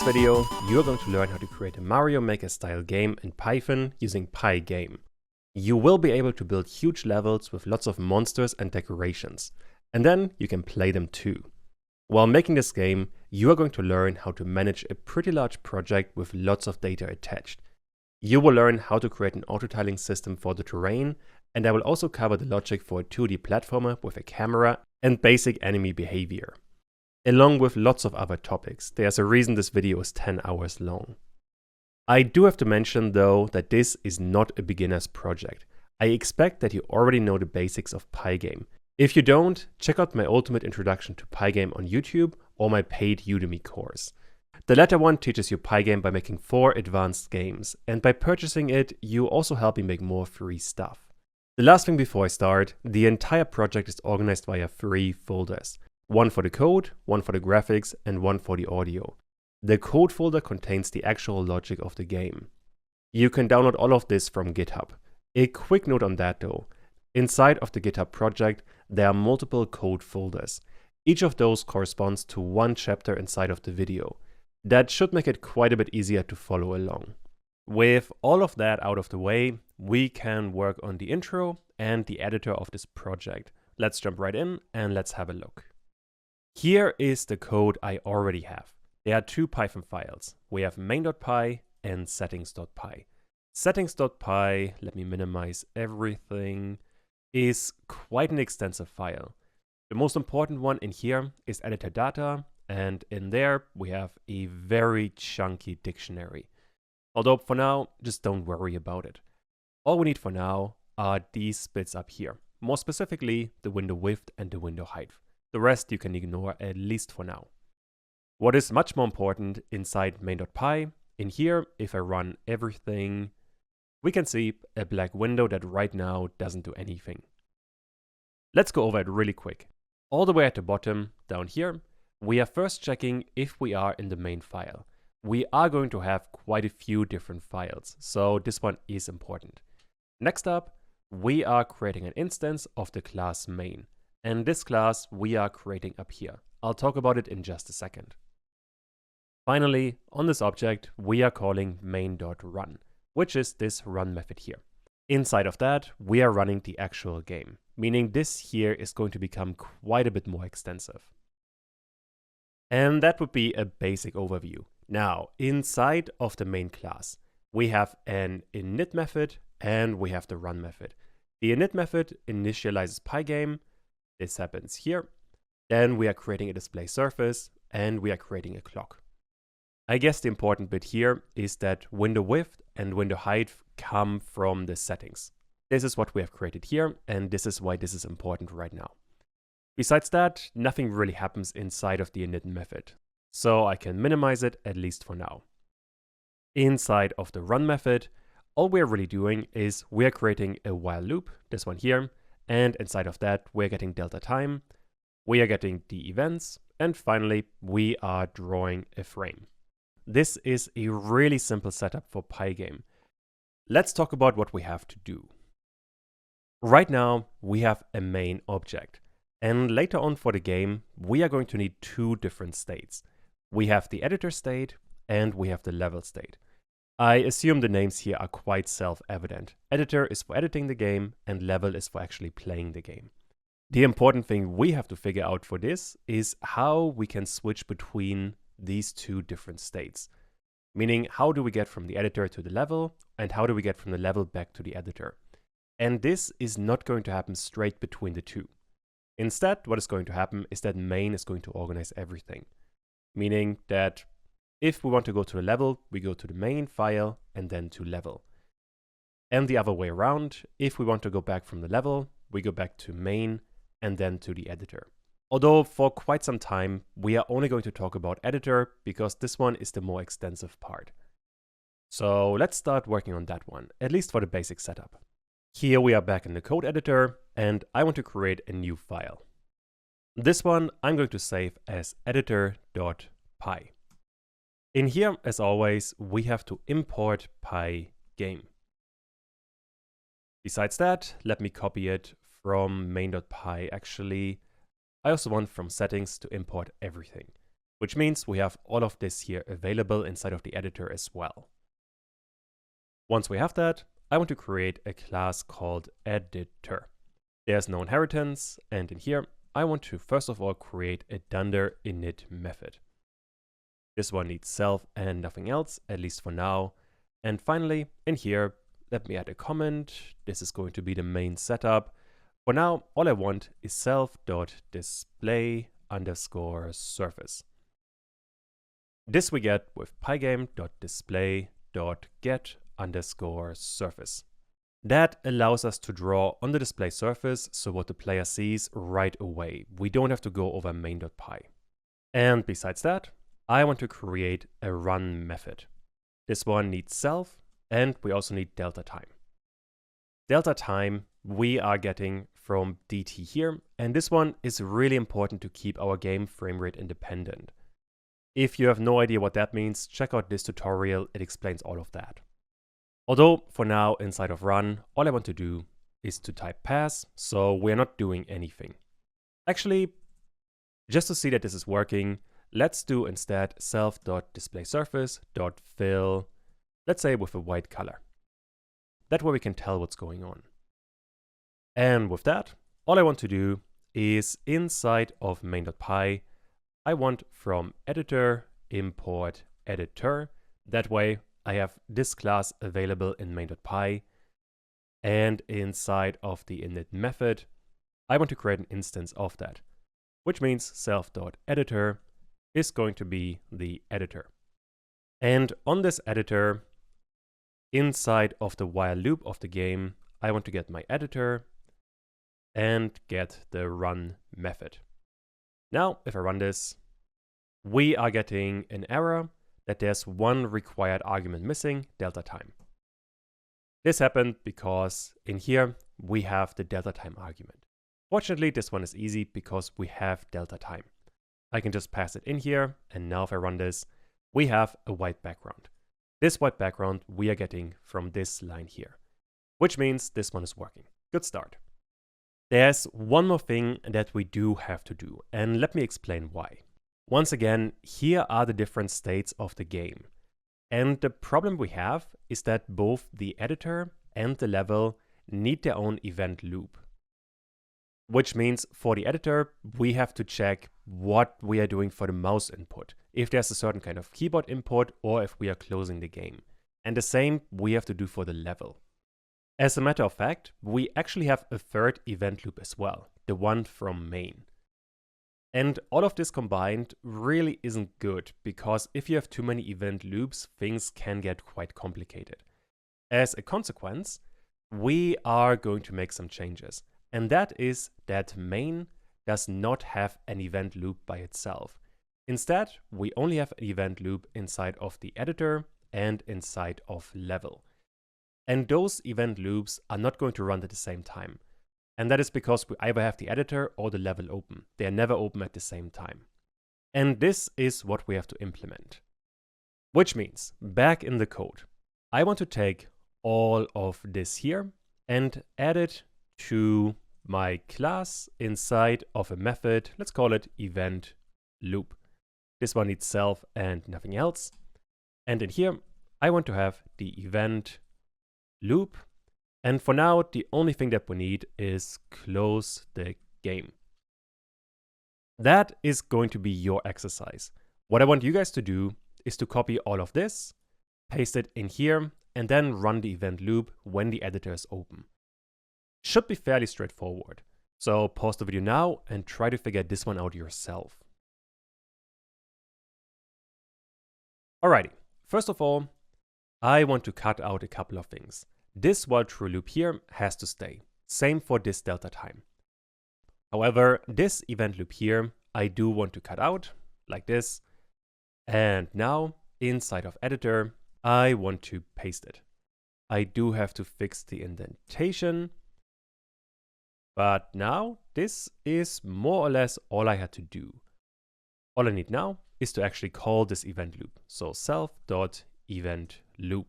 video, you are going to learn how to create a Mario Maker style game in Python using Pygame. You will be able to build huge levels with lots of monsters and decorations, and then you can play them too. While making this game, you are going to learn how to manage a pretty large project with lots of data attached. You will learn how to create an auto-tiling system for the terrain, and I will also cover the logic for a 2D platformer with a camera and basic enemy behavior. Along with lots of other topics. There's a reason this video is 10 hours long. I do have to mention though that this is not a beginner's project. I expect that you already know the basics of Pygame. If you don't, check out my ultimate introduction to Pygame on YouTube or my paid Udemy course. The latter one teaches you Pygame by making 4 advanced games, and by purchasing it, you also help me make more free stuff. The last thing before I start, the entire project is organized via 3 folders. One for the code, one for the graphics, and one for the audio. The code folder contains the actual logic of the game. You can download all of this from GitHub. A quick note on that though. Inside of the GitHub project, there are multiple code folders. Each of those corresponds to one chapter inside of the video. That should make it quite a bit easier to follow along. With all of that out of the way, we can work on the intro and the editor of this project. Let's jump right in and let's have a look. Here is the code I already have. There are 2 Python files. We have main.py and settings.py. Settings.py, let me minimize everything, is quite an extensive file. The most important one in here is editor data, and in there we have a very chunky dictionary. Although for now, just don't worry about it. All we need for now are these bits up here. More specifically, the window width and the window height. The rest you can ignore, at least for now. What is much more important inside main.py, in here, if I run everything, we can see a black window that right now doesn't do anything. Let's go over it really quick. All the way at the bottom, down here, we are first checking if we are in the main file. We are going to have quite a few different files, so this one is important. Next up, we are creating an instance of the class main. And this class we are creating up here. I'll talk about it in just a second. Finally, on this object, we are calling main.run, which is this run method here. Inside of that, we are running the actual game, meaning this here is going to become quite a bit more extensive. And that would be a basic overview. Now, inside of the main class, we have an init method and we have the run method. The init method initializes Pygame. This happens here. Then we are creating a display surface and we are creating a clock. I guess the important bit here is that window width and window height come from the settings. This is what we have created here, and this is why this is important right now. Besides that, nothing really happens inside of the init method, so I can minimize it at least for now. Inside of the run method, all we're really doing is we're creating a while loop, this one here, and inside of that, we're getting delta time, we are getting the events, and finally, we are drawing a frame. This is a really simple setup for Pygame. Let's talk about what we have to do. Right now, we have a main object, and later on for the game, we are going to need 2 different states. We have the editor state, and we have the level state. I assume the names here are quite self-evident. Editor is for editing the game, and level is for actually playing the game. The important thing we have to figure out for this is how we can switch between these 2 different states. Meaning, how do we get from the editor to the level, and how do we get from the level back to the editor? And this is not going to happen straight between the 2. Instead, what is going to happen is that main is going to organize everything. Meaning that if we want to go to the level, we go to the main file and then to level. And the other way around, if we want to go back from the level, we go back to main and then to the editor. Although for quite some time, we are only going to talk about editor because this one is the more extensive part. So let's start working on that one, at least for the basic setup. Here we are back in the code editor and I want to create a new file. This one I'm going to save as editor.py. In here, as always, we have to import Pygame. Besides that, let me copy it from main.py. Actually, I also want from settings to import everything. which means we have all of this here available inside of the editor as well. Once we have that, I want to create a class called editor. There's no inheritance, and in here, I want to first of all create a dunder init method. This one needs self and nothing else, at least for now. And finally, in here, let me add a comment. This is going to be the main setup. For now, all I want is self.display_surface. This we get with pygame.display.get_surface. That allows us to draw on the display surface, so what the player sees right away. We don't have to go over main.py. And besides that, I want to create a run method. This one needs self, and we also need delta time. Delta time we are getting from dt here, and this one is really important to keep our game frame rate independent. If you have no idea what that means, check out this tutorial, it explains all of that. Although for now inside of run, all I want to do is to type pass, so we're not doing anything. Actually, just to see that this is working, let's do instead self.displaySurface.fill, let's say with a white color. That way we can tell what's going on. And with that, all I want to do is inside of main.py, I want from editor import editor. That way I have this class available in main.py. And inside of the init method, I want to create an instance of that, which means self.editor is going to be the editor. And on this editor, inside of the while loop of the game, I want to get my editor and get the run method. Now, if I run this, we are getting an error that there's one required argument missing, delta time. This happened because in here we have the delta time argument. Fortunately, this one is easy because we have delta time. I can just pass it in here, and now if I run this, we have a white background. This white background we are getting from this line here, which means this one is working. Good start. There's one more thing that we do have to do, and let me explain why. Once again, here are the different states of the game. And the problem we have is that both the editor and the level need their own event loop. Which means for the editor, we have to check what we are doing for the mouse input, if there's a certain kind of keyboard input or if we are closing the game. And the same we have to do for the level. As a matter of fact, we actually have a third event loop as well, the one from main. And all of this combined really isn't good, because if you have too many event loops, things can get quite complicated. As a consequence, we are going to make some changes. And that is that main does not have an event loop by itself. Instead, we only have an event loop inside of the editor and inside of level. And those event loops are not going to run at the same time. And that is because we either have the editor or the level open. They are never open at the same time. And this is what we have to implement. Which means, back in the code, I want to take all of this here and add it to my class inside of a method. Let's call it event loop. This one needs self and nothing else. And in here, I want to have the event loop. And for now, the only thing that we need is close the game. That is going to be your exercise. What I want you guys to do is to copy all of this, paste it in here, and then run the event loop when the editor is open. Should be fairly straightforward. So pause the video now and try to figure this one out yourself. Alrighty, first of all, I want to cut out a couple of things. This while true loop here has to stay. Same for this delta time. However, this event loop here, I do want to cut out, like this. And now, inside of editor, I want to paste it. I do have to fix the indentation. But now, this is more or less all I had to do. All I need now is to actually call this event loop. So self.eventLoop.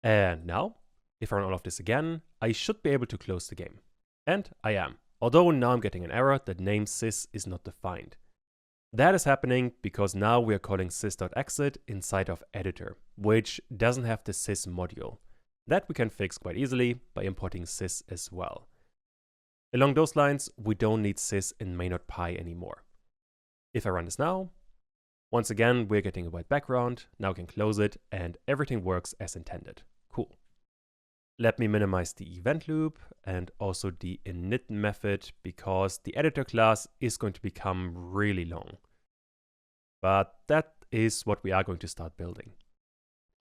And now, if I run all of this again, I should be able to close the game. And I am. Although now I'm getting an error that name sys is not defined. That is happening because now we are calling sys.exit inside of editor, which doesn't have the sys module. That we can fix quite easily by importing sys as well. Along those lines, we don't need sys in main.py anymore. If I run this now, once again, we're getting a white background. Now I can close it and everything works as intended. Cool. Let me minimize the event loop and also the init method because the editor class is going to become really long. But that is what we are going to start building.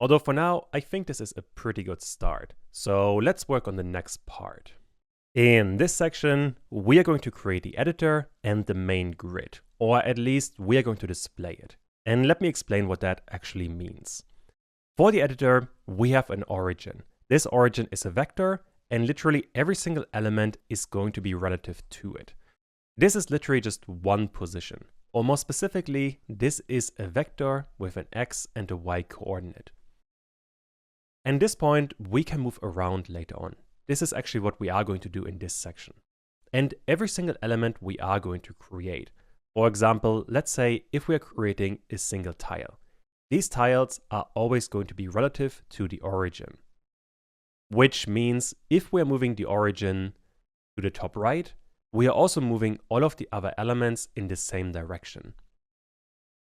Although for now, I think this is a pretty good start. So let's work on the next part. In this section, we are going to create the editor and the main grid, or at least we are going to display it. And let me explain what that actually means. For the editor, we have an origin. This origin is a vector, and literally every single element is going to be relative to it. This is literally just one position, or more specifically, this is a vector with an x and a y coordinate. At this point, we can move around later on. This is actually what we are going to do in this section. And every single element we are going to create. For example, let's say if we are creating a single tile. These tiles are always going to be relative to the origin. Which means if we are moving the origin to the top right, we are also moving all of the other elements in the same direction.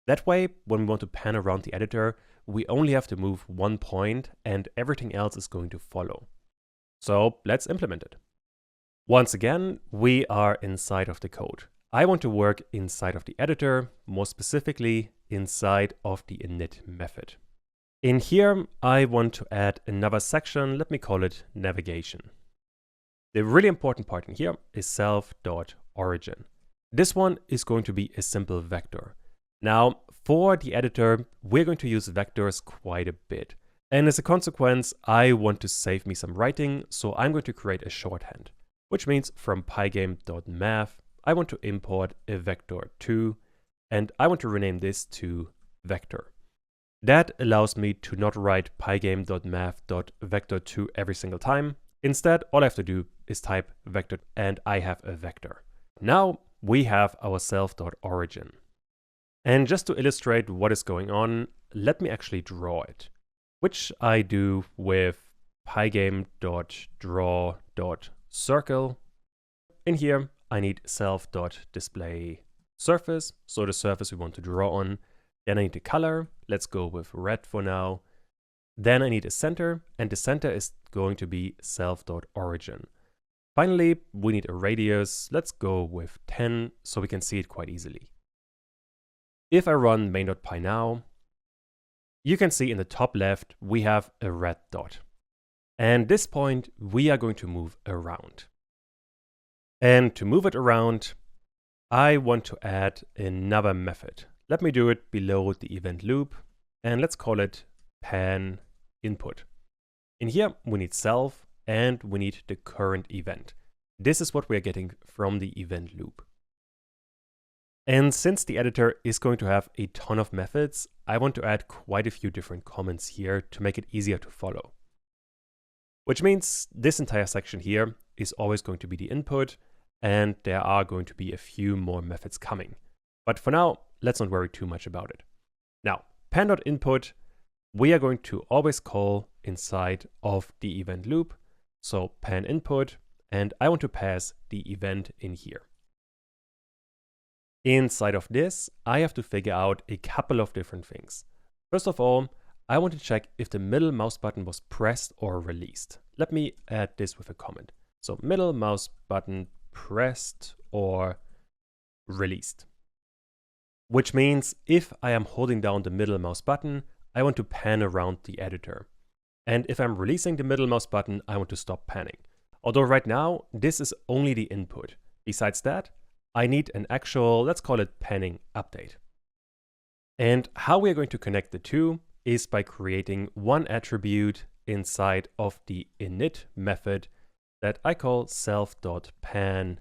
That way, when we want to pan around the editor, we only have to move one point and everything else is going to follow. So let's implement it. Once again, we are inside of the code. I want to work inside of the editor, more specifically inside of the init method. In here, I want to add another section, let me call it navigation. The really important part in here is self.origin. This one is going to be a simple vector. Now, for the editor, we're going to use vectors quite a bit. And as a consequence, I want to save me some writing, so I'm going to create a shorthand, which means from pygame.math, I want to import a vector2, and I want to rename this to vector. That allows me to not write pygame.math.vector2 every single time. Instead, all I have to do is type vector, and I have a vector. Now we have our self.origin. And just to illustrate what is going on, let me actually draw it, which I do with pygame.draw.circle. In here, I need self.displaySurface, so the surface we want to draw on. Then I need the color. Let's go with red for now. Then I need a center, and the center is going to be self.origin. Finally, we need a radius. Let's go with 10 so we can see it quite easily. If I run main.py now, you can see in the top left, we have a red dot. And at this point, we are going to move around. And to move it around, I want to add another method. Let me do it below the event loop, and let's call it pan input. In here, we need self, and we need the current event. This is what we are getting from the event loop. And since the editor is going to have a ton of methods, I want to add quite a few different comments here to make it easier to follow. Which means this entire section here is always going to be the input, and there are going to be a few more methods coming. But for now, let's not worry too much about it. Now, pan.input, we are going to always call inside of the event loop. So pan input, and I want to pass the event in here. Inside of this, I have to figure out a couple of different things. First of all, I want to check if the middle mouse button was pressed or released. Let me add this with a comment. So middle mouse button pressed or released. Which means if I am holding down the middle mouse button, I want to pan around the editor. And if I'm releasing the middle mouse button, I want to stop panning. Although right now, this is only the input. Besides that, I need an actual, let's call it panning update. And how we are going to connect the two is by creating one attribute inside of the init method that I call self.panActive.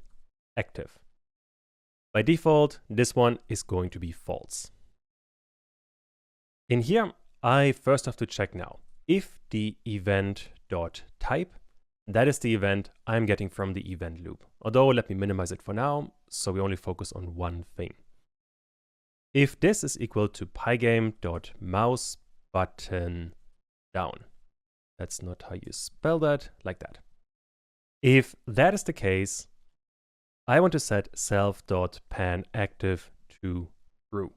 By default, this one is going to be false. In here, I first have to check now if the event.type, that is the event I'm getting from the event loop. Although let me minimize it for now, so we only focus on one thing. if this is equal to pygame.mouse button down. That's not how you spell that, like that. If that is the case, I want to set self.panActive to true.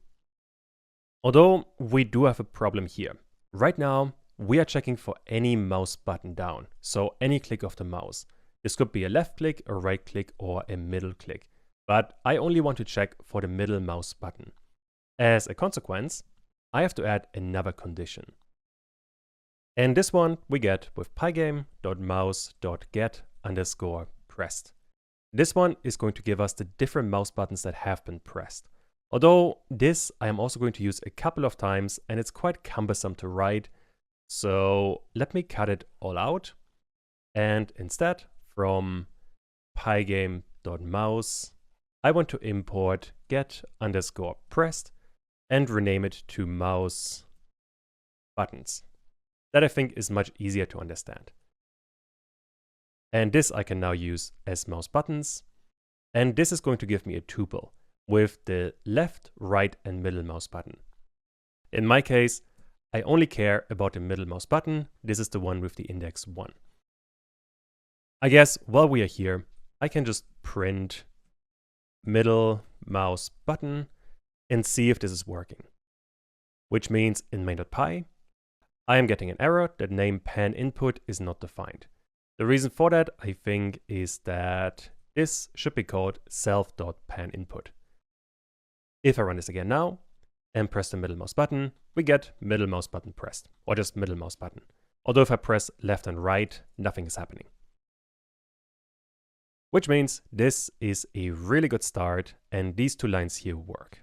Although we do have a problem here. Right now, we are checking for any mouse button down, so any click of the mouse. This could be a left click, a right click, or a middle click. But I only want to check for the middle mouse button. As a consequence, I have to add another condition. And this one we get with pygame.mouse.get_pressed. This one is going to give us the different mouse buttons that have been pressed. Although this I am also going to use a couple of times and it's quite cumbersome to write. So let me cut it all out. And instead from pygame.mouse, I want to import get_pressed and rename it to mouse buttons. That I think is much easier to understand. And this I can now use as mouse buttons. And this is going to give me a tuple with the left, right, and middle mouse button. In my case, I only care about the middle mouse button. This is the one with the index 1. I guess while we are here, I can just print middle mouse button and see if this is working. Which means in main.py, I am getting an error that name pan input is not defined. The reason for that, I think, is that this should be called self.panInput. If I run this again now and press the middle mouse button, we get middle mouse button pressed, or just middle mouse button. Although if I press left and right, nothing is happening. Which means this is a really good start, and these two lines here work.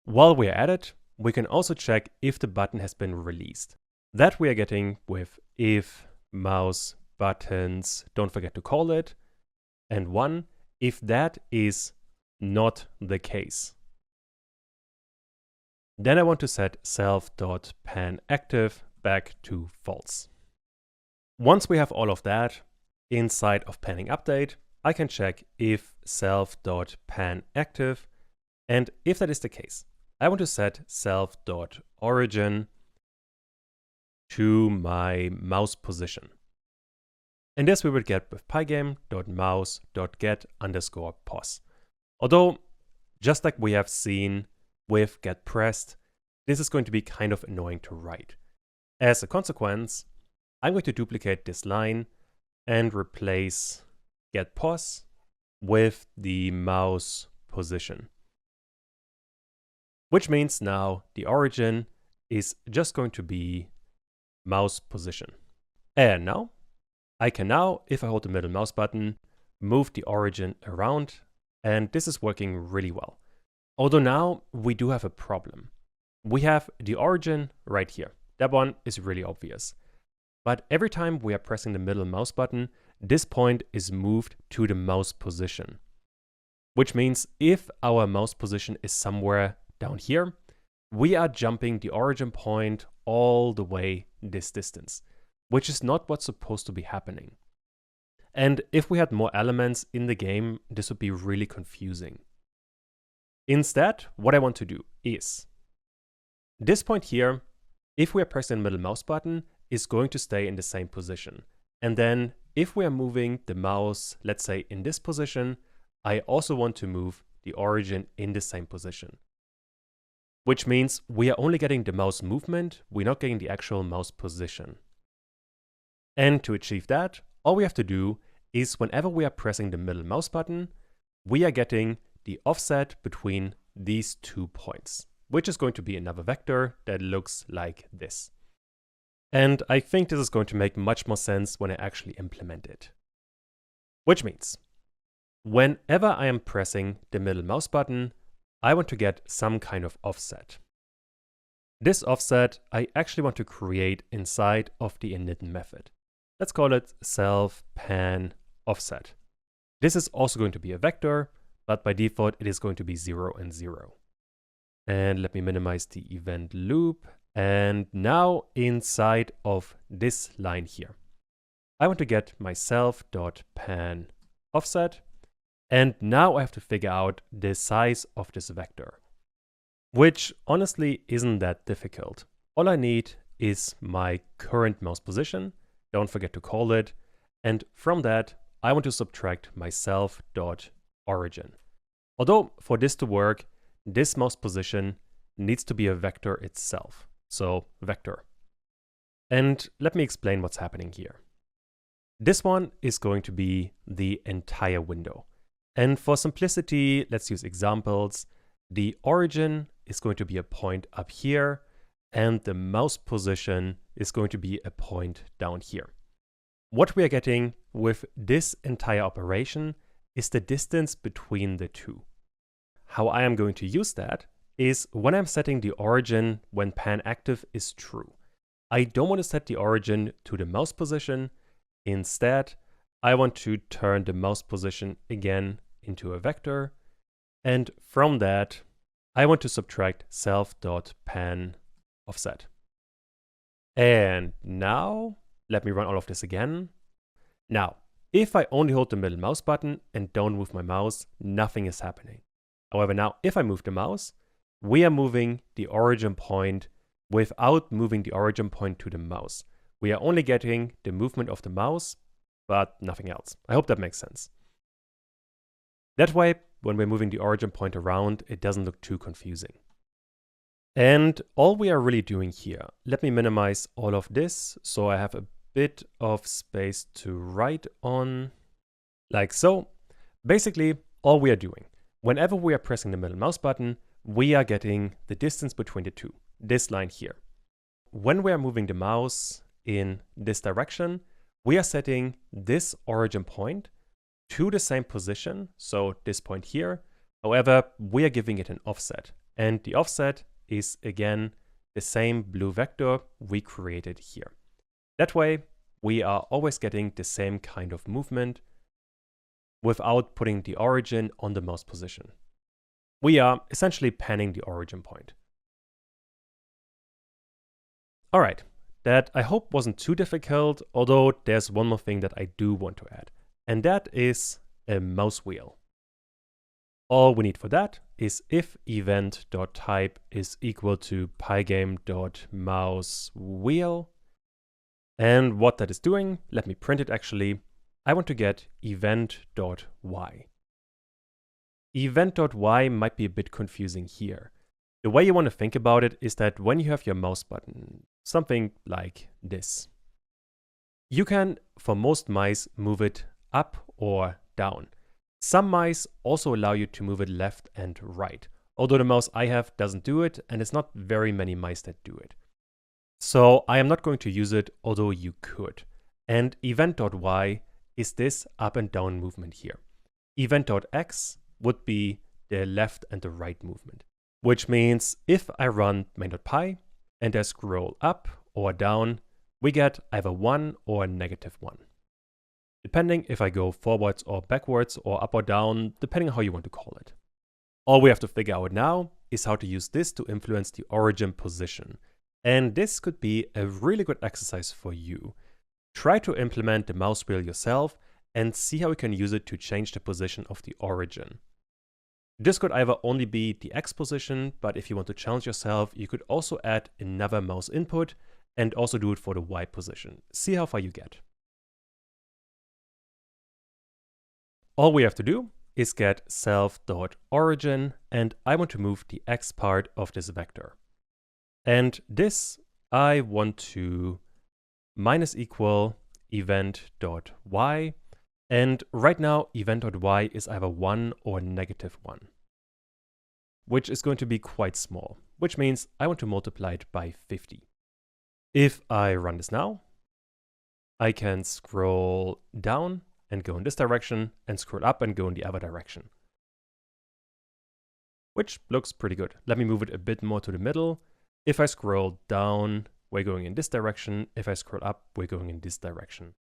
While we're at it, we can also check if the button has been released. That we are getting with if mouse buttons, don't forget to call it, and 1, if that is not the case. Then I want to set self.panActive back to false. Once we have all of that, inside of panning update, I can check if self.panActive, and if that is the case, I want to set self.origin to my mouse position. And this we would get with pygame.mouse.get_pos. Although, just like we have seen with getPressed, this is going to be kind of annoying to write. As a consequence, I'm going to duplicate this line and replace getPos with the mouse position. Which means now the origin is just going to be mouse position. And now, I can now, if I hold the middle mouse button, move the origin around, and this is working really well. Although now we do have a problem. We have the origin right here. That one is really obvious. But every time we are pressing the middle mouse button, this point is moved to the mouse position. Which means if our mouse position is somewhere down here, we are jumping the origin point all the way this distance, which is not what's supposed to be happening. And if we had more elements in the game, this would be really confusing. Instead, what I want to do is, this point here, if we are pressing the middle mouse button, is going to stay in the same position. And then if we are moving the mouse, let's say in this position, I also want to move the origin in the same position. Which means we are only getting the mouse movement, we're not getting the actual mouse position. And to achieve that, all we have to do is whenever we are pressing the middle mouse button, we are getting the offset between these 2 points, which is going to be another vector that looks like this. And I think this is going to make much more sense when I actually implement it. Which means, whenever I am pressing the middle mouse button, I want to get some kind of offset. This offset I actually want to create inside of the init method. Let's call it self_pan_offset. This is also going to be a vector, but by default it is going to be 0 and 0. And let me minimize the event loop. And now inside of this line here, I want to get my self.pan_offset And now I have to figure out the size of this vector, which honestly isn't that difficult. All I need is my current mouse position, don't forget to call it, and from that I want to subtract my self.origin. Although for this to work, this mouse position needs to be a vector itself, so vector. And let me explain what's happening here. This one is going to be the entire window. And for simplicity, let's use examples. The origin is going to be a point up here, and the mouse position is going to be a point down here. What we are getting with this entire operation is the distance between the two. How I am going to use that is when I'm setting the origin when pan active is true. I don't want to set the origin to the mouse position. Instead, I want to turn the mouse position again into a vector. And from that, I want to subtract self.pan offset. And now, let me run all of this again. Now, if I only hold the middle mouse button and don't move my mouse, nothing is happening. However, now if I move the mouse, we are moving the origin point without moving the origin point to the mouse. We are only getting the movement of the mouse, but nothing else. I hope that makes sense. That way, when we're moving the origin point around, it doesn't look too confusing. And all we are really doing here, let me minimize all of this so I have a bit of space to write on, like so. Basically, all we are doing, whenever we are pressing the middle mouse button, we are getting the distance between the two, this line here. When we are moving the mouse in this direction, we are setting this origin point to the same position, so this point here. However, we are giving it an offset, and the offset is again the same blue vector we created here. That way, we are always getting the same kind of movement without putting the origin on the mouse position. We are essentially panning the origin point. All right, that I hope wasn't too difficult, although there's one more thing that I do want to add, and that is a mouse wheel. All we need for that is if event.type is equal to pygame.mousewheel. And what that is doing, let me print it actually. I want to get event.y. Event.y might be a bit confusing here. The way you want to think about it is that when you have your mouse button, something like this, you can, for most mice, move it up or down. Some mice also allow you to move it left and right, although the mouse I have doesn't do it, and it's not very many mice that do it. So I am not going to use it, although you could. And event.y is this up and down movement here. Event.x would be the left and the right movement, which means if I run main.py and I scroll up or down, we get either 1 or -1. Depending if I go forwards or backwards or up or down, depending on how you want to call it. All we have to figure out now is how to use this to influence the origin position. And this could be a really good exercise for you. Try to implement the mouse wheel yourself and see how you can use it to change the position of the origin. This could either only be the X position, but if you want to challenge yourself, you could also add another mouse input and also do it for the Y position. See how far you get. All we have to do is get self.origin, and I want to move the X part of this vector. And this I want to minus equal event.y. And right now, event.y is either 1 or -1, which is going to be quite small, which means I want to multiply it by 50. If I run this now, I can scroll down and go in this direction and scroll up and go in the other direction, which looks pretty good. Let me move it a bit more to the middle. If I scroll down, we're going in this direction. If I scroll up, we're going in this direction.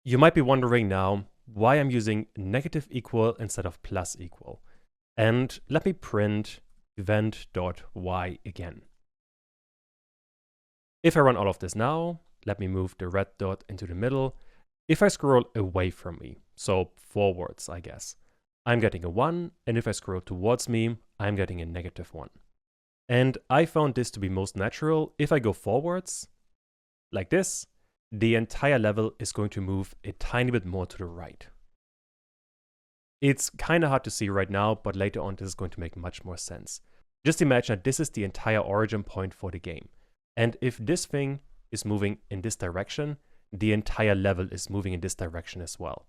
You might be wondering now why I'm using -equal instead of +equal. And let me print event.y again. If I run all of this now, let me move the red dot into the middle. If I scroll away from me, so forwards, I guess, I'm getting a 1, and if I scroll towards me, I'm getting a -1. And I found this to be most natural. If I go forwards, like this, the entire level is going to move a tiny bit more to the right. It's kind of hard to see right now, but later on this is going to make much more sense. Just imagine that this is the entire origin point for the game. And if this thing is moving in this direction, the entire level is moving in this direction as well.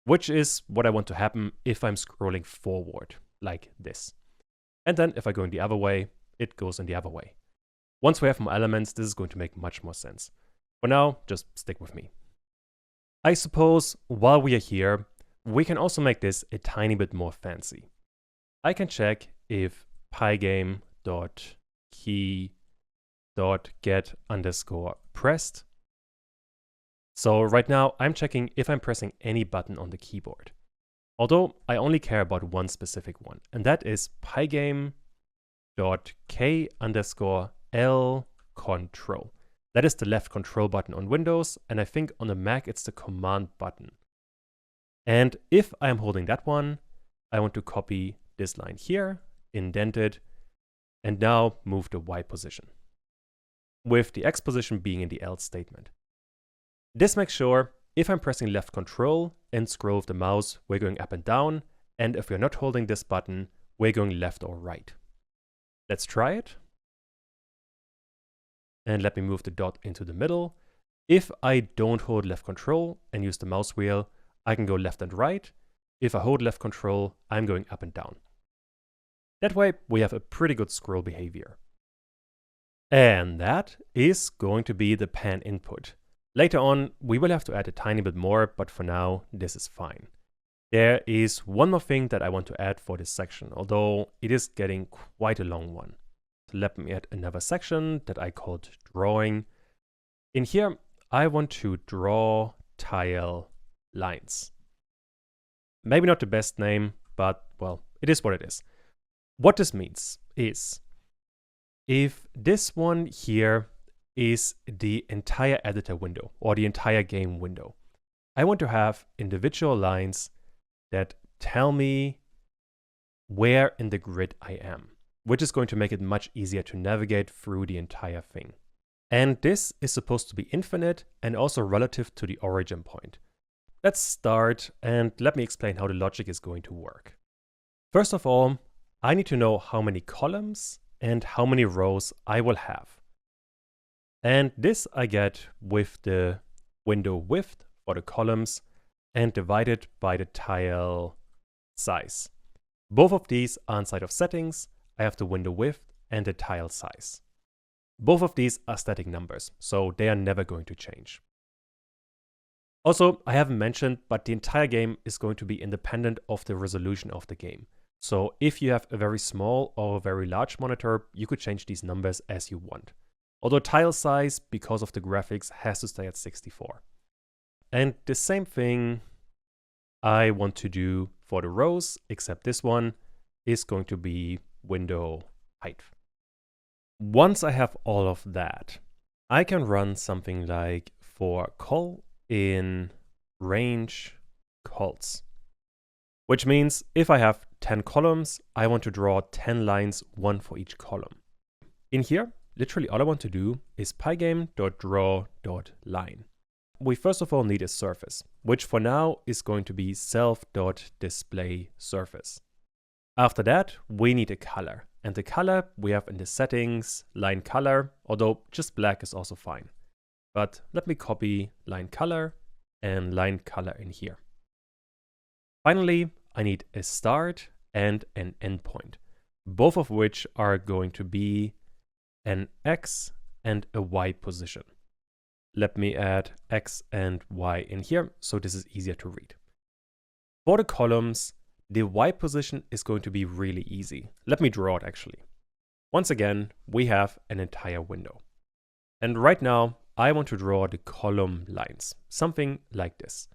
Which is what I want to happen if I'm scrolling forward, like this. And then if I go in the other way, it goes in the other way. Once we have more elements, this is going to make much more sense. For now, just stick with me. I suppose while we are here, we can also make this a tiny bit more fancy. I can check if pygame.key.get_pressed. So right now I'm checking if I'm pressing any button on the keyboard. Although I only care about one specific one, and that is pygame.k_l_control. That is the left control button on Windows, and I think on the Mac it's the command button. And if I'm holding that one, I want to copy this line here, indent it, and now move the Y position, with the X position being in the else statement. This makes sure if I'm pressing left control and scroll with the mouse, we're going up and down, and if we're not holding this button, we're going left or right. Let's try it. And let me move the dot into the middle. If I don't hold left control and use the mouse wheel, I can go left and right. If I hold left control, I'm going up and down. That way, we have a pretty good scroll behavior. And that is going to be the pan input. Later on, we will have to add a tiny bit more, but for now, this is fine. There is one more thing that I want to add for this section, although it is getting quite a long one. So let me add another section that I called drawing. In here, I want to draw tile lines. Maybe not the best name, but well, it is what it is. What this means is, if this one here is the entire editor window or the entire game window, I want to have individual lines that tell me where in the grid I am, which is going to make it much easier to navigate through the entire thing. And this is supposed to be infinite and also relative to the origin point. Let's start and let me explain how the logic is going to work. First of all, I need to know how many columns and how many rows I will have. And this I get with the window width for the columns and divided by the tile size. Both of these are inside of settings. I have the window width and the tile size. Both of these are static numbers, so they are never going to change. Also, I haven't mentioned, but the entire game is going to be independent of the resolution of the game. So if you have a very small or a very large monitor, you could change these numbers as you want. Although tile size, because of the graphics, has to stay at 64. And the same thing I want to do for the rows, except this one is going to be window height. Once I have all of that, I can run something like for col in range cols. Which means if I have 10 columns, I want to draw 10 lines, one for each column. In here, literally all I want to do is pygame.draw.line. We first of all need a surface, which for now is going to be self.displaySurface. After that, we need a color. And the color we have in the settings, line color, although just black is also fine. But let me copy line color and line color in here. Finally, I need a start and an endpoint, both of which are going to be an X and a Y position. Let me add X and Y in here, so this is easier to read. For the columns, the Y position is going to be really easy. Let me draw it actually. Once again, we have an entire window. And right now, I want to draw the column lines, something like this.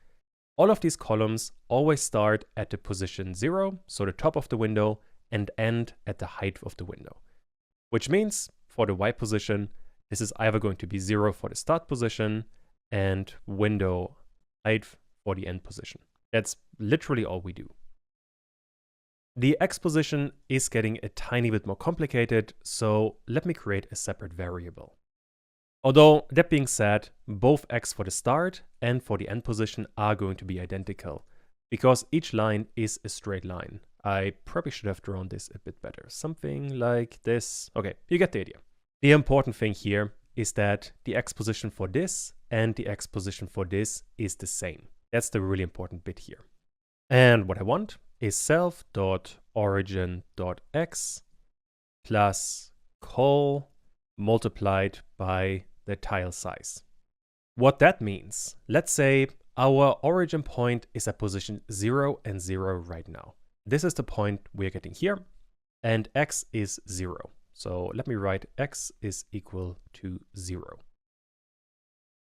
All of these columns always start at the position 0, so the top of the window, and end at the height of the window. Which means for the Y position, this is either going to be 0 for the start position and window height for the end position. That's literally all we do. The x position is getting a tiny bit more complicated, so let me create a separate variable. Although, that being said, both x for the start and for the end position are going to be identical, because each line is a straight line. I probably should have drawn this a bit better. Something like this. Okay, you get the idea. The important thing here is that the x position for this and the x position for this is the same. That's the really important bit here. And what I want is self.origin.x plus col multiplied by the tile size. What that means, let's say our origin point is at position 0 and 0 right now. This is the point we're getting here, and x is 0. So let me write x is equal to 0.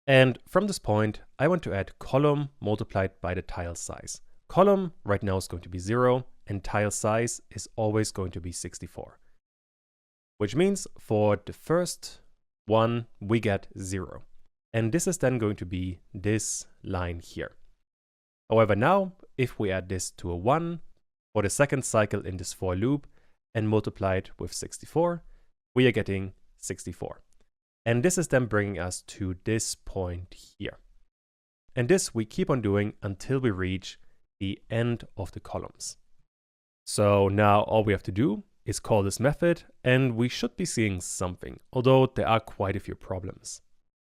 And from this point, I want to add column multiplied by the tile size. Column right now is going to be 0, and tile size is always going to be 64. Which means for the first one, we get 0. And this is then going to be this line here. However, now, if we add this to a 1 for the second cycle in this for loop and multiply it with 64, we are getting 64. And this is then bringing us to this point here. And this we keep on doing until we reach the end of the columns. So now all we have to do is call this method, and we should be seeing something, although there are quite a few problems.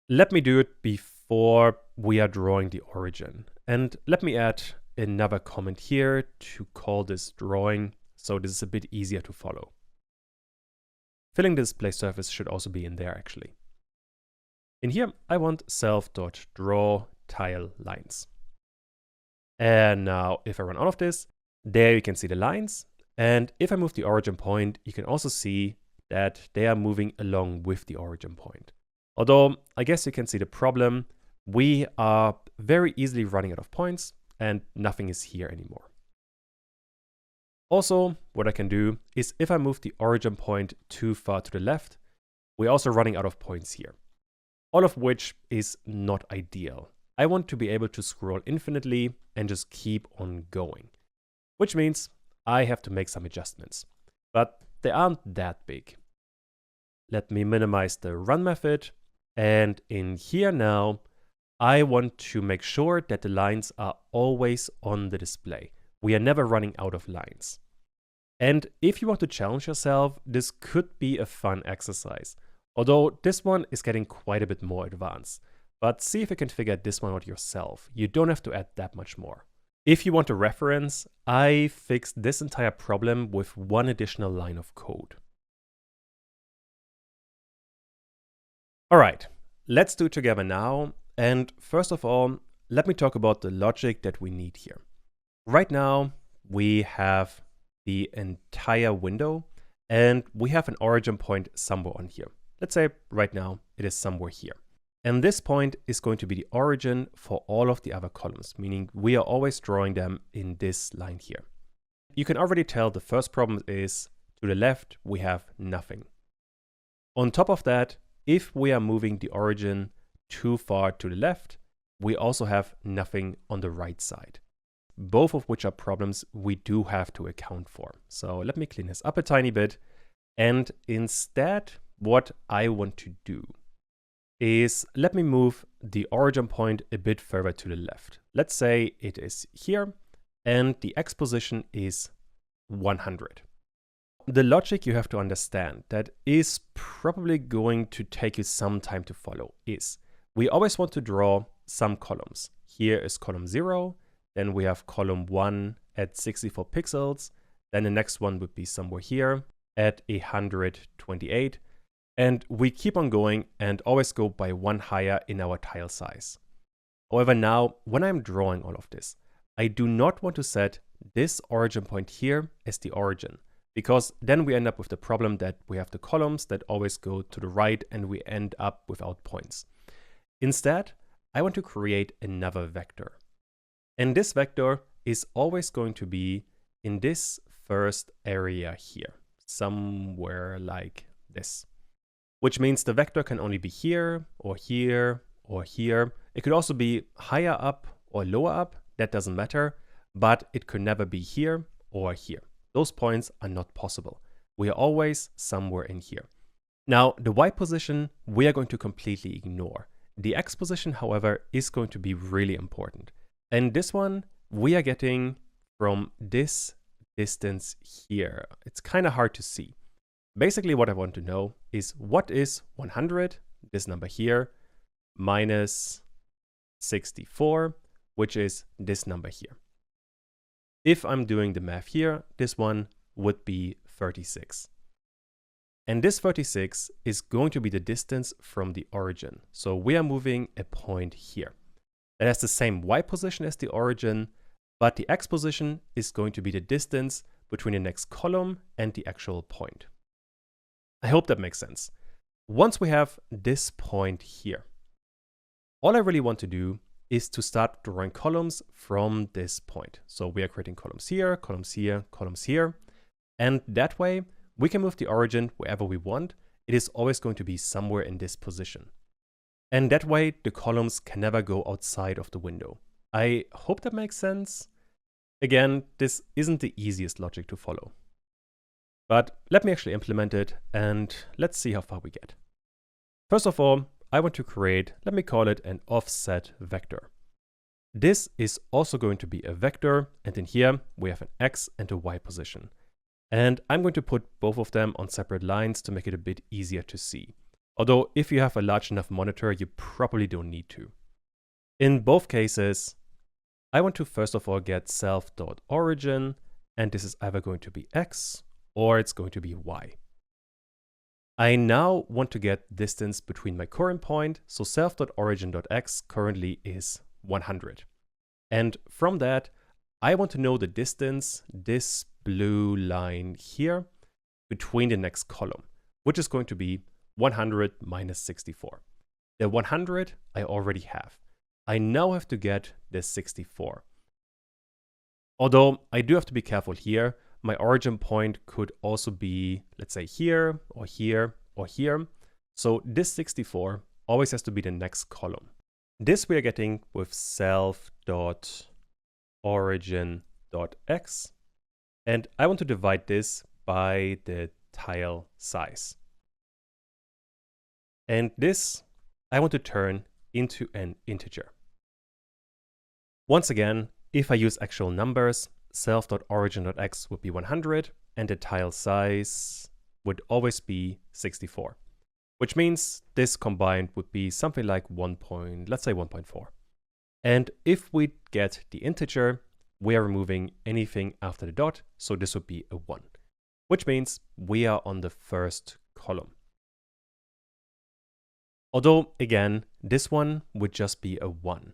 Let me do it before we are drawing the origin. And let me add another comment here to call this drawing, so this is a bit easier to follow. Filling the display surface should also be in there actually. In here, I want self.draw tile lines. And now if I run all of this, there you can see the lines. And if I move the origin point, you can also see that they are moving along with the origin point. Although I guess you can see the problem. We are very easily running out of points and nothing is here anymore. Also, what I can do is if I move the origin point too far to the left, we're also running out of points here. All of which is not ideal. I want to be able to scroll infinitely and just keep on going. Which means I have to make some adjustments. But they aren't that big. Let me minimize the run method. And in here now, I want to make sure that the lines are always on the display. We are never running out of lines. And if you want to challenge yourself, this could be a fun exercise. Although this one is getting quite a bit more advanced. But see if you can figure this one out yourself. You don't have to add that much more. If you want a reference, I fixed this entire problem with one additional line of code. Alright, let's do it together now. And first of all, let me talk about the logic that we need here. Right now, we have the entire window and we have an origin point somewhere on here. Let's say right now it is somewhere here. And this point is going to be the origin for all of the other columns, meaning we are always drawing them in this line here. You can already tell the first problem is to the left, we have nothing. On top of that, if we are moving the origin too far to the left, we also have nothing on the right side. Both of which are problems we do have to account for. So let me clean this up a tiny bit. And instead, what I want to do is let me move the origin point a bit further to the left. Let's say it is here and the x position is 100. The logic you have to understand that is probably going to take you some time to follow is we always want to draw some columns. Here is column 0, then we have column 1 at 64 pixels, then the next one would be somewhere here at 128. And we keep on going and always go by one higher in our tile size. However, now when I'm drawing all of this, I do not want to set this origin point here as the origin, because then we end up with the problem that we have the columns that always go to the right and we end up without points. Instead, I want to create another vector. And this vector is always going to be in this first area here, somewhere like this. Which means the vector can only be here, or here, or here. It could also be higher up or lower up, that doesn't matter, but it could never be here or here. Those points are not possible. We are always somewhere in here. Now, the Y position, we are going to completely ignore. The X position, however, is going to be really important. And this one, we are getting from this distance here. It's kind of hard to see. Basically, what I want to know is what is 100, this number here, minus 64, which is this number here. If I'm doing the math here, this one would be 36. And this 36 is going to be the distance from the origin. So we are moving a point here. That has the same Y position as the origin, but the X position is going to be the distance between the next column and the actual point. I hope that makes sense. Once we have this point here, all I really want to do is to start drawing columns from this point. So we are creating columns here, columns here, columns here. And that way, we can move the origin wherever we want. It is always going to be somewhere in this position. And that way, the columns can never go outside of the window. I hope that makes sense. Again, this isn't the easiest logic to follow. But let me actually implement it, and let's see how far we get. First of all, I want to create, let me call it an offset vector. This is also going to be a vector, and in here we have an X and a Y position. And I'm going to put both of them on separate lines to make it a bit easier to see. Although if you have a large enough monitor, you probably don't need to. In both cases, I want to first of all get self.origin, and this is either going to be X or it's going to be Y. I now want to get distance between my current point, so self.origin.x currently is 100. And from that, I want to know the distance, this blue line here, between the next column, which is going to be 100 minus 64. The 100 I already have. I now have to get the 64. Although I do have to be careful here, my origin point could also be, let's say, here, or here, or here. So this 64 always has to be the next column. This we are getting with self.origin.x. And I want to divide this by the tile size. And this I want to turn into an integer. Once again, if I use actual numbers, self.origin.x would be 100 and the tile size would always be 64, which means this combined would be something like let's say 1.4. And if we get the integer, we are removing anything after the dot, so this would be a 1, which means we are on the first column. Although, again, this one would just be a 1.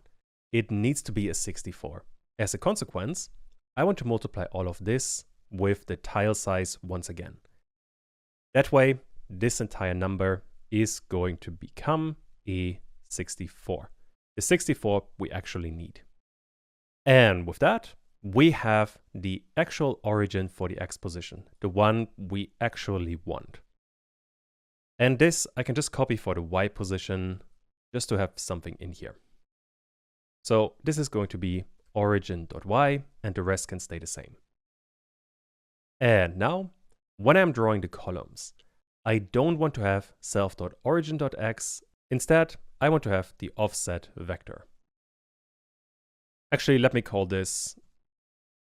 It needs to be a 64. As a consequence, I want to multiply all of this with the tile size once again. That way, this entire number is going to become a 64. The 64 we actually need. And with that, we have the actual origin for the X position, the one we actually want. And this I can just copy for the Y position just to have something in here. So this is going to be origin.y and the rest can stay the same. And now, when I'm drawing the columns, I don't want to have self.origin.x. Instead, I want to have the offset vector. Actually, let me call this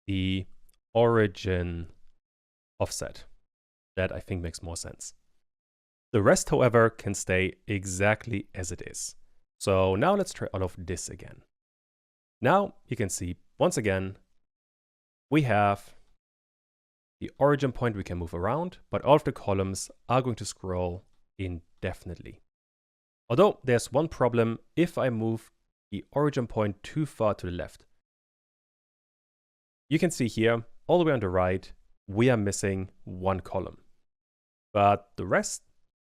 the origin offset. That I think makes more sense. The rest, however, can stay exactly as it is. So now let's try all of this again. Now you can see, once again, we have the origin point we can move around, but all of the columns are going to scroll indefinitely. Although there's one problem if I move the origin point too far to the left. You can see here, all the way on the right, we are missing one column. But the rest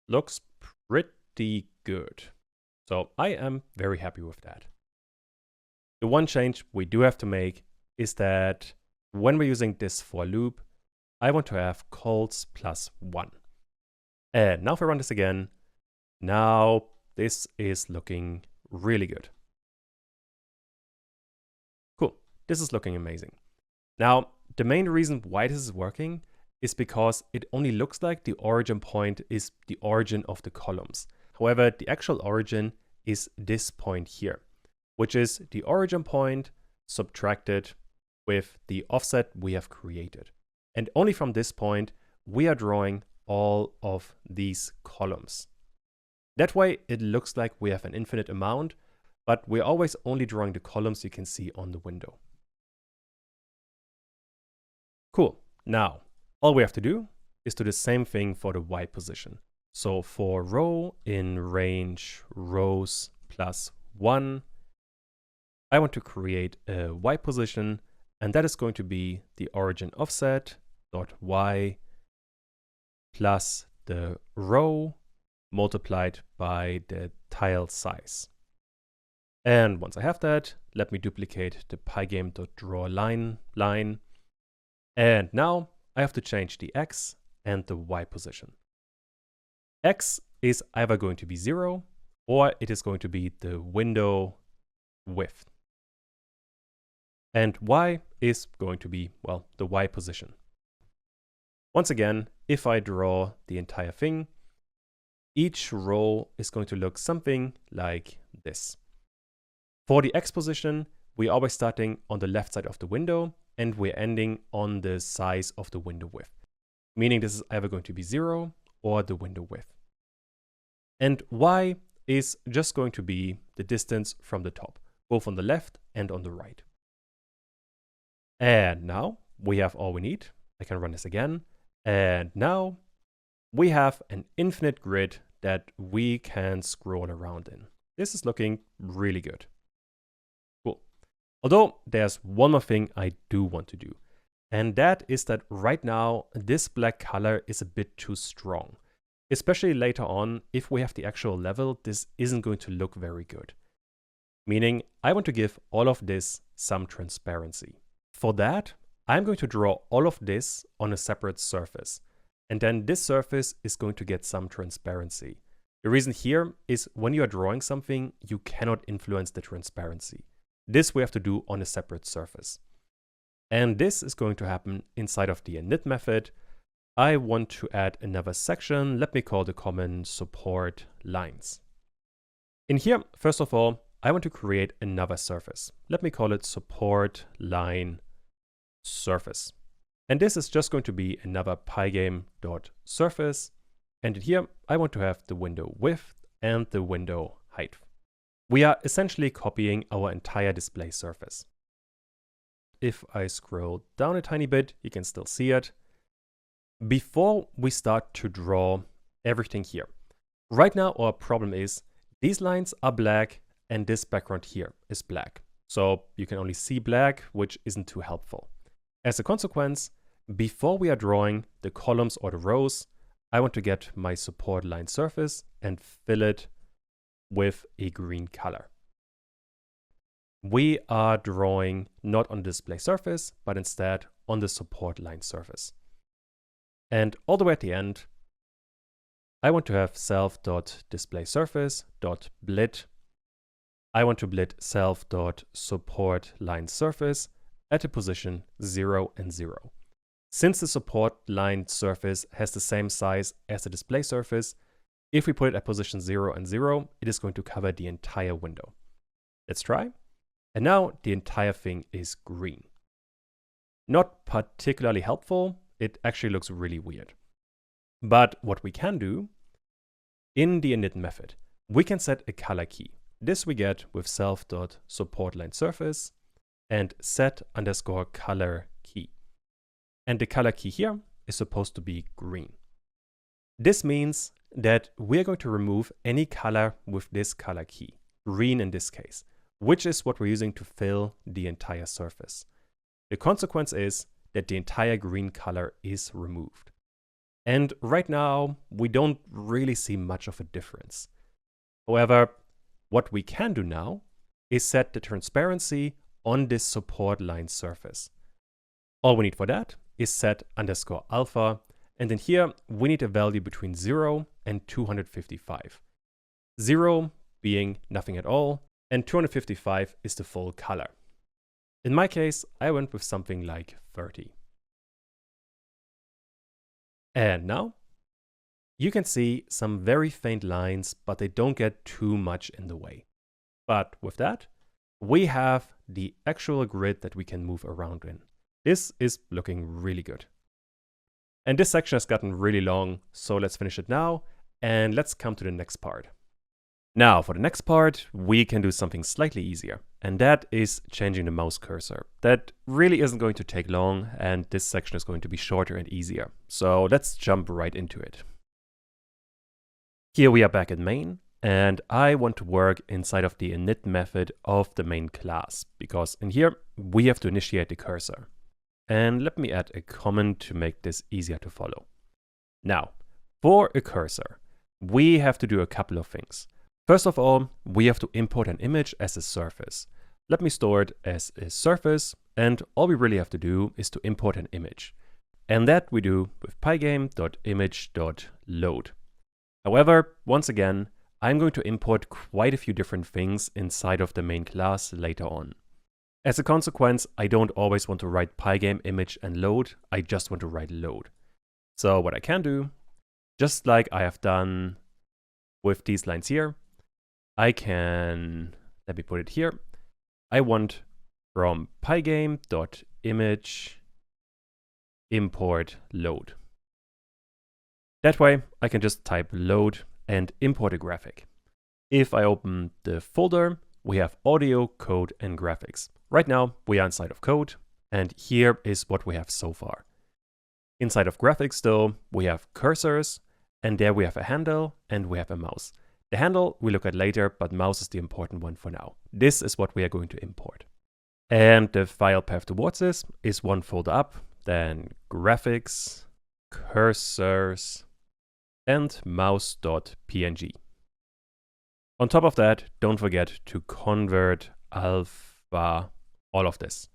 looks pretty good. So I am very happy with that. The one change we do have to make is that when we're using this for loop, I want to have colts plus 1. And now if I run this again, now this is looking really good. this is looking amazing. Now, the main reason why this is working is because it only looks like the origin point is the origin of the columns. However, the actual origin is this point here, which is the origin point subtracted with the offset we have created. And only from this point, we are drawing all of these columns. That way, it looks like we have an infinite amount, but we're always only drawing the columns you can see on the window. Cool. Now, all we have to do is do the same thing for the Y position. So for row in range rows plus 1, I want to create a Y position, and that is going to be the origin offset dot Y plus the row multiplied by the tile size. And once I have that, let me duplicate the pygame.drawLine line. And now I have to change the X and the Y position. X is either going to be 0 or it is going to be the window width. And Y is going to be, well, the Y position. Once again, if I draw the entire thing, each row is going to look something like this. For the X position, we're always starting on the left side of the window and we're ending on the size of the window width, meaning this is either going to be 0 or the window width. And Y is just going to be the distance from the top, both on the left and on the right. And now we have all we need. I can run this again. And now we have an infinite grid that we can scroll around in. This is looking really good. Cool. Although there's one more thing I do want to do. And that is that right now, this black color is a bit too strong. Especially later on, if we have the actual level, this isn't going to look very good. Meaning, I want to give all of this some transparency. For that, I'm going to draw all of this on a separate surface. And then this surface is going to get some transparency. The reason here is when you are drawing something, you cannot influence the transparency. This we have to do on a separate surface. And this is going to happen inside of the init method. I want to add another section. Let me call the comment support lines. In here, first of all, I want to create another surface. Let me call it support line surface. And this is just going to be another pygame.surface. And in here, I want to have the window width and the window height. We are essentially copying our entire display surface. If I scroll down a tiny bit, you can still see it. Before we start to draw everything here, right now our problem is these lines are black and this background here is black. So you can only see black, which isn't too helpful. As a consequence, before we are drawing the columns or the rows, I want to get my support line surface and fill it with a green color. We are drawing not on the display surface, but instead on the support line surface. And all the way at the end, I want to have self.displaySurface.blit. I want to blit self.supportLineSurface at a position 0 and 0. Since the support line surface has the same size as the display surface, if we put it at position 0 and 0, it is going to cover the entire window. Let's try. And now the entire thing is green. Not particularly helpful. It actually looks really weird. But what we can do, in the init method, we can set a color key. This we get with self.supportLineSurface and set_color key. And the color key here is supposed to be green. This means that we're going to remove any color with this color key, green in this case, which is what we're using to fill the entire surface. The consequence is that the entire green color is removed. And right now, we don't really see much of a difference. However, what we can do now is set the transparency on this support line surface. All we need for that is set_alpha, and in here, we need a value between 0 and 255. 0 being nothing at all, and 255 is the full color. In my case, I went with something like 30. And now you can see some very faint lines, but they don't get too much in the way. But with that, we have the actual grid that we can move around in. This is looking really good. And this section has gotten really long, so let's finish it now, and let's come to the next part. Now, for the next part, we can do something slightly easier, and that is changing the mouse cursor. That really isn't going to take long, and this section is going to be shorter and easier. So let's jump right into it. Here we are back in main, and I want to work inside of the init method of the main class, because in here we have to initiate the cursor. And let me add a comment to make this easier to follow. Now, for a cursor, we have to do a couple of things. First of all, we have to import an image as a surface. Let me store it as a surface, and all we really have to do is to import an image. And that we do with pygame.image.load. However, once again, I'm going to import quite a few different things inside of the main class later on. As a consequence, I don't always want to write pygame image and load, I just want to write load. So what I can do, just like I have done with these lines here, I can, let me put it here, I want from pygame.image import load. That way I can just type load and import a graphic. If I open the folder, we have audio, code, and graphics. Right now we are inside of code, and here is what we have so far. Inside of graphics though, we have cursors, and there we have a handle and we have a mouse. The handle we look at later, but mouse is the important one for now. This is what we are going to import. And the file path towards this is one folder up, then graphics, cursors, and mouse.png. On top of that, don't forget to convert alpha, all of this.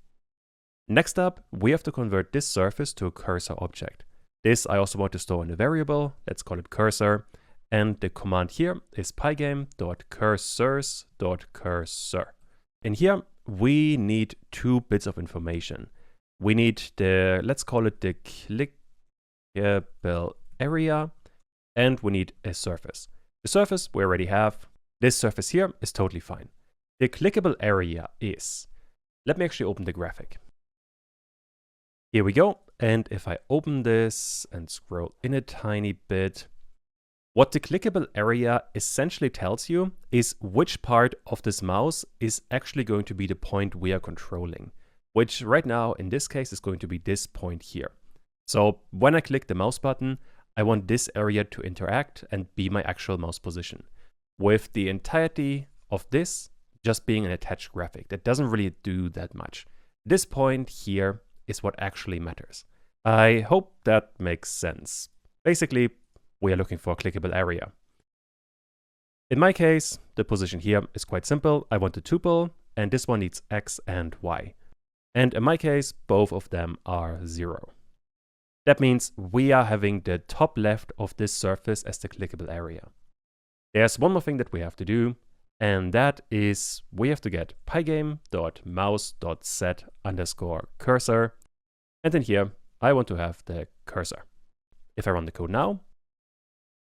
Next up, we have to convert this surface to a cursor object. This I also want to store in a variable, let's call it cursor. And the command here is pygame.cursors.cursor. In here, we need 2 bits of information. We need the, let's call it the clickable area, and we need a surface. The surface we already have. This surface here is totally fine. The clickable area is, let me actually open the graphic. Here we go. And if I open this and scroll in a tiny bit, what the clickable area essentially tells you is which part of this mouse is actually going to be the point we are controlling, which right now in this case is going to be this point here. So when I click the mouse button, I want this area to interact and be my actual mouse position, with the entirety of this just being an attached graphic. That doesn't really do that much. This point here is what actually matters. I hope that makes sense. Basically, we are looking for a clickable area. In my case, the position here is quite simple. I want a tuple, and this one needs X and Y. And in my case, both of them are 0. That means we are having the top left of this surface as the clickable area. There's one more thing that we have to do, and that is we have to get pygame.mouse.set_cursor, and in here I want to have the cursor. If I run the code now,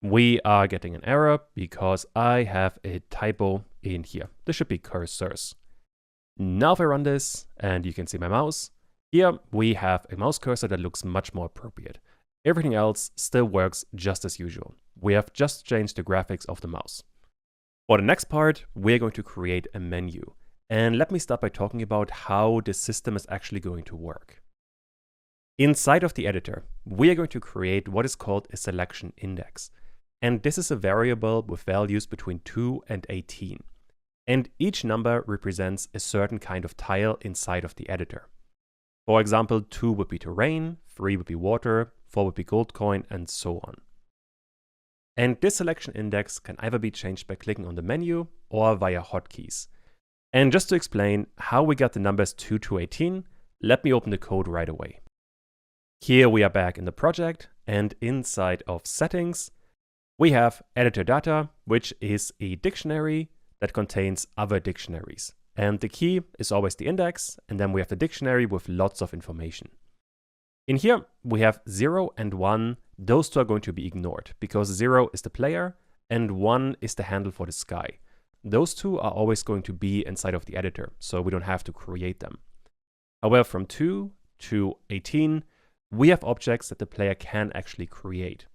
we are getting an error because I have a typo in here. This should be cursors. Now if I run this and you can see my mouse, here we have a mouse cursor that looks much more appropriate. Everything else still works just as usual. We have just changed the graphics of the mouse. For the next part, we're going to create a menu. And let me start by talking about how the system is actually going to work. Inside of the editor, we are going to create what is called a selection index. And this is a variable with values between 2 and 18. And each number represents a certain kind of tile inside of the editor. For example, 2 would be terrain, 3 would be water, 4 would be gold coin, and so on. And this selection index can either be changed by clicking on the menu or via hotkeys. And just to explain how we got the numbers 2 to 18, let me open the code right away. Here we are back in the project, and inside of settings, we have editor data, which is a dictionary that contains other dictionaries. And the key is always the index, and then we have the dictionary with lots of information. In here, we have 0 and 1. Those two are going to be ignored because 0 is the player and 1 is the handle for the sky. Those two are always going to be inside of the editor, so we don't have to create them. However, from 2 to 18, we have objects that the player can actually create.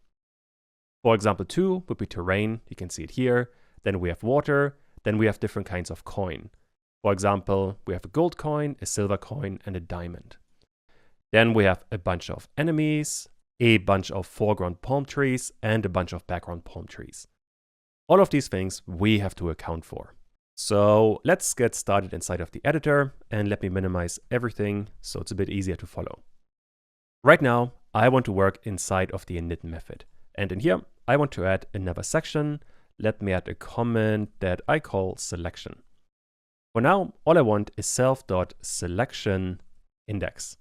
For example, 2 would be terrain, you can see it here. Then we have water, then we have different kinds of coin. For example, we have a gold coin, a silver coin, and a diamond. Then we have a bunch of enemies, a bunch of foreground palm trees, and a bunch of background palm trees. All of these things we have to account for. So let's get started inside of the editor, and let me minimize everything so it's a bit easier to follow. Right now, I want to work inside of the init method. And in here, I want to add another section. Let me add a comment that I call selection. For now, all I want is self.selection index.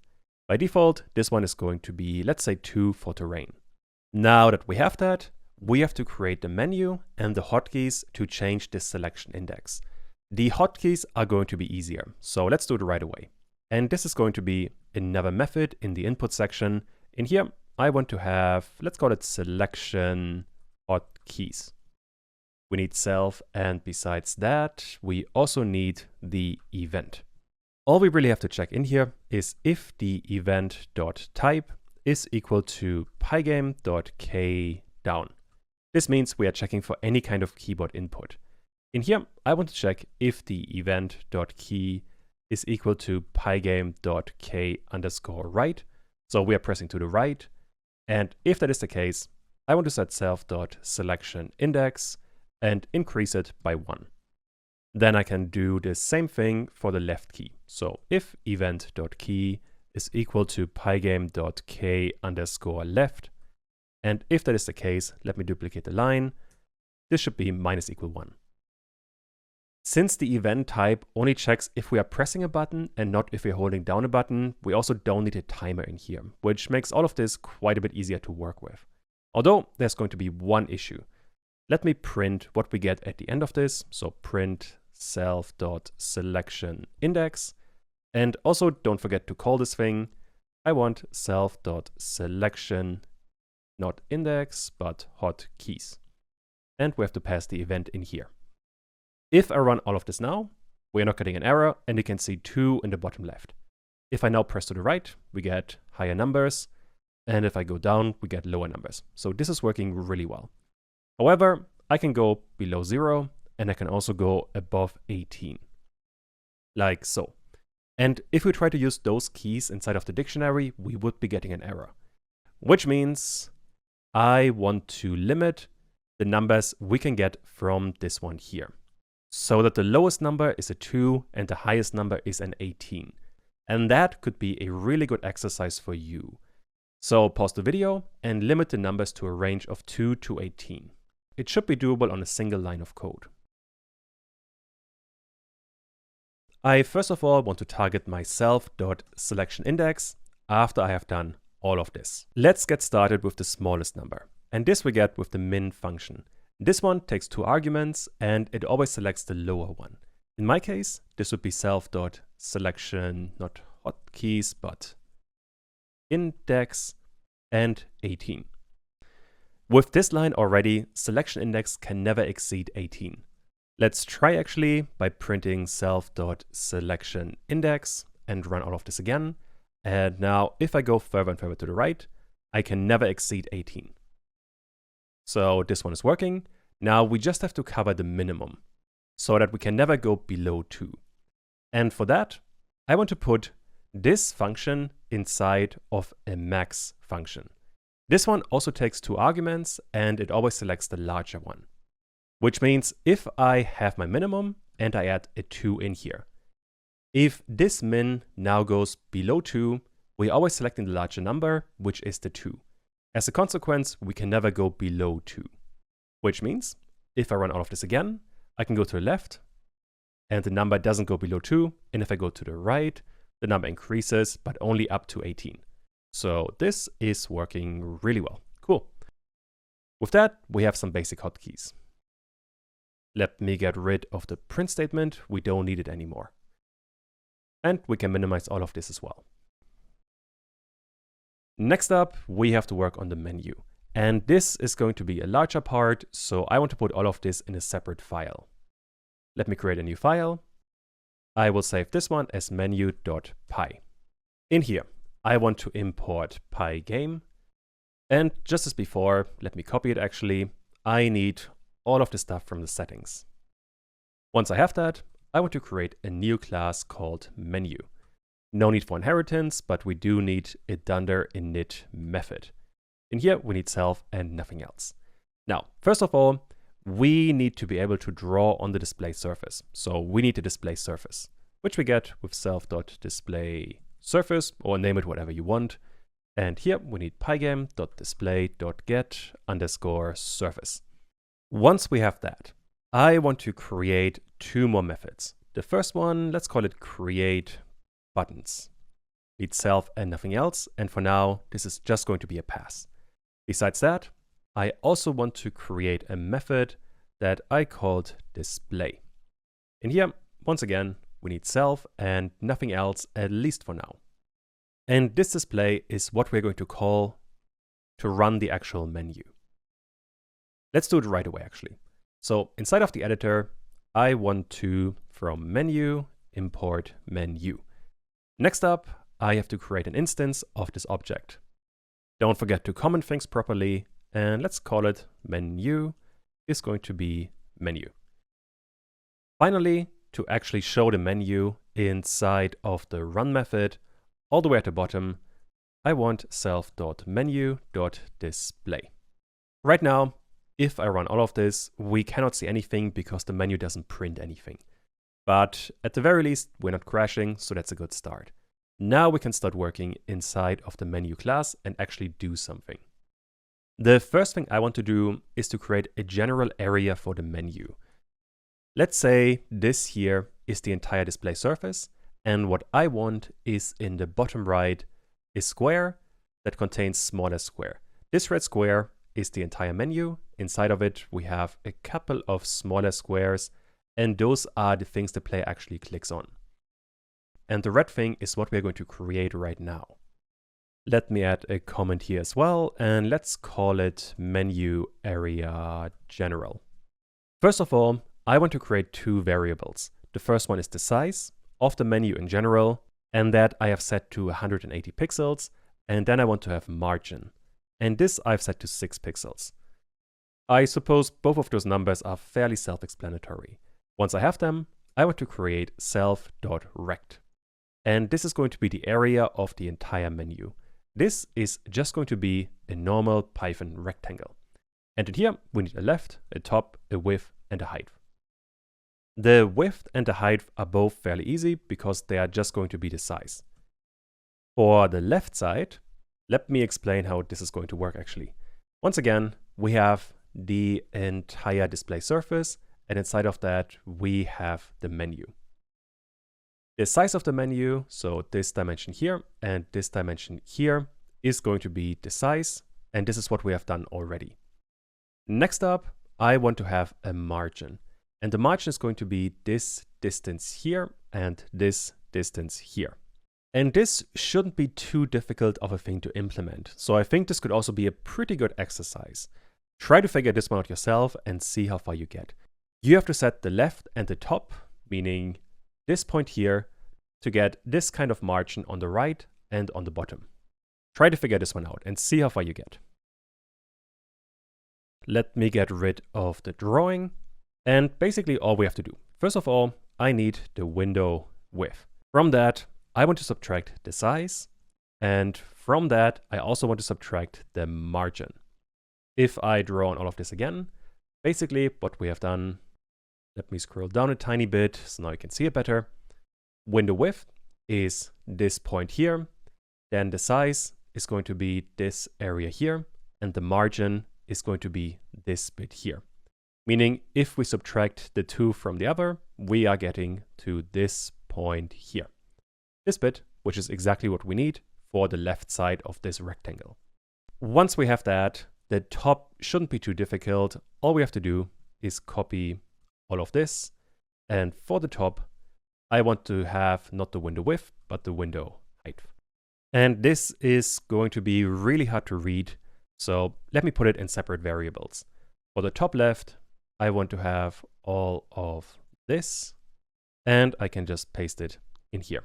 By default, this one is going to be, let's say 2 for terrain. Now that we have that, we have to create the menu and the hotkeys to change this selection index. The hotkeys are going to be easier, so let's do it right away. And this is going to be another method in the input section. In here, I want to have, let's call it selection hotkeys. We need self, and besides that, we also need the event. All we really have to check in here is if the event.type is equal to pygame.kDown. This means we are checking for any kind of keyboard input. In here, I want to check if the event.key is equal to pygame.k_right. So we are pressing to the right. And if that is the case, I want to set self.selection index and increase it by 1. Then I can do the same thing for the left key. So if event.key is equal to pygame.k_left, and if that is the case, let me duplicate the line. This should be -1. Since the event type only checks if we are pressing a button and not if we're holding down a button, we also don't need a timer in here, which makes all of this quite a bit easier to work with. Although there's going to be one issue. Let me print what we get at the end of this. So print self.selection index. And also don't forget to call this thing. I want self.selection, not index, but hotkeys. And we have to pass the event in here. If I run all of this now, we're not getting an error, and you can see 2 in the bottom left. If I now press to the right, we get higher numbers. And if I go down, we get lower numbers. So this is working really well. However, I can go below 0, and I can also go above 18. Like so. And if we try to use those keys inside of the dictionary, we would be getting an error. Which means I want to limit the numbers we can get from this one here. So that the lowest number is a 2 and the highest number is an 18. And that could be a really good exercise for you. So pause the video and limit the numbers to a range of 2 to 18. It should be doable on a single line of code. I first of all want to target my self.selection index after I have done all of this. Let's get started with the smallest number. And this we get with the min function. This one takes 2 arguments and it always selects the lower one. In my case, this would be self.selection, not hotkeys, but index and 18. With this line already, selection index can never exceed 18. Let's try actually by printing self.selection index and run all of this again. And now if I go further and further to the right, I can never exceed 18. So this one is working. Now we just have to cover the minimum so that we can never go below 2. And for that, I want to put this function inside of a max function. This one also takes 2 arguments and it always selects the larger one. Which means if I have my minimum and I add a 2 in here, if this min now goes below 2, we're always selecting the larger number, which is the 2. As a consequence, we can never go below 2. Which means if I run all of this again, I can go to the left and the number doesn't go below 2. And if I go to the right, the number increases, but only up to 18. So this is working really well. Cool. With that, we have some basic hotkeys. Let me get rid of the print statement. We don't need it anymore. And we can minimize all of this as well. Next up, we have to work on the menu. And this is going to be a larger part, so I want to put all of this in a separate file. Let me create a new file. I will save this one as menu.py. In here, I want to import pygame. And just as before, let me copy it actually. I need all of the stuff from the settings. Once I have that, I want to create a new class called menu. No need for inheritance, but we do need a dunder init method. In here, we need self and nothing else. Now, first of all, we need to be able to draw on the display surface. So we need a display surface, which we get with self.display surface, or name it whatever you want. And here we need pygame.display.get_surface. Once we have that, I want to create two more methods. The first one, let's call it create buttons. Need self and nothing else. And for now, this is just going to be a pass. Besides that, I also want to create a method that I called display. In here, once again, we need self and nothing else, at least for now. And this display is what we're going to call to run the actual menu. Let's do it right away, actually. So inside of the editor, I want to, from menu, import menu. Next up, I have to create an instance of this object. Don't forget to comment things properly, and let's call it menu is going to be menu. Finally, to actually show the menu inside of the run method, all the way at the bottom, I want self.menu.display. Right now, if I run all of this, we cannot see anything because the menu doesn't print anything. But at the very least, we're not crashing, so that's a good start. Now we can start working inside of the menu class and actually do something. The first thing I want to do is to create a general area for the menu. Let's say this here is the entire display surface, and what I want is in the bottom right a square that contains smaller square. This red square is the entire menu. Inside of it, we have a couple of smaller squares, and those are the things the player actually clicks on. And the red thing is what we're going to create right now. Let me add a comment here as well, and let's call it menu area general. First of all, I want to create two variables. The first one is the size of the menu in general, and that I have set to 180 pixels, and then I want to have margin. And this I've set to 6 pixels. I suppose both of those numbers are fairly self-explanatory. Once I have them, I want to create self.rect. And this is going to be the area of the entire menu. This is just going to be a normal Python rectangle. And in here, we need a left, a top, a width, and a height. The width and the height are both fairly easy because they are just going to be the size. For the left side, let me explain how this is going to work actually. Once again, we have the entire display surface, and inside of that, we have the menu. The size of the menu, so this dimension here and this dimension here, is going to be the size, and this is what we have done already. Next up, I want to have a margin, and the margin is going to be this distance here and this distance here. And this shouldn't be too difficult of a thing to implement, so I think this could also be a pretty good exercise. Try to figure this one out yourself and see how far you get. You have to set the left and the top, meaning this point here, to get this kind of margin on the right and on the bottom. Try to figure this one out and see how far you get. Let me get rid of the drawing, and basically all we have to do. First of all, I need the window width. From that, I want to subtract the size, and from that, I also want to subtract the margin. If I draw on all of this again, basically what we have done, let me scroll down a tiny bit so now you can see it better. Window width is this point here, then the size is going to be this area here, and the margin is going to be this bit here. Meaning if we subtract the two from the other, we are getting to this point here. This bit, which is exactly what we need for the left side of this rectangle. Once we have that, the top shouldn't be too difficult. All we have to do is copy all of this. And for the top, I want to have not the window width, but the window height. And this is going to be really hard to read, so let me put it in separate variables. For the top left, I want to have all of this, and I can just paste it in here.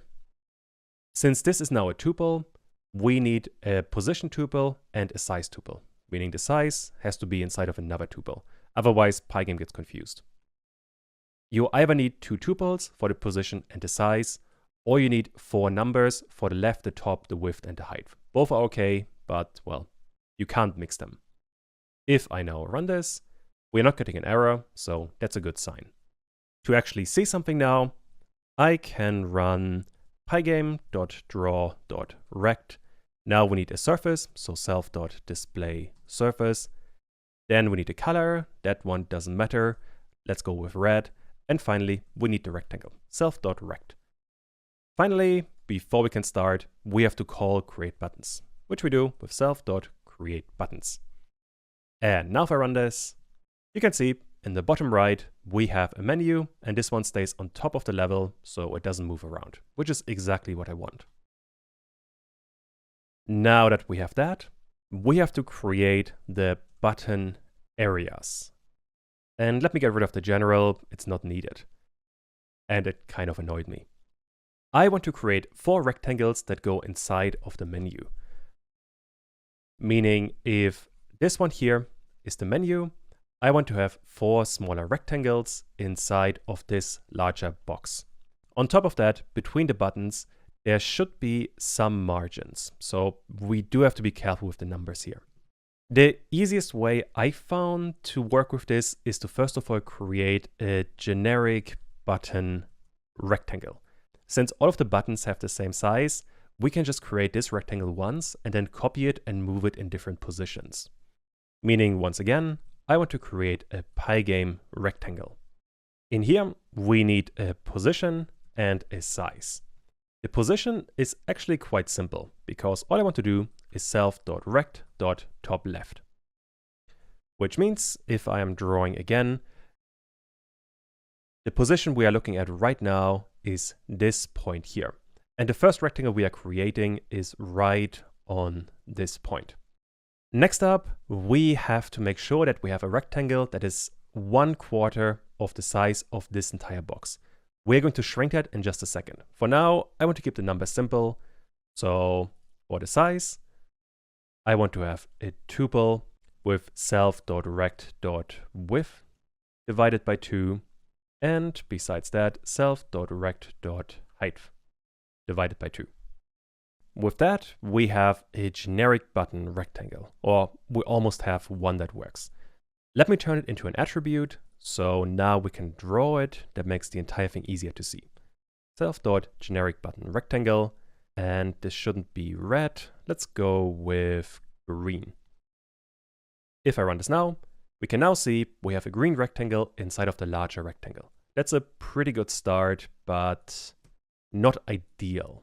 Since this is now a tuple, we need a position tuple and a size tuple, meaning the size has to be inside of another tuple. Otherwise, Pygame gets confused. You either need 2 tuples for the position and the size, or you need 4 numbers for the left, the top, the width, and the height. Both are okay, but, well, you can't mix them. If I now run this, we're not getting an error, so that's a good sign. To actually see something now, I can run pygame.draw.rect. Now we need a surface, so self.display surface. Then we need a color, that one doesn't matter. Let's go with red. And finally, we need the rectangle, self.rect. Finally, before we can start, we have to call create buttons, which we do with self.createButtons. And now if I run this, you can see in the bottom right, we have a menu, and this one stays on top of the level, so it doesn't move around, which is exactly what I want. Now that we have that, we have to create the button areas. And let me get rid of the general, it's not needed. And it kind of annoyed me. I want to create 4 rectangles that go inside of the menu. Meaning if this one here is the menu, I want to have 4 smaller rectangles inside of this larger box. On top of that, between the buttons, there should be some margins. So we do have to be careful with the numbers here. The easiest way I found to work with this is to first of all create a generic button rectangle. Since all of the buttons have the same size, we can just create this rectangle once and then copy it and move it in different positions. Meaning, once again, I want to create a Pygame rectangle. In here, we need a position and a size. The position is actually quite simple because all I want to do is self.rect.topleft. Which means if I am drawing again, the position we are looking at right now is this point here. And the first rectangle we are creating is right on this point. Next up, we have to make sure that we have a rectangle that is 1/4 of the size of this entire box. We're going to shrink that in just a second. For now, I want to keep the numbers simple. So for the size, I want to have a tuple with self.rect.width divided by 2. And besides that, self.rect.height divided by 2. With that, we have a generic button rectangle, or we almost have one that works. Let me turn it into an attribute, so now we can draw it. That makes the entire thing easier to see. Self.generic button rectangle, and this shouldn't be red. Let's go with green. If I run this now, we can now see we have a green rectangle inside of the larger rectangle. That's a pretty good start, but not ideal.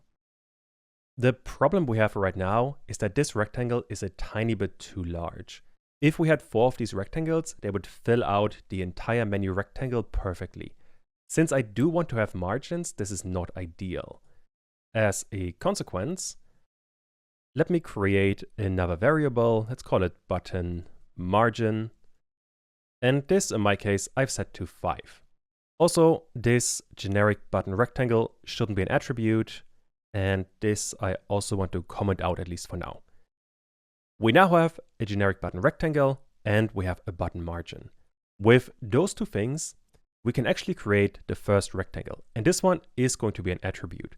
The problem we have right now is that this rectangle is a tiny bit too large. If we had 4 of these rectangles, they would fill out the entire menu rectangle perfectly. Since I do want to have margins, this is not ideal. As a consequence, let me create another variable. Let's call it button margin. And this, in my case, I've set to 5. Also, this generic button rectangle shouldn't be an attribute. And this I also want to comment out, at least for now. We now have a generic button rectangle and we have a button margin. With those 2 things, we can actually create the first rectangle. And this one is going to be an attribute.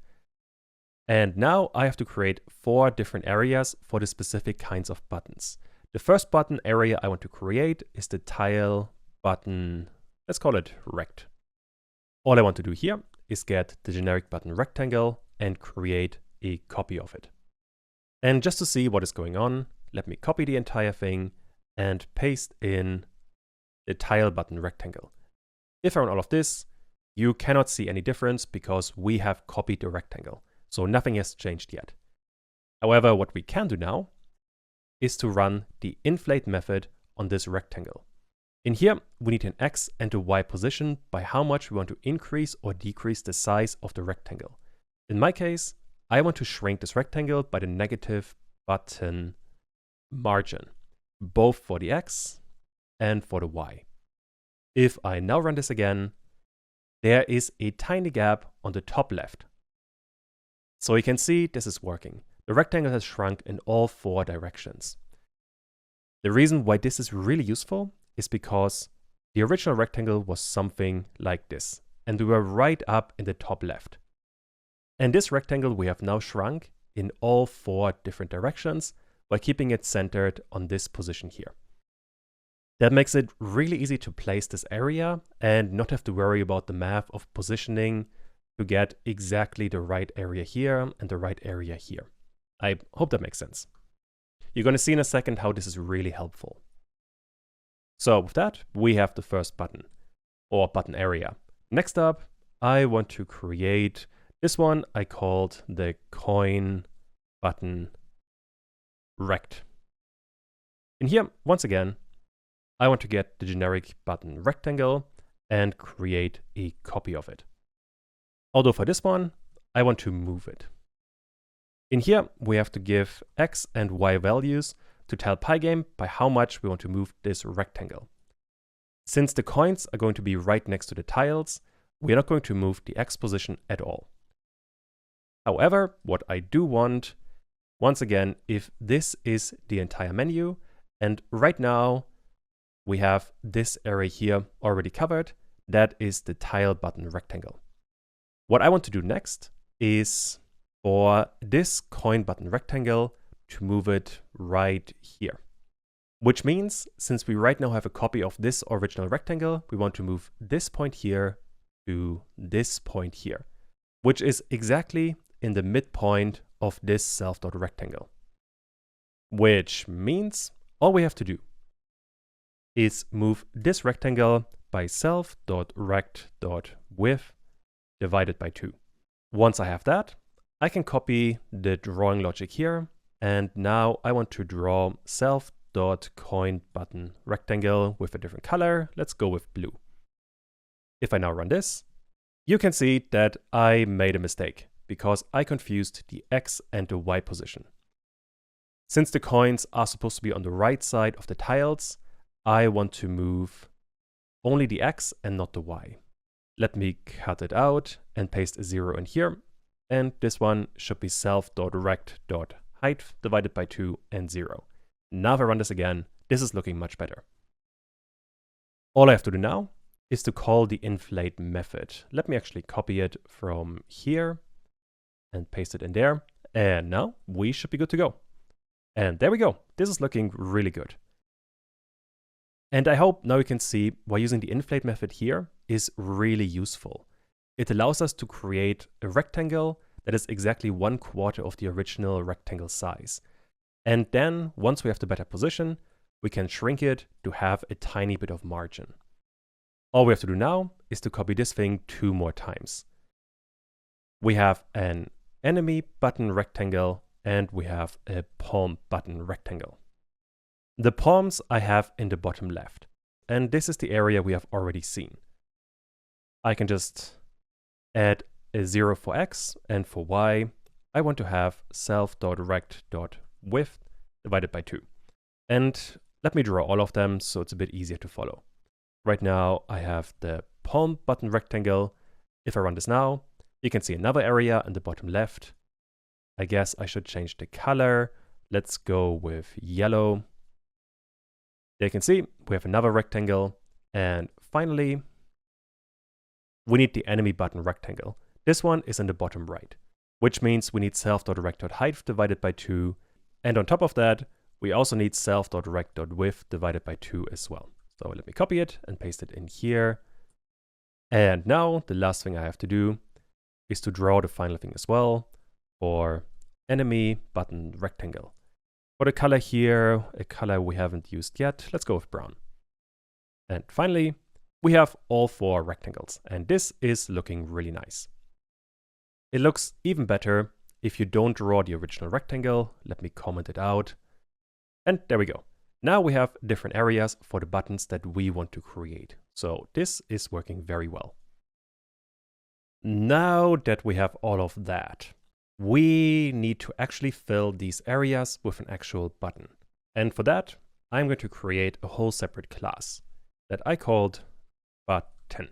And now I have to create 4 different areas for the specific kinds of buttons. The first button area I want to create is the tile button, let's call it rect. All I want to do here is get the generic button rectangle and create a copy of it. And just to see what is going on, let me copy the entire thing and paste in the tile button rectangle. If I run all of this, you cannot see any difference because we have copied the rectangle. So nothing has changed yet. However, what we can do now is to run the inflate method on this rectangle. In here, we need an X and a Y position by how much we want to increase or decrease the size of the rectangle. In my case, I want to shrink this rectangle by the negative button margin, both for the X and for the Y. If I now run this again, there is a tiny gap on the top left. So you can see this is working. The rectangle has shrunk in all 4 directions. The reason why this is really useful is because the original rectangle was something like this, and we were right up in the top left. And this rectangle we have now shrunk in all 4 different directions by keeping it centered on this position here. That makes it really easy to place this area and not have to worry about the math of positioning to get exactly the right area here and the right area here. I hope that makes sense. You're going to see in a second how this is really helpful. So with that, we have the first button, or button area. Next up, I want to create this one I called the coin button rect. In here, once again, I want to get the generic button rectangle and create a copy of it. Although for this one, I want to move it. In here, we have to give X and Y values to tell Pygame by how much we want to move this rectangle. Since the coins are going to be right next to the tiles, we are not going to move the X position at all. However, what I do want, once again, if this is the entire menu, and right now we have this area here already covered, that is the tile button rectangle. What I want to do next is for this coin button rectangle to move it right here. Which means, since we right now have a copy of this original rectangle, we want to move this point here to this point here, which is exactly in the midpoint of this self.rectangle. Which means all we have to do is move this rectangle by self.rect.width divided by 2. Once I have that, I can copy the drawing logic here, and now I want to draw self.coin button rectangle with a different color. Let's go with blue. If I now run this, you can see that I made a mistake because I confused the X and the Y position. Since the coins are supposed to be on the right side of the tiles, I want to move only the X and not the Y. Let me cut it out and paste a 0 in here. And this one should be self.rect.height divided by 2 and 0. Now if I run this again, this is looking much better. All I have to do now is to call the inflate method. Let me actually copy it from here and paste it in there. And now we should be good to go. And there we go. This is looking really good. And I hope now you can see why using the inflate method here is really useful. It allows us to create a rectangle that is exactly 1/4 of the original rectangle size. And then, once we have the better position, we can shrink it to have a tiny bit of margin. All we have to do now is to copy this thing 2 more times. We have an enemy button rectangle and we have a palm button rectangle. The palms I have in the bottom left, and this is the area we have already seen. I can just add a 0 for X, and for Y, I want to have self.rect.width divided by 2. And let me draw all of them so it's a bit easier to follow. Right now, I have the palm button rectangle. If I run this now, you can see another area in the bottom left. I guess I should change the color. Let's go with yellow. There you can see we have another rectangle. And finally, we need the enemy button rectangle. This one is in the bottom right, which means we need self.rect.height divided by 2. And on top of that, we also need self.rect.width divided by 2 as well. So let me copy it and paste it in here. And now the last thing I have to do is to draw the final thing as well for enemy button rectangle. For the color here, a color we haven't used yet, let's go with brown. And finally, we have all 4 rectangles, and this is looking really nice. It looks even better if you don't draw the original rectangle. Let me comment it out. And there we go. Now we have different areas for the buttons that we want to create. So this is working very well. Now that we have all of that, we need to actually fill these areas with an actual button. And for that, I'm going to create a whole separate class that I called button.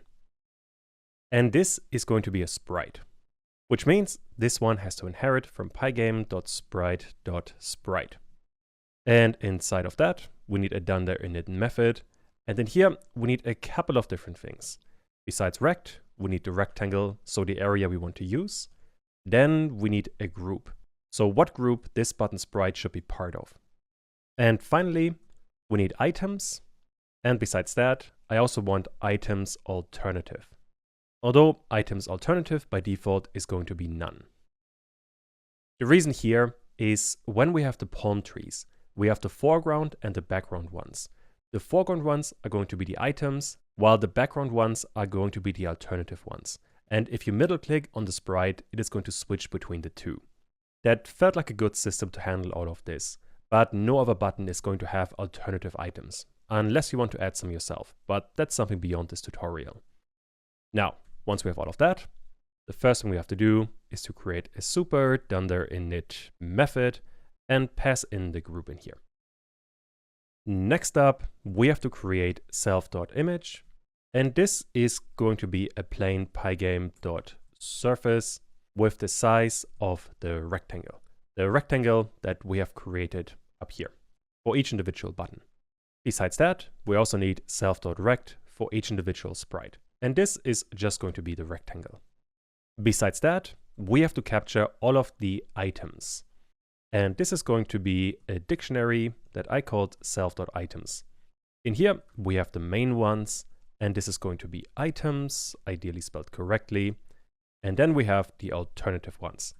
And this is going to be a sprite, which means this one has to inherit from pygame.sprite.sprite. And inside of that, we need a doneThere_init method. And then here, we need a couple of different things. Besides rect, we need the rectangle, so the area we want to use. Then we need a group. So what group this button sprite should be part of. And finally, we need items. And besides that, I also want items alternative. Although items alternative by default is going to be none. The reason here is when we have the palm trees, we have the foreground and the background ones. The foreground ones are going to be the items, while the background ones are going to be the alternative ones. And if you middle click on the sprite, it is going to switch between the two. That felt like a good system to handle all of this, but no other button is going to have alternative items, unless you want to add some yourself, but that's something beyond this tutorial. Now, once we have all of that, the first thing we have to do is to create a super doneThere_init method and pass in the group in here. Next up, we have to create self.image, and this is going to be a plain pygame.surface with the size of the rectangle that we have created up here for each individual button. Besides that, we also need self.rect for each individual sprite, and this is just going to be the rectangle. Besides that, we have to capture all of the items. And this is going to be a dictionary that I called self.items. In here, we have the main ones, and this is going to be items, ideally spelled correctly. And then we have the alternative ones.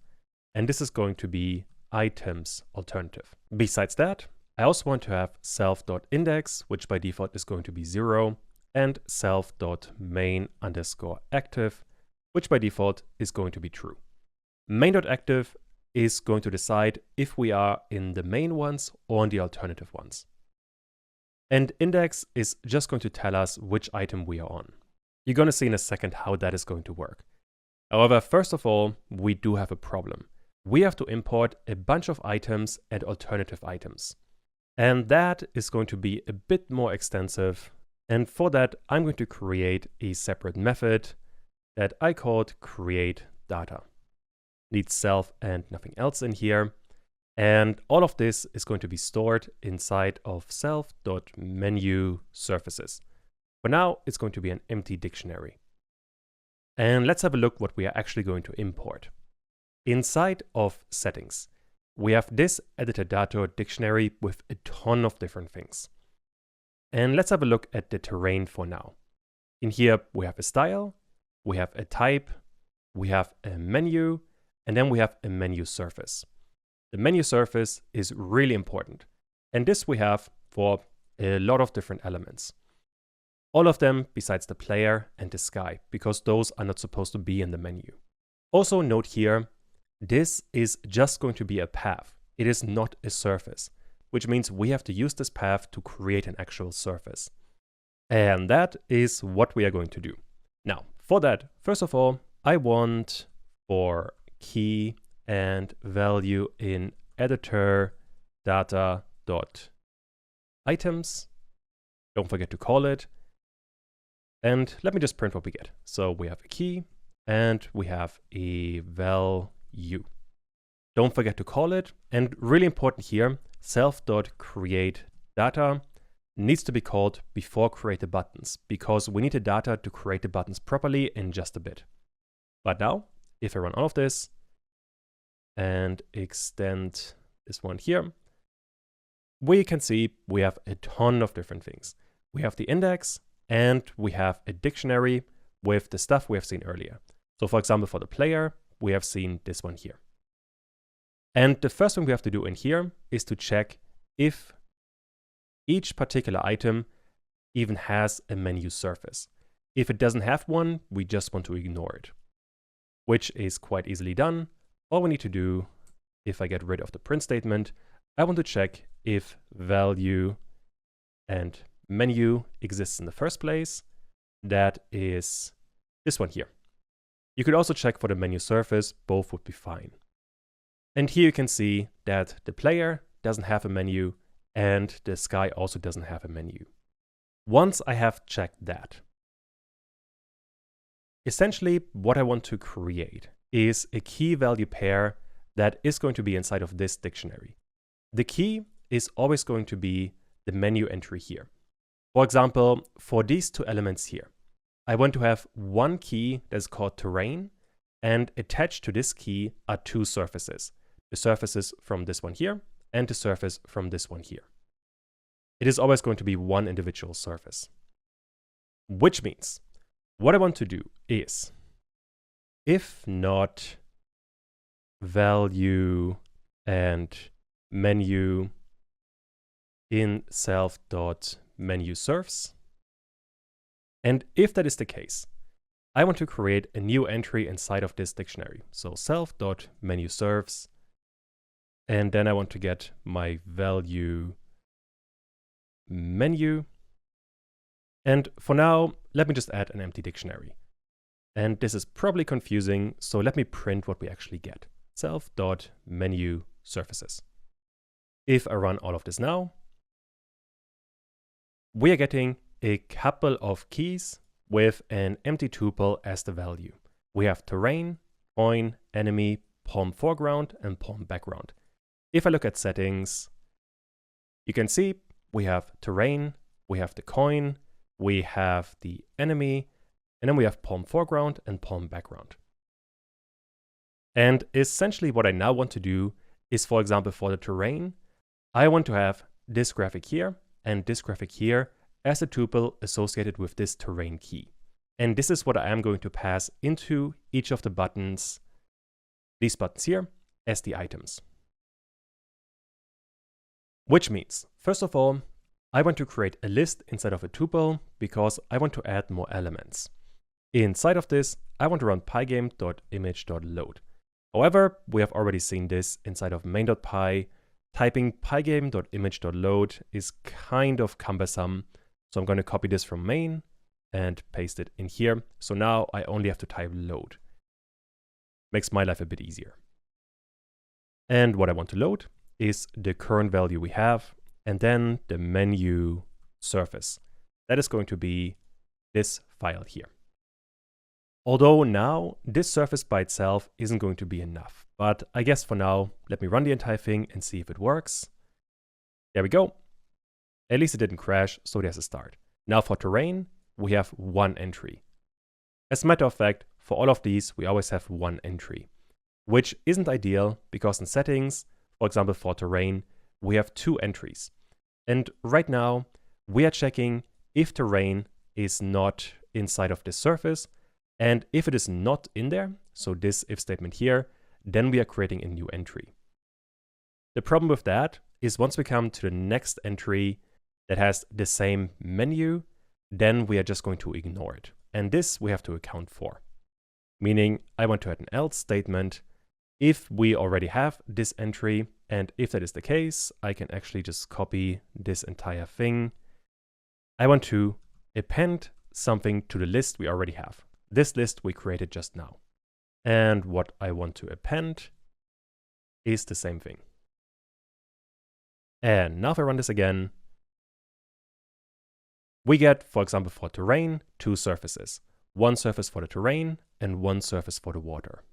And this is going to be items alternative. Besides that, I also want to have self.index, which by default is going to be 0, and self.main_active, which by default is going to be true. Main.active is going to decide if we are in the main ones or in the alternative ones. And index is just going to tell us which item we are on. You're going to see in a second how that is going to work. However, first of all, we do have a problem. We have to import a bunch of items and alternative items. And that is going to be a bit more extensive. And for that, I'm going to create a separate method that I called createData. Needs self and nothing else in here. And all of this is going to be stored inside of self.menu_surfaces. For now, it's going to be an empty dictionary. And let's have a look what we are actually going to import. Inside of settings, we have this editor data dictionary with a ton of different things. And let's have a look at the terrain for now. In here, we have a style, we have a type, we have a menu, and then we have a menu surface. The menu surface is really important. And this we have for a lot of different elements. All of them besides the player and the sky, because those are not supposed to be in the menu. Also note here, this is just going to be a path. It is not a surface, which means we have to use this path to create an actual surface. And that is what we are going to do. Now, for that, first of all, I want for key and value in editor data.items. Don't forget to call it. And let me just print what we get. So we have a key and we have a value. Don't forget to call it. And really important here, self.createData needs to be called before create the buttons, because we need the data to create the buttons properly in just a bit. But now, if I run all of this and extend this one here, we can see we have a ton of different things. We have the index and we have a dictionary with the stuff we have seen earlier. So for example, for the player, we have seen this one here. And the first thing we have to do in here is to check if each particular item even has a menu surface. If it doesn't have one, we just want to ignore it, which is quite easily done. All we need to do, if I get rid of the print statement, I want to check if value and menu exists in the first place. That is this one here. You could also check for the menu surface, both would be fine. And here you can see that the player doesn't have a menu and the sky also doesn't have a menu. Once I have checked that, essentially what I want to create is a key value pair that is going to be inside of this dictionary. The key is always going to be the menu entry here. For example, for these two elements here, I want to have one key that's called terrain, and attached to this key are two surfaces. The surfaces from this one here and the surface from this one here. It is always going to be one individual surface. Which means what I want to do is, if not value and menu in self.menuSurfs, and if that is the case, I want to create a new entry inside of this dictionary. So self.menuSurfs, and then I want to get my value menu. And for now, let me just add an empty dictionary. And this is probably confusing, so let me print what we actually get. Self.menuSurfaces. If I run all of this now, we are getting a couple of keys with an empty tuple as the value. We have terrain, coin, enemy, palm foreground, and palm background. If I look at settings, you can see we have terrain, we have the coin, we have the enemy, and then we have palm foreground and palm background. And essentially what I now want to do is, for example, for the terrain, I want to have this graphic here and this graphic here as a tuple associated with this terrain key. And this is what I am going to pass into each of the buttons, these buttons here, as the items. Which means, first of all, I want to create a list inside of a tuple because I want to add more elements. Inside of this, I want to run pygame.image.load. However, we have already seen this inside of main.py. Typing pygame.image.load is kind of cumbersome, so I'm going to copy this from main and paste it in here. So now I only have to type load. Makes my life a bit easier. And what I want to load is the current value we have, and then the menu surface. That is going to be this file here. Although now this surface by itself isn't going to be enough, but I guess for now, let me run the entire thing and see if it works. There we go. At least it didn't crash, so there's a start. Now for terrain, we have one entry. As a matter of fact, for all of these, we always have one entry, which isn't ideal because in settings, for example, for terrain, we have two entries. And right now, we are checking if terrain is not inside of this surface, and if it is not in there, so this if statement here, then we are creating a new entry. The problem with that is once we come to the next entry that has the same menu, then we are just going to ignore it. And this we have to account for. Meaning I want to add an else statement if we already have this entry, and if that is the case, I can actually just copy this entire thing. I want to append something to the list we already have. This list we created just now. And what I want to append is the same thing. And now if I run this again, we get, for example, for terrain, two surfaces. One surface for the terrain and one surface for the water.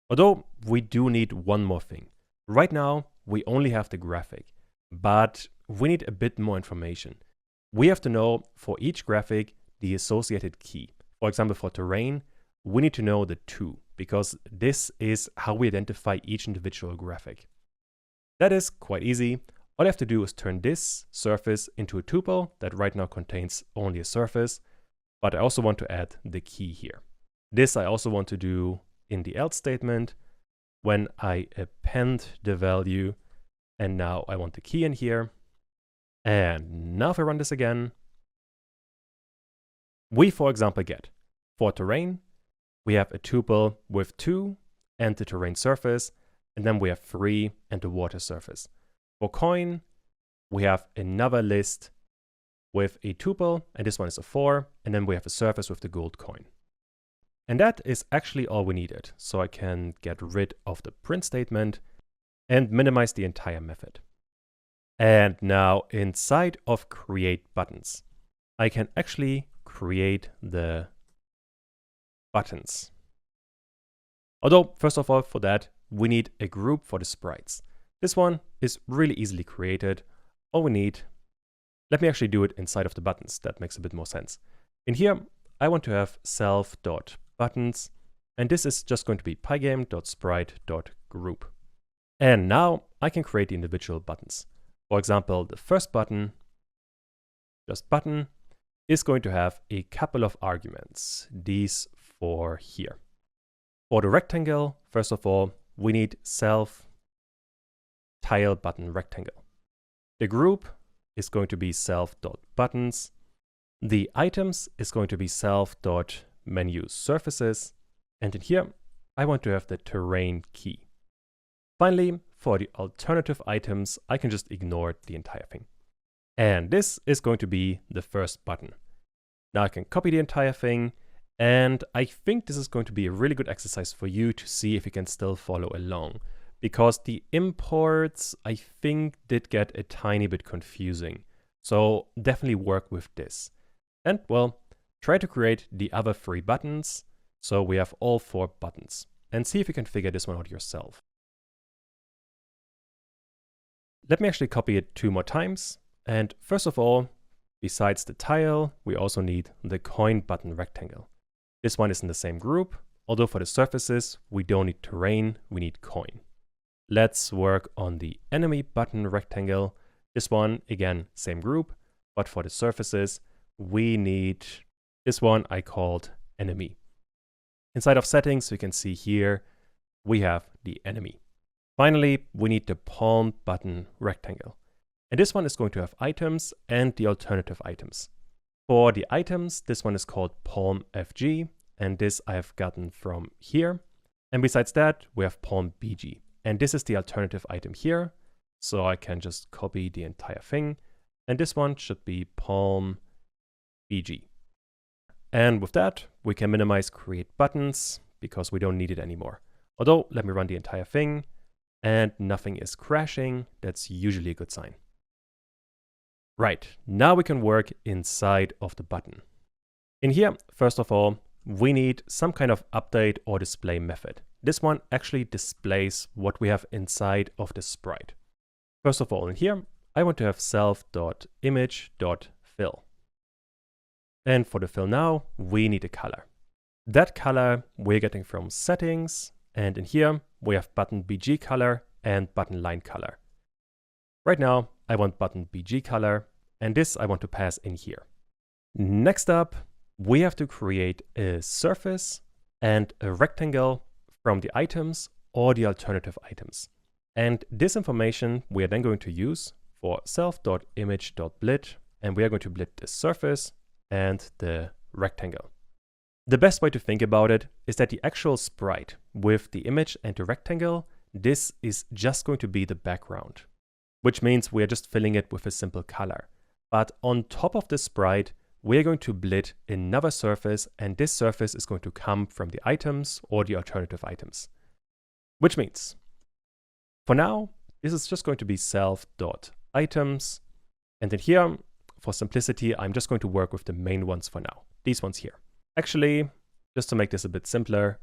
Although we do need one more thing. Right now, we only have the graphic, but we need a bit more information. We have to know for each graphic the associated key. For example, for terrain, we need to know the 2, because this is how we identify each individual graphic. That is quite easy. All I have to do is turn this surface into a tuple that right now contains only a surface, but I also want to add the key here. This I also want to do in the else statement when I append the value, and now I want the key in here. And now if I run this again, we, for example, get for terrain, we have a tuple with 2 and the terrain surface, and then we have 3 and the water surface. For coin, we have another list with a tuple, and this one is a 4, and then we have a surface with the gold coin. And that is actually all we needed, so I can get rid of the print statement and minimize the entire method. And now inside of create buttons, I can actually create the buttons. Although, first of all, for that, we need a group for the sprites. This one is really easily created. All we need, let me actually do it inside of the buttons. That makes a bit more sense. In here, I want to have self.buttons, and this is just going to be pygame.sprite.group. And now I can create the individual buttons. For example, the first button, just button, is going to have a couple of arguments, these 4 here. For the rectangle, first of all, we need self tile button rectangle. The group is going to be self.buttons. The items is going to be self.menu surfaces. And in here, I want to have the terrain key. Finally, for the alternative items, I can just ignore the entire thing. And this is going to be the first button. Now I can copy the entire thing, and I think this is going to be a really good exercise for you to see if you can still follow along, because the imports, I think, did get a tiny bit confusing. So definitely work with this. And well, try to create the other 3 buttons, so we have all 4 buttons, and see if you can figure this one out yourself. Let me actually copy it 2 more times. And first of all, besides the tile, we also need the coin button rectangle. This one is in the same group, although for the surfaces, we don't need terrain, we need coin. Let's work on the enemy button rectangle. This one, again, same group, but for the surfaces, we need this one I called enemy. Inside of settings, you can see here, we have the enemy. Finally, we need the palm button rectangle. And this one is going to have items and the alternative items. For the items, this one is called palm FG, and this I have gotten from here. And besides that, we have palm BG. And this is the alternative item here. So I can just copy the entire thing. And this one should be palm BG. And with that, we can minimize create buttons because we don't need it anymore. Although, let me run the entire thing. And nothing is crashing. That's usually a good sign. Right, now we can work inside of the button. In here, first of all, we need some kind of update or display method. This one actually displays what we have inside of the sprite. First of all, in here, I want to have self.image.fill. And for the fill now, we need a color. That color we're getting from settings, and in here, we have button BG color and button line color. Right now, I want button BG color, and this I want to pass in here. Next up, we have to create a surface and a rectangle from the items or the alternative items. And this information we are then going to use for self.image.blit, and we are going to blit the surface and the rectangle. The best way to think about it is that the actual sprite with the image and the rectangle, this is just going to be the background, which means we are just filling it with a simple color. But on top of the sprite, we're going to blit another surface, and this surface is going to come from the items or the alternative items. Which means, for now, this is just going to be self.items, and then here, for simplicity, I'm just going to work with the main ones for now, these ones here. Actually, just to make this a bit simpler,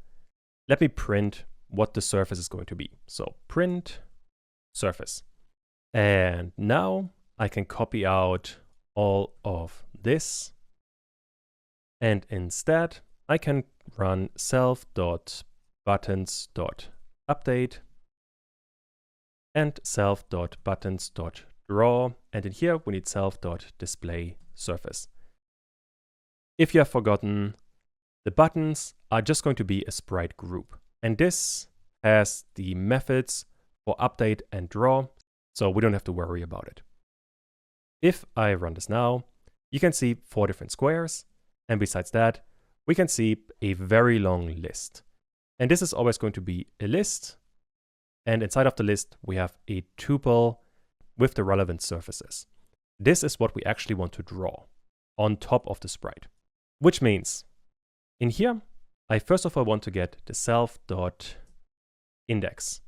let me print what the surface is going to be. So print surface. And now I can copy out all of this. And instead, I can run self.buttons.update and self.buttons.draw. And in here, we need self.displaySurface. If you have forgotten, the buttons are just going to be a sprite group. And this has the methods for update and draw, so we don't have to worry about it. If I run this now, you can see 4 different squares. And besides that, we can see a very long list. And this is always going to be a list. And inside of the list, we have a tuple with the relevant surfaces. this is what we actually want to draw on top of the sprite. Which means in here, I first of all want to get the self.index,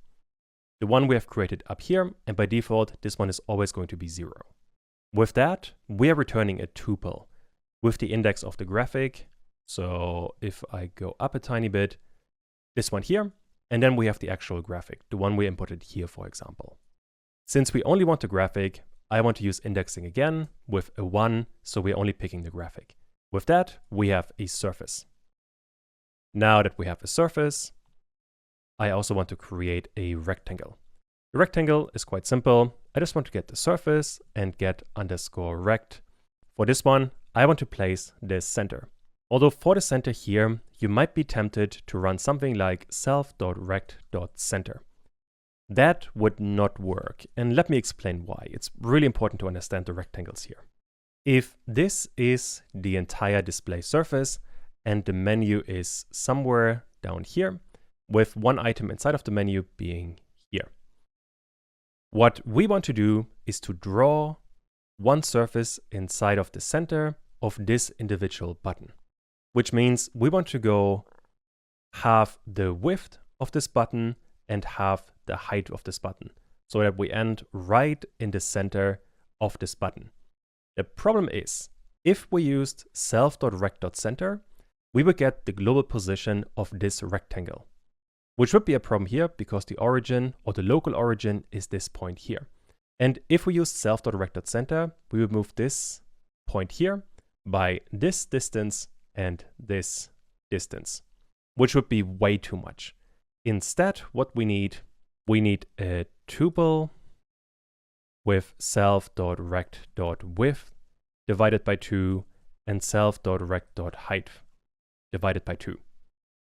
the one we have created up here, and by default, this one is always going to be 0. With that, we are returning a tuple with the index of the graphic. So if I go up a tiny bit, this one here, and then we have the actual graphic, the one we imported here, for example. Since we only want the graphic, I want to use indexing again with a 1, so we're only picking the graphic. With that, we have a surface. Now that we have a surface, I also want to create a rectangle. The rectangle is quite simple. I just want to get the surface and get underscore rect. For this one, I want to place the center. Although for the center here, you might be tempted to run something like self.rect.center. That would not work, and let me explain why. It's really important to understand the rectangles here. If this is the entire display surface and the menu is somewhere down here, with one item inside of the menu being here. What we want to do is to draw one surface inside of the center of this individual button, which means we want to go half the width of this button and half the height of this button, so that we end right in the center of this button. The problem is, if we used self.rect.center, we would get the global position of this rectangle, which would be a problem here because the origin or the local origin is this point here. And if we use self.rect.center, we would move this point here by this distance and this distance, which would be way too much. Instead, what we need a tuple with self.rect.width divided by 2 and self.rect.height divided by 2.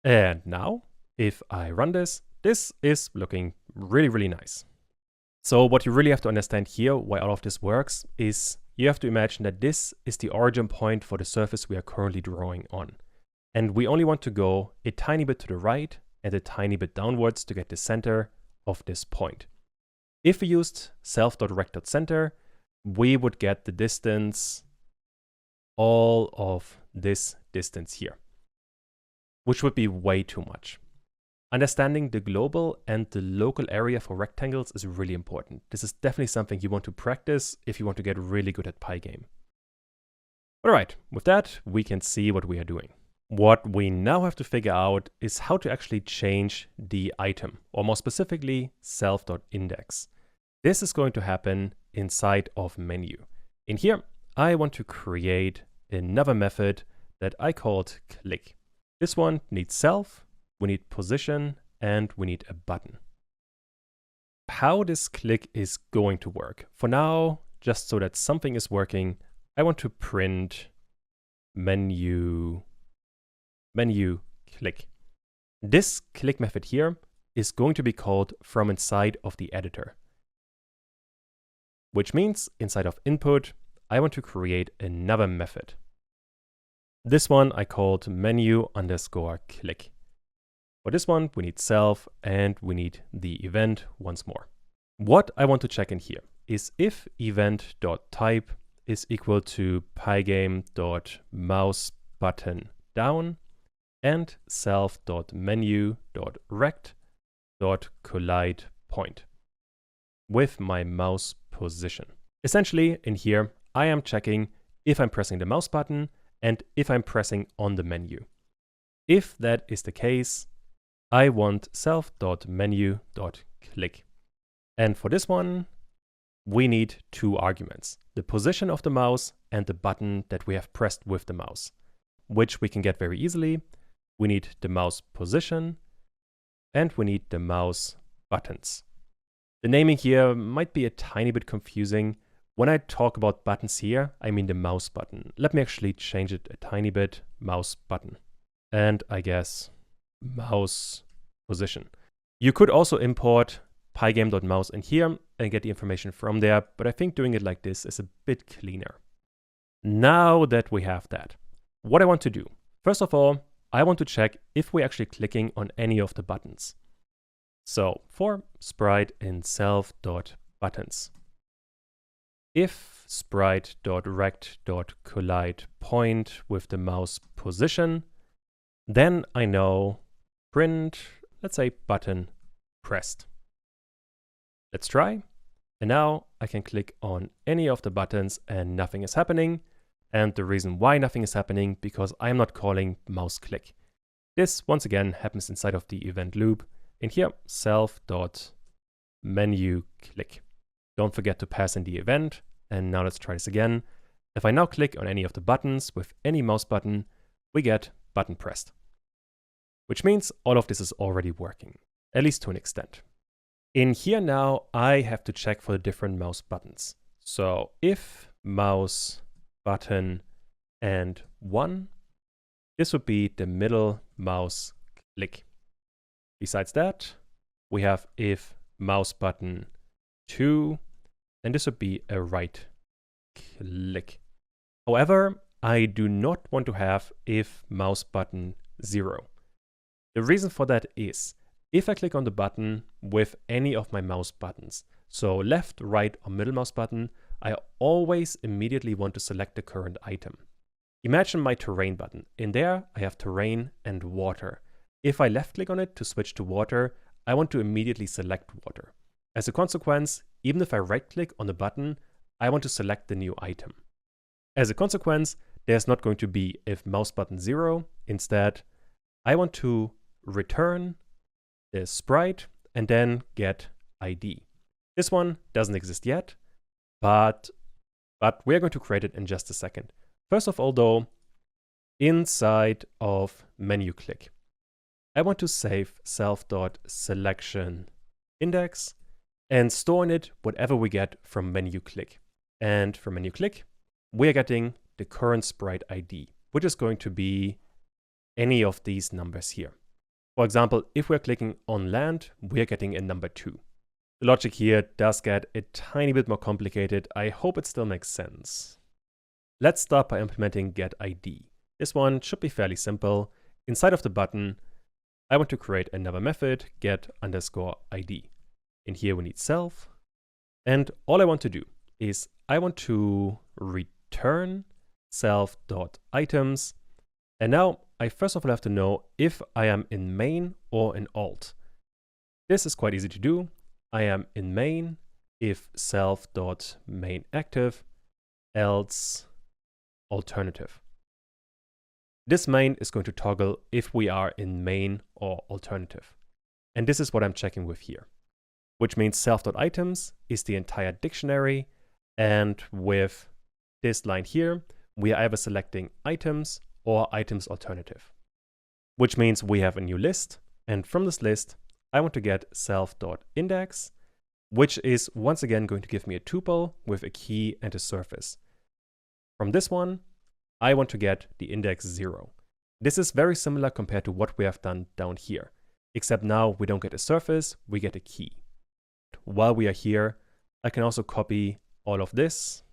And now, if I run this, this is looking really, really nice. So what you really have to understand here, why all of this works, is you have to imagine that this is the origin point for the surface we are currently drawing on. And we only want to go a tiny bit to the right and a tiny bit downwards to get the center of this point. If we used self.rect.center, we would get the distance, all of this distance here, which would be way too much. Understanding the global and the local area for rectangles is really important. This is definitely something you want to practice if you want to get really good at Pygame. All right, with that, we can see what we are doing. What we now have to figure out is how to actually change the item, or more specifically, self.index. This is going to happen inside of menu. In here, I want to create another method that I called click. This one needs self, we need position, and we need a button. How this click is going to work. For now, just so that something is working, I want to print menu click. This click method here is going to be called from inside of the editor, which means inside of input, I want to create another method. This one I called menu_click. For this one, we need self and we need the event once more. What I want to check in here is if event.type is equal to pygame.mouseButtonDown and self.menu.rect.collidePoint with my mouse position. Essentially, in here, I am checking if I'm pressing the mouse button and if I'm pressing on the menu. If that is the case, I want self.menu.click. And for this one, we need two arguments, the position of the mouse and the button that we have pressed with the mouse, which we can get very easily. We need the mouse position and we need the mouse buttons. The naming here might be a tiny bit confusing. When I talk about buttons here, I mean the mouse button. Let me actually change it a tiny bit, mouse button. And I guess mouse position. You could also import pygame.mouse in here and get the information from there, but I think doing it like this is a bit cleaner. Now that we have that, what I want to do, first of all, I want to check if we're actually clicking on any of the buttons. So for sprite in self.buttons, if sprite.rect.collide point with the mouse position, then I know print, let's say, button pressed. Let's try. And now I can click on any of the buttons and nothing is happening. And the reason why nothing is happening, because I'm not calling mouse click. This once again happens inside of the event loop. In here, self.menu click. Don't forget to pass in the event. And now let's try this again. If I now click on any of the buttons with any mouse button, we get button pressed. Which means all of this is already working, at least to an extent. In here now, I have to check for the different mouse buttons. So if mouse button and 1, this would be the middle mouse click. Besides that, we have if mouse button 2, and this would be a right click. However, I do not want to have if mouse button 0. The reason for that is, if I click on the button with any of my mouse buttons, so left, right, or middle mouse button, I always immediately want to select the current item. Imagine my terrain button. In there, I have terrain and water. If I left click on it to switch to water, I want to immediately select water. As a consequence, even if I right click on the button, I want to select the new item. As a consequence, there's not going to be if mouse button 0. Instead, I want to return the sprite and then get ID. This one doesn't exist yet, but we're going to create it in just a second. First of all though, inside of menu click, I want to save self.selection index and store in it whatever we get from menu click. And for menu click, we are getting the current sprite ID, which is going to be any of these numbers here. For example, if we're clicking on land, we're getting a number 2. The logic here does get a tiny bit more complicated. I hope it still makes sense. Let's start by implementing getID. This one should be fairly simple. Inside of the button, I want to create another method, get_ID. In here we need self. And all I want to do is I want to return self.items. And now I first of all have to know if I am in main or in alt. This is quite easy to do. I am in main if self.mainActive, else alternative. This main is going to toggle if we are in main or alternative. And this is what I'm checking with here, which means self.items is the entire dictionary. And with this line here, we are either selecting items or items alternative, which means we have a new list. And from this list, I want to get self.index, which is once again going to give me a tuple with a key and a surface. From this one, I want to get the index 0. This is very similar compared to what we have done down here, except now we don't get a surface, we get a key. While we are here, I can also copy all of this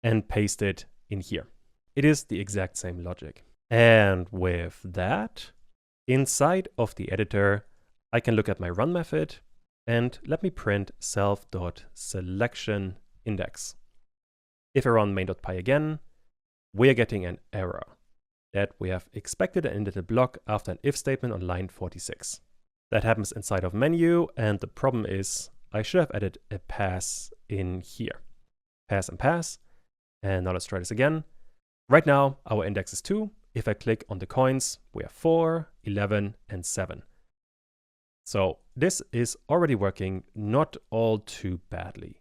and paste it in here. It is the exact same logic. And with that, inside of the editor, I can look at my run method and let me print self.selection index. If I run main.py again, we are getting an error that we have expected and indented block after an if statement on line 46. That happens inside of menu, and the problem is I should have added a pass in here. Pass and pass. And now let's try this again. Right now, our index is 2. If I click on the coins, we have 4, 11, and 7. So this is already working not all too badly.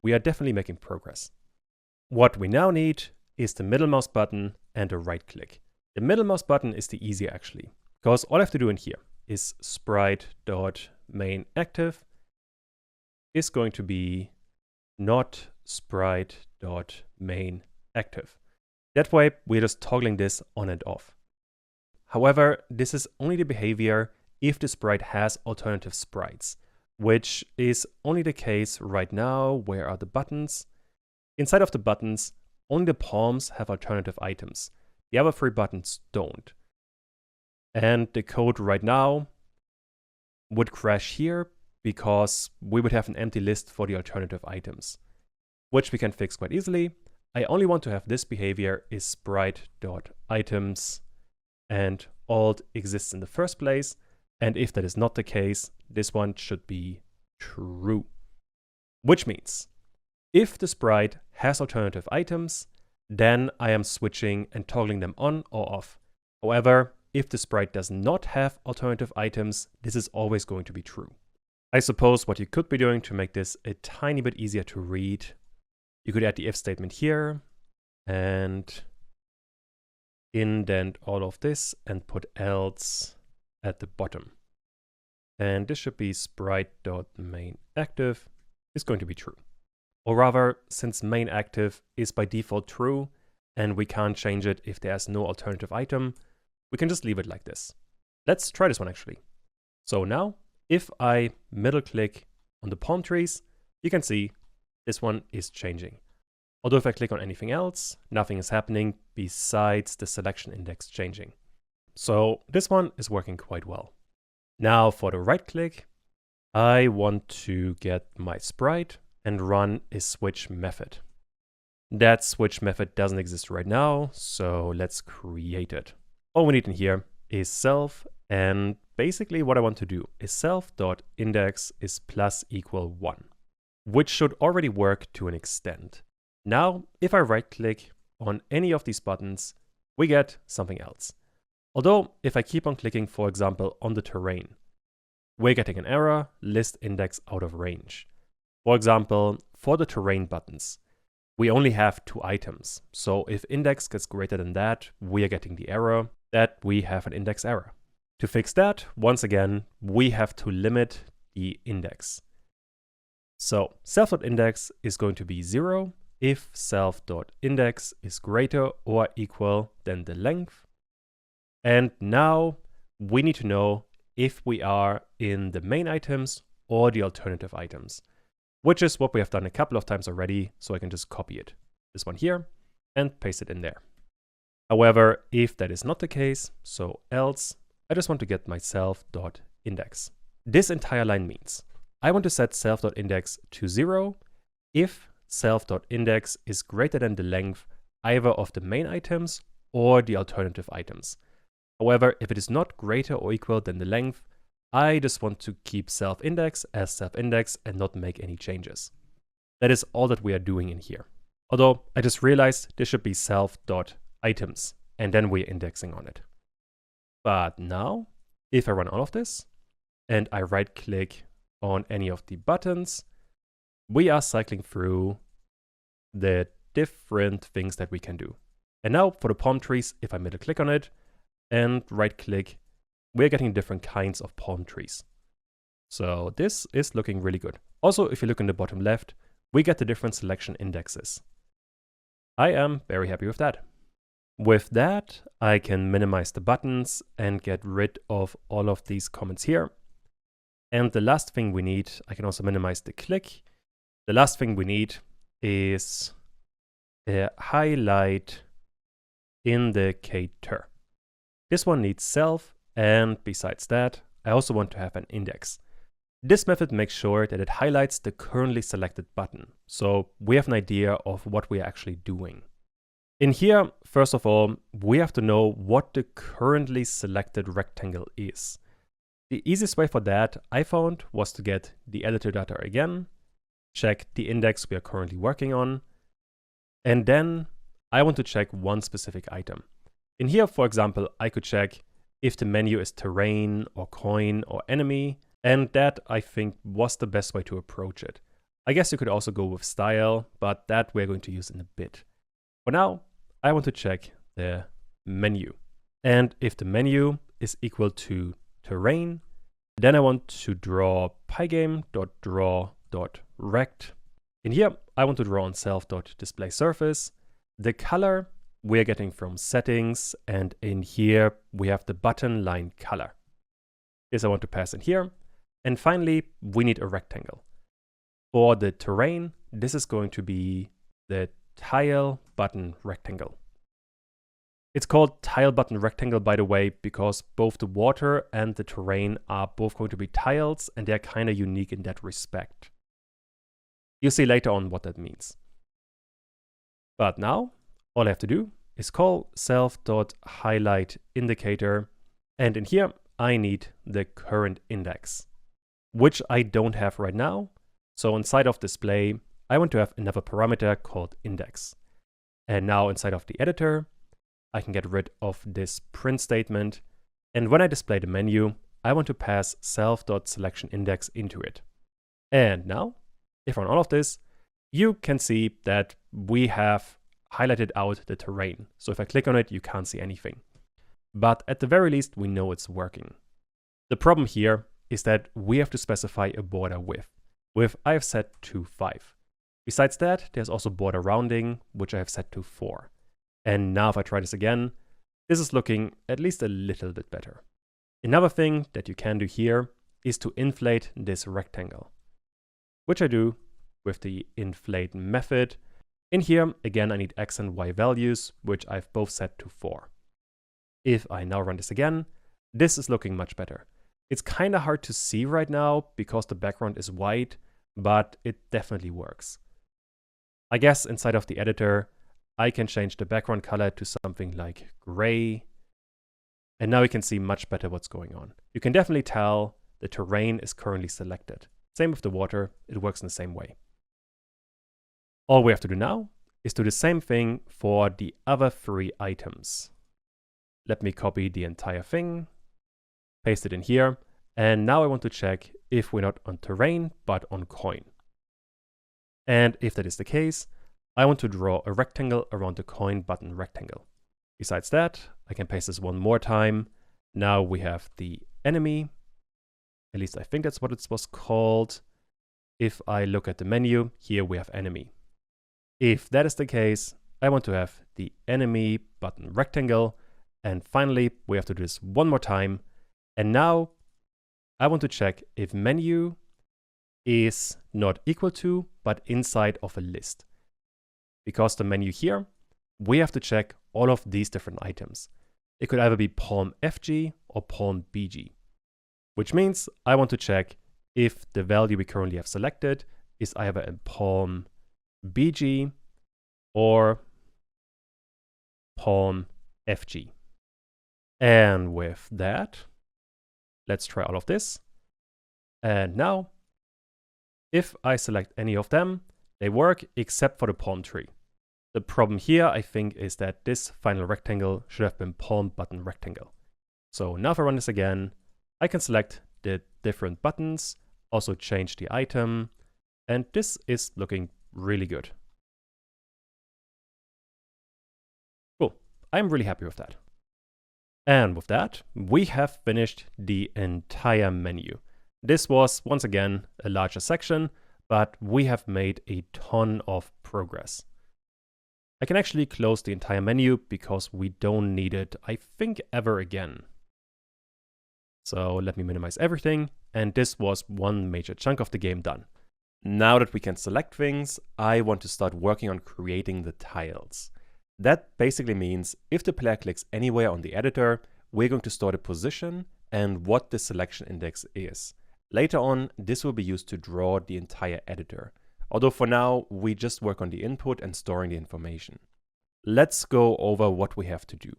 We are definitely making progress. What we now need is the middle mouse button and a right click. The middle mouse button is the easier actually, because all I have to do in here is sprite.mainActive is going to be not sprite.mainActive. That way, we're just toggling this on and off. However, this is only the behavior if the sprite has alternative sprites, which is only the case right now. Where are the buttons? Inside of the buttons, only the palms have alternative items. The other 3 buttons don't. And the code right now would crash here because we would have an empty list for the alternative items. which we can fix quite easily. I only want to have this behavior is sprite.items and alt exists in the first place. And if that is not the case, this one should be true. Which means if the sprite has alternative items, then I am switching and toggling them on or off. However, if the sprite does not have alternative items, this is always going to be true. I suppose what you could be doing to make this a tiny bit easier to read, you could add the if statement here and indent all of this and put else at the bottom. And this should be sprite.mainActive is going to be true. Or rather, since mainActive is by default true and we can't change it if there's no alternative item, we can just leave it like this. Let's try this one actually. So now, if I middle click on the palm trees, you can see this one is changing. Although if I click on anything else, nothing is happening besides the selection index changing. So this one is working quite well. Now for the right click, I want to get my sprite and run a switch method. That switch method doesn't exist right now, so let's create it. All we need in here is self, and basically what I want to do is self.index is plus equal 1, which should already work to an extent. Now, if I right click on any of these buttons, we get something else. Although if I keep on clicking, for example, on the terrain, we're getting an error, list index out of range. For example, for the terrain buttons, we only have 2 items. So if index gets greater than that, we are getting the error that we have an index error. To fix that, once again, we have to limit the index. So self.index is going to be 0 if self.index is greater or equal than the length. And now we need to know if we are in the main items or the alternative items, which is what we have done a couple of times already, so I can just copy it, this one here, and paste it in there. However, if that is not the case, so else, I just want to get my self.index. This entire line means I want to set self.index to 0 if self.index is greater than the length either of the main items or the alternative items. However, if it is not greater or equal than the length, I just want to keep self.index as self.index and not make any changes. That is all that we are doing in here. Although I just realized this should be self.items and then we're indexing on it. But now, if I run all of this and I right click on any of the buttons, we are cycling through the different things that we can do. And now for the palm trees, if I middle click on it and right click, we're getting different kinds of palm trees. So this is looking really good. Also, if you look in the bottom left, we get the different selection indexes. I am very happy with that. With that, I can minimize the buttons and get rid of all of these comments here. And the last thing we need, I can also minimize the click. The last thing we need is a highlight indicator. This one needs self, and besides that, I also want to have an index. This method makes sure that it highlights the currently selected button, so we have an idea of what we are actually doing. In here, first of all, we have to know what the currently selected rectangle is. The easiest way for that I found was to get the editor data again, check the index we are currently working on, and then I want to check one specific item. In here, for example, I could check if the menu is terrain or coin or enemy, and that I think was the best way to approach it. I guess you could also go with style, but that we're going to use in a bit. For now, I want to check the menu. And if the menu is equal to terrain, then I want to draw pygame.draw.rect. In here, I want to draw on self.displaySurface. The color we're getting from settings, and in here we have the button line color. This I want to pass in here. And finally, we need a rectangle. For the terrain, this is going to be the tile button rectangle. It's called tile button rectangle, by the way, because both the water and the terrain are both going to be tiles, and they're kind of unique in that respect. You'll see later on what that means. But now, all I have to do is call self.highlightIndicator, and in here I need the current index, which I don't have right now. So inside of display, I want to have another parameter called index. And now inside of the editor, I can get rid of this print statement. And when I display the menu, I want to pass self.selectionIndex into it. And now, if I run all of this, you can see that we have highlighted out the terrain. So if I click on it, you can't see anything. But at the very least, we know it's working. The problem here is that we have to specify a border width. Width I have set to 5. Besides that, there's also border rounding, which I have set to 4. And now if I try this again, this is looking at least a little bit better. Another thing that you can do here is to inflate this rectangle, which I do with the inflate method. In here, again, I need x and y values, which I've both set to 4. If I now run this again, this is looking much better. It's kind of hard to see right now because the background is white, but it definitely works. I guess inside of the editor, I can change the background color to something like gray. And now you can see much better what's going on. You can definitely tell the terrain is currently selected. Same with the water, it works in the same way. All we have to do now is do the same thing for the other 3 items. Let me copy the entire thing, paste it in here, and now I want to check if we're not on terrain, but on coin. And if that is the case, I want to draw a rectangle around the coin button rectangle. Besides that, I can paste this one more time. Now we have the enemy. At least I think that's what it was called. If I look at the menu, here we have enemy. If that is the case, I want to have the enemy button rectangle. And finally, we have to do this one more time. And now I want to check if menu is not equal to, but inside of a list. Because the menu here, we have to check all of these different items. It could either be palm FG or palm BG, which means I want to check if the value we currently have selected is either in palm BG or palm FG. And with that, let's try all of this. And now, if I select any of them, they work except for the palm tree. The problem here, I think, is that this final rectangle should have been palm button rectangle. So now if I run this again, I can select the different buttons, also change the item, and this is looking really good. Cool, I'm really happy with that. And with that, we have finished the entire menu. This was, once again, a larger section, but we have made a ton of progress. I can actually close the entire menu because we don't need it, I think, ever again. So let me minimize everything, and this was one major chunk of the game done. Now that we can select things, I want to start working on creating the tiles. That basically means if the player clicks anywhere on the editor, we're going to store the position and what the selection index is. Later on, this will be used to draw the entire editor. Although for now, we just work on the input and storing the information. Let's go over what we have to do.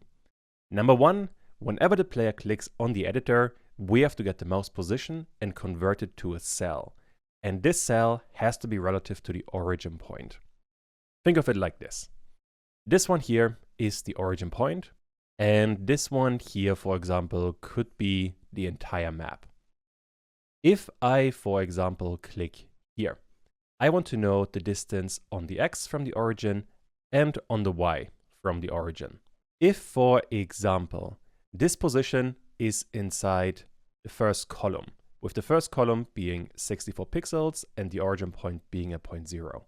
Number one, whenever the player clicks on the editor, we have to get the mouse position and convert it to a cell. And this cell has to be relative to the origin point. Think of it like this. This one here is the origin point, and this one here, for example, could be the entire map. If I, for example, click here, I want to know the distance on the x from the origin and on the y from the origin. If, for example, this position is inside the first column, with the first column being 64 pixels and the origin point being a 0.0.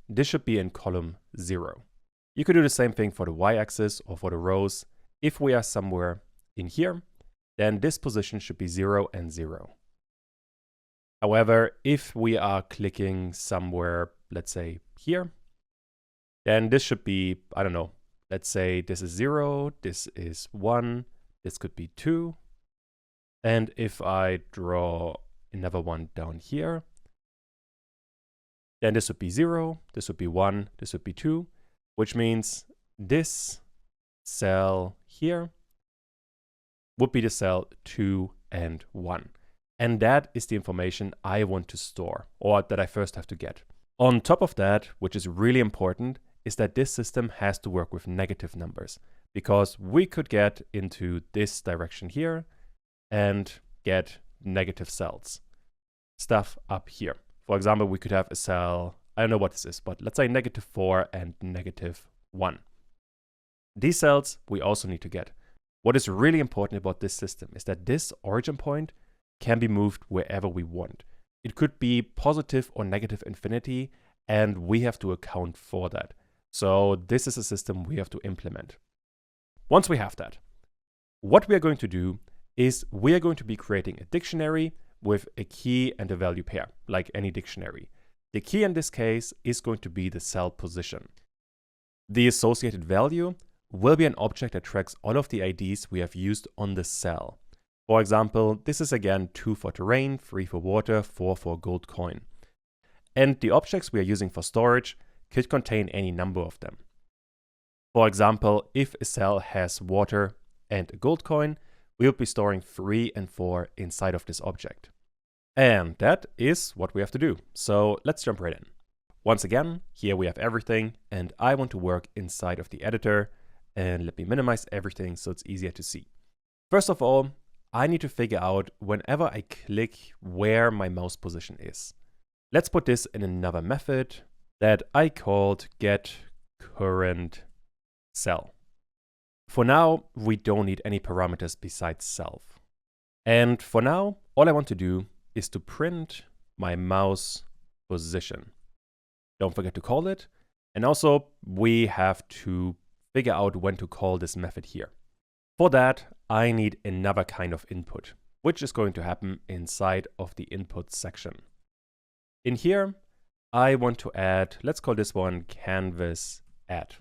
This should be in column 0. You could do the same thing for the y-axis or for the rows. If we are somewhere in here, then this position should be 0 and 0. However, if we are clicking somewhere, let's say here, then this should be, I don't know, let's say this is 0, this is 1, this could be 2. And if I draw another one down here, then this would be 0, this would be 1, this would be 2, which means this cell here would be the cell 2 and 1. And that is the information I want to store, or that I first have to get. On top of that, which is really important, is that this system has to work with negative numbers, because we could get into this direction here and get negative cells, stuff up here. For example, we could have a cell, I don't know what this is, but let's say -4 and -1. These cells we also need to get. What is really important about this system is that this origin point can be moved wherever we want. It could be positive or negative infinity, and we have to account for that. So this is a system we have to implement. Once we have that, what we are going to do is we are going to be creating a dictionary with a key and a value pair, like any dictionary. The key in this case is going to be the cell position. The associated value will be an object that tracks all of the IDs we have used on the cell. For example, this is again 2 for terrain, 3 for water, 4 for gold coin. And the objects we are using for storage could contain any number of them. For example, if a cell has water and a gold coin, we will be storing 3 and 4 inside of this object. And that is what we have to do. So let's jump right in. Once again, here we have everything, and I want to work inside of the editor. And let me minimize everything so it's easier to see. First of all, I need to figure out whenever I click where my mouse position is. Let's put this in another method that I called getCurrentCell. For now, we don't need any parameters besides self. And for now, all I want to do is to print my mouse position. Don't forget to call it. And also, we have to figure out when to call this method here. For that, I need another kind of input, which is going to happen inside of the input section. In here, I want to add, let's call this one canvas add.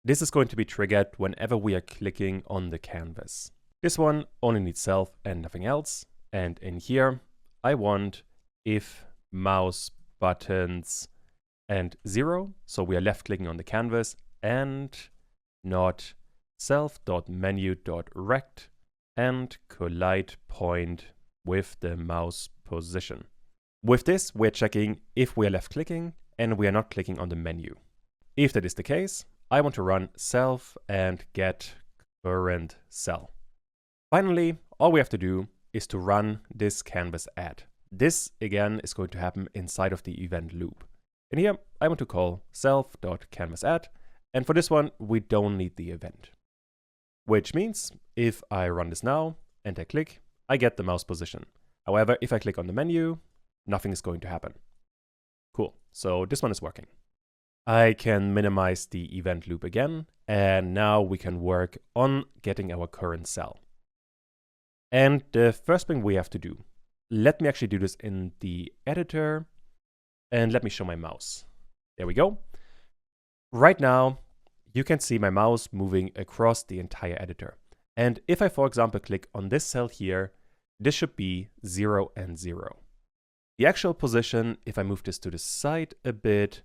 This is going to be triggered whenever we are clicking on the canvas. This one only needs self and nothing else. And in here, I want if mouse buttons and 0. So we are left clicking on the canvas, and not self.menu.rect and collide point with the mouse position. With this, we're checking if we are left clicking and we are not clicking on the menu. If that is the case, I want to run self and get current cell. Finally, all we have to do is to run this canvas add. This again is going to happen inside of the event loop. And here I want to call self.canvasadd. And for this one, we don't need the event. Which means if I run this now and I click, I get the mouse position. However, if I click on the menu, nothing is going to happen. Cool, so this one is working. I can minimize the event loop again, and now we can work on getting our current cell. And the first thing we have to do, let me actually do this in the editor, and let me show my mouse. There we go. Right now, you can see my mouse moving across the entire editor. And if I, for example, click on this cell here, this should be 0 and 0. The actual position, if I move this to the side a bit,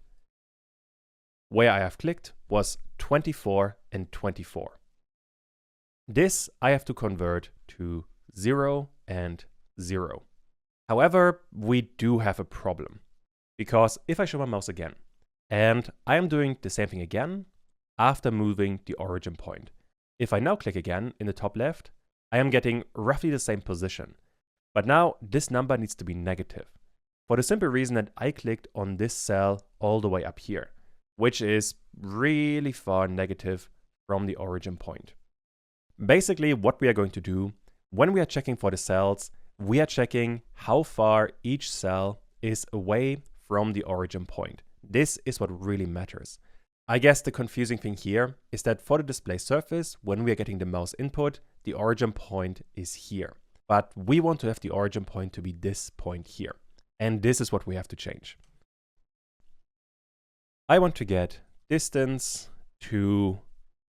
where I have clicked was 24 and 24. This I have to convert to 0 and 0. However, we do have a problem, because if I show my mouse again, and I am doing the same thing again after moving the origin point. If I now click again in the top left, I am getting roughly the same position. But now this number needs to be negative, for the simple reason that I clicked on this cell all the way up here, which is really far negative from the origin point. Basically, what we are going to do when we are checking for the cells, we are checking how far each cell is away from the origin point. This is what really matters. I guess the confusing thing here is that for the display surface, when we are getting the mouse input, the origin point is here. But we want to have the origin point to be this point here. And this is what we have to change. I want to get distance to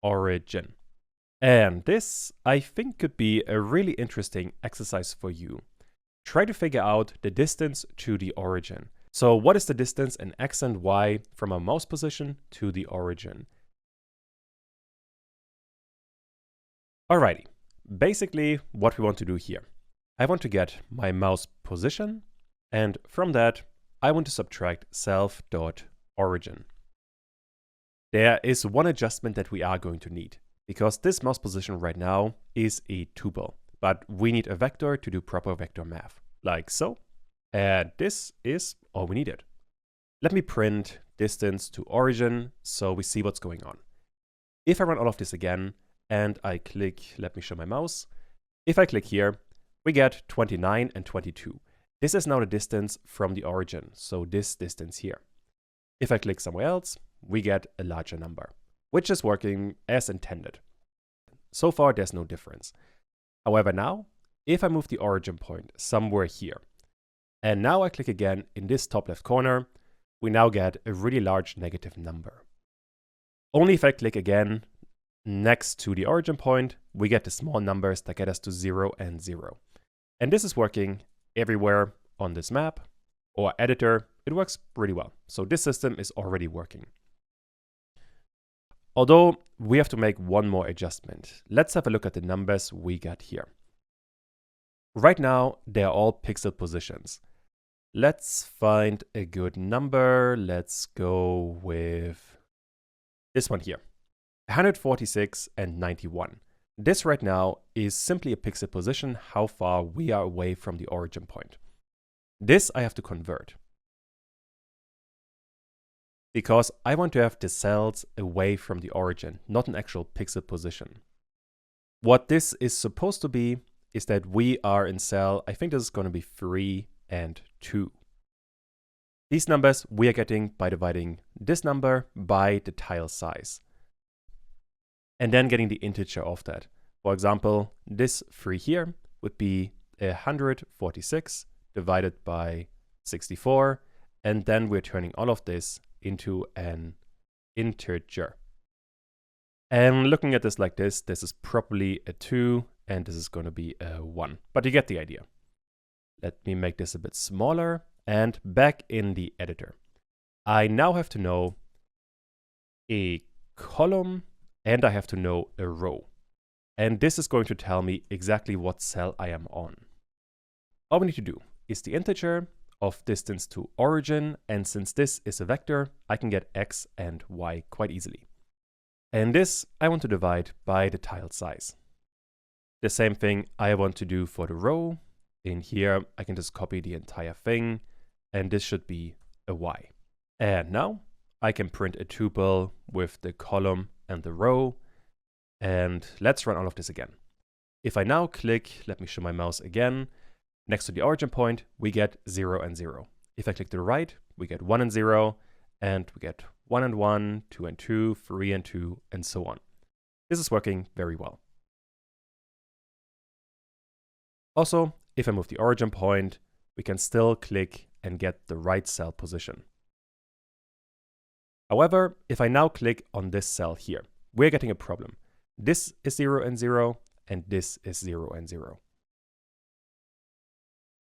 origin. And this, I think, could be a really interesting exercise for you. Try to figure out the distance to the origin. So what is the distance in x and y from our mouse position to the origin? Alrighty, basically what we want to do here. I want to get my mouse position, and from that, I want to subtract self.origin. There is one adjustment that we are going to need, because this mouse position right now is a tuple, but we need a vector to do proper vector math, like so. And this is all we needed. Let me print distance to origin so we see what's going on. If I run all of this again and I click, let me show my mouse. If I click here, we get 29 and 22. This is now the distance from the origin, so this distance here. If I click somewhere else, we get a larger number, which is working as intended. So far, there's no difference. However, now, if I move the origin point somewhere here, and now I click again in this top left corner, we now get a really large negative number. Only if I click again next to the origin point, we get the small numbers that get us to 0 and 0. And this is working everywhere on this map or editor. It works pretty well. So this system is already working. Although we have to make one more adjustment. Let's have a look at the numbers we got here. Right now, they're all pixel positions. Let's find a good number. Let's go with this one here, 146 and 91. This right now is simply a pixel position, how far we are away from the origin point. This I have to convert, because I want to have the cells away from the origin, not an actual pixel position. What this is supposed to be is that we are in cell, I think this is going to be 3 and 2. These numbers we are getting by dividing this number by the tile size, and then getting the integer of that. For example, this 3 here would be 146 divided by 64, and then we're turning all of this into an integer. And looking at this like this is probably a 2, and this is going to be a 1. But you get the idea. Let me make this a bit smaller, and back in the editor. I now have to know a column, and I have to know a row. And this is going to tell me exactly what cell I am on. All we need to do is the integer of distance to origin, and since this is a vector, I can get x and y quite easily. And this I want to divide by the tile size. The same thing I want to do for the row. In here, I can just copy the entire thing, and this should be a y. And now I can print a tuple with the column and the row, and let's run all of this again. If I now click, let me show my mouse again, next to the origin point, we get 0 and 0. If I click to the right, we get 1 and 0, and we get 1 and 1, 2 and 2, 3 and 2, and so on. This is working very well. Also, if I move the origin point, we can still click and get the right cell position. However, if I now click on this cell here, we're getting a problem. This is 0 and 0, and this is 0 and 0.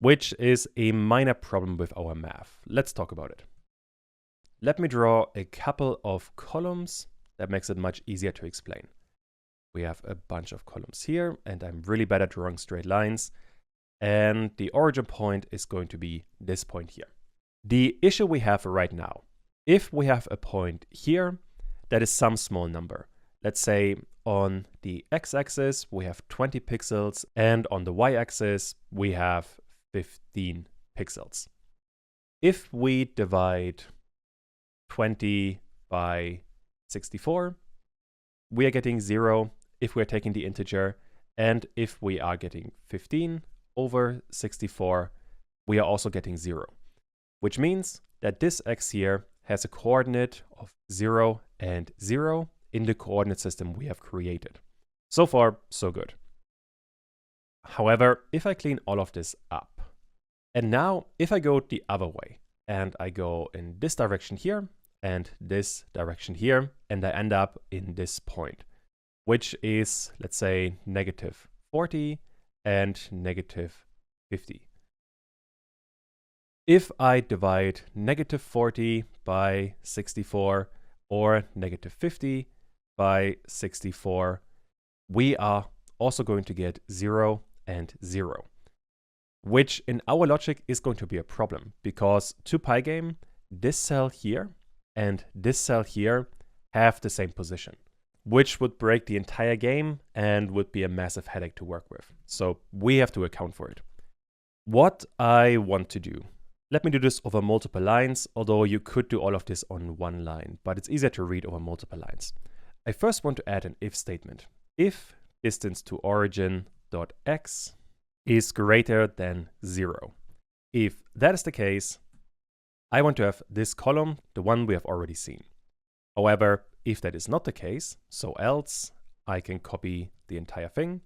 Which is a minor problem with our math. Let's talk about it. Let me draw a couple of columns. That makes it much easier to explain. We have a bunch of columns here, and I'm really bad at drawing straight lines. And the origin point is going to be this point here. The issue we have right now, if we have a point here that is some small number, let's say on the x-axis we have 20 pixels, and on the y-axis we have 15 pixels. If we divide 20 by 64, we are getting 0 if we're taking the integer, and if we are getting 15 over 64, we are also getting 0, which means that this x here has a coordinate of 0 and 0 in the coordinate system we have created. So far, so good. However, if I clean all of this up, and now if I go the other way, and I go in this direction here, and this direction here, and I end up in this point, which is, let's say, negative 40 and negative 50. If I divide negative 40 by 64 or negative 50 by 64, we are also going to get 0 and 0, which in our logic is going to be a problem because to Pygame, this cell here and this cell here have the same position, which would break the entire game and would be a massive headache to work with. So we have to account for it. What I want to do, let me do this over multiple lines, although you could do all of this on one line, but it's easier to read over multiple lines. I first want to add an if statement. If distance to origin dot x is greater than 0. If that is the case, I want to have this column, the one we have already seen. However, if that is not the case, so else, I can copy the entire thing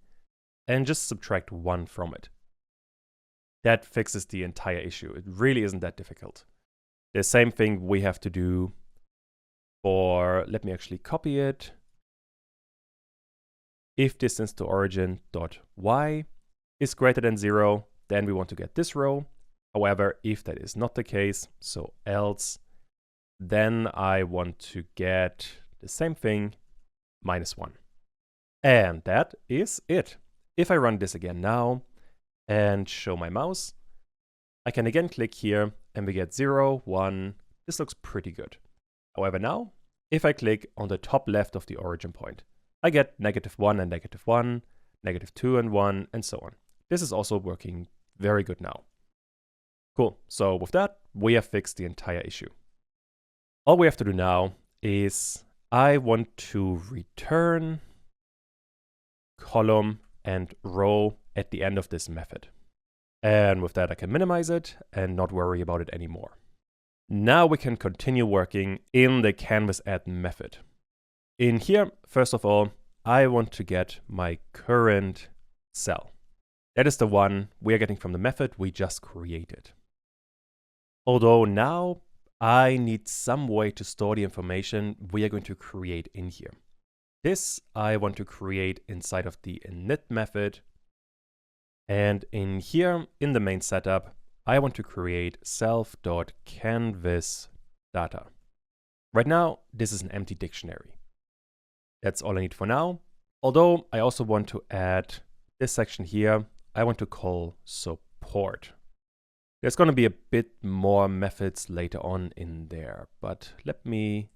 and just subtract 1 from it. That fixes the entire issue. It really isn't that difficult. The same thing we have to do for, let me actually copy it. If distance to origin dot y is greater than 0, then we want to get this row. However, if that is not the case, so else, then I want to get the same thing, -1. And that is it. If I run this again now and show my mouse, I can again click here and we get 0, 1. This looks pretty good. However, now, if I click on the top left of the origin point, I get -1 and -1, -2 and 1, and so on. This is also working very good now. Cool, so with that, we have fixed the entire issue. All we have to do now is I want to return column and row at the end of this method. And with that, I can minimize it and not worry about it anymore. Now we can continue working in the canvas add method. In here, first of all, I want to get my current cell. That is the one we are getting from the method we just created. Although now I need some way to store the information we are going to create in here. This I want to create inside of the init method. And in here, in the main setup, I want to create self.canvasData. Right now, this is an empty dictionary. That's all I need for now. Although I also want to add this section here, I want to call support. There's going to be a bit more methods later on in there, but let me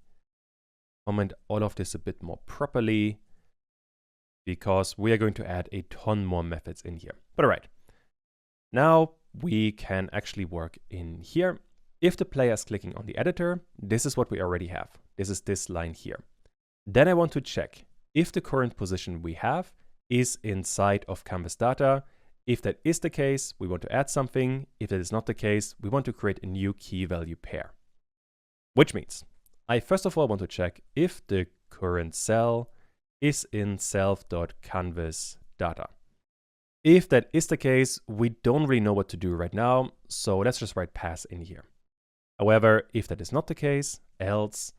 comment all of this a bit more properly because we are going to add a ton more methods in here. But all right, now we can actually work in here. If the player is clicking on the editor, this is what we already have. This is this line here. Then I want to check if the current position we have is inside of canvas data. If that is the case, we want to add something. If that is not the case, we want to create a new key value pair. Which means I first of all want to check if the current cell is in self.canvasData. If that is the case, we don't really know what to do right now, so let's just write pass in here. However, if that is not the case, else,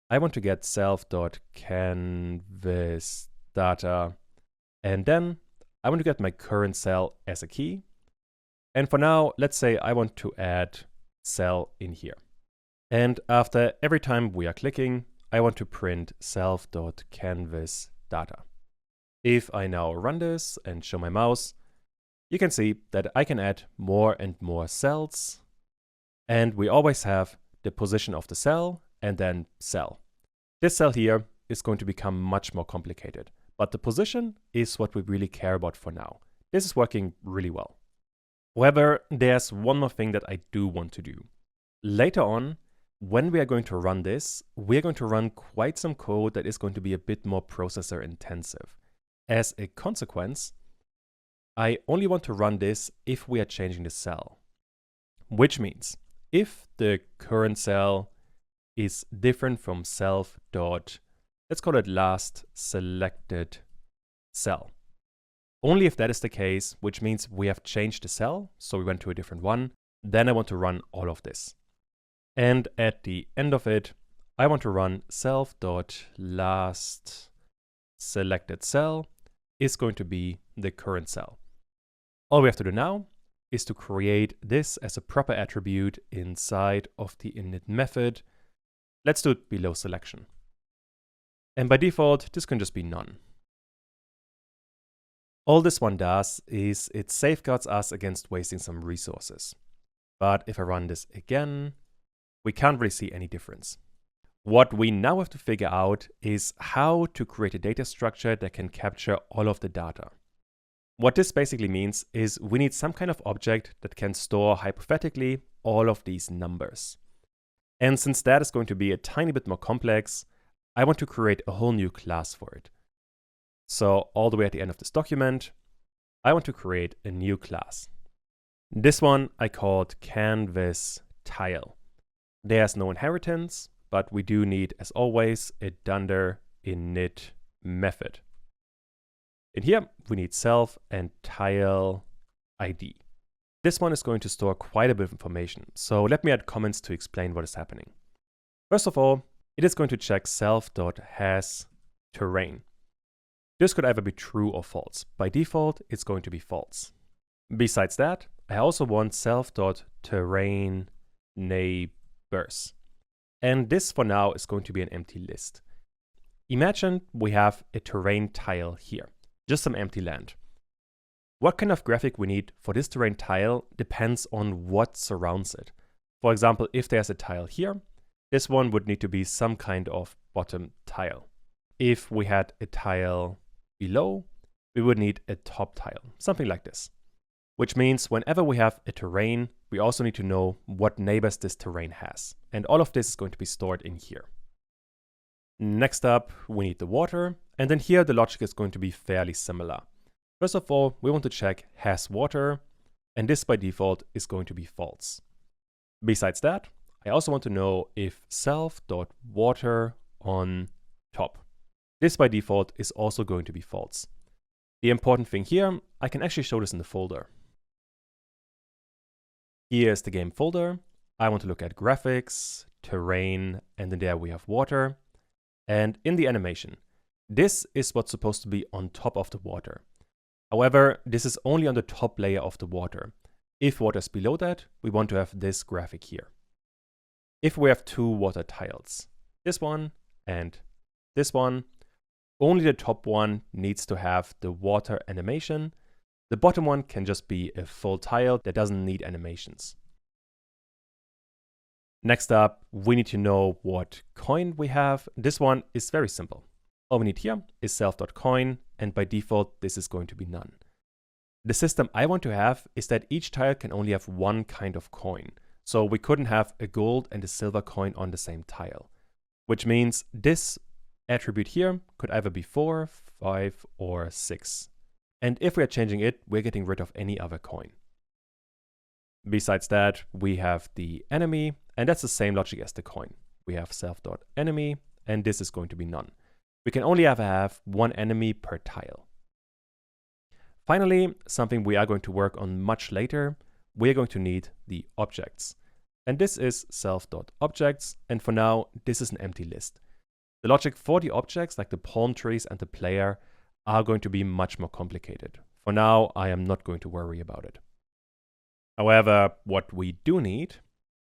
I want to get self.canvasData, and then I want to get my current cell as a key. And for now, let's say I want to add cell in here. And after every time we are clicking, I want to print self.canvasData. If I now run this and show my mouse, you can see that I can add more and more cells. And we always have the position of the cell and then cell. This cell here is going to become much more complicated, but the position is what we really care about for now. This is working really well. However, there's one more thing that I do want to do. Later on, when we are going to run this, we're going to run quite some code that is going to be a bit more processor intensive. As a consequence, I only want to run this if we are changing the cell. Which means if the current cell is different from self dot, let's call it last selected cell. Only if that is the case, which means we have changed the cell, so we went to a different one, then I want to run all of this. And at the end of it, I want to run self.last selected cell is going to be the current cell. All we have to do now is to create this as a proper attribute inside of the init method. Let's do it below selection. And by default, this can just be none. All this one does is it safeguards us against wasting some resources. But if I run this again, we can't really see any difference. What we now have to figure out is how to create a data structure that can capture all of the data. What this basically means is we need some kind of object that can store, hypothetically, all of these numbers. And since that is going to be a tiny bit more complex, I want to create a whole new class for it. So all the way at the end of this document, I want to create a new class. This one I called canvas tile. There's no inheritance, but we do need, as always, a dunder init method. In here, we need self and tile ID. This one is going to store quite a bit of information, so let me add comments to explain what is happening. First of all, it is going to check self.hasTerrain. This could either be true or false. By default, it's going to be false. Besides that, I also want self.terrain neighbors. And this for now is going to be an empty list. Imagine we have a terrain tile here, just some empty land. What kind of graphic we need for this terrain tile depends on what surrounds it. For example, if there's a tile here, this one would need to be some kind of bottom tile. If we had a tile below, we would need a top tile, something like this. Which means whenever we have a terrain, we also need to know what neighbors this terrain has. And all of this is going to be stored in here. Next up, we need the water. And then here, the logic is going to be fairly similar. First of all, we want to check has water. And this by default is going to be false. Besides that, I also want to know if self.water on top. This by default is also going to be false. The important thing here, I can actually show this in the folder. Here's the game folder. I want to look at graphics, terrain, and then there we have water. And in the animation, this is what's supposed to be on top of the water. However, this is only on the top layer of the water. If water is below that, we want to have this graphic here. If we have two water tiles, this one and this one, only the top one needs to have the water animation. The bottom one can just be a full tile that doesn't need animations. Next up, we need to know what coin we have. This one is very simple. All we need here is self.coin, and by default, this is going to be none. The system I want to have is that each tile can only have one kind of coin. So we couldn't have a gold and a silver coin on the same tile, which means this attribute here could either be 4, 5, or 6. And if we are changing it, we're getting rid of any other coin. Besides that, we have the enemy, and that's the same logic as the coin. We have self.enemy, and this is going to be none. We can only ever have one enemy per tile. Finally, something we are going to work on much later, we're going to need the objects. And this is self.objects, and for now, this is an empty list. The logic for the objects, like the palm trees and the player, are going to be much more complicated. For now, I am not going to worry about it. However, what we do need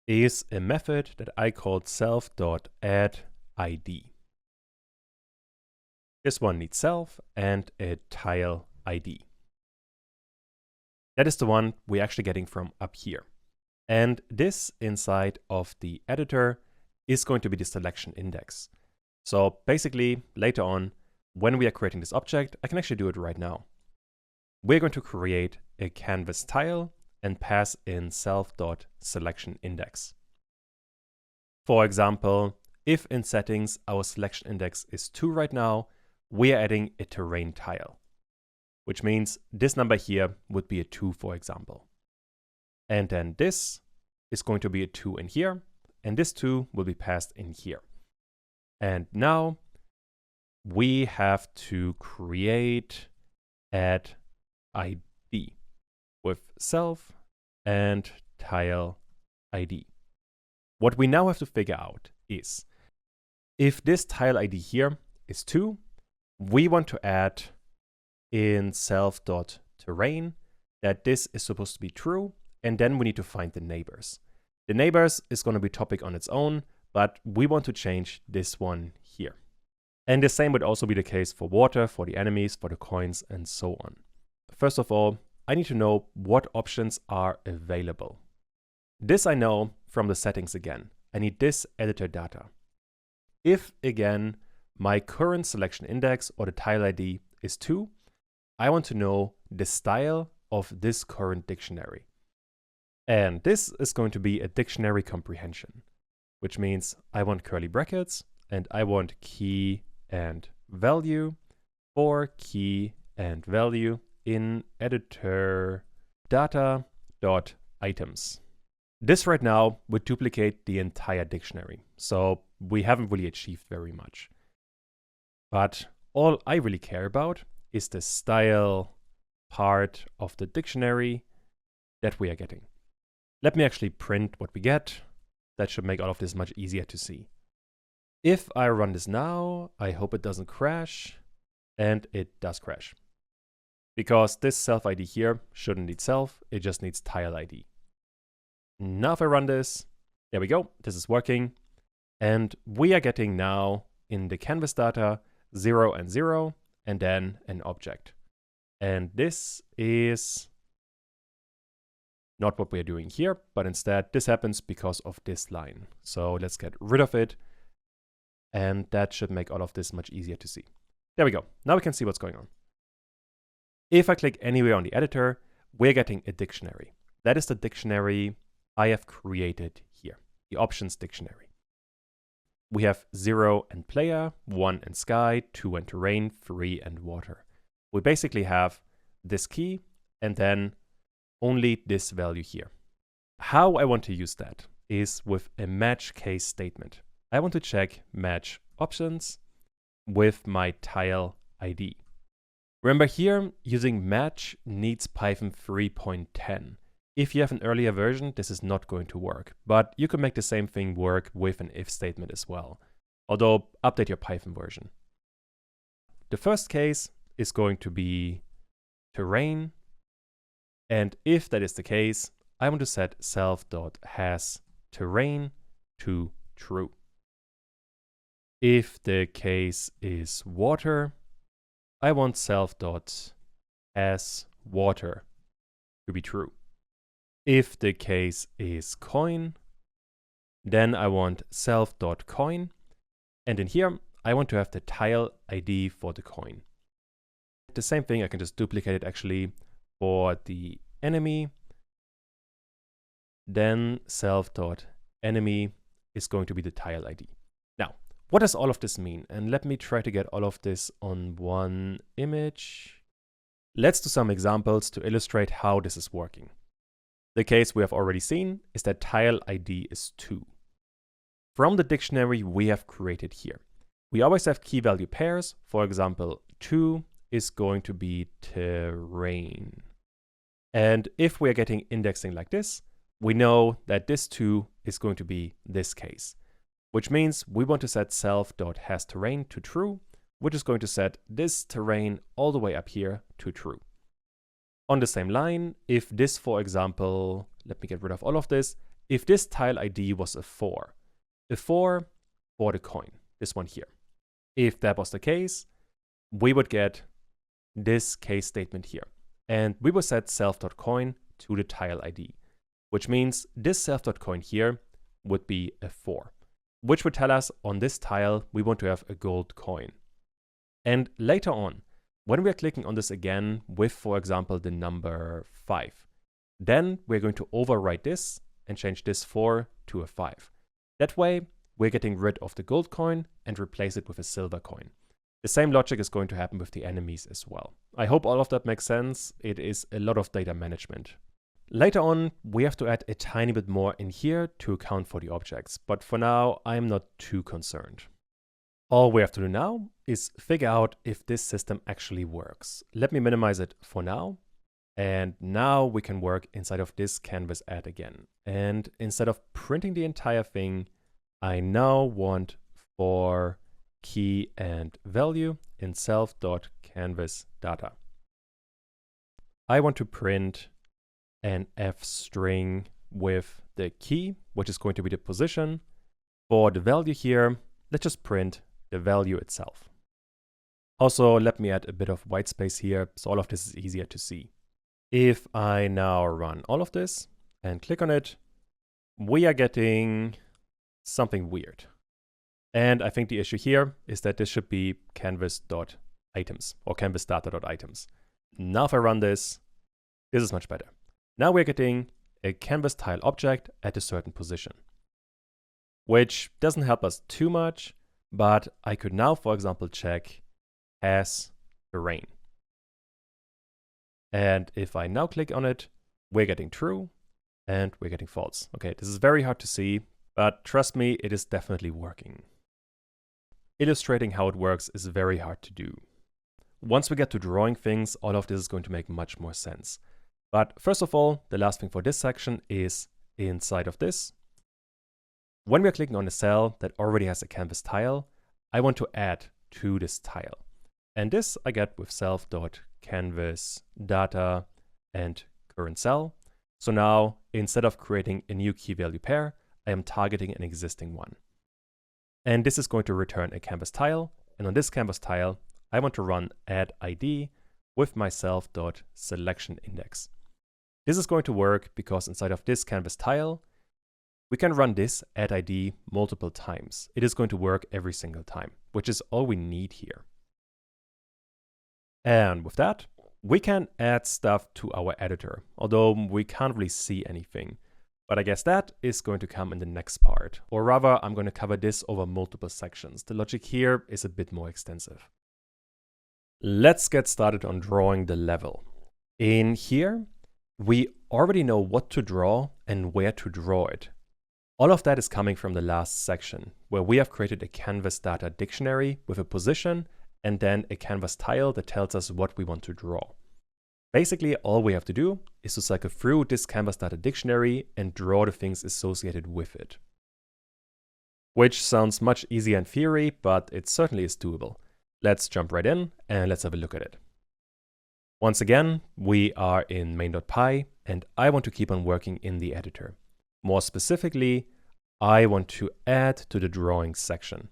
is a method that I called self.addID. This one needs self and a tile ID. That is the one we're actually getting from up here. And this inside of the editor is going to be the selection index. So basically, later on, when we are creating this object, I can actually do it right now. We're going to create a canvas tile and pass in self.selectionIndex. For example, if in settings our selection index is 2 right now, we are adding a terrain tile, which means this number here would be a 2, for example. And then this is going to be a 2 in here, and this 2 will be passed in here. And now we have to create add ID with self and tile ID. What we now have to figure out is if this tile ID here is 2, we want to add in self.terrain that this is supposed to be true, and then we need to find the neighbors. The neighbors is going to be topic on its own, but we want to change this one here. And the same would also be the case for water, for the enemies, for the coins, and so on. first of all, I need to know what options are available. This I know from the settings again. I need this editor data. If, again, my current selection index or the tile ID is 2, I want to know the style of this current dictionary. And this is going to be a dictionary comprehension, which means I want curly brackets and I want key and value for key and value in editor data.items. This right now would duplicate the entire dictionary, so we haven't really achieved very much. But all I really care about is the style part of the dictionary that we are getting. Let me actually print what we get. That should make all of this much easier to see. If I run this now, I hope it doesn't crash, and it does crash. Because this self ID here shouldn't need self, it just needs tile ID. Now if I run this, there we go, this is working. And we are getting now in the canvas data 0 and 0, and then an object. And this is not what we are doing here, but instead this happens because of this line. So let's get rid of it. And that should make all of this much easier to see. There we go. Now we can see what's going on. If I click anywhere on the editor, we're getting a dictionary. That is the dictionary I have created here, the options dictionary. We have 0 and player, 1 and sky, 2 and terrain, 3 and water. We basically have this key and then only this value here. How I want to use that is with a match case statement. I want to check match options with my tile ID. Remember here, using match needs Python 3.10. If you have an earlier version, this is not going to work, but you can make the same thing work with an if statement as well. Although, update your Python version. The first case is going to be terrain, and if that is the case, I want to set self.hasTerrain to true. If the case is water, I want self.hasWater to be true. If the case is coin, then I want self.coin, and in here I want to have the tile ID for the coin. The same thing, I can just duplicate it actually for the enemy. Then self.enemy is going to be the tile ID. Now, what does all of this mean? And let me try to get all of this on one image. Let's do some examples to illustrate how this is working. The case we have already seen is that tile ID is 2. From the dictionary we have created here, we always have key value pairs. For example, 2 is going to be terrain. And if we are getting indexing like this, we know that this 2 is going to be this case, which means we want to set self.hasTerrain to true, which is going to set this terrain all the way up here to true. On the same line, if this, for example, let me get rid of all of this, if this tile ID was a 4 for the coin, this one here. If that was the case, we would get this case statement here. And we will set self.coin to the tile ID, which means this self.coin here would be a 4, which would tell us on this tile we want to have a gold coin. And later on, when we are clicking on this again with, for example, the number 5, then we're going to overwrite this and change this 4 to a 5. That way, we're getting rid of the gold coin and replace it with a silver coin. The same logic is going to happen with the enemies as well. I hope all of that makes sense. It is a lot of data management. Later on, we have to add a tiny bit more in here to account for the objects, but for now, I'm not too concerned. All we have to do now is figure out if this system actually works. Let me minimize it for now. And now we can work inside of this canvas ad again. And instead of printing the entire thing, I now want for key and value in self.canvasData. I want to print an f string with the key, which is going to be the position. For the value here, let's just print the value itself. Also, let me add a bit of white space here, so all of this is easier to see. If I now run all of this and click on it, we are getting something weird. And I think the issue here is that this should be canvas.items or canvas data.items. Now if I run this is much better. Now we're getting a canvas tile object at a certain position, which doesn't help us too much, but I could now, for example, check has terrain. And if I now click on it, we're getting true and we're getting false. Okay, this is very hard to see, but trust me, it is definitely working. Illustrating how it works is very hard to do. Once we get to drawing things, all of this is going to make much more sense. But first of all, the last thing for this section is inside of this. When we're clicking on a cell that already has a canvas tile, I want to add to this tile. And this I get with self.canvas data and current cell. So now, instead of creating a new key value pair, I am targeting an existing one. And this is going to return a canvas tile. And on this canvas tile, I want to run add ID with my self.selection index. This is going to work because inside of this canvas tile, we can run this add ID multiple times. It is going to work every single time, which is all we need here. And with that, we can add stuff to our editor, although we can't really see anything. But I guess that is going to come in the next part, or rather, I'm going to cover this over multiple sections. The logic here is a bit more extensive. Let's get started on drawing the level. In here, we already know what to draw and where to draw it. All of that is coming from the last section, where we have created a canvas data dictionary with a position and then a canvas tile that tells us what we want to draw. Basically, all we have to do is to cycle through this canvas data dictionary and draw the things associated with it. Which sounds much easier in theory, but it certainly is doable. Let's jump right in and let's have a look at it. Once again, we are in main.py and I want to keep on working in the editor. More specifically, I want to add to the drawing section.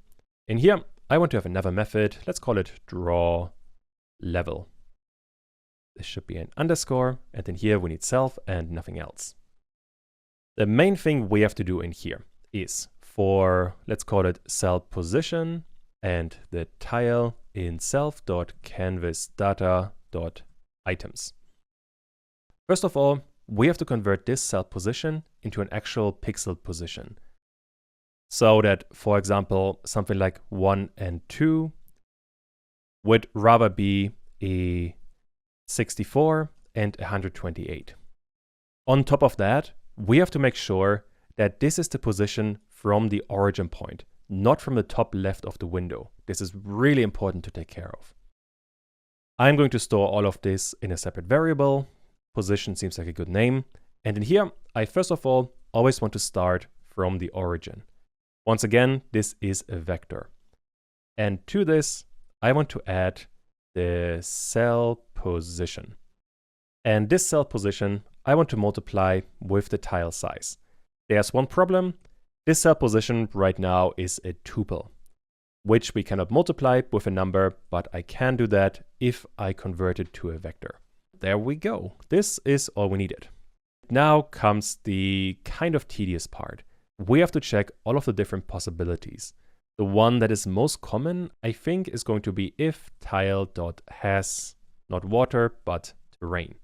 In here, I want to have another method. Let's call it draw level. This should be an underscore, and in here we need self and nothing else. The main thing we have to do in here is for, let's call it cell position, and the tile in self.canvasData.items. First of all, we have to convert this cell position into an actual pixel position. So that, for example, something like 1 and 2 would rather be a 64 and 128. On top of that, we have to make sure that this is the position from the origin point, not from the top left of the window. This is really important to take care of. I'm going to store all of this in a separate variable. Position seems like a good name. And in here, I first of all always want to start from the origin. Once again, this is a vector. And to this, I want to add the cell position. And this cell position, I want to multiply with the tile size. There's one problem. This cell position right now is a tuple, which we cannot multiply with a number, but I can do that if I convert it to a vector. There we go. This is all we needed. Now comes the kind of tedious part. We have to check all of the different possibilities. The one that is most common, I think, is going to be if tile.has not water, but terrain.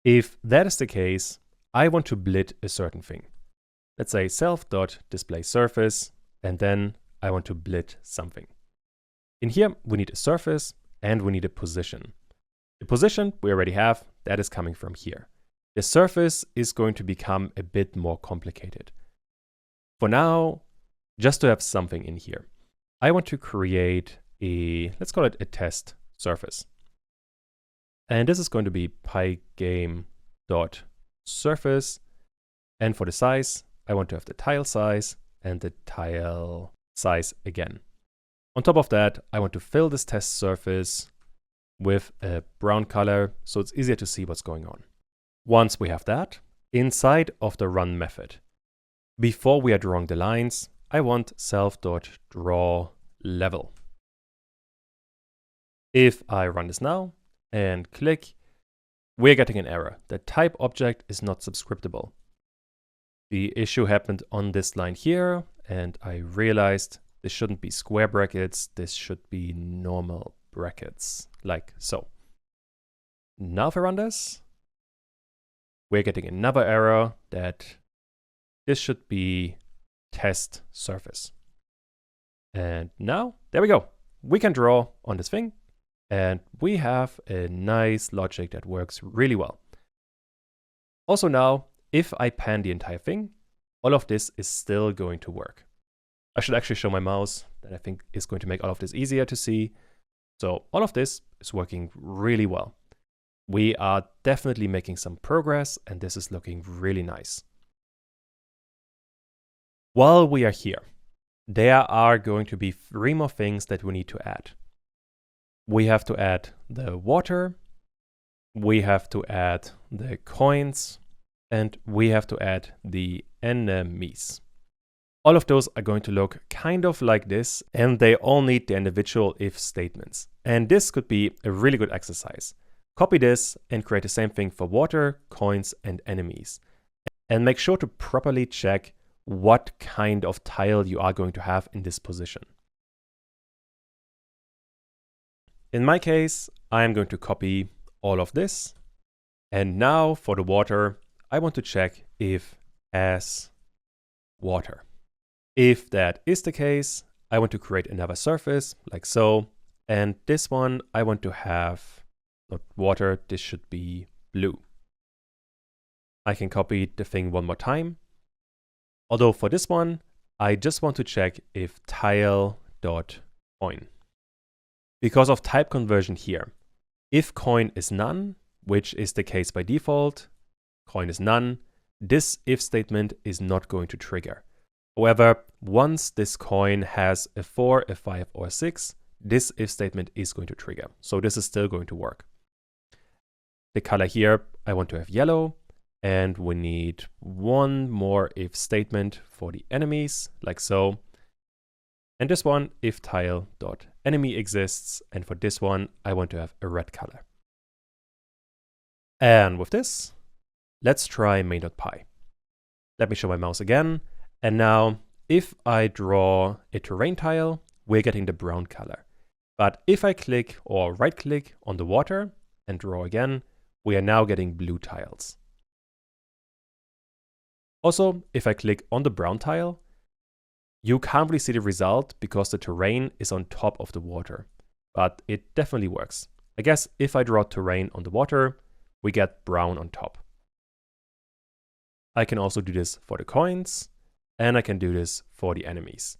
If that is the case, I want to blit a certain thing. Let's say self.displaySurface, and then I want to blit something. In here, we need a surface and we need a position. The position we already have, that is coming from here. The surface is going to become a bit more complicated. For now, just to have something in here, I want to create a, let's call it a test surface. And this is going to be pygame.surface. And for the size, I want to have the tile size and the tile size again. On top of that, I want to fill this test surface with a brown color so it's easier to see what's going on. Once we have that, inside of the run method, before we are drawing the lines, I want self.drawLevel. If I run this now and click, we're getting an error. The type object is not subscriptable. The issue happened on this line here, and I realized this shouldn't be square brackets, this should be normal brackets, like so. Now if I run this, we're getting another error that this should be test surface. And now, there we go. We can draw on this thing, and we have a nice logic that works really well. Also now, if I pan the entire thing, all of this is still going to work. I should actually show my mouse, that I think is going to make all of this easier to see. So all of this is working really well. We are definitely making some progress, and this is looking really nice. While we are here, there are going to be 3 more things that we need to add. We have to add the water, we have to add the coins, and we have to add the enemies. All of those are going to look kind of like this, and they all need the individual if statements. And this could be a really good exercise. Copy this and create the same thing for water, coins, and enemies. And make sure to properly check what kind of tile you are going to have in this position. In my case, I am going to copy all of this. And now for the water, I want to check if as water. If that is the case, I want to create another surface like so. And this one, I want to have not water, this should be blue. I can copy the thing one more time. Although for this one, I just want to check if tile.coin. Because of type conversion here, if coin is none, which is the case by default, coin is none, this if statement is not going to trigger. However, once this coin has a 4, a 5, or a 6, this if statement is going to trigger. So this is still going to work. The color here, I want to have yellow. And we need one more if statement for the enemies, like so. And this one, if tile.enemy exists. And for this one, I want to have a red color. And with this, let's try main.py. Let me show my mouse again. And now, if I draw a terrain tile, we're getting the brown color. But if I click or right click on the water and draw again, we are now getting blue tiles. Also, if I click on the brown tile, you can't really see the result because the terrain is on top of the water, but it definitely works. I guess if I draw terrain on the water, we get brown on top. I can also do this for the coins, and I can do this for the enemies.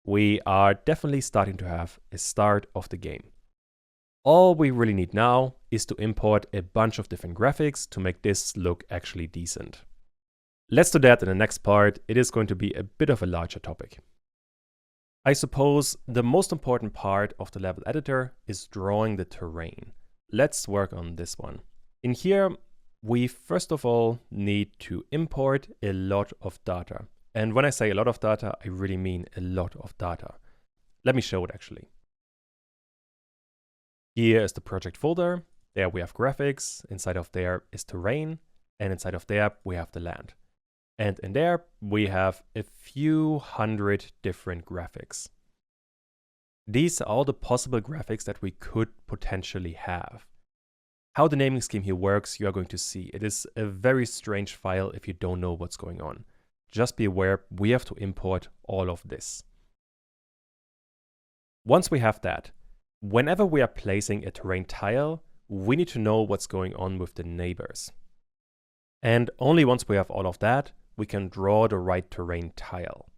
We are definitely starting to have a start of the game. All we really need now is to import a bunch of different graphics to make this look actually decent. Let's do that in the next part. It is going to be a bit of a larger topic. I suppose the most important part of the level editor is drawing the terrain. Let's work on this one. In here, we first of all need to import a lot of data. And when I say a lot of data, I really mean a lot of data. Let me show it actually. Here is the project folder. There we have graphics. Inside of there is terrain. And inside of there, we have the land. And in there, we have a few hundred different graphics. These are all the possible graphics that we could potentially have. How the naming scheme here works, you are going to see. It is a very strange file if you don't know what's going on. Just be aware, we have to import all of this. Once we have that, whenever we are placing a terrain tile, we need to know what's going on with the neighbors. And only once we have all of that, we can draw the right terrain tile.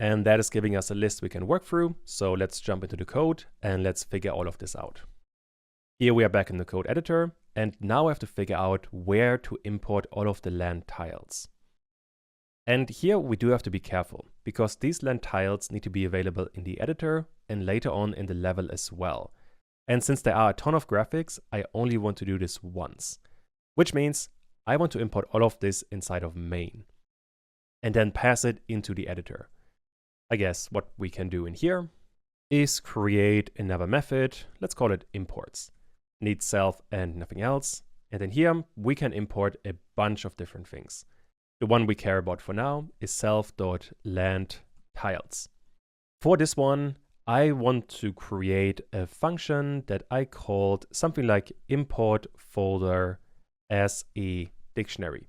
And that is giving us a list we can work through. So let's jump into the code and let's figure all of this out. Here we are back in the code editor. And now I have to figure out where to import all of the land tiles. And here we do have to be careful because these land tiles need to be available in the editor and later on in the level as well. And since there are a ton of graphics, I only want to do this once, which means I want to import all of this inside of main and then pass it into the editor. I guess what we can do in here is create another method. Let's call it imports. Needs self and nothing else. And then here we can import a bunch of different things. The one we care about for now is self.landTiles. For this one, I want to create a function that I called something like import folder as a dictionary.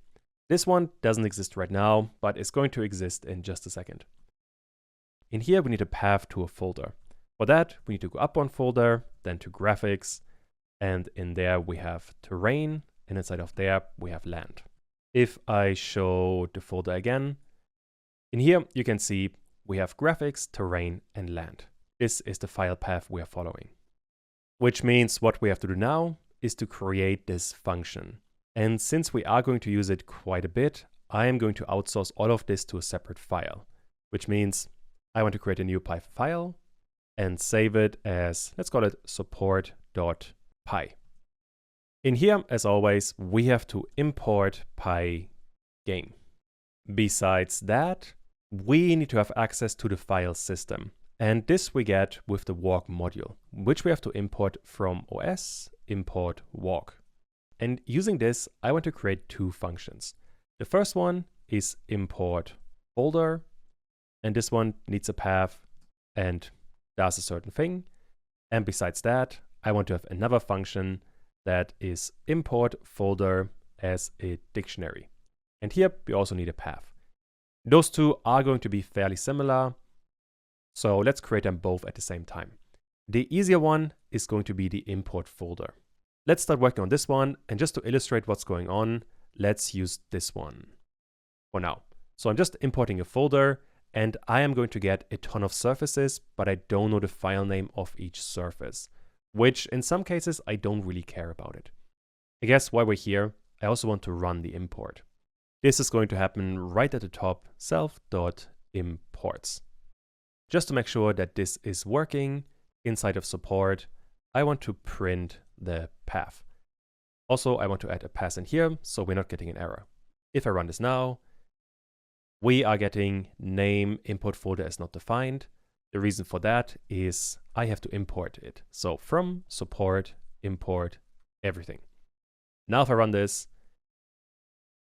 This one doesn't exist right now, but it's going to exist in just a second. In here, we need a path to a folder. For that, we need to go up one folder, then to graphics, and in there we have terrain, and inside of there we have land. If I show the folder again, in here you can see we have graphics, terrain, and land. This is the file path we are following. Which means what we have to do now is to create this function. And since we are going to use it quite a bit, I am going to outsource all of this to a separate file, which means I want to create a new Python file and save it as, let's call it support.py. In here, as always, we have to import pygame. Besides that, we need to have access to the file system. And this we get with the walk module, which we have to import from OS, import walk. And using this, I want to create two functions. The first one is import folder, and this one needs a path and does a certain thing. And besides that, I want to have another function that is import folder as a dictionary. And here we also need a path. Those two are going to be fairly similar, so let's create them both at the same time. The easier one is going to be the import folder. Let's start working on this one, and just to illustrate what's going on, let's use this one for now. So I'm just importing a folder, and I am going to get a ton of surfaces, but I don't know the file name of each surface, which in some cases I don't really care about it. I guess while we're here, I also want to run the import. This is going to happen right at the top, self.imports. Just to make sure that this is working inside of support, I want to print the path. Also, I want to add a pass in here, so we're not getting an error. If I run this now, we are getting name import folder is not defined. The reason for that is I have to import it. So from support, import everything. Now if I run this,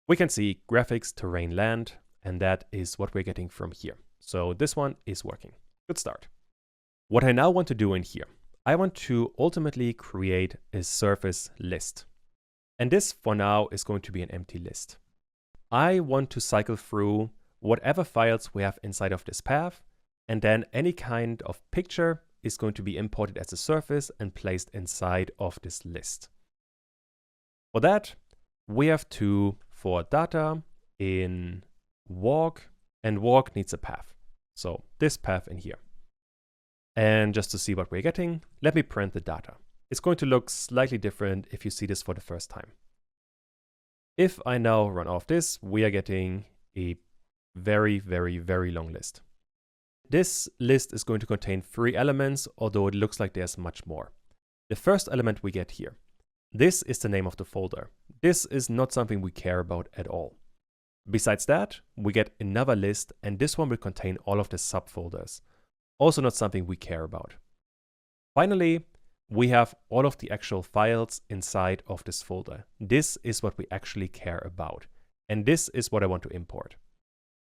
we can see graphics, terrain, land, and that is what we're getting from here. So this one is working. Good start. What I now want to do in here, I want to ultimately create a surface list. And this for now is going to be an empty list. I want to cycle through whatever files we have inside of this path, and then any kind of picture is going to be imported as a surface and placed inside of this list. For that, we have to, for data in walk, and walk needs a path. So this path in here. And just to see what we're getting, let me print the data. It's going to look slightly different if you see this for the first time. If I now run off this, we are getting a very, very, very long list. This list is going to contain 3 elements, although it looks like there's much more. The first element we get here. This is the name of the folder. This is not something we care about at all. Besides that, we get another list, and this one will contain all of the subfolders. Also not something we care about. Finally, we have all of the actual files inside of this folder. This is what we actually care about. And this is what I want to import.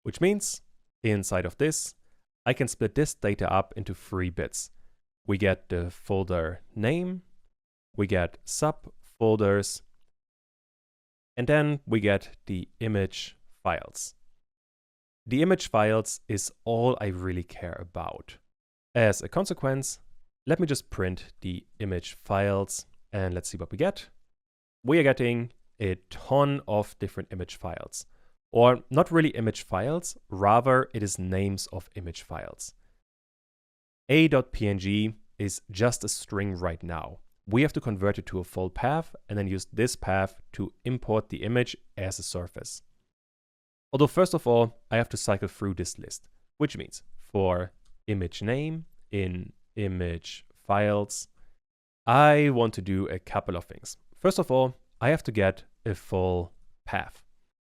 Which means, inside of this, I can split this data up into 3 bits. We get the folder name, we get subfolders, and then we get the image files. The image files is all I really care about. As a consequence, let me just print the image files and let's see what we get. We are getting a ton of different image files. Or not really image files, rather it is names of image files. A.png is just a string right now. We have to convert it to a full path and then use this path to import the image as a surface. Although first of all, I have to cycle through this list, which means for image name in image files, I want to do a couple of things. First of all, I have to get a full path.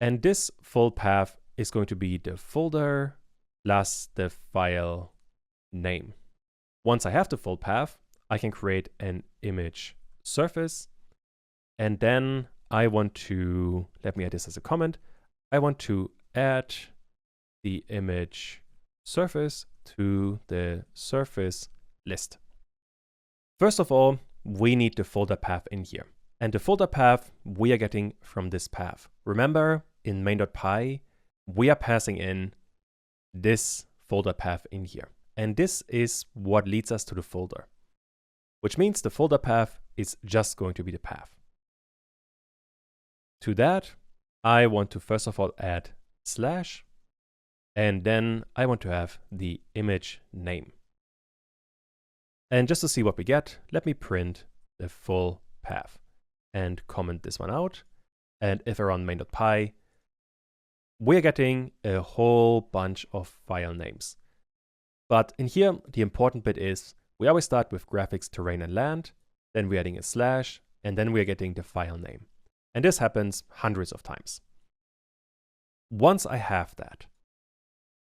And this full path is going to be the folder plus the file name. Once I have the full path, I can create an image surface. And then I want to, let me add this as a comment. I want to add the image surface to the surface list. First of all, we need the folder path in here. And the folder path we are getting from this path. Remember, in main.py, we are passing in this folder path in here. And this is what leads us to the folder, which means the folder path is just going to be the path. To that, I want to first of all add slash, and then I want to have the image name. And just to see what we get, let me print the full path and comment this one out. And if I run main.py, we're getting a whole bunch of file names. But in here, the important bit is we always start with graphics, terrain, and land. Then we're adding a slash, and then we're getting the file name. And this happens hundreds of times. Once I have that,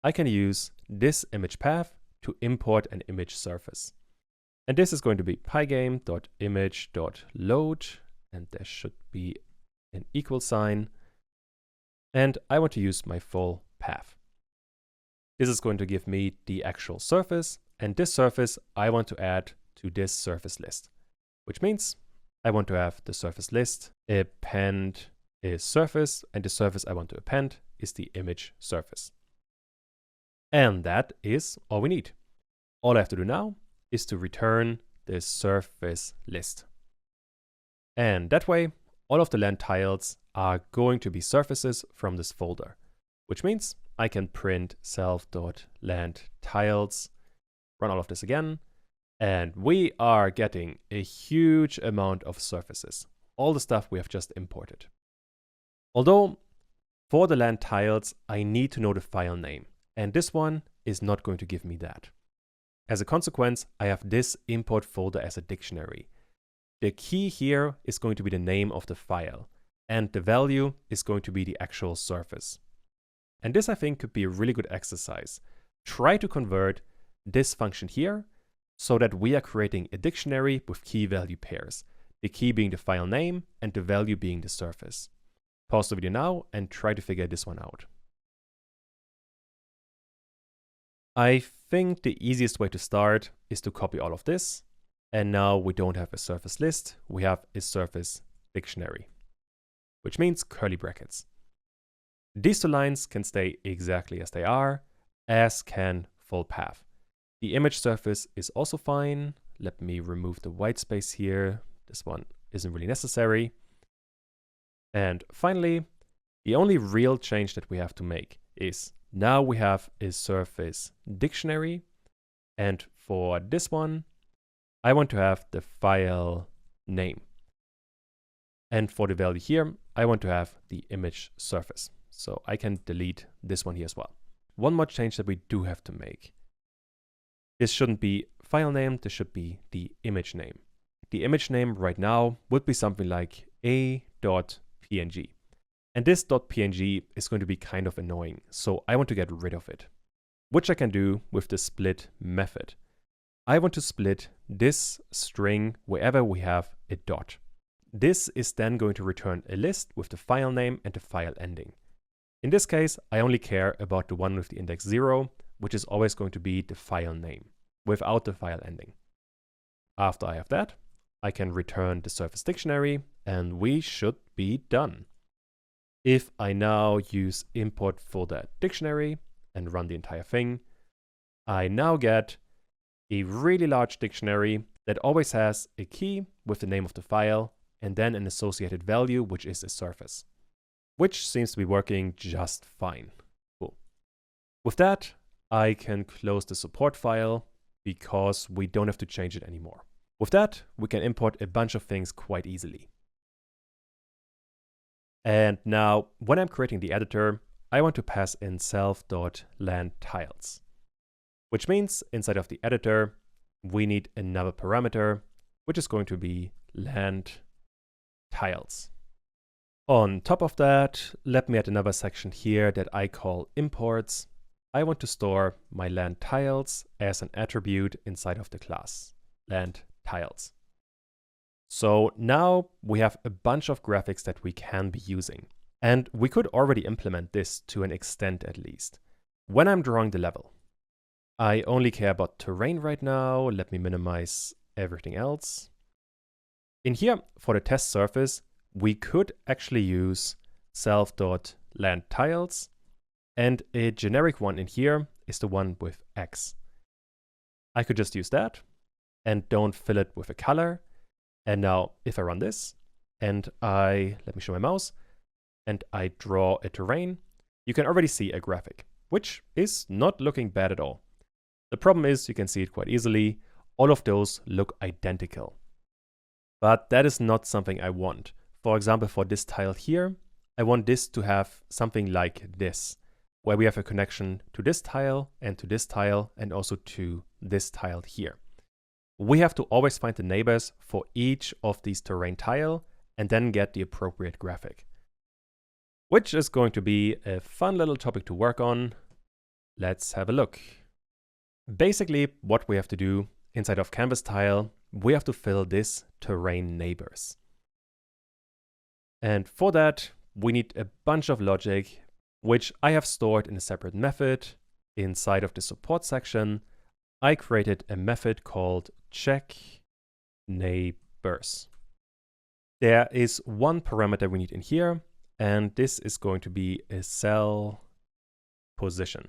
I can use this image path to import an image surface. And this is going to be pygame.image.load, and there should be an equal sign. And I want to use my full path. This is going to give me the actual surface, and this surface I want to add to this surface list, which means I want to have the surface list append a surface, and the surface I want to append is the image surface. And that is all we need. All I have to do now is to return the surface list. And that way, all of the land tiles are going to be surfaces from this folder, which means I can print self.land tiles, run all of this again, and we are getting a huge amount of surfaces, all the stuff we have just imported. Although for the land tiles, I need to know the file name, and this one is not going to give me that. As a consequence, I have this import folder as a dictionary. The key here is going to be the name of the file, and the value is going to be the actual surface. And this, I think, could be a really good exercise. Try to convert this function here so that we are creating a dictionary with key value pairs, the key being the file name and the value being the surface. Pause the video now and try to figure this one out. I think the easiest way to start is to copy all of this. And now we don't have a surface list, we have a surface dictionary, which means curly brackets. These two lines can stay exactly as they are, as can full path. The image surface is also fine. Let me remove the white space here. This one isn't really necessary. And finally, the only real change that we have to make is now we have a surface dictionary. And for this one, I want to have the file name. And for the value here, I want to have the image surface. So I can delete this one here as well. One more change that we do have to make. This shouldn't be file name, this should be the image name. The image name right now would be something like a.png. And this .png is going to be kind of annoying, so I want to get rid of it, which I can do with the split method. I want to split this string wherever we have a dot. This is then going to return a list with the file name and the file ending. In this case, I only care about the one with the index 0, which is always going to be the file name, without the file ending. After I have that, I can return the surface dictionary, and we should be done. If I now use import folder dictionary and run the entire thing, I now get a really large dictionary that always has a key with the name of the file and then an associated value, which is a surface, which seems to be working just fine. Cool. With that, I can close the support file because we don't have to change it anymore. With that, we can import a bunch of things quite easily. And now, when I'm creating the editor, I want to pass in self.land tiles, which means inside of the editor, we need another parameter, which is going to be land tiles. On top of that, let me add another section here that I call imports. I want to store my land tiles as an attribute inside of the class, land tiles. So now we have a bunch of graphics that we can be using. And we could already implement this to an extent at least. When I'm drawing the level, I only care about terrain right now. Let me minimize everything else. In here, for the test surface, we could actually use self.landTiles, and a generic one in here is the one with X. I could just use that and don't fill it with a color. And now if I run this and let me show my mouse, and I draw a terrain, you can already see a graphic, which is not looking bad at all. The problem is, you can see it quite easily, all of those look identical. But that is not something I want. For example, for this tile here, I want this to have something like this, where we have a connection to this tile and also to this tile here. We have to always find the neighbors for each of these terrain tile and then get the appropriate graphic, which is going to be a fun little topic to work on. Let's have a look. Basically, what we have to do inside of canvas tile, we have to fill this terrain neighbors. And for that, we need a bunch of logic, which I have stored in a separate method. Inside of the support section, I created a method called check neighbors. There is one parameter we need in here, and this is going to be a cell position.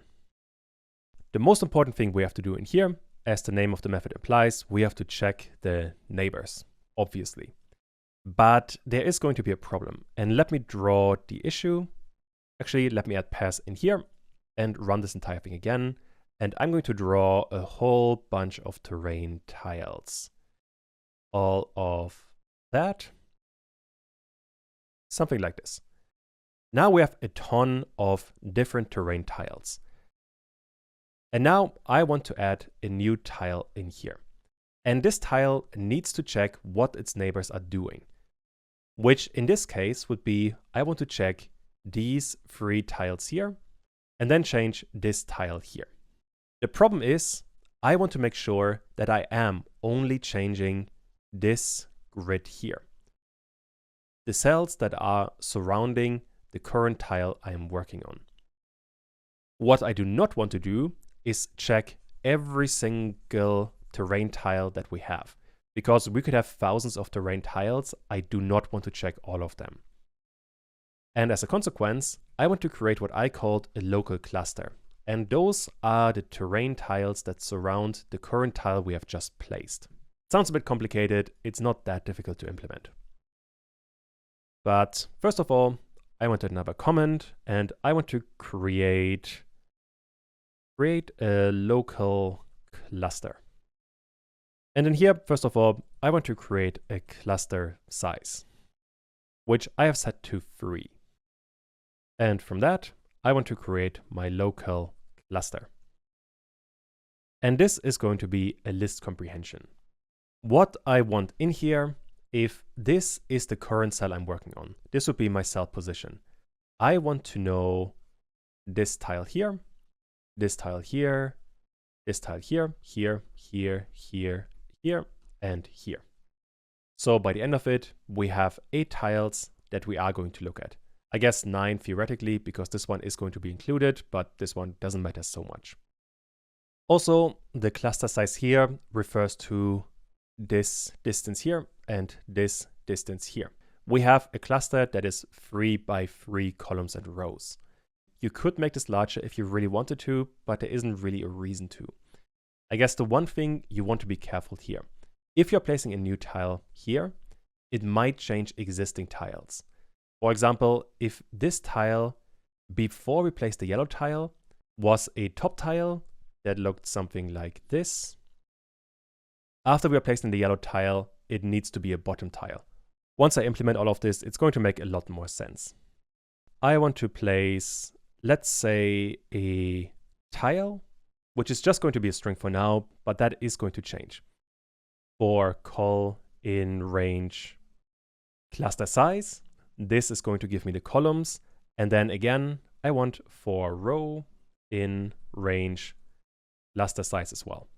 The most important thing we have to do in here, as the name of the method implies, we have to check the neighbors, obviously. But there is going to be a problem, and let me draw the issue. Actually, let me add pass in here and run this entire thing again. And I'm going to draw a whole bunch of terrain tiles. All of that. Something like this. Now we have a ton of different terrain tiles. And now I want to add a new tile in here. And this tile needs to check what its neighbors are doing, which in this case would be, I want to check these 3 tiles here and then change this tile here. The problem is, I want to make sure that I am only changing this grid here, the cells that are surrounding the current tile I am working on. What I do not want to do is check every single terrain tile that we have, because we could have thousands of terrain tiles. I do not want to check all of them. And as a consequence, I want to create what I called a local cluster. And those are the terrain tiles that surround the current tile we have just placed. Sounds a bit complicated. It's not that difficult to implement. But first of all, I want another comment, and I want to create a local cluster. And in here, first of all, I want to create a cluster size, which I have set to 3. And from that, I want to create my local cluster. And this is going to be a list comprehension. What I want in here, if this is the current cell I'm working on, this would be my cell position. I want to know this tile here, this tile here, this tile here, here, here, here, here, and here. So by the end of it, we have 8 tiles that we are going to look at. I guess 9 theoretically, because this one is going to be included, but this one doesn't matter so much. Also, the cluster size here refers to this distance here and this distance here. We have a cluster that is 3 by 3 columns and rows. You could make this larger if you really wanted to, but there isn't really a reason to. I guess the one thing you want to be careful here. If you're placing a new tile here, it might change existing tiles. For example, if this tile, before we placed the yellow tile, was a top tile that looked something like this, after we are placing the yellow tile, it needs to be a bottom tile. Once I implement all of this, it's going to make a lot more sense. I want to place, let's say, a tile, which is just going to be a string for now, but that is going to change. For call in range cluster size, this is going to give me the columns. And then again, I want for row in range cluster size as well.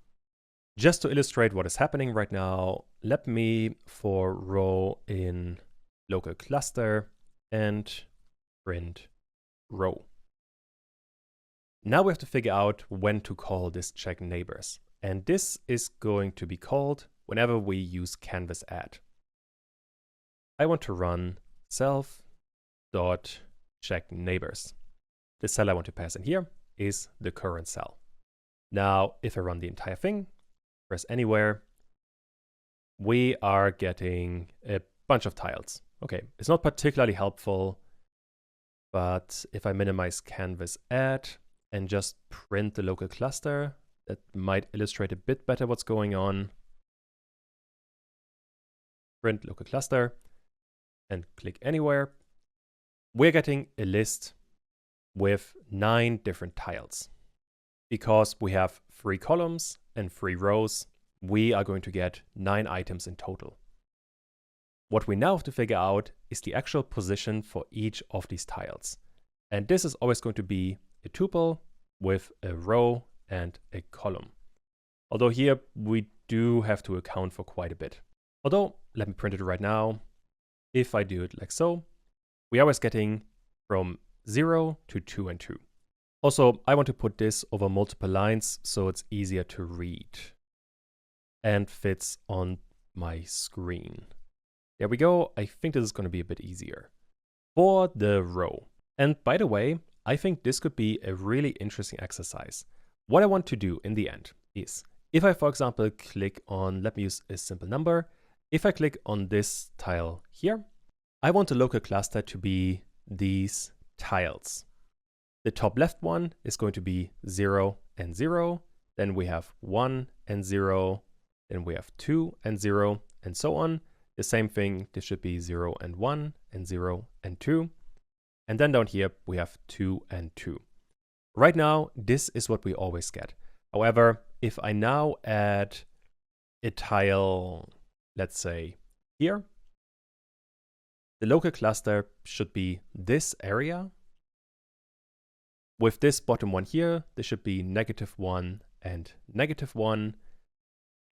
Just to illustrate what is happening right now, let me for row in local cluster and print row. Now we have to figure out when to call this check neighbors. And this is going to be called whenever we use canvas add. I want to run self.check neighbors. The cell I want to pass in here is the current cell. Now, if I run the entire thing, press anywhere, we are getting a bunch of tiles. Okay, it's not particularly helpful, but if I minimize canvas add and just print the local cluster, that might illustrate a bit better what's going on. Print local cluster and click anywhere. We're getting a list with 9 different tiles. Because we have 3 columns and 3 rows, we are going to get 9 items in total. What we now have to figure out is the actual position for each of these tiles. And this is always going to be a tuple with a row and a column. Although here we do have to account for quite a bit. Although, let me print it right now. If I do it like so, we are always getting from 0 to 2 and 2. Also, I want to put this over multiple lines so it's easier to read and fits on my screen. There we go. I think this is going to be a bit easier. For the row. And by the way, I think this could be a really interesting exercise. What I want to do in the end is, if I, for example, click on, let me use a simple number. If I click on this tile here, I want the local cluster to be these tiles. The top left one is going to be 0 and 0. Then we have 1 and 0. Then we have 2 and 0, and so on. The same thing, this should be 0 and 1 and 0 and 2. And then down here, we have 2 and 2. Right now, this is what we always get. However, if I now add a tile, let's say here, the local cluster should be this area. With this bottom one here, this should be -1 and -1.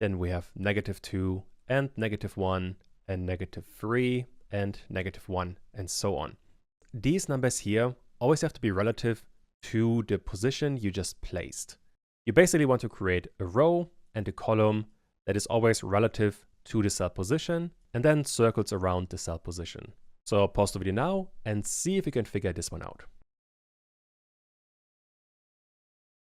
Then we have -2 and -1 and -3 and -1 and so on. These numbers here always have to be relative to the position you just placed. You basically want to create a row and a column that is always relative to the cell position and then circles around the cell position. So pause the video now and see if you can figure this one out.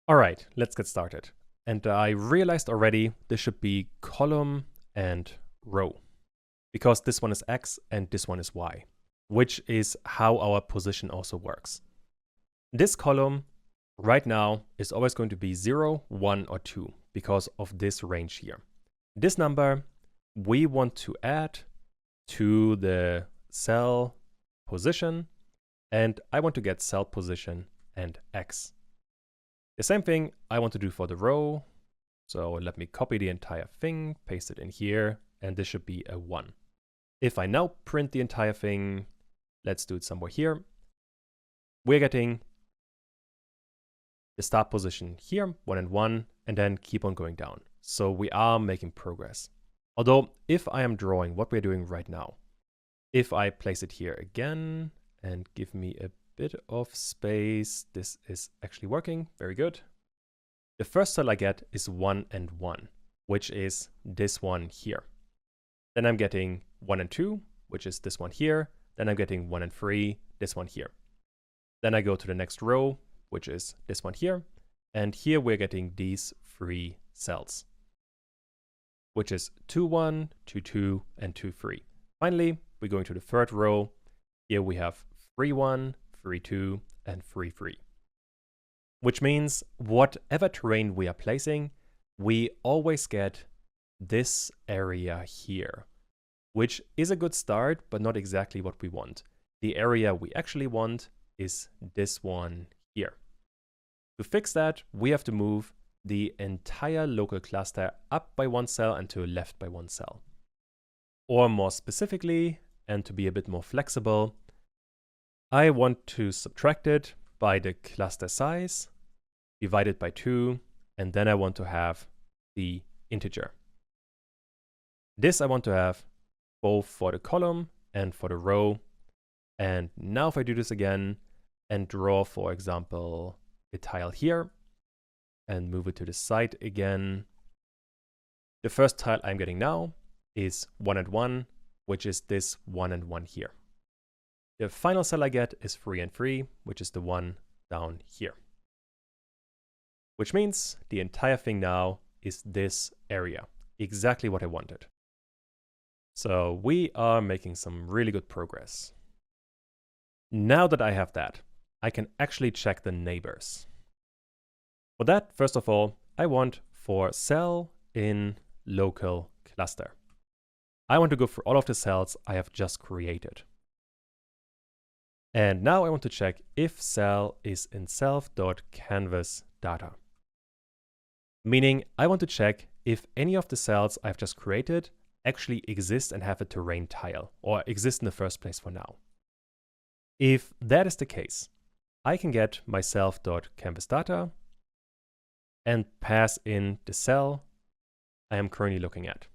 All right, let's get started. And I realized already this should be column and row, because this one is X and this one is Y, which is how our position also works. This column right now is always going to be 0, 1, or 2 because of this range here. This number we want to add to the cell position, and I want to get cell position and X. The same thing I want to do for the row. So let me copy the entire thing, paste it in here, and this should be a 1. If I now print the entire thing, let's do it somewhere here. We're getting the start position here, 1 and 1, and then keep on going down. So we are making progress. Although if I am drawing what we're doing right now, if I place it here again and give me a bit of space, this is actually working. Very good. The first cell I get is 1 and 1, which is this one here. Then I'm getting 1 and 2, which is this one here. Then I'm getting 1 and 3, this one here. Then I go to the next row, which is this one here. And here we're getting these 3 cells, which is 2, 1, 2, 2, and 2, 3. Finally, we're going to the third row. Here we have 3, 1, 3, 2, and 3, 3. Which means whatever terrain we are placing, we always get this area here, which is a good start, but not exactly what we want. The area we actually want is this one here. To fix that, we have to move the entire local cluster up by 1 cell and to left by 1 cell. Or more specifically, and to be a bit more flexible, I want to subtract it by the cluster size divided by 2, and then I want to have the integer. This I want to have both for the column and for the row. And now if I do this again and draw, for example, a tile here and move it to the side again, the first tile I'm getting now is 1 and 1, which is this 1 and 1 here. The final cell I get is 3 and 3, which is the one down here. Which means the entire thing now is this area, exactly what I wanted. So we are making some really good progress. Now that I have that, I can actually check the neighbors. For that, first of all, I want for cell in local cluster. I want to go through all of the cells I have just created. And now I want to check if cell is in self.canvas data. Meaning I want to check if any of the cells I've just created actually exist and have a terrain tile, or exist in the first place for now. If that is the case, I can get my self.canvas data and pass in the cell I am currently looking at.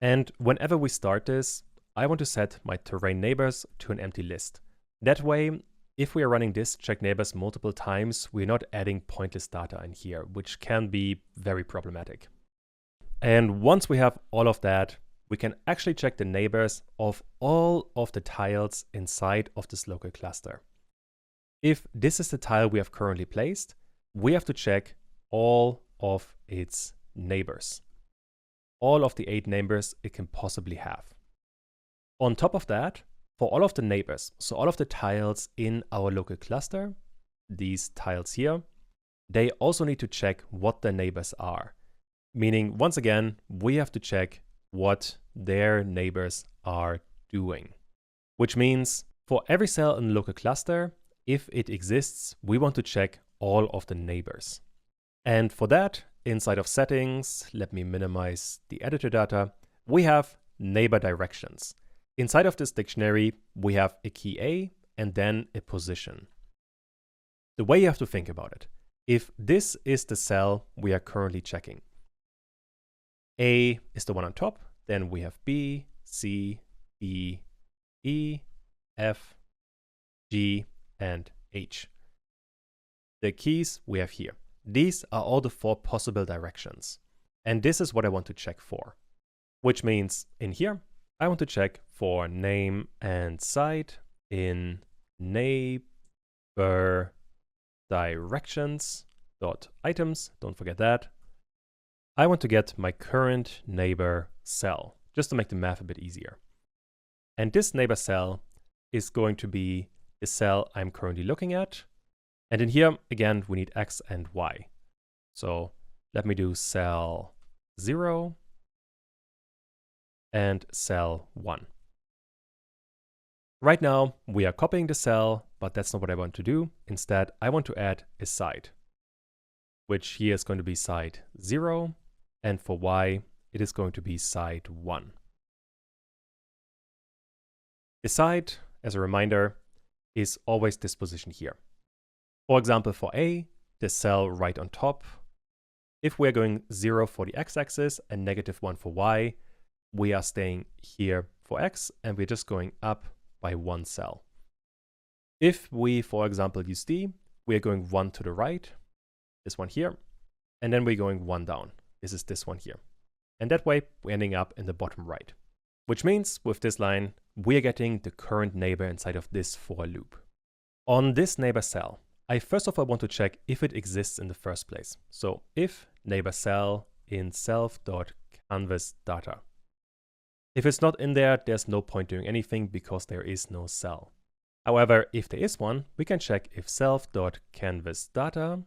And whenever we start this, I want to set my terrain neighbors to an empty list. That way, if we are running this check neighbors multiple times, we're not adding pointless data in here, which can be very problematic. And once we have all of that, we can actually check the neighbors of all of the tiles inside of this local cluster. If this is the tile we have currently placed, we have to check all of its neighbors. All of the 8 neighbors it can possibly have. On top of that, for all of the neighbors, so all of the tiles in our local cluster, these tiles here, they also need to check what the neighbors are. Meaning, once again, we have to check what their neighbors are doing. Which means, for every cell in the local cluster, if it exists, we want to check all of the neighbors. And for that, inside of settings, let me minimize the editor data, we have neighbor directions. Inside of this dictionary, we have a key A and then a position. The way you have to think about it, if this is the cell we are currently checking, A is the one on top, then we have B, C, D, E, F, G, and H. The keys we have here. These are all the 4 possible directions. And this is what I want to check for. Which means in here, I want to check for name and site in neighbor directions dot items. Don't forget that. I want to get my current neighbor cell, just to make the math a bit easier. And this neighbor cell is going to be the cell I'm currently looking at. And in here, again, we need X and Y. So let me do cell 0 and cell 1. Right now, we are copying the cell, but that's not what I want to do. Instead, I want to add a site, which here is going to be site 0. And for Y, it is going to be site 1. The site, as a reminder, is always this position here. For example, for A, the cell right on top, if we're going 0 for the x-axis and -1 for y, we are staying here for x and we're just going up by 1 cell. If we, for example, use D, we are going 1 to the right, this one here, and then we're going 1 down. This is this one here. And that way, we're ending up in the bottom right. Which means, with this line, we are getting the current neighbor inside of this for loop. On this neighbor cell, I first of all want to check if it exists in the first place. So if neighbor cell in self.canvas data. If it's not in there, there's no point doing anything because there is no cell. However, if there is one, we can check if self.canvas data,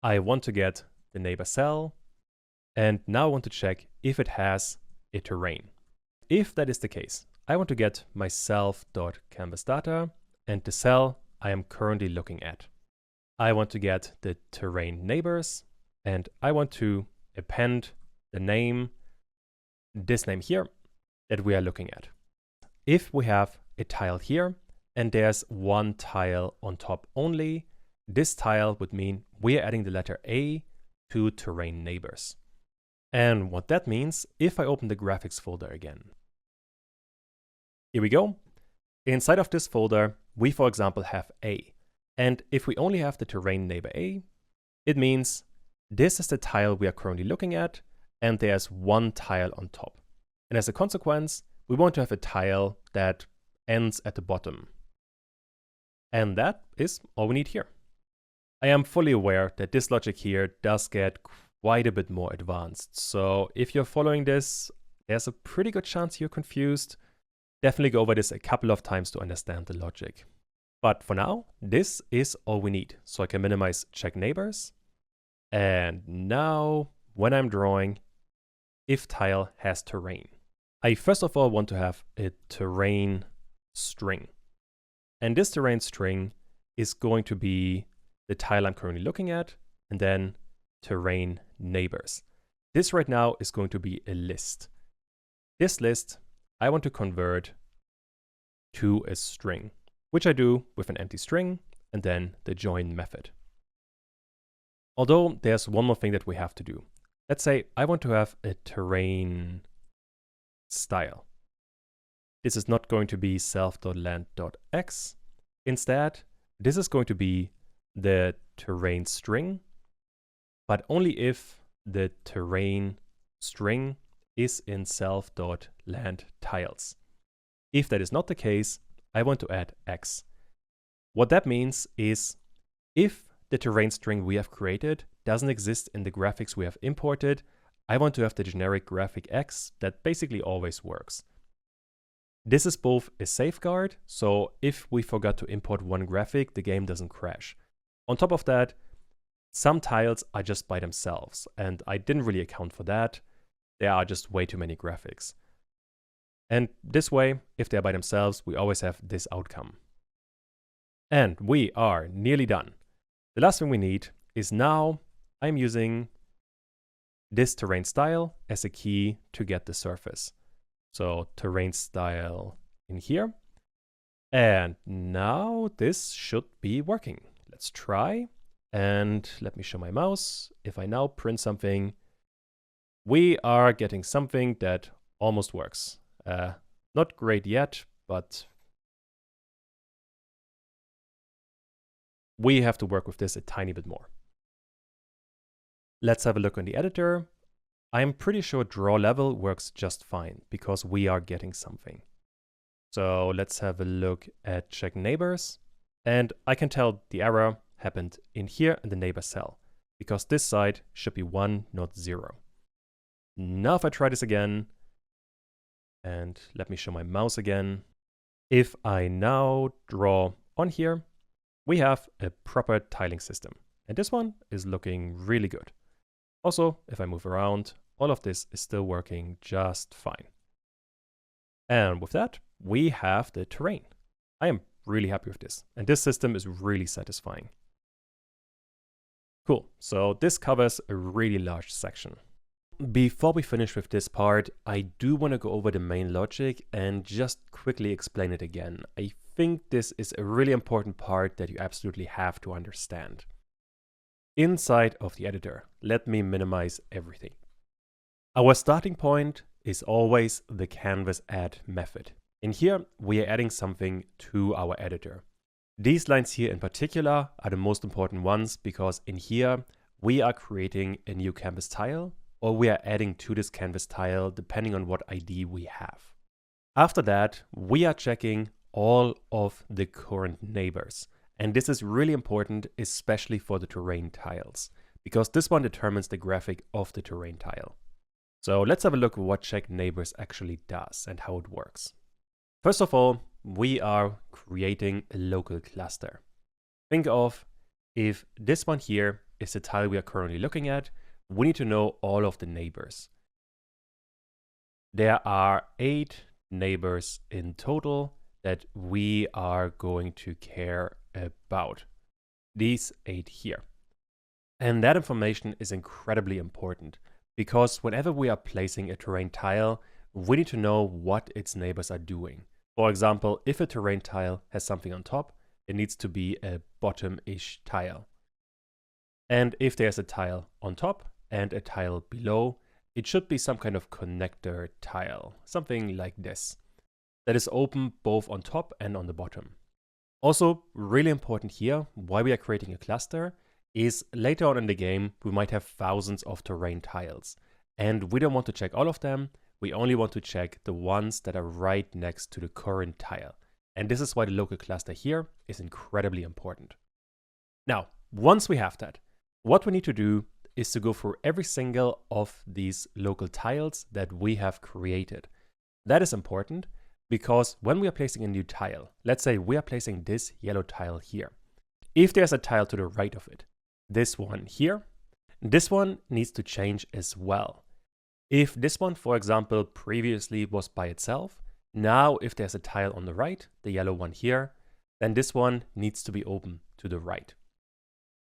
I want to get the neighbor cell, and now I want to check if it has a terrain. If that is the case, I want to get my self.canvas data and the cell I am currently looking at. I want to get the terrain neighbors, and I want to append the name, this name here, that we are looking at. If we have a tile here, and there's one tile on top only, this tile would mean we are adding the letter A to terrain neighbors. And what that means, if I open the graphics folder again. Here we go. Inside of this folder, we, for example, have A. And if we only have the terrain neighbor A, it means this is the tile we are currently looking at, and there's one tile on top. And as a consequence, we want to have a tile that ends at the bottom. And that is all we need here. I am fully aware that this logic here does get quite a bit more advanced. So if you're following this, there's a pretty good chance you're confused. Definitely go over this a couple of times to understand the logic. But for now, this is all we need. So I can minimize check neighbors. And now when I'm drawing, if tile has terrain, I first of all want to have a terrain string. And this terrain string is going to be the tile I'm currently looking at, and then terrain neighbors. This right now is going to be a list. This list I want to convert to a string, which I do with an empty string and then the join method. Although there's one more thing that we have to do. Let's say I want to have a terrain style. This is not going to be self.land.x. Instead, this is going to be the terrain string, but only if the terrain string is in self.land tiles. If that is not the case, I want to add x. What that means is if the terrain string we have created doesn't exist in the graphics we have imported, I want to have the generic graphic x that basically always works. This is both a safeguard, so if we forgot to import one graphic, the game doesn't crash. On top of that, some tiles are just by themselves, and I didn't really account for that. There are just way too many graphics. And this way, if they're by themselves, we always have this outcome. And we are nearly done. The last thing we need is now I'm using this terrain style as a key to get the surface. So terrain style in here. And now this should be working. Let's try. And let me show my mouse. If I now print something, we are getting something that almost works. Not great yet, but we have to work with this a tiny bit more. Let's have a look on the editor. I'm pretty sure draw level works just fine because we are getting something. So let's have a look at check neighbors. And I can tell the error happened in here in the neighbor cell because this side should be 1, not 0. Now if I try this again, and let me show my mouse again. If I now draw on here, we have a proper tiling system. And this one is looking really good. Also, if I move around, all of this is still working just fine. And with that, we have the terrain. I am really happy with this. And this system is really satisfying. Cool. So this covers a really large section. Before we finish with this part, I do want to go over the main logic and just quickly explain it again. I think this is a really important part that you absolutely have to understand. Inside of the editor, let me minimize everything. Our starting point is always the canvas add method. In here, we are adding something to our editor. These lines here in particular are the most important ones because in here, we are creating a new canvas tile or we are adding to this canvas tile depending on what ID we have. After that, we are checking all of the current neighbors. And this is really important, especially for the terrain tiles, because this one determines the graphic of the terrain tile. So let's have a look at what check neighbors actually does and how it works. First of all, we are creating a local cluster. Think of if this one here is the tile we are currently looking at, we need to know all of the neighbors. There are 8 neighbors in total that we are going to care about. These 8 here. And that information is incredibly important because whenever we are placing a terrain tile, we need to know what its neighbors are doing. For example, if a terrain tile has something on top, it needs to be a bottom-ish tile. And if there's a tile on top and a tile below, it should be some kind of connector tile, something like this, that is open both on top and on the bottom. Also, really important here, why we are creating a cluster, is later on in the game, we might have thousands of terrain tiles. And we don't want to check all of them, we only want to check the ones that are right next to the current tile. And this is why the local cluster here is incredibly important. Now, once we have that, what we need to do is to go through every single of these local tiles that we have created. That is important because when we are placing a new tile, let's say we are placing this yellow tile here. If there's a tile to the right of it, this one here, this one needs to change as well. If this one, for example, previously was by itself, now if there's a tile on the right, the yellow one here, then this one needs to be open to the right.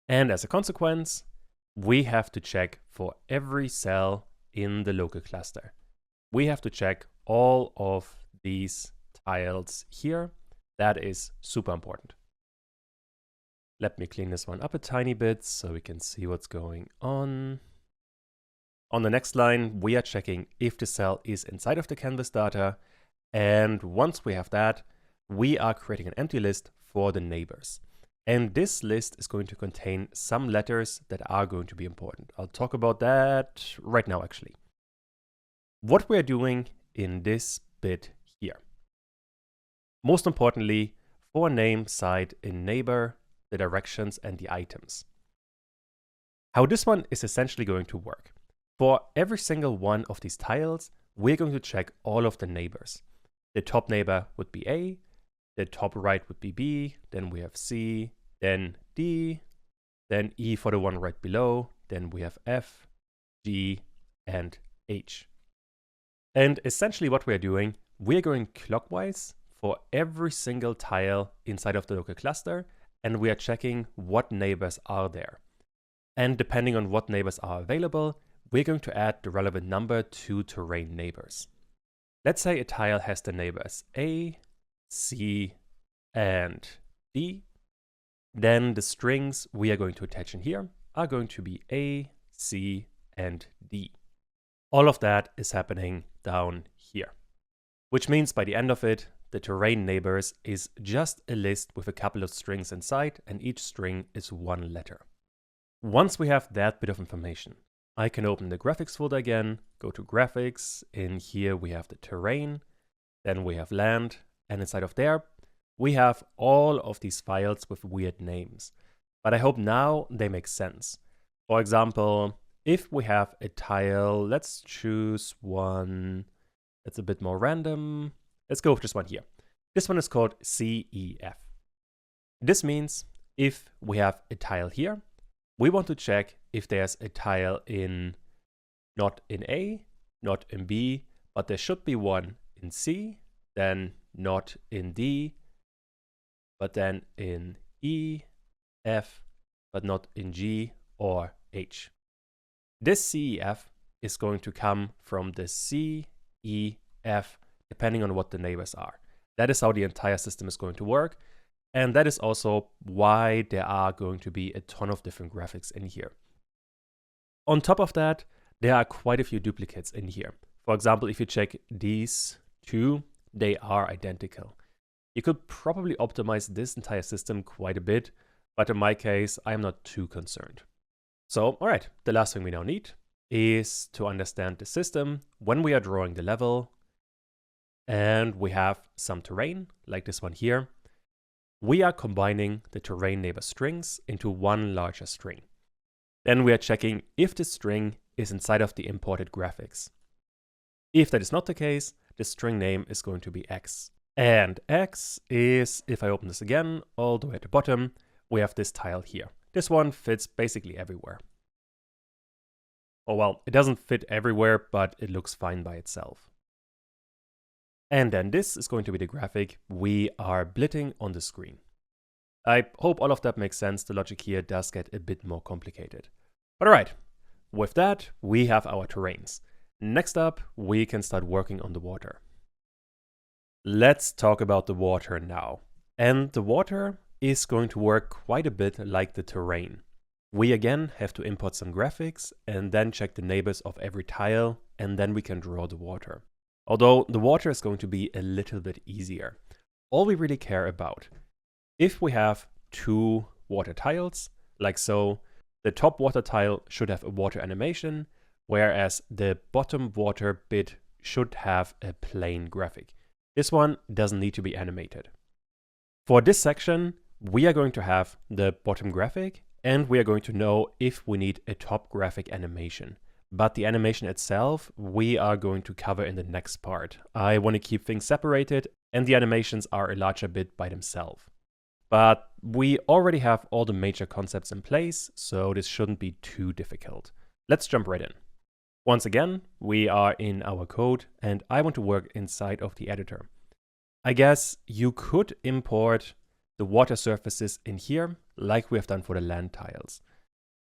And as a consequence, we have to check for every cell in the local cluster. We have to check all of these tiles here. That is super important. Let me clean this one up a tiny bit so we can see what's going on. On the next line, we are checking if the cell is inside of the canvas data. And once we have that, we are creating an empty list for the neighbors. And this list is going to contain some letters that are going to be important. I'll talk about that right now, actually. What we're doing in this bit here. Most importantly, for name, site, in neighbor, the directions, and the items. How this one is essentially going to work. For every single one of these tiles, we're going to check all of the neighbors. The top neighbor would be A, the top right would be B, then we have C, then D, then E for the one right below, then we have F, G, and H. And essentially what we're doing, we're going clockwise for every single tile inside of the local cluster, and we are checking what neighbors are there. And depending on what neighbors are available, we're going to add the relevant number to terrain neighbors. Let's say a tile has the neighbors A, C, and D. Then the strings we are going to attach in here are going to be A, C, and D. All of that is happening down here, which means by the end of it, the terrain neighbors is just a list with a couple of strings inside, and each string is one letter. Once we have that bit of information, I can open the graphics folder again, go to graphics, in here we have the terrain, then we have land, and inside of there, we have all of these files with weird names. But I hope now they make sense. For example, if we have a tile, let's choose one that's a bit more random. Let's go with this one here. This one is called CEF. This means if we have a tile here, we want to check if there's a tile in, not in A, not in B, but there should be one in C, then not in D, but then in E, F, but not in G or H. This CEF is going to come from the C, E, F, depending on what the neighbors are. That is how the entire system is going to work. And that is also why there are going to be a ton of different graphics in here. On top of that, there are quite a few duplicates in here. For example, if you check these two, they are identical. You could probably optimize this entire system quite a bit, but in my case, I'm not too concerned. So, all right, the last thing we now need is to understand the system when we are drawing the level, and we have some terrain, like this one here. We are combining the terrain neighbor strings into one larger string. Then we are checking if the string is inside of the imported graphics. If that is not the case, the string name is going to be X. And X is, if I open this again, all the way at the bottom, we have this tile here. This one fits basically everywhere. Oh well, it doesn't fit everywhere, but it looks fine by itself. And then this is going to be the graphic we are blitting on the screen. I hope all of that makes sense. The logic here does get a bit more complicated. But alright, with that, we have our terrains. Next up, we can start working on the water. Let's talk about the water now. And the water is going to work quite a bit like the terrain. We again have to import some graphics and then check the neighbors of every tile, and then we can draw the water. Although the water is going to be a little bit easier. All we really care about, if we have 2 water tiles, like so, the top water tile should have a water animation, whereas the bottom water bit should have a plain graphic. This one doesn't need to be animated. For this section, we are going to have the bottom graphic, and we are going to know if we need a top graphic animation. But the animation itself, we are going to cover in the next part. I want to keep things separated, and the animations are a larger bit by themselves. But we already have all the major concepts in place, so this shouldn't be too difficult. Let's jump right in. Once again, we are in our code, and I want to work inside of the editor. I guess you could import the water surfaces in here, like we have done for the land tiles.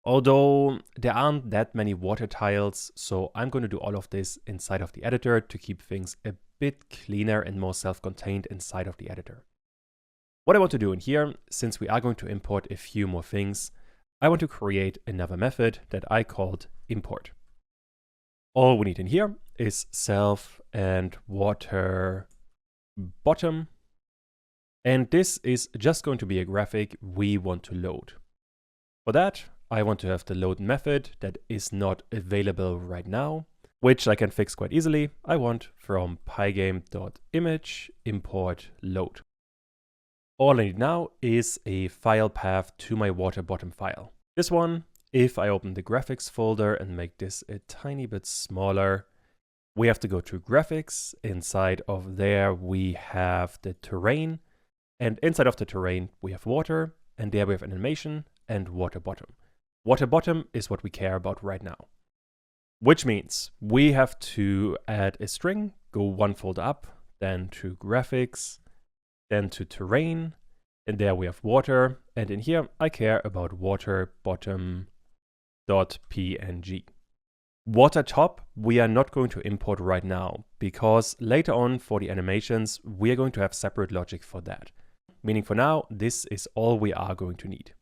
Although there aren't that many water tiles, so I'm going to do all of this inside of the editor to keep things a bit cleaner and more self-contained inside of the editor. What I want to do in here, since we are going to import a few more things, I want to create another method that I called import. All we need in here is self and water bottom, and this is just going to be a graphic we want to load. For that, I want to have the load method that is not available right now, which I can fix quite easily. I want from pygame.image import load. All I need now is a file path to my water bottom file. This one, if I open the graphics folder and make this a tiny bit smaller, we have to go to graphics. Inside of there, we have the terrain, and inside of the terrain, we have water, and there we have animation and water bottom. Water bottom is what we care about right now, which means we have to add a string, go one folder up, then to graphics, then to terrain, and there we have water, and in here I care about water bottom .png. Water top we are not going to import right now, because later on for the animations we are going to have separate logic for that. Meaning for now, this is all we are going to need.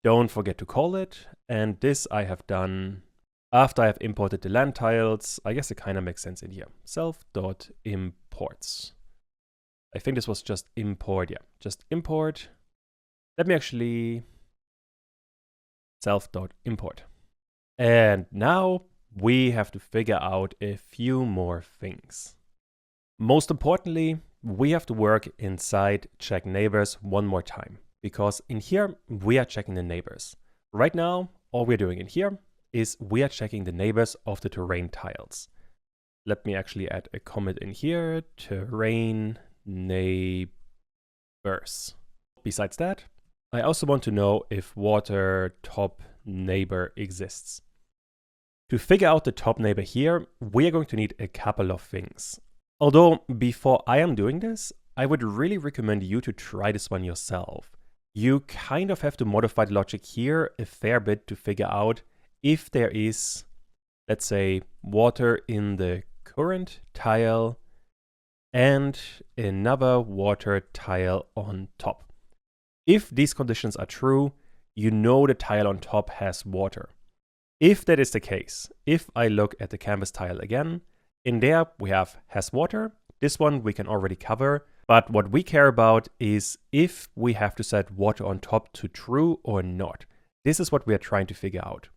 Don't forget to call it, and this I have done after I have imported the land tiles. I guess it kind of makes sense in here. Self.imports. I think this was just import, yeah, just import. Let me actually self.import. And now we have to figure out a few more things. Most importantly, we have to work inside check neighbors one more time, because in here we are checking the neighbors. Right now, all we're doing in here is we are checking the neighbors of the terrain tiles. Let me actually add a comment in here, terrain neighbors. Besides that, I also want to know if water top neighbor exists. To figure out the top neighbor here, we are going to need a couple of things. Although before I am doing this, I would really recommend you to try this one yourself. You kind of have to modify the logic here a fair bit to figure out if there is, let's say, water in the current tile and another water tile on top. If these conditions are true, you know the tile on top has water. If that is the case, if I look at the canvas tile again, in there we have has water. This one we can already cover, but what we care about is if we have to set water on top to true or not. This is what we are trying to figure out.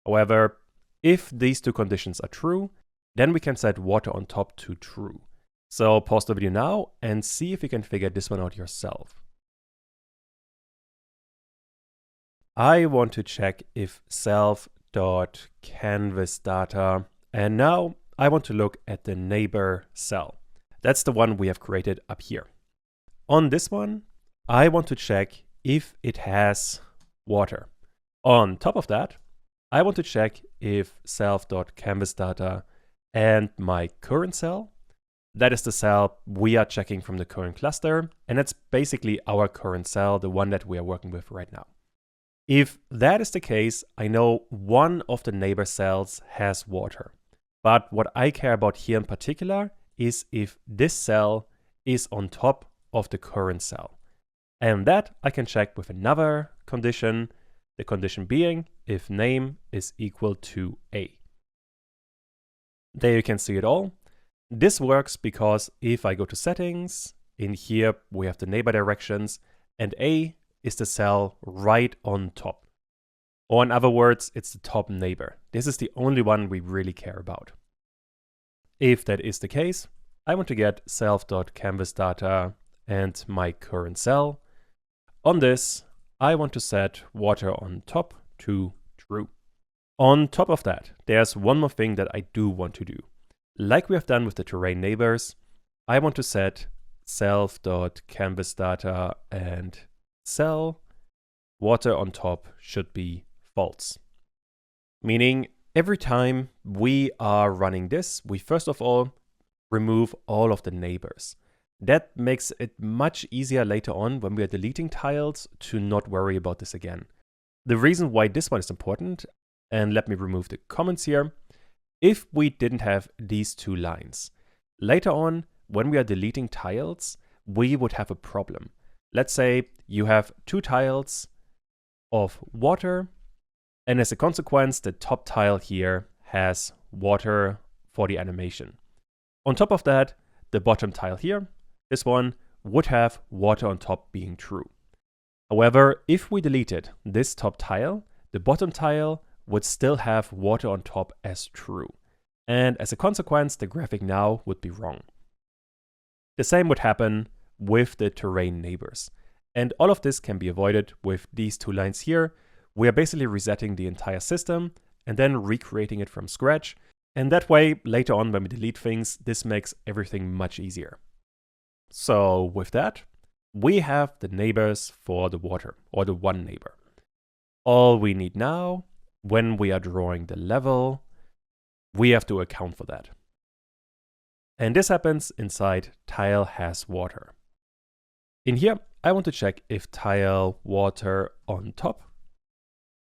However, if these two conditions are true, then we can set water on top to true. So pause the video now and see if you can figure this one out yourself. I want to check if self.canvasData, and now I want to look at the neighbor cell. That's the one we have created up here. On this one, I want to check if it has water. On top of that, I want to check if self.canvasData and my current cell, that is the cell we are checking from the current cluster, and that's basically our current cell, the one that we are working with right now. If that is the case, I know one of the neighbor cells has water. But what I care about here in particular is if this cell is on top of the current cell. And that I can check with another condition, the condition being if name is equal to A. There you can see it all. This works because if I go to settings, in here we have the neighbor directions, and A is the cell right on top. Or in other words, it's the top neighbor. This is the only one we really care about. If that is the case, I want to get self.canvasData and my current cell. On this, I want to set water on top to true. On top of that, there's one more thing that I do want to do. Like we have done with the terrain neighbors, I want to set self.canvasData and cell water on top should be false. Meaning every time we are running this, we first of all remove all of the neighbors. That makes it much easier later on when we are deleting tiles to not worry about this again. The reason why this one is important, and let me remove the comments here, if we didn't have these two lines, later on when we are deleting tiles, we would have a problem. Let's say you have two tiles of water, and as a consequence, the top tile here has water for the animation. On top of that, the bottom tile here, this one, would have water on top being true. However, if we deleted this top tile, the bottom tile would still have water on top as true. And as a consequence, the graphic now would be wrong. The same would happen with the terrain neighbors. And all of this can be avoided with these two lines here. We are basically resetting the entire system and then recreating it from scratch. And that way, later on when we delete things, this makes everything much easier. So with that, we have the neighbors for the water, or the one neighbor. All we need now, when we are drawing the level, we have to account for that. And this happens inside tile has water. In here, I want to check if tile water on top.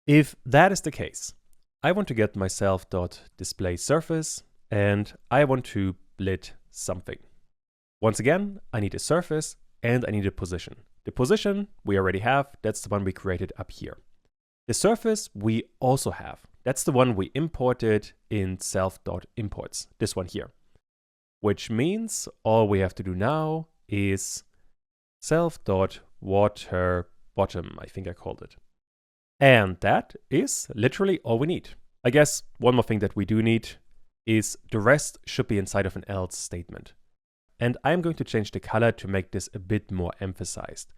If that is the case, I want to get myself.displaySurface and I want to split something. Once again, I need a surface and I need a position. The position we already have, that's the one we created up here. The surface we also have. That's the one we imported in self.imports, this one here. Which means all we have to do now is self.waterBottom, I think I called it. And that is literally all we need. I guess one more thing that we do need is the rest should be inside of an else statement. And I'm going to change the color to make this a bit more emphasized.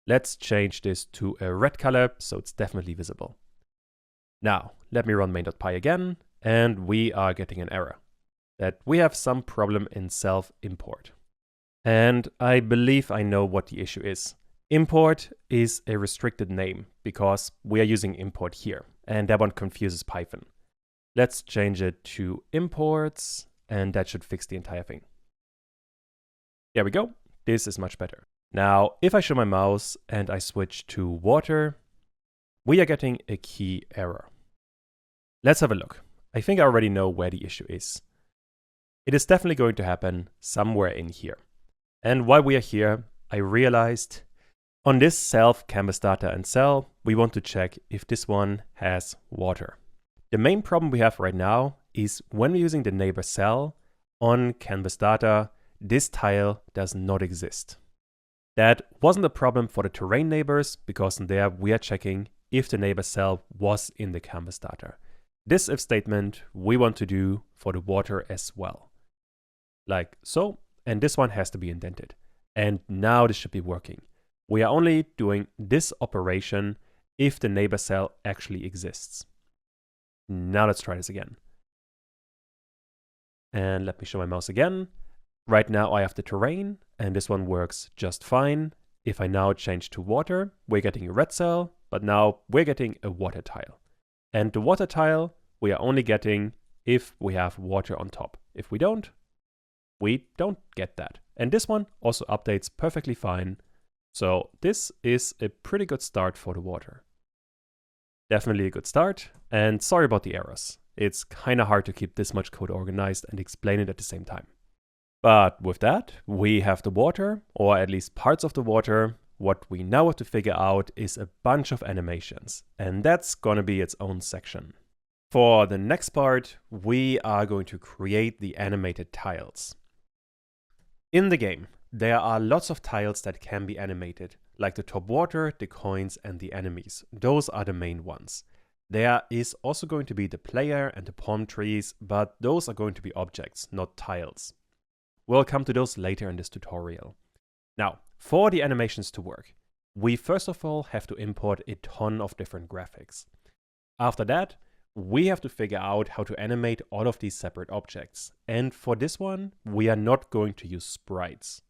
Let's change this to a red color so it's definitely visible. Now, let me run main.py again, and we are getting an error that we have some problem in self-import. And I believe I know what the issue is. Import is a restricted name because we are using import here, and that one confuses Python. Let's change it to imports, and that should fix the entire thing. There we go. This is much better. Now, if I show my mouse and I switch to water, we are getting a key error. Let's have a look. I think I already know where the issue is. It is definitely going to happen somewhere in here. And while we are here, I realized on this self.canvasData and cell, we want to check if this one has water. The main problem we have right now is when we're using the neighbor cell on canvasData, this tile does not exist. That wasn't a problem for the terrain neighbors because in there we are checking if the neighbor cell was in the canvasData. This if statement we want to do for the water as well. Like so, and this one has to be indented. And now this should be working. We are only doing this operation if the neighbor cell actually exists. Now let's try this again. And let me show my mouse again. Right now I have the terrain, and this one works just fine. If I now change to water, we're getting a red cell, but now we're getting a water tile. And the water tile, we are only getting if we have water on top. If we don't get that. And this one also updates perfectly fine. So this is a pretty good start for the water. Definitely a good start, and sorry about the errors. It's kind of hard to keep this much code organized and explain it at the same time. But with that, we have the water, or at least parts of the water. what we now have to figure out is a bunch of animations, and that's gonna be its own section. For the next part, we are going to create the animated tiles. In the game, there are lots of tiles that can be animated, like the top water, the coins, and the enemies. Those are the main ones. There is also going to be the player and the palm trees, but those are going to be objects, not tiles. We'll come to those later in this tutorial. Now, for the animations to work, we first of all have to import a ton of different graphics. After that, we have to figure out how to animate all of these separate objects. And for this one, we are not going to use sprites.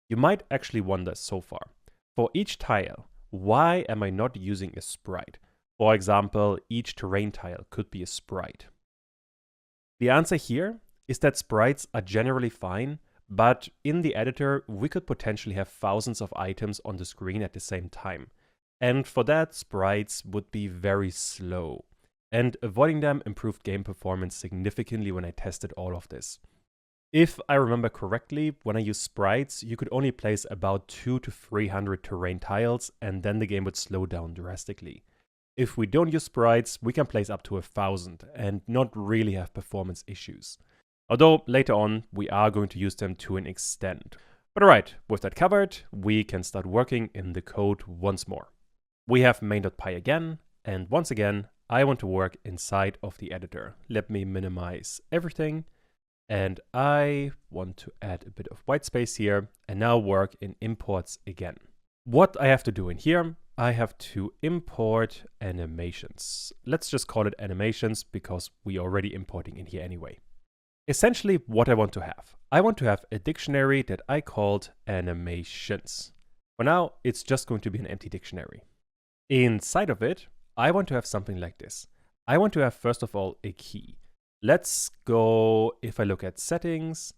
You might actually wonder so far, for each tile, why am I not using a sprite? For example, each terrain tile could be a sprite. The answer here is that sprites are generally fine, but in the editor, we could potentially have thousands of items on the screen at the same time. And for that, sprites would be very slow. And avoiding them improved game performance significantly when I tested all of this. If I remember correctly, when I used sprites, you could only place about 200 to 300 terrain tiles, and then the game would slow down drastically. If we don't use sprites, we can place up to 1,000 and not really have performance issues. Although later on, we are going to use them to an extent. But alright, with that covered, we can start working in the code once more. We have main.py again, and once again, I want to work inside of the editor. Let me minimize everything, and I want to add a bit of white space here, and now work in imports again. What I have to do in here, I have to import animations. Let's just call it animations because we are already importing in here anyway. Essentially what I want to have a dictionary that I called animations. For now, it's just going to be an empty dictionary. Inside of it, I want to have something like this. I want to have, first of all, a key. Let's go, if I look at settings,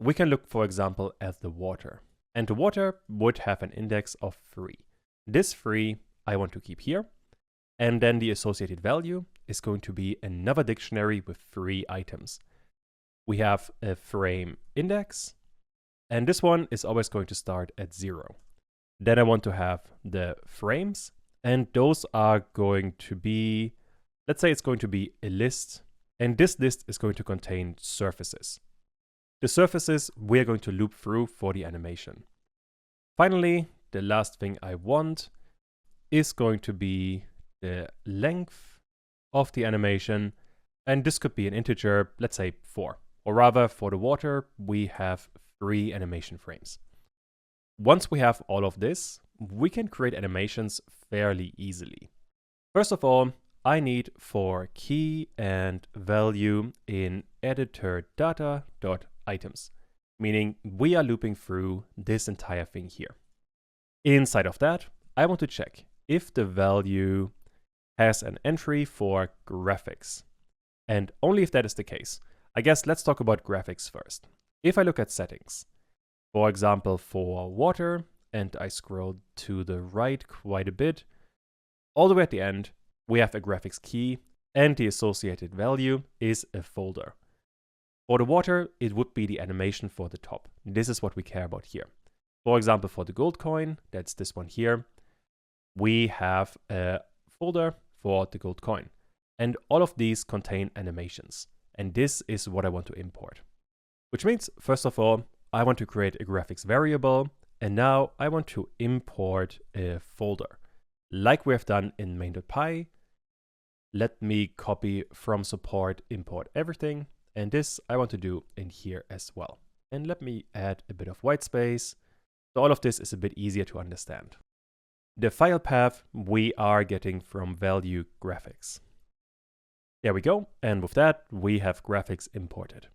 we can look, for example, at the water. And the water would have an index of 3. This 3 I want to keep here. And then the associated value is going to be another dictionary with 3 items. We have a frame index, and this one is always going to start at 0. Then I want to have the frames, and those are going to be, let's say it's going to be a list, and this list is going to contain surfaces. The surfaces we're going to loop through for the animation. Finally, the last thing I want is going to be the length of the animation, and this could be an integer, let's say 4. Or rather, for the water, we have 3 animation frames. Once we have all of this, we can create animations fairly easily. First of all, I need for key and value in editor data.items, meaning we are looping through this entire thing here. Inside of that, I want to check if the value has an entry for graphics. And only if that is the case. I guess let's talk about graphics first. If I look at settings, for example for water, and I scroll to the right quite a bit, all the way at the end, we have a graphics key, and the associated value is a folder. For the water, it would be the animation for the top. This is what we care about here. For example, for the gold coin, that's this one here, we have a folder for the gold coin. And all of these contain animations. And this is what I want to import. Which means, first of all, I want to create a graphics variable, and now I want to import a folder. Like we have done in main.py, let me copy from support, import everything, and this I want to do in here as well. And let me add a bit of white space, so all of this is a bit easier to understand. The file path we are getting from value graphics. There we go, and with that, we have graphics imported.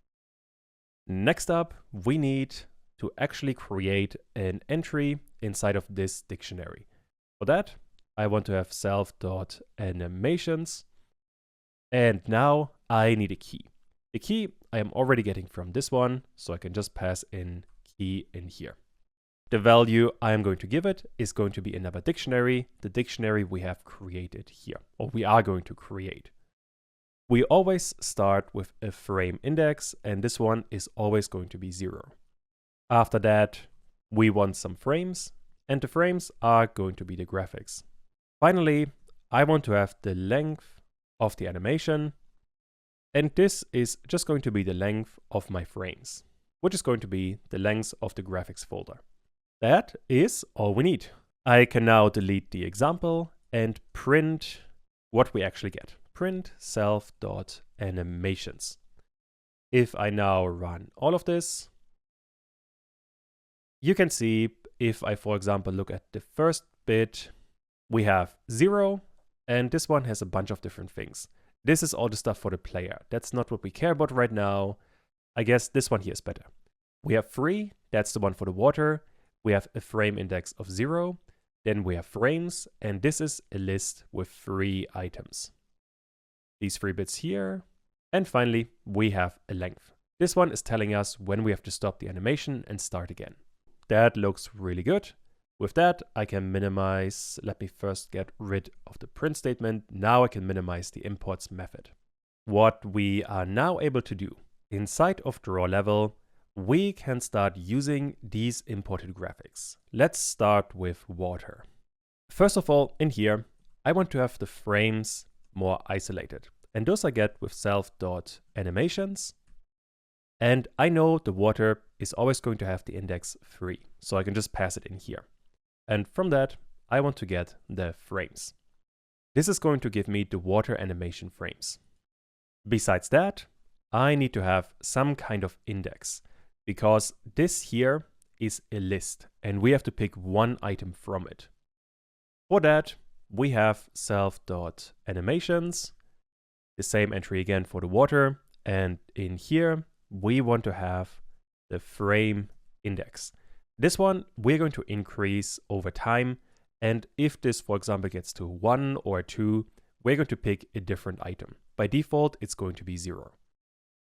Next up, we need to actually create an entry inside of this dictionary. For that, I want to have self.animations, and now I need a key. The key I am already getting from this one, so I can just pass in key in here. The value I am going to give it is going to be another dictionary, the dictionary we have created here, or we are going to create. We always start with a frame index, and this one is always going to be 0. After that, we want some frames, and the frames are going to be the graphics. Finally, I want to have the length of the animation, and this is just going to be the length of my frames, which is going to be the length of the graphics folder. That is all we need. I can now delete the example and print what we actually get. Print self.animations. If I now run all of this, you can see if I, for example, look at the first bit, we have 0, and this one has a bunch of different things. This is all the stuff for the player. That's not what we care about right now. I guess this one here is better. We have 3, that's the one for the water. We have a frame index of 0. Then we have frames, and this is a list with 3 items. These 3 bits here. And finally, we have a length. This one is telling us when we have to stop the animation and start again. That looks really good. With that, I can minimize. Let me first get rid of the print statement. Now I can minimize the imports method. What we are now able to do inside of draw level, we can start using these imported graphics. Let's start with water. First of all, in here, I want to have the frames more isolated. And those I get with self.animations. And I know the water is always going to have the index 3. So I can just pass it in here. And from that, I want to get the frames. This is going to give me the water animation frames. Besides that, I need to have some kind of index, because this here is a list and we have to pick one item from it. For that, we have self.animations, the same entry again for the water, and in here we want to have the frame index. This one we're going to increase over time, and if this, for example, gets to 1 or 2, we're going to pick a different item. By default, it's going to be 0.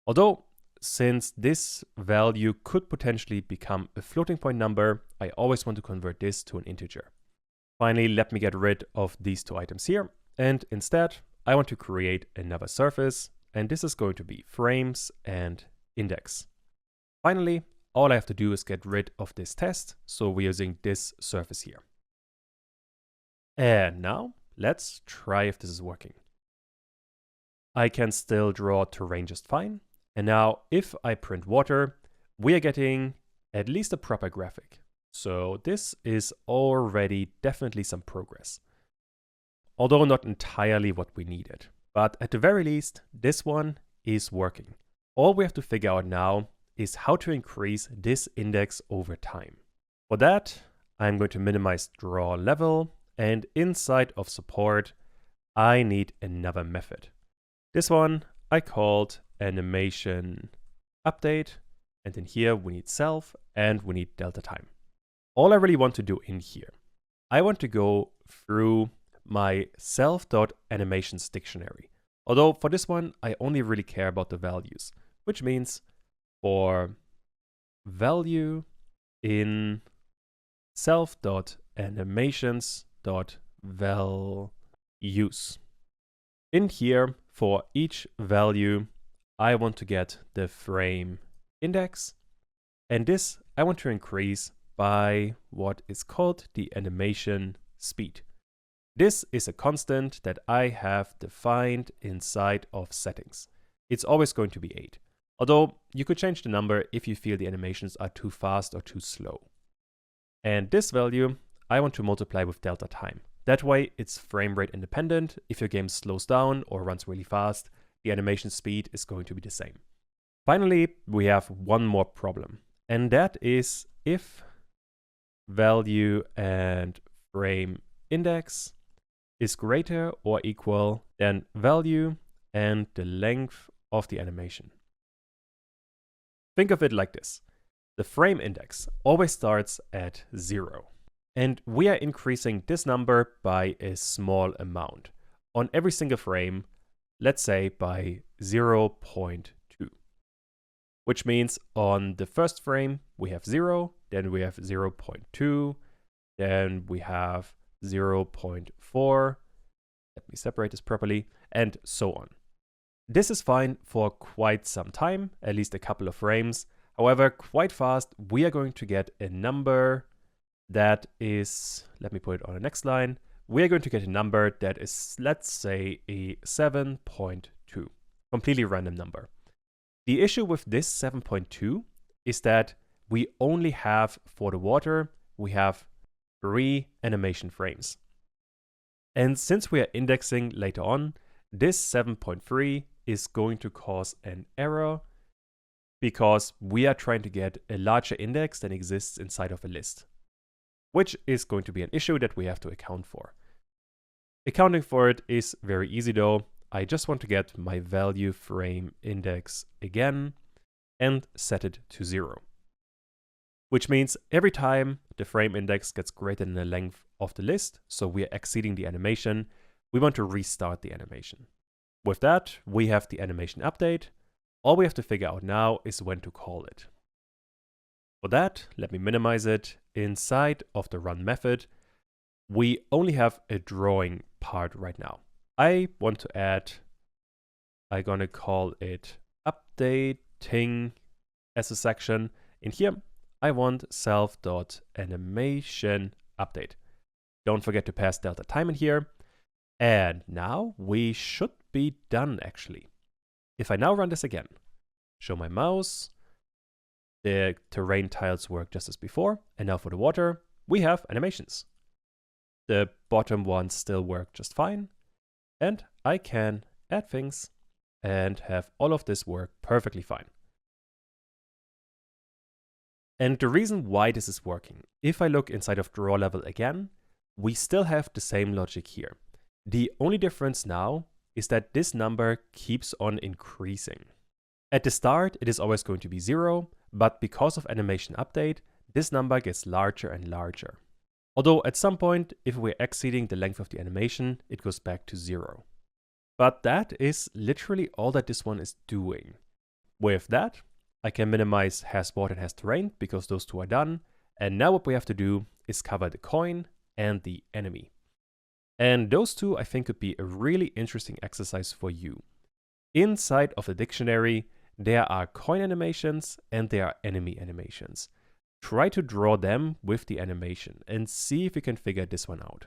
Although, since this value could potentially become a floating point number, I always want to convert this to an integer. Finally, let me get rid of these 2 items here, and instead, I want to create another surface, and this is going to be frames and index. Finally, all I have to do is get rid of this test, so we're using this surface here. And now, let's try if this is working. I can still draw terrain just fine. And now, if I print water, we are getting at least a proper graphic. So this is already definitely some progress. Although not entirely what we needed. But at the very least, this one is working. All we have to figure out now is how to increase this index over time. For that, I'm going to minimize draw level, and inside of support, I need another method. This one I called animation update, and in here we need self and we need delta time. All I really want to do in here, I want to go through my self.animations dictionary. Although for this one, I only really care about the values, which means for value in self.animations.values. In here, for each value, I want to get the frame index, and this I want to increase by what is called the animation speed. This is a constant that I have defined inside of settings. It's always going to be 8. Although you could change the number if you feel the animations are too fast or too slow. And this value I want to multiply with delta time. That way it's frame rate independent. If your game slows down or runs really fast, the animation speed is going to be the same. Finally, we have one more problem, and that is if value and frame index is greater or equal than value and the length of the animation. Think of it like this. The frame index always starts at 0. And we are increasing this number by a small amount. On every single frame, let's say by 0.2. Which means on the first frame, we have 0, then we have 0.2, then we have 0.4. Let me separate this properly, and so on. This is fine for quite some time, at least a couple of frames. However, quite fast, we are going to get a number that is, let me put it on the next line, we're going to get a number that is, let's say, a 7.2, completely random number. The issue with this 7.2 is that we only have, for the water, we have 3 animation frames. And since we are indexing later on, this 7.3 is going to cause an error because we are trying to get a larger index than exists inside of a list, which is going to be an issue that we have to account for. Accounting for it is very easy though. I just want to get my value frame index again and set it to 0. Which means every time the frame index gets greater than the length of the list, so we are exceeding the animation, we want to restart the animation. With that, we have the animation update. All we have to figure out now is when to call it. For that, let me minimize it. Inside of the run method, we only have a drawing part right now. I want to add, I'm gonna call it updating as a section. In here, I want self.animation update. Don't forget to pass delta time in here. And now we should be done actually. If I now run this again, show my mouse, the terrain tiles work just as before. And now for the water, we have animations. The bottom ones still work just fine. And I can add things and have all of this work perfectly fine. And the reason why this is working, if I look inside of draw level again, we still have the same logic here. The only difference now is that this number keeps on increasing. At the start, it is always going to be 0, but because of animation update, this number gets larger and larger. Although at some point, if we're exceeding the length of the animation, it goes back to 0. But that is literally all that this one is doing. With that, I can minimize has water and has terrain because those two are done. And now what we have to do is cover the coin and the enemy. And those two I think could be a really interesting exercise for you. Inside of the dictionary, there are coin animations and there are enemy animations. Try to draw them with the animation and see if you can figure this one out.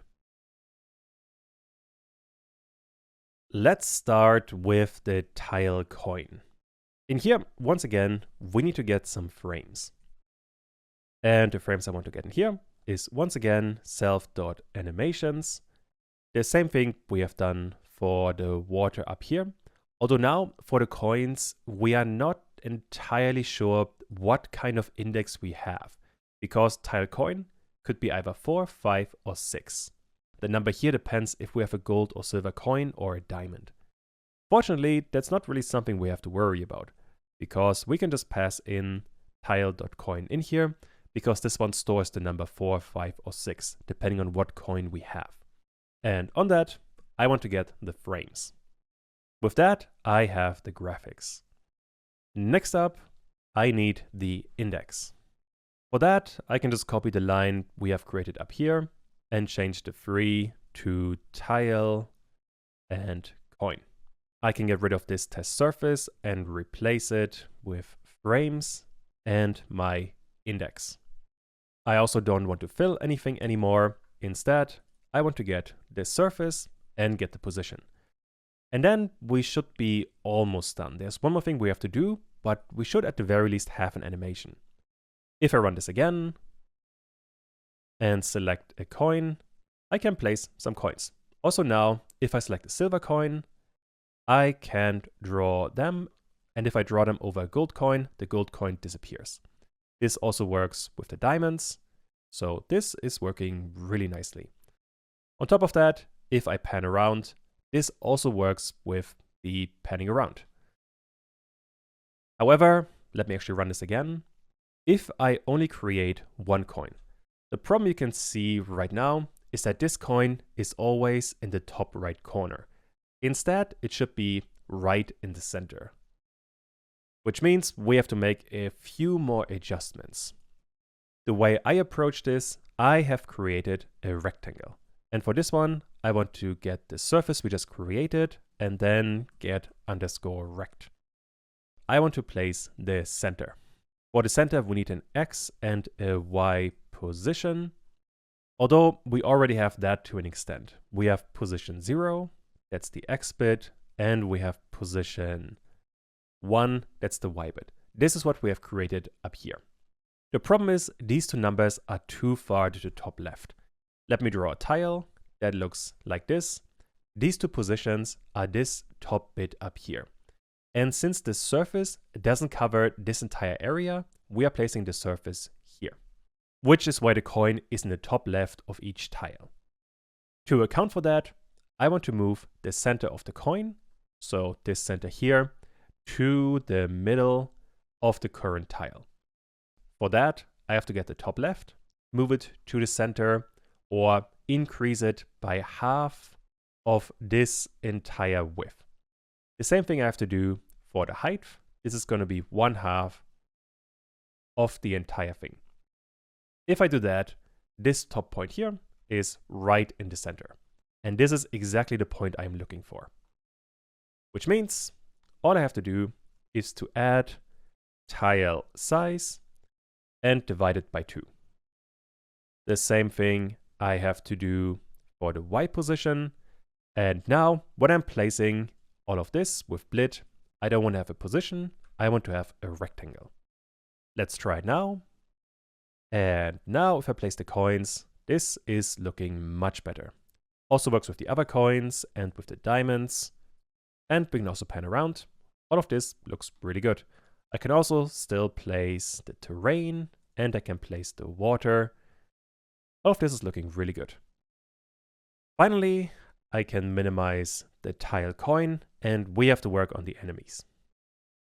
Let's start with the tile coin. In here, once again, we need to get some frames. And the frames I want to get in here is once again self.animations. The same thing we have done for the water up here. Although now for the coins, we are not entirely sure what kind of index we have, because tile coin could be either 4, 5, or 6. The number here depends if we have a gold or silver coin or a diamond. Fortunately, that's not really something we have to worry about, because we can just pass in tile.coin in here, because this one stores the number 4, 5, or 6, depending on what coin we have. And on that, I want to get the frames. With that, I have the graphics. Next up, I need the index. For that, I can just copy the line we have created up here and change the 3 to tile and coin. I can get rid of this test surface and replace it with frames and my index. I also don't want to fill anything anymore. Instead, I want to get this surface and get the position. And then we should be almost done. There's one more thing we have to do, but we should at the very least have an animation. If I run this again and select a coin, I can place some coins. Also now, if I select a silver coin, I can draw them. And if I draw them over a gold coin, the gold coin disappears. This also works with the diamonds. So this is working really nicely. On top of that, if I pan around, this also works with the panning around. However, let me actually run this again. If I only create one coin, the problem you can see right now is that this coin is always in the top right corner. Instead, it should be right in the center, which means we have to make a few more adjustments. The way I approach this, I have created a rectangle. And for this one, I want to get the surface we just created and then get underscore rect. I want to place the center. For the center, we need an X and a Y position. Although we already have that to an extent. We have position 0, that's the X bit, and we have position 1, that's the Y bit. This is what we have created up here. The problem is these two numbers are too far to the top left. Let me draw a tile that looks like this. These two positions are this top bit up here. And since the surface doesn't cover this entire area, we are placing the surface here, which is why the coin is in the top left of each tile. To account for that, I want to move the center of the coin, so this center here, to the middle of the current tile. For that, I have to get the top left, move it to the center, or increase it by half of this entire width. The same thing I have to do for the height. This is going to be 1/2 of the entire thing. If I do that, this top point here is right in the center. And this is exactly the point I'm looking for. Which means all I have to do is to add tile size and divide it by 2. The same thing I have to do for the Y position. And now when I'm placing all of this with blit, I don't want to have a position, I want to have a rectangle. Let's try it now. And now if I place the coins, this is looking much better. Also works with the other coins and with the diamonds. And we can also pan around. All of this looks really good. I can also still place the terrain and I can place the water. All of this is looking really good. Finally, I can minimize the tile coin and we have to work on the enemies.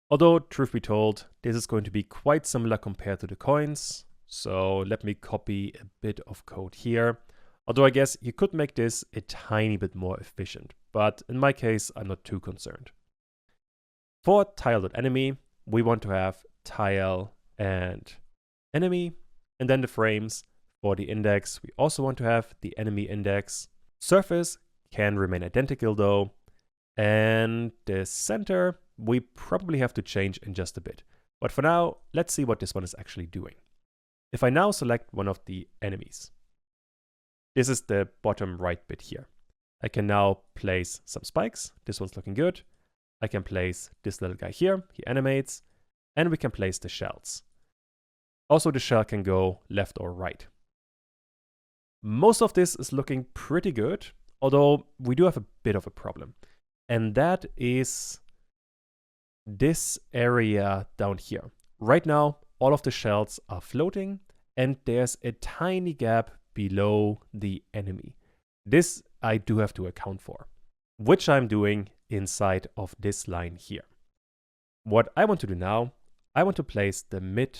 Although, truth be told, this is going to be quite similar compared to the coins. So let me copy a bit of code here. Although I guess you could make this a tiny bit more efficient, but in my case, I'm not too concerned. For tile.enemy, we want to have tile and enemy, and then the frames. For the index, we also want to have the enemy index. Surface can remain identical though, and the center we probably have to change in just a bit. But for now, let's see what this one is actually doing. If I now select one of the enemies, this is the bottom right bit here. I can now place some spikes. This one's looking good. I can place this little guy here. He animates. And we can place the shells. Also, the shell can go left or right. Most of this is looking pretty good, although we do have a bit of a problem. And that is this area down here. Right now, all of the shells are floating and there's a tiny gap below the enemy. This I do have to account for, which I'm doing inside of this line here. What I want to do now, I want to place the mid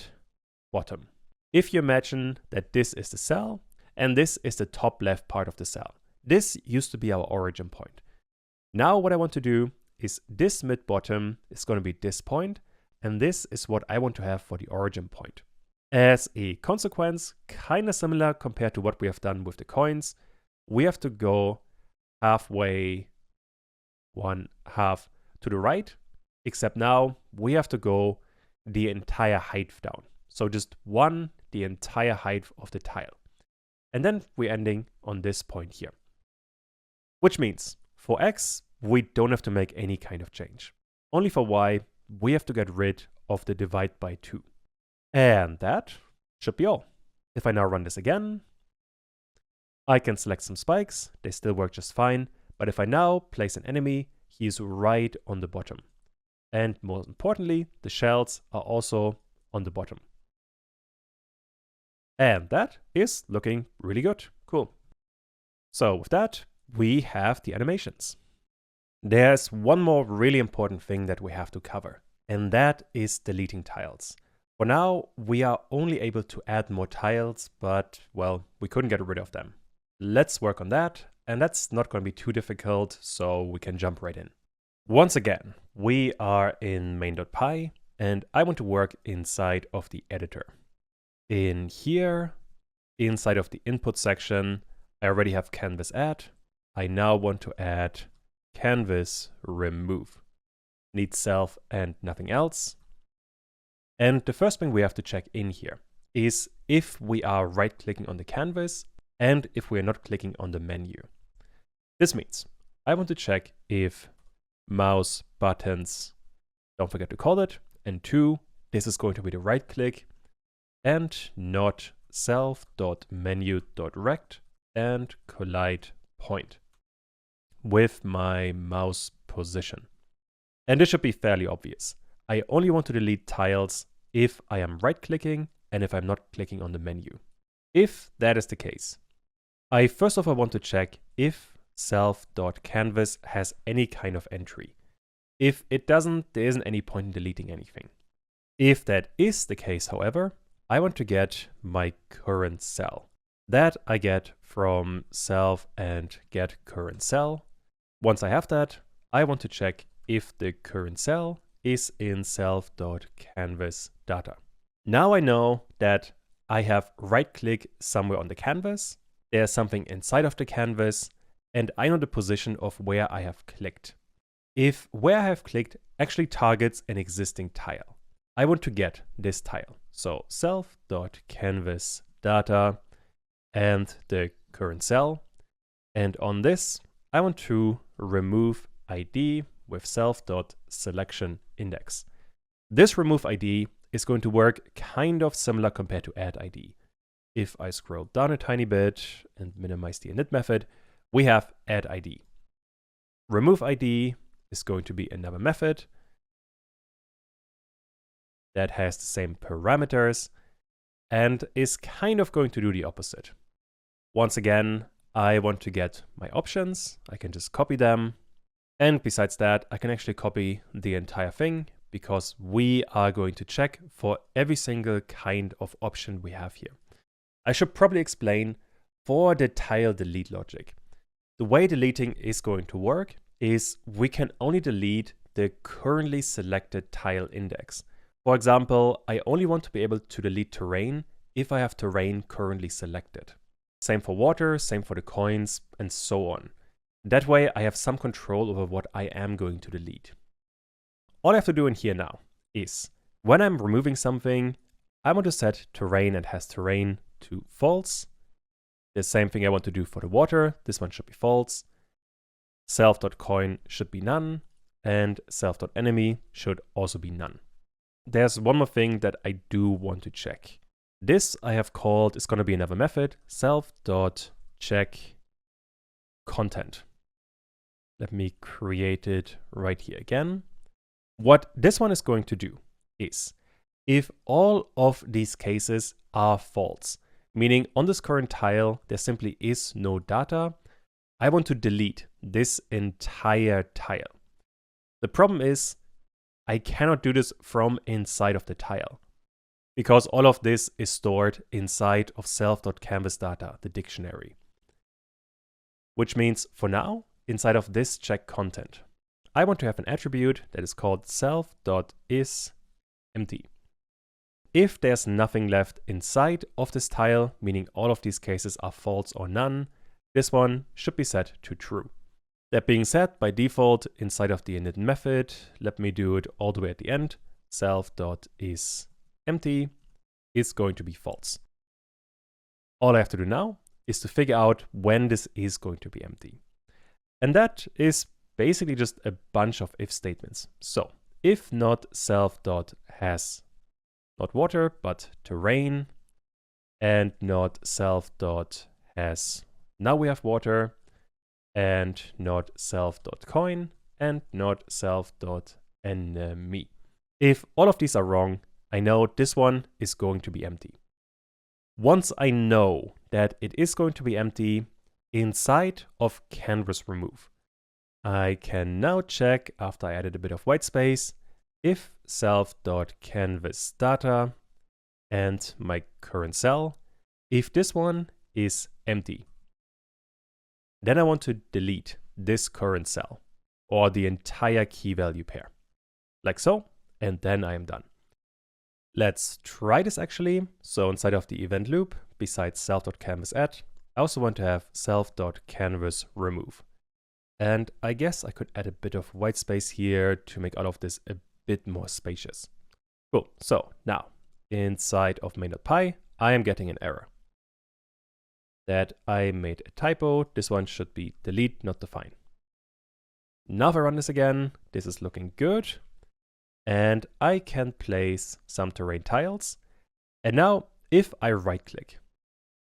bottom. If you imagine that this is the cell and this is the top left part of the cell. This used to be our origin point. Now what I want to do is this mid bottom is going to be this point, and this is what I want to have for the origin point. As a consequence, kind of similar compared to what we have done with the coins, we have to go halfway, 1/2 to the right, except now we have to go the entire height down. So just the entire height of the tile. And then we're ending on this point here. Which means for X, we don't have to make any kind of change. Only for Y, we have to get rid of the divide by 2. And that should be all. If I now run this again, I can select some spikes. They still work just fine. But if I now place an enemy, he's right on the bottom. And most importantly, the shells are also on the bottom. And that is looking really good. Cool. So with that, we have the animations. There's one more really important thing that we have to cover, and that is deleting tiles. For now, we are only able to add more tiles, but, well, we couldn't get rid of them. Let's work on that, and that's not going to be too difficult, so we can jump right in. Once again, we are in main.py, and I want to work inside of the editor. In here, inside of the input section, I already have canvas add. I now want to add canvas remove. Needs self and nothing else. And the first thing we have to check in here is if we are right-clicking on the canvas and if we are not clicking on the menu. This means I want to check if mouse buttons, don't forget to call it, and 2, this is going to be the right click, and not self.menu.rect and collide point with my mouse position. And this should be fairly obvious. I only want to delete tiles if I am right-clicking and if I'm not clicking on the menu. If that is the case, I first of all want to check if self.canvas has any kind of entry. If it doesn't, there isn't any point in deleting anything. If that is the case, however, I want to get my current cell. That I get from self and get current cell. Once I have that, I want to check if the current cell is in self.canvas data. Now I know that I have right-click somewhere on the canvas, there's something inside of the canvas, and I know the position of where I have clicked. If where I have clicked actually targets an existing tile, I want to get this tile. So self.canvas data and the current cell. And on this, I want to remove ID with self.selection index. This remove ID is going to work kind of similar compared to add ID. If I scroll down a tiny bit and minimize the init method, we have add ID. Remove ID is going to be another method that has the same parameters and is kind of going to do the opposite. Once again, I want to get my options. I can just copy them. And besides that, I can actually copy the entire thing because we are going to check for every single kind of option we have here. I should probably explain for the tile delete logic. The way deleting is going to work is we can only delete the currently selected tile index. For example, I only want to be able to delete terrain if I have terrain currently selected. Same for water, same for the coins, and so on. That way I have some control over what I am going to delete. All I have to do in here now is, when I'm removing something, I want to set terrain and has terrain to false. The same thing I want to do for the water. This one should be false. Self.coin should be none, and self.enemy should also be none. There's one more thing that I do want to check. This I have called, is going to be another method, self.check content. Let me create it right here again. What this one is going to do is, if all of these cases are false, meaning on this current tile there simply is no data, I want to delete this entire tile. The problem is, I cannot do this from inside of the tile, because all of this is stored inside of self.canvas data, the dictionary. Which means for now, inside of this check content, I want to have an attribute that is called self.isEmpty. If there's nothing left inside of this tile, meaning all of these cases are false or none, this one should be set to true. That being said, by default, inside of the init method, let me do it all the way at the end, self.isEmpty is going to be false. All I have to do now is to figure out when this is going to be empty. And that is basically just a bunch of if statements. So if not self.has not water, but terrain, and not self.has, now we have water, and not self.coin, and not self.enemy. If all of these are wrong, I know this one is going to be empty. Once I know that it is going to be empty, inside of canvas remove, I can now check, after I added a bit of white space, if self.canvas data and my current cell, if this one is empty. Then I want to delete this current cell or the entire key value pair, like so, and then I am done. Let's try this actually. So inside of the event loop, besides self.canvas add, I also want to have self.canvas remove. And I guess I could add a bit of white space here to make all of this a bit more spacious. Cool. So now inside of main.py, I am getting an error. that I made a typo. This one should be delete, not define. Now if I run this again, this is looking good. And I can place some terrain tiles. And now if I right click,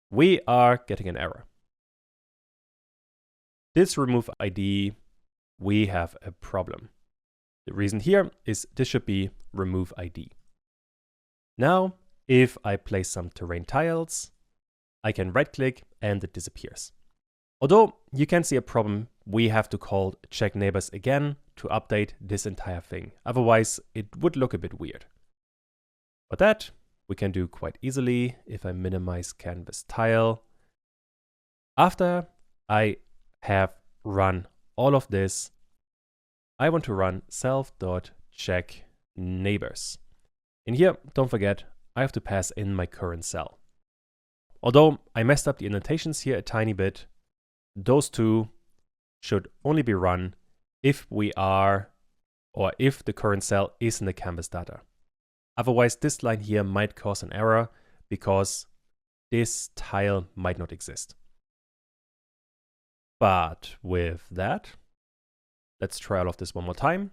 we are getting an error. This remove ID, we have a problem. The reason here is this should be remove ID. Now, if I place some terrain tiles, I can right click and it disappears. Although you can see a problem, we have to call check neighbors again to update this entire thing. Otherwise, it would look a bit weird. But that we can do quite easily if I minimize canvas tile. After I have run all of this, I want to run self.checkNeighbors. In here, don't forget, I have to pass in my current cell. Although I messed up the annotations here a tiny bit, those two should only be run if we are, or if the current cell is in the canvas data. Otherwise, this line here might cause an error because this tile might not exist. But with that, let's try all of this one more time.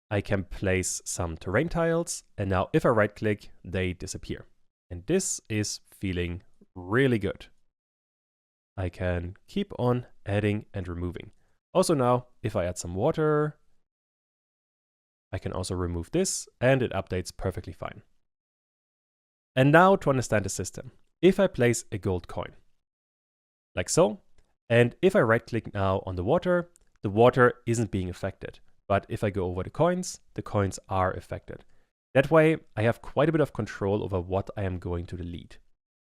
I can place some terrain tiles, and now if I right click, they disappear. And this is feeling really good. I can keep on adding and removing. Also now, if I add some water, I can also remove this and it updates perfectly fine. And now to understand the system. If I place a gold coin, like so, and if I right click now on the water isn't being affected. But if I go over the coins are affected. That way, I have quite a bit of control over what I am going to delete,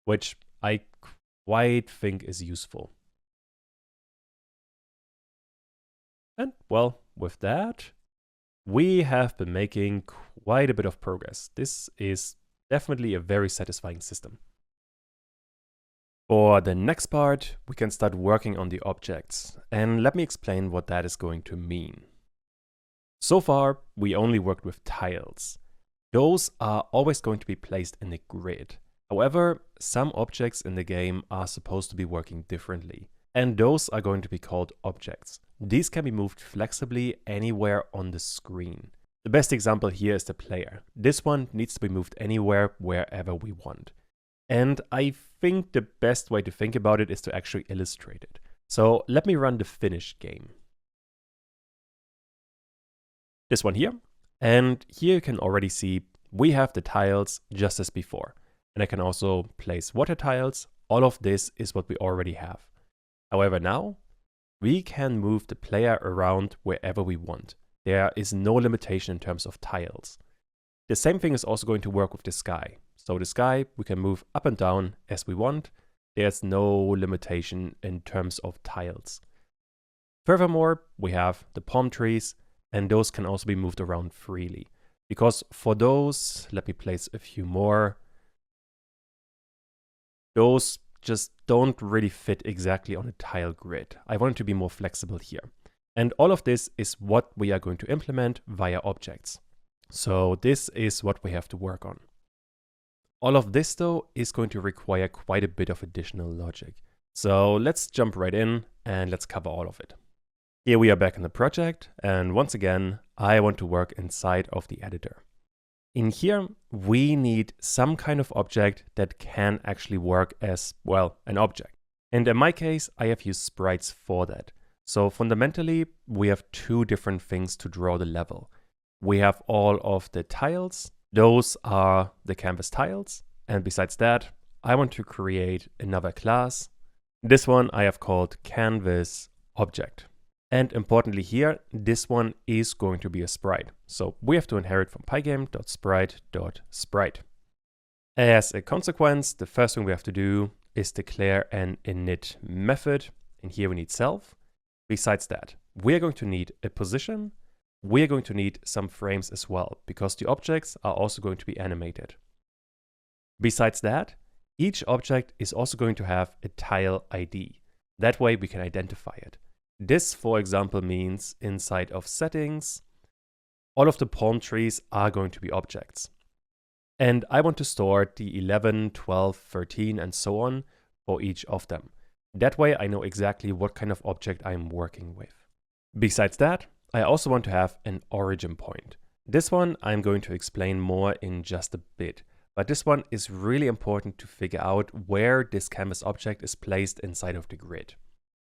which I quite think is useful. And well, with that, we have been making quite a bit of progress. This is definitely a very satisfying system. For the next part, we can start working on the objects, and let me explain what that is going to mean. So far, we only worked with tiles. Those are always going to be placed in a grid. However, some objects in the game are supposed to be working differently, and those are going to be called objects. These can be moved flexibly anywhere on the screen. The best example here is the player. This one needs to be moved anywhere, wherever we want. And I think the best way to think about it is to actually illustrate it. So let me run the finished game. This one here. And here you can already see we have the tiles just as before. And I can also place water tiles. All of this is what we already have. However, now we can move the player around wherever we want. There is no limitation in terms of tiles. The same thing is also going to work with the sky. So the sky we can move up and down as we want. There's no limitation in terms of tiles. Furthermore, we have the palm trees, and those can also be moved around freely. Because for those, let me place a few more. Those just don't really fit exactly on a tile grid. I want it to be more flexible here. And all of this is what we are going to implement via objects. So this is what we have to work on. All of this though is going to require quite a bit of additional logic. So let's jump right in and let's cover all of it. Here we are back in the project, and once again, I want to work inside of the editor. In here, we need some kind of object that can actually work as, well, an object. And in my case, I have used sprites for that. So fundamentally, we have two different things to draw the level. We have all of the tiles. Those are the canvas tiles. And besides that, I want to create another class. This one I have called canvas object. And importantly here, this one is going to be a sprite. So we have to inherit from pygame.sprite.sprite. As a consequence, the first thing we have to do is declare an init method. And here we need self. Besides that, we are going to need a position. We are going to need some frames as well, because the objects are also going to be animated. Besides that, each object is also going to have a tile ID. That way we can identify it. This, for example, means inside of settings, all of the palm trees are going to be objects. And I want to store the 11, 12, 13, and so on for each of them. That way I know exactly what kind of object I'm working with. Besides that, I also want to have an origin point. This one I'm going to explain more in just a bit, but this one is really important to figure out where this canvas object is placed inside of the grid.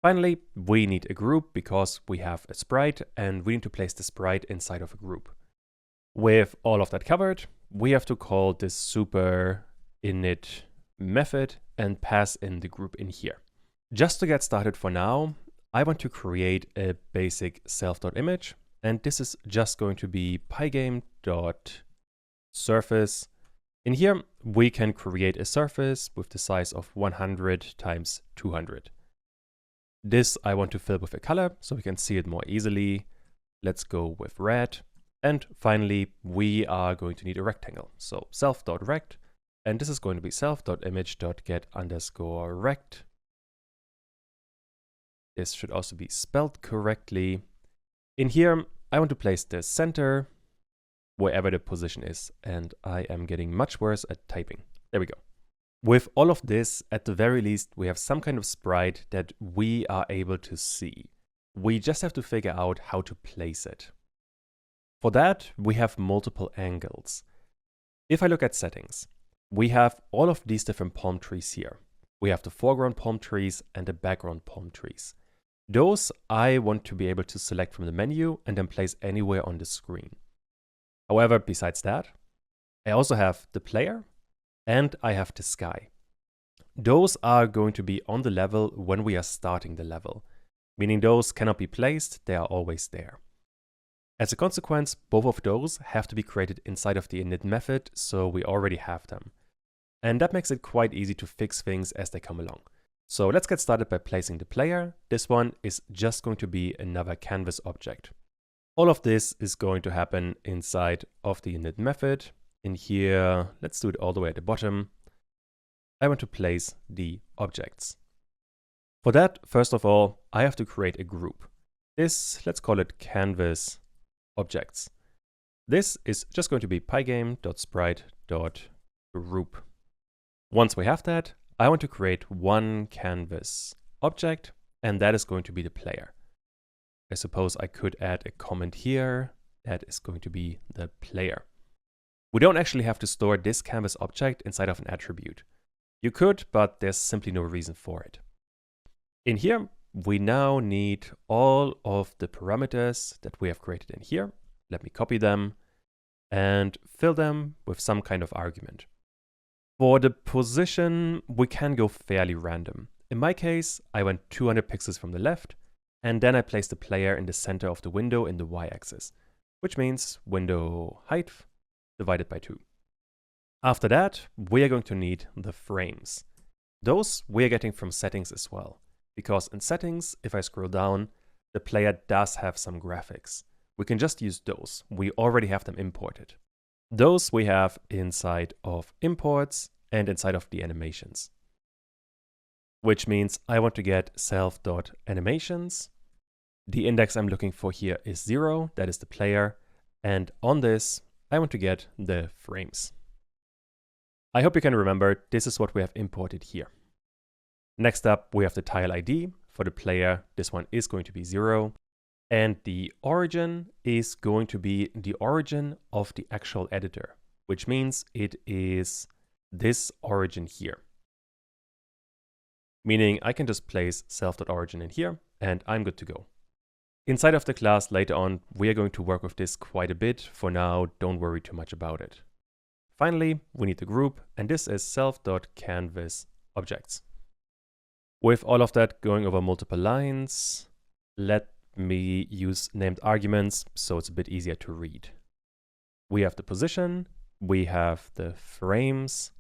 Finally, we need a group because we have a sprite and we need to place the sprite inside of a group. With all of that covered, we have to call this super init method and pass in the group in here. Just to get started for now, I want to create a basic self.image, and this is just going to be pygame.surface. In here, we can create a surface with the size of 100 times 200. This I want to fill with a color so we can see it more easily. Let's go with red. And finally, we are going to need a rectangle. So self.rect, and this is going to be self.image.get_rect. This should also be spelled correctly. In here, I want to place the center wherever the position is, and I am getting much worse at typing. There we go. With all of this, at the very least, we have some kind of sprite that we are able to see. We just have to figure out how to place it. For that, we have multiple angles. If I look at settings, we have all of these different palm trees here. We have the foreground palm trees and the background palm trees. Those I want to be able to select from the menu and then place anywhere on the screen. However, besides that, I also have the player and I have the sky. Those are going to be on the level when we are starting the level, meaning those cannot be placed, they are always there. As a consequence, both of those have to be created inside of the init method, so we already have them. And that makes it quite easy to fix things as they come along. So let's get started by placing the player. This one is just going to be another canvas object. All of this is going to happen inside of the init method. In here, let's do it all the way at the bottom. I want to place the objects. For that, first of all, I have to create a group. This, let's call it canvas objects. This is just going to be pygame.sprite.group. Once we have that, I want to create one canvas object, and that is going to be the player. I suppose I could add a comment here. That is going to be the player. We don't actually have to store this canvas object inside of an attribute. You could, but there's simply no reason for it. In here, we now need all of the parameters that we have created in here. Let me copy them and fill them with some kind of argument. For the position, we can go fairly random. In my case, I went 200 pixels from the left, and then I placed the player in the center of the window in the y-axis, which means window height divided by 2. After that, we are going to need the frames. Those we are getting from settings as well, because in settings, if I scroll down, the player does have some graphics. We can just use those. We already have them imported. Those we have inside of imports and inside of the animations. Which means I want to get self.animations. The index I'm looking for here is 0, that is the player. And on this, I want to get the frames. I hope you can remember, this is what we have imported here. Next up, we have the tile ID. For the player, this one is going to be 0. And the origin is going to be the origin of the actual editor, which means it is this origin here. Meaning I can just place self.origin in here and I'm good to go. Inside of the class later on, we are going to work with this quite a bit. For now, don't worry too much about it. Finally, we need the group, and this is self.canvasObjects. With all of that going over multiple lines, let me use named arguments so it's a bit easier to read. We have the position, we have the frames,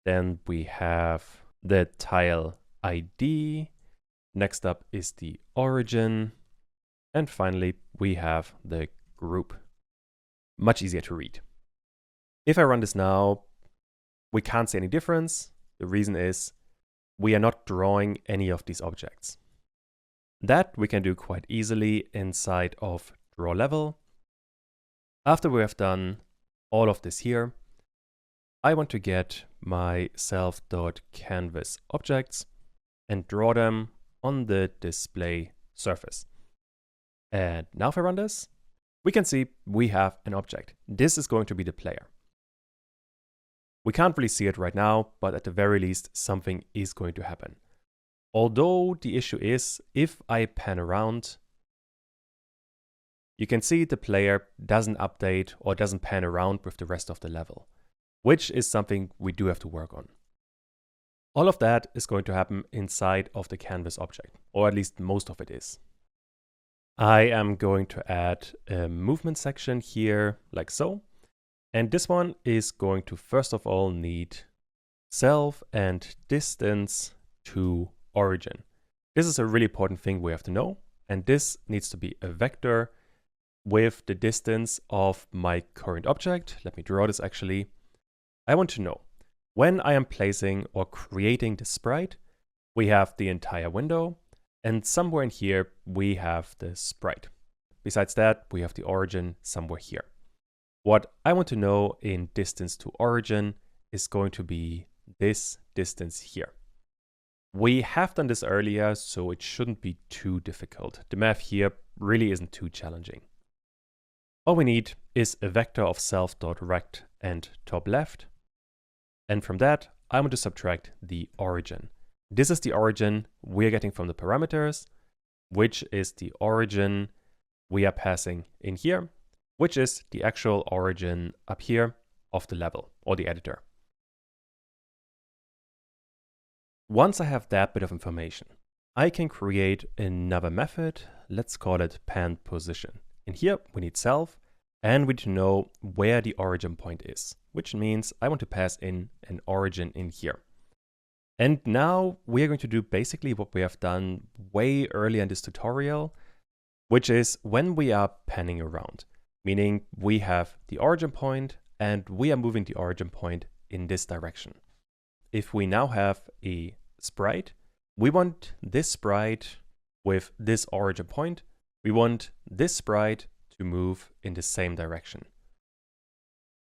then we have the tile ID, next up is the origin, and finally we have the group. Much easier to read. If I run this now, we can't see any difference. The reason is we are not drawing any of these objects. That we can do quite easily inside of draw level. After we have done all of this here, I want to get my self.canvasObjects, and draw them on the display surface. And now if I run this, we can see we have an object. This is going to be the player. We can't really see it right now, but at the very least, something is going to happen. Although the issue is, if I pan around, you can see the player doesn't update or doesn't pan around with the rest of the level, which is something we do have to work on. All of that is going to happen inside of the canvas object, or at least most of it is. I am going to add a movement section here, like so. And this one is going to first of all need self and distance to origin. This is a really important thing we have to know. And this needs to be a vector with the distance of my current object. Let me draw this actually. I want to know when I am placing or creating the sprite, we have the entire window. And somewhere in here, we have the sprite. Besides that, we have the origin somewhere here. What I want to know in distance to origin is going to be this distance here. We have done this earlier, so it shouldn't be too difficult. The math here really isn't too challenging. All we need is a vector of self.rect and top left. And from that, I want to subtract the origin. This is the origin we're getting from the parameters, which is the origin we are passing in here, which is the actual origin up here of the level or the editor. Once I have that bit of information, I can create another method. Let's call it pan position. In here, we need self and we need to know where the origin point is, which means I want to pass in an origin in here. And now we are going to do basically what we have done way earlier in this tutorial, which is when we are panning around, meaning we have the origin point and we are moving the origin point in this direction. If we now have a sprite, we want this sprite with this origin point. We want this sprite to move in the same direction.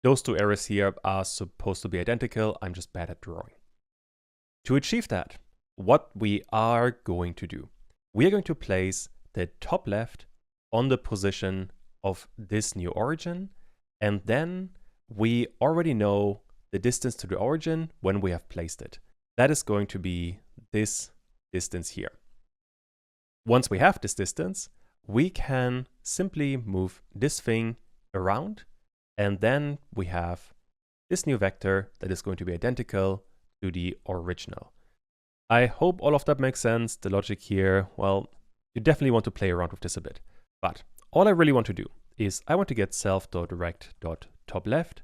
Those two arrows here are supposed to be identical. I'm just bad at drawing. To achieve that, what we are going to do, we are going to place the top left on the position of this new origin, and then we already know the distance to the origin when we have placed it. That is going to be this distance here. Once we have this distance, we can simply move this thing around, and then we have this new vector that is going to be identical to the original. I hope all of that makes sense. The logic here, well, you definitely want to play around with this a bit. But all I really want to do is I want to get self.rect.topleft,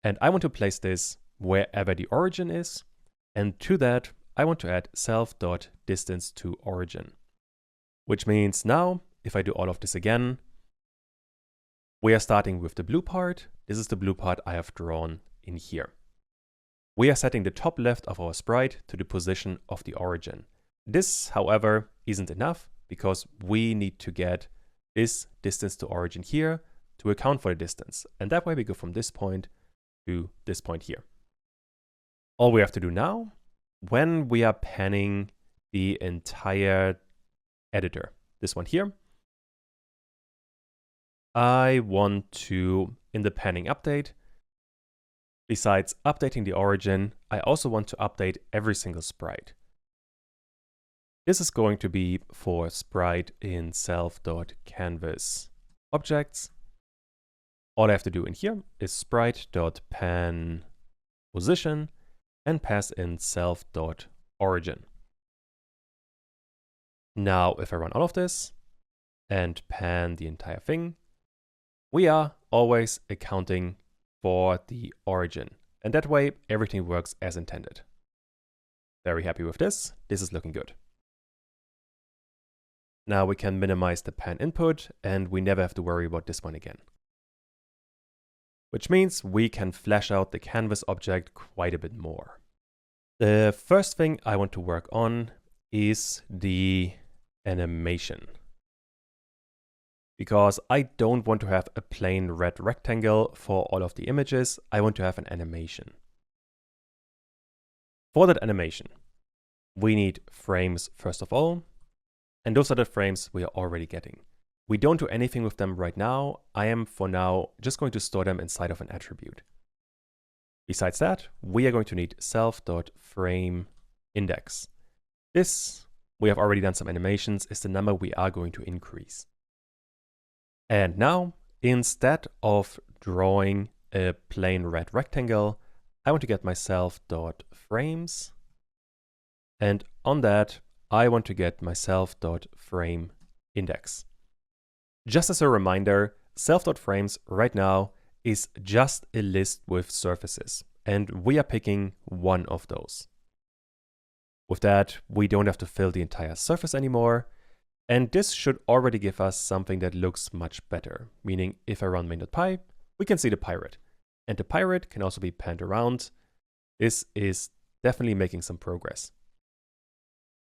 and I want to place this wherever the origin is. And to that, I want to add self.distance to origin, which means now if I do all of this again, we are starting with the blue part. This is the blue part I have drawn in here. We are setting the top left of our sprite to the position of the origin. This, however, isn't enough because we need to get this distance to origin here to account for the distance. And that way we go from this point to this point here. All we have to do now, when we are panning the entire editor, this one here, I want to, in the panning update, besides updating the origin, I also want to update every single sprite. This is going to be for sprite in self.canvas objects. All I have to do in here is sprite.pan position and pass in self.origin. Now, if I run all of this and pan the entire thing, we are always accounting for the origin. And that way, everything works as intended. Very happy with this. This is looking good. Now we can minimize the pan input and we never have to worry about this one again. Which means we can flesh out the canvas object quite a bit more. The first thing I want to work on is the animation. Because I don't want to have a plain red rectangle for all of the images, I want to have an animation. For that animation, we need frames first of all, and those are the frames we are already getting. We don't do anything with them right now. I am, for now, just going to store them inside of an attribute. Besides that, we are going to need self.frameIndex. This, we have already done some animations, is the number we are going to increase. And now, instead of drawing a plain red rectangle, I want to get my self.frames. And on that, I want to get my self.frameIndex. Just as a reminder, self.frames right now is just a list with surfaces, and we are picking one of those. With that, we don't have to fill the entire surface anymore, and this should already give us something that looks much better, meaning if I run main.py, we can see the pirate. And the pirate can also be panned around. This is definitely making some progress.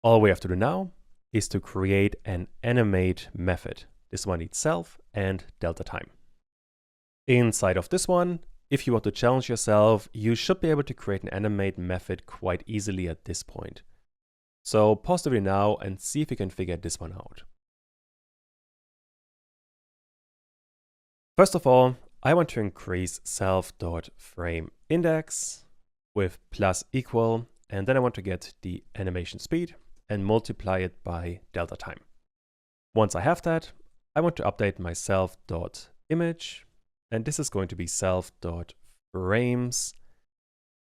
All we have to do now is to create an animate method. This one needs self and delta time. Inside of this one, if you want to challenge yourself, you should be able to create an animate method quite easily at this point. So pause the video now and see if you can figure this one out. First of all, I want to increase self.frameIndex with plus equal, and then I want to get the animation speed and multiply it by delta time. Once I have that, I want to update my self.image, and this is going to be self.frames.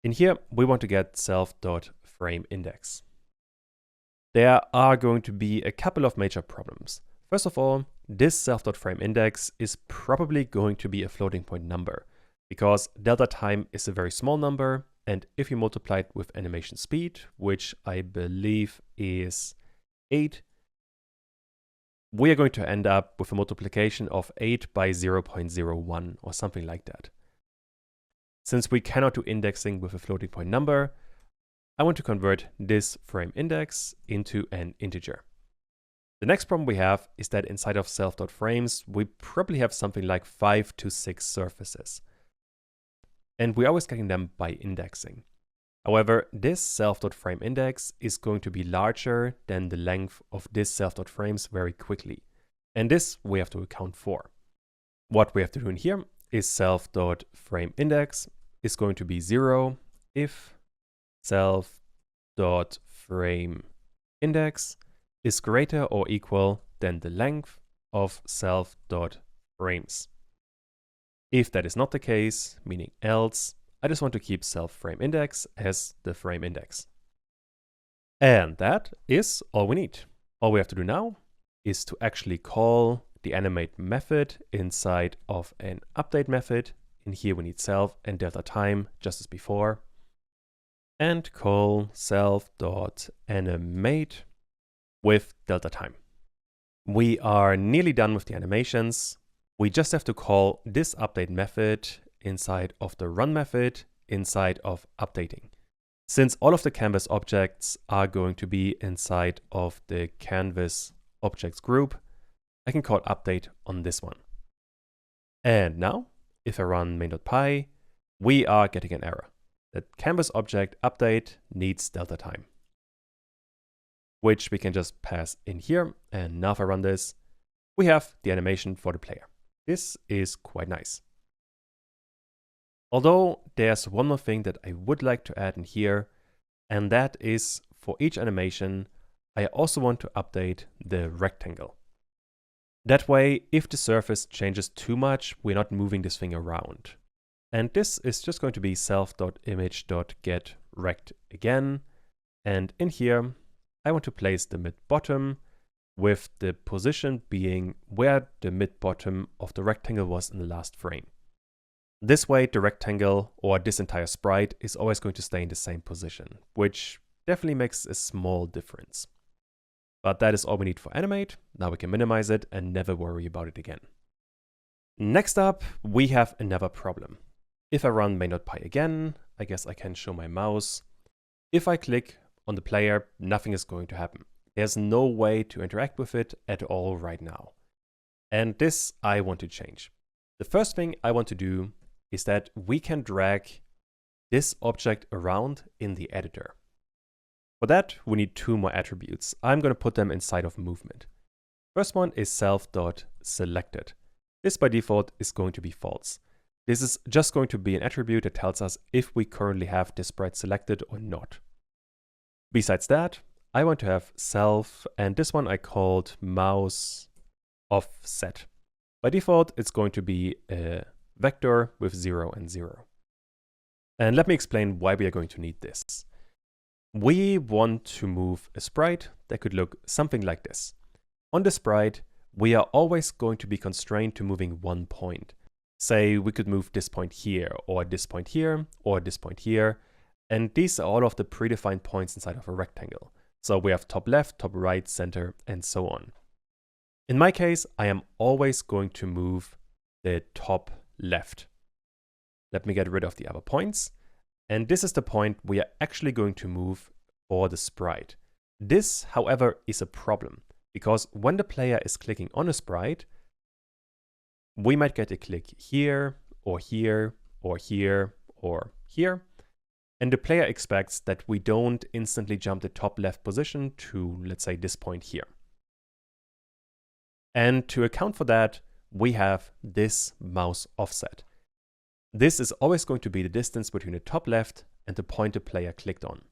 In here, we want to get self.frameIndex. There are going to be a couple of major problems. First of all, this self.frameIndex is probably going to be a floating point number, because delta time is a very small number, and if you multiply it with animation speed, which I believe is 8, we are going to end up with a multiplication of 8 by 0.01 or something like that. Since we cannot do indexing with a floating point number, I want to convert this frame index into an integer. The next problem we have is that inside of self.frames, we probably have something like 5 to 6 surfaces. And we're always getting them by indexing. However, this self.frameIndex is going to be larger than the length of this self.frames very quickly. And this we have to account for. What we have to do in here is self.frameIndex is going to be 0 if self.frameIndex is greater or equal than the length of self.frames. If that is not the case, meaning else, I just want to keep self.frameIndex as the frame index. And that is all we need. All we have to do now is to actually call the animate method inside of an update method. In here we need self and delta time, just as before. And call self.animate with delta time. We are nearly done with the animations. We just have to call this update method inside of the run method inside of updating. Since all of the canvas objects are going to be inside of the canvas objects group, I can call update on this one. And now, if I run main.py, we are getting an error. That canvas object update needs delta time, which we can just pass in here. And now if I run this, we have the animation for the player. This is quite nice. Although there's one more thing that I would like to add in here, and that is for each animation, I also want to update the rectangle. That way, if the surface changes too much, we're not moving this thing around. And this is just going to be self.image.getRect again. And in here, I want to place the mid-bottom with the position being where the mid-bottom of the rectangle was in the last frame. This way, the rectangle or this entire sprite is always going to stay in the same position, which definitely makes a small difference. But that is all we need for animate. Now we can minimize it and never worry about it again. Next up, we have another problem. If I run main.py again, I guess I can show my mouse. If I click on the player, nothing is going to happen. There's no way to interact with it at all right now. And this I want to change. The first thing I want to do is that we can drag this object around in the editor. For that, we need two more attributes. I'm going to put them inside of movement. First one is self.selected. This by default is going to be false. This is just going to be an attribute that tells us if we currently have this sprite selected or not. Besides that, I want to have self, and this one I called mouse offset. By default, it's going to be a vector with 0 and 0. And let me explain why we are going to need this. We want to move a sprite that could look something like this. On the sprite, we are always going to be constrained to moving one point. Say we could move this point here, or this point here, or this point here, and these are all of the predefined points inside of a rectangle. So we have top left, top right, center, and so on. In my case, I am always going to move the top left. Let me get rid of the other points. And this is the point we are actually going to move for the sprite. This, however, is a problem, because when the player is clicking on a sprite, we might get a click here, or here, or here, or here. And the player expects that we don't instantly jump the top left position to, let's say, this point here. And to account for that, we have this mouse offset. This is always going to be the distance between the top left and the point the player clicked on.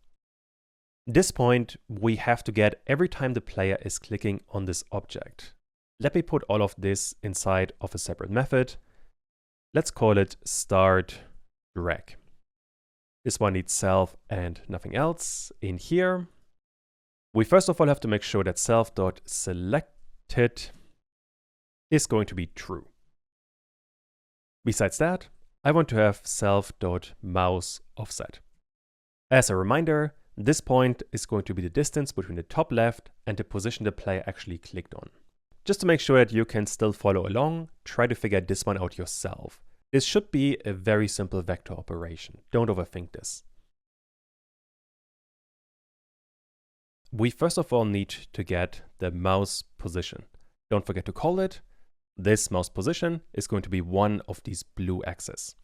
This point we have to get every time the player is clicking on this object. Let me put all of this inside of a separate method. Let's call it start drag. This one needs self and nothing else. In here, we first of all have to make sure that self.selected is going to be true. Besides that, I want to have self.mouse offset. As a reminder, this point is going to be the distance between the top left and the position the player actually clicked on. Just to make sure that you can still follow along, try to figure this one out yourself. This should be a very simple vector operation. Don't overthink this. We first of all need to get the mouse position. Don't forget to call it. This mouse position is going to be one of these blue axes.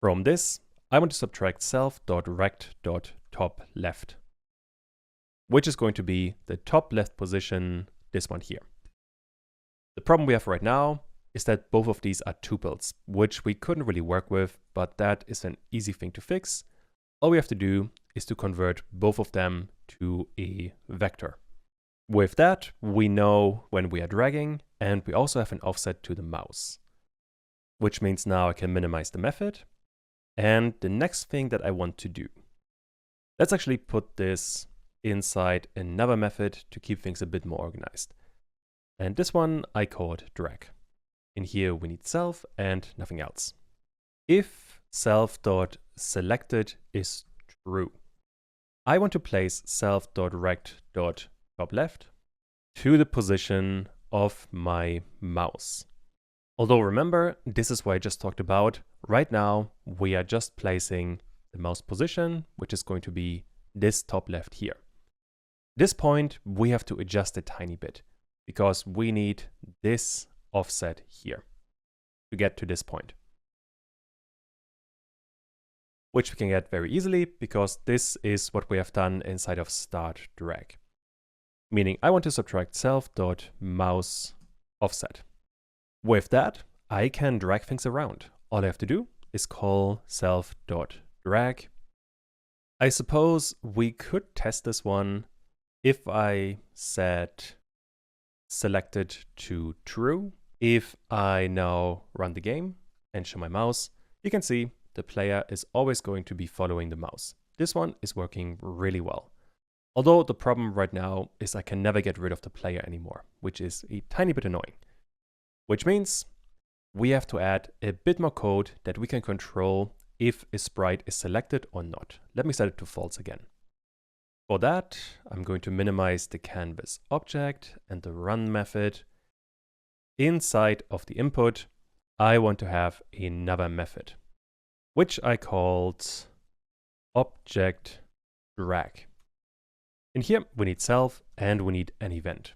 From this, I want to subtract self.rect.top left, which is going to be the top left position, this one here. The problem we have right now is that both of these are tuples, which we couldn't really work with, but that is an easy thing to fix. All we have to do is to convert both of them to a vector. With that, we know when we are dragging, and we also have an offset to the mouse, which means now I can minimize the method. And the next thing that I want to do, let's actually put this inside another method to keep things a bit more organized. And this one I called drag. In here we need self and nothing else. If self.selected is true, I want to place self.rect.top left to the position of my mouse. Although remember, this is what I just talked about. Right now, we are just placing the mouse position, which is going to be this top left here. This point, we have to adjust a tiny bit because we need this offset here to get to this point, which we can get very easily because this is what we have done inside of start drag. Meaning I want to subtract self.mouse offset. With that, I can drag things around. All I have to do is call self.drag. I suppose we could test this one if I set selected to true. If I now run the game and show my mouse, you can see the player is always going to be following the mouse. This one is working really well. Although the problem right now is I can never get rid of the player anymore, which is a tiny bit annoying. Which means we have to add a bit more code that we can control if a sprite is selected or not. Let me set it to false again. For that, I'm going to minimize the canvas object and the run method. Inside of the input, I want to have another method, which I called object drag. In here, we need self and we need an event.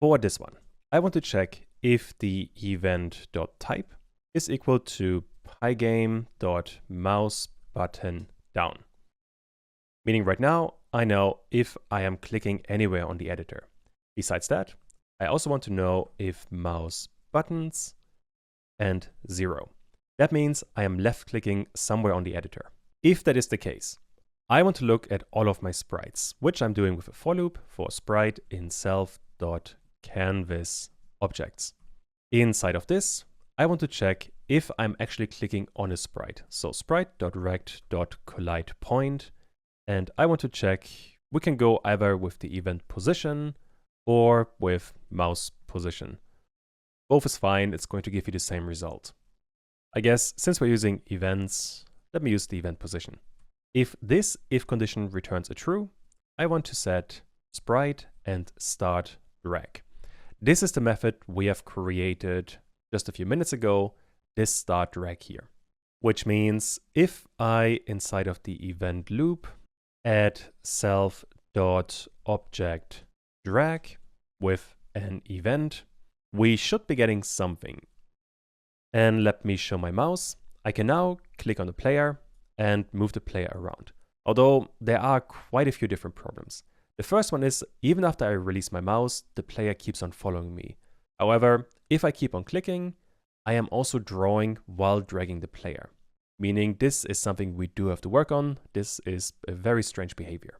For this one, I want to check if the event.type is equal to pygame.mouse button down. Meaning right now, I know if I am clicking anywhere on the editor. Besides that, I also want to know if mouse buttons and 0. That means I am left-clicking somewhere on the editor. If that is the case, I want to look at all of my sprites, which I'm doing with a for loop for sprite in self.canvas objects. Inside of this, I want to check if I'm actually clicking on a sprite. So sprite.rect.collidePoint, and I want to check, we can go either with the event position or with mouse position. Both is fine, it's going to give you the same result. I guess since we're using events, let me use the event position. If this if condition returns a true, I want to set sprite and start drag. This is the method we have created just a few minutes ago, this start drag here. Which means if I, inside of the event loop, add self.object drag with an event, we should be getting something. And let me show my mouse. I can now click on the player and move the player around. Although there are quite a few different problems. The first one is, even after I release my mouse, the player keeps on following me. However, if I keep on clicking, I am also drawing while dragging the player. Meaning this is something we do have to work on. This is a very strange behavior.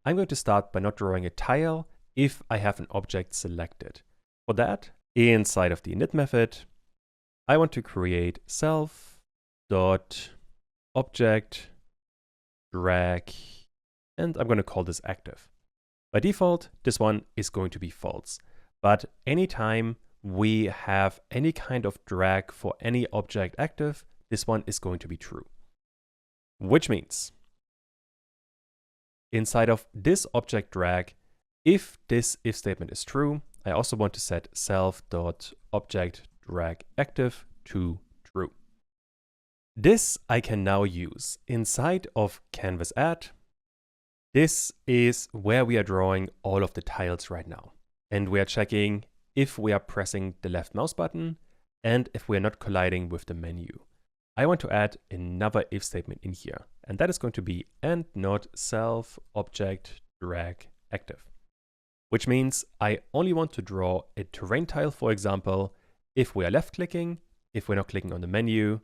I'm going to start by not drawing a tile if I have an object selected. For that, inside of the init method, I want to create self.object drag, and I'm going to call this active. By default, this one is going to be false. But anytime we have any kind of drag for any object active, this one is going to be true. Which means inside of this object drag, if this if statement is true, I also want to set self.object drag active to true. This I can now use inside of canvas add. This is where we are drawing all of the tiles right now. And we are checking if we are pressing the left mouse button and if we are not colliding with the menu. I want to add another if statement in here, and that is going to be and not self object drag active. Which means I only want to draw a terrain tile, for example, if we are left clicking, if we're not clicking on the menu,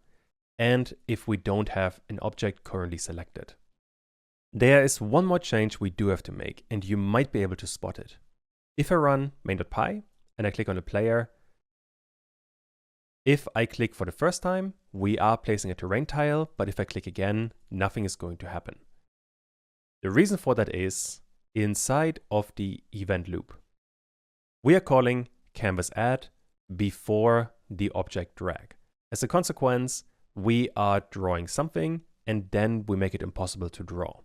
and if we don't have an object currently selected. There is one more change we do have to make, and you might be able to spot it. If I run main.py and I click on the player, if I click for the first time, we are placing a terrain tile, but if I click again, nothing is going to happen. The reason for that is inside of the event loop. We are calling canvas add before the object drag. As a consequence, we are drawing something and then we make it impossible to draw.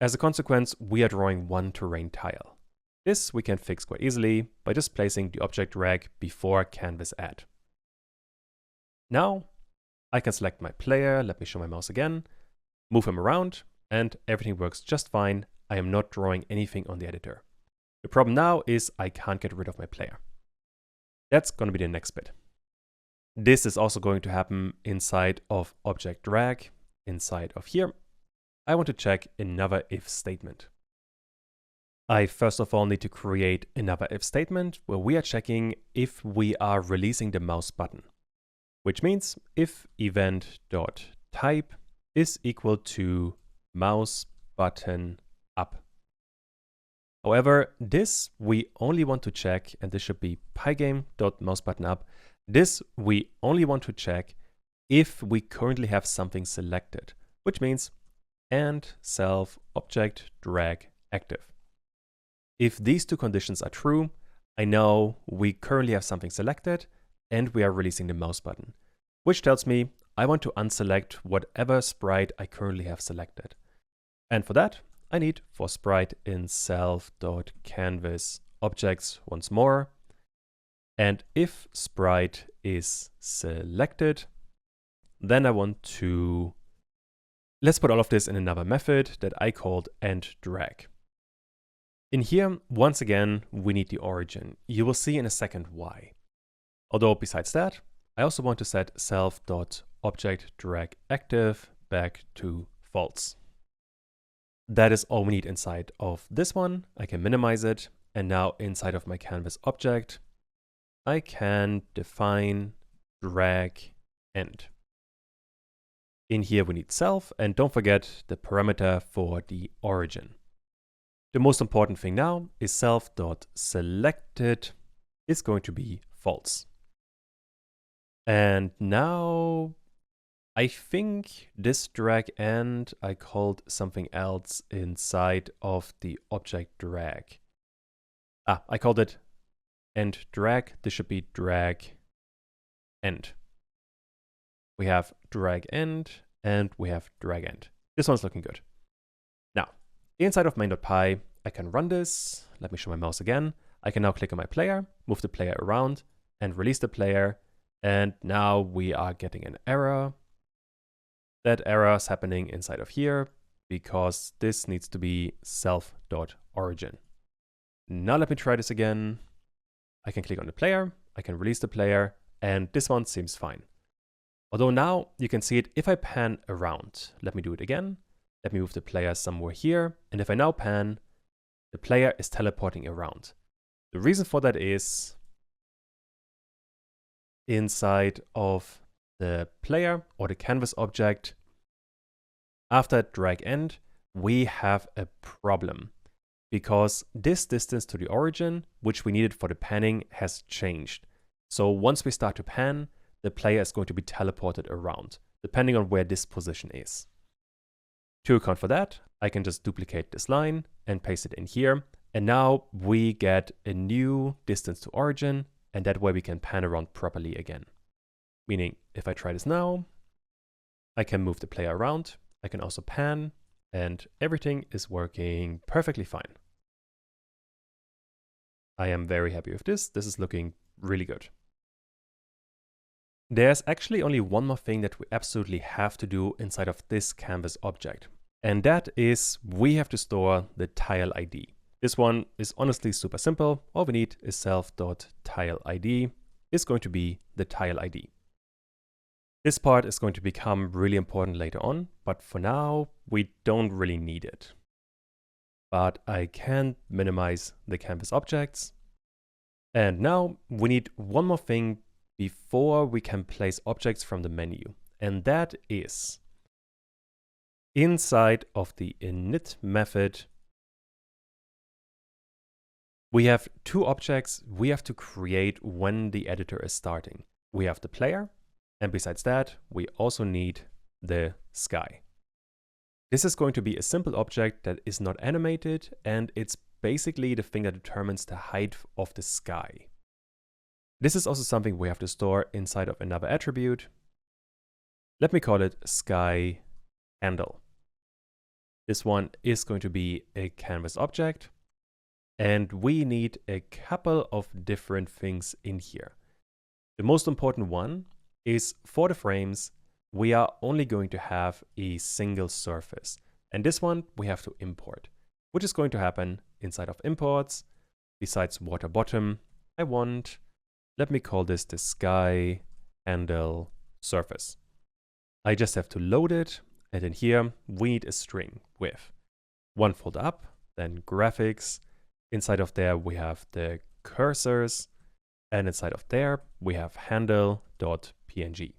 As a consequence, we are drawing one terrain tile. This we can fix quite easily by just placing the object drag before canvas add. Now I can select my player, let me show my mouse again, move him around, and everything works just fine. I am not drawing anything on the editor. The problem now is I can't get rid of my player. That's going to be the next bit. This is also going to happen inside of object drag. Inside of here, I want to check another if statement. I first of all need to create another if statement where we are checking if we are releasing the mouse button. Which means if event.type is equal to mouse button up. However, this we only want to check, and this should be pygame.mouseButtonUp. This we only want to check if we currently have something selected, which means and self object drag active. If these two conditions are true, I know we currently have something selected and we are releasing the mouse button, which tells me I want to unselect whatever sprite I currently have selected. And for that, I need for sprite in self.canvas objects once more. And if sprite is selected, then I want to, let's put all of this in another method that I called endDrag. In here, once again, we need the origin. You will see in a second why. Although besides that, I also want to set self.objectDragActive back to false. That is all we need inside of this one. I can minimize it. And now inside of my canvas object, I can define drag end. In here we need self, and don't forget the parameter for the origin. The most important thing now is self.selected is going to be false. And now I think this drag end I called something else inside of the object drag. I called it end drag. This should be drag end. We have drag end and we have drag end. This one's looking good. Now, inside of main.py, I can run this. Let me show my mouse again. I can now click on my player, move the player around, and release the player. And now we are getting an error. That error is happening inside of here because this needs to be self.origin. Now let me try this again. I can click on the player, I can release the player, and this one seems fine. Although now you can see it if I pan around. Let me do it again. Let me move the player somewhere here. And if I now pan, the player is teleporting around. The reason for that is inside of the player or the canvas object, after drag end, we have a problem because this distance to the origin, which we needed for the panning, has changed. So once we start to pan, the player is going to be teleported around, depending on where this position is. To account for that, I can just duplicate this line and paste it in here. And now we get a new distance to origin, and that way we can pan around properly again. Meaning, if I try this now, I can move the player around. I can also pan, and everything is working perfectly fine. I am very happy with this. This is looking really good. There's actually only one more thing that we absolutely have to do inside of this canvas object. And that is we have to store the tile ID. This one is honestly super simple. All we need is self.tileid is going to be the tile ID. This part is going to become really important later on, but for now, we don't really need it. But I can minimize the canvas objects. And now we need one more thing before we can place objects from the menu. And that is inside of the init method, we have two objects we have to create when the editor is starting. We have the player, and besides that, we also need the sky. This is going to be a simple object that is not animated, and it's basically the thing that determines the height of the sky. This is also something we have to store inside of another attribute. Let me call it sky handle. This one is going to be a canvas object, and we need a couple of different things in here. The most important one is for the frames, we are only going to have a single surface. And this one we have to import, which is going to happen inside of imports. Besides water bottom, I want, let me call this the sky handle surface. I just have to load it. And in here, we need a string with one folder up, then graphics. Inside of there, we have the cursors. And inside of there, we have handle.png.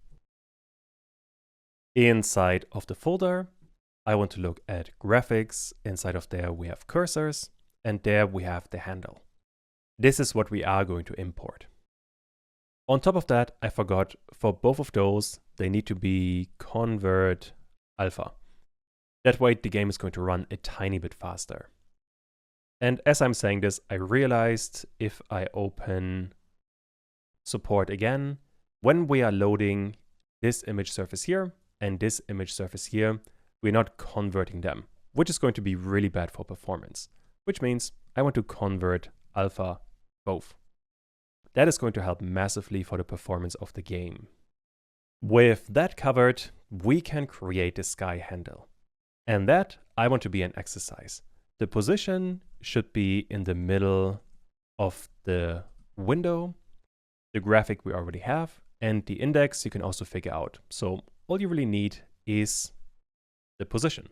Inside of the folder, I want to look at graphics. Inside of there, we have cursors. And there we have the handle. This is what we are going to import. On top of that, I forgot for both of those, they need to be convert alpha. That way the game is going to run a tiny bit faster. And as I'm saying this, I realized if I open support again, when we are loading this image surface here and this image surface here, we're not converting them, which is going to be really bad for performance, which means I want to convert alpha both. That is going to help massively for the performance of the game. With that covered, we can create the sky handle. And that I want to be an exercise. The position should be in the middle of the window. The graphic we already have, and the index you can also figure out. So all you really need is the position.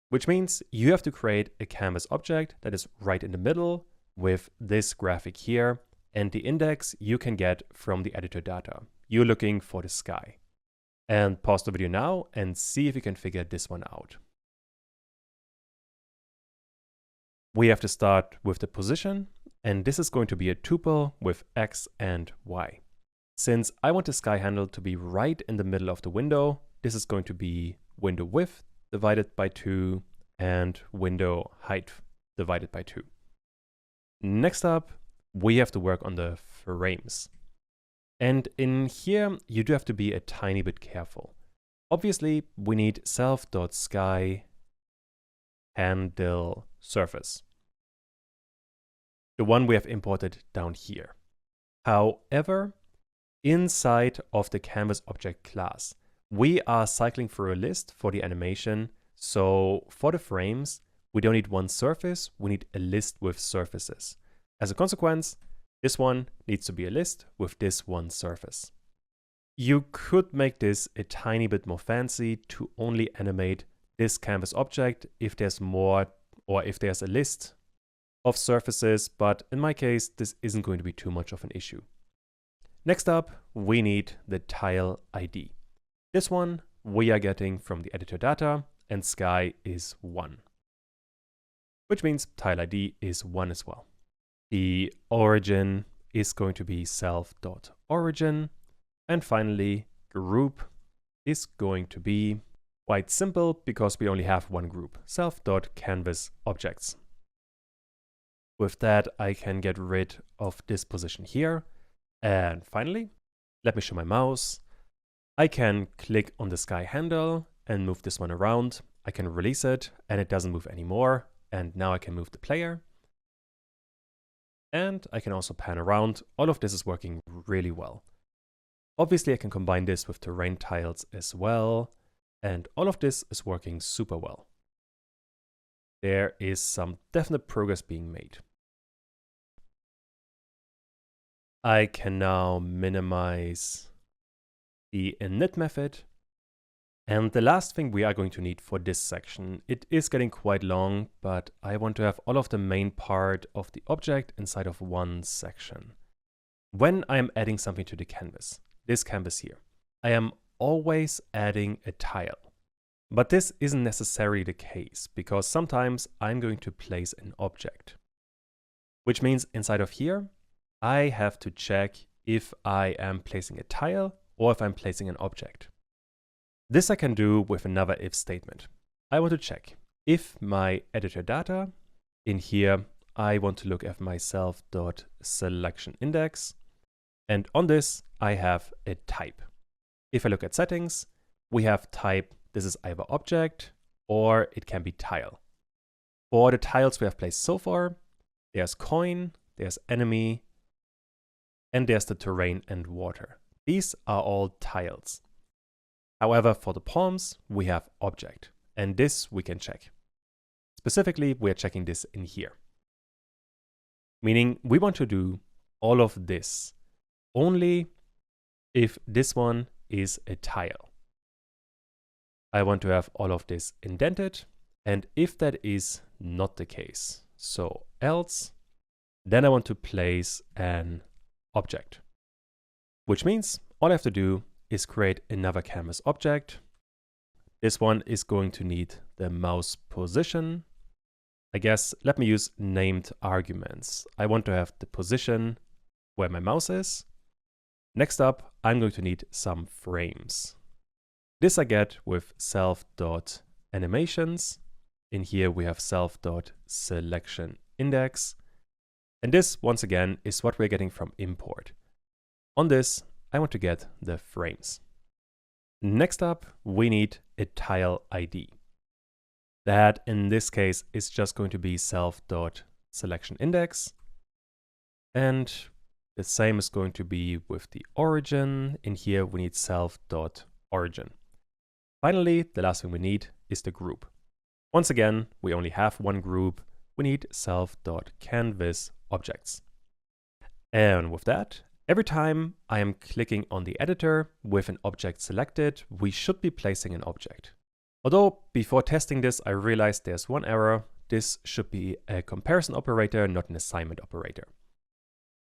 which means you have to create a canvas object that is right in the middle with this graphic here and the index you can get from the editor data. You're looking for the sky. And pause the video now and see if you can figure this one out. We have to start with the position, and this is going to be a tuple with x and y. Since I want the sky handle to be right in the middle of the window, this is going to be window width divided by 2 and window height divided by 2. Next up, we have to work on the frames. And in here, you do have to be a tiny bit careful. Obviously, we need self.sky handle surface, the one we have imported down here. However, inside of the canvas object class, we are cycling through a list for the animation. So for the frames, we don't need one surface, we need a list with surfaces. As a consequence, this one needs to be a list with this one surface. You could make this a tiny bit more fancy to only animate this canvas object if there's more, or if there's a list of surfaces, but in my case, this isn't going to be too much of an issue. Next up, we need the tile ID. This one we are getting from the editor data, and sky is 1. Which means tile ID is 1 as well. The origin is going to be self.origin. And finally, group is going to be quite simple because we only have one group, self.canvasObjects. With that, I can get rid of this position here. And finally, let me show my mouse. I can click on the sky handle and move this one around. I can release it and it doesn't move anymore. And now I can move the player. And I can also pan around. All of this is working really well. Obviously, I can combine this with terrain tiles as well. And all of this is working super well. There is some definite progress being made. I can now minimize the init method. And the last thing we are going to need for this section, it is getting quite long, but I want to have all of the main part of the object inside of one section. When I am adding something to the canvas, this canvas here, I am always adding a tile. But this isn't necessarily the case, because sometimes I'm going to place an object. Which means inside of here, I have to check if I am placing a tile or if I'm placing an object. This I can do with another if statement. I want to check if my editor data, in here, I want to look at my self.selectionIndex, and on this, I have a type. If I look at settings, we have type, this is either object or it can be tile. For the tiles we have placed so far, there's coin, there's enemy, and there's the terrain and water. These are all tiles. However, for the palms, we have object, and this we can check. Specifically, we're checking this in here. Meaning we want to do all of this only if this one is a tile. I want to have all of this indented, and if that is not the case, so else, then I want to place an object. Which means all I have to do is create another canvas object. This one is going to need the mouse position. I guess let me use named arguments. I want to have the position where my mouse is. Next up, I'm going to need some frames. This I get with self.animations. In here we have self.selectionIndex. And this, once again, is what we're getting from import. On this, I want to get the frames. Next up, we need a tile ID. That, in this case, is just going to be self.selectionIndex. And the same is going to be with the origin. In here, we need self.origin. Finally, the last thing we need is the group. Once again, we only have one group. We need self.canvasObjects. And with that, every time I am clicking on the editor with an object selected, we should be placing an object. Although before testing this, I realized there's one error. This should be a comparison operator, not an assignment operator.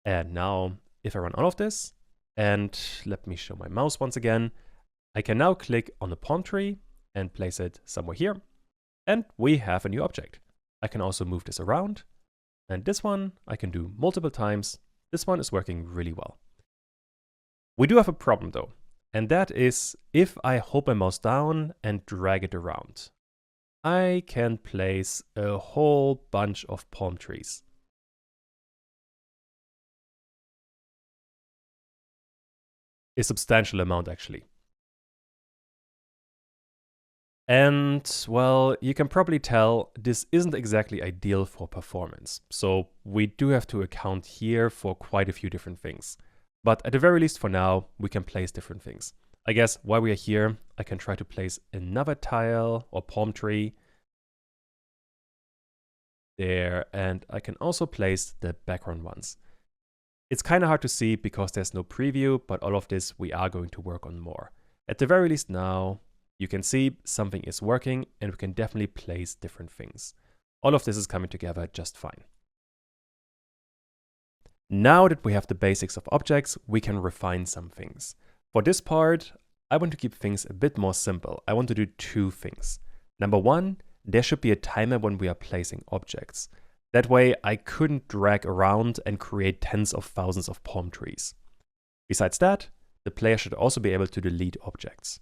And now if I run all of this, and let me show my mouse once again, I can now click on the palm tree and place it somewhere here. And we have a new object. I can also move this around. And this one I can do multiple times. This one is working really well. We do have a problem though. And that is if I hold my mouse down and drag it around, I can place a whole bunch of palm trees. A substantial amount actually. And well, you can probably tell this isn't exactly ideal for performance. So we do have to account here for quite a few different things. But at the very least for now, we can place different things. I guess while we are here, I can try to place another tile or palm tree there, and I can also place the background ones. It's kind of hard to see because there's no preview, but all of this we are going to work on more. At the very least now, you can see something is working and we can definitely place different things. All of this is coming together just fine. Now that we have the basics of objects, we can refine some things. For this part, I want to keep things a bit more simple. I want to do two things. Number one, there should be a timer when we are placing objects. That way I couldn't drag around and create tens of thousands of palm trees. Besides that, the player should also be able to delete objects.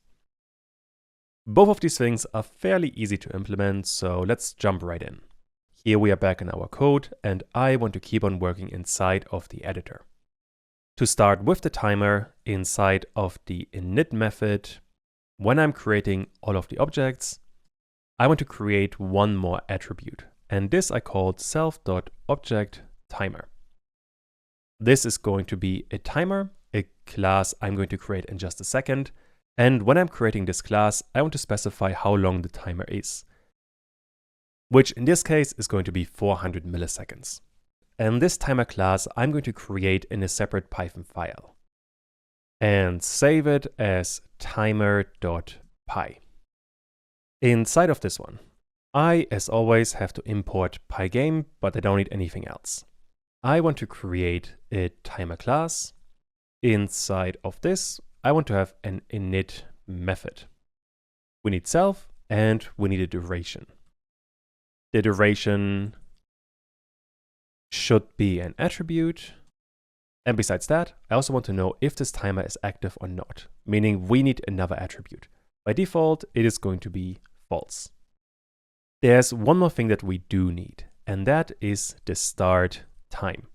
Both of these things are fairly easy to implement, so let's jump right in. Here we are back in our code, and I want to keep on working inside of the editor. To start with the timer, inside of the init method, when I'm creating all of the objects, I want to create one more attribute, and this I called self.objectTimer. This is going to be a timer, a class I'm going to create in just a second, and when I'm creating this class, I want to specify how long the timer is, which in this case is going to be 400 milliseconds. And this timer class I'm going to create in a separate Python file and save it as timer.py. Inside of this one, I, as always, have to import pygame, but I don't need anything else. I want to create a timer class. Inside of this, I want to have an init method. We need self and we need a duration. The duration should be an attribute. And besides that, I also want to know if this timer is active or not, meaning we need another attribute. By default, it is going to be false. There's one more thing that we do need, and that is the start time,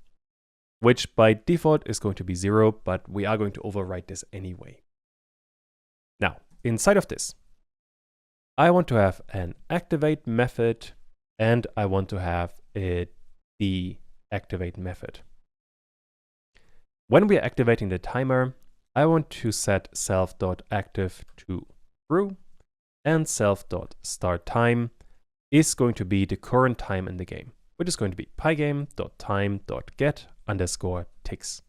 which by default is going to be 0, but we are going to override this anyway. Now, inside of this, I want to have an activate method, and I want to have a deactivate method. When we are activating the timer, I want to set self.active to true, and self.startTime is going to be the current time in the game, which is going to be pygame.time.get_ticks.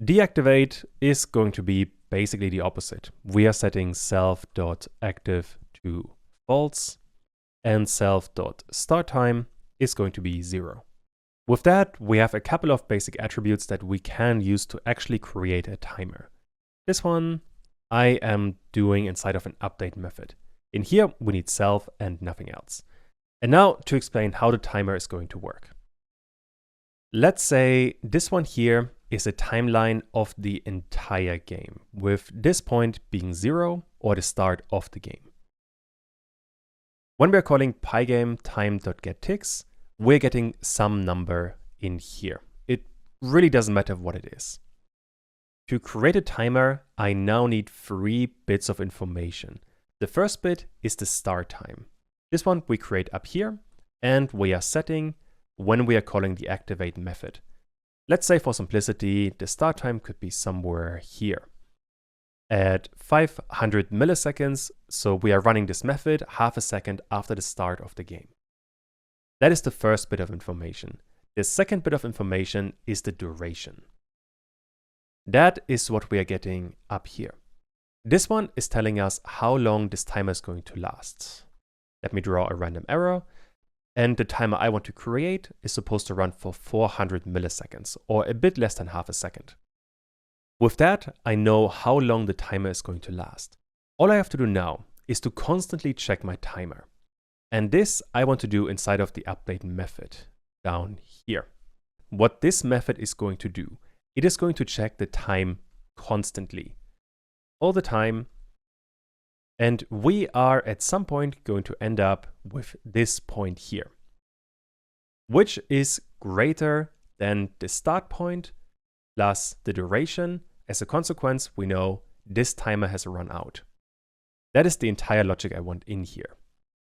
Deactivate is going to be basically the opposite. We are setting self.active to false, and self.startTime is going to be 0. With that, we have a couple of basic attributes that we can use to actually create a timer. This one I am doing inside of an update method. In here, we need self and nothing else. And now to explain how the timer is going to work. Let's say this one here is a timeline of the entire game, with this point being 0 or the start of the game. When we're calling pygame time.getTicks, we're getting some number in here. It really doesn't matter what it is. To create a timer, I now need 3 bits of information. The first bit is the start time. This one we create up here, and we are setting when we are calling the activate method. Let's say for simplicity, the start time could be somewhere here at 500 milliseconds. So we are running this method half a second after the start of the game. That is the first bit of information. The second bit of information is the duration. That is what we are getting up here. This one is telling us how long this timer is going to last. Let me draw a random arrow. And the timer I want to create is supposed to run for 400 milliseconds, or a bit less than half a second. With that, I know how long the timer is going to last. All I have to do now is to constantly check my timer. And this I want to do inside of the update method down here. What this method is going to do, it is going to check the time constantly, all the time. And we are at some point going to end up with this point here, which is greater than the start point plus the duration. As a consequence, we know this timer has run out. That is the entire logic I want in here.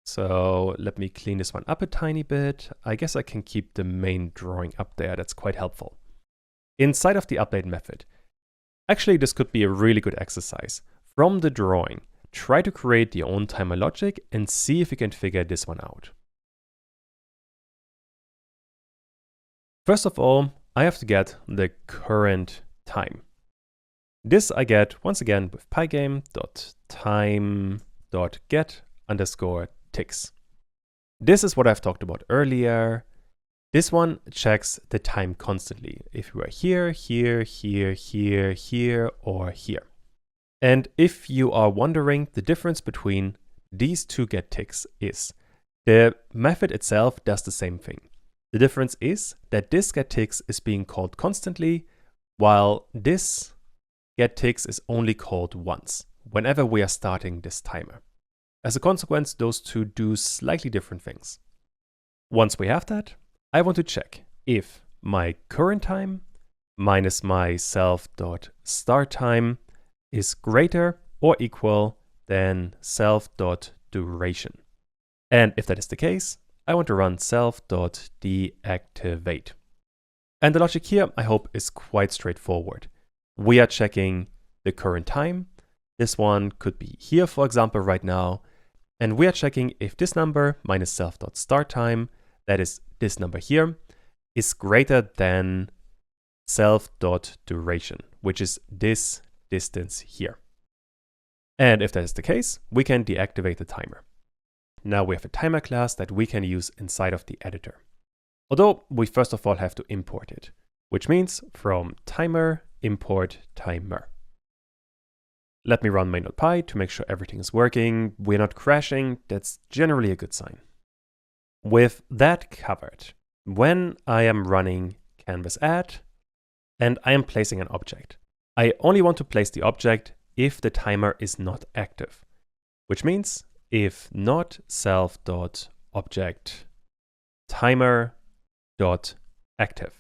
So let me clean this one up a tiny bit. I guess I can keep the main drawing up there. That's quite helpful. Inside of the update method, actually this could be a really good exercise. From the drawing, try to create your own timer logic and see if you can figure this one out. First of all, I have to get the current time. This I get once again with pygame.time.get_ticks. This is what I've talked about earlier. This one checks the time constantly. If you are here, here, here, here, here, or here. And if you are wondering, the difference between these two getTicks is the method itself does the same thing. The difference is that this getTicks is being called constantly, while this getTicks is only called once, whenever we are starting this timer. As a consequence, those two do slightly different things. Once we have that, I want to check if my current time minus my self.startTime is greater or equal than self.duration. And if that is the case, I want to run self.deactivate. And the logic here, I hope, is quite straightforward. We are checking the current time. This one could be here, for example, right now. And we are checking if this number minus self.startTime, that is this number here, is greater than self.duration, which is this distance here. And if that is the case, we can deactivate the timer. Now we have a timer class that we can use inside of the editor. Although we first of all have to import it, which means from timer import timer. Let me run main.py to make sure everything is working. We're not crashing. That's generally a good sign. With that covered, when I am running canvas add and I am placing an object, I only want to place the object if the timer is not active, which means if not self.object timer.active.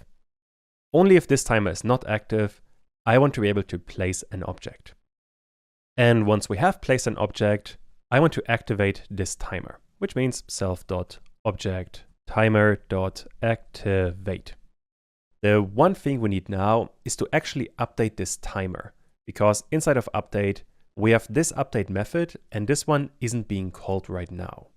Only if this timer is not active, I want to be able to place an object. And once we have placed an object, I want to activate this timer, which means self.object timer.activate. The one thing we need now is to actually update this timer, because inside of update, we have this update method, and this one isn't being called right now.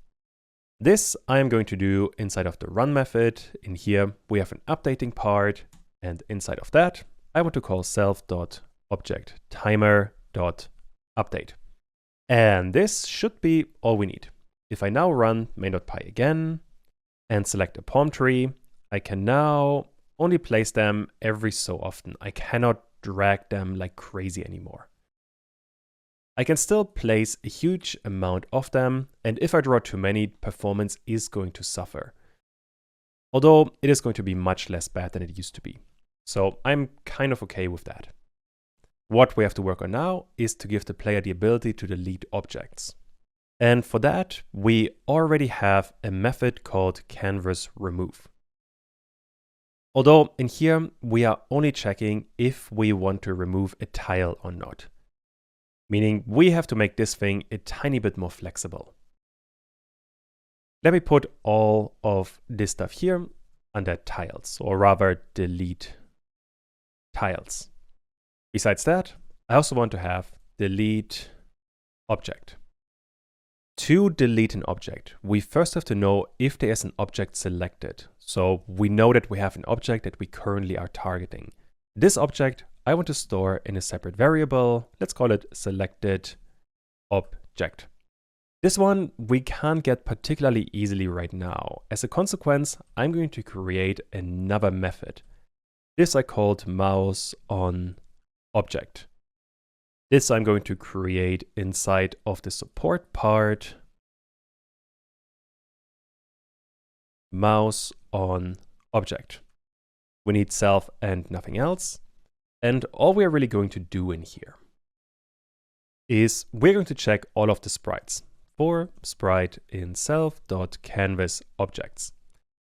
This I am going to do inside of the run method. In here, we have an updating part, and inside of that, I want to call self.object timer.update. And this should be all we need. If I now run main.py again and select a palm tree, I can now only place them every so often. I cannot drag them like crazy anymore. I can still place a huge amount of them, and if I draw too many, performance is going to suffer. Although it is going to be much less bad than it used to be. So I'm kind of okay with that. What we have to work on now is to give the player the ability to delete objects. And for that, we already have a method called canvas remove. Although in here, we are only checking if we want to remove a tile or not. Meaning we have to make this thing a tiny bit more flexible. Let me put all of this stuff here under tiles, or rather delete tiles. Besides that, I also want to have delete object. To delete an object, we first have to know if there is an object selected. So we know that we have an object that we currently are targeting. This object I want to store in a separate variable. Let's call it selected object. This one we can't get particularly easily right now. As a consequence, I'm going to create another method. This I called mouse on object. This I'm going to create inside of the support part. Mouse on object. We need self and nothing else. And all we are really going to do in here is we're going to check all of the sprites for sprite in self.canvas objects.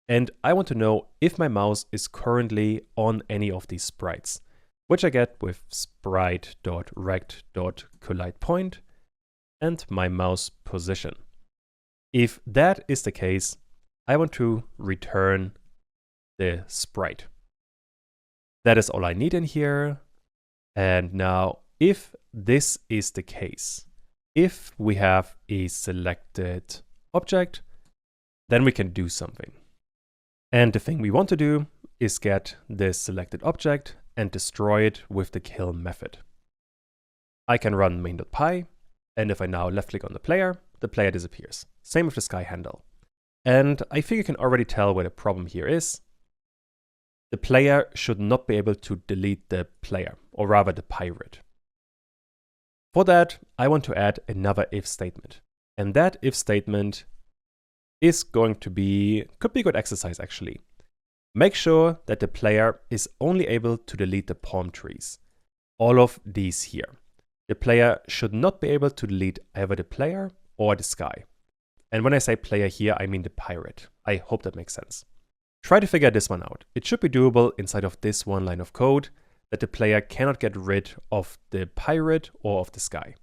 And I want to know if my mouse is currently on any of these sprites, which I get with sprite.rect.collidePoint and my mouse position. If that is the case, I want to return the sprite. That is all I need in here. And now, if this is the case, if we have a selected object, then we can do something. And the thing we want to do is get this selected object and destroy it with the kill method. I can run main.py, and if I now left click on the player disappears. Same with the sky handle. And I think you can already tell where the problem here is. The player should not be able to delete the player, or rather the pirate. For that, I want to add another if statement. And that if statement is going to be, could be a good exercise actually. Make sure that the player is only able to delete the palm trees. All of these here. The player should not be able to delete either the player or the sky. And when I say player here, I mean the pirate. I hope that makes sense. Try to figure this one out. It should be doable inside of this one line of code that the player cannot get rid of the pirate or of the sky.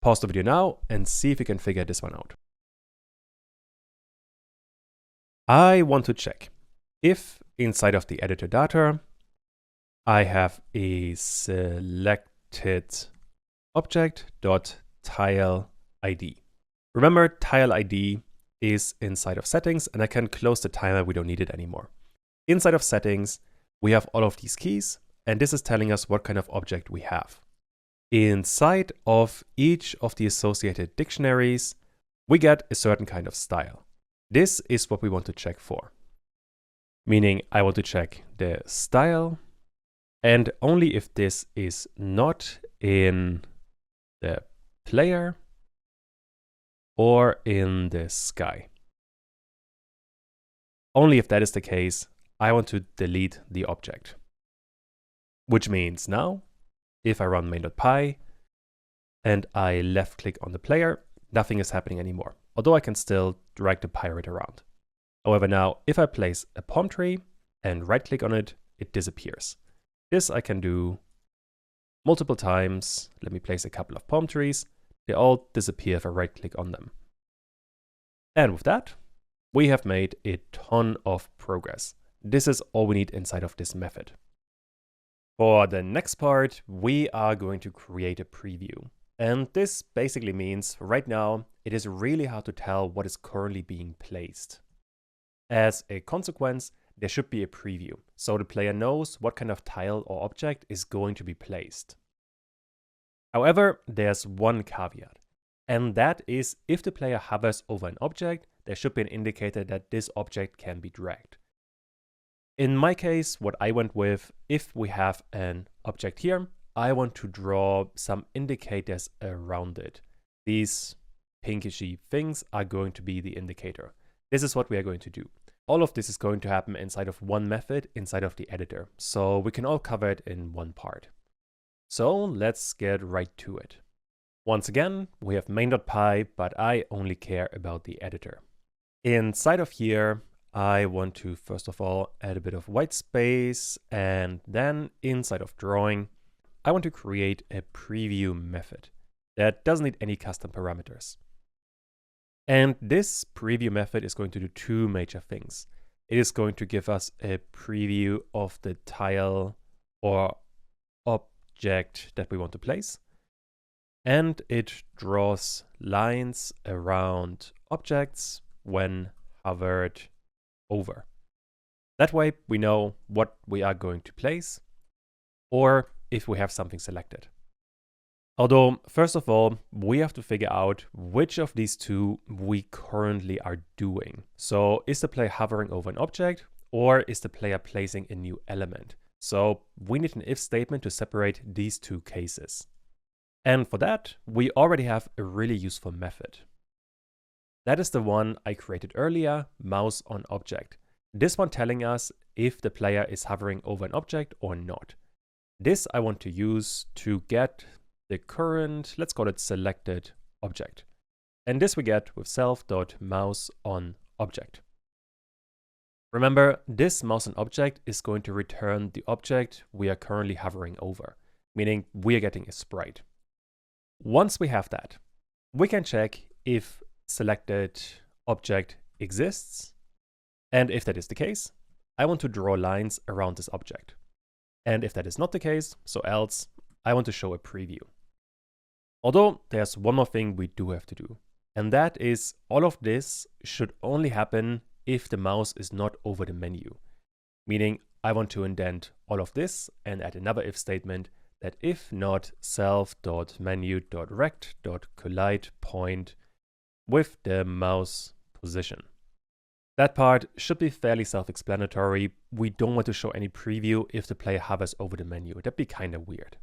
Pause the video now and see if you can figure this one out. I want to check if inside of the editor data, I have a selected object.tile ID. Remember, tile ID is inside of settings, and I can close the timer. We don't need it anymore. Inside of settings, we have all of these keys, and this is telling us what kind of object we have. Inside of each of the associated dictionaries, we get a certain kind of style. This is what we want to check for. Meaning I want to check the style, and only if this is not in the player or in the sky. Only if that is the case, I want to delete the object. Which means now, if I run main.py and I left click on the player, nothing is happening anymore. Although I can still drag the pirate around. However, now if I place a palm tree and right click on it, it disappears. This I can do multiple times. Let me place a couple of palm trees. They all disappear if I right click on them. And with that, we have made a ton of progress. This is all we need inside of this method. For the next part, we are going to create a preview. And this basically means right now, it is really hard to tell what is currently being placed. As a consequence, there should be a preview, so the player knows what kind of tile or object is going to be placed. However, there's one caveat, and that is if the player hovers over an object, there should be an indicator that this object can be dragged. In my case, what I went with, if we have an object here, I want to draw some indicators around it. These pinkishy things are going to be the indicator. This is what we are going to do. All of this is going to happen inside of one method inside of the editor, so we can all cover it in one part. So let's get right to it. Once again, we have main.py, but I only care about the editor. Inside of here, I want to first of all add a bit of white space, and then inside of drawing, I want to create a preview method that doesn't need any custom parameters. And this preview method is going to do two major things. It is going to give us a preview of the tile or object that we want to place. And it draws lines around objects when hovered over. That way we know what we are going to place. Or if we have something selected. Although, first of all, we have to figure out which of these two we currently are doing. So is the player hovering over an object, or is the player placing a new element? So we need an if statement to separate these two cases. And for that, we already have a really useful method. That is the one I created earlier, mouse on object. This one telling us if the player is hovering over an object or not. This I want to use to get the current, let's call it selected object. And this we get with self.mouseOnObject. Remember, this mouse on object is going to return the object we are currently hovering over, meaning we are getting a sprite. Once we have that, we can check if selected object exists. And if that is the case, I want to draw lines around this object. And if that is not the case, so else, I want to show a preview. Although there's one more thing we do have to do, and that is all of this should only happen if the mouse is not over the menu. Meaning I want to indent all of this and add another if statement that if not self.menu.rect.collide point with the mouse position. That part should be fairly self-explanatory. We don't want to show any preview if the player hovers over the menu. That'd be kind of weird.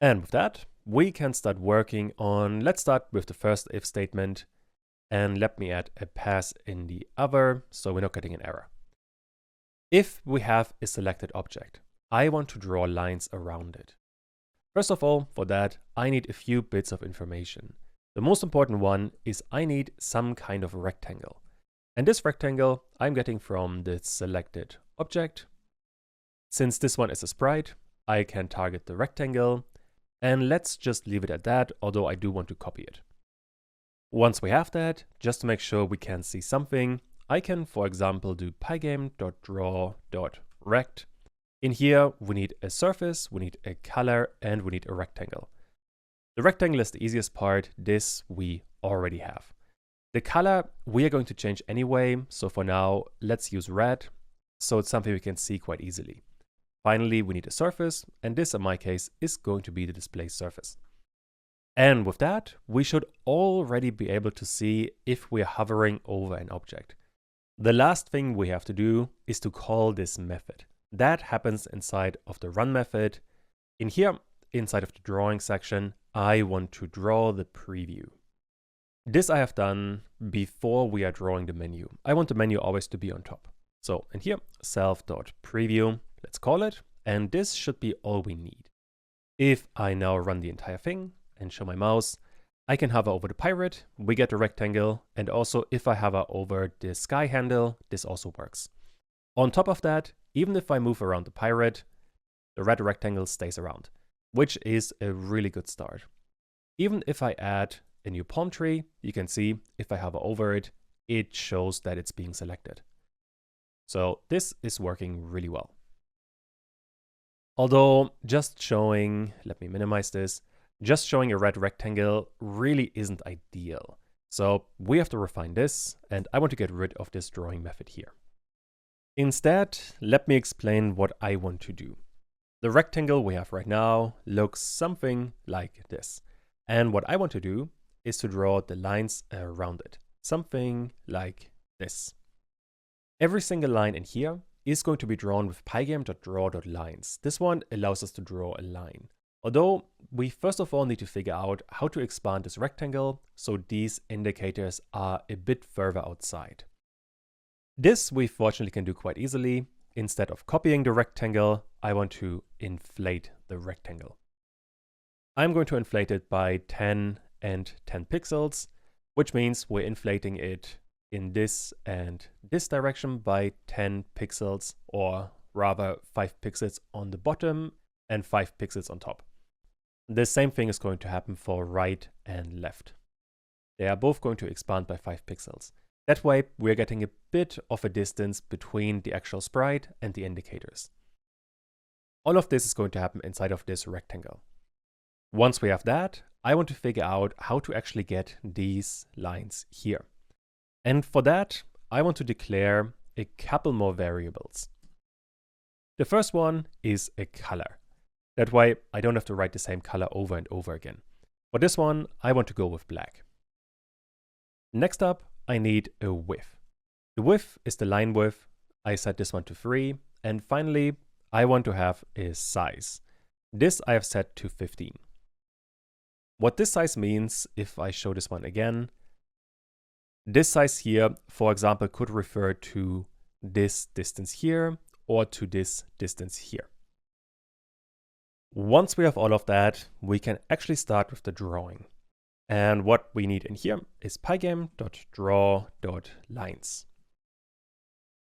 And with that, we can start working on, let's start with the first if statement, and let me add a pass in the other so we're not getting an error. If we have a selected object, I want to draw lines around it. First of all, for that, I need a few bits of information. The most important one is I need some kind of rectangle. And this rectangle I'm getting from the selected object. Since this one is a sprite, I can target the rectangle. And let's just leave it at that, although I do want to copy it. Once we have that, just to make sure we can see something, I can, for example, do pygame.draw.rect. In here, we need a surface, we need a color, and we need a rectangle. The rectangle is the easiest part. This we already have. The color we are going to change anyway, so for now, let's use red, so it's something we can see quite easily. Finally, we need a surface, and this in my case is going to be the display surface. And with that, we should already be able to see if we are hovering over an object. The last thing we have to do is to call this method. That happens inside of the run method. In here, inside of the drawing section, I want to draw the preview. This I have done before we are drawing the menu. I want the menu always to be on top. So in here, self.preview, let's call it, and this should be all we need. If I now run the entire thing and show my mouse, I can hover over the pirate, we get a rectangle, and also if I hover over the sky handle, this also works. On top of that, even if I move around the pirate, the red rectangle stays around, which is a really good start. Even if I add a new palm tree, you can see if I hover over it, it shows that it's being selected. So this is working really well. Although just showing, let me minimize this, just showing a red rectangle really isn't ideal. So we have to refine this, and I want to get rid of this drawing method here. Instead, let me explain what I want to do. The rectangle we have right now looks something like this. And what I want to do is to draw the lines around it, something like this. Every single line in here is going to be drawn with pygame.draw.lines. This one allows us to draw a line. Although we first of all need to figure out how to expand this rectangle so these indicators are a bit further outside. This we fortunately can do quite easily. Instead of copying the rectangle, I want to inflate the rectangle. I'm going to inflate it by 10 and 10 pixels, which means we're inflating it in this and this direction by 10 pixels, or rather 5 pixels on the bottom and 5 pixels on top. The same thing is going to happen for right and left. They are both going to expand by 5 pixels. That way, we're getting a bit of a distance between the actual sprite and the indicators. All of this is going to happen inside of this rectangle. Once we have that, I want to figure out how to actually get these lines here. And for that, I want to declare a couple more variables. The first one is a color. That way I don't have to write the same color over and over again. For this one, I want to go with black. Next up, I need a width. The width is the line width. I set this one to 3. And finally, I want to have a size. This I have set to 15. What this size means, if I show this one again, this size here, for example, could refer to this distance here or to this distance here. Once we have all of that, we can actually start with the drawing. And what we need in here is pygame.draw.lines.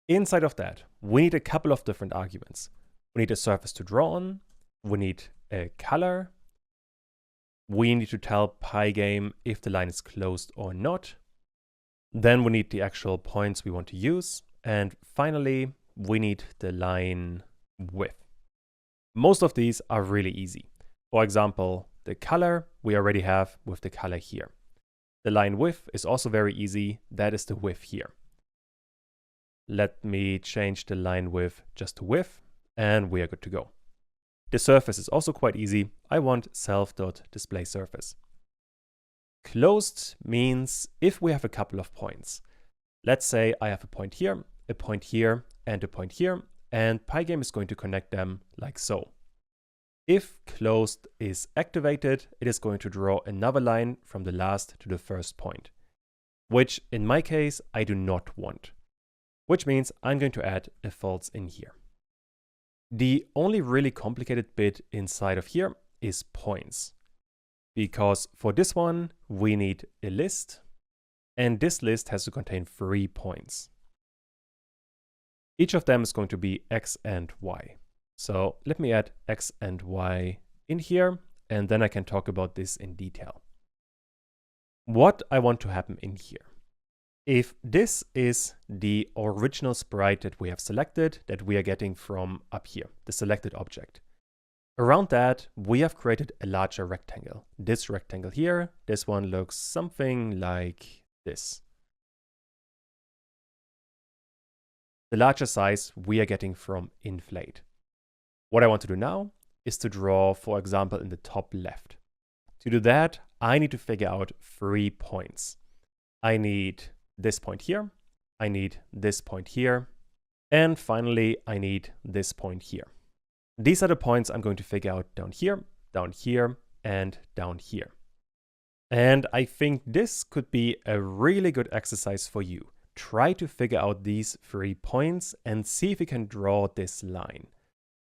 Inside of that, we need a couple of different arguments. We need a surface to draw on, we need a color, we need to tell pygame if the line is closed or not, then we need the actual points we want to use, and finally, we need the line width. Most of these are really easy. For example, the color we already have with the color here. The line width is also very easy. That is the width here. Let me change the line width just to width, and we are good to go. The surface is also quite easy. I want self.displaySurface. Closed means if we have a couple of points. Let's say I have a point here, and a point here, and pygame is going to connect them like so. If closed is activated, it is going to draw another line from the last to the first point, which in my case, I do not want, which means I'm going to add a false in here. The only really complicated bit inside of here is points, because for this one, we need a list, and this list has to contain 3 points. Each of them is going to be x and y. So let me add x and y in here, and then I can talk about this in detail. What I want to happen in here. If this is the original sprite that we have selected, that we are getting from up here, the selected object. Around that, we have created a larger rectangle. This rectangle here, this one looks something like this. The larger size we are getting from inflate. What I want to do now is to draw, for example, in the top left. To do that, I need to figure out 3 points. I need this point here, I need this point here, and finally, I need this point here. These are the points I'm going to figure out down here, and down here. And I think this could be a really good exercise for you. Try to figure out these 3 points and see if you can draw this line.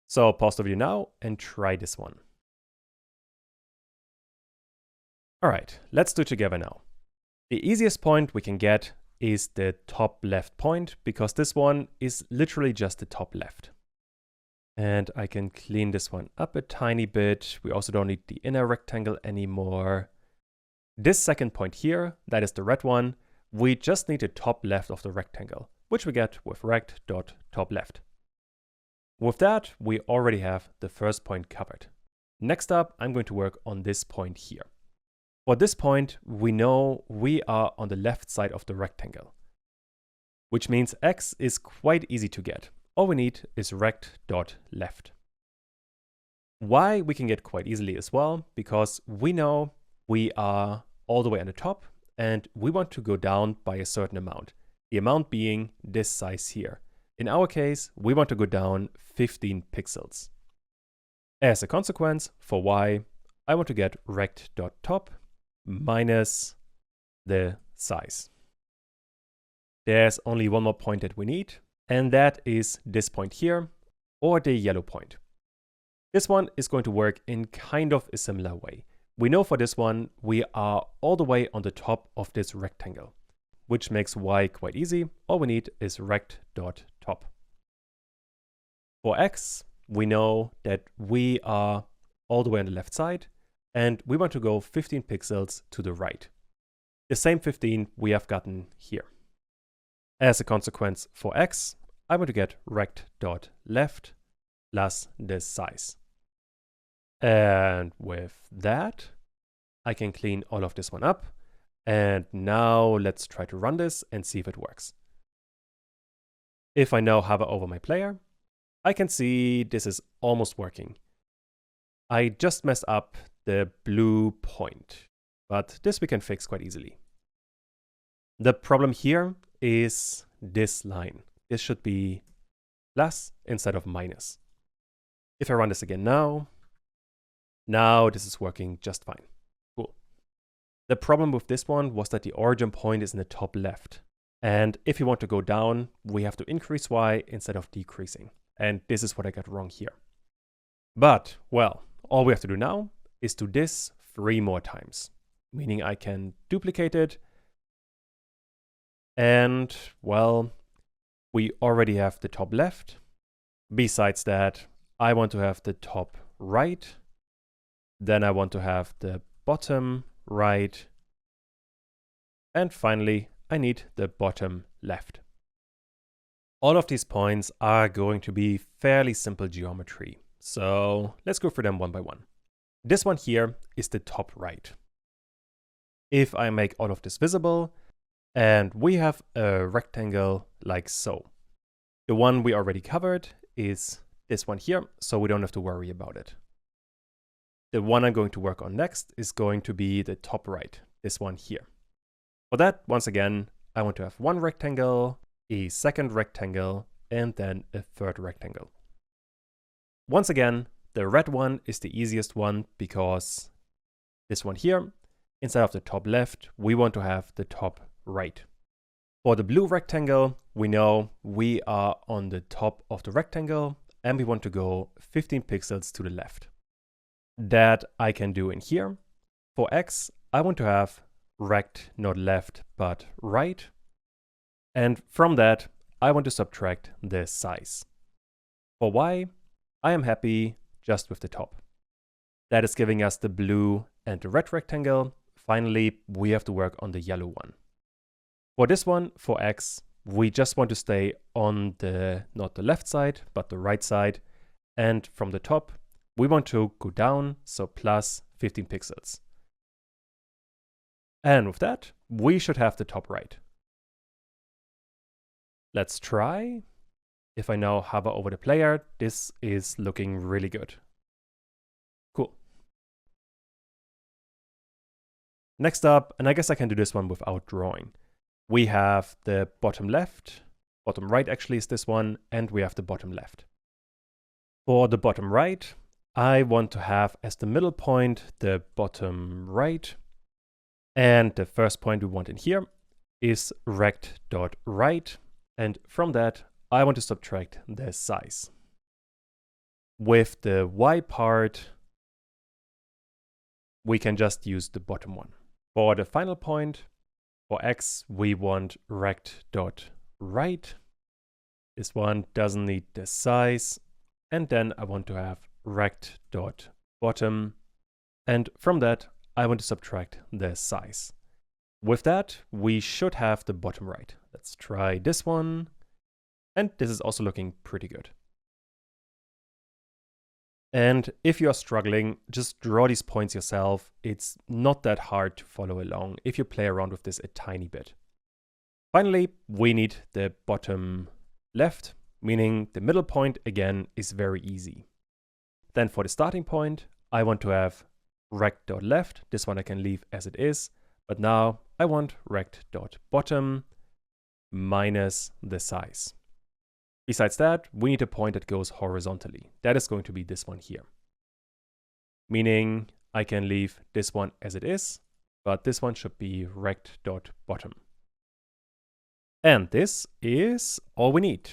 So pause the video now and try this one. All right, let's do it together now. The easiest point we can get is the top left point, because this one is literally just the top left. And I can clean this one up a tiny bit. We also don't need the inner rectangle anymore. This second point here, that is the red one, we just need the top left of the rectangle, which we get with rect.topleft. With that, we already have the first point covered. Next up, I'm going to work on this point here. For this point, we know we are on the left side of the rectangle, which means x is quite easy to get. All we need is rect.left. Y we can get quite easily as well, because we know we are all the way on the top, and we want to go down by a certain amount. The amount being this size here. In our case, we want to go down 15 pixels. As a consequence, for y, I want to get rect.top minus the size. There's only one more point that we need, and that is this point here, or the yellow point. This one is going to work in kind of a similar way. We know for this one, we are all the way on the top of this rectangle, which makes y quite easy. All we need is rect.top. For x, we know that we are all the way on the left side, and we want to go 15 pixels to the right. The same 15 we have gotten here. As a consequence, for x, I want to get rect.left plus this size. And with that, I can clean all of this one up. And now let's try to run this and see if it works. If I now hover over my player, I can see this is almost working. I just messed up the blue point, but this we can fix quite easily. The problem here is this line. This should be plus instead of minus. If I run this again now this is working just fine. Cool. The problem with this one was that the origin point is in the top left. And if you want to go down, we have to increase y instead of decreasing. And this is what I got wrong here. But, well, all we have to do now is do this 3 more times. Meaning I can duplicate it. And, well, we already have the top left. Besides that, I want to have the top right. Then I want to have the bottom right. And finally, I need the bottom left. All of these points are going to be fairly simple geometry. So let's go through them one by one. This one here is the top right. If I make all of this visible, and we have a rectangle like so. The one we already covered is this one here, so we don't have to worry about it. The one I'm going to work on next is going to be the top right, this one here. For that, once again, I want to have one rectangle, a second rectangle, and then a third rectangle. Once again, the red one is the easiest one because this one here, instead of the top left, we want to have the top right. For the blue rectangle, we know we are on the top of the rectangle and we want to go 15 pixels to the left. That I can do in here. For X, I want to have rect not left but right. And from that, I want to subtract the size. For Y, I am happy just with the top. That is giving us the blue and the red rectangle. Finally, we have to work on the yellow one. For this one, for X, we just want to stay on the, not the left side, but the right side. And from the top, we want to go down, so plus 15 pixels. And with that, we should have the top right. Let's try. If I now hover over the player, this is looking really good. Cool. Next up, and I guess I can do this one without drawing. We have the bottom left, bottom right actually is this one, and we have the bottom left. For the bottom right, I want to have as the middle point the bottom right. And the first point we want in here is rect.right. And from that, I want to subtract the size. With the Y part, we can just use the bottom one. For the final point, for X, we want rect.right. This one doesn't need the size. And then I want to have rect.bottom. And from that, I want to subtract the size. With that, we should have the bottom right. Let's try this one. And this is also looking pretty good. And if you are struggling, just draw these points yourself. It's not that hard to follow along if you play around with this a tiny bit. Finally, we need the bottom left, meaning the middle point again is very easy. Then for the starting point, I want to have rect.left. This one I can leave as it is, but now I want rect.bottom minus the size. Besides that, we need a point that goes horizontally. That is going to be this one here. Meaning I can leave this one as it is, but this one should be rect.bottom. And this is all we need.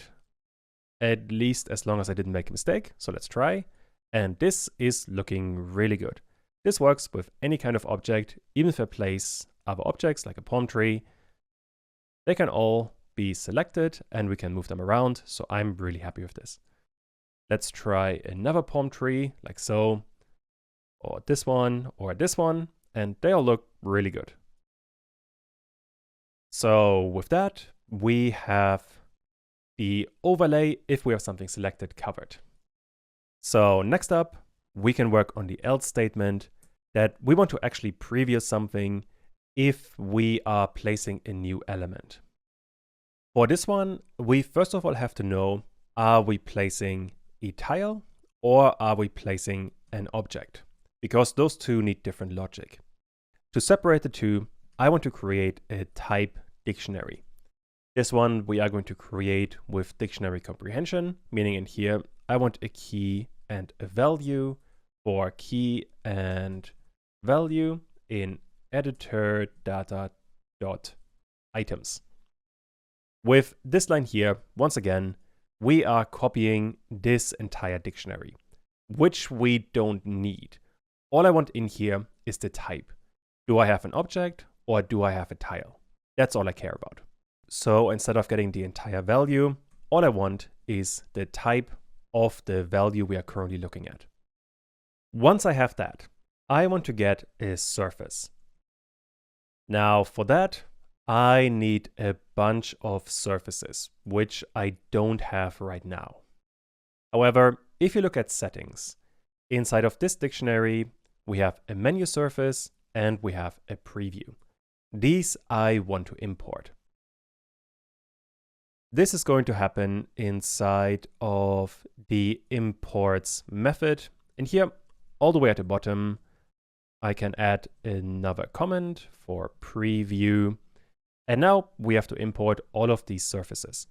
At least as long as I didn't make a mistake. So let's try. And this is looking really good. This works with any kind of object, even if I place other objects like a palm tree. They can all be selected and we can move them around. So I'm really happy with this. Let's try another palm tree like so, or this one, and they all look really good. So with that, we have the overlay if we have something selected covered. So next up, we can work on the else statement that we want to actually preview something if we are placing a new element. For this one, we first of all have to know, are we placing a tile or are we placing an object, because those two need different logic. To separate the two, I want to create a type dictionary. This one we are going to create with dictionary comprehension, meaning in here I want a key and a value for key and value in editor data dot items. With this line here, once again, we are copying this entire dictionary, which we don't need. All I want in here is the type. Do I have an object or do I have a tile? That's all I care about. So instead of getting the entire value, all I want is the type of the value we are currently looking at. Once I have that, I want to get a surface. Now for that, I need a bunch of surfaces, which I don't have right now. However, if you look at settings, inside of this dictionary, we have a menu surface and we have a preview. These I want to import. This is going to happen inside of the imports method. And here, all the way at the bottom, I can add another comment for preview. And now we have to import all of these surfaces.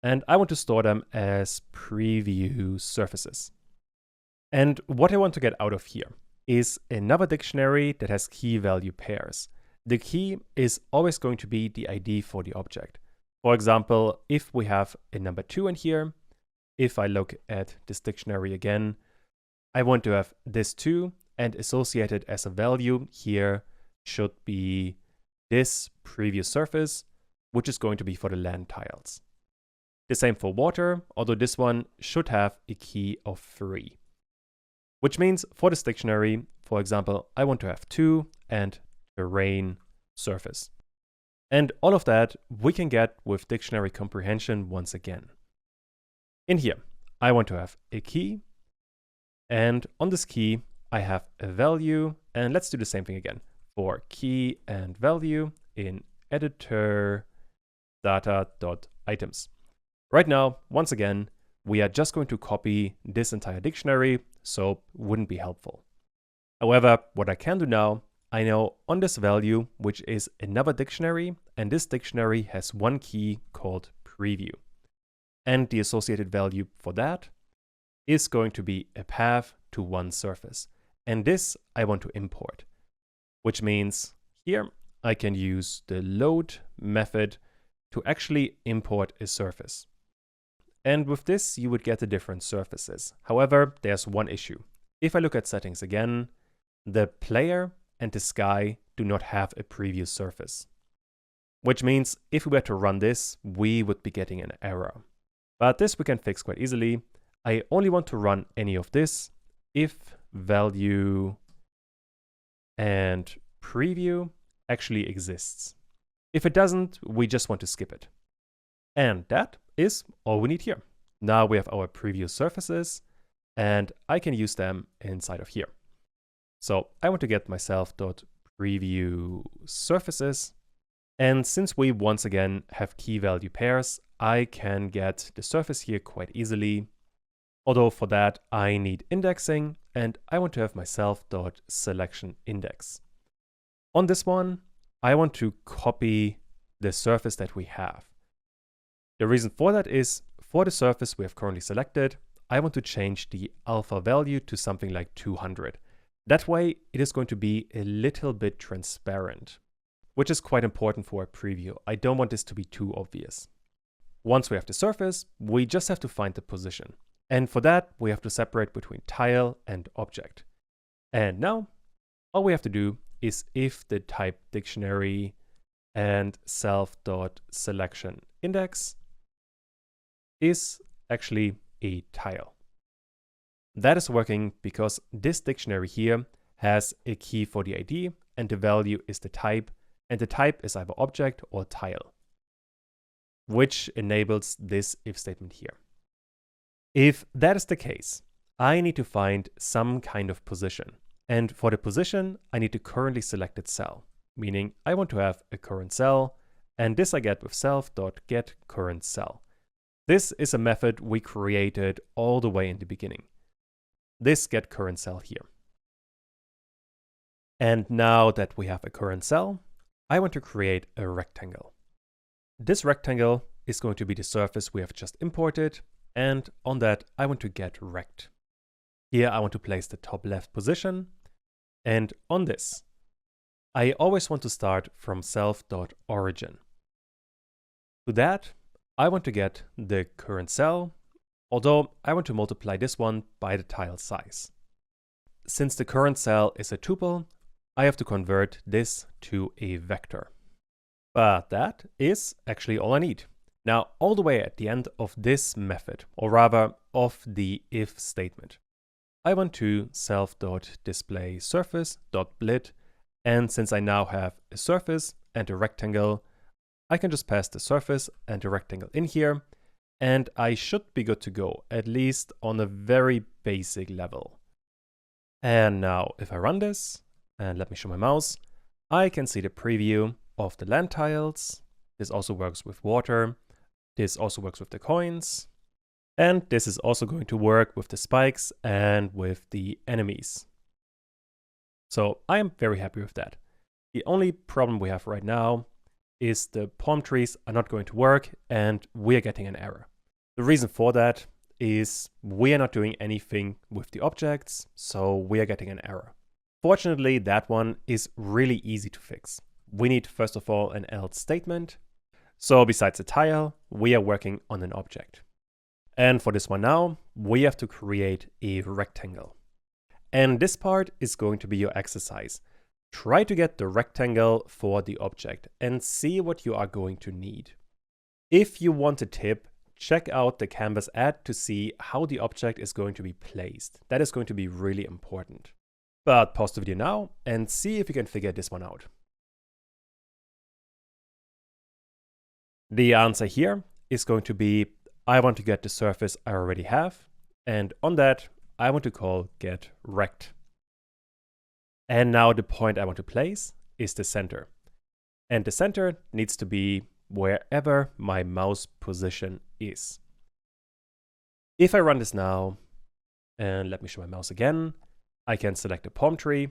And I want to store them as preview surfaces. And what I want to get out of here is another dictionary that has key value pairs. The key is always going to be the ID for the object. For example, if we have a number 2 in here, if I look at this dictionary again, I want to have this 2 and associated as a value here should be this previous surface, which is going to be for the land tiles. The same for water, although this one should have a key of 3. Which means for this dictionary, for example, I want to have 2 and terrain surface. And all of that we can get with dictionary comprehension once again. In here, I want to have a key, and on this key, I have a value, and let's do the same thing again for key and value in editor data.items. Right now, once again, we are just going to copy this entire dictionary, so wouldn't be helpful. However, what I can do now, I know on this value, which is another dictionary, and this dictionary has one key called preview. And the associated value for that is going to be a path to one surface. And this I want to import, which means here I can use the load method to actually import a surface. And with this, you would get the different surfaces. However, there's one issue. If I look at settings again, the player and the sky do not have a preview surface. Which means if we were to run this, we would be getting an error. But this we can fix quite easily. I only want to run any of this if value and preview actually exists. If it doesn't, we just want to skip it. And that is all we need here. Now we have our preview surfaces, and I can use them inside of here. So I want to get myself.preview surfaces. And since we once again have key value pairs, I can get the surface here quite easily. Although for that, I need indexing, and I want to have myself.selectionIndex. On this one, I want to copy the surface that we have. The reason for that is, for the surface we have currently selected, I want to change the alpha value to something like 200. That way, it is going to be a little bit transparent, which is quite important for a preview. I don't want this to be too obvious. Once we have the surface, we just have to find the position. And for that, we have to separate between tile and object. And now, all we have to do is if the type dictionary and self.selectionIndex is actually a tile. That is working because this dictionary here has a key for the ID, and the value is the type, and the type is either object or tile, which enables this if statement here. If that is the case, I need to find some kind of position. And for the position, I need the currently selected cell, meaning I want to have a current cell, and this I get with self.getCurrentCell. This is a method we created all the way in the beginning. this get current cell here. And now that we have a current cell, I want to create a rectangle. This rectangle is going to be the surface we have just imported, and on that I want to get rect. Here I want to place the top left position, and on this I always want to start from self.origin. To that I want to get the current cell, although I want to multiply this one by the tile size. Since the current cell is a tuple, I have to convert this to a vector. But that is actually all I need. Now, all the way at the end of this method, or rather of the if statement, I want to self.displaySurface.blit, and since I now have a surface and a rectangle, I can just pass the surface and the rectangle in here, and I should be good to go, at least on a very basic level. And now if I run this, and let me show my mouse, I can see the preview of the land tiles. This also works with water. This also works with the coins. And this is also going to work with the spikes and with the enemies. So I am very happy with that. The only problem we have right now is the palm trees are not going to work and we are getting an error. The reason for that is we are not doing anything with the objects, so we are getting an error. Fortunately, that one is really easy to fix. We need first of all an else statement. So besides a tile, we are working on an object. And for this one now, we have to create a rectangle. And this part is going to be your exercise. Try to get the rectangle for the object and see what you are going to need. If you want a tip, check out the canvas ad to see how the object is going to be placed. That is going to be really important. But pause the video now and see if you can figure this one out. The answer here is going to be, I want to get the surface I already have, and on that I want to call getRect. And now the point I want to place is the center. And the center needs to be wherever my mouse position is. If I run this now, and let me show my mouse again, I can select a palm tree,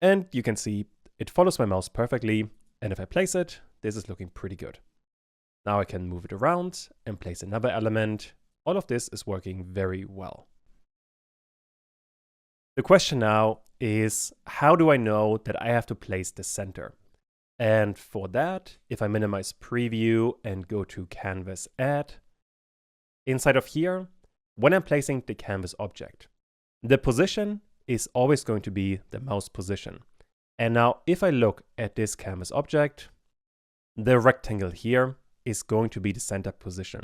and you can see it follows my mouse perfectly, and if I place it, this is looking pretty good. Now I can move it around and place another element. All of this is working very well. The question now is, how do I know that I have to place the center? And for that, if I minimize preview and go to canvas add, inside of here, when I'm placing the canvas object, the position is always going to be the mouse position. And now if I look at this canvas object, the rectangle here is going to be the center position.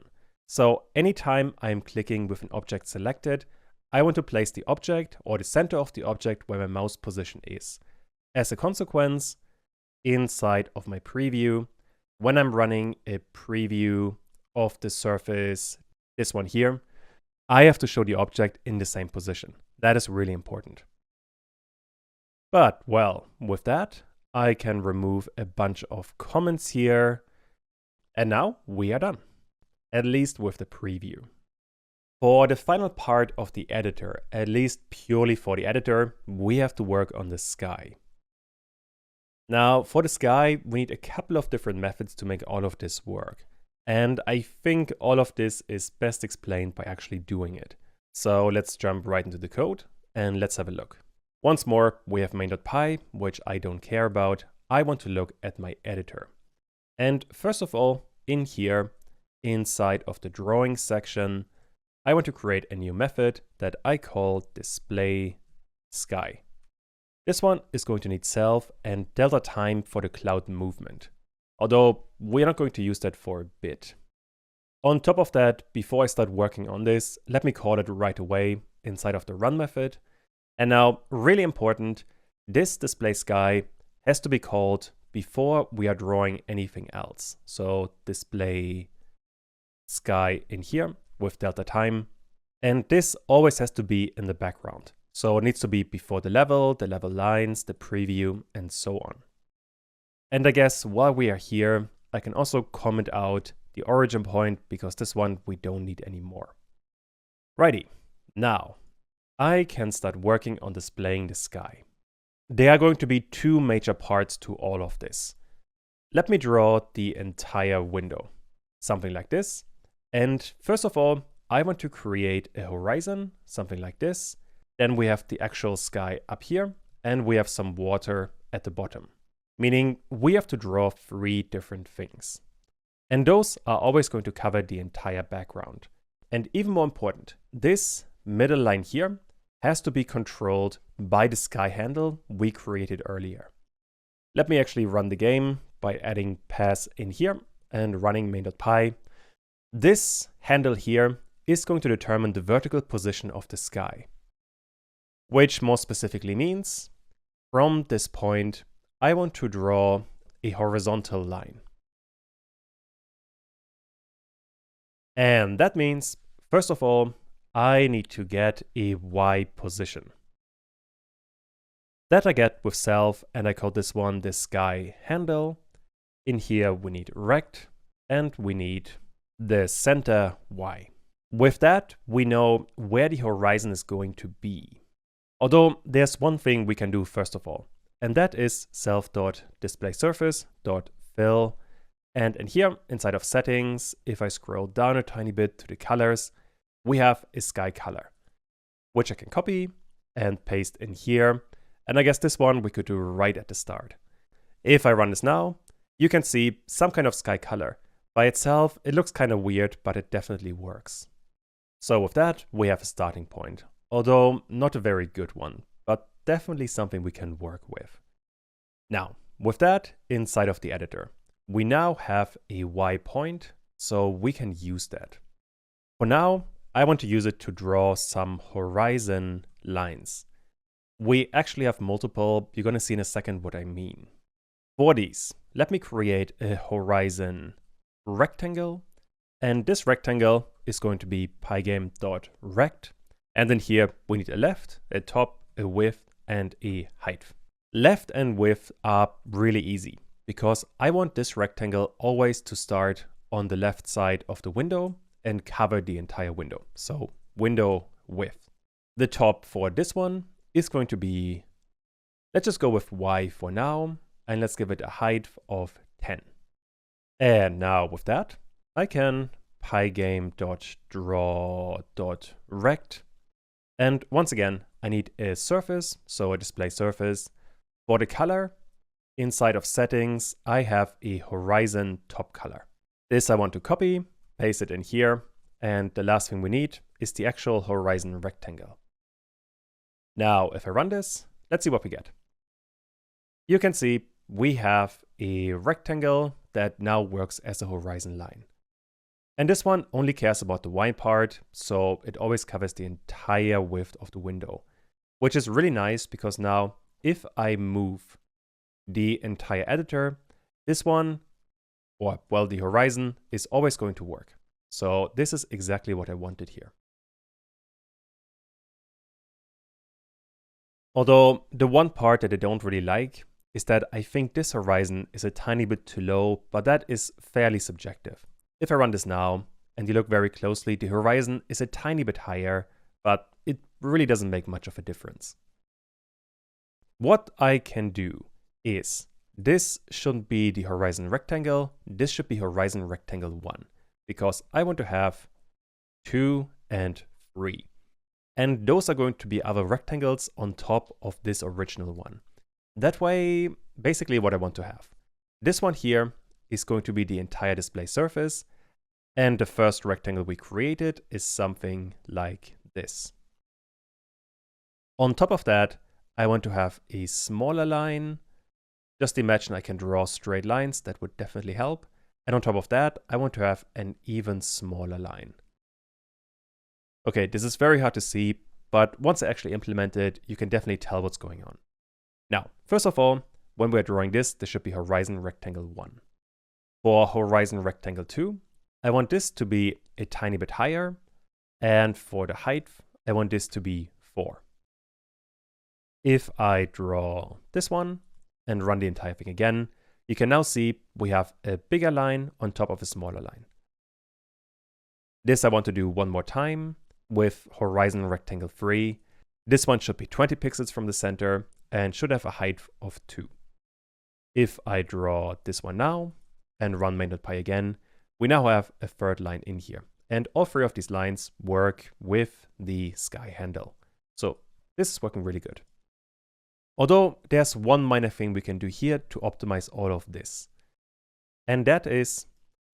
So anytime I'm clicking with an object selected, I want to place the object or the center of the object where my mouse position is. As a consequence, inside of my preview, when I'm running a preview of the surface, this one here, I have to show the object in the same position. That is really important. But, well, with that, I can remove a bunch of comments here. And now we are done, at least with the preview. For the final part of the editor, at least purely for the editor, we have to work on the sky. Now, for the sky, we need a couple of different methods to make all of this work. And I think all of this is best explained by actually doing it. So let's jump right into the code and let's have a look. Once more, we have main.py, which I don't care about. I want to look at my editor. And first of all, in here, inside of the drawing section, I want to create a new method that I call display sky. This one is going to need self and delta time for the cloud movement, although we're not going to use that for a bit. On top of that, before I start working on this, let me call it right away inside of the run method. And now, really important, this display sky has to be called before we are drawing anything else. So display sky in here with delta time. And this always has to be in the background. So it needs to be before the level lines, the preview, and so on. And I guess while we are here, I can also comment out the origin point because this one we don't need anymore. Righty, now I can start working on displaying the sky. There are going to be two major parts to all of this. Let me draw the entire window, something like this. And first of all, I want to create a horizon, something like this. Then we have the actual sky up here, and we have some water at the bottom. Meaning we have to draw three different things. And those are always going to cover the entire background. And even more important, this middle line here has to be controlled by the sky handle we created earlier. Let me actually run the game by adding pass in here and running main.py. This handle here is going to determine the vertical position of the sky, which more specifically means from this point, I want to draw a horizontal line. And that means, first of all, I need to get a Y position. That I get with self, and I call this one the sky handle. In here we need rect, and we need the center Y. With that, we know where the horizon is going to be. Although there's one thing we can do first of all, and that is self.displaySurface.fill. And in here, inside of settings, if I scroll down a tiny bit to the colors, we have a sky color, which I can copy and paste in here. And I guess this one we could do right at the start. If I run this now, you can see some kind of sky color. By itself, it looks kind of weird, but it definitely works. So with that, we have a starting point, although not a very good one, but definitely something we can work with. Now, with that, inside of the editor, we now have a Y point, so we can use that. For now, I want to use it to draw some horizon lines. We actually have multiple. You're going to see in a second what I mean. For these, let me create a horizon rectangle. And this rectangle is going to be pygame.rect. And then here we need a left, a top, a width, and a height. Left and width are really easy because I want this rectangle always to start on the left side of the window and cover the entire window. So window width. The top for this one is going to be, let's just go with Y for now, and let's give it a height of 10. And now with that, I can pygame.draw.rect. And once again, I need a surface, so a display surface. For the color, inside of settings, I have a horizon top color. This I want to copy, paste it in here, and the last thing we need is the actual horizon rectangle. Now, if I run this, let's see what we get. You can see we have a rectangle that now works as a horizon line. And this one only cares about the Y part, so it always covers the entire width of the window, which is really nice because now if I move the entire editor, this one, or well, the horizon is always going to work. So this is exactly what I wanted here. Although the one part that I don't really like is that I think this horizon is a tiny bit too low, but that is fairly subjective. If I run this now and you look very closely, the horizon is a tiny bit higher, but it really doesn't make much of a difference. What I can do is this shouldn't be the horizon rectangle, this should be horizon rectangle 1, because I want to have 2 and 3. And those are going to be other rectangles on top of this original one. That way, basically what I want to have. This one here is going to be the entire display surface, and the first rectangle we created is something like this. On top of that, I want to have a smaller line. Just imagine I can draw straight lines, that would definitely help. And on top of that, I want to have an even smaller line. Okay, this is very hard to see, but once I actually implement it, you can definitely tell what's going on. Now, first of all, when we're drawing this should be horizon rectangle 1. For horizon rectangle 2, I want this to be a tiny bit higher, and for the height, I want this to be 4. If I draw this one and run the entire thing again, you can now see we have a bigger line on top of a smaller line. This I want to do one more time with horizon rectangle 3, This one should be 20 pixels from the center and should have a height of 2. If I draw this one now and run main.py again, we now have a third line in here. And all 3 of these lines work with the sky handle. So this is working really good. Although there's one minor thing we can do here to optimize all of this. And that is,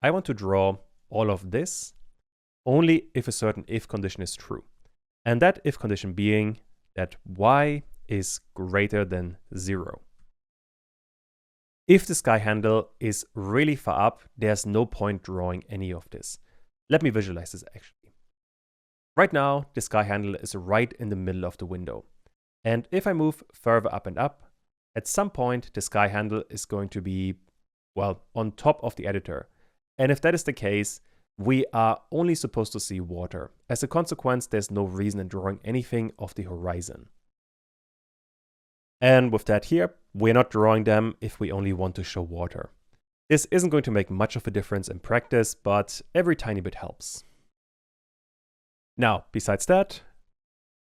I want to draw all of this only if a certain if condition is true. And that if condition being that y is greater than 0. If the sky handle is really far up, there's no point drawing any of this. Let me visualize this actually. Right now, the sky handle is right in the middle of the window. And if I move further up and up, at some point the sky handle is going to be, well, on top of the editor. And if that is the case, we are only supposed to see water. As a consequence, there's no reason in drawing anything of the horizon. And with that here, we're not drawing them if we only want to show water. This isn't going to make much of a difference in practice, but every tiny bit helps. Now, besides that,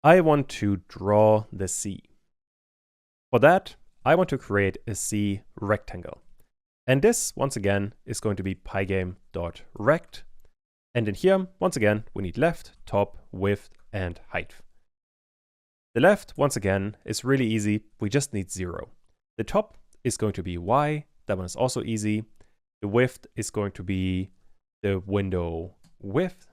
I want to draw the sea. For that, I want to create a sea rectangle. And this, once again, is going to be pygame.rect. And in here, once again, we need left, top, width, and height. The left, once again, is really easy. We just need 0. The top is going to be y. That one is also easy. The width is going to be the window width.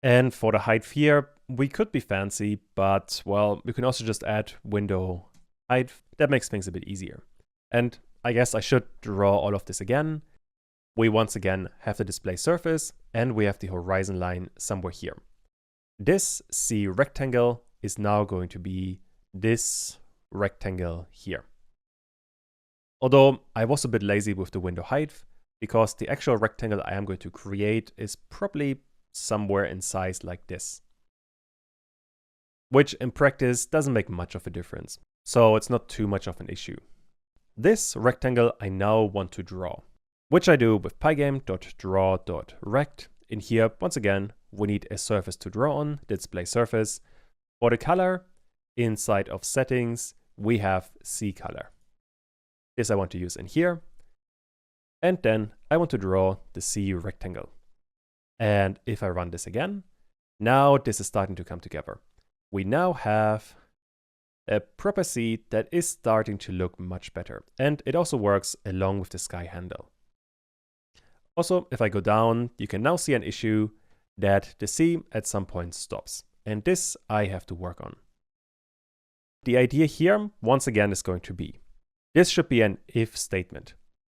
And for the height here, we could be fancy, but, well, we can also just add window height. That makes things a bit easier. And I guess I should draw all of this again. We once again have the display surface, and we have the horizon line somewhere here. This sea rectangle is now going to be this rectangle here. Although I was a bit lazy with the window height, because the actual rectangle I am going to create is probably somewhere in size like this. Which in practice doesn't make much of a difference, so it's not too much of an issue. This rectangle I now want to draw, which I do with pygame.draw.rect. In here, once again, we need a surface to draw on, the display surface. For the color, inside of settings, we have sea color. This I want to use in here. And then I want to draw the sea rectangle. And if I run this again, now this is starting to come together. We now have a proper sea that is starting to look much better. And it also works along with the sky handle. Also, if I go down, you can now see an issue that the sea at some point stops. And this I have to work on. The idea here, once again, is going to be, this should be an if statement.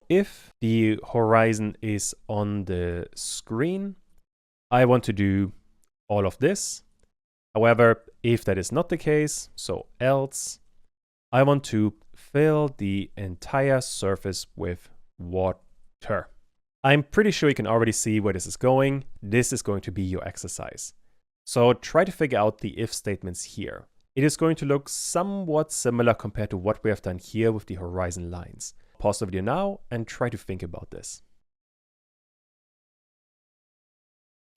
If the horizon is on the screen, I want to do all of this. However, if that is not the case, so else, I want to fill the entire surface with water. I'm pretty sure you can already see where this is going. This is going to be your exercise. So try to figure out the if statements here. It is going to look somewhat similar compared to what we have done here with the horizon lines. Pause the video now and try to think about this.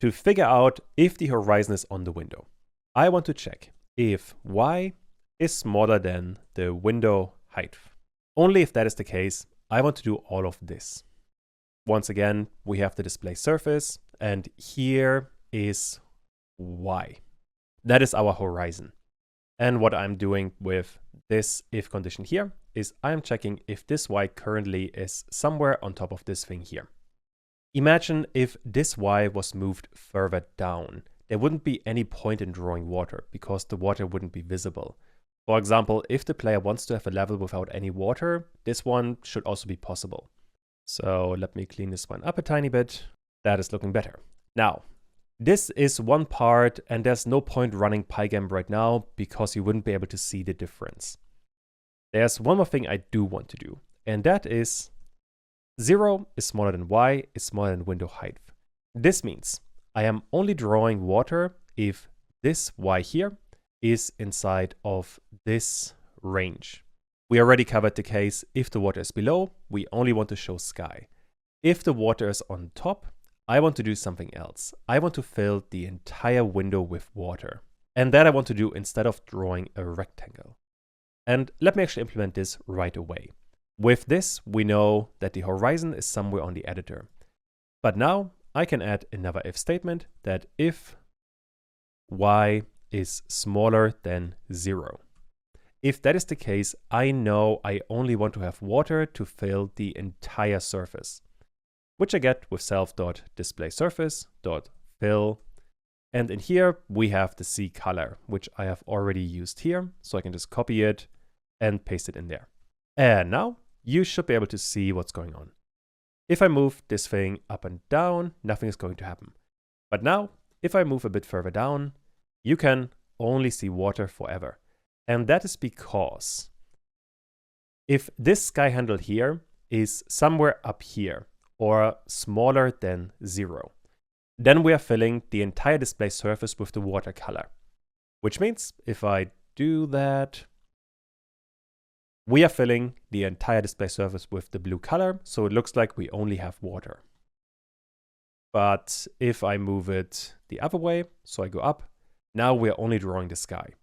To figure out if the horizon is on the window, I want to check if y is smaller than the window height. Only if that is the case, I want to do all of this. Once again, we have the display surface, and here is y. That is our horizon. And what I'm doing with this if condition here is I'm checking if this y currently is somewhere on top of this thing here. Imagine if this y was moved further down. There wouldn't be any point in drawing water because the water wouldn't be visible. For example, if the player wants to have a level without any water, this one should also be possible. So let me clean this one up a tiny bit. That is looking better. Now, this is one part, and there's no point running pygame right now because you wouldn't be able to see the difference. There's one more thing I do want to do, and that is 0 is smaller than y is smaller than window height. This means I am only drawing water if this y here is inside of this range. We already covered the case if the water is below, we only want to show sky. If the water is on top, I want to do something else. I want to fill the entire window with water. And that I want to do instead of drawing a rectangle. And let me actually implement this right away. With this, we know that the horizon is somewhere on the editor. But now I can add another if statement that if y is smaller than 0. If that is the case, I know I only want to have water to fill the entire surface, which I get with self.displaySurface.fill. And in here, we have the sea color, which I have already used here. So I can just copy it and paste it in there. And now you should be able to see what's going on. If I move this thing up and down, nothing is going to happen. But now, if I move a bit further down, you can only see water forever. And that is because if this sky handle here is somewhere up here or smaller than 0, then we are filling the entire display surface with the water color. Which means if I do that, we are filling the entire display surface with the blue color, so it looks like we only have water. But if I move it the other way, so I go up, now we are only drawing the sky.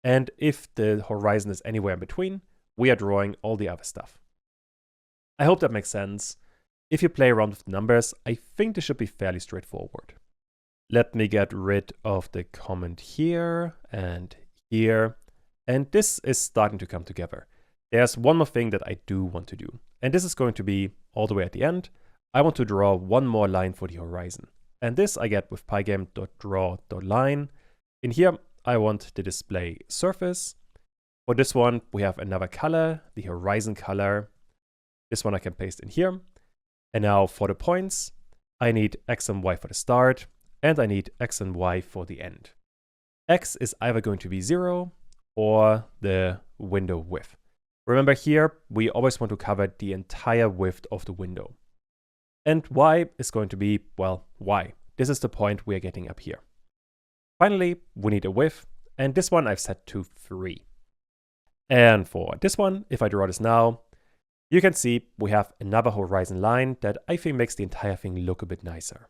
And if the horizon is anywhere in between, we are drawing all the other stuff. I hope that makes sense. If you play around with numbers, I think this should be fairly straightforward. Let me get rid of the comment here, and this is starting to come together. There's one more thing that I do want to do, and this is going to be all the way at the end. I want to draw one more line for the horizon, and this I get with pygame.draw.line. In here, I want the display surface. For this one, we have another color, the horizon color. This one I can paste in here. And now for the points, I need x and y for the start, and I need x and y for the end. X is either going to be 0 or the window width. Remember here, we always want to cover the entire width of the window. And y is going to be, well, y. This is the point we are getting up here. Finally, we need a width, and this one I've set to 3. And for this one, if I draw this now, you can see we have another horizon line that I think makes the entire thing look a bit nicer.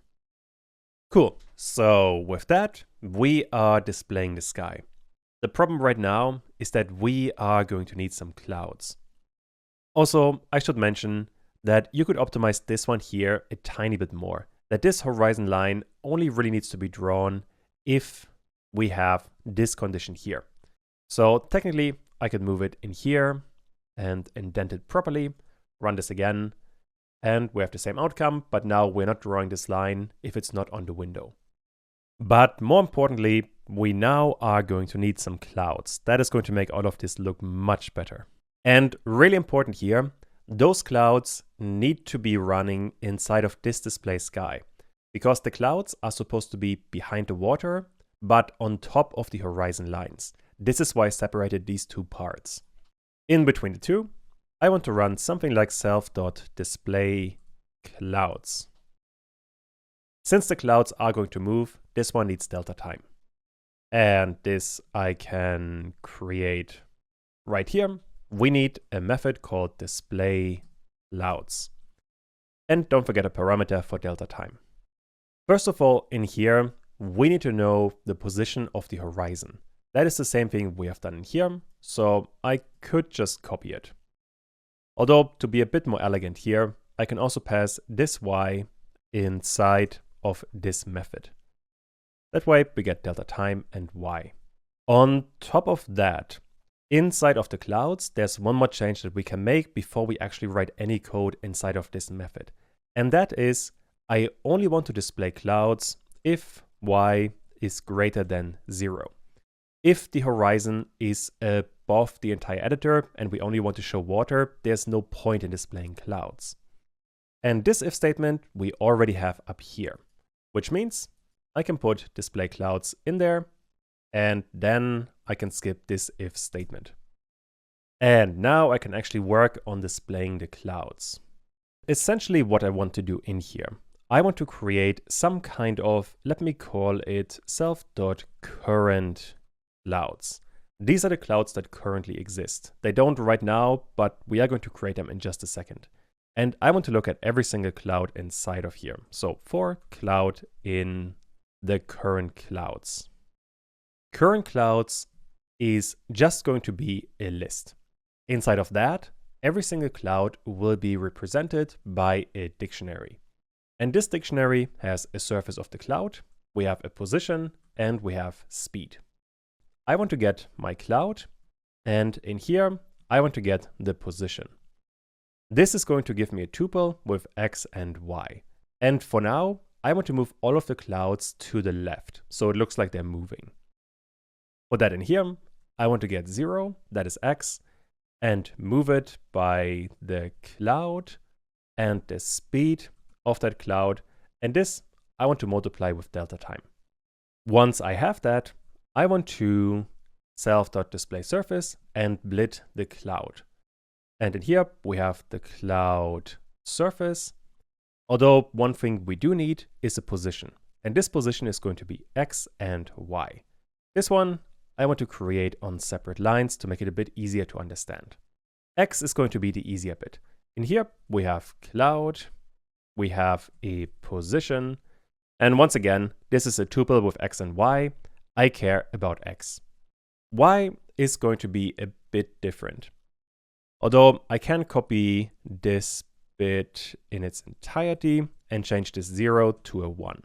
Cool, so with that, we are displaying the sky. The problem right now is that we are going to need some clouds. Also, I should mention that you could optimize this one here a tiny bit more, that this horizon line only really needs to be drawn if we have this condition here. So technically, I could move it in here and indent it properly, run this again, and we have the same outcome, but now we're not drawing this line if it's not on the window. But more importantly, we now are going to need some clouds. That is going to make all of this look much better. And really important here, those clouds need to be running inside of this display sky, because the clouds are supposed to be behind the water, but on top of the horizon lines. This is why I separated these two parts. In between the two, I want to run something like self.displayClouds. Since the clouds are going to move, this one needs delta time. And this I can create right here. We need a method called displayClouds. And don't forget a parameter for delta time. First of all, in here, we need to know the position of the horizon. That is the same thing we have done in here, so I could just copy it. Although, to be a bit more elegant here, I can also pass this y inside of this method. That way, we get delta time and y. On top of that, inside of the clouds, there's one more change that we can make before we actually write any code inside of this method. And that is, I only want to display clouds if y is greater than 0. If the horizon is above the entire editor and we only want to show water, there's no point in displaying clouds. And this if statement we already have up here, which means I can put display clouds in there, and then I can skip this if statement. And now I can actually work on displaying the clouds. Essentially what I want to do in here, I want to create some kind of, let me call it self.current clouds. These are the clouds that currently exist. They don't right now, but we are going to create them in just a second. And I want to look at every single cloud inside of here. So for cloud in the current clouds. Current clouds is just going to be a list. Inside of that, every single cloud will be represented by a dictionary. And this dictionary has a surface of the cloud, we have a position, and we have speed. I want to get my cloud, and in here, I want to get the position. This is going to give me a tuple with x and y. And for now, I want to move all of the clouds to the left, so it looks like they're moving. For that in here, I want to get 0, that is x, and move it by the cloud and the speed of that cloud, and this I want to multiply with delta time. Once I have that, I want to self.displaySurface and blit the cloud. And in here we have the cloud surface, although one thing we do need is a position, and this position is going to be x and y. This one I want to create on separate lines to make it a bit easier to understand. X is going to be the easier bit. In here we have cloud, we have a position, and once again, this is a tuple with x and y. I care about x. Y is going to be a bit different. Although I can copy this bit in its entirety and change this 0 to a 1.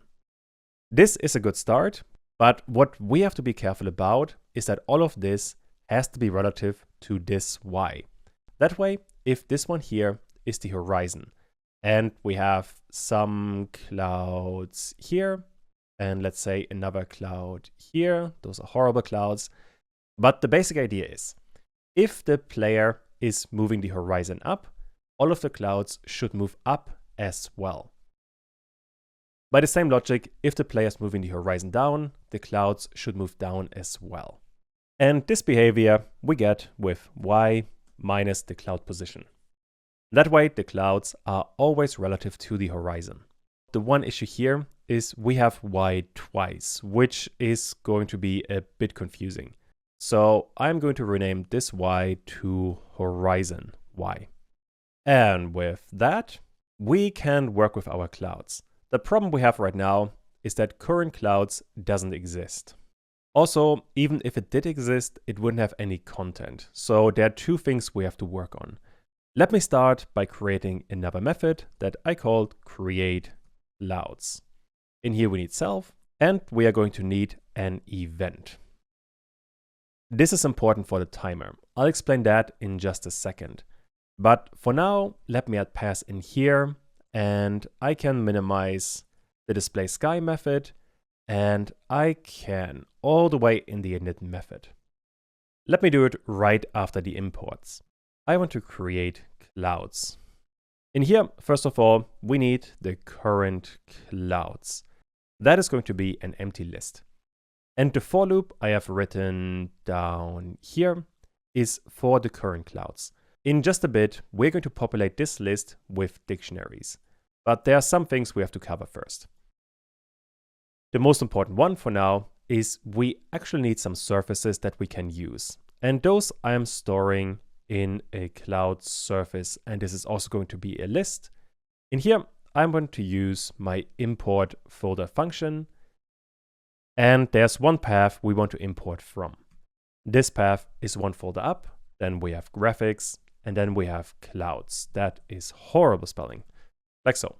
This is a good start, but what we have to be careful about is that all of this has to be relative to this y. That way, if this one here is the horizon, and we have some clouds here, and let's say another cloud here, those are horrible clouds, but the basic idea is, if the player is moving the horizon up, all of the clouds should move up as well. By the same logic, if the player is moving the horizon down, the clouds should move down as well. And this behavior we get with y minus the cloud position. That way, the clouds are always relative to the horizon. The one issue here is we have y twice, which is going to be a bit confusing. So I'm going to rename this y to horizon y. And with that, we can work with our clouds. The problem we have right now is that current clouds doesn't exist. Also, even if it did exist, it wouldn't have any content. So there are two things we have to work on. Let me start by creating another method that I called createClouds. In here we need self, and we are going to need an event. This is important for the timer. I'll explain that in just a second. But for now, let me add pass in here, and I can minimize the display sky method, and I can all the way in the init method. Let me do it right after the imports. I want to create clouds. In here, first of all, we need the current clouds. That is going to be an empty list. And the for loop I have written down here is for the current clouds. In just a bit, we're going to populate this list with dictionaries. But there are some things we have to cover first. The most important one for now is we actually need some surfaces that we can use. And those I am storing in a cloud surface, and this is also going to be a list. In here, I'm going to use my import folder function, and there's one path we want to import from. This path is one folder up, then we have graphics, and then we have clouds. That is horrible spelling, like so.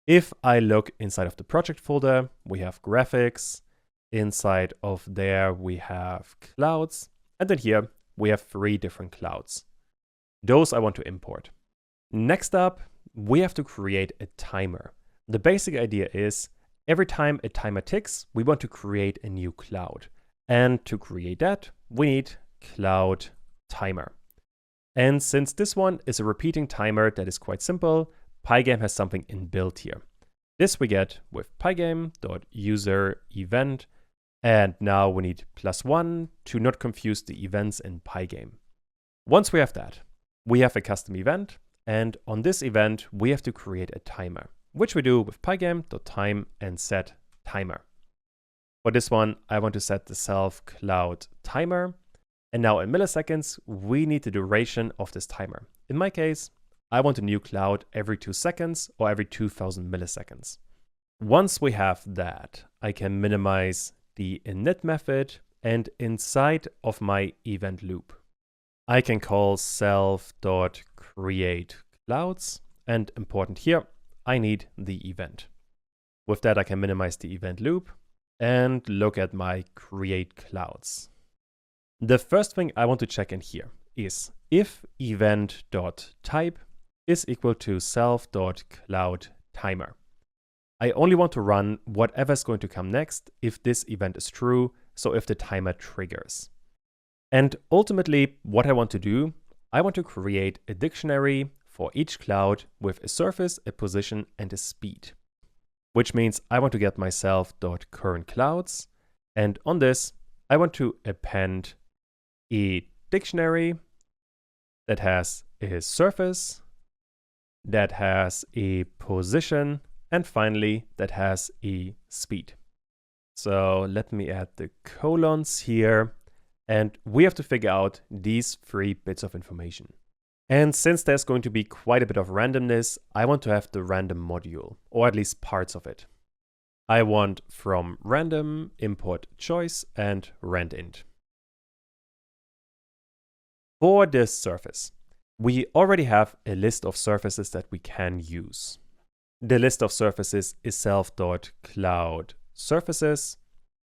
If I look inside of the project folder, we have graphics, inside of there we have clouds, and then here we have 3 different clouds. Those I want to import. Next up, we have to create a timer. The basic idea is every time a timer ticks, we want to create a new cloud. And to create that, we need cloud timer. And since this one is a repeating timer that is quite simple, Pygame has something inbuilt here. This we get with pygame.user_event, and now we need +1 to not confuse the events in Pygame. Once we have that, we have a custom event, and on this event we have to create a timer, which we do with pygame.time and set timer. For this one, I want to set the self cloud timer, and now in milliseconds we need the duration of this timer. In my case, I want a new cloud every 2 seconds or every 2000 milliseconds. Once we have that, I can minimize the init method and inside of my event loop, I can call self.createClouds, and important here, I need the event. With that, I can minimize the event loop and look at my create clouds. The first thing I want to check in here is if event.type is equal to self.cloudTimer. I only want to run whatever is going to come next if this event is true, so if the timer triggers. And ultimately, what I want to do, I want to create a dictionary for each cloud with a surface, a position, and a speed. Which means I want to get myself.currentClouds, and on this, I want to append a dictionary that has a surface, that has a position, and finally, that has a speed. So let me add the colons here. And we have to figure out these 3 bits of information. And since there's going to be quite a bit of randomness, I want to have the random module, or at least parts of it. I want from random import choice and randint. For this surface, we already have a list of surfaces that we can use. The list of surfaces is self.cloudSurfaces.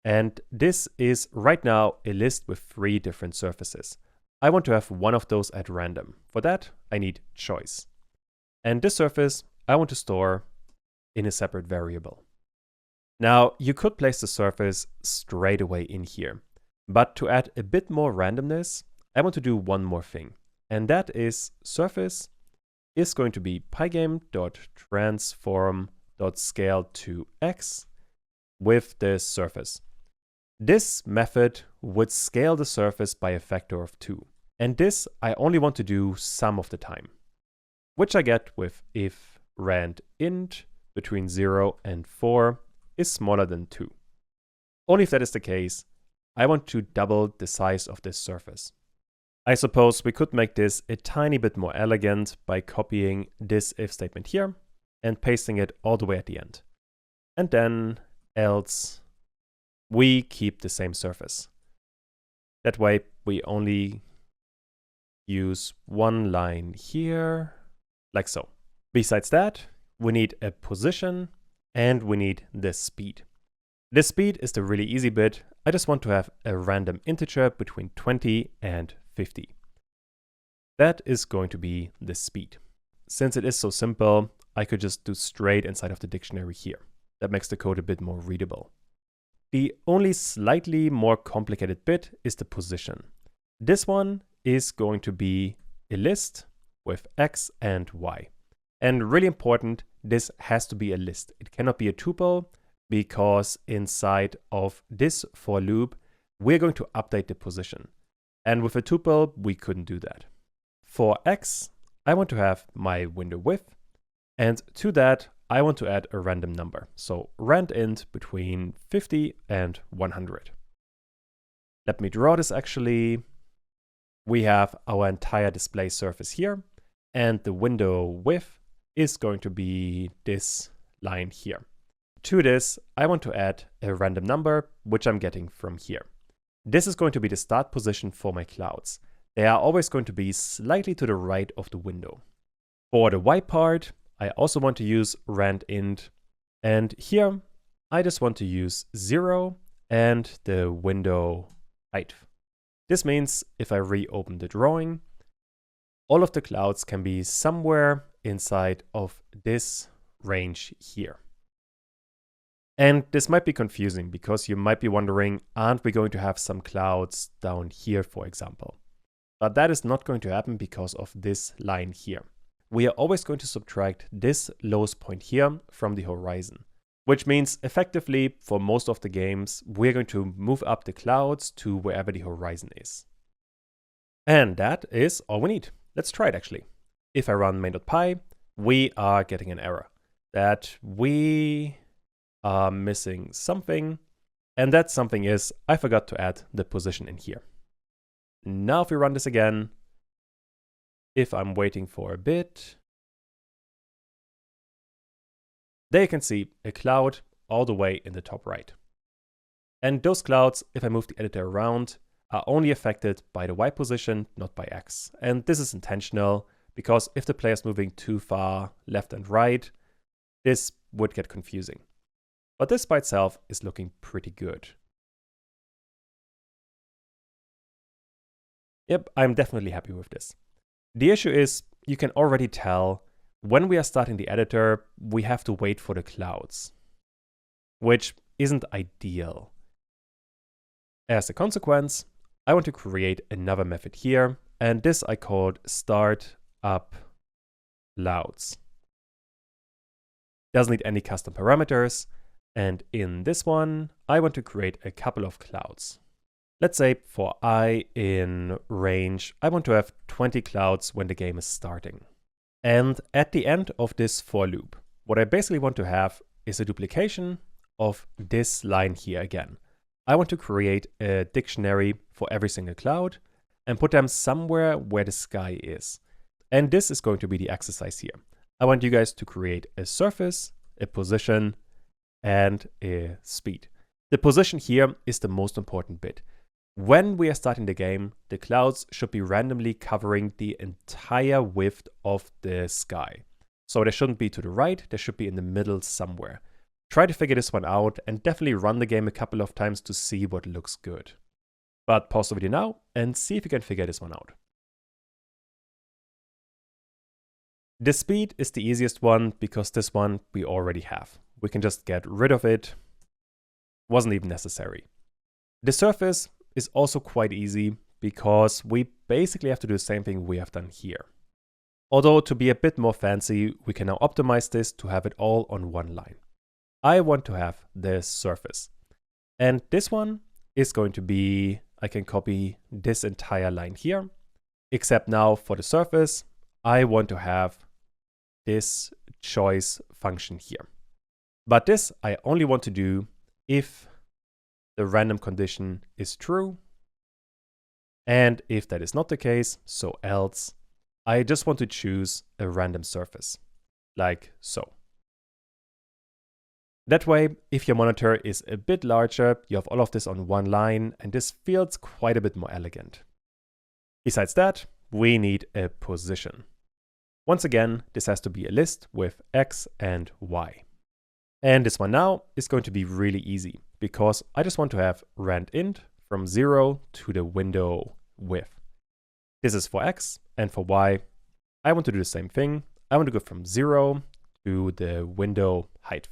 And this is right now a list with 3 different surfaces. I want to have one of those at random. For that, I need choice. And this surface, I want to store in a separate variable. Now, you could place the surface straight away in here. But to add a bit more randomness, I want to do one more thing. And that is surface is going to be pygame.transform.scale to x with this surface. This method would scale the surface by a factor of 2. And this I only want to do some of the time, which I get with if randint between 0 and 4 is smaller than 2. Only if that is the case, I want to double the size of this surface. I suppose we could make this a tiny bit more elegant by copying this if statement here and pasting it all the way at the end. And then else we keep the same surface. That way we only use one line here, like so. Besides that, we need a position and we need the speed. The speed is the really easy bit. I just want to have a random integer between 20 and 50. That is going to be the speed. Since it is so simple, I could just do straight inside of the dictionary here. That makes the code a bit more readable. The only slightly more complicated bit is the position. This one is going to be a list with x and y. And really important, this has to be a list. It cannot be a tuple because inside of this for loop, we're going to update the position. And with a tuple, we couldn't do that. For x, I want to have my window width. And to that, I want to add a random number. So randint between 50 and 100. Let me draw this actually. We have our entire display surface here. And the window width is going to be this line here. To this, I want to add a random number, which I'm getting from here. This is going to be the start position for my clouds. They are always going to be slightly to the right of the window. For the y part, I also want to use randint. And here, I just want to use 0 and the window height. This means if I reopen the drawing, all of the clouds can be somewhere inside of this range here. And this might be confusing because you might be wondering, aren't we going to have some clouds down here, for example? But that is not going to happen because of this line here. We are always going to subtract this lowest point here from the horizon, which means effectively for most of the games, we're going to move up the clouds to wherever the horizon is. And that is all we need. Let's try it actually. If I run main.py, we are getting an error that we are missing something. And that something is I forgot to add the position in here. Now if we run this again, if I'm waiting for a bit, there you can see a cloud all the way in the top right. And those clouds, if I move the editor around, are only affected by the Y position, not by X. And this is intentional because if the player is moving too far left and right, this would get confusing. But this by itself is looking pretty good. Yep, I'm definitely happy with this. The issue is, you can already tell when we are starting the editor, we have to wait for the clouds, which isn't ideal. As a consequence, I want to create another method here, and this I called start up clouds. Doesn't need any custom parameters, and in this one, I want to create a couple of clouds. Let's say for I in range, I want to have 20 clouds when the game is starting. And at the end of this for loop, what I basically want to have is a duplication of this line here again. I want to create a dictionary for every single cloud and put them somewhere where the sky is. And this is going to be the exercise here. I want you guys to create a surface, a position, and a speed. The position here is the most important bit. When we are starting the game, the clouds should be randomly covering the entire width of the sky. So they shouldn't be to the right, they should be in the middle somewhere. Try to figure this one out and definitely run the game a couple of times to see what looks good. But pause the video now and see if you can figure this one out. The speed is the easiest one because this one we already have. We can just get rid of it. Wasn't even necessary. The surface is also quite easy because we basically have to do the same thing we have done here. Although to be a bit more fancy, we can now optimize this to have it all on one line. I want to have this surface. And this one is going to be, I can copy this entire line here, except now for the surface, I want to have this choice function here. But this I only want to do if the random condition is true. And if that is not the case, so else, I just want to choose a random surface, like so. That way, if your monitor is a bit larger, you have all of this on one line, and this feels quite a bit more elegant. Besides that, we need a position. Once again, this has to be a list with X and Y. And this one now is going to be really easy because I just want to have randint from 0 to the window width. This is for X, and for Y, I want to do the same thing. I want to go from 0 to the window height.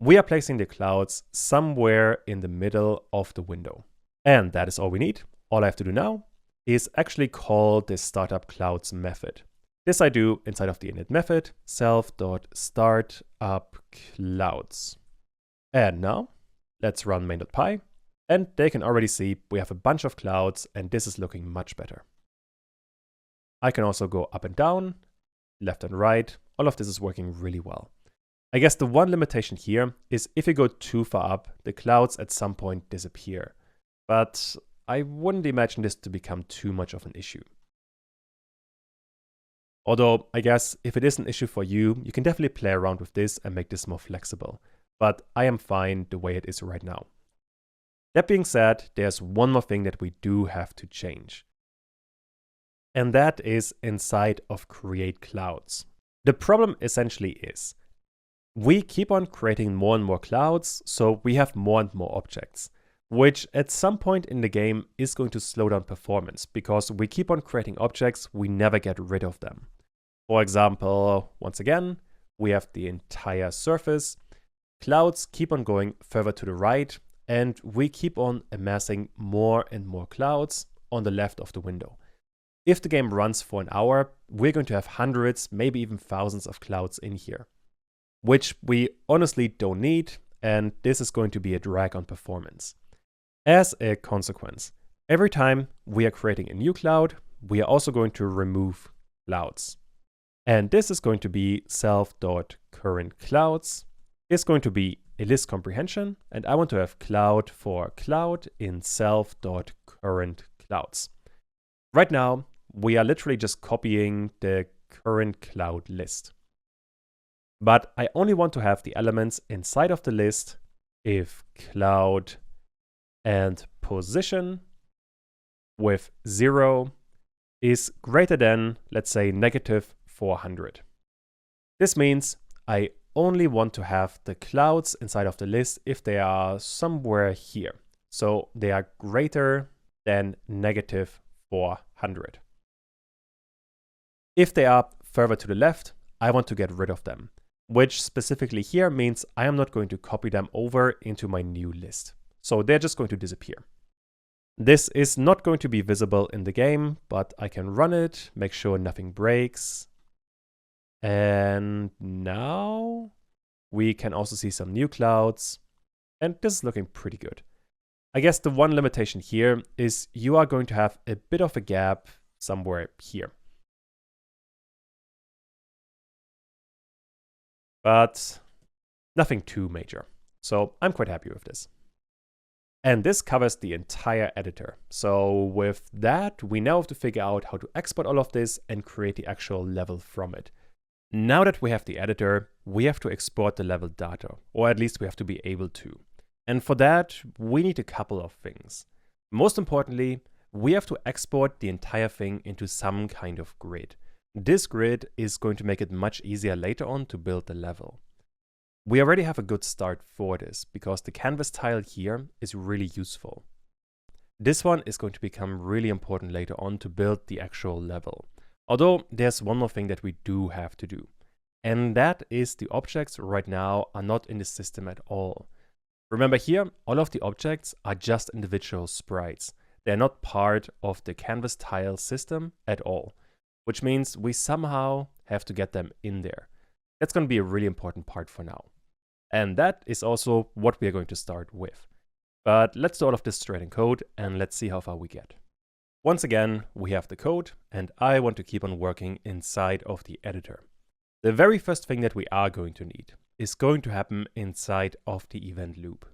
We are placing the clouds somewhere in the middle of the window. And that is all we need. All I have to do now is actually call this startup clouds method. This I do inside of the init method, self.startupClouds. And now let's run main.py, and they can already see we have a bunch of clouds, and this is looking much better. I can also go up and down, left and right. All of this is working really well. I guess the one limitation here is if you go too far up, the clouds at some point disappear. But I wouldn't imagine this to become too much of an issue. Although, I guess if it is an issue for you, you can definitely play around with this and make this more flexible. But I am fine the way it is right now. That being said, there's one more thing that we do have to change. And that is inside of create clouds. The problem essentially is, we keep on creating more and more clouds, so we have more and more objects, which at some point in the game is going to slow down performance because we keep on creating objects, we never get rid of them. For example, once again, we have the entire surface. Clouds keep on going further to the right, and we keep on amassing more and more clouds on the left of the window. If the game runs for an hour, we're going to have hundreds, maybe even thousands of clouds in here, which we honestly don't need, and this is going to be a drag on performance. As a consequence, every time we are creating a new cloud, we are also going to remove clouds. And this is going to be self.currentClouds. It's going to be a list comprehension, and I want to have cloud for cloud in self.currentClouds. Right now, we are literally just copying the current cloud list. But I only want to have the elements inside of the list if cloud and position with 0 is greater than, let's say, negative 400. This means I only want to have the clouds inside of the list if they are somewhere here. So they are greater than negative 400. If they are further to the left, I want to get rid of them, which specifically here means I am not going to copy them over into my new list. So they're just going to disappear. This is not going to be visible in the game, but I can run it, make sure nothing breaks. And now we can also see some new clouds, and this is looking pretty good. I guess the one limitation here is you are going to have a bit of a gap somewhere here. But nothing too major. So I'm quite happy with this. And this covers the entire editor. So with that, we now have to figure out how to export all of this and create the actual level from it. Now that we have the editor, we have to export the level data, or at least we have to be able to. And for that, we need a couple of things. Most importantly, we have to export the entire thing into some kind of grid. This grid is going to make it much easier later on to build the level. We already have a good start for this, because the canvas tile here is really useful. This one is going to become really important later on to build the actual level. Although there's one more thing that we do have to do. And that is the objects right now are not in the system at all. Remember here, all of the objects are just individual sprites. They're not part of the canvas tile system at all, which means we somehow have to get them in there. That's going to be a really important part for now. And that is also what we are going to start with. But let's do all of this straight in code and let's see how far we get. Once again, we have the code and I want to keep on working inside of the editor. The very first thing that we are going to need is going to happen inside of the event loop.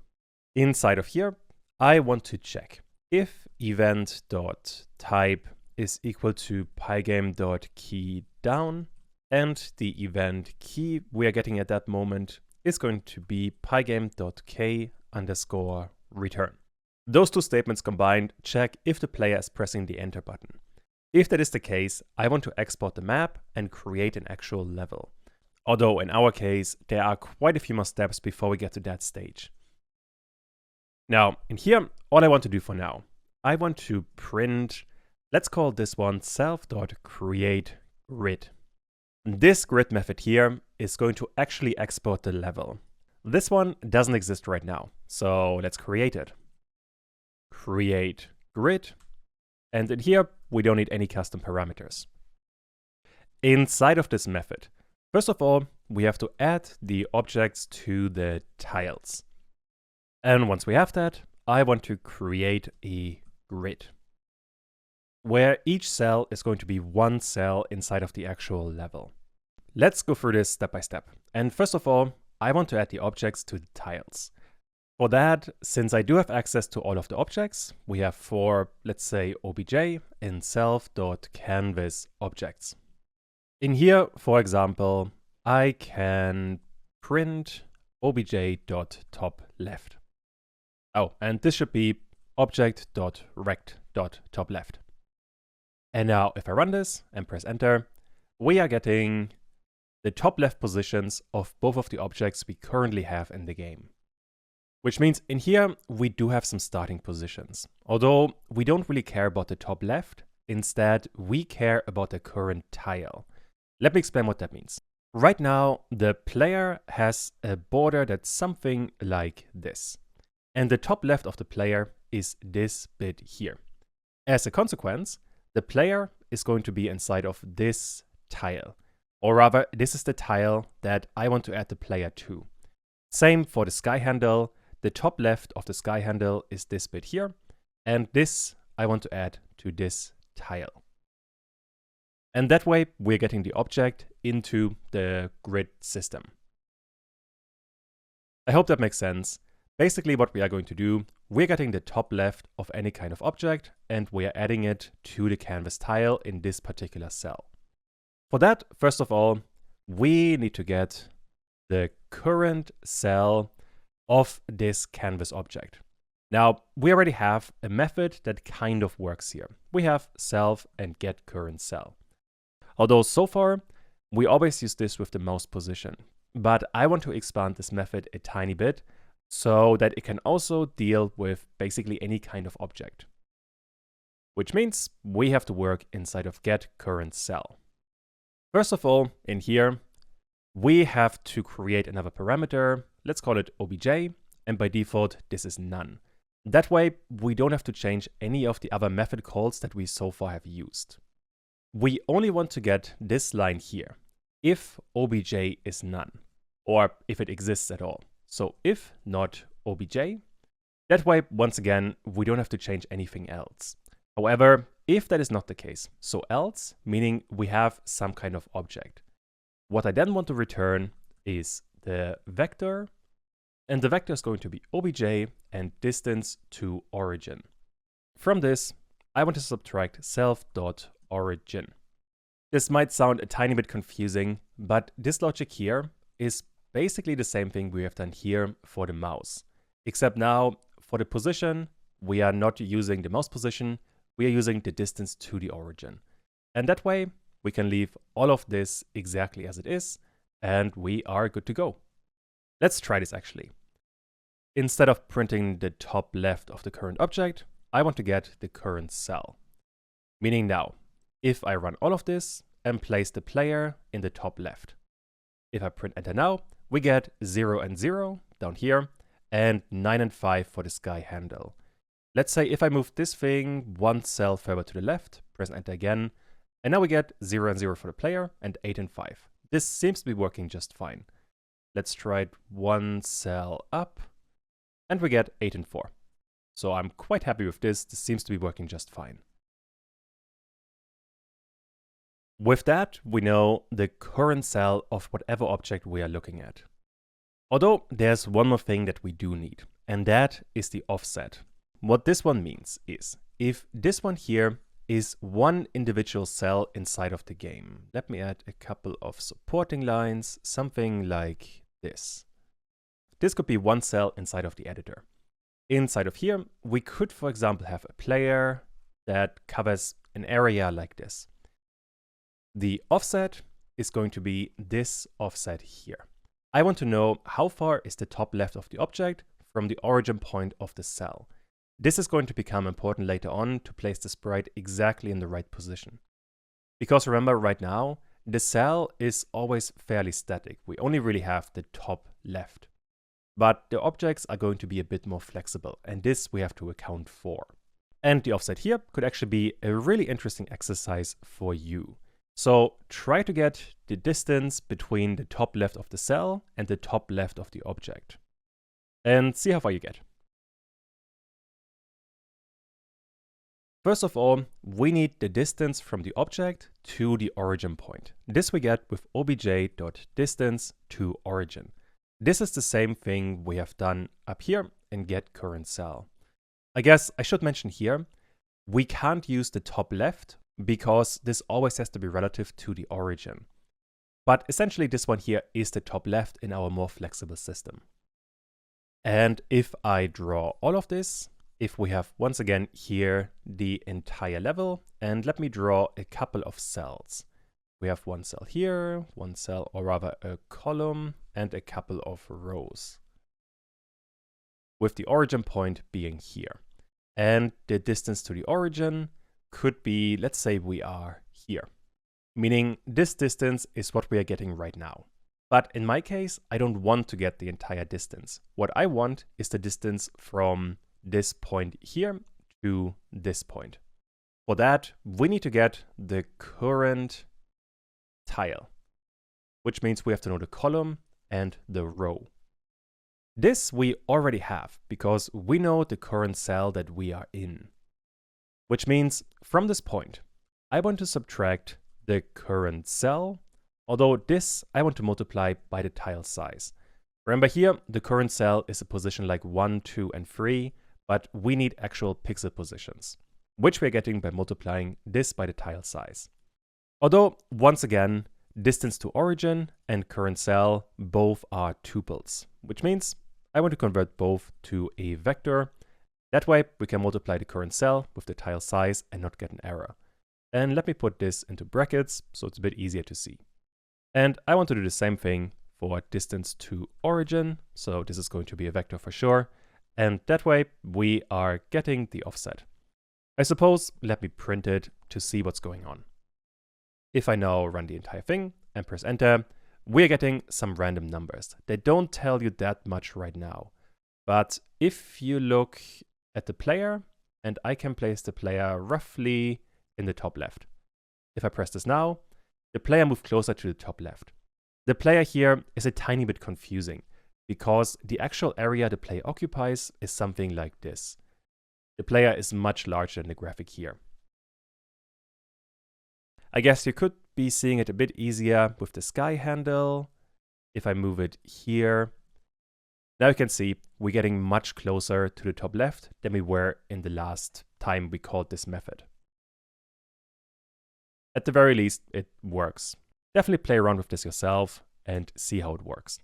Inside of here, I want to check if event.type is equal to pygame.keyDown, and the event key we are getting at that moment is going to be pygame.k_return. Those two statements combined check if the player is pressing the enter button. If that is the case, I want to export the map and create an actual level. Although in our case, there are quite a few more steps before we get to that stage. Now, in here, all I want to do for now, I want to print, let's call this one self.createGrid. This grid method here is going to actually export the level. This one doesn't exist right now, so let's create it. Create grid, and in here we don't need any custom parameters. Inside of this method, first of all, we have to add the objects to the tiles. And once we have that, I want to create a grid where each cell is going to be one cell inside of the actual level. Let's go through this step by step. And first of all, I want to add the objects to the tiles. For that, since I do have access to all of the objects, we have for, let's say, obj in self.canvasObjects. In here, for example, I can print obj.topleft. Oh, and this should be object.rect.topleft. And now if I run this and press enter, we are getting the top left positions of both of the objects we currently have in the game. Which means in here, we do have some starting positions. Although we don't really care about the top left, instead we care about the current tile. Let me explain what that means. Right now, the player has a border that's something like this. And the top left of the player is this bit here. As a consequence, the player is going to be inside of this tile. Or rather, this is the tile that I want to add the player to. Same for the sky handle. The top left of the sky handle is this bit here. And this I want to add to this tile. And that way, we're getting the object into the grid system. I hope that makes sense. Basically, what we are going to do, we're getting the top left of any kind of object, and we are adding it to the canvas tile in this particular cell. For that, first of all, we need to get the current cell of this canvas object. Now, we already have a method that kind of works here. We have self and get current cell. Although so far, we always use this with the mouse position. But I want to expand this method a tiny bit so that it can also deal with basically any kind of object. Which means we have to work inside of get current cell. First of all, in here, we have to create another parameter. Let's call it obj, and by default, this is none. That way, we don't have to change any of the other method calls that we so far have used. We only want to get this line here, if obj is none, or if it exists at all. So if not obj, that way, once again, we don't have to change anything else. However, if that is not the case, so else, meaning we have some kind of object. What I then want to return is the vector, and the vector is going to be obj and distance to origin. From this, I want to subtract self.origin. This might sound a tiny bit confusing, but this logic here is basically the same thing we have done here for the mouse. Except now, for the position, we are not using the mouse position, we are using the distance to the origin. And that way, we can leave all of this exactly as it is, and we are good to go. Let's try this actually. Instead of printing the top left of the current object, I want to get the current cell. Meaning now, if I run all of this and place the player in the top left. If I print enter now, we get 0 and 0 down here, and 9 and 5 for the sky handle. Let's say if I move this thing one cell further to the left, press enter again, and now we get 0 and 0 for the player, and 8 and 5. This seems to be working just fine. Let's try it one cell up, and we get 8 and 4. So I'm quite happy with this. This seems to be working just fine. With that, we know the current cell of whatever object we are looking at. Although there's one more thing that we do need, and that is the offset. What this one means is, if this one here is one individual cell inside of the game. Let me add a couple of supporting lines, something like this. This could be one cell inside of the editor. Inside of here, we could, for example, have a player that covers an area like this. The offset is going to be this offset here. I want to know how far is the top left of the object from the origin point of the cell. This is going to become important later on to place the sprite exactly in the right position. Because remember, right now, the cell is always fairly static. We only really have the top left. But the objects are going to be a bit more flexible, and this we have to account for. And the offset here could actually be a really interesting exercise for you. So try to get the distance between the top left of the cell and the top left of the object. And see how far you get. First of all, we need the distance from the object to the origin point. This we get with obj.distance to origin. This is the same thing we have done up here in get current cell. I guess I should mention here, we can't use the top left because this always has to be relative to the origin. But essentially this one here is the top left in our more flexible system. And if I draw all of this, if we have once again here the entire level, and let me draw a couple of cells. We have one cell here, one cell, or rather a column, and a couple of rows. With the origin point being here. And the distance to the origin could be, let's say we are here. Meaning this distance is what we are getting right now. But in my case, I don't want to get the entire distance. What I want is the distance from this point here to this point. For that, we need to get the current tile, which means we have to know the column and the row. This we already have because we know the current cell that we are in. Which means from this point, I want to subtract the current cell, although this I want to multiply by the tile size. Remember here, the current cell is a position like 1, 2, and 3, but we need actual pixel positions, which we're getting by multiplying this by the tile size. Although, once again, distance to origin and current cell both are tuples, which means I want to convert both to a vector. That way we can multiply the current cell with the tile size and not get an error. And let me put this into brackets so it's a bit easier to see. And I want to do the same thing for distance to origin. So this is going to be a vector for sure. And that way we are getting the offset. I suppose let me print it to see what's going on. If I now run the entire thing and press enter, we're getting some random numbers. They don't tell you that much right now. But if you look at the player, and I can place the player roughly in the top left. If I press this now, the player moves closer to the top left. The player here is a tiny bit confusing because the actual area the player occupies is something like this. The player is much larger than the graphic here. I guess you could be seeing it a bit easier with the sky handle. If I move it here, now you can see we're getting much closer to the top left than we were in the last time we called this method. At the very least, it works. Definitely play around with this yourself and see how it works.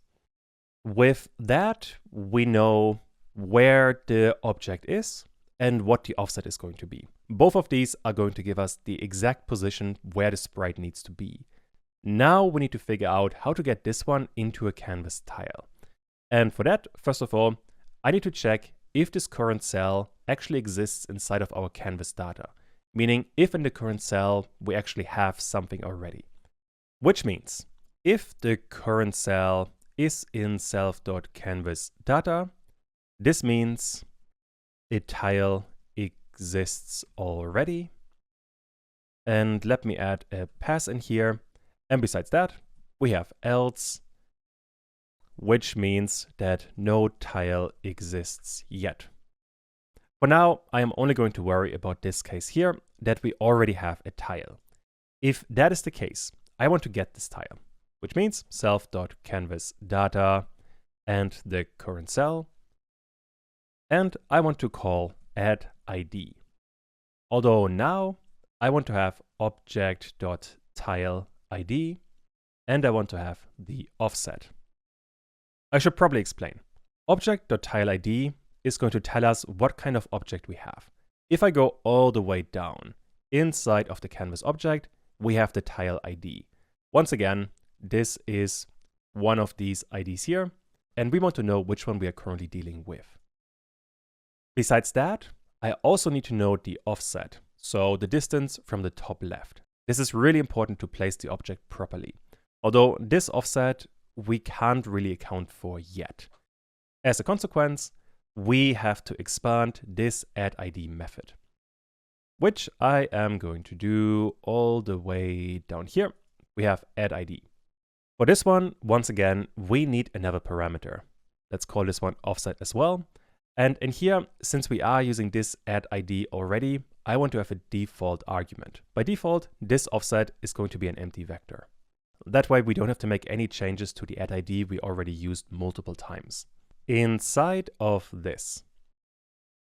With that, we know where the object is and what the offset is going to be. Both of these are going to give us the exact position where the sprite needs to be. Now we need to figure out how to get this one into a canvas tile. And for that, first of all, I need to check if this current cell actually exists inside of our canvas data. Meaning if in the current cell we actually have something already. Which means if the current cell is in self.canvas data, this means a tile exists already. And let me add a pass in here. And besides that, we have else, which means that no tile exists yet. For now, I am only going to worry about this case here, that we already have a tile. If that is the case, I want to get this tile, which means self.canvas data and the current cell. And I want to call add ID. Although now I want to have object.tile ID and I want to have the offset. I should probably explain. Object.tile ID is going to tell us what kind of object we have. If I go all the way down, inside of the canvas object, we have the tile ID. Once again, this is one of these IDs here, and we want to know which one we are currently dealing with. Besides that, I also need to know the offset, so the distance from the top left. This is really important to place the object properly. Although this offset we can't really account for yet. As a consequence, we have to expand this addID method, which I am going to do all the way down here. We have addID. For this one, once again, we need another parameter. Let's call this one offset as well. And in here, since we are using this addID already, I want to have a default argument. By default, this offset is going to be an empty vector. That way we don't have to make any changes to the addID we already used multiple times. Inside of this,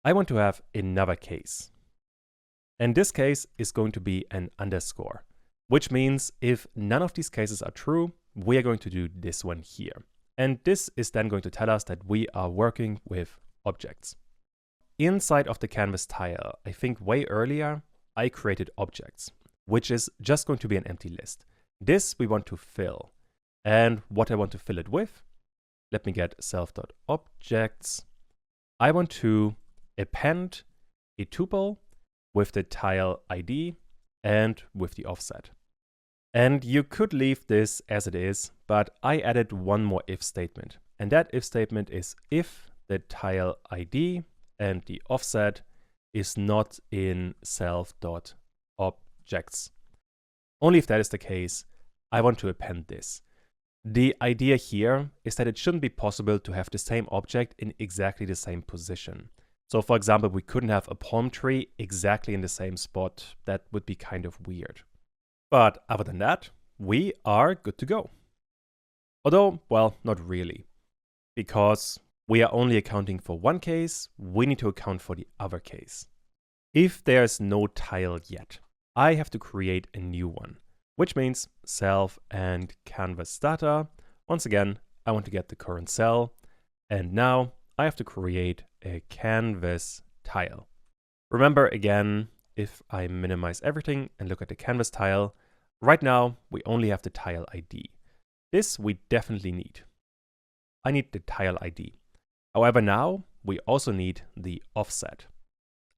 I want to have another case. And this case is going to be an underscore, which means if none of these cases are true, we are going to do this one here. And this is then going to tell us that we are working with objects. Inside of the canvas tile, I think way earlier, I created objects, which is just going to be an empty list. This we want to fill. And what I want to fill it with, let me get self.objects. I want to append a tuple with the tile ID and with the offset. And you could leave this as it is, but I added one more if statement. And that if statement is if the tile ID and the offset is not in self.objects. Only if that is the case, I want to append this. The idea here is that it shouldn't be possible to have the same object in exactly the same position. So for example, we couldn't have a palm tree exactly in the same spot. That would be kind of weird. But other than that, we are good to go. Although, well, not really. Because we are only accounting for one case, we need to account for the other case. If there's no tile yet, I have to create a new one, which means self and canvas data. Once again, I want to get the current cell. And now I have to create a canvas tile. Remember again, if I minimize everything and look at the canvas tile, right now we only have the tile ID. This we definitely need. I need the tile ID. However, now we also need the offset.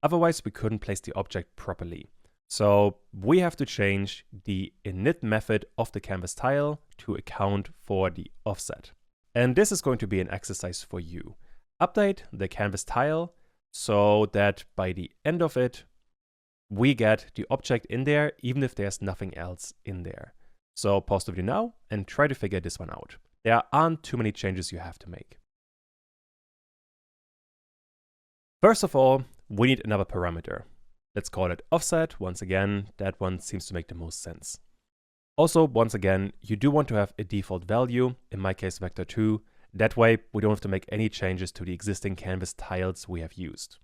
Otherwise, we couldn't place the object properly. So we have to change the init method of the canvas tile to account for the offset. And this is going to be an exercise for you. Update the canvas tile so that by the end of it, we get the object in there, even if there's nothing else in there. So pause the video now and try to figure this one out. There aren't too many changes you have to make. First of all, we need another parameter. Let's call it offset. Once again, that one seems to make the most sense. Also, once again, you do want to have a default value, in my case vector 2. That way, we don't have to make any changes to the existing canvas tiles we have used.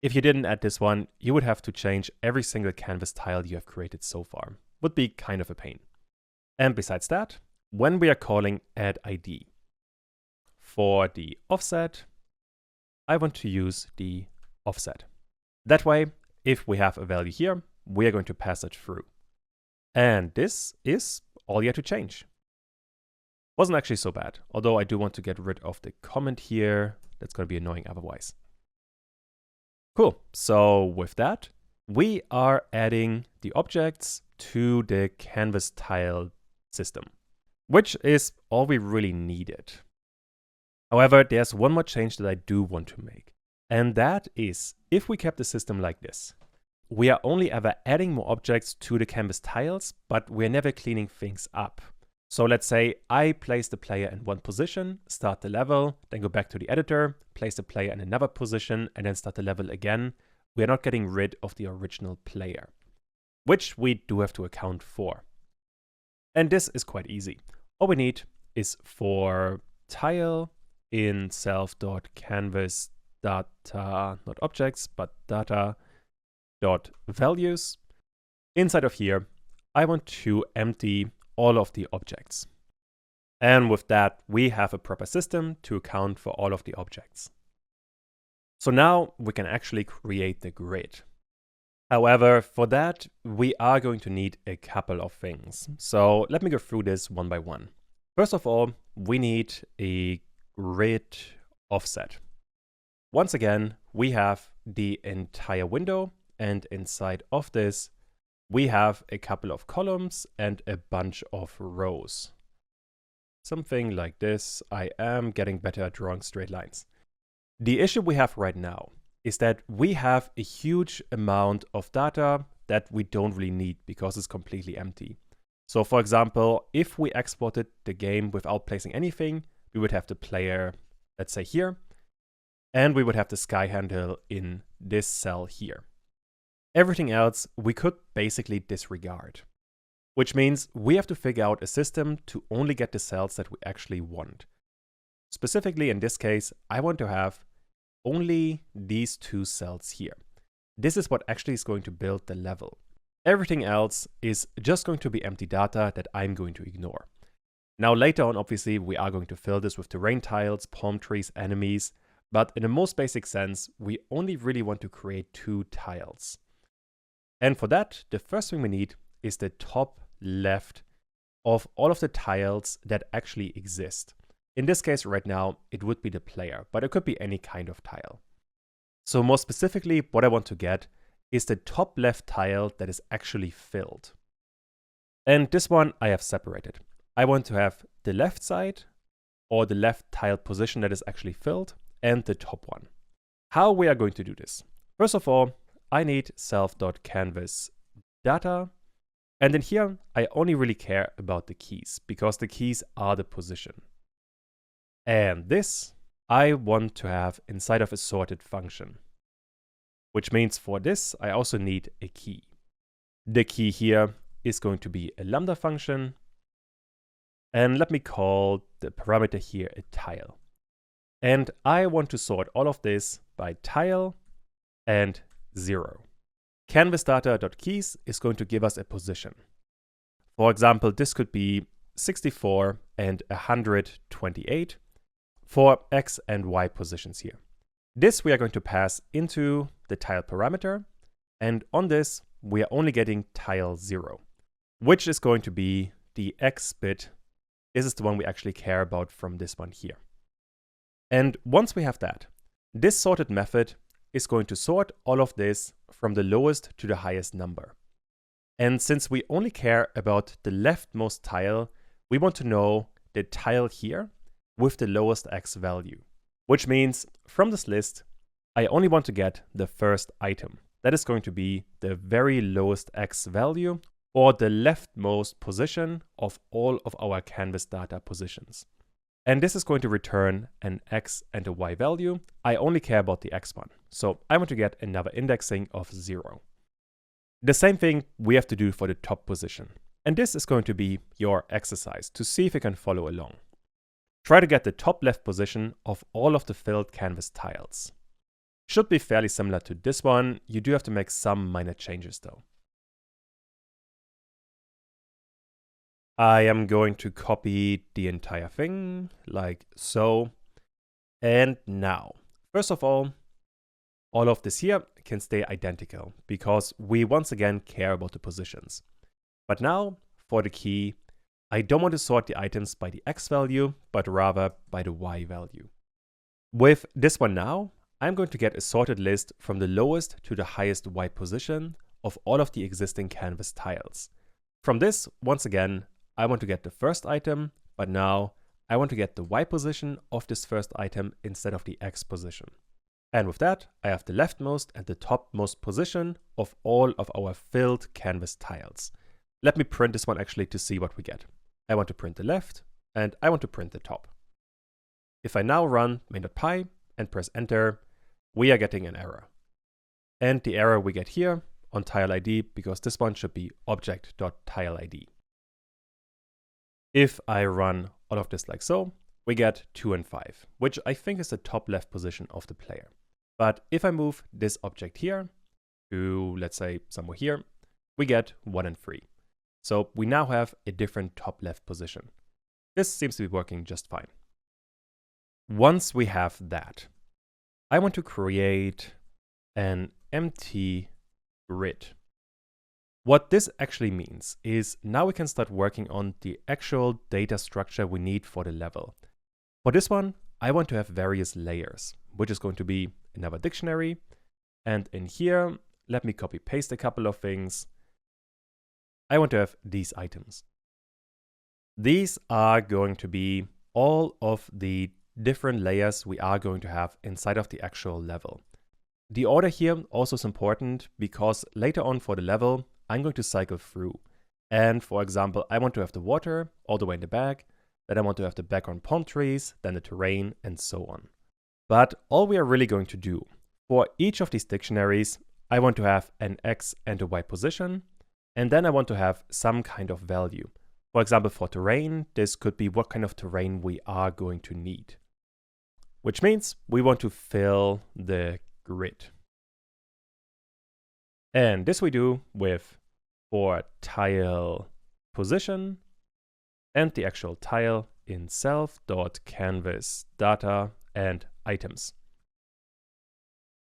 If you didn't add this one, you would have to change every single canvas tile you have created so far. Would be kind of a pain. And besides that, when we are calling add ID, for the offset, I want to use the offset. That way, if we have a value here, we are going to pass it through. And this is all you have to change. Wasn't actually so bad, although I do want to get rid of the comment here. That's going to be annoying otherwise. Cool, so with that, we are adding the objects to the canvas tile system, which is all we really needed. However, there's one more change that I do want to make. And that is, if we kept the system like this, we are only ever adding more objects to the canvas tiles, but we're never cleaning things up. So let's say I place the player in one position, start the level, then go back to the editor, place the player in another position, and then start the level again. We are not getting rid of the original player, which we do have to account for. And this is quite easy. All we need is for tile in self.canvas data, not objects, but data.values. Inside of here, I want to empty all of the objects. And with that, we have a proper system to account for all of the objects. So now we can actually create the grid. However, for that, we are going to need a couple of things. So let me go through this one by one. First of all, we need a grid offset. Once again, we have the entire window, and inside of this, we have a couple of columns and a bunch of rows. Something like this. I am getting better at drawing straight lines. The issue we have right now is that we have a huge amount of data that we don't really need because it's completely empty. So for example, if we exported the game without placing anything, we would have the player, let's say here, and we would have the sky handle in this cell here. Everything else we could basically disregard, which means we have to figure out a system to only get the cells that we actually want. Specifically in this case, I want to have only these two cells here. This is what actually is going to build the level. Everything else is just going to be empty data that I'm going to ignore. Now later on, obviously, we are going to fill this with terrain tiles, palm trees, enemies, but in the most basic sense, we only really want to create two tiles. And for that, the first thing we need is the top left of all of the tiles that actually exist. In this case right now, it would be the player, but it could be any kind of tile. So more specifically, what I want to get is the top left tile that is actually filled. And this one I have separated. I want to have the left side or the left tile position that is actually filled and the top one. How we are going to do this? First of all, I need self.canvas data. And in here, I only really care about the keys because the keys are the position. And this I want to have inside of a sorted function, which means for this, I also need a key. The key here is going to be a lambda function. And let me call the parameter here a tile. And I want to sort all of this by tile and 0. Canvas data.keys is going to give us a position. For example, this could be 64 and 128 for X and Y positions here. This we are going to pass into the tile parameter, and on this, we are only getting tile 0, which is going to be the X bit. This is the one we actually care about from this one here. And once we have that, this sorted method is going to sort all of this from the lowest to the highest number. And since we only care about the leftmost tile, we want to know the tile here with the lowest X value, which means from this list, I only want to get the first item. That is going to be the very lowest X value or the leftmost position of all of our canvas data positions. And this is going to return an X and a Y value. I only care about the X one. So I want to get another indexing of 0. The same thing we have to do for the top position. And this is going to be your exercise to see if you can follow along. Try to get the top left position of all of the filled canvas tiles. Should be fairly similar to this one. You do have to make some minor changes though. I am going to copy the entire thing like so. And now, first of all of this here can stay identical because we once again care about the positions. But now for the key, I don't want to sort the items by the X value, but rather by the Y value. With this one now, I'm going to get a sorted list from the lowest to the highest Y position of all of the existing canvas tiles. From this, once again, I want to get the first item, but now I want to get the Y position of this first item instead of the X position. And with that, I have the leftmost and the topmost position of all of our filled canvas tiles. Let me print this one actually to see what we get. I want to print the left and I want to print the top. If I now run main.py and press enter, we are getting an error. And the error we get here on tile ID, because this one should be object.tileid. If I run all of this like so, we get 2 and 5, which I think is the top left position of the player. But if I move this object here to, let's say, somewhere here, we get 1 and 3. So we now have a different top left position. This seems to be working just fine. Once we have that, I want to create an empty grid. What this actually means is now we can start working on the actual data structure we need for the level. For this one, I want to have various layers, which is going to be another dictionary. And in here, let me copy paste a couple of things. I want to have these items. These are going to be all of the different layers we are going to have inside of the actual level. The order here also is important because later on for the level, I'm going to cycle through. And for example, I want to have the water all the way in the back, then I want to have the background palm trees, then the terrain, and so on. But all we are really going to do, for each of these dictionaries, I want to have an X and a Y position, and then I want to have some kind of value. For example, for terrain, this could be what kind of terrain we are going to need. Which means we want to fill the grid. And this we do with for tile position and the actual tile in self.canvas data and items.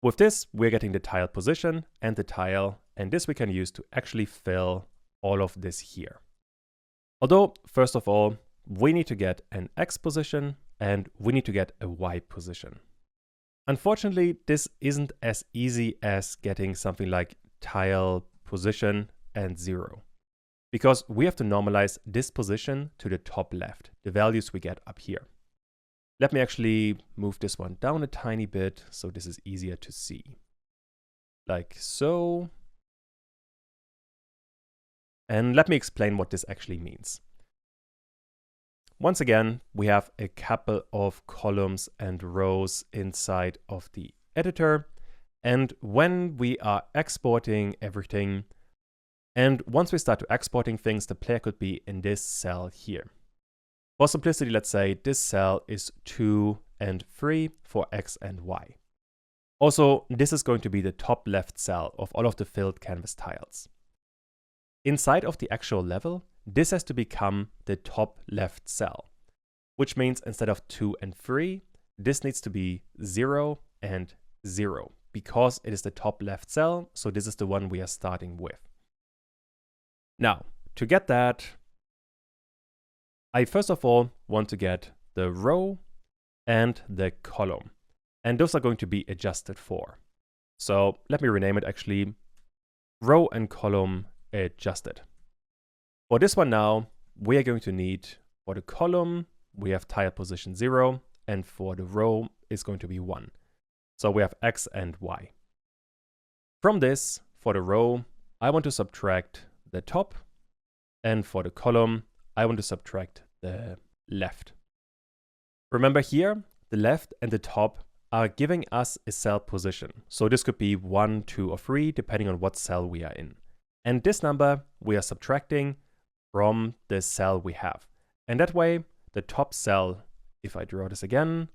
With this, we're getting the tile position and the tile, and this we can use to actually fill all of this here. Although, first of all, we need to get an X position and we need to get a Y position. Unfortunately, this isn't as easy as getting something like tile position and 0, because we have to normalize this position to the top left, the values we get up here. Let me actually move this one down a tiny bit so this is easier to see. Like so. And let me explain what this actually means. Once again, we have a couple of columns and rows inside of the editor. And when we are exporting everything, and once we start to exporting things, the player could be in this cell here. For simplicity, let's say this cell is 2 and 3 for X and Y. Also, this is going to be the top left cell of all of the filled canvas tiles. Inside of the actual level, this has to become the top left cell, which means instead of 2 and 3, this needs to be 0 and 0, because it is the top left cell, so this is the one we are starting with. Now, to get that, I first of all want to get the row and the column, and those are going to be adjusted for. So let me rename it actually row and column adjusted. For this one now, we are going to need, for the column, we have tile position 0, and for the row is going to be 1. So we have X and Y. From this, for the row, I want to subtract the top, and for the column, I want to subtract the left. Remember here, the left and the top are giving us a cell position. So this could be 1, 2, or 3, depending on what cell we are in. And this number we are subtracting from the cell we have. And that way, the top cell, if I draw this again,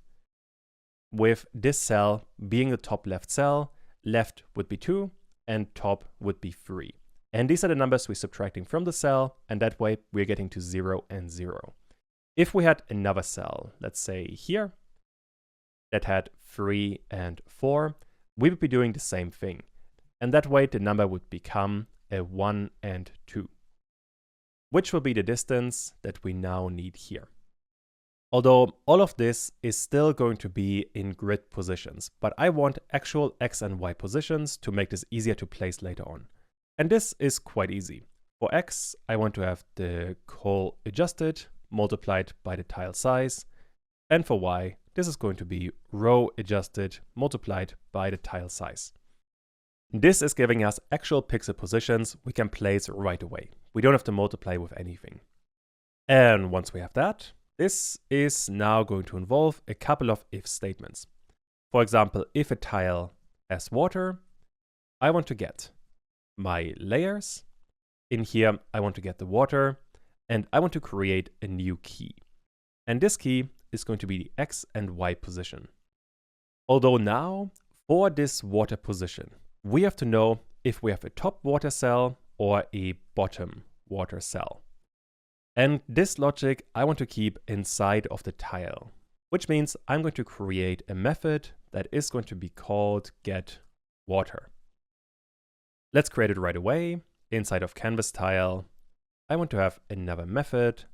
with this cell being the top left cell, left would be 2 and top would be 3. And these are the numbers we're subtracting from the cell, and that way we're getting to 0 and 0. If we had another cell, let's say here, that had 3 and 4, we would be doing the same thing. And that way the number would become a 1 and 2, which will be the distance that we now need here. Although all of this is still going to be in grid positions, but I want actual X and Y positions to make this easier to place later on. And this is quite easy. For X, I want to have the col adjusted multiplied by the tile size. And for Y, this is going to be row adjusted multiplied by the tile size. This is giving us actual pixel positions we can place right away. We don't have to multiply with anything. And once we have that, this is now going to involve a couple of if statements. For example, if a tile has water, I want to get my layers. In here, I want to get the water, and I want to create a new key. And this key is going to be the X and Y position. Although now, for this water position, we have to know if we have a top water cell or a bottom water cell. And this logic I want to keep inside of the tile, which means I'm going to create a method that is going to be called getWater. Let's create it right away. Inside of canvas tile, I want to have another method,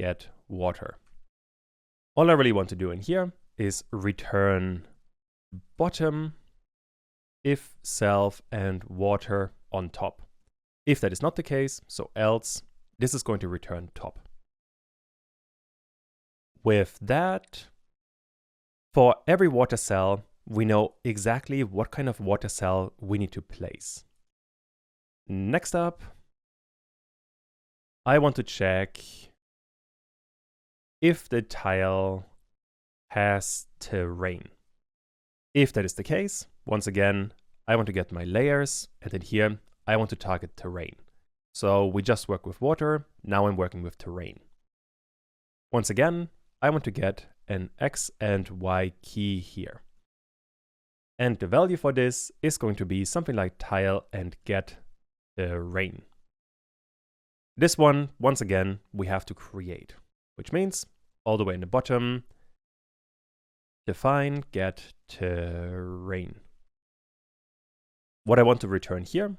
getWater. All I really want to do in here is return bottom if self and water on top. If that is not the case, so else, this is going to return top. With that, for every water cell, we know exactly what kind of water cell we need to place. Next up, I want to check if the tile has terrain. If that is the case, once again, I want to get my layers, and then here, I want to target terrain. So we just work with water, now I'm working with terrain. Once again, I want to get an X and Y key here. And the value for this is going to be something like tile and get terrain. This one, once again, we have to create, which means all the way in the bottom, define get terrain. What I want to return here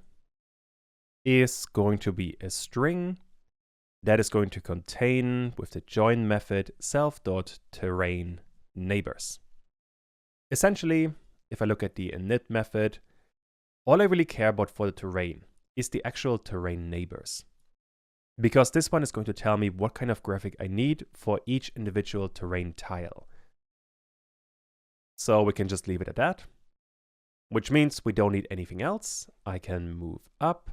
is going to be a string that is going to contain, with the join method, self.terrain neighbors. Essentially, if I look at the init method, all I really care about for the terrain is the actual terrain neighbors. Because this one is going to tell me what kind of graphic I need for each individual terrain tile. So we can just leave it at that, which means we don't need anything else. I can move up.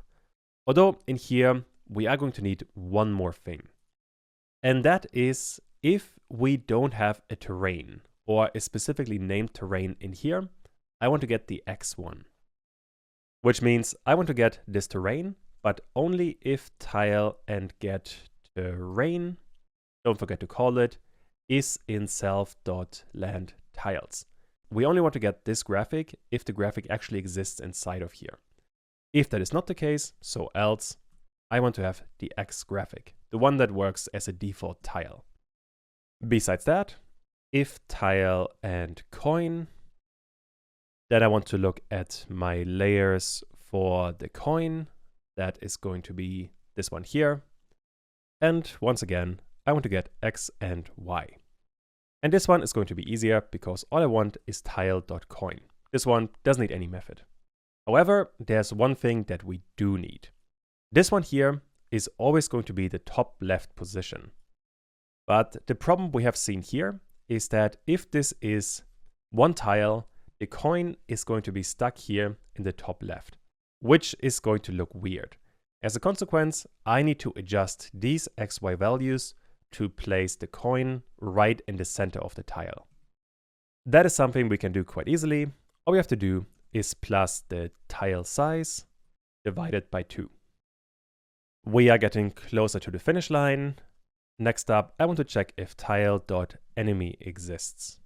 Although in here, we are going to need one more thing. And that is if we don't have a terrain or a specifically named terrain in here, I want to get the X one. Which means I want to get this terrain, but only if tile and get terrain, don't forget to call it, is in self.land tiles. We only want to get this graphic if the graphic actually exists inside of here. If that is not the case, so else, I want to have the X graphic, the one that works as a default tile. Besides that, if tile and coin, Then I want to look at my layers for the coin. That is going to be this one here. And once again, I want to get X and Y. And this one is going to be easier because all I want is tile.coin. This one doesn't need any method. However, there's one thing that we do need. This one here is always going to be the top left position. But the problem we have seen here is that if this is one tile, the coin is going to be stuck here in the top left, which is going to look weird. As a consequence, I need to adjust these XY values to place the coin right in the center of the tile. That is something we can do quite easily. All we have to do is plus the tile size divided by 2. We are getting closer to the finish line. Next up, I want to check if tile.enemy exists.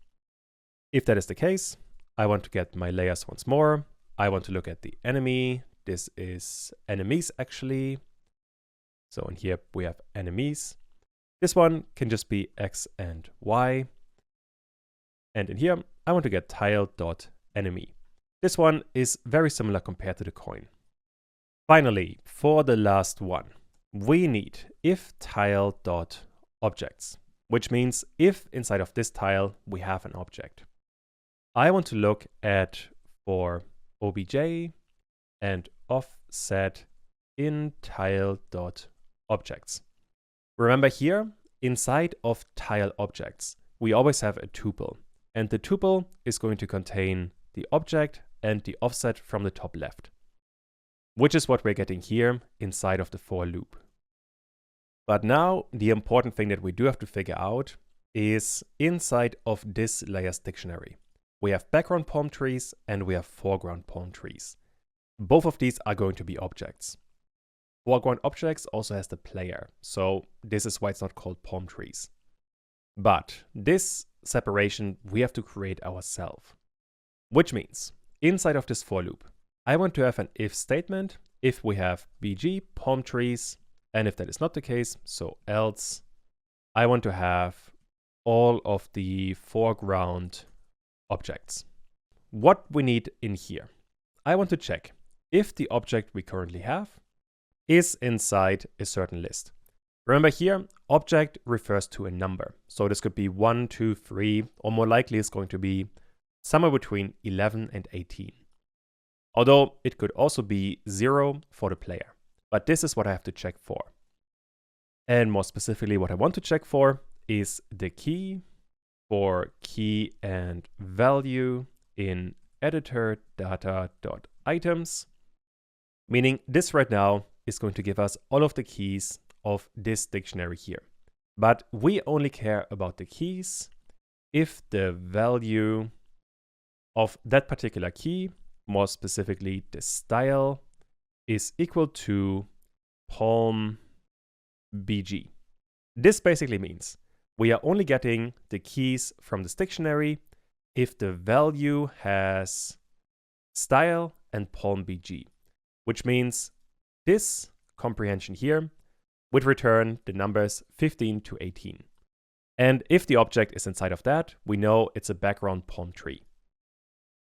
If that is the case, I want to get my layers once more. I want to look at the enemy. This is enemies actually. So in here we have enemies. This one can just be X and Y. And in here, I want to get tile.enemy. This one is very similar compared to the coin. Finally, for the last one, we need if tile.objects, which means if inside of this tile we have an object. I want to look at for obj and offset in tile.objects. Remember here, inside of tile objects, we always have a tuple, and the tuple is going to contain the object and the offset from the top left, which is what we're getting here inside of the for loop. But now the important thing that we do have to figure out is inside of this layers dictionary. We have background palm trees and we have foreground palm trees. Both of these are going to be objects. Foreground objects also has the player, so this is why it's not called palm trees. But this separation we have to create ourselves, which means inside of this for loop, I want to have an if statement if we have bg palm trees, and if that is not the case, so else, I want to have all of the foreground objects. What we need in here, I want to check if the object we currently have is inside a certain list. Remember here, object refers to a number. So this could be 1, 2, 3, or more likely it's going to be somewhere between 11 and 18. Although it could also be 0 for the player. But this is what I have to check for. And more specifically, what I want to check for is the key for key and value in editor data.items. Meaning this right now is going to give us all of the keys of this dictionary here. But we only care about the keys if the value of that particular key, more specifically the style, is equal to palm bg. This basically means we are only getting the keys from this dictionary if the value has style and palm bg, which means this comprehension here would return the numbers 15 to 18. And if the object is inside of that, we know it's a background palm tree.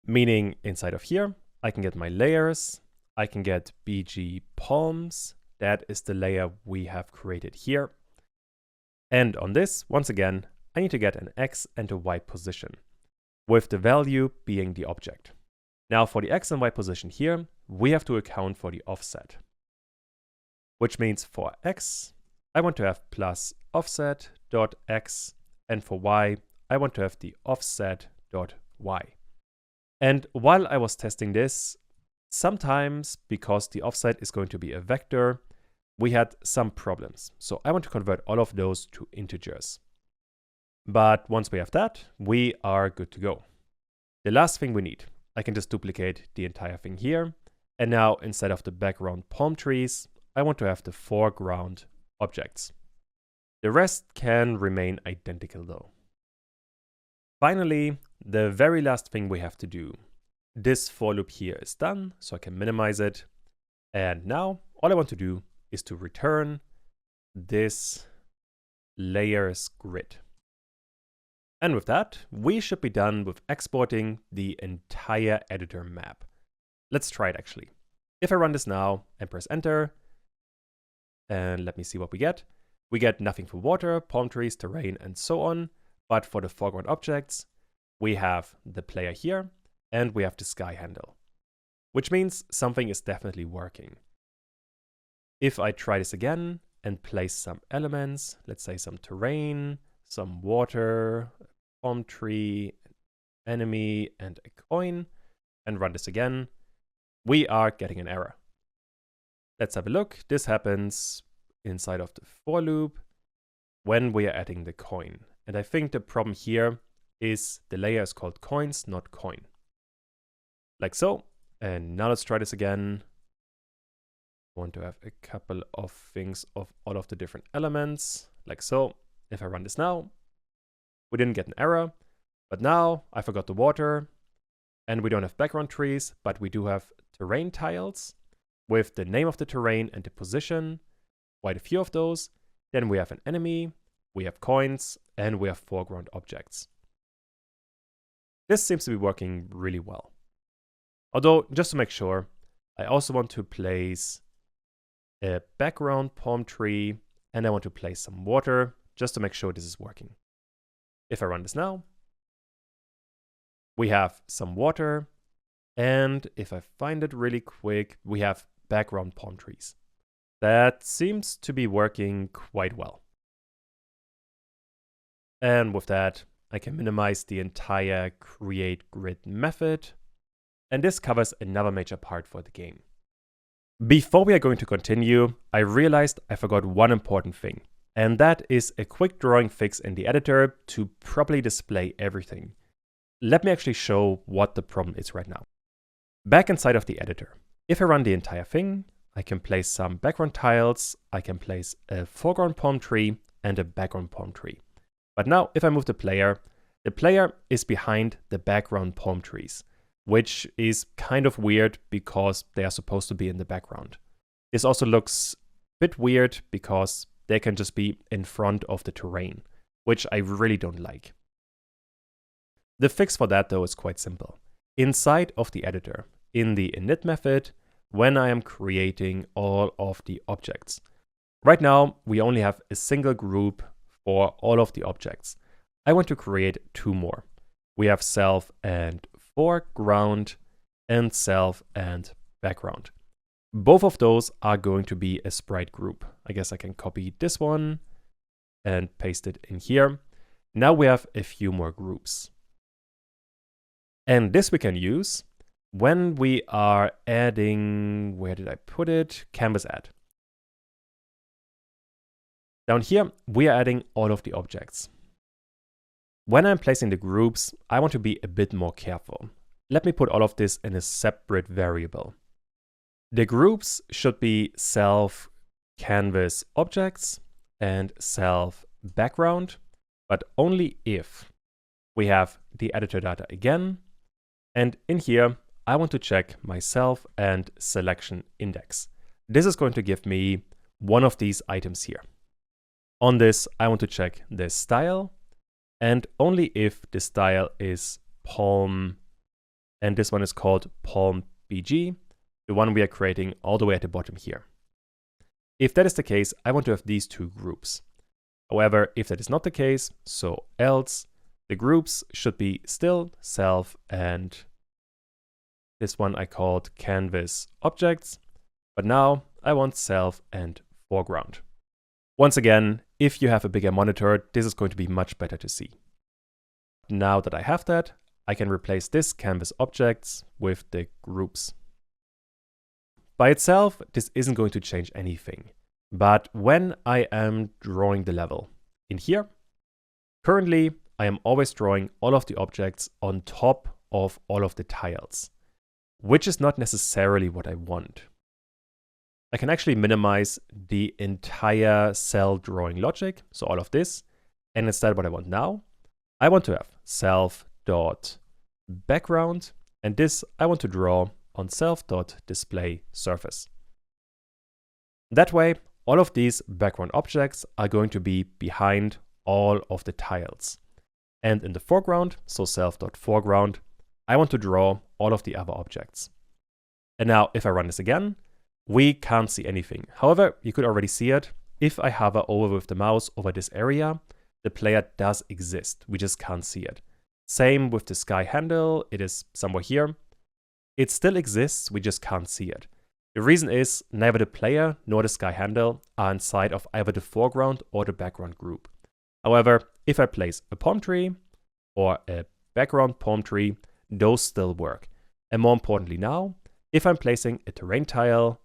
Meaning inside of here, I can get my layers, I can get bg palms, that is the layer we have created here. And on this, once again, I need to get an X and a Y position, with the value being the object. Now for the X and Y position here, we have to account for the offset. Which means for X, I want to have plus offset.x, and for Y, I want to have the offset.y. And while I was testing this, sometimes because the offset is going to be a vector, we had some problems. So I want to convert all of those to integers. But once we have that, we are good to go. The last thing we need, I can just duplicate the entire thing here. And now instead of the background palm trees, I want to have the foreground objects. The rest can remain identical though. Finally, the very last thing we have to do. This for loop here is done, so I can minimize it. And now all I want to do is to return this layers grid. And with that, we should be done with exporting the entire editor map. Let's try it actually. If I run this now and press enter, and let me see what we get. We get nothing for water, palm trees, terrain, and so on. But for the foreground objects, we have the player here, and we have the sky handle, which means something is definitely working. If I try this again and place some elements, let's say some terrain, some water, a palm tree, an enemy, and a coin, and run this again, we are getting an error. Let's have a look. This happens inside of the for loop when we are adding the coin. And I think the problem here is the layer is called coins, not coin. Like so. And now let's try this again. I want to have a couple of things of all of the different elements, like so. If I run this now, we didn't get an error, but now I forgot the water, and we don't have background trees, but we do have terrain tiles with the name of the terrain and the position, quite a few of those. Then we have an enemy, we have coins, and we have foreground objects. This seems to be working really well. Although, just to make sure, I also want to place a background palm tree, and I want to place some water, just to make sure this is working. If I run this now, we have some water, and if I find it really quick, we have background palm trees. That seems to be working quite well. And with that, I can minimize the entire create grid method. And this covers another major part for the game. Before we are going to continue, I realized I forgot one important thing. And that is a quick drawing fix in the editor to properly display everything. Let me actually show what the problem is right now. Back inside of the editor, if I run the entire thing, I can place some background tiles, I can place a foreground palm tree and a background palm tree. But now if I move the player is behind the background palm trees, which is kind of weird because they are supposed to be in the background. This also looks a bit weird because they can just be in front of the terrain, which I really don't like. The fix for that though is quite simple. Inside of the editor, in the init method, when I am creating all of the objects. Right now, we only have a single group for all of the objects. I want to create two more. We have self and foreground and self and background. Both of those are going to be a sprite group. I guess I can copy this one and paste it in here. Now we have a few more groups. And this we can use when we are adding, where did I put it? Canvas add. Down here, we are adding all of the objects. When I'm placing the groups, I want to be a bit more careful. Let me put all of this in a separate variable. The groups should be self canvas objects and self background, but only if we have the editor data again. And in here, I want to check myself and selection index. This is going to give me one of these items here. On this, I want to check the style, and only if the style is palm, and this one is called palm BG, the one we are creating all the way at the bottom here. If that is the case, I want to have these two groups. However, if that is not the case, so else, the groups should be still self and this one I called canvas objects, but now I want self and foreground. Once again, if you have a bigger monitor, this is going to be much better to see. Now that I have that, I can replace this canvas objects with the groups. By itself, this isn't going to change anything. But when I am drawing the level in here, currently I am always drawing all of the objects on top of all of the tiles, which is not necessarily what I want. I can actually minimize the entire cell drawing logic, so all of this, and instead what I want now, I want to have self.background, and this I want to draw on self.display surface. That way, all of these background objects are going to be behind all of the tiles. And in the foreground, so self.foreground, I want to draw all of the other objects. And now if I run this again, we can't see anything. However, you could already see it. If I hover over with the mouse over this area, the player does exist. We just can't see it. Same with the sky handle. It is somewhere here. It still exists. We just can't see it. The reason is neither the player nor the sky handle are inside of either the foreground or the background group. However, if I place a palm tree or a background palm tree, those still work. And more importantly now, if I'm placing a terrain tile,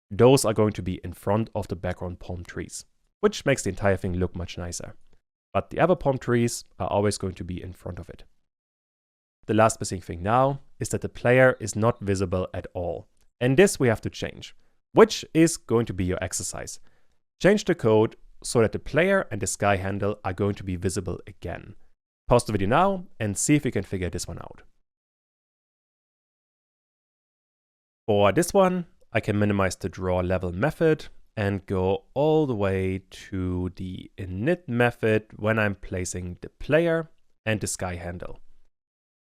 those are going to be in front of the background palm trees, which makes the entire thing look much nicer. But the other palm trees are always going to be in front of it. The last missing thing now is that the player is not visible at all. And this we have to change, which is going to be your exercise. Change the code so that the player and the sky handle are going to be visible again. Pause the video now and see if you can figure this one out. For this one, I can minimize the draw level method and go all the way to the init method when I'm placing the player and the sky handle.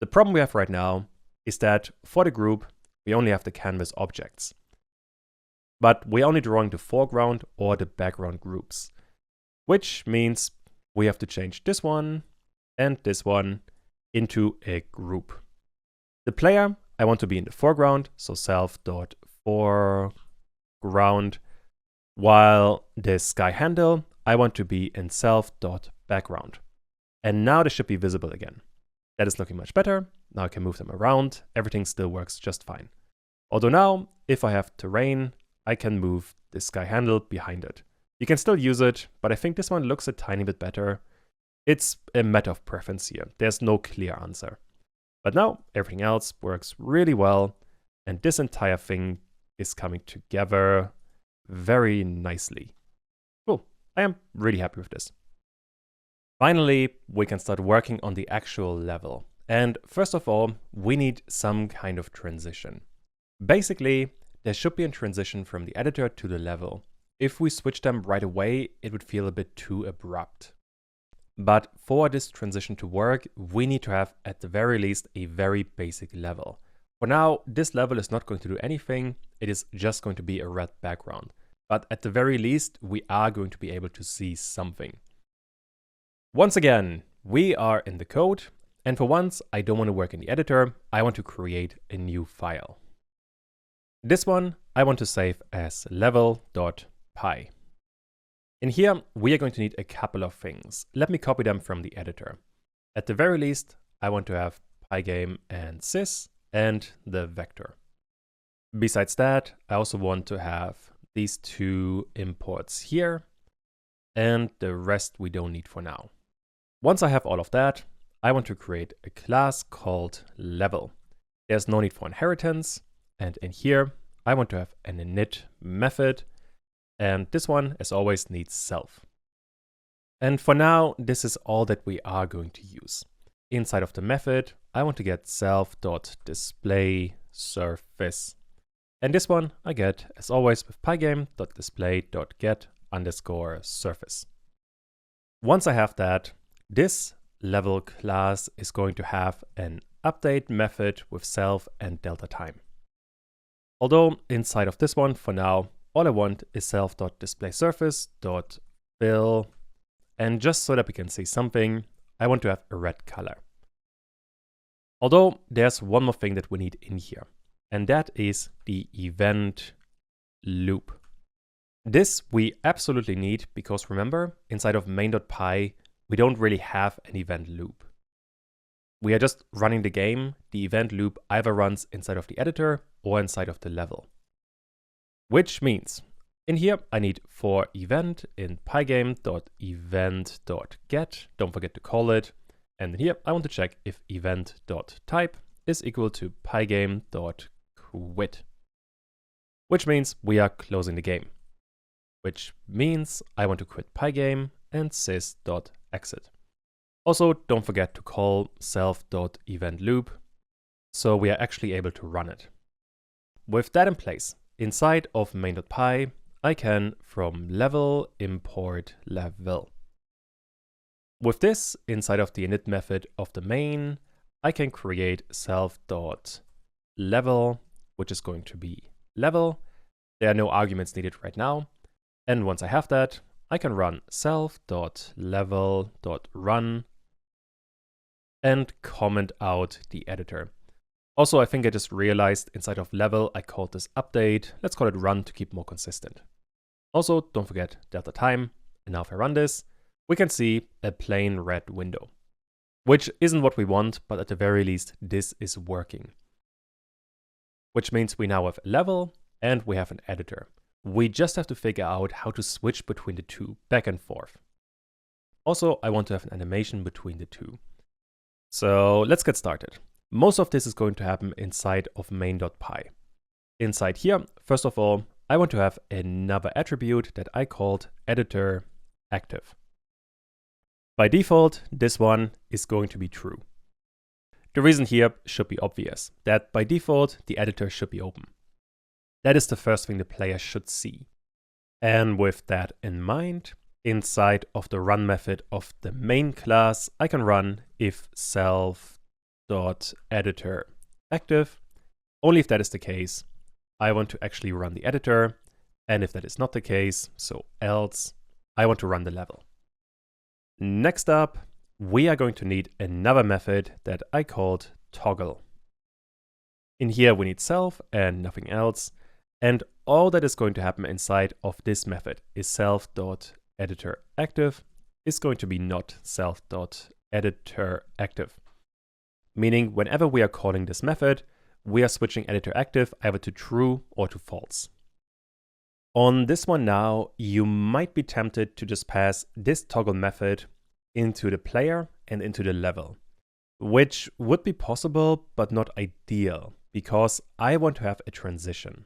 The problem we have right now is that for the group, we only have the canvas objects. But we're only drawing the foreground or the background groups, which means we have to change this one and this one into a group. The player, I want to be in the foreground, so self.foreground, while the sky handle, I want to be in self.background. And now they should be visible again. That is looking much better. Now I can move them around. Everything still works just fine. Although now, if I have terrain, I can move the sky handle behind it. You can still use it, but I think this one looks a tiny bit better. It's a matter of preference here. There's no clear answer. But now everything else works really well, and this entire thing is coming together very nicely. Cool. I am really happy with this. Finally, we can start working on the actual level. And first of all, we need some kind of transition. Basically, there should be a transition from the editor to the level. If we switch them right away, it would feel a bit too abrupt. But for this transition to work, we need to have, at the very least, a very basic level. For now, this level is not going to do anything. It is just going to be a red background. But at the very least, we are going to be able to see something. Once again, we are in the code. And for once, I don't want to work in the editor. I want to create a new file. This one, I want to save as level.py. In here, we are going to need a couple of things. Let me copy them from the editor. At the very least, I want to have pygame and sys and the vector. Besides that, I also want to have these two imports here, and the rest we don't need for now. Once I have all of that, I want to create a class called level. There's no need for inheritance, and in here, I want to have an init method, and this one, as always, needs self. And for now, this is all that we are going to use. Inside of the method, I want to get self.displaySurface. And this one I get, as always, with pygame.display.get_surface. Once I have that, this level class is going to have an update method with self and delta time. Although inside of this one, for now, all I want is self.displaySurface.fill. And just so that we can see something, I want to have a red color. Although there's one more thing that we need in here, and that is the event loop. This we absolutely need because remember, inside of main.py, we don't really have an event loop. We are just running the game. The event loop either runs inside of the editor or inside of the level. Which means in here, I need for event in pygame.event.get. Don't forget to call it. And here, I want to check if event.type is equal to pygame.quit. Which means we are closing the game. Which means I want to quit pygame and sys.exit. Also, don't forget to call self.eventLoop, so we are actually able to run it. With that in place, inside of main.py, I can from level import level. With this, inside of the init method of the main, I can create self.level, which is going to be level. There are no arguments needed right now. And once I have that, I can run self.level.run and comment out the editor. Also, I think I just realized inside of level, I called this update. Let's call it run to keep more consistent. Also, don't forget delta time. And now if I run this, we can see a plain red window, which isn't what we want, but at the very least, this is working. Which means we now have a level and we have an editor. We just have to figure out how to switch between the two, back and forth. Also, I want to have an animation between the two. So let's get started. Most of this is going to happen inside of main.py. Inside here, first of all, I want to have another attribute that I called editor active. By default, this one is going to be true. The reason here should be obvious, that by default, the editor should be open. That is the first thing the player should see. And with that in mind, inside of the run method of the main class, I can run if self.editor active. Only if that is the case, I want to actually run the editor. And if that is not the case, so else, I want to run the level. Next up, we are going to need another method that I called toggle. In here, we need self and nothing else. And all that is going to happen inside of this method is self.editor active is going to be not self.editor active. Meaning whenever we are calling this method, we are switching editor active either to true or to false. On this one now, you might be tempted to just pass this toggle method into the player and into the level, which would be possible, but not ideal, because I want to have a transition.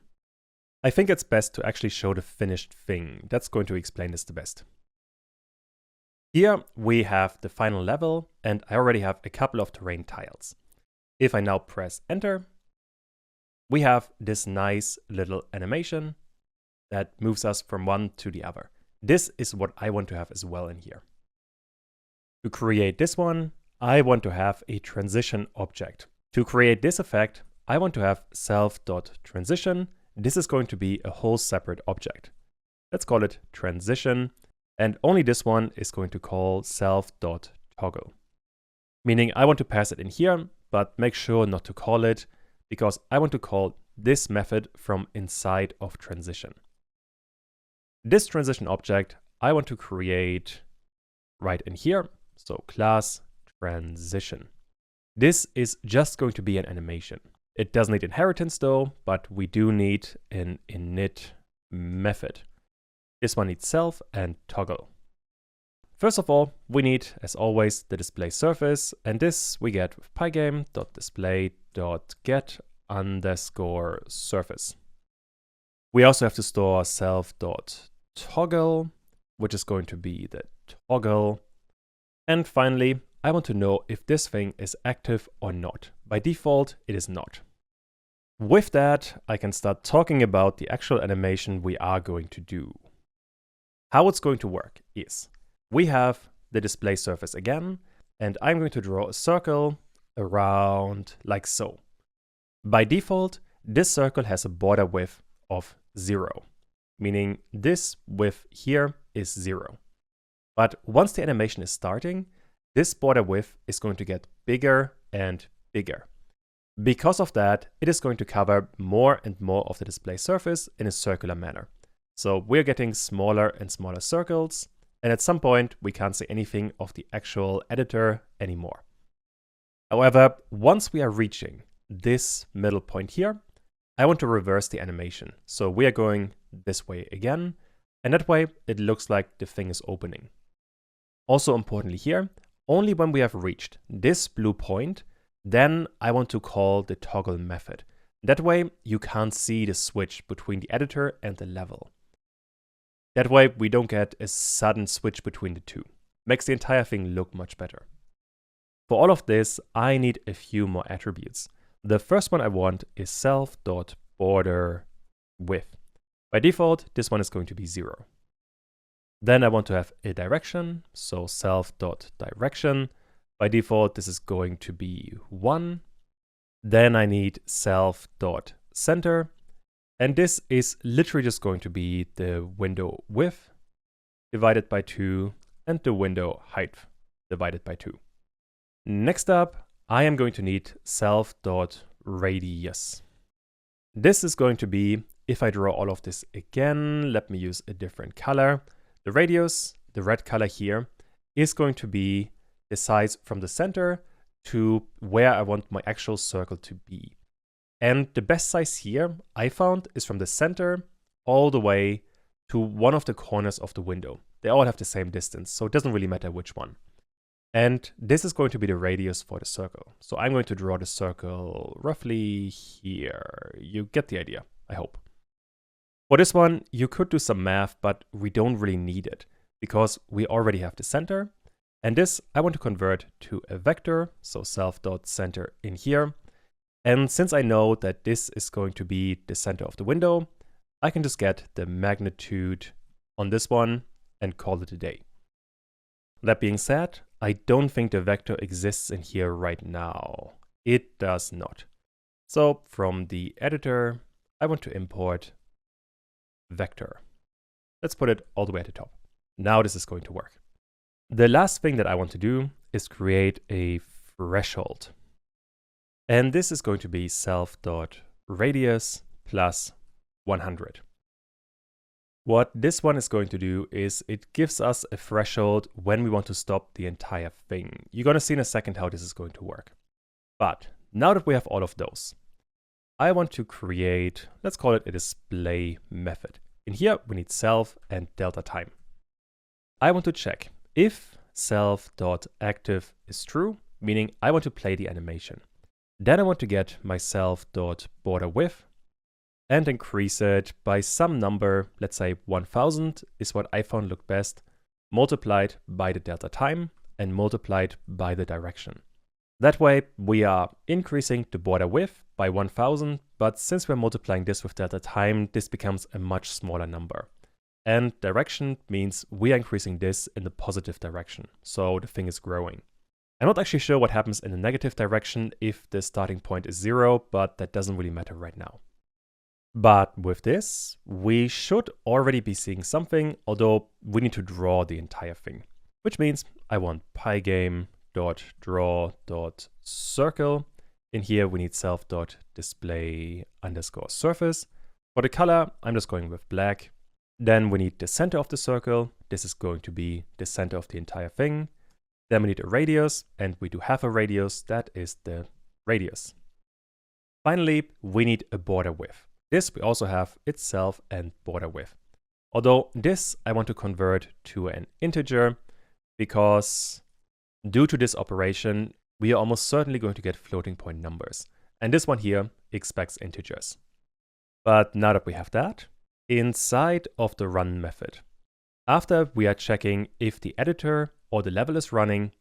I think it's best to actually show the finished thing. That's going to explain this the best. Here we have the final level, and I already have a couple of terrain tiles. If I now press enter, we have this nice little animation that moves us from one to the other. This is what I want to have as well in here. To create this one, I want to have a transition object. To create this effect, I want to have self.transition. This is going to be a whole separate object. Let's call it transition. And only this one is going to call self.toggle. Meaning I want to pass it in here, but make sure not to call it, because I want to call this method from inside of transition. This transition object I want to create right in here. So class transition. This is just going to be an animation. It doesn't need inheritance though, but we do need an init method. This one needs self and toggle. First of all, we need, as always, the display surface, and this we get with pygame.display.get_surface. We also have to store self.toggle, which is going to be the toggle. And finally, I want to know if this thing is active or not. By default, it is not. With that, I can start talking about the actual animation we are going to do. How it's going to work is, we have the display surface again, and I'm going to draw a circle around like so. By default, this circle has a border width of 0, meaning this width here is 0. But once the animation is starting, this border width is going to get bigger and bigger. Because of that, it is going to cover more and more of the display surface in a circular manner. So we're getting smaller and smaller circles, and at some point we can't see anything of the actual editor anymore. However, once we are reaching this middle point here, I want to reverse the animation. So we are going this way again, and that way it looks like the thing is opening. Also importantly here, only when we have reached this blue point, then I want to call the toggle method. That way you can't see the switch between the editor and the level. That way we don't get a sudden switch between the two. Makes the entire thing look much better. For all of this, I need a few more attributes. The first one I want is self.border width. By default, this one is going to be 0. Then I want to have a direction, so self.direction. By default, this is going to be 1. Then I need self.center, and this is literally just going to be the window width divided by 2 and the window height divided by 2. Next up, I am going to need self.radius. This is going to be, if I draw all of this again, let me use a different color. The radius, the red color here, is going to be the size from the center to where I want my actual circle to be. And the best size here I found is from the center all the way to one of the corners of the window. They all have the same distance, so it doesn't really matter which one. And this is going to be the radius for the circle. So I'm going to draw the circle roughly here. You get the idea, I hope. For this one, you could do some math, but we don't really need it because we already have the center. And this I want to convert to a vector, so self.center in here. And since I know that this is going to be the center of the window, I can just get the magnitude on this one and call it a day. That being said, I don't think the vector exists in here right now. It does not. So from the editor, I want to import vector. Let's put it all the way at the top. Now this is going to work. The last thing that I want to do is create a threshold. And this is going to be self.radius plus 100. What this one is going to do is it gives us a threshold when we want to stop the entire thing. You're going to see in a second how this is going to work. But now that we have all of those, I want to create, let's call it a display method. In here, we need self and delta time. I want to check if self.active is true, meaning I want to play the animation. Then I want to get my self.border width and increase it by some number, let's say 1000 is what I found looked best, multiplied by the delta time and multiplied by the direction. That way we are increasing the border width by 1000, but since we're multiplying this with delta time, this becomes a much smaller number. And direction means we are increasing this in the positive direction, so the thing is growing. I'm not actually sure what happens in the negative direction if the starting point is 0, but that doesn't really matter right now. But with this, we should already be seeing something, although we need to draw the entire thing. Which means I want pygame.draw.circle. In here, we need self.display_surface. For the color, I'm just going with black. Then we need the center of the circle. This is going to be the center of the entire thing. Then we need a radius, and we do have a radius. That is the radius. Finally, we need a border width. This we also have itself and border width. Although this I want to convert to an integer because due to this operation, we are almost certainly going to get floating point numbers. And this one here expects integers. But now that we have that, inside of the run method, after we are checking if the editor or the level is running,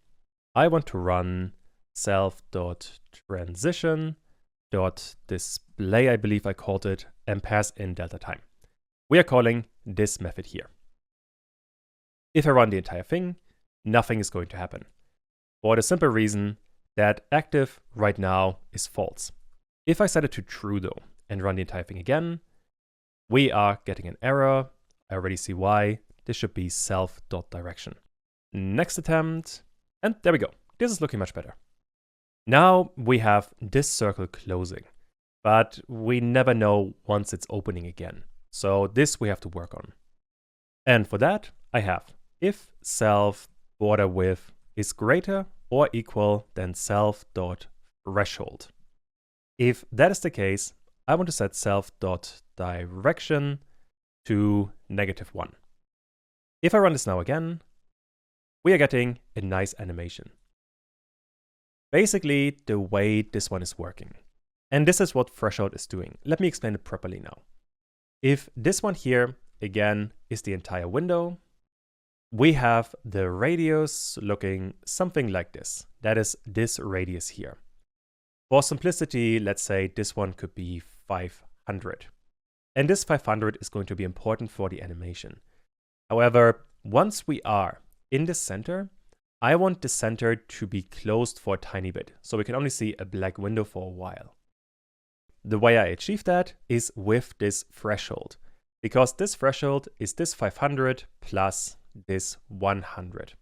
I want to run self.transition.display, I believe I called it, and pass in delta time. We are calling this method here. If I run the entire thing, nothing is going to happen. For the simple reason that active right now is false. If I set it to true though, and run the entire thing again, we are getting an error. I already see why. This should be self.direction. Next attempt, and there we go. This is looking much better. Now we have this circle closing, but we never know once it's opening again. So this we have to work on. And for that, I have if self border width is greater or equal than self.threshold. If that is the case, I want to set self.direction to -1. If I run this now again, we are getting a nice animation. Basically, the way this one is working. And this is what threshold is doing. Let me explain it properly now. If this one here, again, is the entire window, we have the radius looking something like this. That is this radius here. For simplicity, let's say this one could be 500. And this 500 is going to be important for the animation. However, once we are in the center, I want the center to be closed for a tiny bit, so we can only see a black window for a while. The way I achieve that is with this threshold, because this threshold is this 500 plus this 100,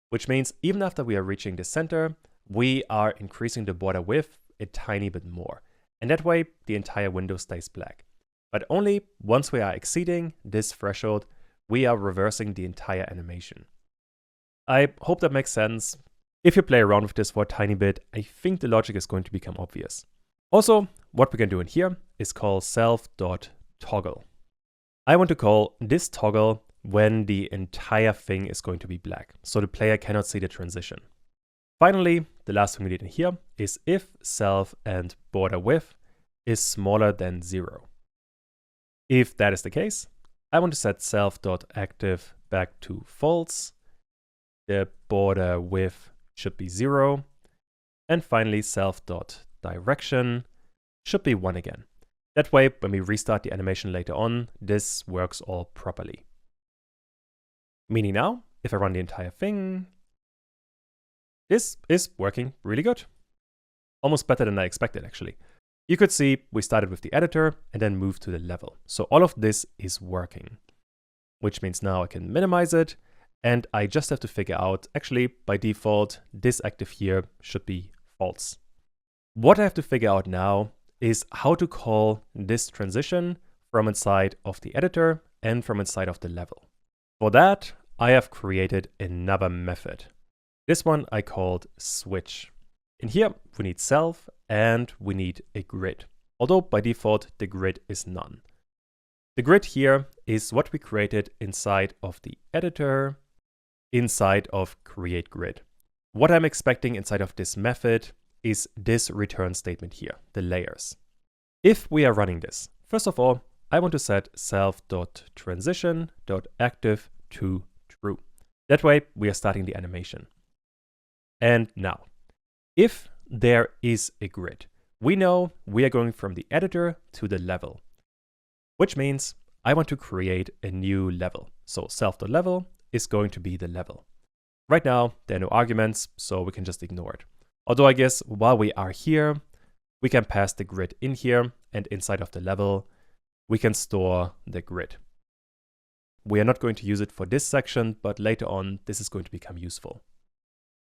which means even after we are reaching the center, we are increasing the border width a tiny bit more. And that way, the entire window stays black. But only once we are exceeding this threshold, we are reversing the entire animation. I hope that makes sense. If you play around with this for a tiny bit, I think the logic is going to become obvious. Also, what we can do in here is call self.toggle. I want to call this toggle when the entire thing is going to be black, so the player cannot see the transition. Finally, the last thing we need in here is if self and border width is smaller than 0. If that is the case, I want to set self.active back to false. The border width should be 0. And finally, self.direction should be 1 again. That way, when we restart the animation later on, this works all properly. Meaning now, if I run the entire thing, this is working really good. Almost better than I expected, actually. You could see we started with the editor and then moved to the level. So all of this is working, which means now I can minimize it. And I just have to figure out, actually, by default, this active here should be false. What I have to figure out now is how to call this transition from inside of the editor and from inside of the level. For that, I have created another method. This one I called switch. In here, we need self and we need a grid. Although by default, the grid is none. The grid here is what we created inside of the editor, inside of create grid. What I'm expecting inside of this method is this return statement here, the layers. If we are running this, first of all, I want to set self.transition.active to true. That way, we are starting the animation. And now, if there is a grid, we know we are going from the editor to the level, which means I want to create a new level. So self.level is going to be the level. Right now, there are no arguments, so we can just ignore it. Although I guess while we are here, we can pass the grid in here, and inside of the level, we can store the grid. We are not going to use it for this section, but later on, this is going to become useful.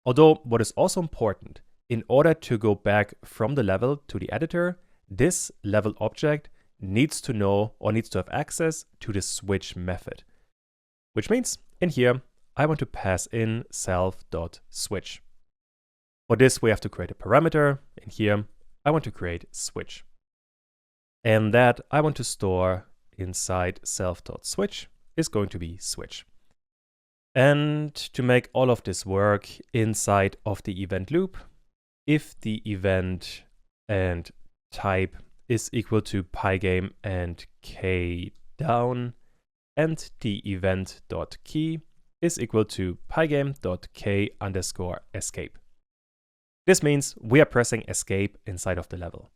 Although what is also important, in order to go back from the level to the editor, this level object needs to know or needs to have access to the switch method. Which means in here, I want to pass in self.switch. For this, we have to create a parameter. In here, I want to create switch. And that I want to store inside self.switch is going to be switch. And to make all of this work inside of the event loop, if the event and type is equal to pygame and k down, and the event.key is equal to pygame.k underscore escape. This means we are pressing escape inside of the level.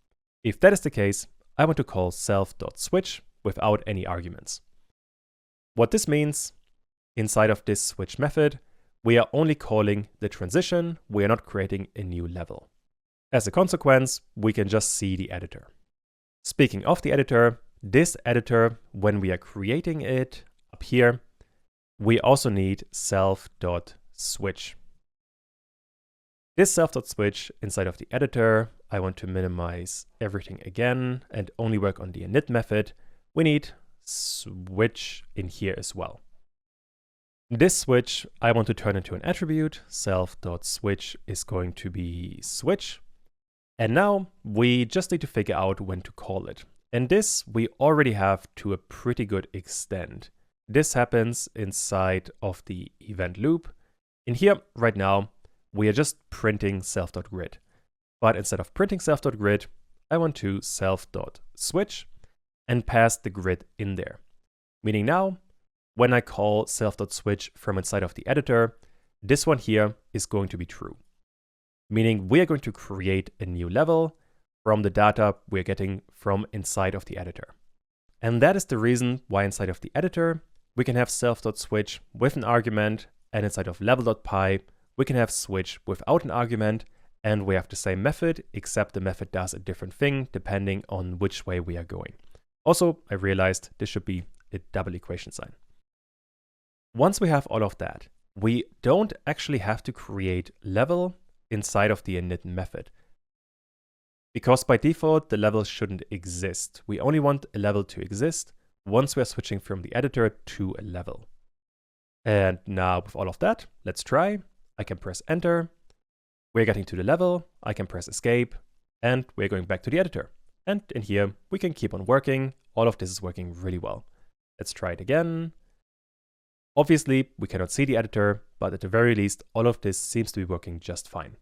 If that is the case, I want to call self.switch without any arguments. What this means, inside of this switch method, we are only calling the transition, we are not creating a new level. As a consequence, we can just see the editor. Speaking of the editor, this editor, when we are creating it up here, we also need self.switch. This self.switch inside of the editor, I want to minimize everything again and only work on the init method. We need switch in here as well. This switch I want to turn into an attribute. Self.switch is going to be switch. And now we just need to figure out when to call it. And this we already have to a pretty good extent. This happens inside of the event loop. In here right now, we are just printing self.grid. But instead of printing self.grid, I want to self.switch and pass the grid in there. Meaning now, when I call self.switch from inside of the editor, this one here is going to be true. Meaning we are going to create a new level from the data we're getting from inside of the editor. And that is the reason why inside of the editor, we can have self.switch with an argument, and inside of level.py, we can have switch without an argument, and we have the same method, except the method does a different thing depending on which way we are going. Also, I realized this should be a double equation sign. Once we have all of that, we don't actually have to create level inside of the init method, because by default, the level shouldn't exist. We only want a level to exist once we're switching from the editor to a level. And now with all of that, let's try. I can press enter. We're getting to the level. I can press escape, and we're going back to the editor. And in here, we can keep on working. All of this is working really well. Let's try it again. Obviously, we cannot see the editor, but at the very least, all of this seems to be working just fine.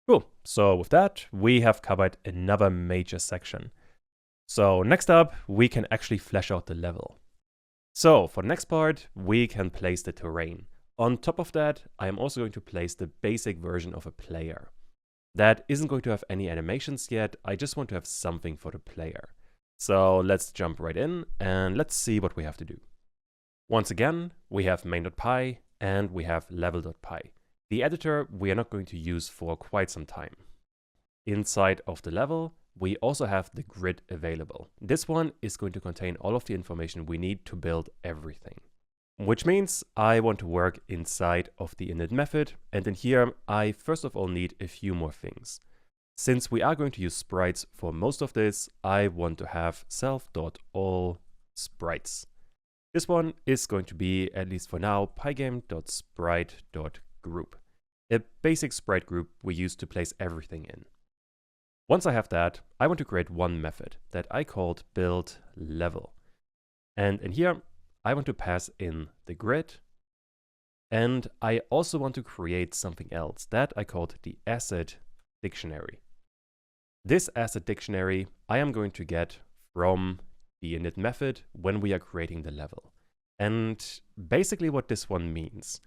Cool, so with that, we have covered another major section. So next up, we can actually flesh out the level. So for the next part, we can place the terrain. On top of that, I am also going to place the basic version of a player. That isn't going to have any animations yet, I just want to have something for the player. So let's jump right in and let's see what we have to do. Once again, we have main.py and we have level.py. The editor we are not going to use for quite some time. Inside of the level, we also have the grid available. This one is going to contain all of the information we need to build everything. Which means I want to work inside of the init method, and in here I first of all need a few more things. Since we are going to use sprites for most of this, I want to have self.all_sprites. This one is going to be, at least for now, pygame.sprite.group, a basic sprite group we use to place everything in. Once I have that, I want to create one method that I called buildLevel. And in here, I want to pass in the grid, and I also want to create something else that I called the asset dictionary. This asset dictionary I am going to get from the init method when we are creating the level. And basically what this one means,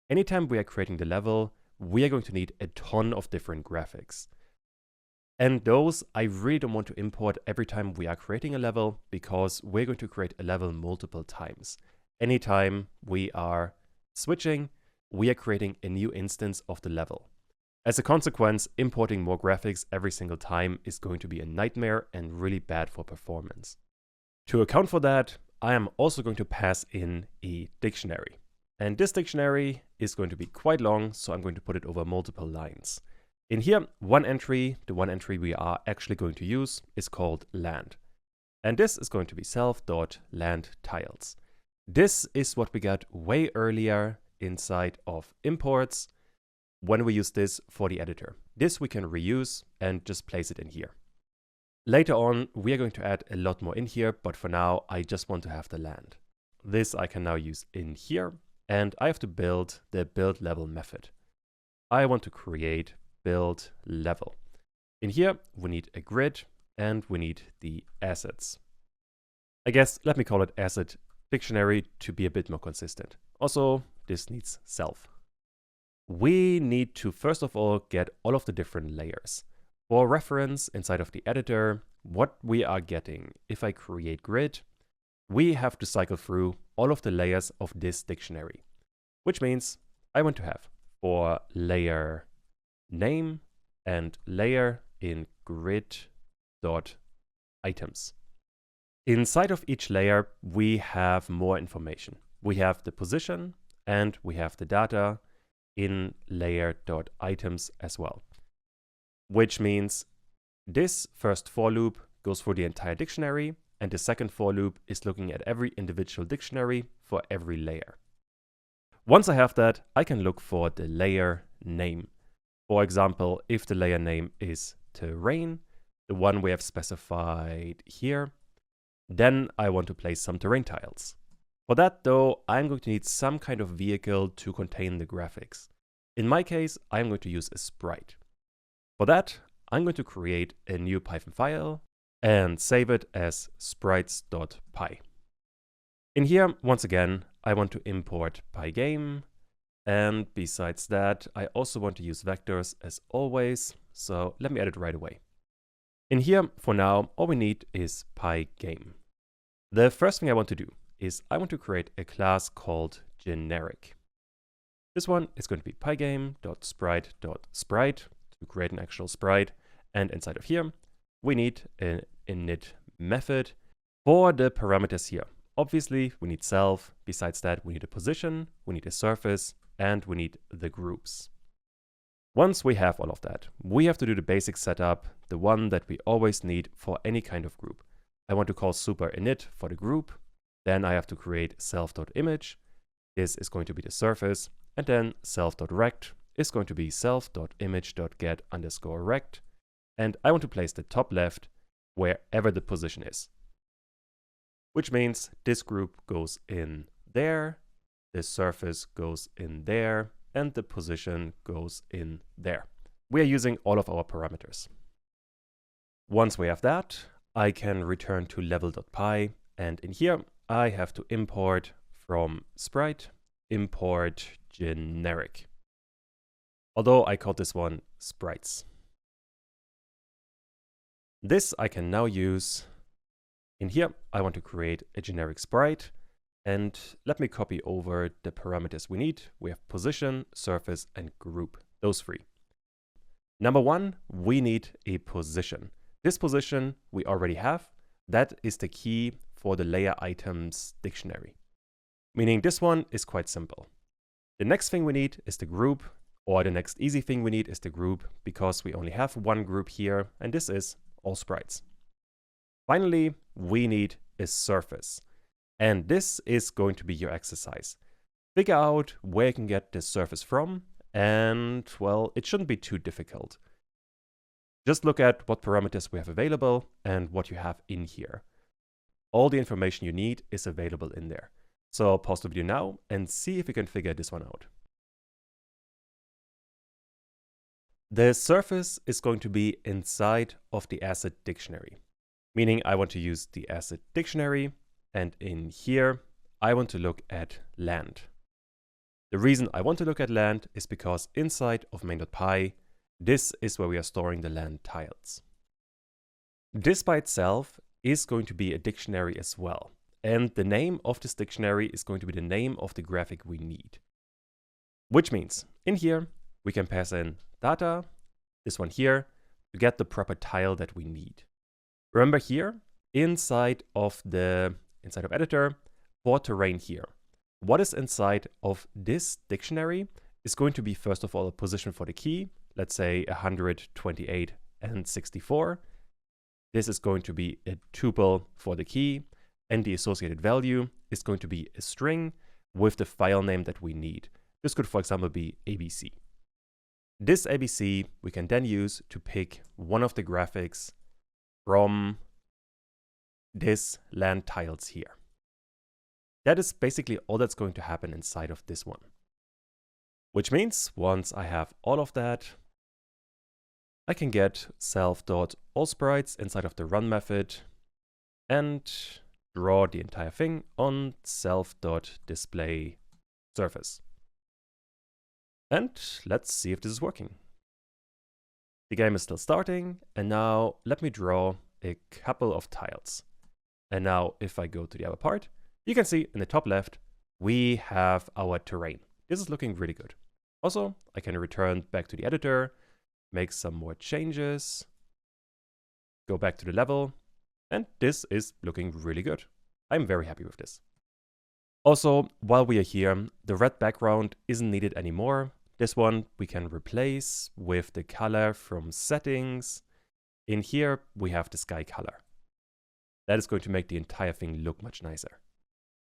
anytime we are creating the level, we are going to need a ton of different graphics. And those I really don't want to import every time we are creating a level, because we're going to create a level multiple times. Anytime we are switching, we are creating a new instance of the level. As a consequence, importing more graphics every single time is going to be a nightmare and really bad for performance. To account for that, I am also going to pass in a dictionary. And this dictionary is going to be quite long, so I'm going to put it over multiple lines. In here, one entry, the one entry we are actually going to use, is called land. And this is going to be self.landTiles. This is what we got way earlier inside of imports when we use this for the editor. This we can reuse and just place it in here. Later on, we are going to add a lot more in here, but for now, I just want to have the land. This I can now use in here, and I have to build the build level method. I want to create build level. In here, we need a grid, and we need the assets. I guess, let me call it asset dictionary to be a bit more consistent. Also, this needs self. We need to first of all get all of the different layers. For reference, inside of the editor, what we are getting, if I create grid, we have to cycle through all of the layers of this dictionary, which means I want to have for layer name and layer in grid.items. Inside of each layer, we have more information. We have the position and we have the data in layer.items as well. Which means this first for loop goes through the entire dictionary, and the second for loop is looking at every individual dictionary for every layer. Once I have that, I can look for the layer name. For example, if the layer name is terrain, the one we have specified here, then I want to place some terrain tiles. For that though, I'm going to need some kind of vehicle to contain the graphics. In my case, I'm going to use a sprite. For that, I'm going to create a new Python file and save it as sprites.py. In here, once again, I want to import pygame, and besides that, I also want to use vectors as always, so let me add it right away. In here, for now, all we need is pygame. The first thing I want to do is I want to create a class called generic. This one is going to be pygame.sprite.sprite to create an actual sprite. And inside of here, we need an init method for the parameters here. Obviously, we need self. Besides that, we need a position, we need a surface, and we need the groups. Once we have all of that, we have to do the basic setup, the one that we always need for any kind of group. I want to call super init for the group. Then I have to create self.image. This is going to be the surface. And then self.rect is going to be self.image.get_rect. And I want to place the top left wherever the position is. Which means this group goes in there, this surface goes in there, and the position goes in there. We are using all of our parameters. Once we have that, I can return to level.py, and in here I have to import from sprite, import generic. Although I called this one sprites. This I can now use. In here, I want to create a generic sprite, and let me copy over the parameters we need. We have position, surface, and group, those three. Number one, we need a position. This position we already have. That is the key for the layer items dictionary. Meaning this one is quite simple. The next thing we need is the group, or the next easy thing we need is the group, because we only have one group here, and this is all sprites. Finally, we need a surface. And this is going to be your exercise. Figure out where you can get this surface from, and well, it shouldn't be too difficult. Just look at what parameters we have available and what you have in here. All the information you need is available in there. So I'll pause the video now and see if you can figure this one out. The surface is going to be inside of the asset dictionary. Meaning I want to use the asset dictionary, and in here, I want to look at land. The reason I want to look at land is because inside of main.py, this is where we are storing the land tiles. This by itself is going to be a dictionary as well. And the name of this dictionary is going to be the name of the graphic we need. Which means in here, we can pass in data, this one here, to get the proper tile that we need. Remember here, inside of editor, for terrain here, what is inside of this dictionary is going to be first of all a position for the key, let's say 128 and 64. This is going to be a tuple for the key, and the associated value is going to be a string with the file name that we need. This could, for example, be ABC. This ABC we can then use to pick one of the graphics from this land tiles here. That is basically all that's going to happen inside of this one. Which means once I have all of that, I can get self.allSprites inside of the run method and draw the entire thing on self.displaySurface. And let's see if this is working. The game is still starting, and now let me draw a couple of tiles. And now if I go to the other part, you can see in the top left, we have our terrain. This is looking really good. Also, I can return back to the editor, make some more changes, go back to the level, and this is looking really good. I'm very happy with this. Also, while we are here, the red background isn't needed anymore. This one we can replace with the color from settings. In here, we have the sky color. That is going to make the entire thing look much nicer.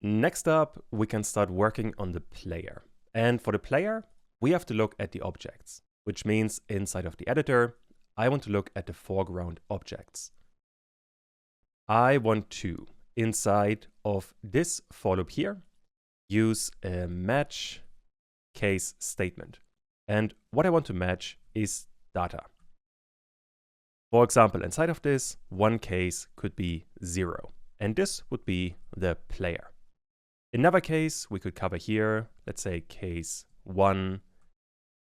Next up, we can start working on the player. And for the player, we have to look at the objects, which means inside of the editor, I want to look at the foreground objects. I want to, inside of this for loop here, use a match case statement. And what I want to match is data. For example, inside of this, one case could be 0, and this would be the player. Another case we could cover here, let's say case 1,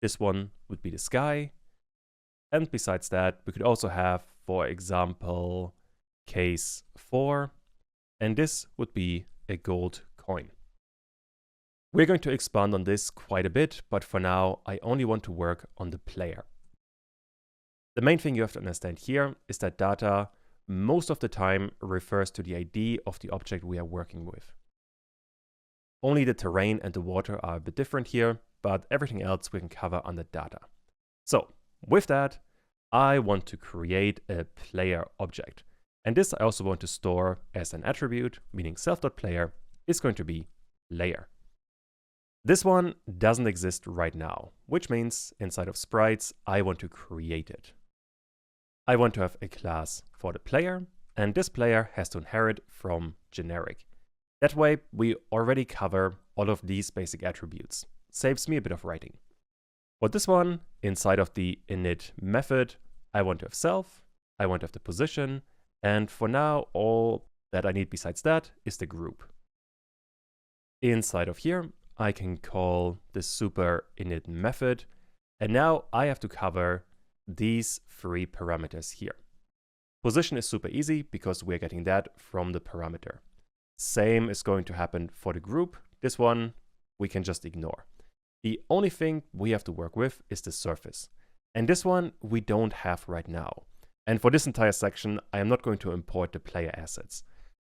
this one would be the sky. And besides that, we could also have, for example, case 4, and this would be a gold coin. We're going to expand on this quite a bit, but for now, I only want to work on the player. The main thing you have to understand here is that data most of the time refers to the ID of the object we are working with. Only the terrain and the water are a bit different here, but everything else we can cover under data. So with that, I want to create a player object. And this I also want to store as an attribute, meaning self.player is going to be layer. This one doesn't exist right now, which means inside of sprites, I want to create it. I want to have a class for the player, and this player has to inherit from generic. That way, we already cover all of these basic attributes. Saves me a bit of writing. For this one, inside of the init method, I want to have self, I want to have the position, and for now, all that I need besides that is the group. Inside of here, I can call the super init method, and now I have to cover these three parameters here. Position is super easy because we're getting that from the parameter. Same is going to happen for the group. This one we can just ignore. The only thing we have to work with is the surface. And this one we don't have right now. And for this entire section, I am not going to import the player assets.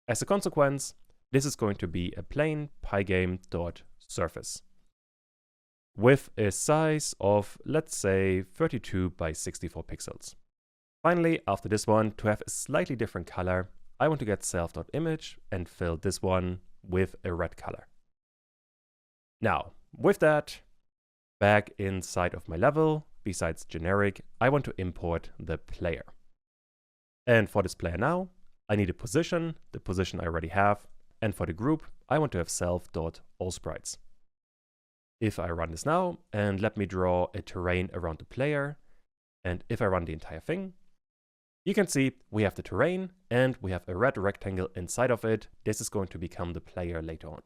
As a consequence, this is going to be a plain pygame.surface with a size of, let's say, 32 by 64 pixels. Finally, after this one, to have a slightly different color, I want to get self.image and fill this one with a red color. Now, with that, back inside of my level, besides generic, I want to import the player. And for this player now, I need a position, the position I already have, and for the group, I want to have self.allsprites. If I run this now, and let me draw a terrain around the player, and if I run the entire thing, you can see we have the terrain, and we have a red rectangle inside of it. This is going to become the player later on.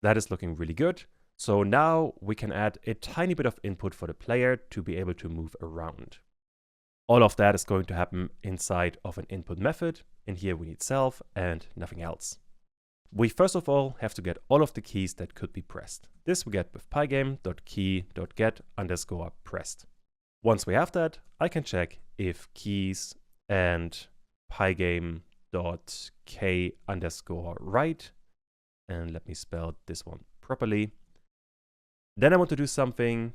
That is looking really good. So now we can add a tiny bit of input for the player to be able to move around. All of that is going to happen inside of an input method. In here we need self and nothing else. We first of all have to get all of the keys that could be pressed. This we get with pygame.key.get_pressed. Once we have that, I can check if keys and pygame.k_right, and let me spell this one properly. Then I want to do something.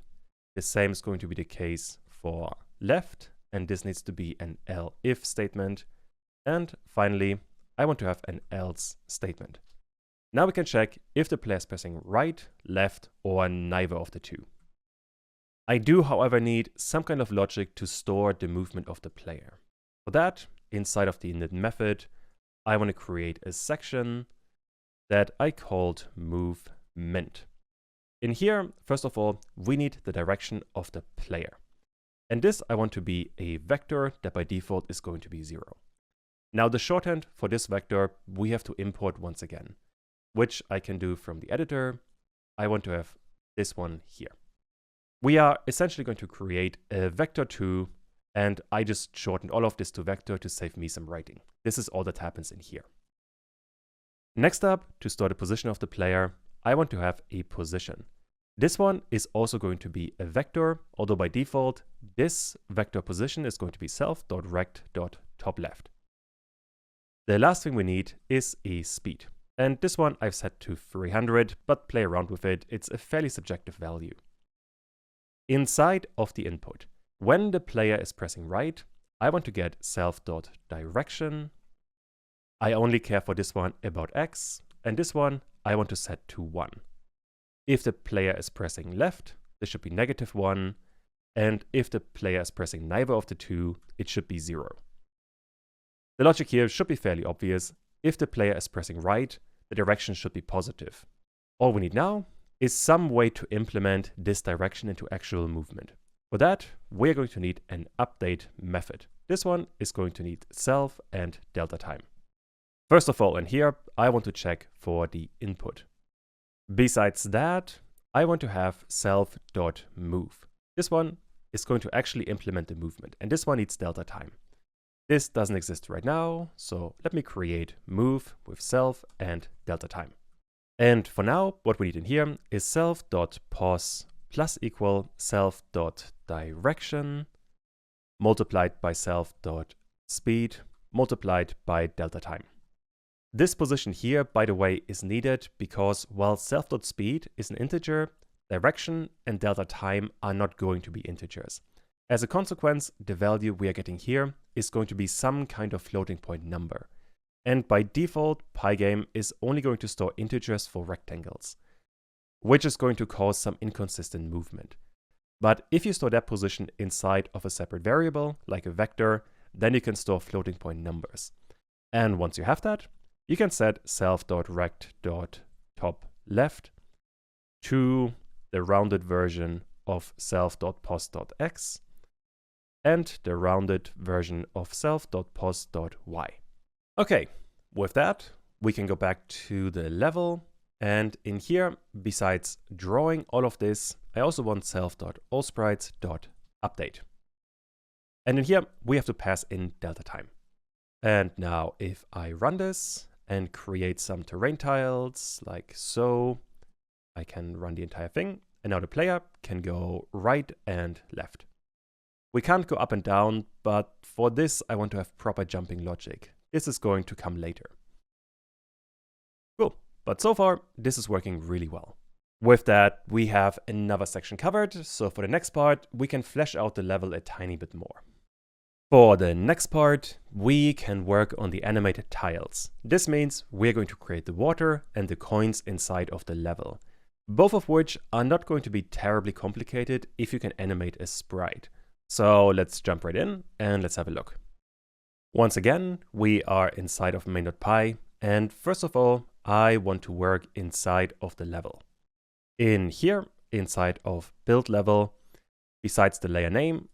The same is going to be the case for left, and this needs to be an elif statement. And finally, I want to have an else statement. Now we can check if the player is pressing right, left, or neither of the two. I do, however, need some kind of logic to store the movement of the player. For that, inside of the init method, I want to create a section that I called movement. In here, first of all, we need the direction of the player. And this I want to be a vector that by default is going to be 0. Now the shorthand for this vector we have to import once again, which I can do from the editor. I want to have this one here. We are essentially going to create a vector2, and I just shortened all of this to vector to save me some writing. This is all that happens in here. Next up, to store the position of the player, I want to have a position. This one is also going to be a vector, although by default, this vector position is going to be self.rect.topleft. The last thing we need is a speed. And this one I've set to 300, but play around with it. It's a fairly subjective value. Inside of the input, when the player is pressing right, I want to get self.direction. I only care for this one about x, and this one I want to set to 1. If the player is pressing left, this should be -1, and if the player is pressing neither of the two, it should be 0. The logic here should be fairly obvious. If the player is pressing right, the direction should be positive. All we need now is some way to implement this direction into actual movement. For that, we're going to need an update method. This one is going to need self and delta time. First of all, in here, I want to check for the input. Besides that, I want to have self.move. This one is going to actually implement the movement, and this one needs delta time. This doesn't exist right now, so let me create move with self and delta time. And for now, what we need in here is self.pos plus equal self.direction multiplied by self.speed multiplied by delta time. This position here, by the way, is needed because while self.speed is an integer, direction and delta time are not going to be integers. As a consequence, the value we are getting here is going to be some kind of floating point number. And by default, Pygame is only going to store integers for rectangles, which is going to cause some inconsistent movement. But if you store that position inside of a separate variable, like a vector, then you can store floating point numbers. And once you have that, you can set self.rect.top_left to the rounded version of self.pos.x and the rounded version of self.pos.y. Okay, with that, we can go back to the level. And in here, besides drawing all of this, I also want self.allsprites.update. And in here, we have to pass in delta time. And now if I run this and create some terrain tiles like so, I can run the entire thing. And now the player can go right and left. We can't go up and down, but for this, I want to have proper jumping logic. This is going to come later. Cool, but so far, this is working really well. With that, we have another section covered, so for the next part, we can flesh out the level a tiny bit more. For the next part, we can work on the animated tiles. This means we're going to create the water and the coins inside of the level, both of which are not going to be terribly complicated if you can animate a sprite. So let's jump right in and let's have a look. Once again, we are inside of main.py, and first of all, I want to work inside of the level. In here, inside of build level, besides the layer name,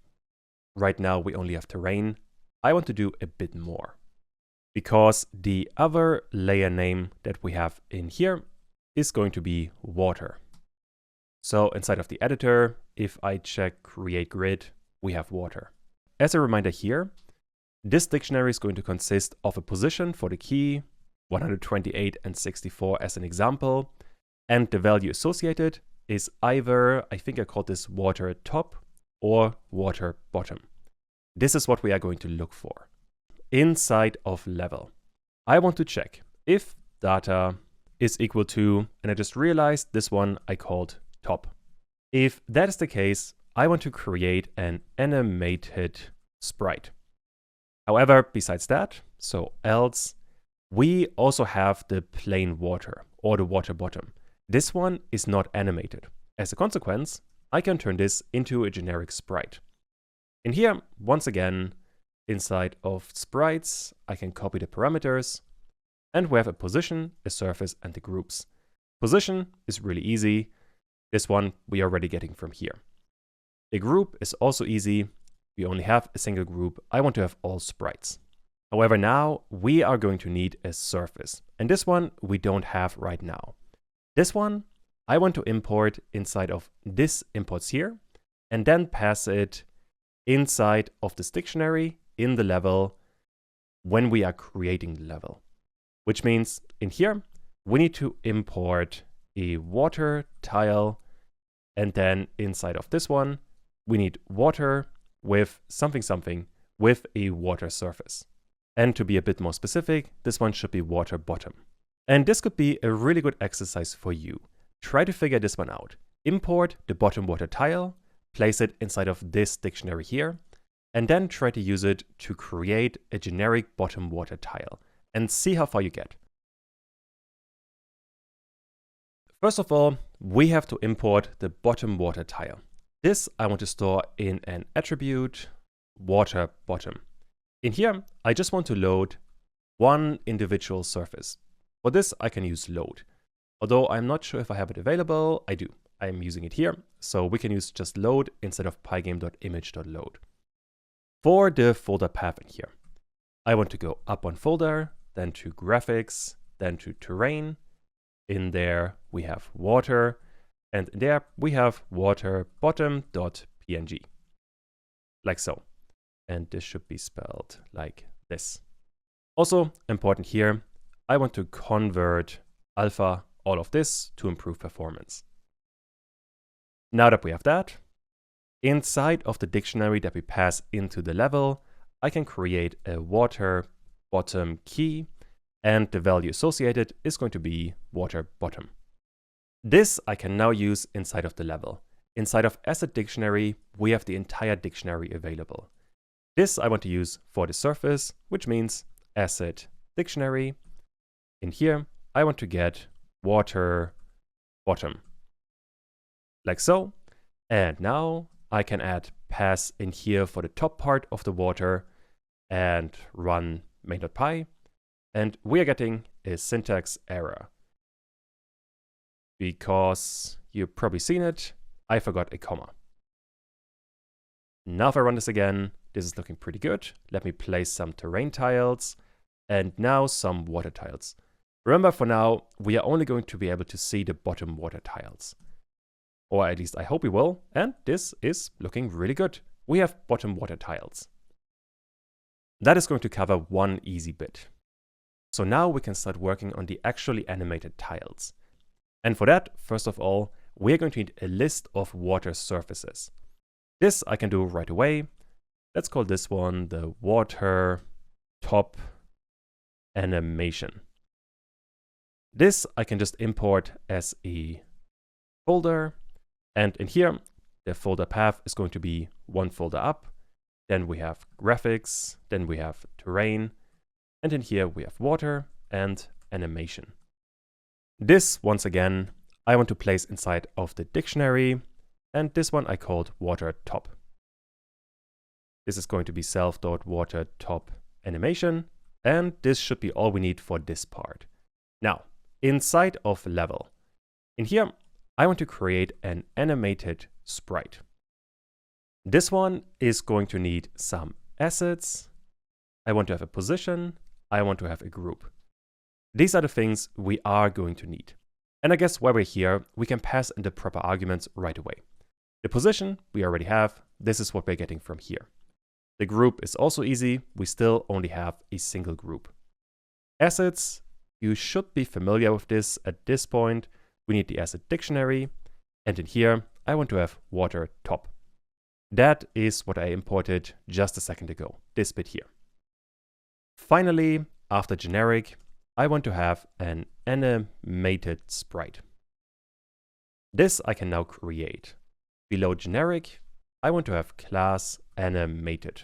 right now we only have terrain, I want to do a bit more. Because the other layer name that we have in here is going to be water. So inside of the editor, if I check create grid, we have water. As a reminder here, this dictionary is going to consist of a position for the key, 128 and 64 as an example, and the value associated is either, I think I called this water top or water bottom. This is what we are going to look for. Inside of level, I want to check if data is equal to, and I just realized this one I called top. If that is the case, I want to create an animated sprite. However, besides that, so else, we also have the plain water or the water bottom. This one is not animated. As a consequence, I can turn this into a generic sprite. In here, once again, inside of sprites, I can copy the parameters, and we have a position, a surface, and the groups. Position is really easy. This one we are already getting from here. The group is also easy. We only have a single group. I want to have all sprites. However, now we are going to need a surface, and this one we don't have right now. This one I want to import inside of this imports here, and then pass it inside of this dictionary in the level when we are creating the level. Which means in here, we need to import a water tile, and then inside of this one, we need water with something something with a water surface. And to be a bit more specific, this one should be water bottom. And this could be a really good exercise for you. Try to figure this one out. Import the bottom water tile, place it inside of this dictionary here, and then try to use it to create a generic bottom water tile and see how far you get. First of all, we have to import the bottom water tile. This I want to store in an attribute, water bottom. In here, I just want to load one individual surface. For this, I can use load. Although I'm not sure if I have it available, I do. I'm using it here, so we can use just load instead of pygame.image.load. For the folder path in here, I want to go up one folder, then to graphics, then to terrain. In there, we have water, and in there we have water bottom.png, like so. and this should be spelled like this. Also important here, I want to convert alpha, all of this, to improve performance. Now that we have that, inside of the dictionary that we pass into the level, I can create a water bottom key, and the value associated is going to be water bottom. This I can now use inside of the level. Inside of asset dictionary, we have the entire dictionary available. This I want to use for the surface, which means asset dictionary. In here, I want to get water bottom, like so. And now I can add pass in here for the top part of the water and run main.py. And we are getting a syntax error because you've probably seen it. I forgot a comma. Now if I run this again, this is looking pretty good. Let me place some terrain tiles and now some water tiles. Remember, for now, we are only going to be able to see the bottom water tiles. Or at least I hope we will. And this is looking really good. We have bottom water tiles. That is going to cover one easy bit. So now we can start working on the actually animated tiles. And for that, first of all, we're going to need a list of water surfaces. This I can do right away. Let's call this one the water top animation. This I can just import as a folder. And in here, the folder path is going to be one folder up. Then we have graphics, then we have terrain. And in here we have water and animation. This, once again, I want to place inside of the dictionary. And this one I called water top. This is going to be self.water top animation. And this should be all we need for this part. Now, inside of level, in here, I want to create an animated sprite. This one is going to need some assets. I want to have a position. I want to have a group. These are the things we are going to need. And I guess while we're here, we can pass in the proper arguments right away. The position we already have. This is what we're getting from here. The group is also easy. We still only have a single group. Assets, you should be familiar with this at this point. We need the asset dictionary. And in here, I want to have water top. That is what I imported just a second ago, this bit here. Finally, after generic, I want to have an animated sprite. This I can now create. Below generic, I want to have class animated.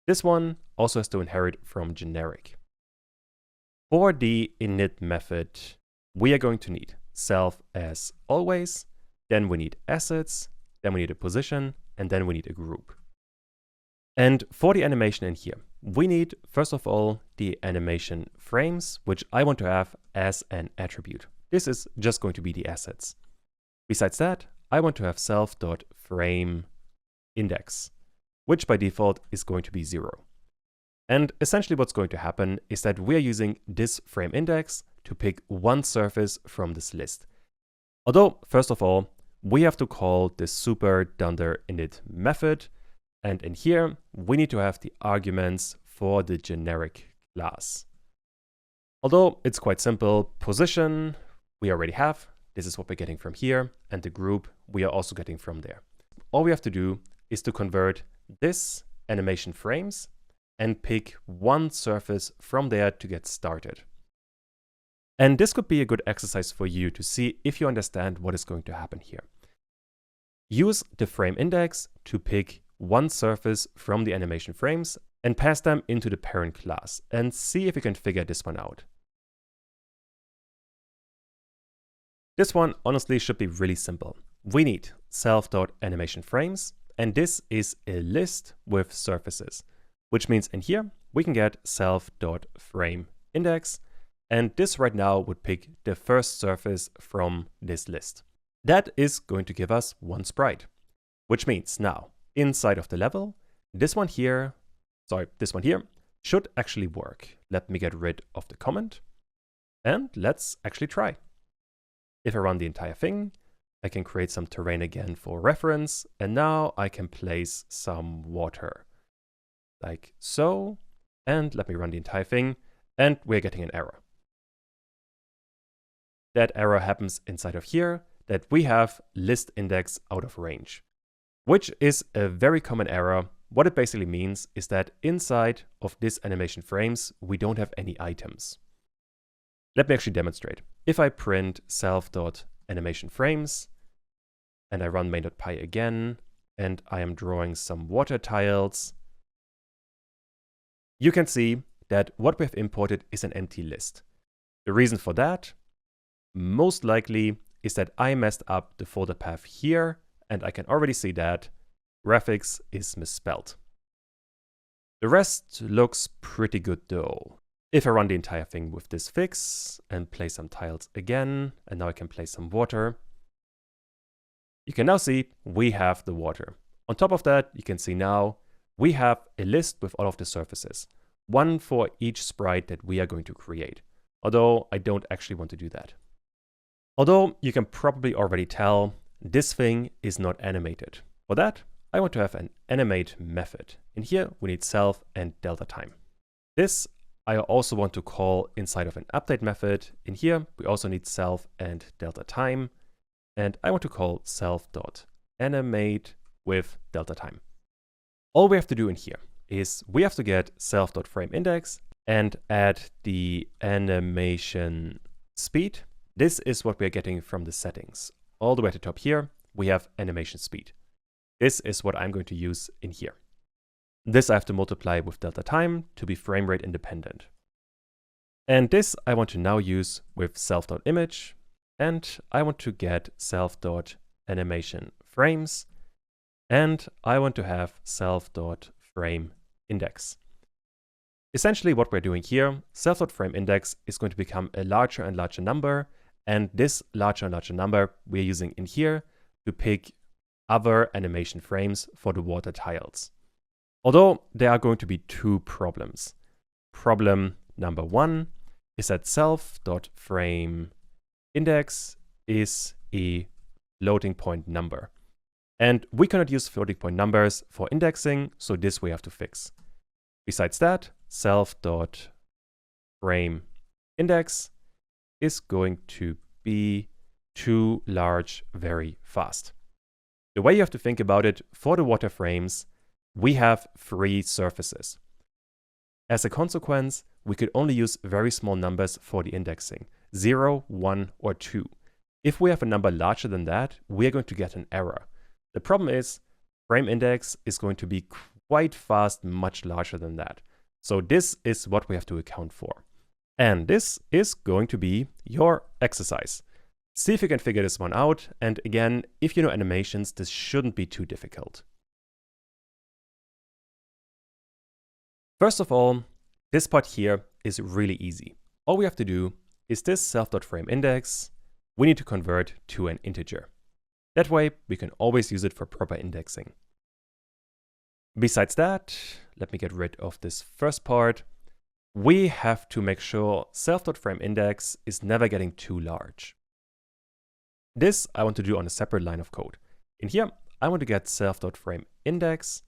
This one also has to inherit from generic. For the init method, we are going to need self as always, then we need assets, then we need a position, and then we need a group. And for the animation in here, we need, first of all, the animation frames, which I want to have as an attribute. This is just going to be the assets. Besides that, I want to have self.frame index, which by default is going to be 0. And essentially what's going to happen is that we're using this frame index to pick one surface from this list. Although, first of all, we have to call the super dunder init method. And in here, we need to have the arguments for the generic class. Although it's quite simple, position we already have. This is what we're getting from here. And the group we are also getting from there. All we have to do is to convert this animation frames and pick one surface from there to get started. And this could be a good exercise for you to see if you understand what is going to happen here. Use the frame index to pick one surface from the animation frames and pass them into the parent class and see if you can figure this one out. This one honestly should be really simple. We need self.animationFrames, and this is a list with surfaces, which means in here we can get self.frameIndex, and this right now would pick the first surface from this list. That is going to give us one sprite, which means now inside of the level, this one here should actually work. Let me get rid of the comment and let's actually try. If I run the entire thing, I can create some terrain again for reference, and now I can place some water. like so. And let me run the entire thing, and we're getting an error. That error happens inside of here, that we have list index out of range, which is a very common error. What it basically means is that inside of this animation frames, we don't have any items. Let me actually demonstrate. If I print self.animation frames, and I run main.py again, and I am drawing some water tiles, you can see that what we have imported is an empty list. The reason for that, most likely, is that I messed up the folder path here, and I can already see that graphics is misspelled. The rest looks pretty good though. If I run the entire thing with this fix and play some tiles again, and now I can play some water, you can now see we have the water. On top of that, you can see now we have a list with all of the surfaces, one for each sprite that we are going to create, although I don't actually want to do that. Although you can probably already tell, this thing is not animated. For that, I want to have an animate method. In here, we need self and delta time. This I also want to call inside of an update method. In here, we also need self and delta time. And I want to call self.animate with delta time. All we have to do in here is we have to get self.frameIndex and add the animation speed. This is what we are getting from the settings. All the way at the top here, we have animation speed. This is what I'm going to use in here. This I have to multiply with delta time to be frame rate independent. And this I want to now use with self.image, and I want to get self.animation frames, and I want to have self.frameIndex. Essentially what we're doing here, self.frameIndex is going to become a larger and larger number, and this larger and larger number we're using in here to pick other animation frames for the water tiles. Although there are going to be two problems. Problem number one is that self.frameIndex is a floating point number. And we cannot use floating point numbers for indexing, so this we have to fix. Besides that, self.frameIndex is going to be too large very fast. The way you have to think about it, for the water frames, we have 3 surfaces. As a consequence, we could only use very small numbers for the indexing, 0, 1, or 2. If we have a number larger than that, we are going to get an error. The problem is, frame index is going to be quite fast, much larger than that. So this is what we have to account for. And this is going to be your exercise. See if you can figure this one out, and again, if you know animations, this shouldn't be too difficult. First of all, this part here is really easy. All we have to do is this self.frameIndex, we need to convert to an integer. That way, we can always use it for proper indexing. Besides that, let me get rid of this first part. We have to make sure self.frameIndex is never getting too large. This I want to do on a separate line of code. In here, I want to get self.frameIndex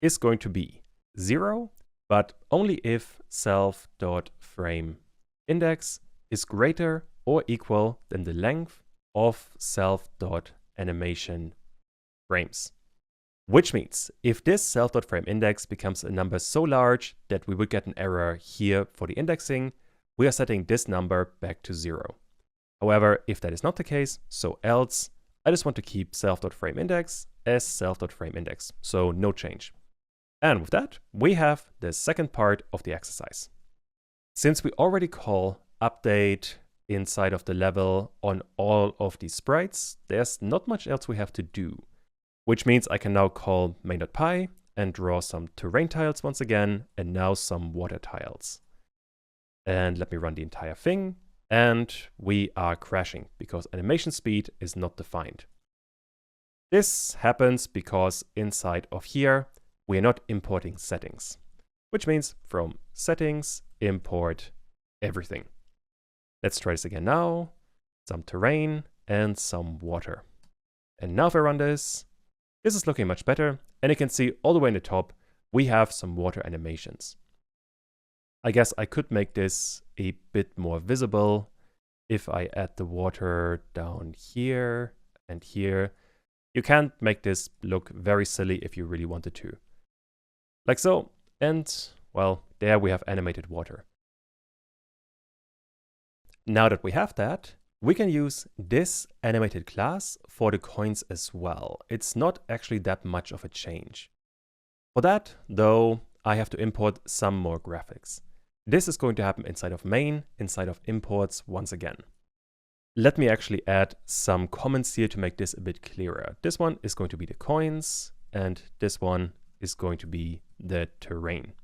is going to be 0, but only if self.frameIndex is greater or equal than the length of self.animation frames. Which means if this self.frameIndex becomes a number so large that we would get an error here for the indexing, we are setting this number back to 0. However, if that is not the case, so else, I just want to keep self.frameIndex as self.frameIndex, so no change. And with that, we have the second part of the exercise. Since we already call update inside of the level on all of these sprites, there's not much else we have to do. Which means I can now call main.py and draw some terrain tiles once again, and now some water tiles. And let me run the entire thing, and we are crashing because animation speed is not defined. This happens because inside of here, we are not importing settings, which means from settings, import everything. Let's try this again now, some terrain and some water. And now if I run this, this is looking much better, and you can see all the way in the top, we have some water animations. I guess I could make this a bit more visible if I add the water down here and here. You can make this look very silly if you really wanted to. Like so, and well, there we have animated water. Now that we have that, we can use this animated class for the coins as well. It's not actually that much of a change. For that, though, I have to import some more graphics. This is going to happen inside of main, inside of imports once again. Let me actually add some comments here to make this a bit clearer. This one is going to be the coins, and this one is going to be the terrain.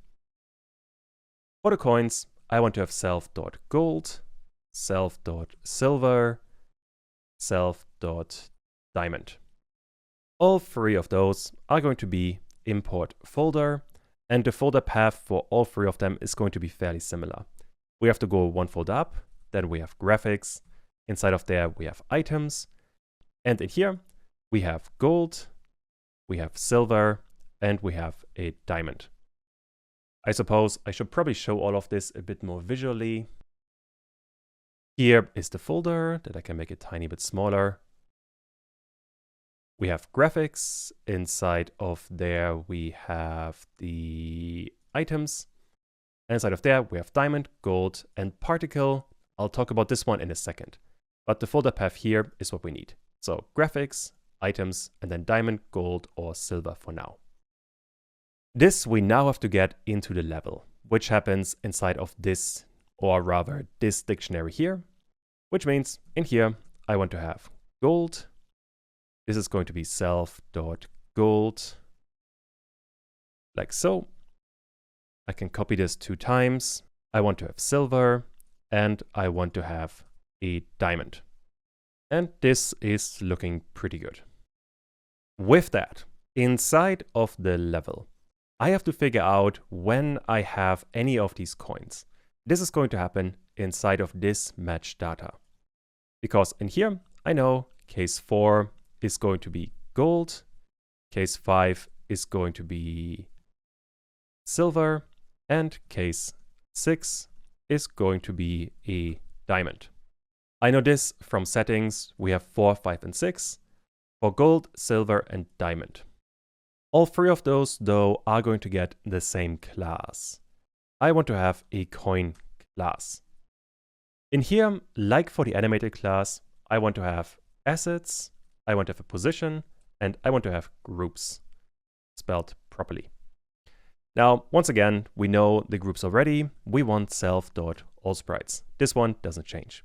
For the coins, I want to have self.gold, self.silver, self.diamond. All three of those are going to be import folder, and the folder path for all three of them is going to be fairly similar. We have to go one folder up, then we have graphics, inside of there we have items, and in here we have gold, we have silver, and we have a diamond. I suppose I should probably show all of this a bit more visually. Here is the folder that I can make a tiny bit smaller. We have graphics. Inside of there we have the items. Inside of there we have diamond, gold, and particle. I'll talk about this one in a second. But the folder path here is what we need. So graphics, items, and then diamond, gold, or silver for now. This we now have to get into the level, which happens inside of this, or rather this dictionary here, which means in here I want to have gold. This is going to be self.gold, like so. I can copy this 2 times. I want to have silver, and I want to have a diamond. And this is looking pretty good. With that, inside of the level, I have to figure out when I have any of these coins. This is going to happen inside of this match data. Because in here, I know case 4 is going to be gold, case 5 is going to be silver, and case 6 is going to be a diamond. I know this from settings. We have 4, 5, and 6 for gold, silver, and diamond. All 3 of those, though, are going to get the same class. I want to have a coin class. In here, like for the animated class, I want to have assets, I want to have a position, and I want to have groups, spelled properly. Now, once again, we know the groups already. We want self.allsprites. This one doesn't change.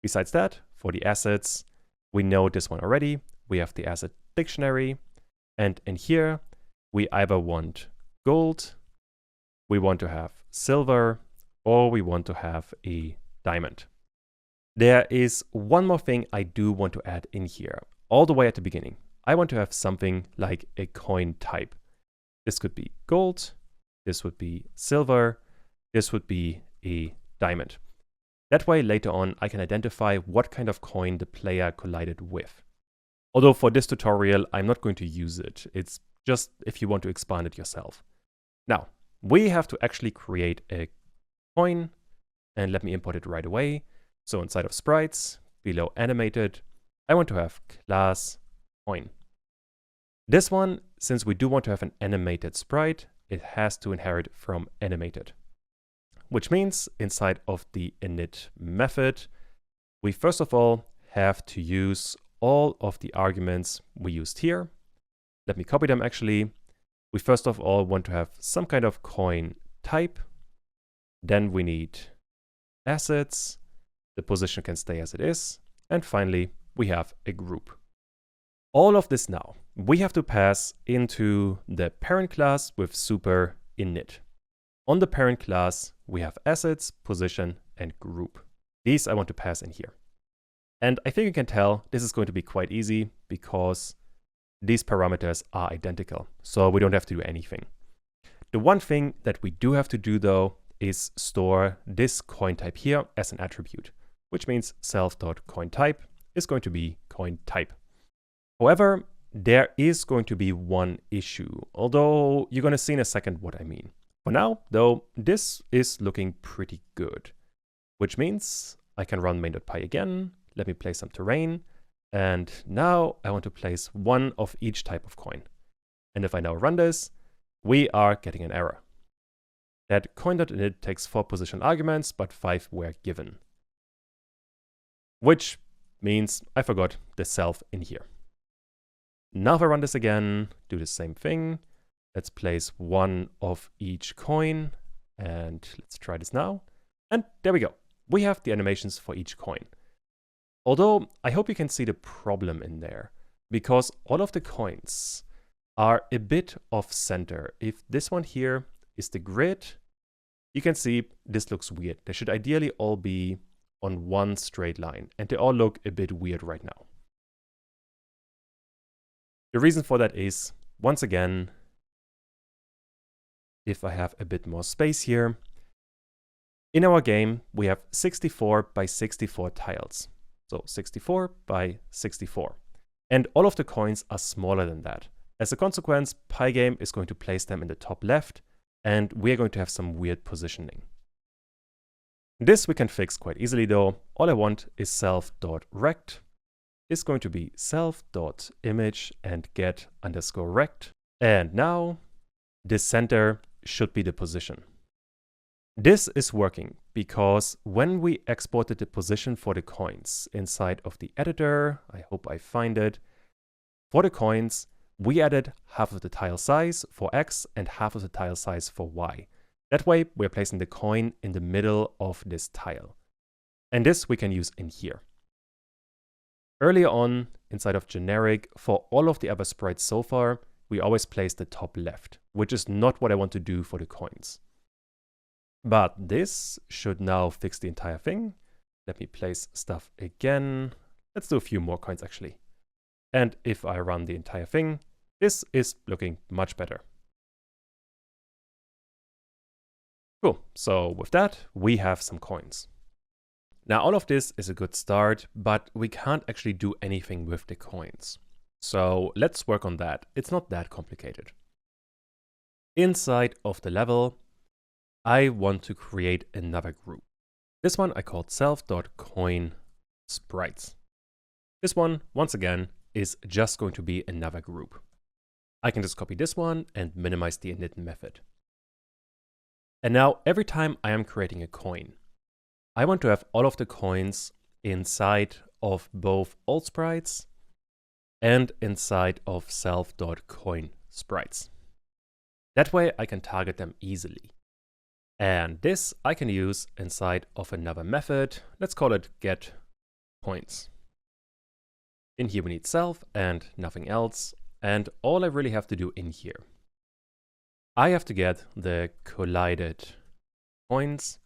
Besides that, for the assets, we know this one already. We have the asset dictionary. And in here, we either want gold, we want to have silver, or we want to have a diamond. There is one more thing I do want to add in here, all the way at the beginning. I want to have something like a coin type. This could be gold, this would be silver, this would be a diamond. That way, later on, I can identify what kind of coin the player collided with. Although for this tutorial, I'm not going to use it. It's just if you want to expand it yourself. Now, we have to actually create a coin, and let me import it right away. So inside of sprites, below animated, I want to have class coin. This one, since we do want to have an animated sprite, it has to inherit from animated. Which means inside of the init method, we first of all have to use all of the arguments we used here. Let me copy them actually. We first of all want to have some kind of coin type. Then we need assets. The position can stay as it is. And finally, we have a group. All of this now, we have to pass into the parent class with super init. On the parent class, we have assets, position, and group. These I want to pass in here. And I think you can tell this is going to be quite easy because these parameters are identical, so we don't have to do anything. The one thing that we do have to do though is store this coin type here as an attribute, which means self.coinType is going to be coin type. However, there is going to be one issue, although you're going to see in a second what I mean. For now, though, this is looking pretty good, which means I can run main.py again. Let me place some terrain. And now I want to place one of each type of coin. And if I now run this, we are getting an error. That coin.init takes 4 positional arguments, but 5 were given. Which means I forgot the self in here. Now if I run this again, do the same thing. Let's place one of each coin. And let's try this now. And there we go. We have the animations for each coin. Although I hope you can see the problem in there, because all of the coins are a bit off center. If this one here is the grid, you can see this looks weird. They should ideally all be on one straight line, and they all look a bit weird right now. The reason for that is, once again, if I have a bit more space here, in our game we have 64 by 64 tiles. So 64 by 64. And all of the coins are smaller than that. As a consequence, Pygame is going to place them in the top left, and we're going to have some weird positioning. This we can fix quite easily though. All I want is self.rect is going to be self.image and get_rect. And now the center should be the position. This is working because when we exported the position for the coins inside of the editor, I hope I find it, for the coins, we added half of the tile size for X and half of the tile size for Y. That way, we're placing the coin in the middle of this tile. And this we can use in here. Earlier on, inside of generic, for all of the other sprites so far, we always place the top left, which is not what I want to do for the coins. But this should now fix the entire thing. Let me place stuff again. Let's do a few more coins actually. And if I run the entire thing, this is looking much better. Cool, so with that, we have some coins. Now all of this is a good start, but we can't actually do anything with the coins. So let's work on that. It's not that complicated. Inside of the level, I want to create another group. This one I called self.coin_sprites. This one, once again, is just going to be another group. I can just copy this one and minimize the init method. And now every time I am creating a coin, I want to have all of the coins inside of both old sprites and inside of self.coin_sprites. That way I can target them easily. And this I can use inside of another method. Let's call it getCoins. In here we need self and nothing else. And all I really have to do in here, I have to get the collided coins.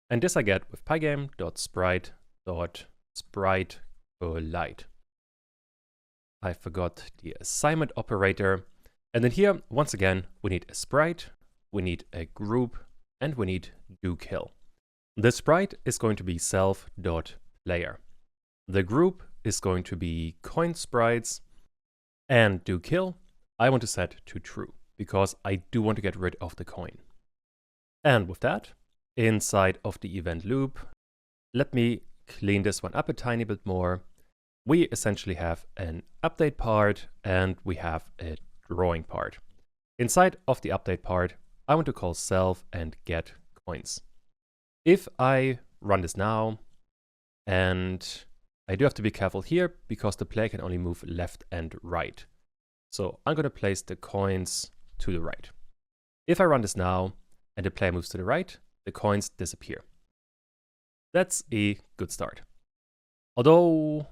And this I get with pygame.sprite.spriteCollide. I forgot the assignment operator. And then here, once again, we need a sprite, we need a group, and we need doKill. The sprite is going to be self.player. The group is going to be coin_sprites, and doKill I want to set to true because I do want to get rid of the coin. And with that, inside of the event loop, let me clean this one up a tiny bit more. We essentially have an update part and we have a drawing part. Inside of the update part, I want to call self and get coins. If I run this now, and I do have to be careful here because the player can only move left and right. So I'm going to place the coins to the right. If I run this now and the player moves to the right, the coins disappear. That's a good start. Although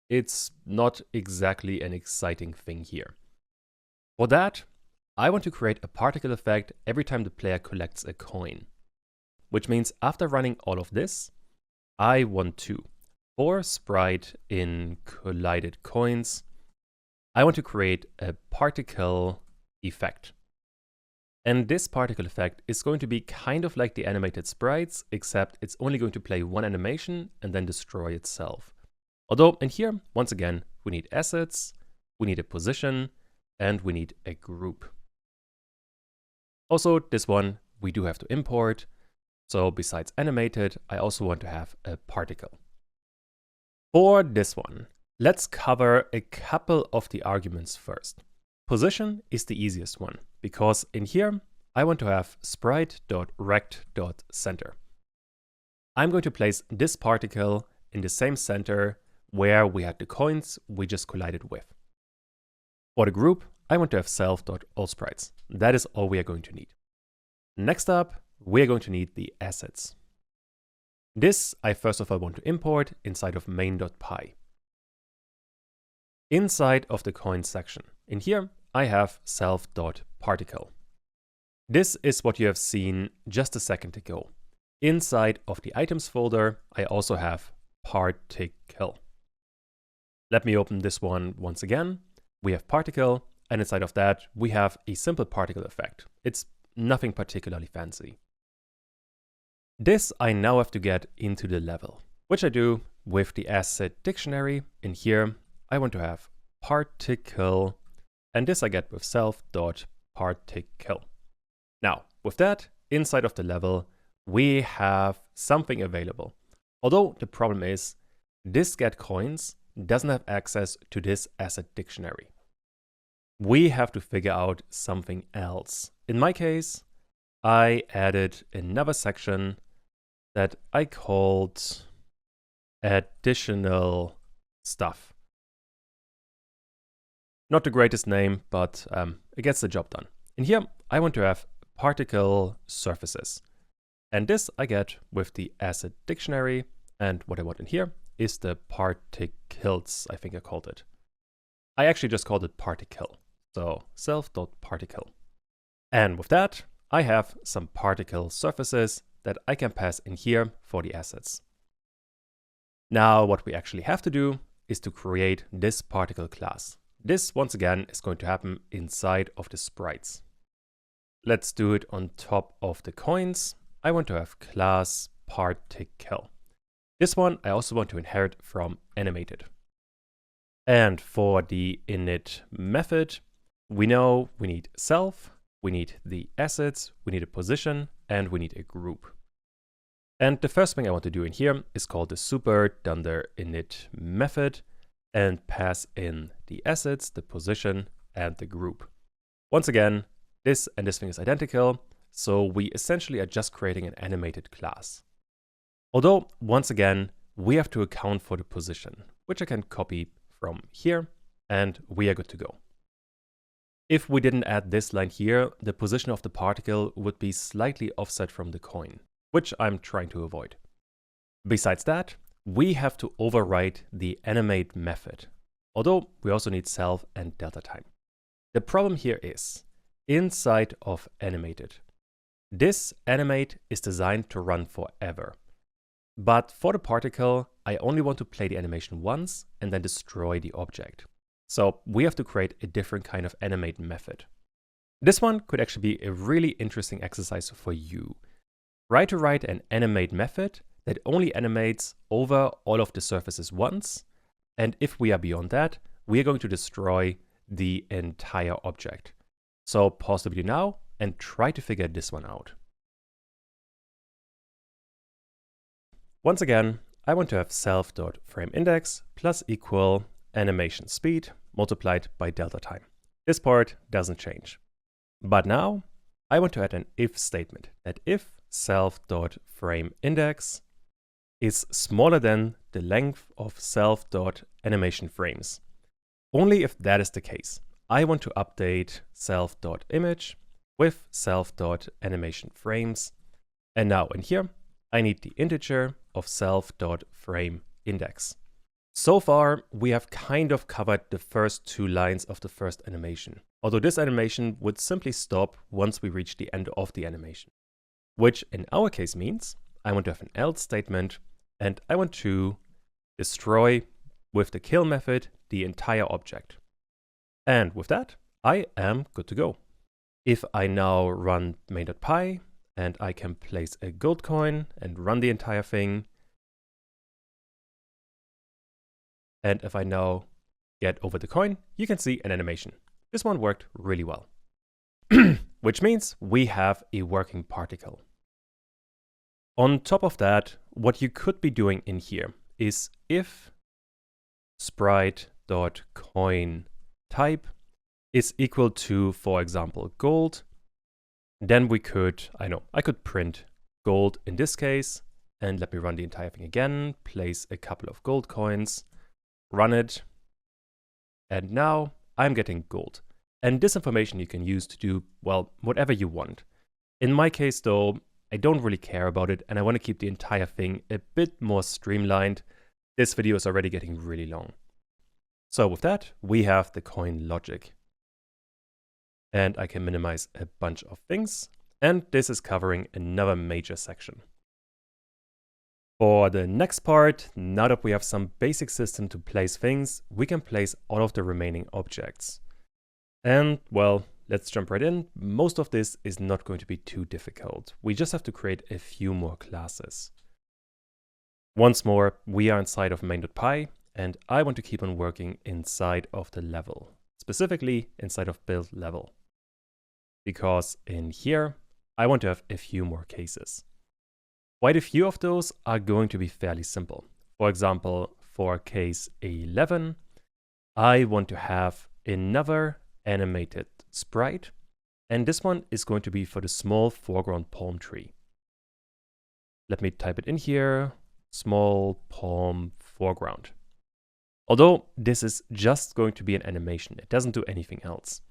it's not exactly an exciting thing here. For that, I want to create a particle effect every time the player collects a coin. Which means after running all of this, I want to, for sprite in collided coins, I want to create a particle effect. And this particle effect is going to be kind of like the animated sprites, except it's only going to play one animation and then destroy itself. Although in here, once again, we need assets, we need a position, and we need a group. Also, this one we do have to import. So besides animated, I also want to have a particle. For this one, let's cover a couple of the arguments first. Position is the easiest one, because in here, I want to have sprite.rect.center. I'm going to place this particle in the same center where we had the coins we just collided with. For the group, I want to have self.allsprites. That is all we are going to need. Next up, we are going to need the assets. This I first of all want to import inside of main.py. Inside of the coin section, in here, I have self.particle. This is what you have seen just a second ago. Inside of the items folder, I also have particle. Let me open this one once again. We have particle, and inside of that, we have a simple particle effect. It's nothing particularly fancy. This I now have to get into the level, which I do with the asset dictionary. In here, I want to have particle, and this I get with self.particle. Now, with that, inside of the level, we have something available. Although the problem is, this getCoins doesn't have access to this asset dictionary. We have to figure out something else. In my case, I added another section that I called additional stuff. Not the greatest name, but it gets the job done. In here, I want to have particle surfaces. And this I get with the asset dictionary. And what I want in here is the particles, I think I called it. I actually just called it particle. So self.particle. And with that, I have some particle surfaces that I can pass in here for the assets. Now, what we actually have to do is to create this particle class. This, once again, is going to happen inside of the sprites. Let's do it on top of the coins. I want to have class particle. This one I also want to inherit from animated. And for the init method, we know we need self, we need the assets, we need a position, and we need a group. And the first thing I want to do in here is call the super.init method and pass in the assets, the position, and the group. Once again, this and this thing is identical, so we essentially are just creating an animated class. Although, once again, we have to account for the position, which I can copy from here, and we are good to go. If we didn't add this line here, the position of the particle would be slightly offset from the coin, which I'm trying to avoid. Besides that, we have to override the animate method, although we also need self and delta time. The problem here is, inside of animated, this animate is designed to run forever. But for the particle, I only want to play the animation once and then destroy the object. So we have to create a different kind of animate method. This one could actually be a really interesting exercise for you. Try to write an animate method that only animates over all of the surfaces once. And if we are beyond that, we are going to destroy the entire object. So pause the video now and try to figure this one out. Once again, I want to have self.frameindex plus equal animation speed multiplied by delta time. This part doesn't change. But now I want to add an if statement that if self.frameindex is smaller than the length of self.animationFrames. Only if that is the case, I want to update self.image with self.animationFrames. And now in here, I need the integer of self.frameindex. So far, we have kind of covered the first two lines of the first animation, although this animation would simply stop once we reach the end of the animation, which in our case means I want to have an else statement and I want to destroy with the kill method the entire object. And with that, I am good to go. If I now run main.py and I can place a gold coin and run the entire thing, and if I now get over the coin, you can see an animation. This one worked really well. Which means we have a working particle. On top of that, what you could be doing in here is if sprite.coin type is equal to, for example, gold, then we could, I could print gold in this case, and let me run the entire thing again, place a couple of gold coins, run it, and now I'm getting gold. And this information you can use to do, well, whatever you want. In my case though, I don't really care about it, and I want to keep the entire thing a bit more streamlined. This video is already getting really long. So with that, we have the coin logic. And I can minimize a bunch of things, and this is covering another major section. For the next part, now that we have some basic system to place things, we can place all of the remaining objects. And well, let's jump right in. Most of this is not going to be too difficult. We just have to create a few more classes. Once more, we are inside of main.py, and I want to keep on working inside of the level, specifically inside of build level. Because in here, I want to have a few more cases. Quite a few of those are going to be fairly simple. For example, for case 11, I want to have another animated sprite, and this one is going to be for the small foreground palm tree. Let me type it in here, small palm foreground. Although this is just going to be an animation, it doesn't do anything else.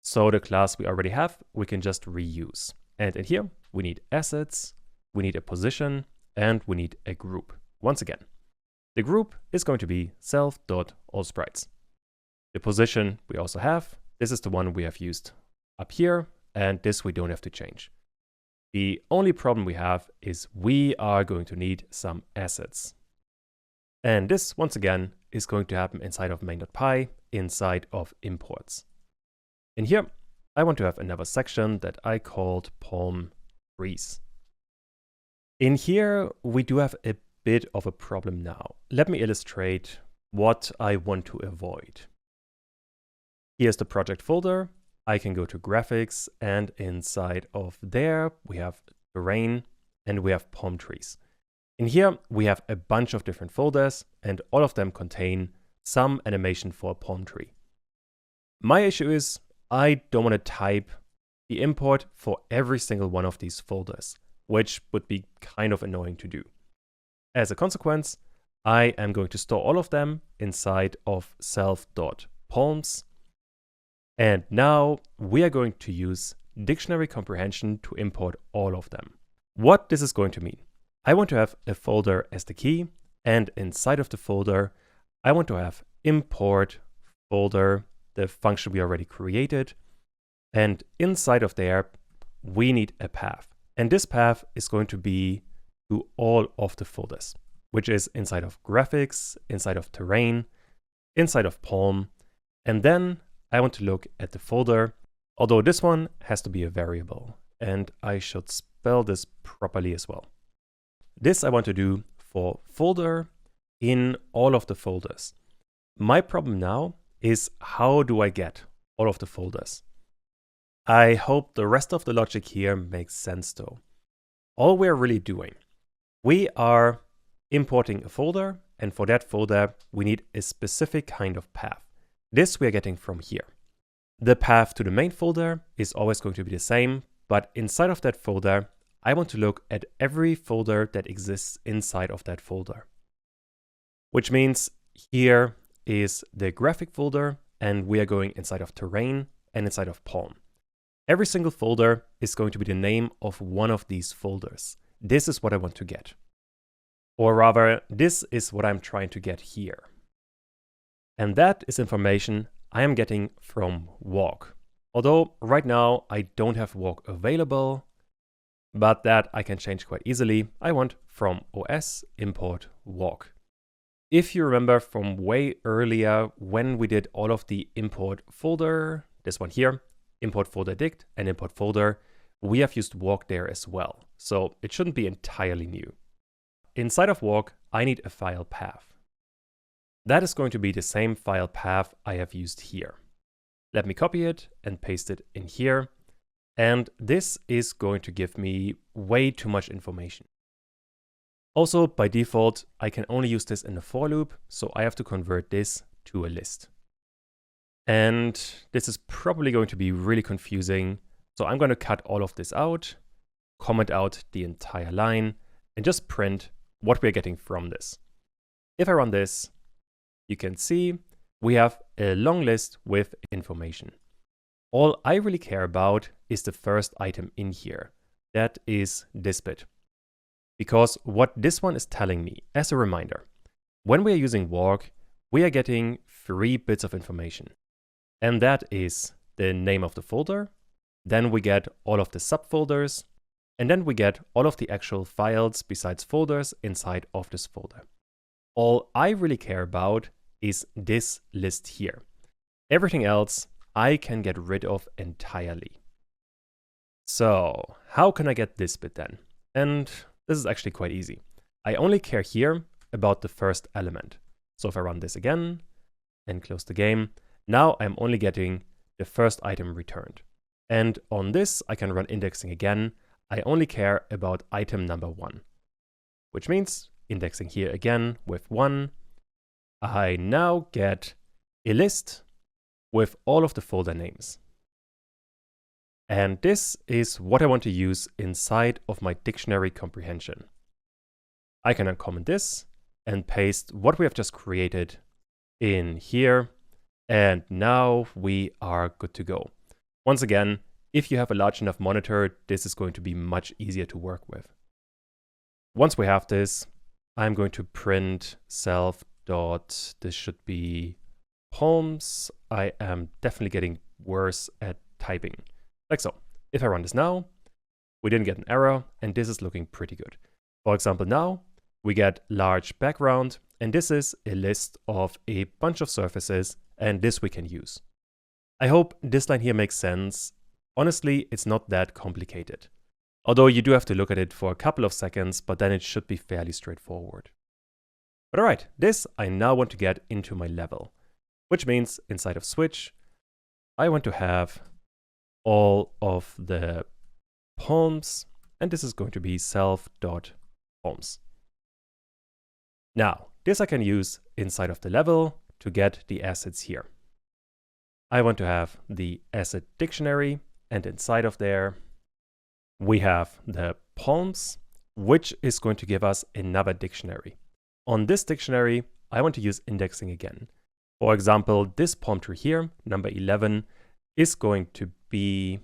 So the class we already have, we can just reuse. And in here, we need assets, we need a position, and we need a group. Once again, the group is going to be self.allsprites. The position we also have, this is the one we have used up here, and this we don't have to change. The only problem we have is we are going to need some assets. And this, once again, is going to happen inside of main.py, inside of imports. In here, I want to have another section that I called palm trees. In here, we do have a bit of a problem now. Let me illustrate what I want to avoid. Here's the project folder. I can go to graphics, and inside of there, we have terrain and we have palm trees. In here, we have a bunch of different folders, and all of them contain some animation for a palm tree. My issue is I don't want to type the import for every single one of these folders, which would be kind of annoying to do. As a consequence, I am going to store all of them inside of self.palms. And now we are going to use dictionary comprehension to import all of them. What this is going to mean, I want to have a folder as the key, and inside of the folder, I want to have import folder, the function we already created. And inside of there, we need a path. And this path is going to be to all of the folders, which is inside of graphics, inside of terrain, inside of palm. And then I want to look at the folder, although this one has to be a variable, and I should spell this properly as well. This I want to do for folder in all of the folders. My problem now is how do I get all of the folders? I hope the rest of the logic here makes sense though. All we're really doing, we are importing a folder, and for that folder, we need a specific kind of path. This we are getting from here. The path to the main folder is always going to be the same, but inside of that folder, I want to look at every folder that exists inside of that folder. Which means here is the graphic folder, and we are going inside of terrain and inside of palm. Every single folder is going to be the name of one of these folders. This is what I want to get. Or rather, this is what I'm trying to get here. And that is information I am getting from walk. Although right now I don't have walk available, but that I can change quite easily. I want from OS import walk. If you remember from way earlier when we did all of the import folder, this one here, import folder dict and import folder, we have used walk there as well. So it shouldn't be entirely new. Inside of walk, I need a file path. That is going to be the same file path I have used here. Let me copy it and paste it in here. And this is going to give me way too much information. Also, by default, I can only use this in a for loop, so I have to convert this to a list. And this is probably going to be really confusing. So I'm going to cut all of this out, comment out the entire line, and just print what we're getting from this. If I run this, you can see we have a long list with information. All I really care about is the first item in here. That is this bit. Because what this one is telling me, as a reminder, when we are using walk, we are getting 3 bits of information. And that is the name of the folder, then we get all of the subfolders, and then we get all of the actual files besides folders inside of this folder. All I really care about is this list here. Everything else I can get rid of entirely. So how can I get this bit then? And this is actually quite easy. I only care here about the first element. So if I run this again and close the game, now I'm only getting the first item returned. And on this, I can run indexing again. I only care about item number 1, which means indexing here again with 1. I now get a list with all of the folder names. And this is what I want to use inside of my dictionary comprehension. I can uncomment this and paste what we have just created in here. And now we are good to go. Once again, if you have a large enough monitor, this is going to be much easier to work with. Once we have this, I'm going to print self dot, this should be poems. I am definitely getting worse at typing. Like so. If I run this now, we didn't get an error, and this is looking pretty good. For example, now we get large background, and this is a list of a bunch of surfaces, and this we can use. I hope this line here makes sense. Honestly, it's not that complicated. Although you do have to look at it for a couple of seconds, but then it should be fairly straightforward. But alright, this I now want to get into my level, which means inside of switch, I want to have all of the poems, and this is going to be self.poems. Now, this I can use inside of the level to get the assets here. I want to have the asset dictionary, and inside of there, we have the poems, which is going to give us another dictionary. On this dictionary, I want to use indexing again. For example, this poem tree here, number 11, is going to be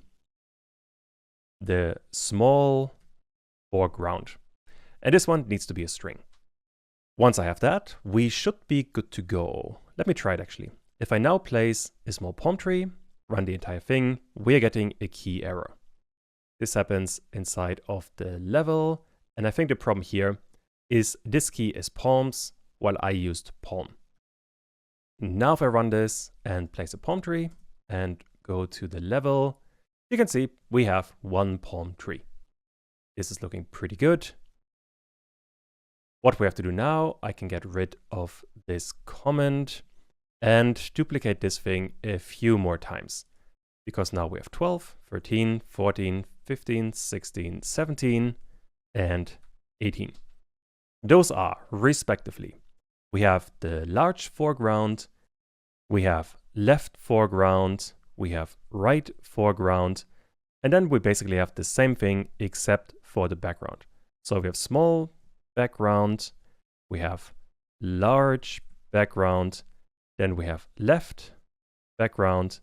the small foreground. And this one needs to be a string. Once I have that, we should be good to go. Let me try it actually. If I now place a small poem tree, run the entire thing, we are getting a key error. This happens inside of the level, and I think the problem here is this key is poems, while I used poem. Now if I run this and place a poem tree and go to the level, you can see we have one poem tree. This is looking pretty good. What we have to do now, I can get rid of this comment and duplicate this thing a few more times. Because now we have 12, 13, 14, 15, 16, 17, and 18. Those are, respectively, we have the large foreground, we have left foreground, we have right foreground, and then we basically have the same thing except for the background. So we have small background, we have large background, then we have left background,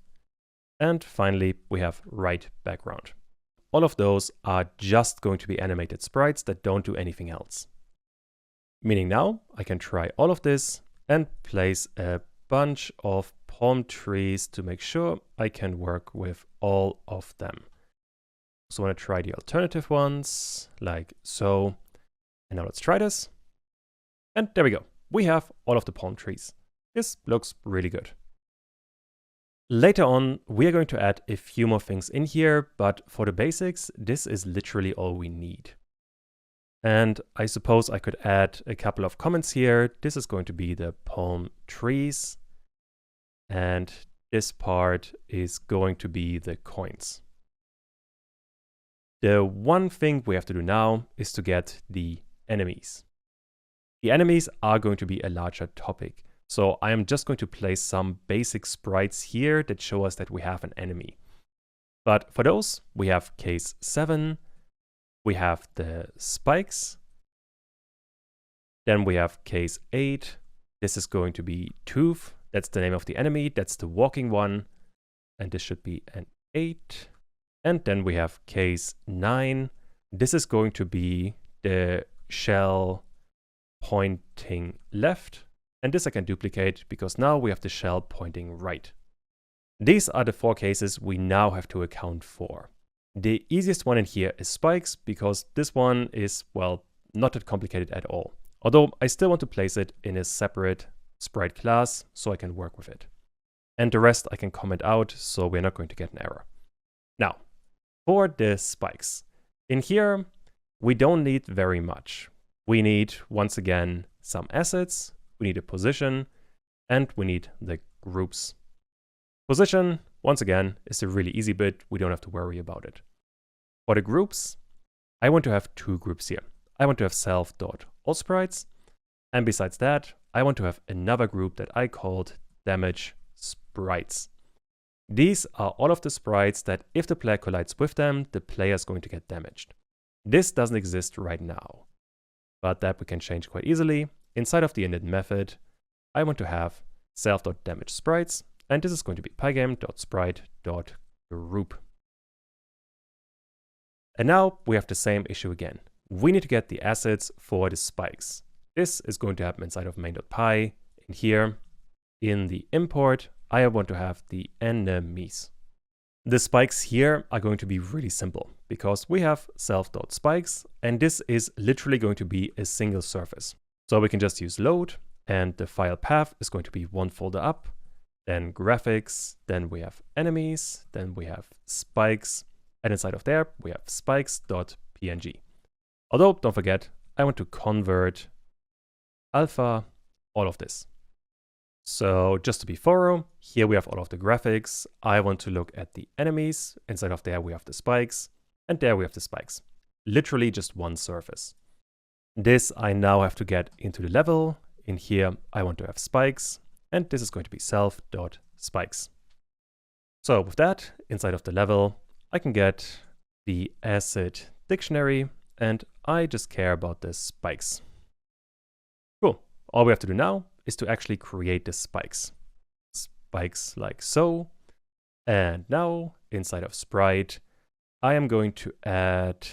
and finally we have right background. All of those are just going to be animated sprites that don't do anything else. Meaning now I can try all of this and place a bunch of palm trees to make sure I can work with all of them. So I want to try the alternative ones, like so. And now let's try this. And there we go. We have all of the palm trees. This looks really good. Later on, we are going to add a few more things in here, but for the basics, this is literally all we need. And I suppose I could add a couple of comments here. This is going to be the palm trees. And this part is going to be the coins. The one thing we have to do now is to get the enemies. The enemies are going to be a larger topic. So I am just going to place some basic sprites here that show us that we have an enemy. But for those, we have case 7. We have the spikes. Then we have case 8. This is going to be Tooth. That's the name of the enemy. That's the walking one. And this should be an 8. And then we have case 9. This is going to be the shell pointing left. And this I can duplicate because now we have the shell pointing right. These are the 4 cases we now have to account for. The easiest one in here is spikes because this one is, well, not that complicated at all. Although I still want to place it in a separate sprite class so I can work with it. And the rest I can comment out so we're not going to get an error. Now, for the spikes. In here, we don't need very much. We need, once again, some assets, we need a position, and we need the groups. Position, once again, is a really easy bit. We don't have to worry about it. For the groups, I want to have 2 groups here. I want to have self.allSprites, and besides that, I want to have another group that I called damage sprites. These are all of the sprites that if the player collides with them, the player is going to get damaged. This doesn't exist right now, but that we can change quite easily. Inside of the init method, I want to have self.damageSprites, and this is going to be pygame.sprite.group. And now we have the same issue again. We need to get the assets for the spikes. This is going to happen inside of main.py. In here, in the import, I want to have the enemies. The spikes here are going to be really simple because we have self.spikes, and this is literally going to be a single surface. So we can just use load, and the file path is going to be 1 folder up, then graphics, then we have enemies, then we have spikes, and inside of there we have spikes.png. Although, don't forget, I want to convert alpha all of this. So just to be thorough, here we have all of the graphics. I want to look at the enemies. Inside of there we have the spikes, and there we have the spikes. Literally just one surface. This I now have to get into the level. In here I want to have spikes, and this is going to be self.spikes. So with that, inside of the level, I can get the asset dictionary, and I just care about the spikes. Cool. All we have to do now is to actually create the spikes. Spikes like so. And now, inside of sprite, I am going to add,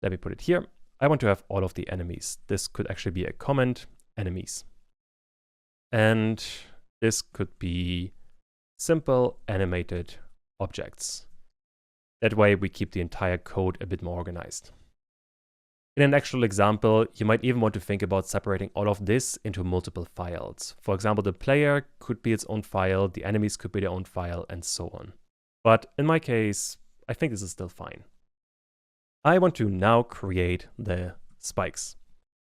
let me put it here. I want to have all of the enemies. This could actually be a comment, enemies. And this could be simple animated objects. That way we keep the entire code a bit more organized. In an actual example, you might even want to think about separating all of this into multiple files. For example, the player could be its own file, the enemies could be their own file, and so on. But in my case, I think this is still fine. I want to now create the spikes.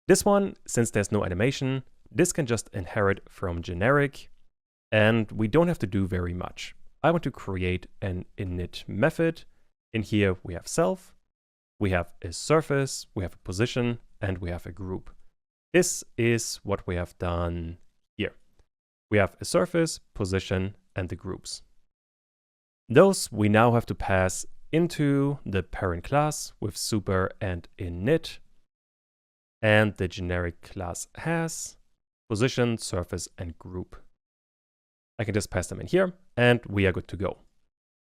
This one, since there's no animation, this can just inherit from generic, and we don't have to do very much. I want to create an init method. In here we have self. We have a surface, we have a position, and we have a group. This is what we have done here. We have a surface, position, and the groups. Those we now have to pass into the parent class with super and init. And the generic class has position, surface, and group. I can just pass them in here, and we are good to go.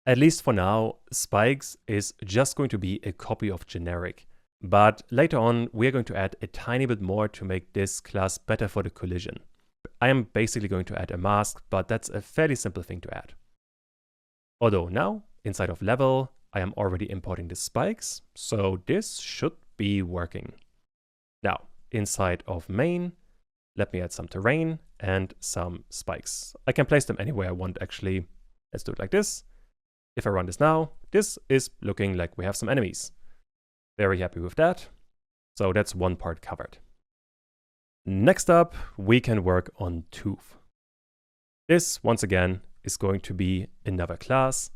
At least for now, spikes is just going to be a copy of generic. But later on, we're going to add a tiny bit more to make this class better for the collision. I am basically going to add a mask, but that's a fairly simple thing to add. Although now, inside of level, I am already importing the spikes, so this should be working. Now, inside of main, let me add some terrain and some spikes. I can place them anywhere I want, actually. Let's do it like this. If I run this now, this is looking like we have some enemies. Very happy with that. So that's one part covered. Next up, we can work on tooth. This, once again, is going to be another class.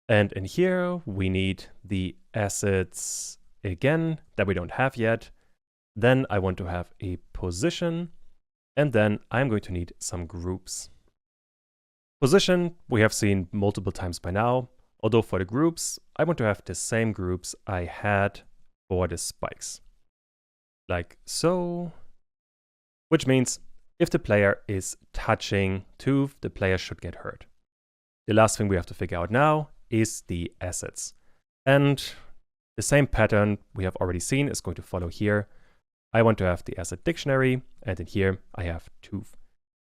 And in here, we need the assets again that we don't have yet. Then I want to have a position. And then I'm going to need some groups. Position, we have seen multiple times by now. Although for the groups, I want to have the same groups I had for the spikes. Like so. Which means if the player is touching tooth, the player should get hurt. The last thing we have to figure out now is the assets. And the same pattern we have already seen is going to follow here. I want to have the asset dictionary, and in here I have tooth.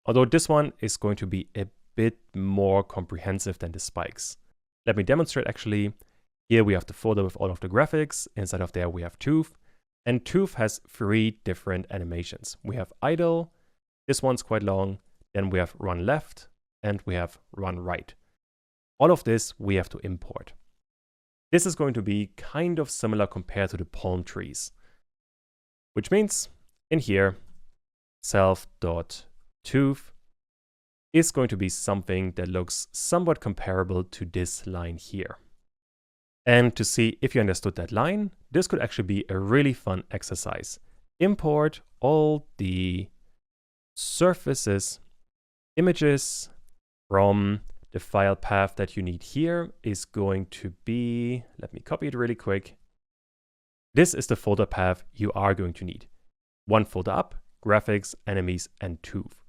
Although this one is going to be a bit more comprehensive than the spikes. Let me demonstrate actually. Here we have the folder with all of the graphics. Inside of there we have tooth. And tooth has 3 different animations. We have idle, this one's quite long, then we have run left, and we have run right. All of this we have to import. This is going to be kind of similar compared to the palm trees. Which means in here, self.tooth is going to be something that looks somewhat comparable to this line here. And to see if you understood that line, this could actually be a really fun exercise. Import all the surfaces, images from the file path that you need here is going to be, let me copy it really quick. This is the folder path you are going to need. One folder up, graphics, enemies, and tooth.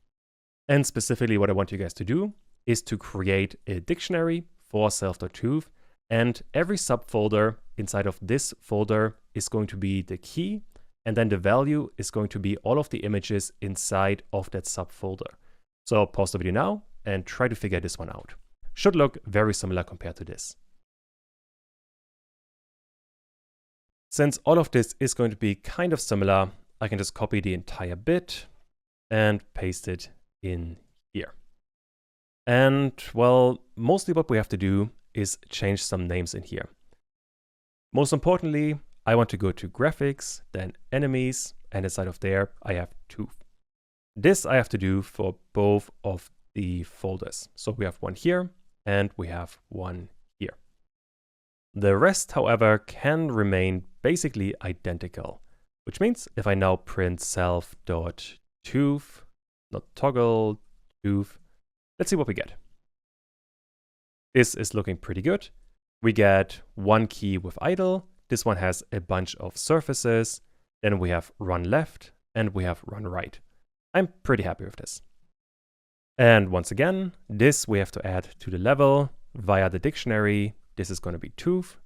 And specifically what I want you guys to do is to create a dictionary for self.tooth. And every subfolder inside of this folder is going to be the key, and then the value is going to be all of the images inside of that subfolder. So pause the video now and try to figure this one out. Should look very similar compared to this. Since all of this is going to be kind of similar, I can just copy the entire bit and paste it in here. And well, mostly what we have to do is change some names in here. Most importantly, I want to go to graphics, then enemies, and inside of there I have tooth. This I have to do for both of the folders. So we have one here and we have one here. The rest, however, can remain basically identical, which means if I now print self.tooth, not toggle, tooth, let's see what we get. This is looking pretty good. We get one key with idle. This one has a bunch of surfaces. Then we have run left and we have run right. I'm pretty happy with this. And once again, this we have to add to the level via the dictionary. This is going to be tooth.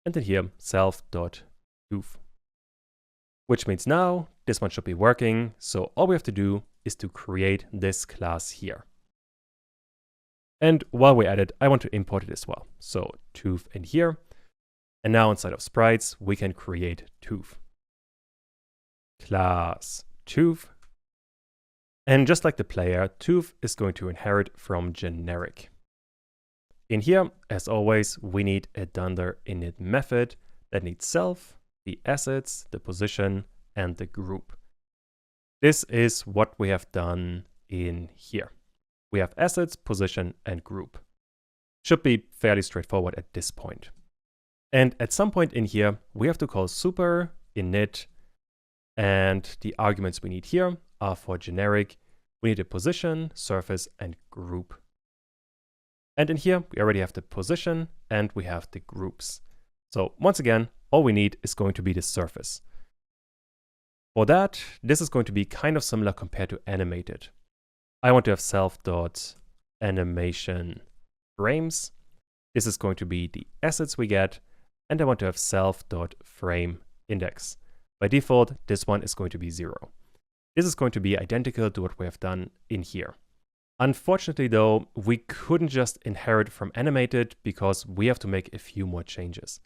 And then here, self.tooth. Which means now this one should be working. So all we have to do is to create this class here. And while we're at it, I want to import it as well. So tooth in here. And now inside of sprites, we can create tooth. Class tooth. And just like the player, tooth is going to inherit from generic. In here, as always, we need a dunder init method that needs self, the assets, the position, and the group. This is what we have done in here. We have assets, position, and group. Should be fairly straightforward at this point. And at some point in here, we have to call super init, and the arguments we need here are for generic. We need a position, surface, and group. And in here, we already have the position and we have the groups. So once again, all we need is going to be the surface. For that, this is going to be kind of similar compared to animated. I want to have self.animation frames. This is going to be the assets we get. And I want to have self.frame index. By default, this one is going to be 0. This is going to be identical to what we have done in here. Unfortunately though, we couldn't just inherit from animated because we have to make a few more changes.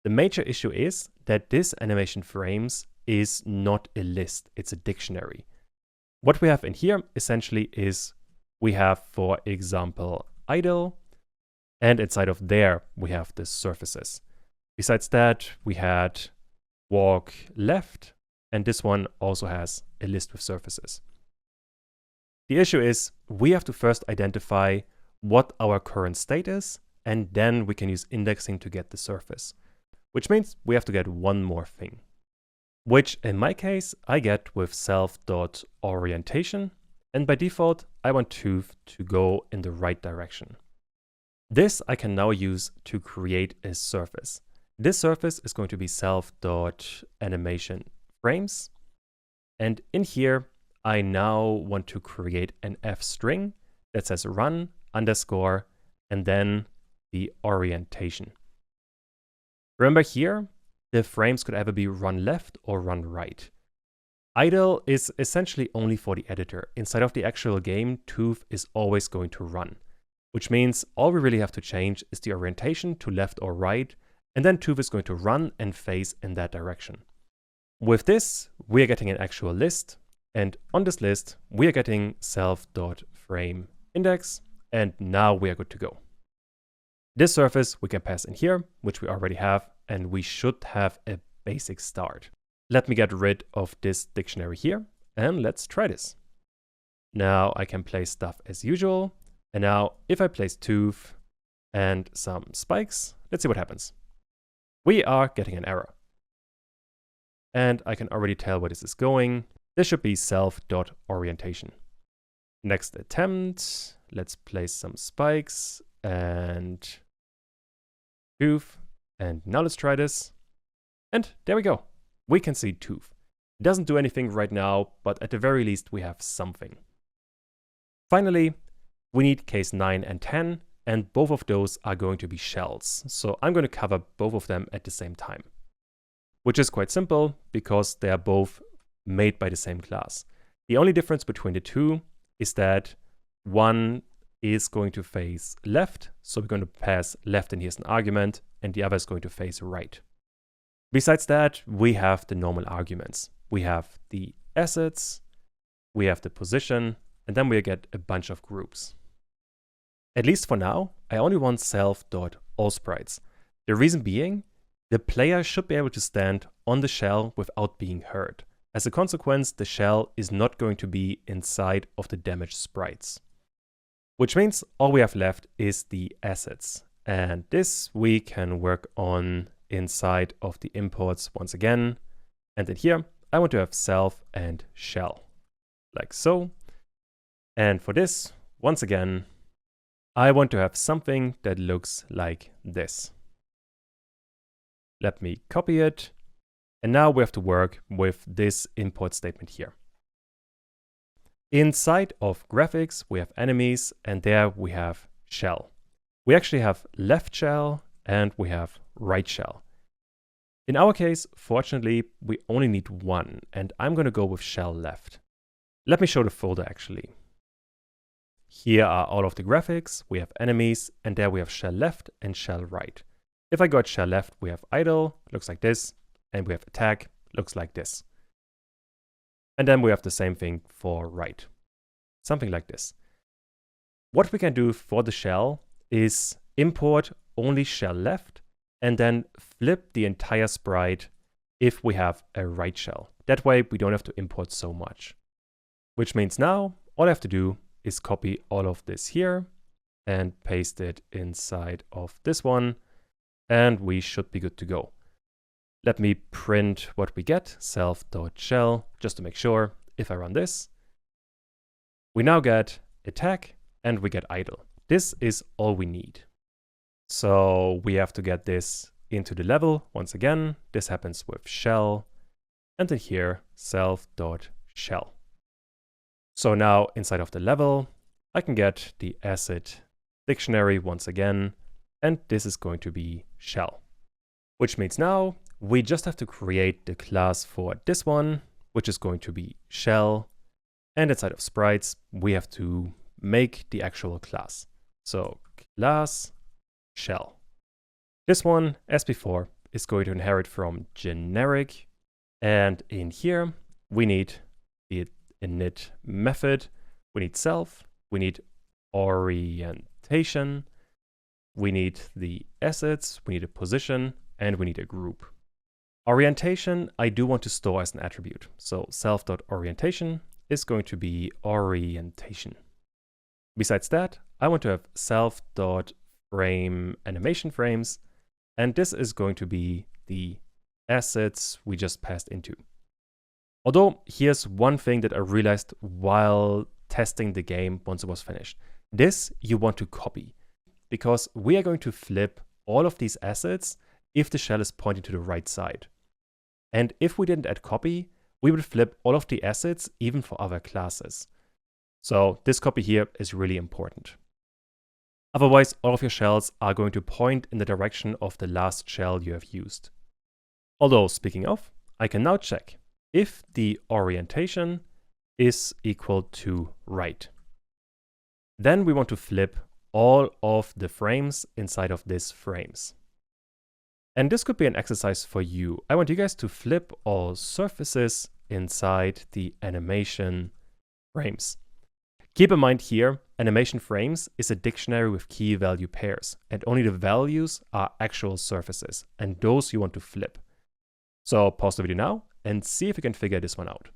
The major issue is that this animation frames is not a list, it's a dictionary. What we have in here essentially is we have, for example, idle, and inside of there we have the surfaces. Besides that, we had walk left, and this one also has a list with surfaces. The issue is we have to first identify what our current state is, and then we can use indexing to get the surface, which means we have to get one more thing, which in my case I get with self.orientation, and by default I want tooth to go in the right direction. This I can now use to create a surface. This surface is going to be self.animation frames, and in here I now want to create an f string that says run underscore and then the orientation. Remember here, the frames could either be run left or run right. Idle is essentially only for the editor. Inside of the actual game, tooth is always going to run, which means all we really have to change is the orientation to left or right, and then tooth is going to run and face in that direction. With this, we are getting an actual list, and on this list, we are getting self.frameIndex, and now we are good to go. This surface we can pass in here, which we already have, and we should have a basic start. Let me get rid of this dictionary here, and let's try this. Now I can place stuff as usual, and now if I place tooth and some spikes, let's see what happens. We are getting an error. And I can already tell where this is going. This should be self.orientation. Next attempt, let's place some spikes and tooth. And now let's try this. And there we go. We can see tooth. It doesn't do anything right now, but at the very least we have something. Finally, we need case 9 and 10, and both of those are going to be shells. So I'm going to cover both of them at the same time, which is quite simple because they are both made by the same class. The only difference between the two is that one is going to face left, so we're going to pass left in here as an argument, and the other is going to face right. Besides that, we have the normal arguments. We have the assets, we have the position, and then we get a bunch of groups. At least for now, I only want self.allSprites. The reason being, the player should be able to stand on the shell without being hurt. As a consequence, the shell is not going to be inside of the damaged sprites. Which means all we have left is the assets. And this we can work on inside of the imports once again. And then here, I want to have self and shell, like so. And for this, once again, I want to have something that looks like this. Let me copy it. And now we have to work with this import statement here. Inside of graphics, we have enemies, and there we have shell. We actually have left shell and we have right shell. In our case, fortunately, we only need one, and I'm going to go with shell left. Let me show the folder actually. Here are all of the graphics, we have enemies, and there we have shell left and shell right. If I go at shell left, we have idle, looks like this, and we have attack, looks like this. And then we have the same thing for right, something like this. What we can do for the shell is import only shell left and then flip the entire sprite if we have a right shell. That way we don't have to import so much. Which means now all I have to do is copy all of this here and paste it inside of this one, and we should be good to go. Let me print what we get, self.shell, just to make sure. If I run this, we now get attack and we get idle. This is all we need. So we have to get this into the level. Once again, this happens with shell, and then here, self.shell. So now inside of the level, I can get the asset dictionary once again, and this is going to be shell. Which means now we just have to create the class for this one, which is going to be shell. And inside of sprites, we have to make the actual class. So class shell. This one, as before, is going to inherit from generic. And in here, we need the init method. We need self. We need orientation. We need the assets. We need a position. And we need a group. Orientation, I do want to store as an attribute. So self.orientation is going to be orientation. Besides that, I want to have self.frame animation frames, and this is going to be the assets we just passed into. Although here's one thing that I realized while testing the game once it was finished. This you want to copy, because we are going to flip all of these assets if the shell is pointing to the right side. And if we didn't add copy, we would flip all of the assets even for other classes. So this copy here is really important. Otherwise, all of your shells are going to point in the direction of the last shell you have used. Although, speaking of, I can now check if the orientation is equal to right. Then we want to flip all of the frames inside of these frames. And this could be an exercise for you. I want you guys to flip all surfaces inside the animation frames. Keep in mind here, animation frames is a dictionary with key value pairs, and only the values are actual surfaces, and those you want to flip. So pause the video now and see if you can figure this one out.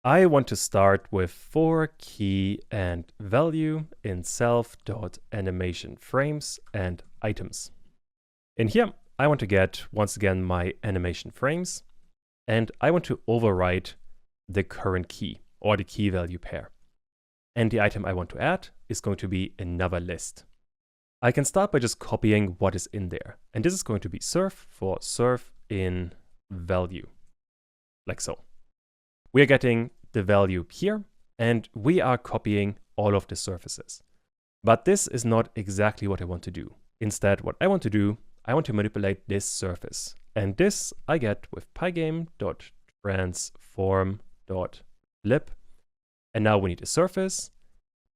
I want to start with for key and value in self.animation frames and items. In here, I want to get, once again, my animation frames, and I want to overwrite the current key or the key value pair. And the item I want to add is going to be another list. I can start by just copying what is in there. And this is going to be surf for surf in value, like so. We are getting the value here, and we are copying all of the surfaces. But this is not exactly what I want to do. Instead, what I want to do, I want to manipulate this surface. And this I get with pygame.transform.flip. And now we need a surface,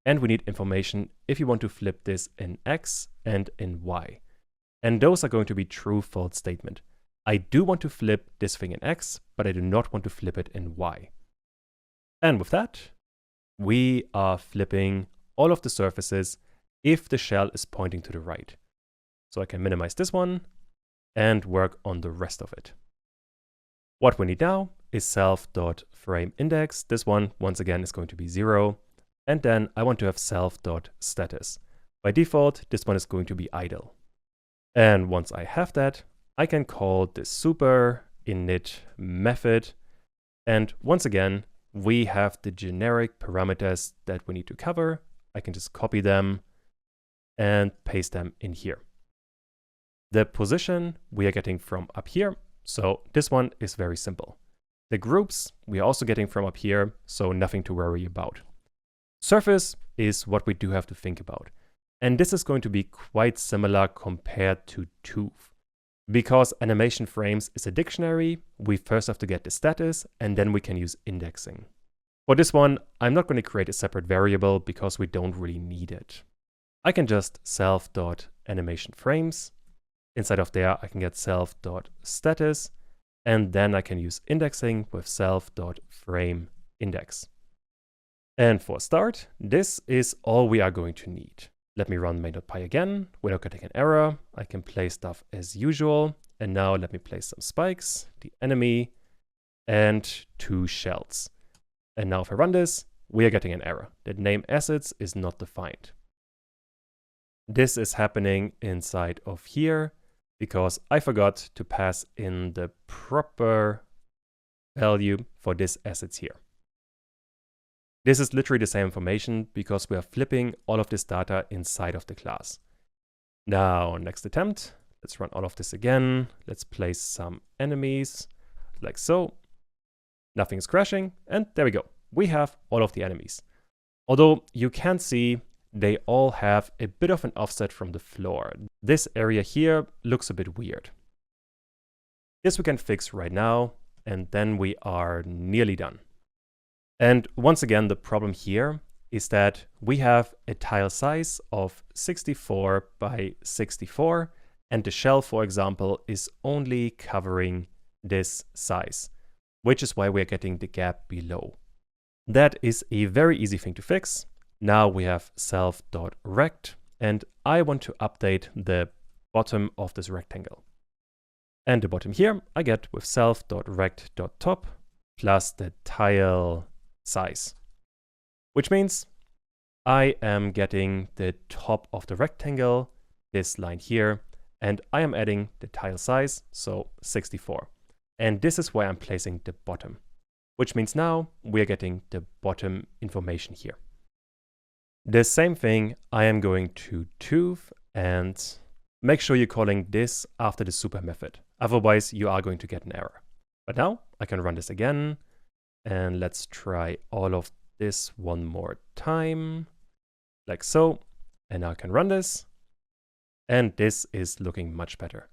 and we need information if you want to flip this in X and in Y. And those are going to be true-false statement. I do want to flip this thing in X, but I do not want to flip it in Y. And with that, we are flipping all of the surfaces if the shell is pointing to the right. So I can minimize this one and work on the rest of it. What we need now is self.frameIndex. This one, once again, is going to be 0. And then I want to have self.status. By default, this one is going to be idle. And once I have that, I can call this super init method. And once again, we have the generic parameters that we need to cover. I can just copy them and paste them in here. The position we are getting from up here. So this one is very simple. The groups we are also getting from up here, so nothing to worry about. Surface is what we do have to think about. And this is going to be quite similar compared to tooth. Because animation frames is a dictionary, we first have to get the status, and then we can use indexing. For this one, I'm not going to create a separate variable because we don't really need it. I can just self.animationFrames. Inside of there, I can get self.status, and then I can use indexing with self.frameIndex. And for start, this is all we are going to need. Let me run main.py again. We're not getting an error. I can play stuff as usual. And now let me place some spikes, the enemy, and 2 shells. And now if I run this, we are getting an error. The name assets is not defined. This is happening inside of here because I forgot to pass in the proper value for this assets here. This is literally the same information because we are flipping all of this data inside of the class. Now, next attempt, let's run all of this again. Let's place some enemies like so. Nothing is crashing, and there we go. We have all of the enemies. Although you can see they all have a bit of an offset from the floor. This area here looks a bit weird. This we can fix right now, and then we are nearly done. And once again, the problem here is that we have a tile size of 64 by 64, and the shell, for example, is only covering this size, which is why we're getting the gap below. That is a very easy thing to fix. Now we have self.rect, and I want to update the bottom of this rectangle. And the bottom here I get with self.rect.top plus the tile size, which means I am getting the top of the rectangle, this line here, and I am adding the tile size, so 64. And this is where I'm placing the bottom, which means now we're getting the bottom information here. The same thing I am going to do, and make sure you're calling this after the super method. Otherwise, you are going to get an error. But now I can run this again, and let's try all of this one more time, like so. And now I can run this, and this is looking much better.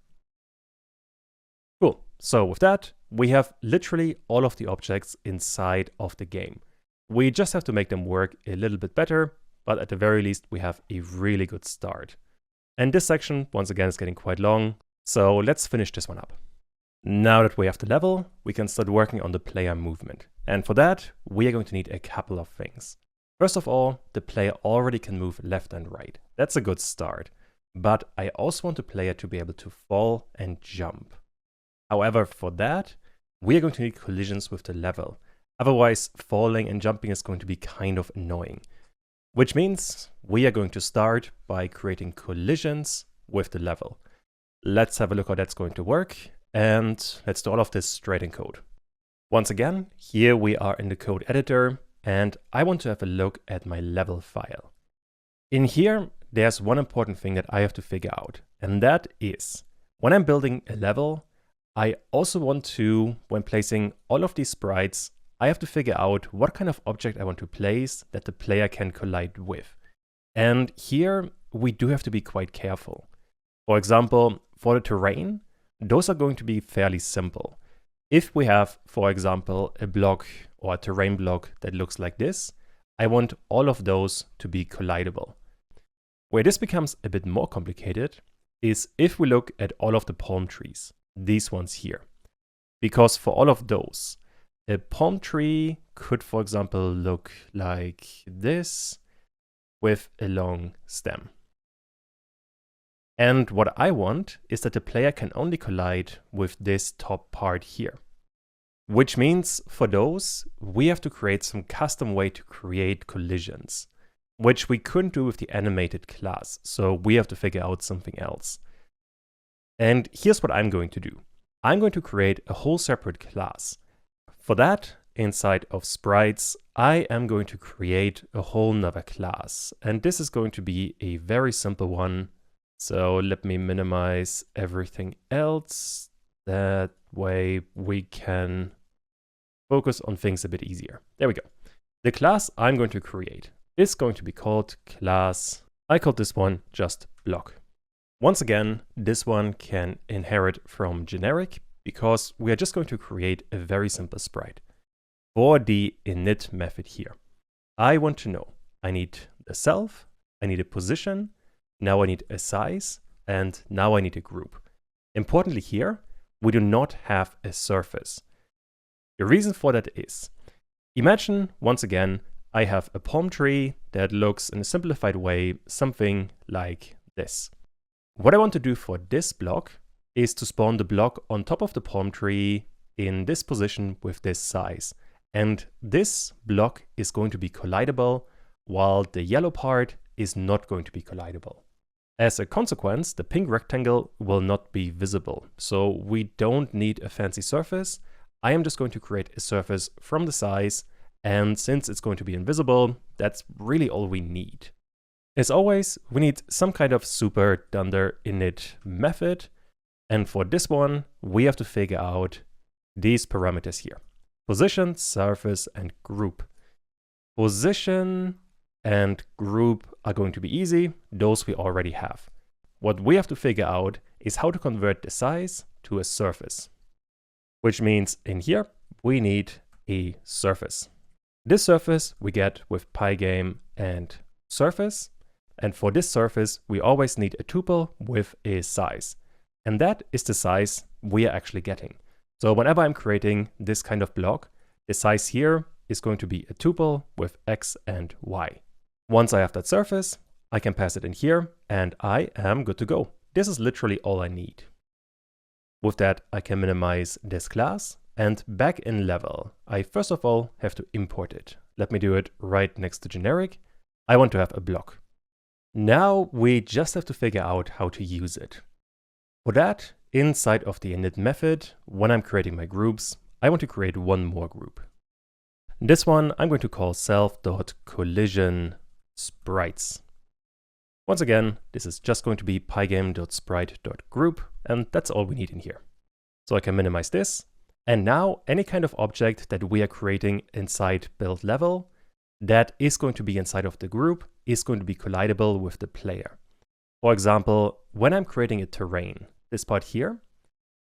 Cool. So with that, we have literally all of the objects inside of the game. We just have to make them work a little bit better, but at the very least, we have a really good start. And this section, once again, is getting quite long, so let's finish this one up. Now that we have the level, we can start working on the player movement. And for that, we are going to need a couple of things. First of all, the player already can move left and right. That's a good start. But I also want the player to be able to fall and jump. However, for that, we are going to need collisions with the level. Otherwise, falling and jumping is going to be kind of annoying. Which means we are going to start by creating collisions with the level. Let's have a look how that's going to work, and let's do all of this straight in code. Once again, here we are in the code editor, and I want to have a look at my level file. In here, there's one important thing that I have to figure out, and that is, when I'm building a level, I also want to, when placing all of these sprites, I have to figure out what kind of object I want to place that the player can collide with. And here, we do have to be quite careful. For example, for the terrain, those are going to be fairly simple. If we have, for example, a block or a terrain block that looks like this, I want all of those to be collidable. Where this becomes a bit more complicated is if we look at all of the palm trees, these ones here. Because for all of those, a palm tree could, for example, look like this with a long stem. And what I want is that the player can only collide with this top part here. Which means for those, we have to create some custom way to create collisions, which we couldn't do with the animated class. So we have to figure out something else. And here's what I'm going to do. I'm going to create a whole separate class. For that, inside of sprites, I am going to create a whole nother class. And this is going to be a very simple one. So let me minimize everything else. That way we can focus on things a bit easier. There we go. The class I'm going to create is going to be called class, I called this one just block. Once again, this one can inherit from generic because we are just going to create a very simple sprite. For the init method here, I want to know, I need a self, I need a position, now I need a size, and now I need a group. Importantly here, we do not have a surface. The reason for that is, imagine, once again, I have a palm tree that looks in a simplified way something like this. What I want to do for this block is to spawn the block on top of the palm tree in this position with this size. And this block is going to be collidable, while the yellow part is not going to be collidable. As a consequence, the pink rectangle will not be visible. So we don't need a fancy surface. I am just going to create a surface from the size. And since it's going to be invisible, that's really all we need. As always, we need some kind of super dunder init method. And for this one, we have to figure out these parameters here. Position, surface, and group. Position and group are going to be easy. Those we already have. What we have to figure out is how to convert the size to a surface. Which means in here, we need a surface. This surface we get with pygame and surface. And for this surface, we always need a tuple with a size. And that is the size we are actually getting. So whenever I'm creating this kind of block, the size here is going to be a tuple with x and y. Once I have that surface, I can pass it in here and I am good to go. this is literally all I need. With that, I can minimize this class, and back in level, I first of all have to import it. Let me do it right next to generic. I want to have a block. Now we just have to figure out how to use it. For that, inside of the init method, when I'm creating my groups, I want to create one more group. This one I'm going to call self.collision_sprites. Once again, this is just going to be pygame.sprite.group, and that's all we need in here. So I can minimize this, and now any kind of object that we are creating inside build level that is going to be inside of the group is going to be collidable with the player. For example, when I'm creating a terrain, this part here,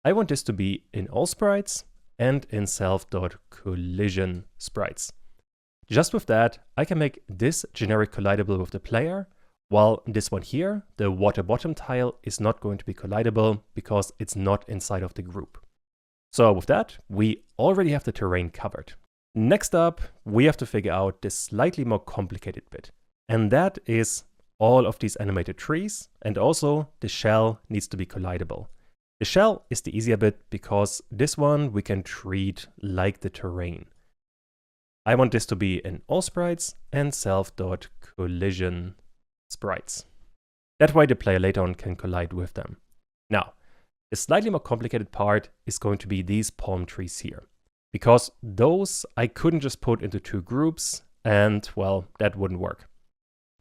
I want this to be in all sprites and in self.collision_sprites. Just with that, I can make this generic collidable with the player, while this one here, the water bottom tile, is not going to be collidable because it's not inside of the group. So with that, we already have the terrain covered. Next up, we have to figure out this slightly more complicated bit, and that is all of these animated trees, and also the shell needs to be collidable. The shell is the easier bit because this one we can treat like the terrain. I want this to be in all sprites and self.collision_sprites. That way the player later on can collide with them. Now, the slightly more complicated part is going to be these palm trees here, because those I couldn't just put into two groups, and well, that wouldn't work.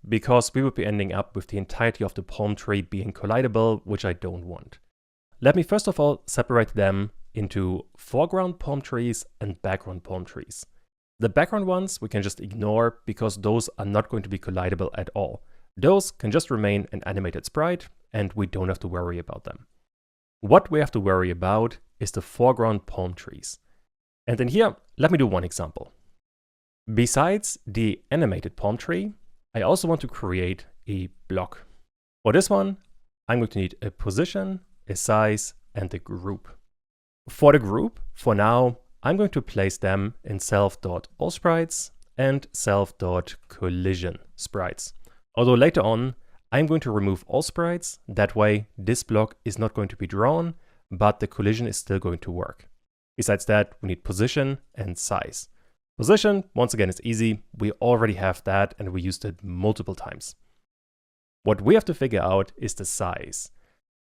Because we would be ending up with the entirety of the palm tree being collidable, which I don't want. Let me first of all separate them into foreground palm trees and background palm trees. The background ones we can just ignore because those are not going to be collidable at all. Those can just remain an animated sprite and we don't have to worry about them. What we have to worry about is the foreground palm trees. And in here, let me do one example. Besides the animated palm tree, I also want to create a block. For this one, I'm going to need a position, a size, and a group. For the group, for now, I'm going to place them in self.allSprites and self.collision_sprites. Although later on, I'm going to remove all sprites. That way, this block is not going to be drawn, but the collision is still going to work. Besides that, we need position and size. Position, once again, is easy. We already have that and we used it multiple times. What we have to figure out is the size.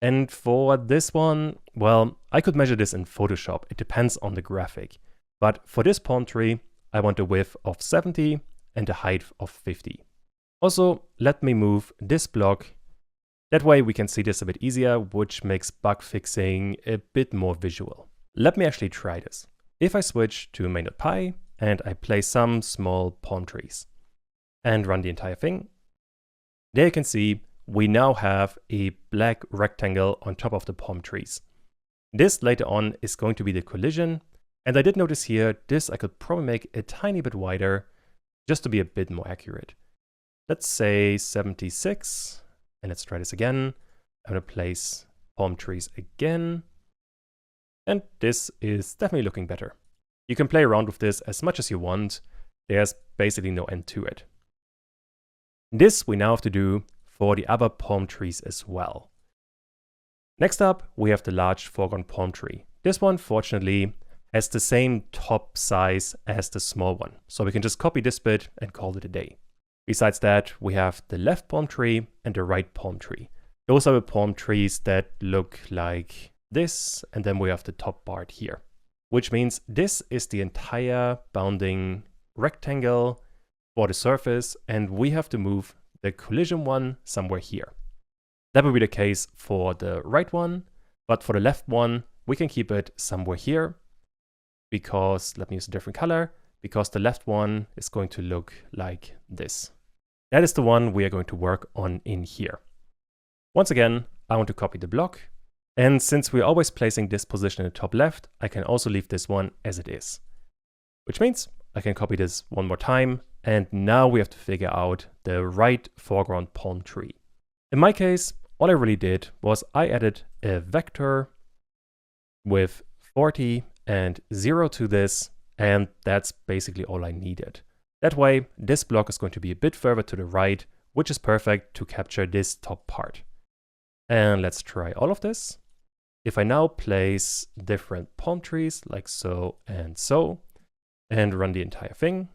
And for this one, well, I could measure this in Photoshop. It depends on the graphic. But for this palm tree, I want a width of 70 and a height of 50. Also, let me move this block. That way we can see this a bit easier, which makes bug fixing a bit more visual. Let me actually try this. If I switch to main.py and I place some small palm trees and run the entire thing, there you can see we now have a black rectangle on top of the palm trees. This later on is going to be the collision, and I did notice here, this I could probably make a tiny bit wider just to be a bit more accurate. Let's say 76, and let's try this again. I'm going to place palm trees again, and this is definitely looking better. You can play around with this as much as you want. There's basically no end to it. This we now have to do for the other palm trees as well. Next up, we have the large foreground palm tree. This one, fortunately, has the same top size as the small one. So we can just copy this bit and call it a day. Besides that, we have the left palm tree and the right palm tree. Those are the palm trees that look like this, and then we have the top part here, which means this is the entire bounding rectangle for the surface, and we have to move the collision one somewhere here. That will be the case for the right one, but for the left one, we can keep it somewhere here because, let me use a different color, because the left one is going to look like this. That is the one we are going to work on in here. Once again, I want to copy the block, and since we're always placing this position in the top left, I can also leave this one as it is. Which means I can copy this one more time, and now we have to figure out the right foreground palm tree. In my case, all I really did was I added a vector with 40 and 0 to this, and that's basically all I needed. That way, this block is going to be a bit further to the right, which is perfect to capture this top part. And let's try all of this. If I now place different palm trees like so, and run the entire thing,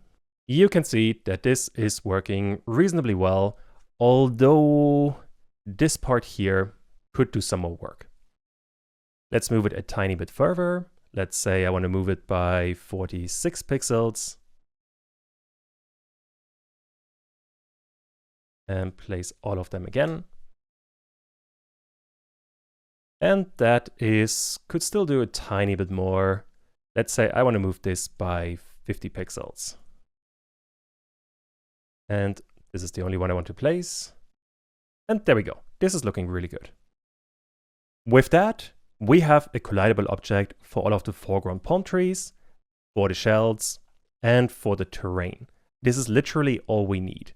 you can see that this is working reasonably well, although this part here could do some more work. Let's move it a tiny bit further. Let's say I want to move it by 46 pixels. And place all of them again. And that could still do a tiny bit more. Let's say I want to move this by 50 pixels. And this is the only one I want to place. And there we go. This is looking really good. With that, we have a collidable object for all of the foreground palm trees, for the shells, and for the terrain. This is literally all we need.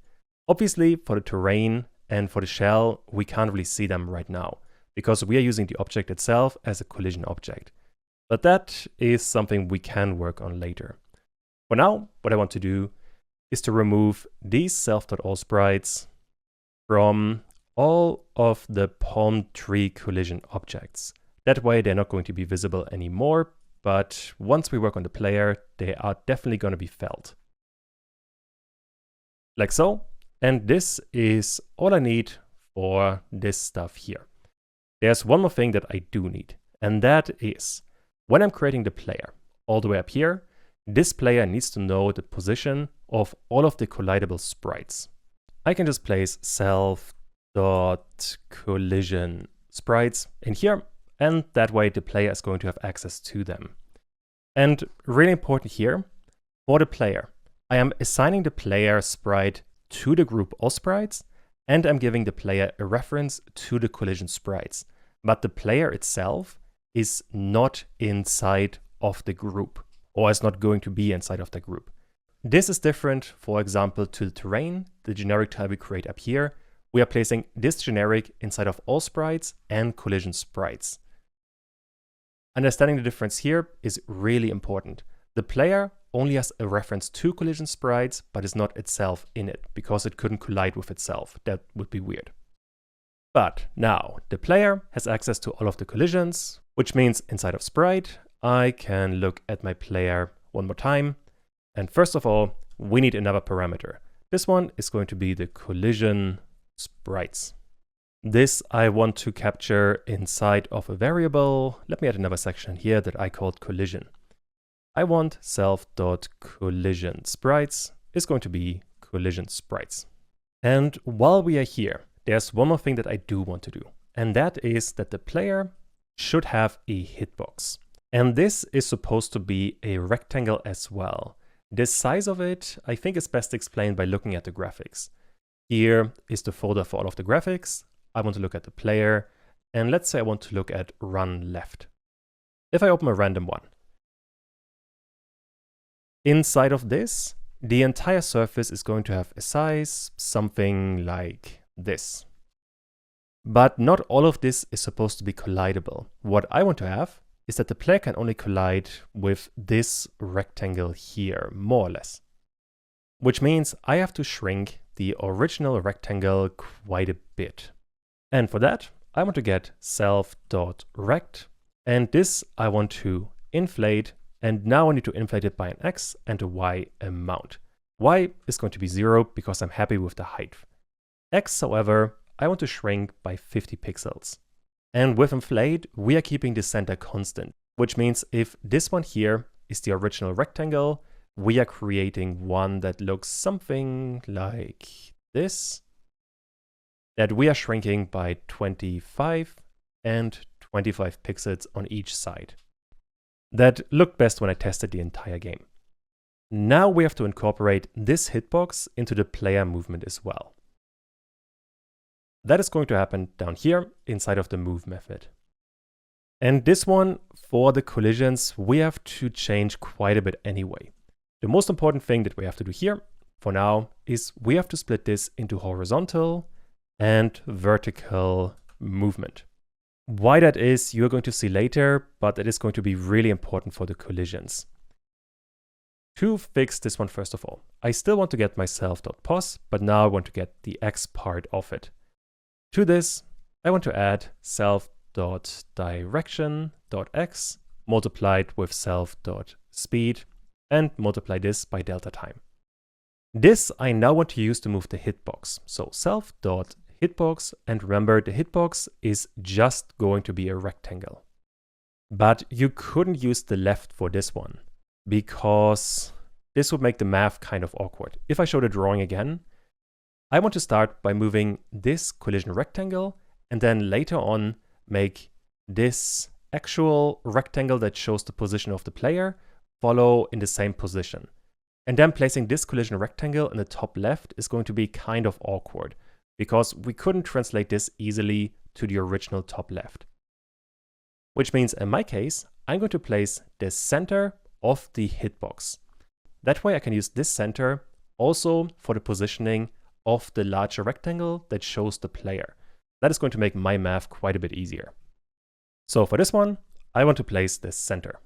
Obviously, for the terrain and for the shell, we can't really see them right now, because we are using the object itself as a collision object. But that is something we can work on later. For now, what I want to do is to remove these self.all sprites from all of the palm tree collision objects. That way they're not going to be visible anymore, but once we work on the player, they are definitely going to be felt. Like so. And this is all I need for this stuff here. There's one more thing that I do need, and that is when I'm creating the player all the way up here, this player needs to know the position of all of the collidable sprites. I can just place self.collision sprites in here, and that way the player is going to have access to them. And really important here, for the player, I am assigning the player sprite to the group all sprites, and I'm giving the player a reference to the collision sprites. But the player itself is not inside of the group, or is not going to be inside of the group. This is different, for example, to the terrain, the generic tile we create up here. We are placing this generic inside of all sprites and collision sprites. Understanding the difference here is really important. The player only has a reference to collision sprites, but is not itself in it, because it couldn't collide with itself. That would be weird. But now, the player has access to all of the collisions, which means inside of sprite, I can look at my player one more time. And first of all, we need another parameter. This one is going to be the collision sprites. This I want to capture inside of a variable. Let me add another section here that I called collision. I want self.collision sprites is going to be collision sprites. And while we are here, there's one more thing that I do want to do, and that is that the player should have a hitbox. And this is supposed to be a rectangle as well. The size of it, I think, is best explained by looking at the graphics. Here is the folder for all of the graphics. I want to look at the player, and let's say I want to look at run left. If I open a random one, inside of this, the entire surface is going to have a size, something like this. But not all of this is supposed to be collidable. What I want to have is that the player can only collide with this rectangle here, more or less. Which means I have to shrink the original rectangle quite a bit. And for that, I want to get self.rect, and this I want to inflate, and now I need to inflate it by an x and a y amount. Y is going to be 0 because I'm happy with the height. X, however, I want to shrink by 50 pixels. And with inflate, we are keeping the center constant, which means if this one here is the original rectangle, we are creating one that looks something like this, that we are shrinking by 25 and 25 pixels on each side. That looked best when I tested the entire game. Now we have to incorporate this hitbox into the player movement as well. That is going to happen down here inside of the move method. And this one, for the collisions, we have to change quite a bit anyway. The most important thing that we have to do here, for now, is we have to split this into horizontal and vertical movement. Why that is, you're going to see later, but it is going to be really important for the collisions. To fix this one first of all, I still want to get my self.pos, but now I want to get the x part of it. To this, I want to add self.direction.x multiplied with self.speed and multiply this by delta time. This I now want to use to move the hitbox. So self.hitbox, and remember the hitbox is just going to be a rectangle. But you couldn't use the left for this one because this would make the math kind of awkward. If I show the drawing again, I want to start by moving this collision rectangle and then later on make this actual rectangle that shows the position of the player follow in the same position. And then placing this collision rectangle in the top left is going to be kind of awkward because we couldn't translate this easily to the original top left. Which means in my case, I'm going to place the center of the hitbox. That way I can use this center also for the positioning of the larger rectangle that shows the player. That is going to make my math quite a bit easier. So for this one, I want to place this center.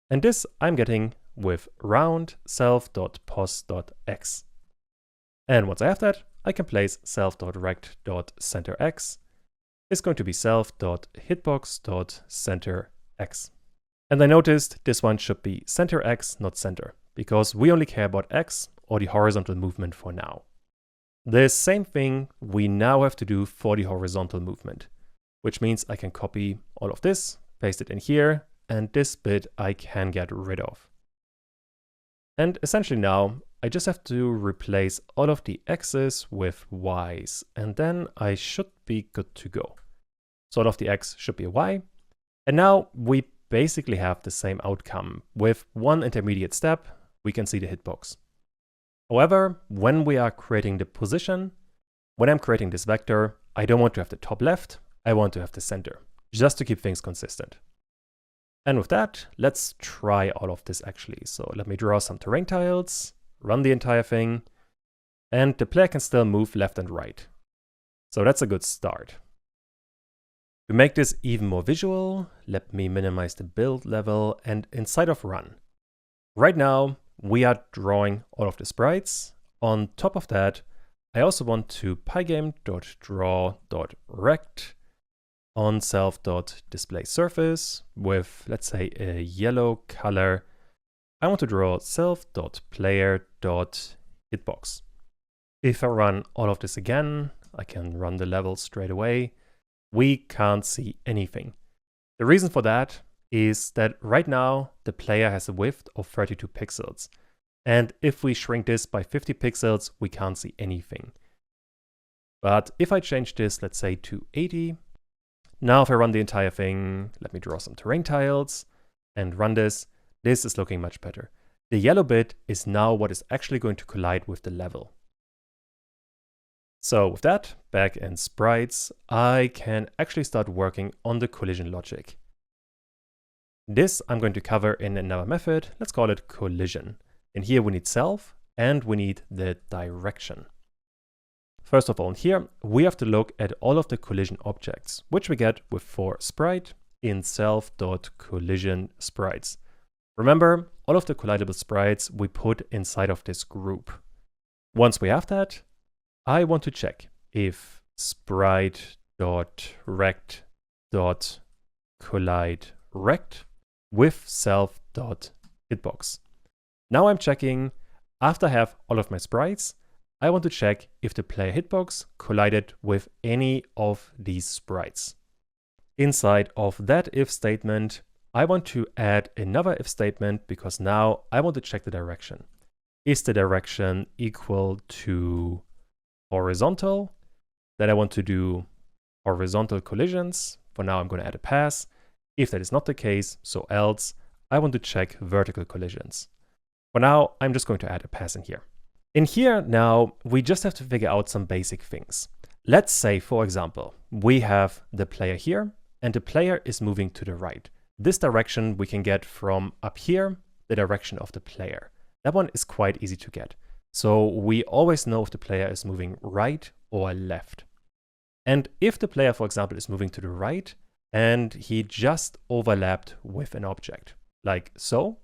And this I'm getting with round self.pos.x. And once I have that, I can place self.rect.centerx is going to be self.hitbox.centerx. And I noticed this one should be center x, not center, because we only care about x or the horizontal movement for now. The same thing we now have to do for the horizontal movement, which means I can copy all of this, paste it in here, and this bit I can get rid of. And essentially now, I just have to replace all of the x's with y's, and then I should be good to go. So all of the x should be a y. And now we basically have the same outcome. With one intermediate step, we can see the hitbox. However, when we are creating the position, when I'm creating this vector, I don't want to have the top left, I want to have the center, just to keep things consistent. And with that, let's try all of this actually. So let me draw some terrain tiles, run the entire thing, and the player can still move left and right. So that's a good start. To make this even more visual, let me minimize the build level and inside of run. Right now, we are drawing all of the sprites. On top of that, I also want to pygame.draw.rect on self.displaySurface with, let's say, a yellow color. I want to draw self.player.hitbox. If I run all of this again, I can run the level straight away. We can't see anything. The reason for that is that right now the player has a width of 32 pixels. And if we shrink this by 50 pixels, we can't see anything. But if I change this, let's say to 80, now if I run the entire thing, let me draw some terrain tiles and run this, this is looking much better. The yellow bit is now what is actually going to collide with the level. So with that, back in sprites, I can actually start working on the collision logic. This I'm going to cover in another method. Let's call it collision. And here we need self and we need the direction. First of all, in here, we have to look at all of the collision objects, which we get with for sprite in self.collision sprites. Remember, all of the collidable sprites we put inside of this group. Once we have that, I want to check if sprite.rect.collideRect with self.hitbox. Now I'm checking, after I have all of my sprites, I want to check if the player hitbox collided with any of these sprites. Inside of that if statement, I want to add another if statement because now I want to check the direction. Is the direction equal to horizontal? Then I want to do horizontal collisions. For now, I'm going to add a pass. If that is not the case, so else, I want to check vertical collisions. For now, I'm just going to add a pass in here. In here now, we just have to figure out some basic things. Let's say, for example, we have the player here and the player is moving to the right. This direction we can get from up here, the direction of the player. That one is quite easy to get. So we always know if the player is moving right or left. And if the player, for example, is moving to the right and he just overlapped with an object, like so,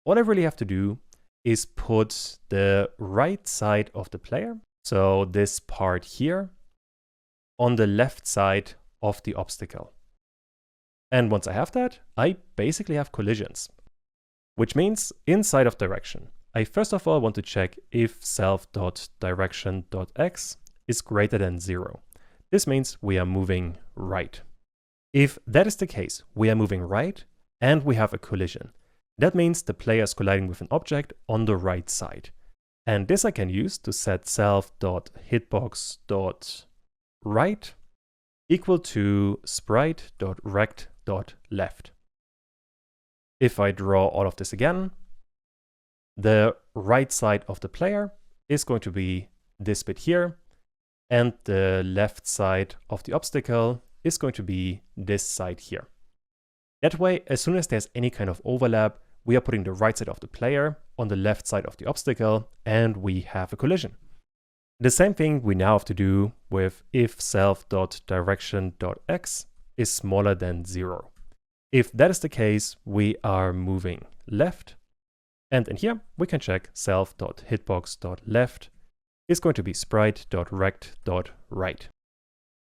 all I really have to do is put the right side of the player, so this part here, on the left side of the obstacle. And once I have that, I basically have collisions, which means inside of direction, I first of all want to check if self.direction.x is greater than 0. This means we are moving right. If that is the case, we are moving right and we have a collision. That means the player is colliding with an object on the right side. And this I can use to set self.hitbox.right equal to sprite.rect.left. If I draw all of this again, the right side of the player is going to be this bit here, and the left side of the obstacle is going to be this side here. That way, as soon as there's any kind of overlap, we are putting the right side of the player on the left side of the obstacle, and we have a collision. The same thing we now have to do with if self.direction.x is smaller than 0. If that is the case, we are moving left. And in here, we can check self.hitbox.left is going to be sprite.rect.right.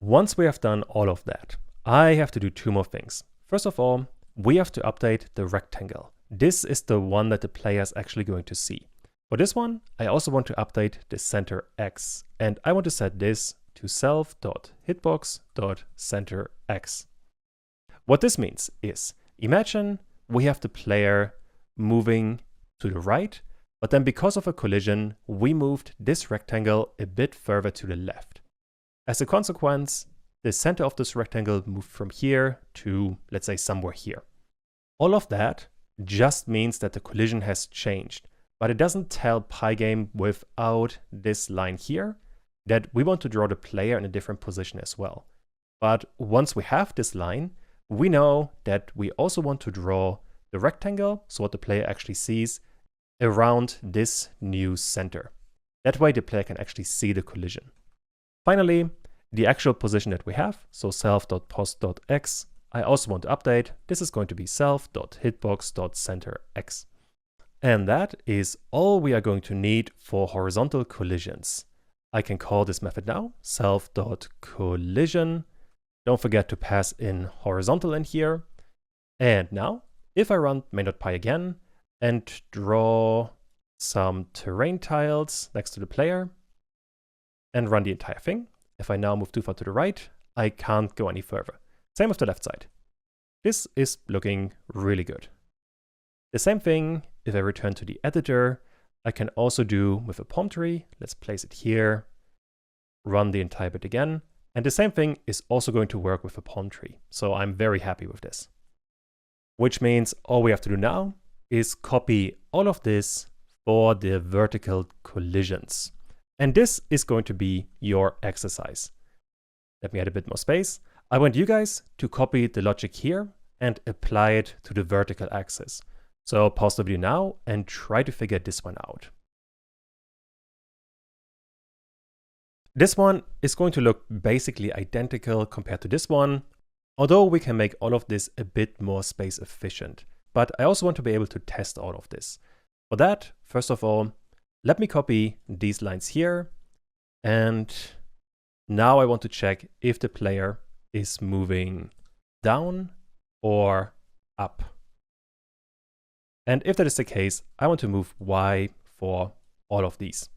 Once we have done all of that, I have to do two more things. First of all, we have to update the rectangle. This is the one that the player is actually going to see. For this one, I also want to update the center X, and I want to set this to self.hitbox.centerX. What this means is, imagine we have the player moving to the right, but then because of a collision, we moved this rectangle a bit further to the left. As a consequence, the center of this rectangle moved from here to, let's say, somewhere here. All of that just means that the collision has changed, but it doesn't tell Pygame without this line here that we want to draw the player in a different position as well. But once we have this line, we know that we also want to draw the rectangle, so what the player actually sees, around this new center. That way the player can actually see the collision. Finally, the actual position that we have, so self.post.x, I also want to update. This is going to be self.hitbox.centerX. And that is all we are going to need for horizontal collisions. I can call this method now, self.collision. Don't forget to pass in horizontal in here. And now, if I run main.py again and draw some terrain tiles next to the player and run the entire thing, if I now move too far to the right, I can't go any further. Same with the left side. This is looking really good. The same thing, if I return to the editor, I can also do with a palm tree. Let's place it here, run the entire bit again. And the same thing is also going to work with a palm tree. So I'm very happy with this. Which means all we have to do now is copy all of this for the vertical collisions. And this is going to be your exercise. Let me add a bit more space. I want you guys to copy the logic here and apply it to the vertical axis. So pause the video now and try to figure this one out. This one is going to look basically identical compared to this one, although we can make all of this a bit more space efficient. But I also want to be able to test all of this. For that, first of all, let me copy these lines here. And now I want to check if the player is moving down or up. And if that is the case, I want to move Y for all of these.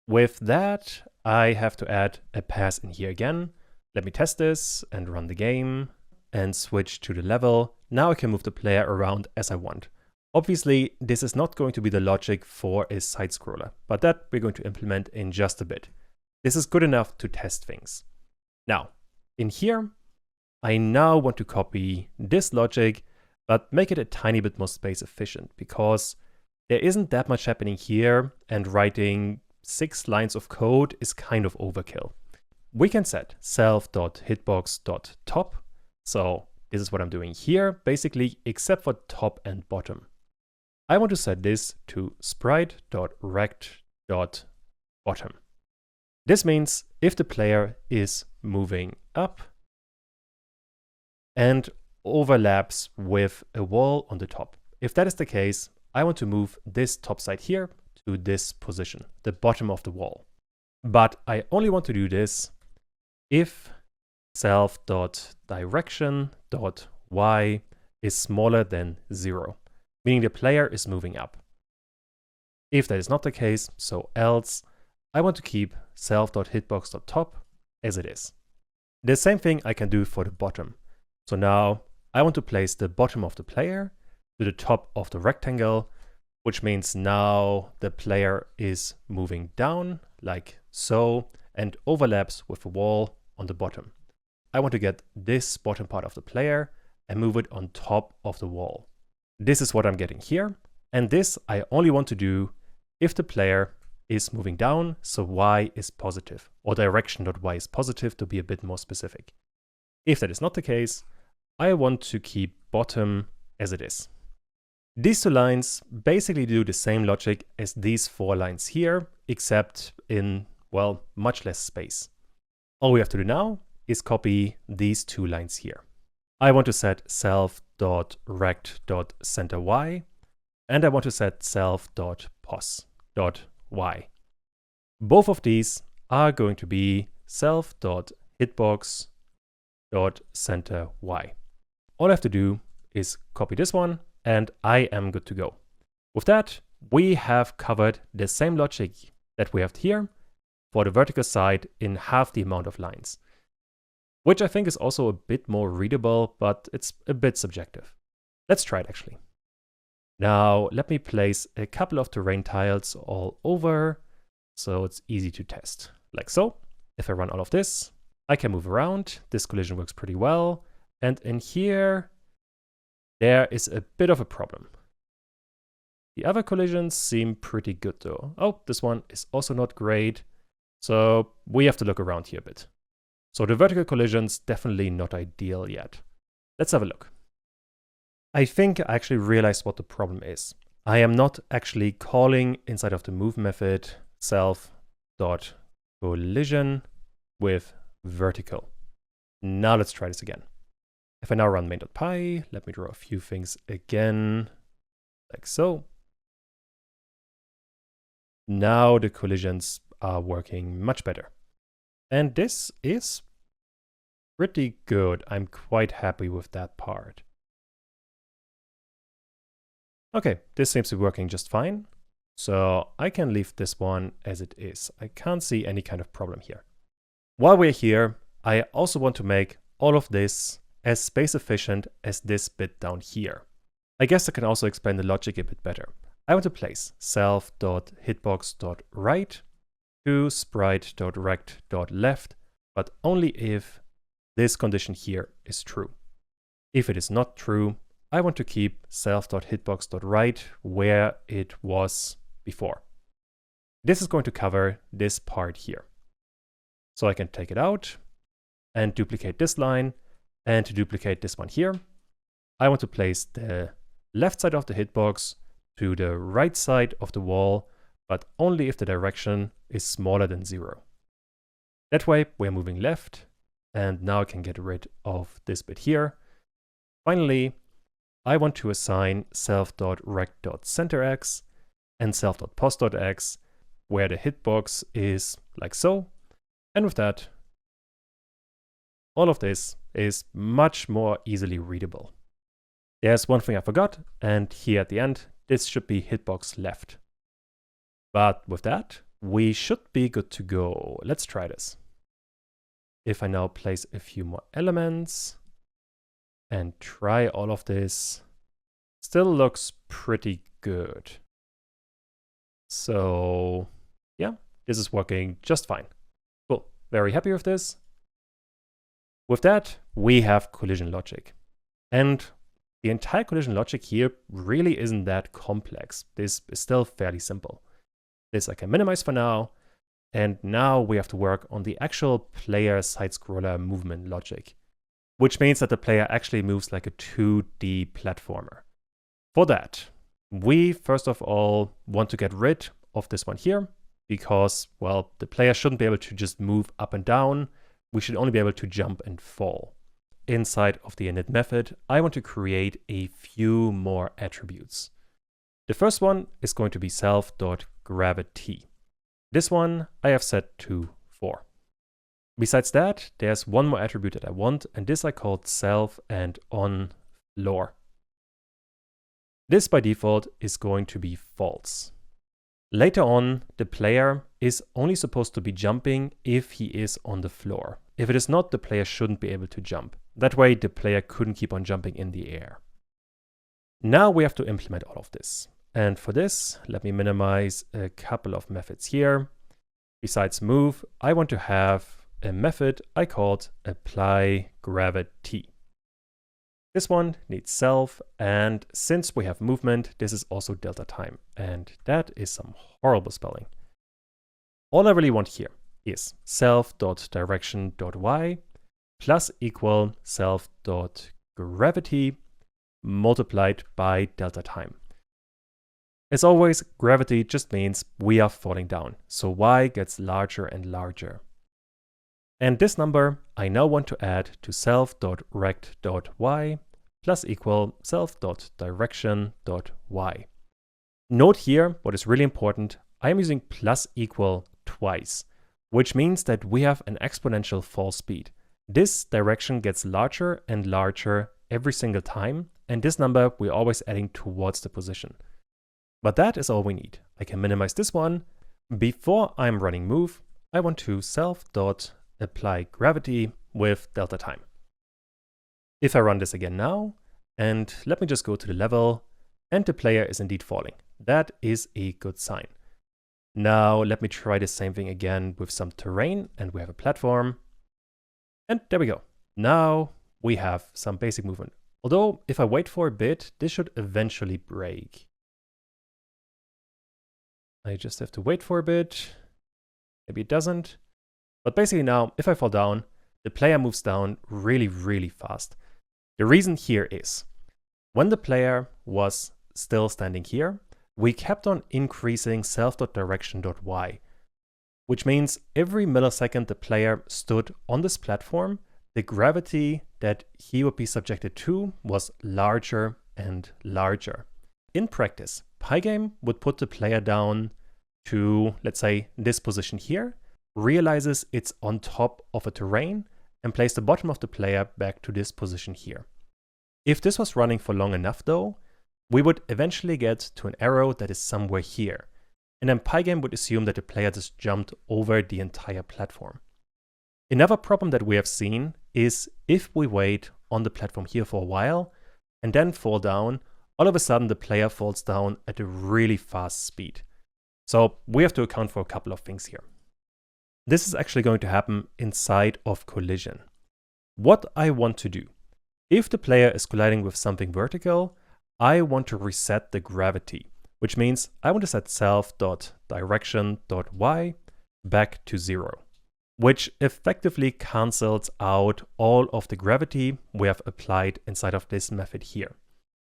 With that, I have to add a pass in here again. Let me test this and run the game and switch to the level. Now I can move the player around as I want. Obviously, this is not going to be the logic for a side scroller, but that we're going to implement in just a bit. This is good enough to test things. Now, in here, I now want to copy this logic, but make it a tiny bit more space efficient because there isn't that much happening here and writing 6 lines of code is kind of overkill. We can set self.hitbox.top. So this is what I'm doing here, basically, except for top and bottom. I want to set this to sprite.rect.bottom. This means if the player is moving up and overlaps with a wall on the top. If that is the case, I want to move this top side here to this position, the bottom of the wall. But I only want to do this if self.direction.y is smaller than 0, meaning the player is moving up. If that is not the case, so else, I want to keep self.hitbox.top as it is. The same thing I can do for the bottom. So now I want to place the bottom of the player to the top of the rectangle, which means now the player is moving down like so and overlaps with the wall on the bottom. I want to get this bottom part of the player and move it on top of the wall. This is what I'm getting here. And this I only want to do if the player is moving down, so y is positive, or direction.y is positive to be a bit more specific. If that is not the case, I want to keep bottom as it is. These two lines basically do the same logic as these 4 lines here, except in, well, much less space. All we have to do now is copy these 2 lines here. I want to set self.rect.centerY, and I want to set self.pos.y. Both of these are going to be self.hitbox.centerY. All I have to do is copy this one, and I am good to go. With that, we have covered the same logic that we have here for the vertical side in half the amount of lines, which I think is also a bit more readable, but it's a bit subjective. Let's try it actually. Now, let me place a couple of terrain tiles all over, so it's easy to test. Like so. If I run all of this, I can move around. This collision works pretty well. And in here, there is a bit of a problem. The other collisions seem pretty good though. Oh, this one is also not great. So we have to look around here a bit. So the vertical collisions definitely not ideal yet. Let's have a look. I think I actually realized what the problem is. I am not actually calling inside of the move method self.collision with vertical. Now let's try this again. If I now run main.py, let me draw a few things again, like so. Now the collisions are working much better. And this is pretty good. I'm quite happy with that part. Okay, this seems to be working just fine. So I can leave this one as it is. I can't see any kind of problem here. While we're here, I also want to make all of this as space efficient as this bit down here. I guess I can also explain the logic a bit better. I want to place self.hitbox.right to sprite.rect.left, but only if this condition here is true. If it is not true, I want to keep self.hitbox.right where it was before. This is going to cover this part here. So I can take it out and duplicate this line, and to duplicate this one here, I want to place the left side of the hitbox to the right side of the wall, but only if the direction is smaller than 0. That way we're moving left, and now I can get rid of this bit here. Finally, I want to assign self.rect.centerx and self.pos.x where the hitbox is like so. And with that, all of this is much more easily readable. There's one thing I forgot, and here at the end, this should be hitbox left. But with that, we should be good to go. Let's try this. If I now place a few more elements and try all of this, still looks pretty good. So yeah, this is working just fine. Cool, very happy with this. With that, we have collision logic. And the entire collision logic here really isn't that complex. This is still fairly simple. This I can minimize for now. And now we have to work on the actual player side-scroller movement logic, which means that the player actually moves like a 2D platformer. For that, we first of all want to get rid of this one here because, well, the player shouldn't be able to just move up and down. We should only be able to jump and fall. Inside of the init method, I want to create a few more attributes. The first one is going to be self.gravity. This one I have set to 4. Besides that, there's one more attribute that I want, and this I called self and on floor. This by default is going to be false. Later on, the player is only supposed to be jumping if he is on the floor. If it is not, the player shouldn't be able to jump. That way, the player couldn't keep on jumping in the air. Now we have to implement all of this. And for this, let me minimize a couple of methods here. Besides move, I want to have a method I called apply gravity. This one needs self, and since we have movement, this is also delta time, and that is some horrible spelling. All I really want here is self.direction.y plus equal self.gravity multiplied by delta time. As always, gravity just means we are falling down, so y gets larger and larger. And this number I now want to add to self.rect.y plus equal self.direction.y. Note here what is really important, I am using plus equal twice, which means that we have an exponential fall speed. This direction gets larger and larger every single time, and this number we're always adding towards the position. But that is all we need. I can minimize this one. Before I'm running move, I want to self.apply gravity with delta time. If I run this again now, and let me just go to the level, and the player is indeed falling. That is a good sign. Now let me try the same thing again with some terrain, and we have a platform. And there we go. Now we have some basic movement. Although if I wait for a bit, this should eventually break. I just have to wait for a bit. Maybe it doesn't. But basically now, if I fall down, the player moves down really, really fast. The reason here is, when the player was still standing here, we kept on increasing self.direction.y, which means every millisecond the player stood on this platform, the gravity that he would be subjected to was larger and larger. In practice, Pygame would put the player down to, let's say, this position here, realizes it's on top of a terrain, and place the bottom of the player back to this position here. If this was running for long enough though, we would eventually get to an arrow that is somewhere here, and then Pygame would assume that the player just jumped over the entire platform. Another problem that we have seen is if we wait on the platform here for a while and then fall down, all of a sudden the player falls down at a really fast speed. So we have to account for a couple of things here. This is actually going to happen inside of collision. What I want to do, if the player is colliding with something vertical, I want to reset the gravity, which means I want to set self.direction.y back to 0, which effectively cancels out all of the gravity we have applied inside of this method here.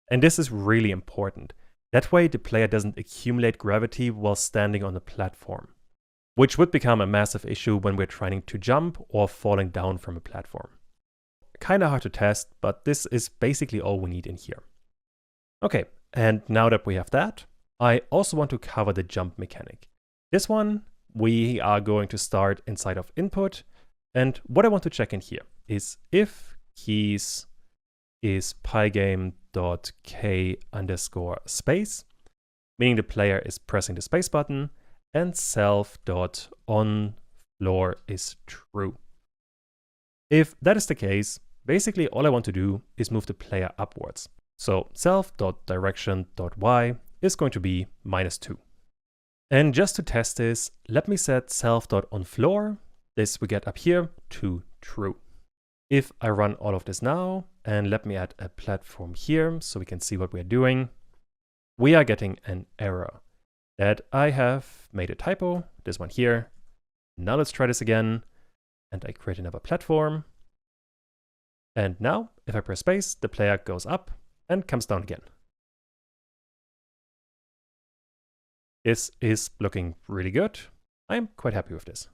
And this is really important. That way the player doesn't accumulate gravity while standing on the platform, which would become a massive issue when we're trying to jump or falling down from a platform. Kinda hard to test, but this is basically all we need in here. Okay, and now that we have that, I also want to cover the jump mechanic. This one, we are going to start inside of input, and what I want to check in here is if keys is pygame.k_space, meaning the player is pressing the space button, and self.onFloor is true. If that is the case, basically all I want to do is move the player upwards. So self.direction.y is going to be -2. And just to test this, let me set self.onFloor, this we get up here, to true. If I run all of this now, and let me add a platform here so we can see what we're doing, we are getting an error that I have made a typo, this one here. Now let's try this again, and I create another platform. And now, if I press space, the player goes up and comes down again. This is looking really good. I'm quite happy with this.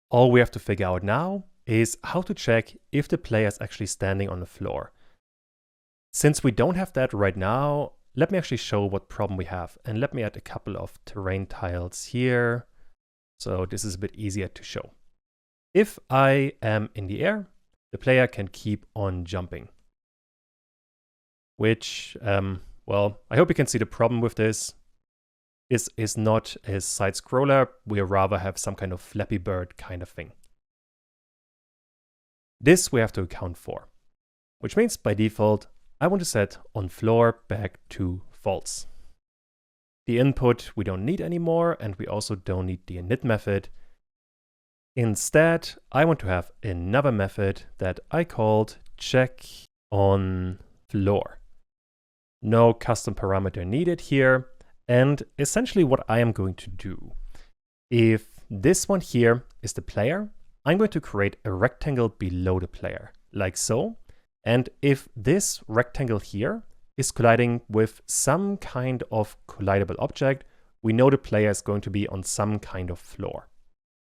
All we have to figure out now is how to check if the player is actually standing on the floor. Since we don't have that right now, let me actually show what problem we have, and let me add a couple of terrain tiles here, so this is a bit easier to show. If I am in the air, the player can keep on jumping. Which, well, I hope you can see the problem with this. This is not a side scroller, we rather have some kind of Flappy Bird kind of thing. This we have to account for, which means by default, I want to set on floor back to false. The input we don't need anymore, and we also don't need the init method. Instead, I want to have another method that I called check on floor. No custom parameter needed here. And essentially what I am going to do, if this one here is the player, I'm going to create a rectangle below the player, like so. And if this rectangle here is colliding with some kind of collidable object, we know the player is going to be on some kind of floor.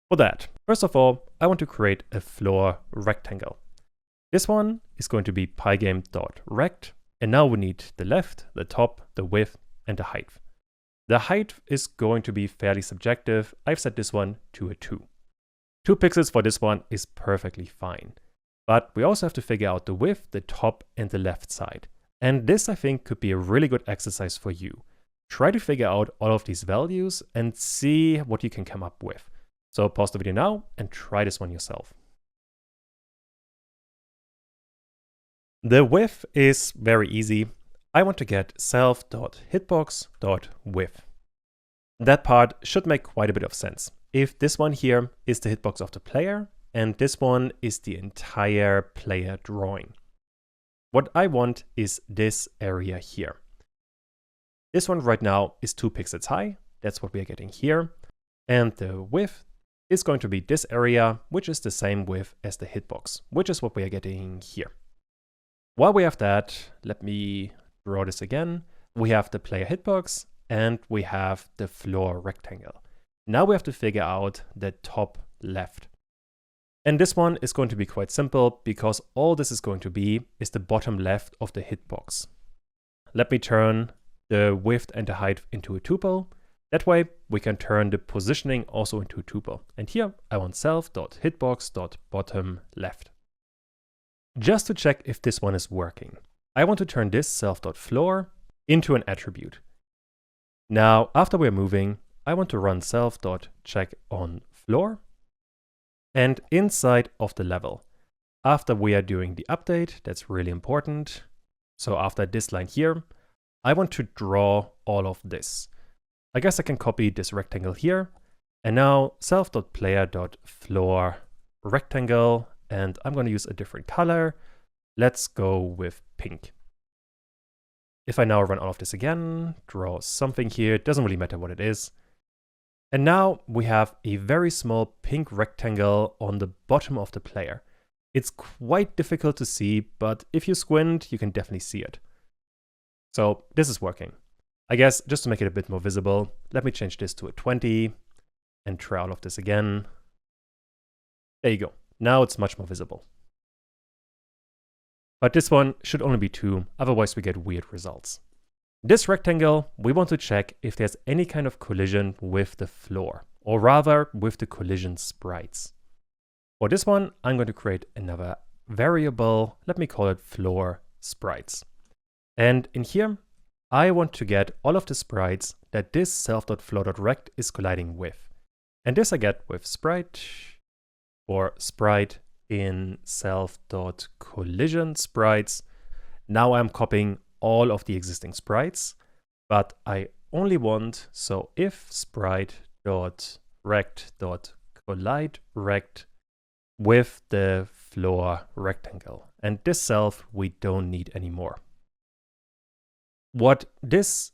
For that, first of all, I want to create a floor rectangle. This one is going to be pygame.rect, and now we need the left, the top, the width, and the height. The height is going to be fairly subjective. I've set this one to a 2. 2 pixels for this one is perfectly fine. But we also have to figure out the width, the top, and the left side. And this, I think, could be a really good exercise for you. Try to figure out all of these values and see what you can come up with. So pause the video now and try this one yourself. The width is very easy. I want to get self.hitbox.width. That part should make quite a bit of sense. If this one here is the hitbox of the player, and this one is the entire player drawing. What I want is this area here. This one right now is 2 pixels high. That's what we are getting here. And the width is going to be this area, which is the same width as the hitbox, which is what we are getting here. While we have that, let me draw this again. We have the player hitbox and we have the floor rectangle. Now we have to figure out the top left. And this one is going to be quite simple because all this is going to be is the bottom left of the hitbox. Let me turn the width and the height into a tuple. That way we can turn the positioning also into a tuple. And here I want self.hitbox.bottom left. Just to check if this one is working, I want to turn this self.floor into an attribute. Now, after we're moving, I want to run self.checkOnFloor. And inside of the level, after we are doing the update, that's really important. So after this line here, I want to draw all of this. I guess I can copy this rectangle here. And now self.player.floor rectangle, and I'm going to use a different color. Let's go with pink. If I now run all of this again, draw something here, it doesn't really matter what it is. And now we have a very small pink rectangle on the bottom of the player. It's quite difficult to see, but if you squint, you can definitely see it. So this is working. I guess just to make it a bit more visible, let me change this to a 20 and try all of this again. There you go. Now it's much more visible. But this one should only be 2, otherwise we get weird results. This rectangle, we want to check if there's any kind of collision with the floor, or rather with the collision sprites. For this one, I'm going to create another variable, let me call it floor sprites. And in here, I want to get all of the sprites that this self.floor.rect is colliding with. And this I get with sprite, or sprite in self.collision sprites. Now I'm copying all of the existing sprites, but I only want, so if sprite.rect.collide rect with the floor rectangle. And this self we don't need anymore. What this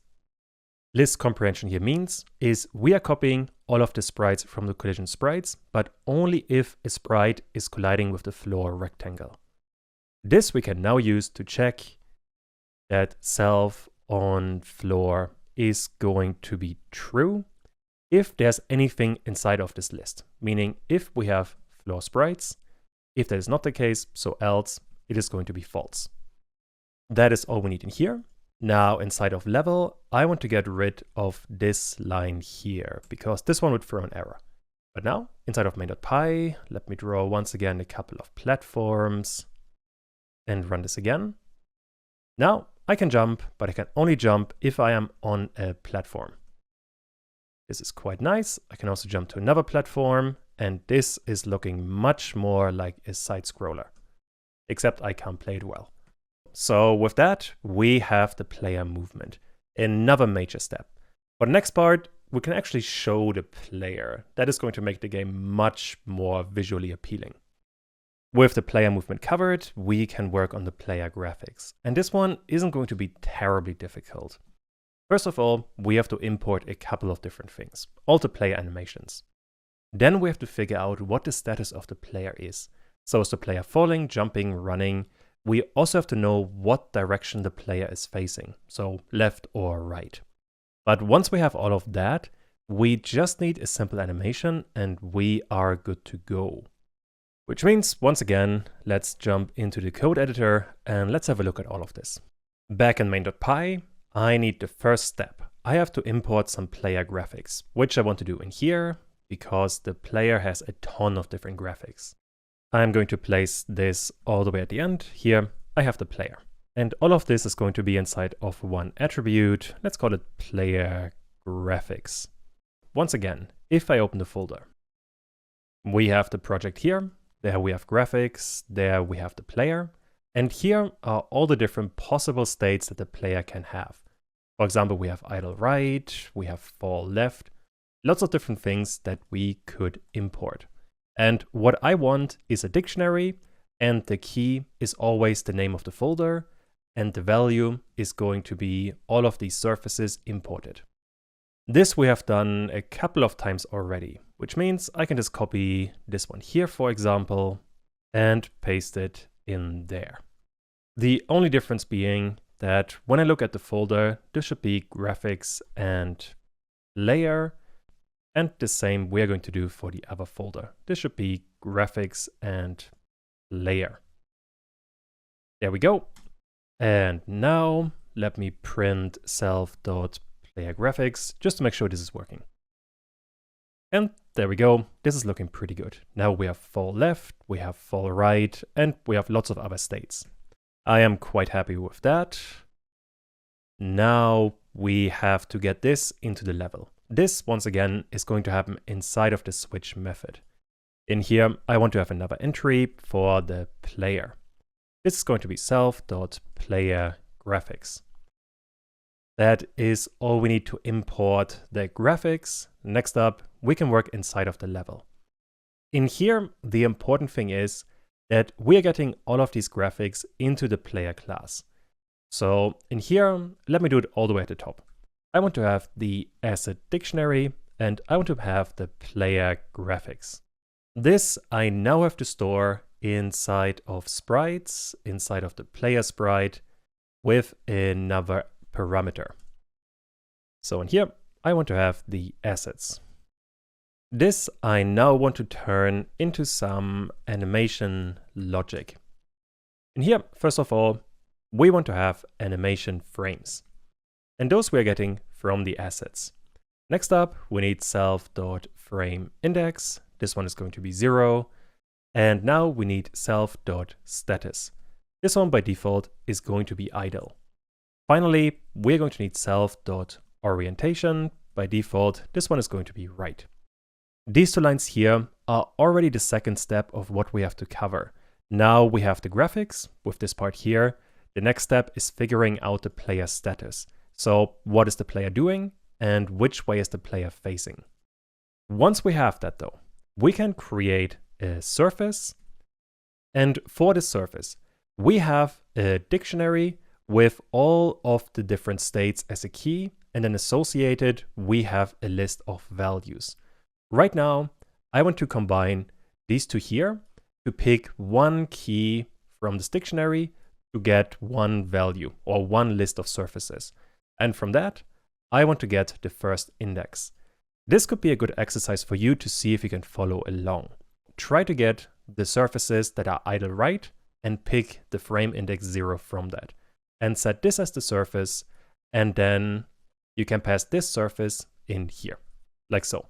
list comprehension here means is we are copying all of the sprites from the collision sprites, but only if a sprite is colliding with the floor rectangle. This we can now use to check that self on floor is going to be true if there's anything inside of this list, meaning if we have floor sprites. If that is not the case, so else, it is going to be false. That is all we need in here. Now inside of level, I want to get rid of this line here because this one would throw an error. But now, inside of main.py, let me draw once again a couple of platforms and run this again. Now I can jump, but I can only jump if I am on a platform. This is quite nice. I can also jump to another platform, and this is looking much more like a side scroller, except I can't play it well. So with that, we have the player movement, another major step. For the next part, we can actually show the player. That is going to make the game much more visually appealing. With the player movement covered, we can work on the player graphics. And this one isn't going to be terribly difficult. First of all, we have to import a couple of different things, all the player animations. Then we have to figure out what the status of the player is. So is the player falling, jumping, running? We also have to know what direction the player is facing, so left or right. But once we have all of that, we just need a simple animation and we are good to go. Which means, once again, let's jump into the code editor and let's have a look at all of this. Back in main.py, I need the first step. I have to import some player graphics, which I want to do in here because the player has a ton of different graphics. I'm going to place this all the way at the end. Here, I have the player. And all of this is going to be inside of one attribute. Let's call it player graphics. Once again, if I open the folder, we have the project here. There we have graphics. There we have the player. And here are all the different possible states that the player can have. For example, we have idle right, we have fall left, lots of different things that we could import. And what I want is a dictionary, and the key is always the name of the folder, and the value is going to be all of these surfaces imported. This we have done a couple of times already, which means I can just copy this one here, for example, and paste it in there. The only difference being that when I look at the folder, this should be graphics and layer, and the same we're going to do for the other folder. This should be graphics and layer. There we go. And now let me print self.playerGraphics just to make sure this is working. And there we go. This is looking pretty good. Now we have fall left, we have fall right, and we have lots of other states. I am quite happy with that. Now we have to get this into the level. This, once again, is going to happen inside of the switch method. In here, I want to have another entry for the player. This is going to be self.playerGraphics. That is all we need to import the graphics. Next up, we can work inside of the level. In here, the important thing is that we are getting all of these graphics into the player class. So in here, let me do it all the way at the top. I want to have the asset dictionary and I want to have the player graphics. This I now have to store inside of sprites, inside of the player sprite with another parameter. So in here, I want to have the assets. This I now want to turn into some animation logic. In here, first of all, we want to have animation frames. And those we are getting from the assets. Next up, we need self.frameIndex. This one is going to be 0. And now we need self.status. This one by default is going to be idle. Finally, we're going to need self.orientation. By default, this one is going to be right. These two lines here are already the second step of what we have to cover. Now we have the graphics with this part here. The next step is figuring out the player status. So what is the player doing and which way is the player facing? Once we have that though, we can create a surface. And for this surface, we have a dictionary with all of the different states as a key. And then associated, we have a list of values. Right now, I want to combine these two here to pick one key from this dictionary to get one value or one list of surfaces. And from that, I want to get the first index. This could be a good exercise for you to see if you can follow along. Try to get the surfaces that are idle right and pick the frame index 0 from that. And set this as the surface, and then you can pass this surface in here, like so.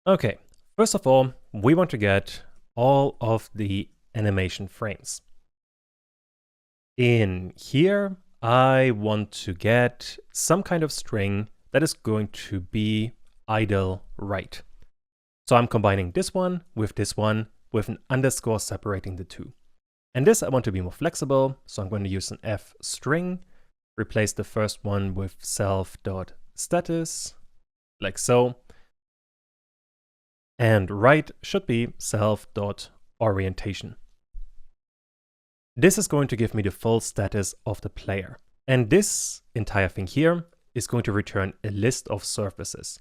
Okay, first of all, we want to get all of the animation frames. In here, I want to get some kind of string that is going to be idle right. So I'm combining this one with an underscore separating the two. And this I want to be more flexible, so I'm going to use an f string, replace the first one with self.status, like so. And right should be self.orientation. This is going to give me the full status of the player. And this entire thing here is going to return a list of surfaces.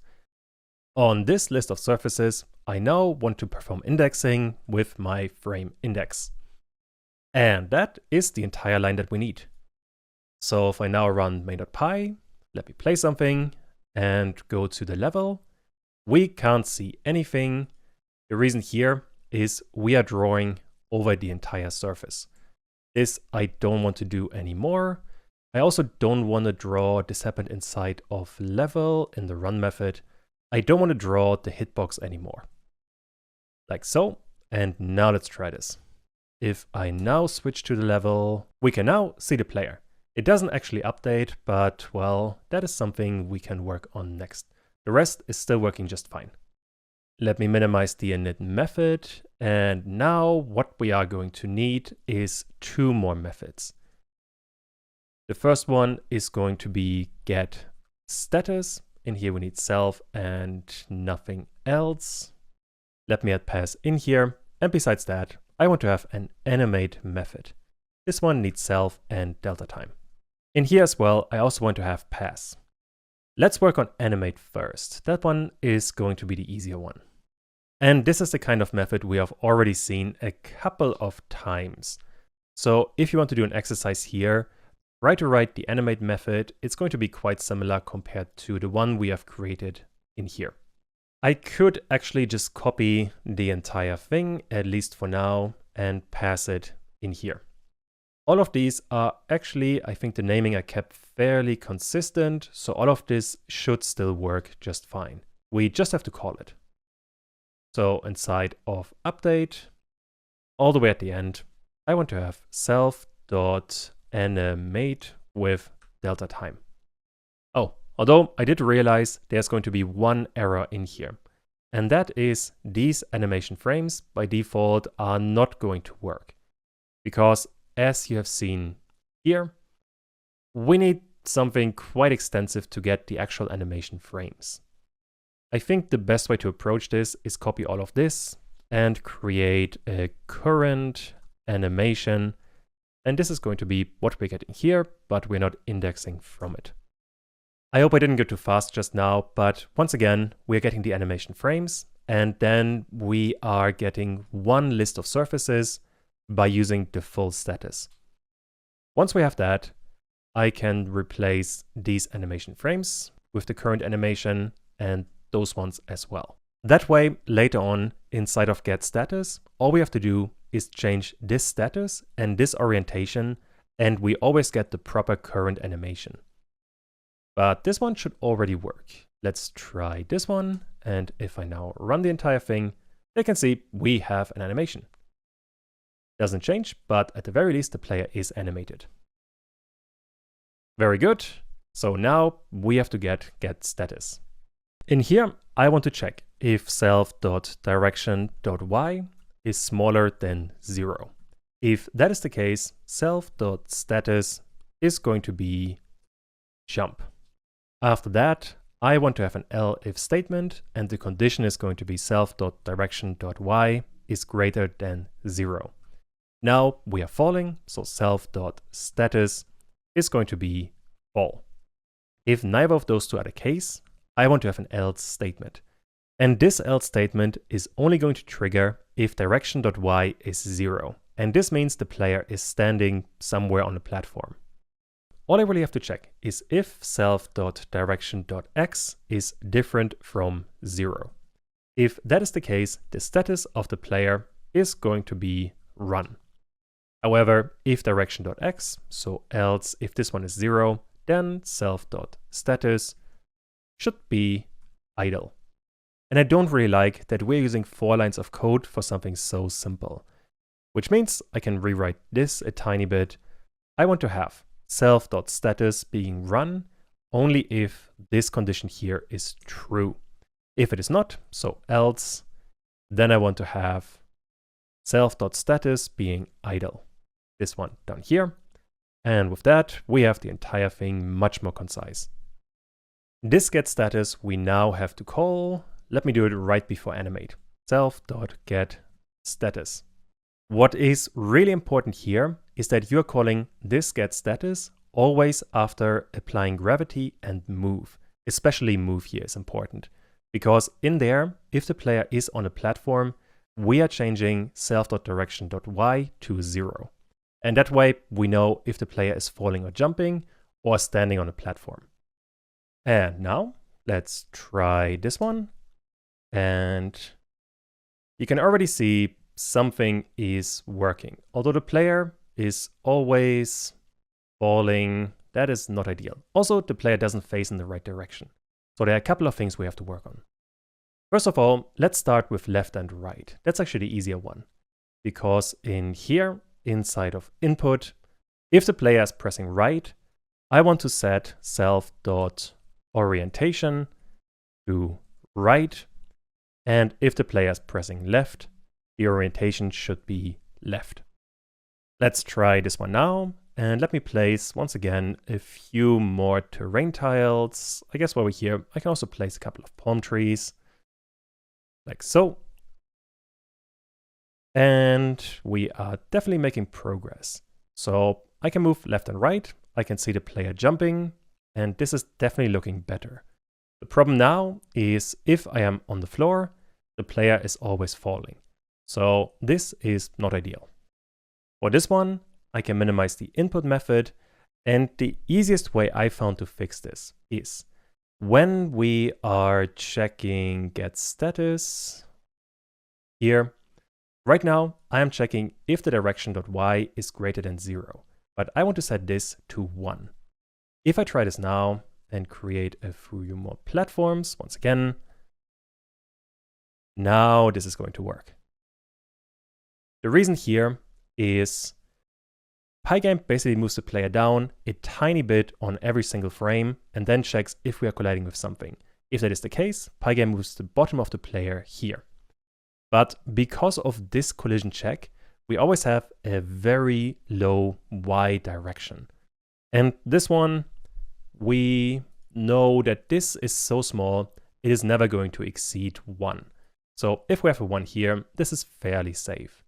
On this list of surfaces, I now want to perform indexing with my frame index. And that is the entire line that we need. So if I now run main.py, let me play something and go to the level, we can't see anything. The reason here is we are drawing over the entire surface. This I don't want to do anymore. I also don't want to draw this happened inside of level in the run method. I don't want to draw the hitbox anymore. Like so. And now let's try this. If I now switch to the level, we can now see the player. It doesn't actually update, but well, that is something we can work on next. The rest is still working just fine. Let me minimize the init method. And now what we are going to need is two more methods. The first one is going to be get status. In here we need self and nothing else. Let me add pass in here. And besides that, I want to have an animate method. This one needs self and delta time. In here as well, I also want to have pass. Let's work on animate first. That one is going to be the easier one. And this is the kind of method we have already seen a couple of times. So if you want to do an exercise here, try to write the animate method. It's going to be quite similar compared to the one we have created in here. I could actually just copy the entire thing, at least for now, and pass it in here. All of these are actually, I think the naming I kept fairly consistent, so all of this should still work just fine. We just have to call it. So inside of update, all the way at the end, I want to have self.animate with delta time. Oh, although I did realize there's going to be one error in here. And that is these animation frames by default are not going to work. Because as you have seen here, we need something quite extensive to get the actual animation frames. I think the best way to approach this is copy all of this and create a current animation. And this is going to be what we're getting here, but we're not indexing from it. I hope I didn't go too fast just now, but once again, we're getting the animation frames, and then we are getting one list of surfaces by using the full status. Once we have that, I can replace these animation frames with the current animation and those ones as well. That way, later on, inside of get status, all we have to do is change this status and this orientation, and we always get the proper current animation. But this one should already work. Let's try this one. And if I now run the entire thing, you can see we have an animation. Doesn't change, but at the very least, the player is animated. Very good. So now we have to get status. In here, I want to check if self.direction.y is smaller than 0. If that is the case, self.status is going to be jump. After that, I want to have an else-if statement, and the condition is going to be self.direction.y is greater than 0. Now we are falling, so self.status is going to be fall. If neither of those two are the case, I want to have an else statement. And this else statement is only going to trigger if direction.y is 0. And this means the player is standing somewhere on the platform. All I really have to check is if self.direction.x is different from 0. If that is the case, the status of the player is going to be run. However, if direction.x, so else if this one is 0, then self.status should be idle. And I don't really like that we're using 4 lines of code for something so simple. Which means I can rewrite this a tiny bit. I want to have self.status being run only if this condition here is true. If it is not, so else, then I want to have self.status being idle. This one down here. And with that, we have the entire thing much more concise. This getStatus we now have to call. Let me do it right before animate. Self.getStatus. What is really important here is that you're calling this getStatus always after applying gravity and move. Especially move here is important. Because in there, if the player is on a platform, we are changing self.direction.y to 0. And that way we know if the player is falling or jumping or standing on a platform. And now let's try this one. And you can already see something is working. Although the player is always falling, that is not ideal. Also, the player doesn't face in the right direction. So there are a couple of things we have to work on. First of all, let's start with left and right. That's actually the easier one. Because in here, inside of input, if the player is pressing right, I want to set self.orientation to right. And if the player is pressing left, the orientation should be left. Let's try this one now. And let me place, once again, a few more terrain tiles. I guess while we're here, I can also place a couple of palm trees, like so. And we are definitely making progress. So I can move left and right. I can see the player jumping, and this is definitely looking better. The problem now is if I am on the floor, the player is always falling. So this is not ideal. For this one, I can minimize the input method, and the easiest way I found to fix this is when we are checking getStatus here. Right now, I am checking if the direction.y is greater than 0, but I want to set this to 1. If I try this now and create a few more platforms, once again, now this is going to work. The reason here is Pygame basically moves the player down a tiny bit on every single frame and then checks if we are colliding with something. If that is the case, Pygame moves the bottom of the player here. But because of this collision check, we always have a very low Y direction. And this one, we know that this is so small, it is never going to exceed 1. So if we have a 1 here, this is fairly safe.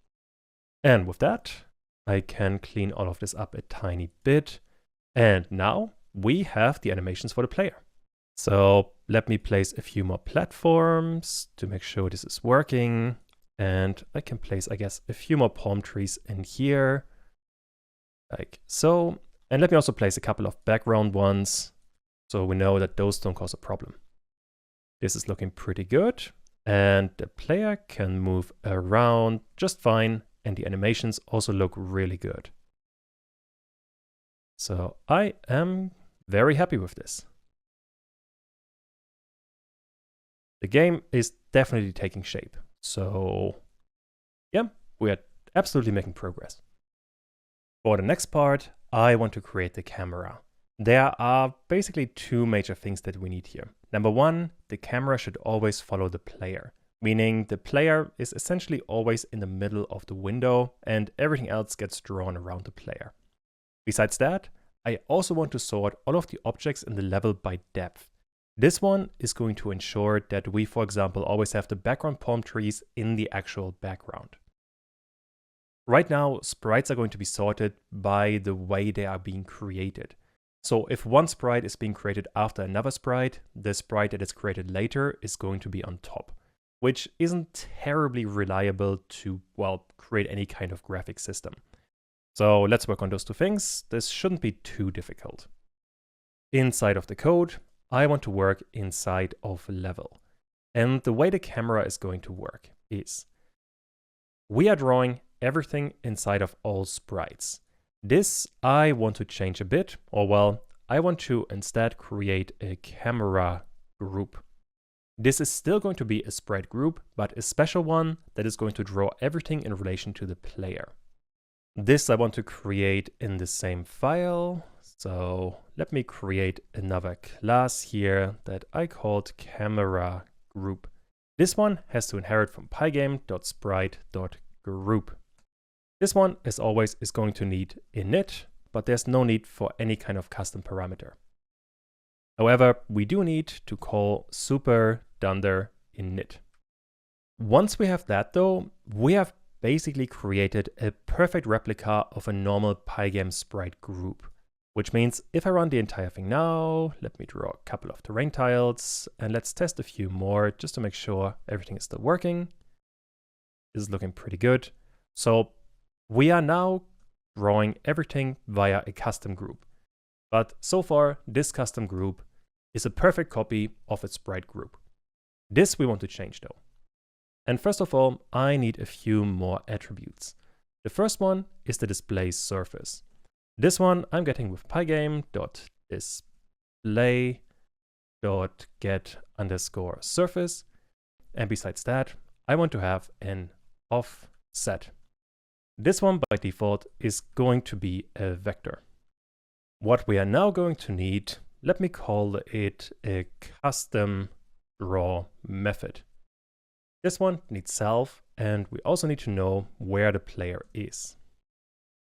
And with that, I can clean all of this up a tiny bit. And now we have the animations for the player. So let me place a few more platforms to make sure this is working. And I can place, I guess, a few more palm trees in here, like so. And let me also place a couple of background ones, so we know that those don't cause a problem. This is looking pretty good. And the player can move around just fine. And the animations also look really good. So I am very happy with this. The game is definitely taking shape. So yeah, we are absolutely making progress. For the next part, I want to create the camera. There are basically 2 major things that we need here. Number 1, the camera should always follow the player. Meaning the player is essentially always in the middle of the window and everything else gets drawn around the player. Besides that, I also want to sort all of the objects in the level by depth. This one is going to ensure that we, for example, always have the background palm trees in the actual background. Right now, sprites are going to be sorted by the way they are being created. So if one sprite is being created after another sprite, the sprite that is created later is going to be on top, which isn't terribly reliable to, well, create any kind of graphic system. So let's work on those 2 things. This shouldn't be too difficult. Inside of the code, I want to work inside of level. And the way the camera is going to work is we are drawing everything inside of all sprites. This I want to change a bit, or well, I want to instead create a camera group. This is still going to be a sprite group, but a special one that is going to draw everything in relation to the player. This I want to create in the same file. So let me create another class here that I called camera group. This one has to inherit from pygame.sprite.group. This one, as always, is going to need init, but there's no need for any kind of custom parameter. However, we do need to call super dunder init. Once we have that though, we have basically created a perfect replica of a normal Pygame sprite group. Which means if I run the entire thing now, let me draw a couple of terrain tiles and let's test a few more just to make sure everything is still working. This is looking pretty good. So we are now drawing everything via a custom group. But so far, this custom group is a perfect copy of its sprite group. This we want to change though. And first of all, I need a few more attributes. The first one is the display surface. This one I'm getting with pygame.display.get_surface. And besides that, I want to have an offset. This one by default is going to be a vector. What we are now going to need, let me call it a custom draw method. This one needs self, and we also need to know where the player is.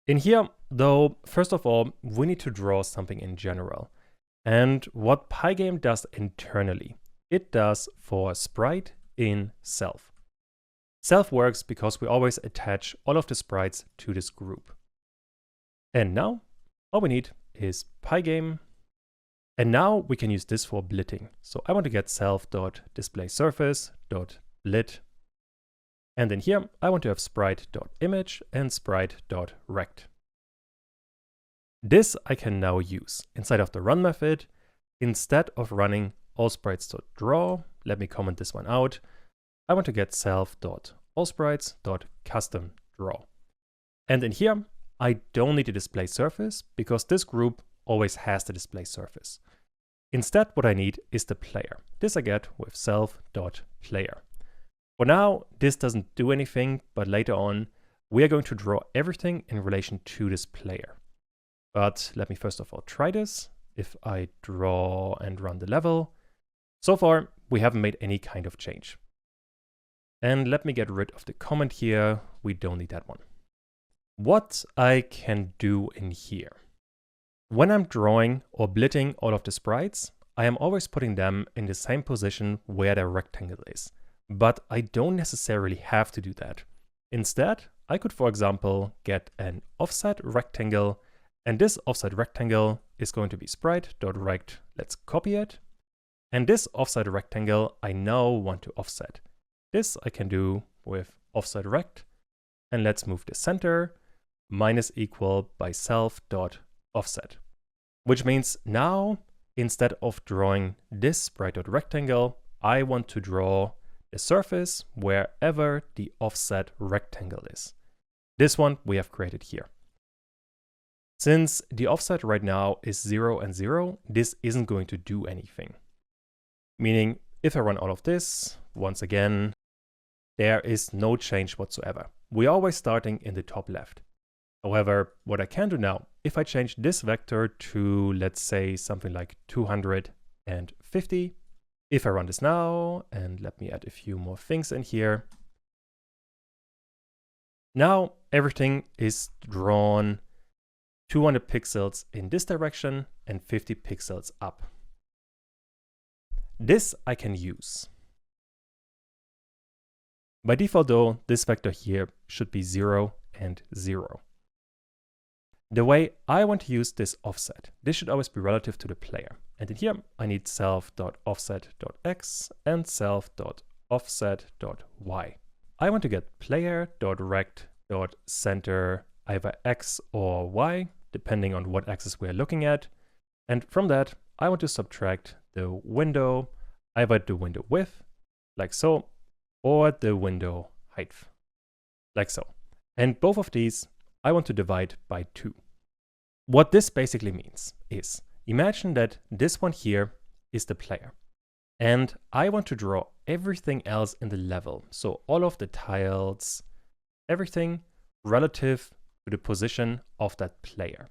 In here, though, first of all, we need to draw something in general. And what Pygame does internally, it does for sprite in self. Self works because we always attach all of the sprites to this group. And now, all we need is Pygame. And now we can use this for blitting. So I want to get self.displaySurface.blit. And in here, I want to have sprite.image and sprite.rect. This I can now use inside of the run method. Instead of running allsprites.draw, let me comment this one out. I want to get self.allsprites.customDraw. And in here, I don't need a display surface because this group always has the display surface. Instead, what I need is the player. This I get with self.player. For now, this doesn't do anything, but later on, we are going to draw everything in relation to this player. But let me first of all try this. If I draw and run the level, so far, we haven't made any kind of change. And let me get rid of the comment here. We don't need that one. What I can do in here. When I'm drawing or blitting all of the sprites, I am always putting them in the same position where the rectangle is. But I don't necessarily have to do that. Instead, I could, for example, get an offset rectangle, and this offset rectangle is going to be sprite.rect. Let's copy it. And this offset rectangle, I now want to offset. This I can do with offset rect, and let's move the center minus equal by self.offset, which means now instead of drawing this sprite.rectangle, I want to draw the surface wherever the offset rectangle is. This one we have created here. Since the offset right now is 0 and 0, this isn't going to do anything. Meaning if I run all of this, once again, there is no change whatsoever. We're always starting in the top left. However, what I can do now, if I change this vector to, let's say, something like 250, if I run this now, and let me add a few more things in here. Now everything is drawn 200 pixels in this direction and 50 pixels up. This I can use. By default though, this vector here should be 0 and 0. The way I want to use this offset, this should always be relative to the player. And in here, I need self.offset.x and self.offset.y. I want to get player.rect.center either x or y, depending on what axis we're looking at. And from that, I want to subtract the window, either the window width, like so, or the window height, like so. And both of these I want to divide by 2. What this basically means is, imagine that this one here is the player. And I want to draw everything else in the level. So all of the tiles, everything relative to the position of that player.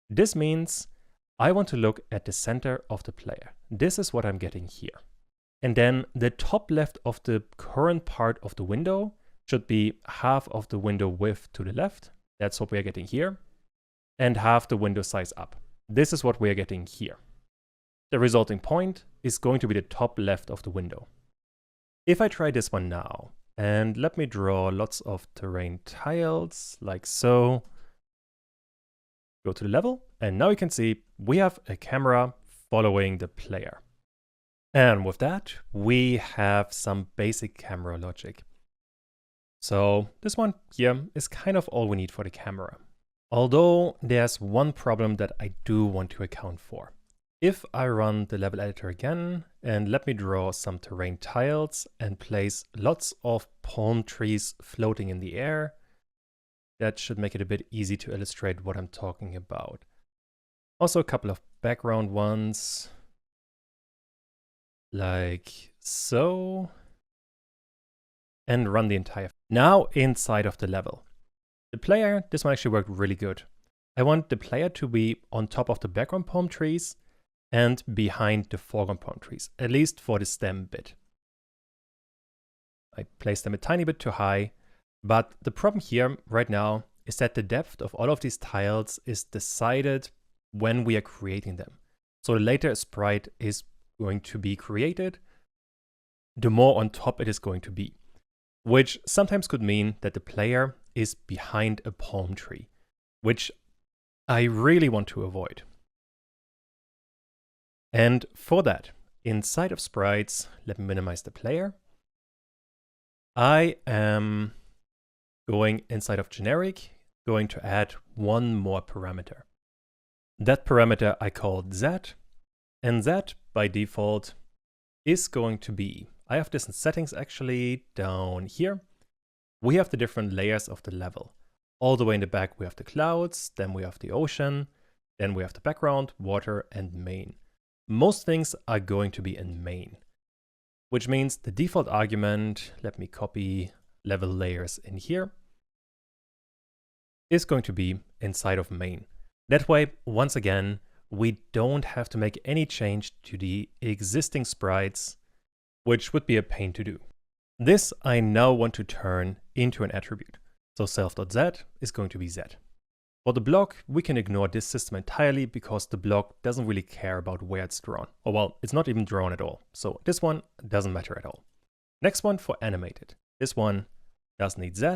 This means I want to look at the center of the player. This is what I'm getting here. And then the top left of the current part of the window should be half of the window width to the left. That's what we are getting here. And half the window size up. This is what we are getting here. The resulting point is going to be the top left of the window. If I try this one now, and let me draw lots of terrain tiles, like so. Go to the level, and now you can see we have a camera following the player. And with that, we have some basic camera logic. So this one here is kind of all we need for the camera. Although there's one problem that I do want to account for. If I run the level editor again, and let me draw some terrain tiles and place lots of palm trees floating in the air, that should make it a bit easy to illustrate what I'm talking about. Also a couple of background ones, like so, and run the entire. Now inside of the level. The player, this one actually worked really good. I want the player to be on top of the background palm trees and behind the foreground palm trees, at least for the stem bit. I placed them a tiny bit too high, but the problem here right now is that the depth of all of these tiles is decided when we are creating them. So the later a sprite is going to be created, the more on top it is going to be, which sometimes could mean that the player is behind a palm tree, which I really want to avoid. And for that, inside of sprites, let me minimize the player. I am going inside of generic, going to add one more parameter. That parameter I called Z, and Z by default is going to be, I have this in settings actually down here. We have the different layers of the level. All the way in the back we have the clouds, then we have the ocean, then we have the background, water, and main. Most things are going to be in main, which means the default argument, let me copy level layers in here, is going to be inside of main. That way, once again, we don't have to make any change to the existing sprites, which would be a pain to do. This I now want to turn into an attribute. So self.z is going to be z. For the block, we can ignore this system entirely because the block doesn't really care about where it's drawn. Or well, it's not even drawn at all. So this one doesn't matter at all. Next one for animated. This one does need z.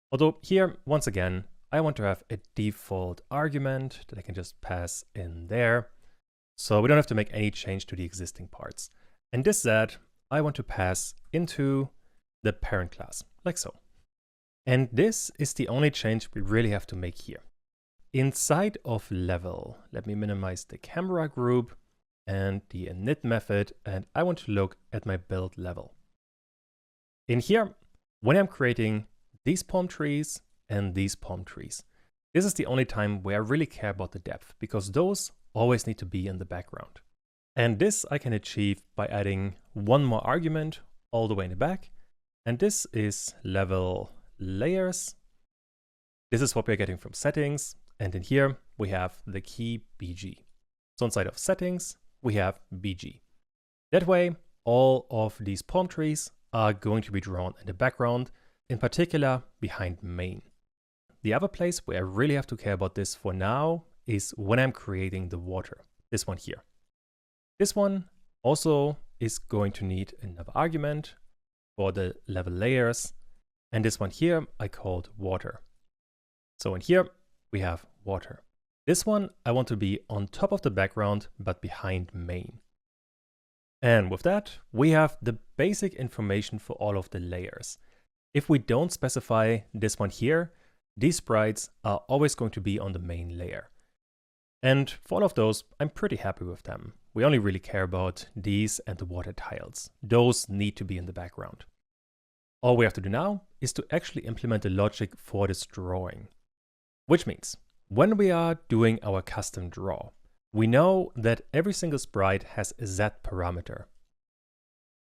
Although here, once again, I want to have a default argument that I can just pass in there. So we don't have to make any change to the existing parts. And this z, I want to pass into the parent class, like so. And this is the only change we really have to make here. Inside of level, let me minimize the camera group and the init method, and I want to look at my build level. In here, when I'm creating these palm trees and these palm trees, this is the only time where I really care about the depth, because those always need to be in the background. And this I can achieve by adding one more argument all the way in the back, and this is level layers. This is what we're getting from settings, and in here we have the key BG. So inside of settings, we have BG. That way, all of these palm trees are going to be drawn in the background, in particular behind main. The other place where I really have to care about this for now is when I'm creating the water, this one here. This one also is going to need another argument for the level layers. And this one here I called water. So in here we have water. This one I want to be on top of the background but behind main. And with that we have the basic information for all of the layers. If we don't specify this one here, these sprites are always going to be on the main layer. And for all of those, I'm pretty happy with them. We only really care about these and the water tiles. Those need to be in the background. All we have to do now is to actually implement the logic for this drawing. Which means, when we are doing our custom draw, We know that every single sprite has a Z parameter.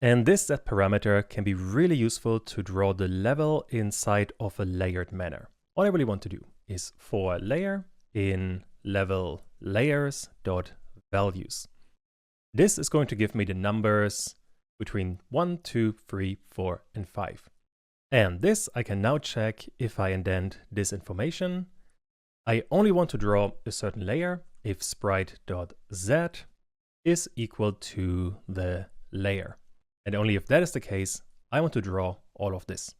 And this Z parameter can be really useful to draw the level inside of a layered manner. All I really want to do is for a layer in level layers.values. This is going to give me the numbers between 1, 2, 3, 4, and 5. And this I can now check if I indent this information. I only want to draw a certain layer if sprite.z is equal to the layer. And only if that is the case, I want to draw all of this.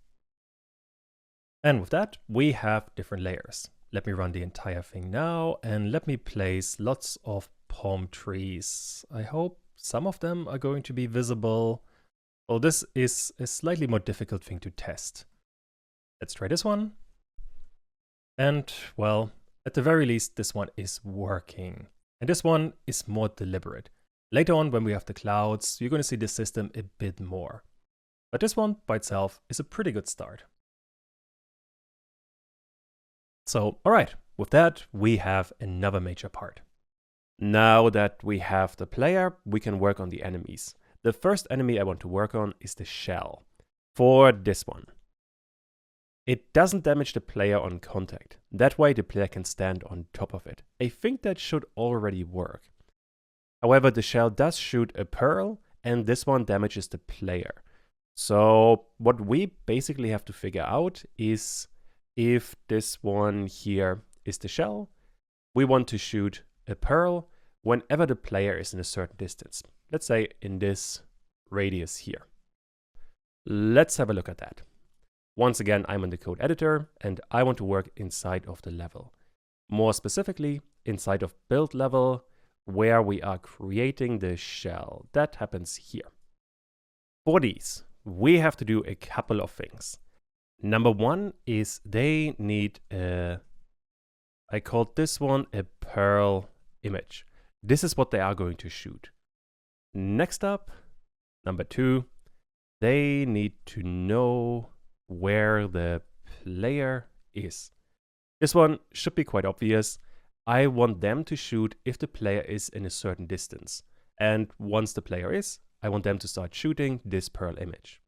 And with that, we have different layers. Let me run the entire thing now, and let me place lots of palm trees. I hope some of them are going to be visible. Well, this is a slightly more difficult thing to test. Let's try this one. And, well, at the very least, this one is working. And this one is more deliberate. Later on, when we have the clouds, you're going to see the system a bit more. But this one by itself is a pretty good start. So, all right, with that, we have another major part. Now that we have the player, we can work on the enemies. The first enemy I want to work on is the shell. For this one. It doesn't damage the player on contact. That way the player can stand on top of it. I think that should already work. However, the shell does shoot a pearl, and this one damages the player. So what we basically have to figure out is if this one here is the shell, we want to shoot a pearl whenever the player is in a certain distance. Let's say in this radius here. Let's have a look at that. Once again, I'm in the code editor, and I want to work inside of the level. More specifically, inside of build level, where we are creating the shell. That happens here. For these, we have to do a couple of things. Number one is they need I called this one a pearl image. This is what they are going to shoot. Next up, number two, they need to know where the player is. This one should be quite obvious. I want them to shoot if the player is in a certain distance. And once the player is, I want them to start shooting this pearl image.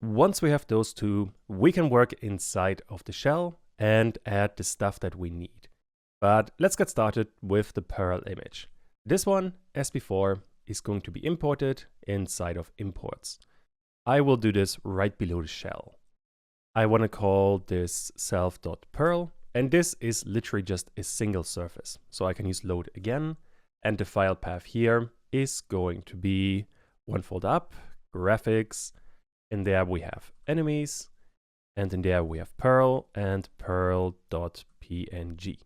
Once we have those two, we can work inside of the shell and add the stuff that we need. But let's get started with the pearl image. This one, as before, is going to be imported inside of imports. I will do this right below the shell. I want to call this self.pearl, and this is literally just a single surface. So I can use load again, and the file path here is going to be one fold up, graphics, and there we have enemies, and in there we have pearl and pearl.png.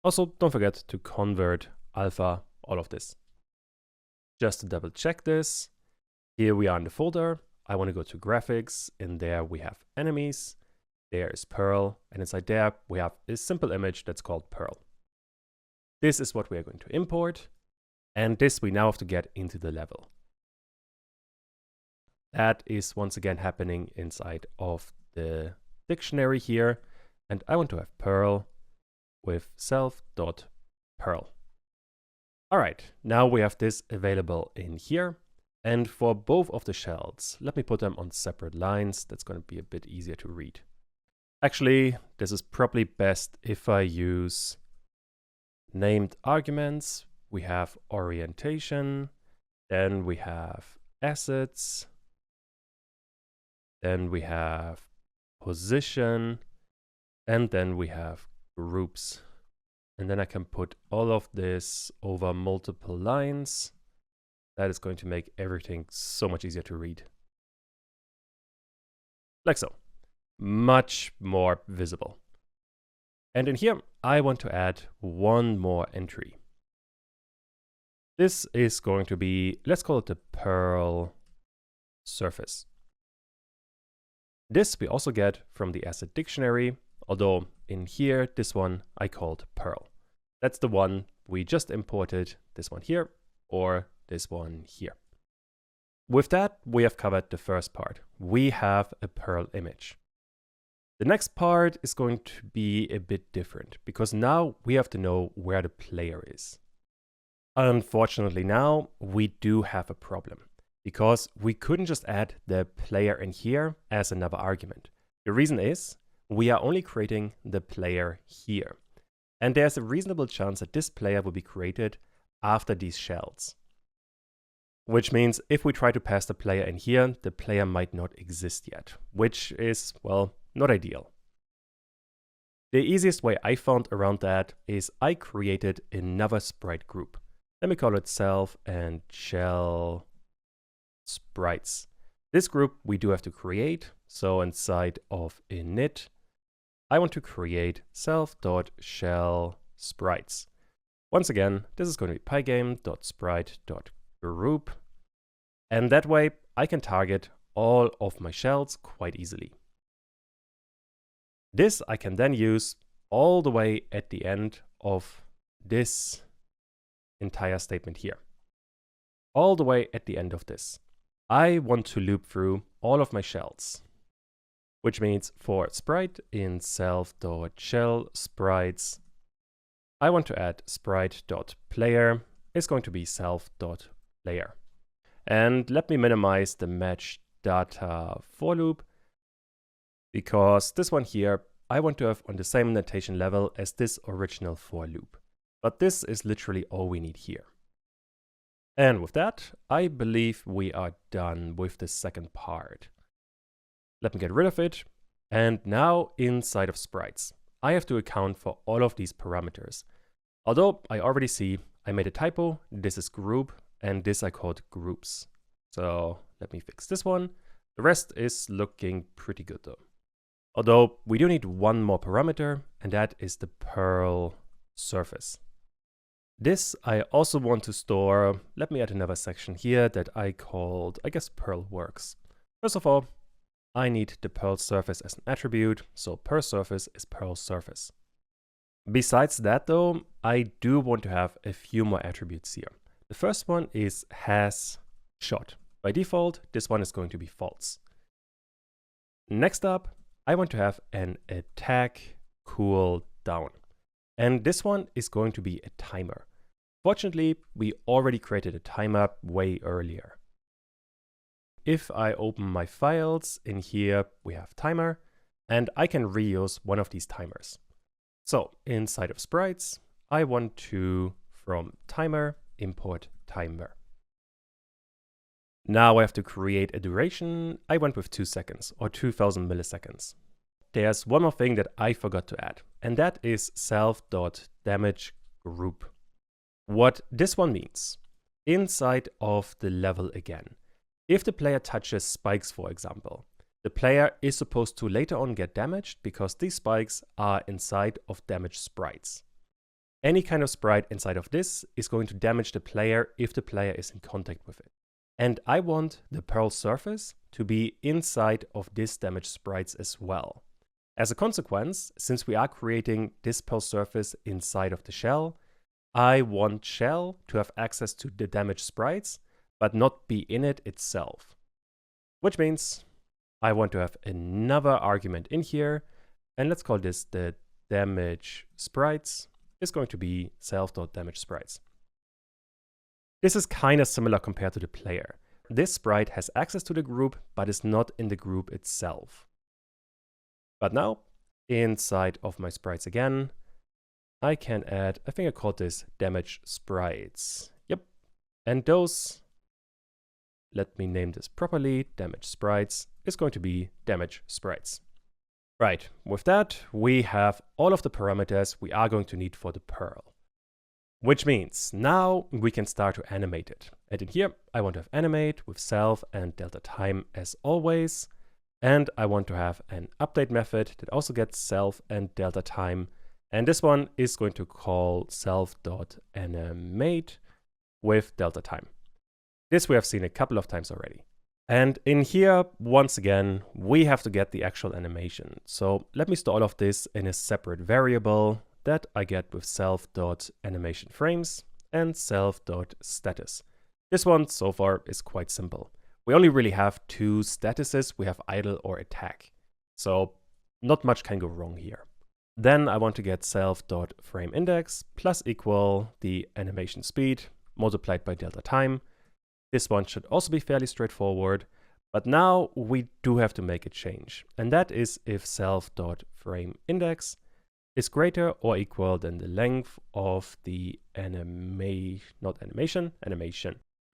Also, don't forget to convert alpha, all of this. Just to double check this, here we are in the folder. I want to go to graphics, and there we have enemies, there is pearl, and inside there we have a simple image that's called pearl. This is what we are going to import, and this we now have to get into the level. That is once again happening inside of the dictionary here, and I want to have pearl with self.pearl. All right, now we have this available in here. And for both of the shells, let me put them on separate lines. That's going to be a bit easier to read. Actually, this is probably best if I use named arguments. We have orientation, then we have assets, then we have position, and then we have groups. And then I can put all of this over multiple lines. That is going to make everything so much easier to read. Like so. Much more visible. And in here, I want to add one more entry. This is going to be, let's call it the pearl surface. This we also get from the asset dictionary, although in here, this one I called pearl. That's the one we just imported, this one here, or this one here. With that, we have covered the first part. We have a pearl image. The next part is going to be a bit different because now we have to know where the player is. Unfortunately now, we do have a problem, because we couldn't just add the player in here as another argument. The reason is, we are only creating the player here. And there's a reasonable chance that this player will be created after these shells. Which means if we try to pass the player in here, the player might not exist yet, which is, well, not ideal. The easiest way I found around that is I created another sprite group. Let me call it self and shell sprites. This group we do have to create, so inside of init, I want to create self.shell sprites. Once again, this is going to be pygame.sprite.group, and that way I can target all of my shells quite easily. This I can then use all the way at the end of this entire statement here. All the way at the end of this. I want to loop through all of my shells, which means for sprite in self.shell sprites, I want to add sprite.player is going to be self.player. And let me minimize the match data for loop, because this one here I want to have on the same notation level as this original for loop. But this is literally all we need here. And with that, I believe we are done with the second part. Let me get rid of it. And now inside of sprites, I have to account for all of these parameters. Although I already see I made a typo, this is group, and this I called groups. So let me fix this one. The rest is looking pretty good though. Although we do need one more parameter, and that is the Perl surface. This I also want to store. Let me add another section here that I called, I guess, Perl works. First of all, I need the Perl surface as an attribute, so Perl surface is Perl surface. Besides that though, I do want to have a few more attributes here. The first one is has shot. By default, this one is going to be false. Next up, I want to have an attack cooldown. And this one is going to be a timer. Fortunately, we already created a timer way earlier. If I open my files, in here we have timer, and I can reuse one of these timers. So inside of sprites, I want to, from timer, import timer. Now I have to create a duration. I went with 2 seconds or 2000 milliseconds. There's one more thing that I forgot to add, and that is self.damage group. What this one means, inside of the level again, if the player touches spikes, for example, the player is supposed to later on get damaged because these spikes are inside of damage sprites. Any kind of sprite inside of this is going to damage the player if the player is in contact with it. And I want the Perl surface to be inside of this damage sprites as well. As a consequence, since we are creating this Perl surface inside of the shell, I want shell to have access to the damage sprites, but not be in it itself. Which means I want to have another argument in here, and let's call this the damage sprites. Is going to be self.damage sprites. This is kind of similar compared to the player. This sprite has access to the group, but is not in the group itself. But now, inside of my sprites again, I can add, I think I called this damage sprites. Yep. And those, let me name this properly, damage sprites, is going to be damage sprites. Right, with that, we have all of the parameters we are going to need for the Perl. Which means now we can start to animate it. And in here, I want to have animate with self and delta time as always. And I want to have an update method that also gets self and delta time. And this one is going to call self.animate with delta time. This we have seen a couple of times already. And in here, once again, we have to get the actual animation. So let me store all of this in a separate variable that I get with self.animationFrames and self.status. This one so far is quite simple. We only really have 2 statuses. We have idle or attack. So not much can go wrong here. Then I want to get self.frameindex plus equal the animation speed, multiplied by delta time. This one should also be fairly straightforward. But now we do have to make a change. And that is if self.frameIndex is greater or equal than the length of the animation.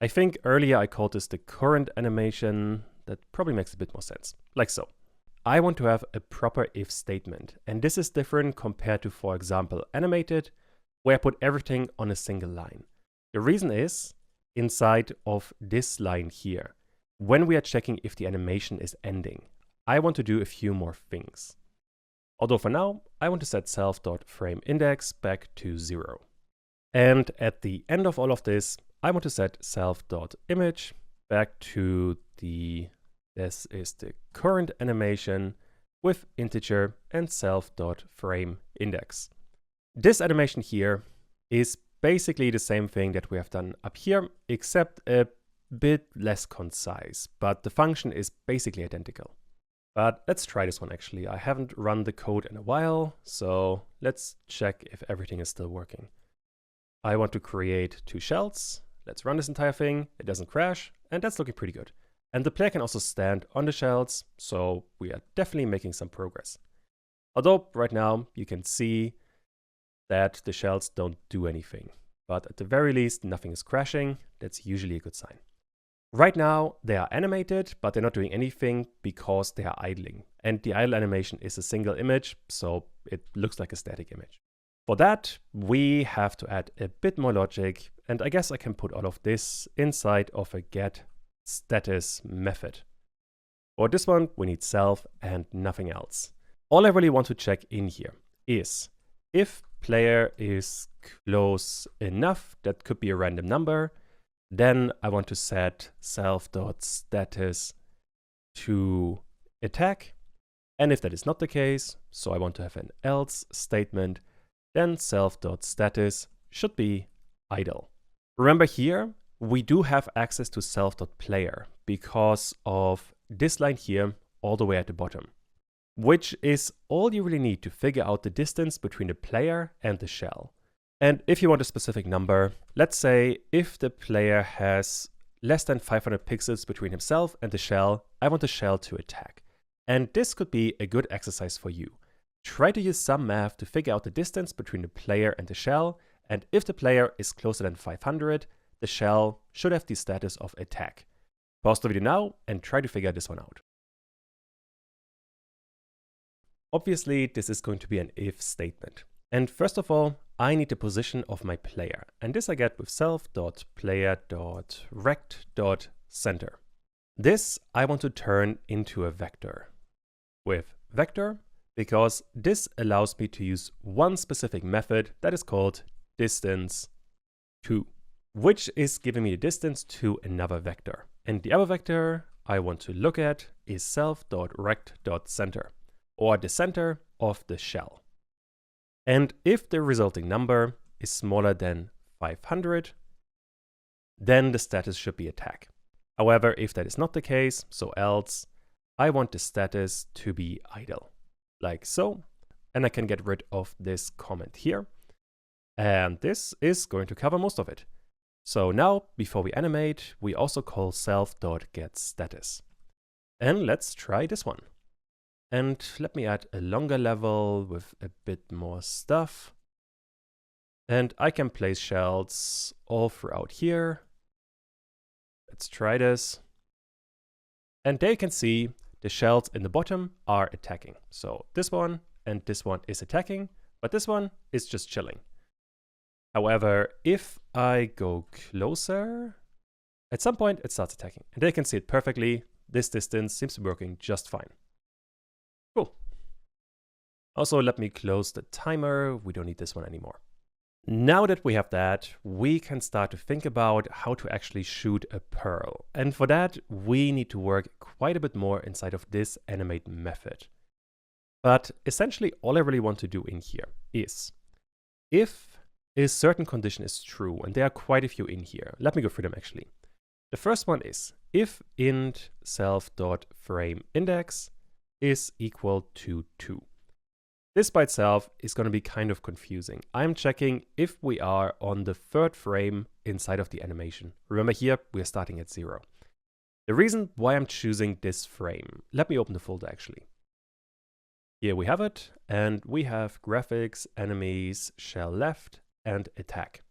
I think earlier I called this the current animation. That probably makes a bit more sense. Like so. I want to have a proper if statement. And this is different compared to, for example, animated, where I put everything on a single line. The reason is inside of this line here. When we are checking if the animation is ending, I want to do a few more things. Although for now, I want to set self.frameIndex back to 0. And at the end of all of this, I want to set self.image back to this is the current animation with integer and self.frameIndex. This animation here is basically the same thing that we have done up here, except a bit less concise, but the function is basically identical. But let's try this one actually. I haven't run the code in a while, so let's check if everything is still working. I want to create 2 shells. Let's run this entire thing. It doesn't crash, and that's looking pretty good. And the player can also stand on the shells, so we are definitely making some progress. Although right now you can see that the shells don't do anything, but at the very least nothing is crashing. That's usually a good sign. Right now they are animated, but they're not doing anything because they are idling. And the idle animation is a single image, so it looks like a static image. For that, we have to add a bit more logic, and I guess I can put all of this inside of a getStatus method. For this one, we need self and nothing else. All I really want to check in here is if player is close enough, that could be a random number, then I want to set self.status to attack. And if that is not the case, so I want to have an else statement, then self.status should be idle. Remember here, we do have access to self.player because of this line here all the way at the bottom, which is all you really need to figure out the distance between the player and the shell. And if you want a specific number, let's say if the player has less than 500 pixels between himself and the shell, I want the shell to attack. And this could be a good exercise for you. Try to use some math to figure out the distance between the player and the shell, and if the player is closer than 500, the shell should have the status of attack. Pause the video now and try to figure this one out. Obviously, this is going to be an if statement. And first of all, I need the position of my player. And this I get with self.player.rect.center. This I want to turn into a vector. With vector, because this allows me to use one specific method that is called distance to, which is giving me the distance to another vector. And the other vector I want to look at is self.rect.center, or the center of the shell. And if the resulting number is smaller than 500, then the status should be attack. However, if that is not the case, so else, I want the status to be idle, like so. And I can get rid of this comment here. And this is going to cover most of it. So now, before we animate, we also call self.getStatus. And let's try this one. And let me add a longer level with a bit more stuff. And I can place shells all throughout here. Let's try this. And there you can see the shells in the bottom are attacking. So this one and this one is attacking, but this one is just chilling. However, if I go closer, at some point it starts attacking. And there you can see it perfectly. This distance seems to be working just fine. Cool. Also, let me close the timer. We don't need this one anymore. Now that we have that, we can start to think about how to actually shoot a pearl. And for that, we need to work quite a bit more inside of this animate method. But essentially, all I really want to do in here is, if a certain condition is true, and there are quite a few in here, let me go through them actually. The first one is, if int self.frameIndex is equal to 2. This by itself is going to be kind of confusing. I'm checking if we are on the third frame inside of the animation. Remember here, we're starting at 0. The reason why I'm choosing this frame, let me open the folder actually. Here we have it, and we have graphics, enemies, shell left, and attack.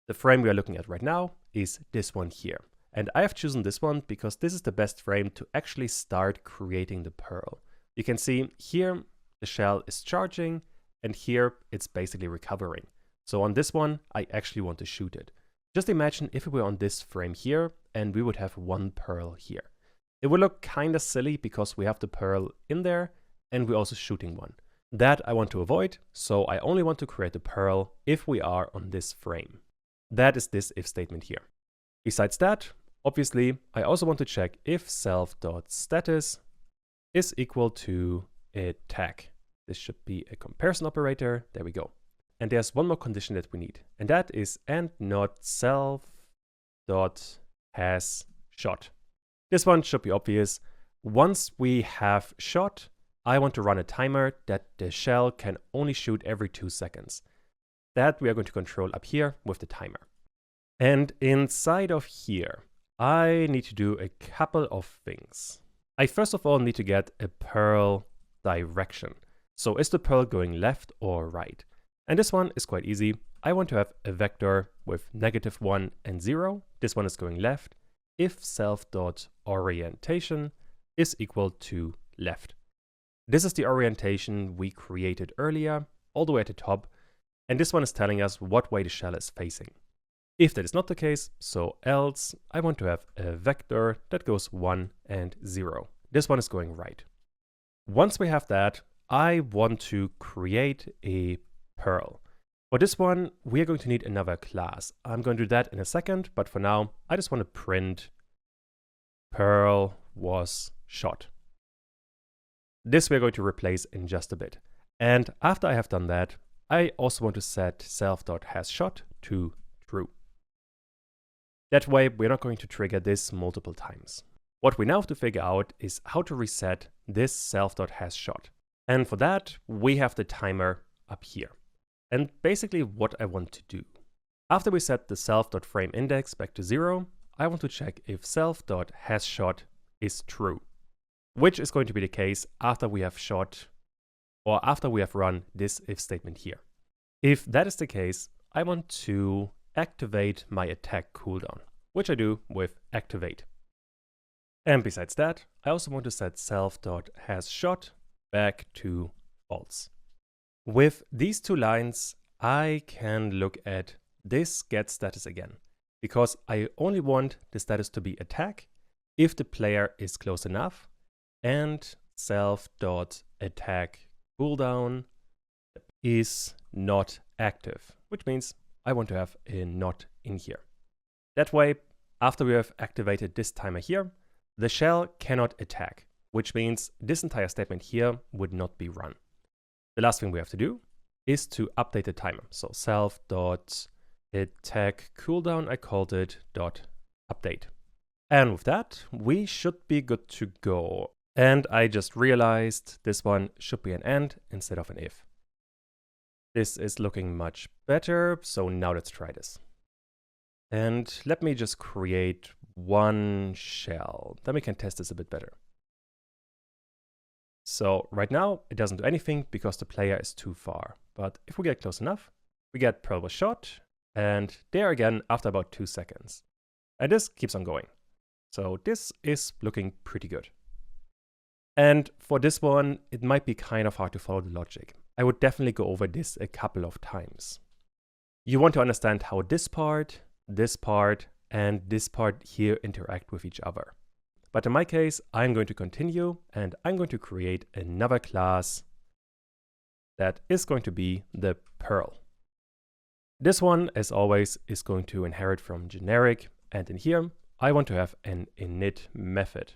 The frame we are looking at right now is this one here. And I have chosen this one because this is the best frame to actually start creating the pearl. You can see here the shell is charging, and here it's basically recovering. So on this one, I actually want to shoot it. Just imagine if we were on this frame here and we would have one pearl here. It would look kind of silly because we have the pearl in there and we're also shooting one. That I want to avoid, so I only want to create the pearl if we are on this frame. That is this if statement here. Besides that, obviously, I also want to check if self.status is equal to attack. This should be a comparison operator. There we go. And there's one more condition that we need, and that is and not self.hasShot. This one should be obvious. Once we have shot, I want to run a timer that the shell can only shoot every 2 seconds. That we are going to control up here with the timer. And inside of here, I need to do a couple of things. I first of all need to get a pearl direction. So is the pearl going left or right? And this one is quite easy. I want to have a vector with -1 and 0. This one is going left if self.orientation is equal to left. This is the orientation we created earlier, all the way at the top. And this one is telling us what way the shell is facing. If that is not the case, so else, I want to have a vector that goes 1 and 0. This one is going right. Once we have that, I want to create a pearl. For this one, we are going to need another class. I'm going to do that in a second, but for now, I just want to print pearl was shot. This we're going to replace in just a bit. And after I have done that, I also want to set self.hasShot to true. That way, we're not going to trigger this multiple times. What we now have to figure out is how to reset this self.hasShot. And for that, we have the timer up here. And basically what I want to do. After we set the self.frameIndex back to 0, I want to check if self.hasShot is true, which is going to be the case after we have shot or after we have run this if statement here. If that is the case, I want to activate my attack cooldown, which I do with activate. And besides that, I also want to set self.hasShot back to false. With these two lines, I can look at this get status again, because I only want the status to be attack if the player is close enough, and self.attack cooldown is not active, which means I want to have a not in here. That way, after we have activated this timer here, the shell cannot attack, which means this entire statement here would not be run. The last thing we have to do is to update the timer. So self.attack cooldown, I called it .update. And with that, we should be good to go. And I just realized this one should be an and instead of an if. This is looking much better, so now let's try this. And let me just create one shell. Then we can test this a bit better. So right now, it doesn't do anything because the player is too far. But if we get close enough, we get pearl was shot, and there again after about 2 seconds. And this keeps on going. So this is looking pretty good. And for this one, it might be kind of hard to follow the logic. I would definitely go over this a couple of times. You want to understand how this part, and this part here interact with each other. But in my case, I'm going to continue and I'm going to create another class that is going to be the pearl. This one, as always, is going to inherit from generic, and in here, I want to have an init method.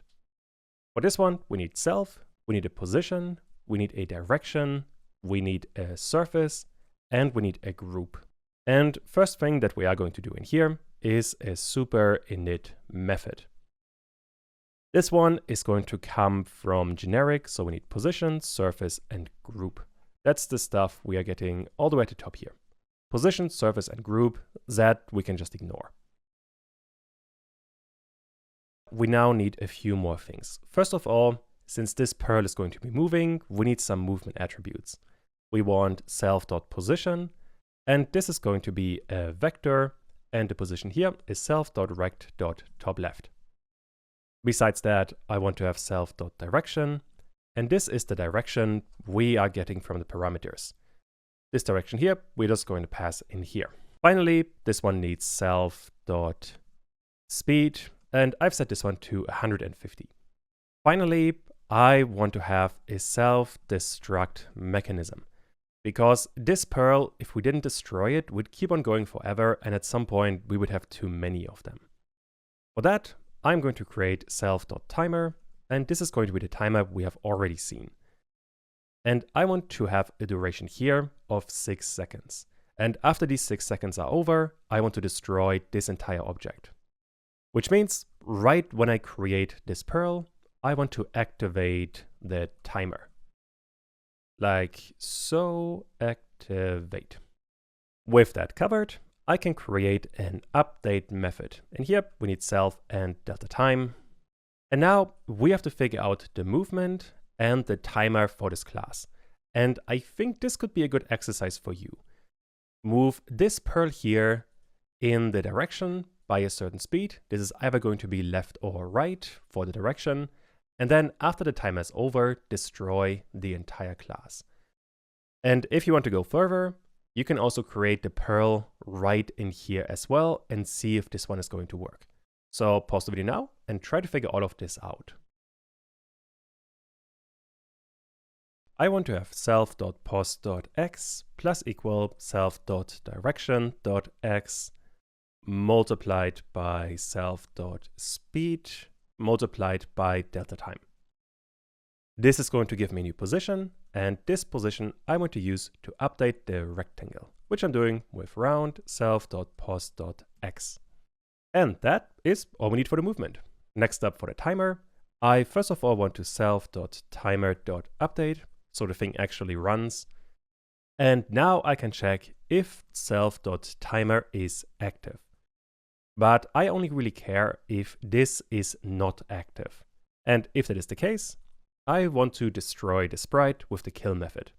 For this one, we need self, we need a position, we need a direction, we need a surface, and we need a group. And first thing that we are going to do in here is a super init method. This one is going to come from generic, so we need position, surface, and group. That's the stuff we are getting all the way at the top here. Position, surface, and group, that we can just ignore. We now need a few more things. First of all, since this pearl is going to be moving, we need some movement attributes. We want self.position, and this is going to be a vector, and the position here is self.rect.topleft. Besides that, I want to have self.direction, and this is the direction we are getting from the parameters. This direction here, we're just going to pass in here. Finally, this one needs self.speed, and I've set this one to 150. Finally, I want to have a self-destruct mechanism, because this pearl, if we didn't destroy it, would keep on going forever, and at some point we would have too many of them. For that, I'm going to create self.timer, and this is going to be the timer we have already seen. And I want to have a duration here of 6 seconds. And after these 6 seconds are over, I want to destroy this entire object. Which means right when I create this pearl, I want to activate the timer. Like so, activate. With that covered, I can create an update method. And here we need self and delta time. And now we have to figure out the movement and the timer for this class. And I think this could be a good exercise for you. Move this pearl here in the direction by a certain speed. This is either going to be left or right for the direction. And then after the timer is over, destroy the entire class. And if you want to go further, you can also create the pearl right in here as well and see if this one is going to work. So pause the video now and try to figure all of this out. I want to have self.pos.x plus equal self.direction.x multiplied by self.speed multiplied by delta time. This is going to give me a new position, and this position I want to use to update the rectangle, which I'm doing with round self.pos.x. And that is all we need for the movement. Next up for the timer, I first of all want to self.timer.update, so the thing actually runs. And now I can check if self.timer is active. But I only really care if this is not active. And if that is the case, I want to destroy the sprite with the kill method.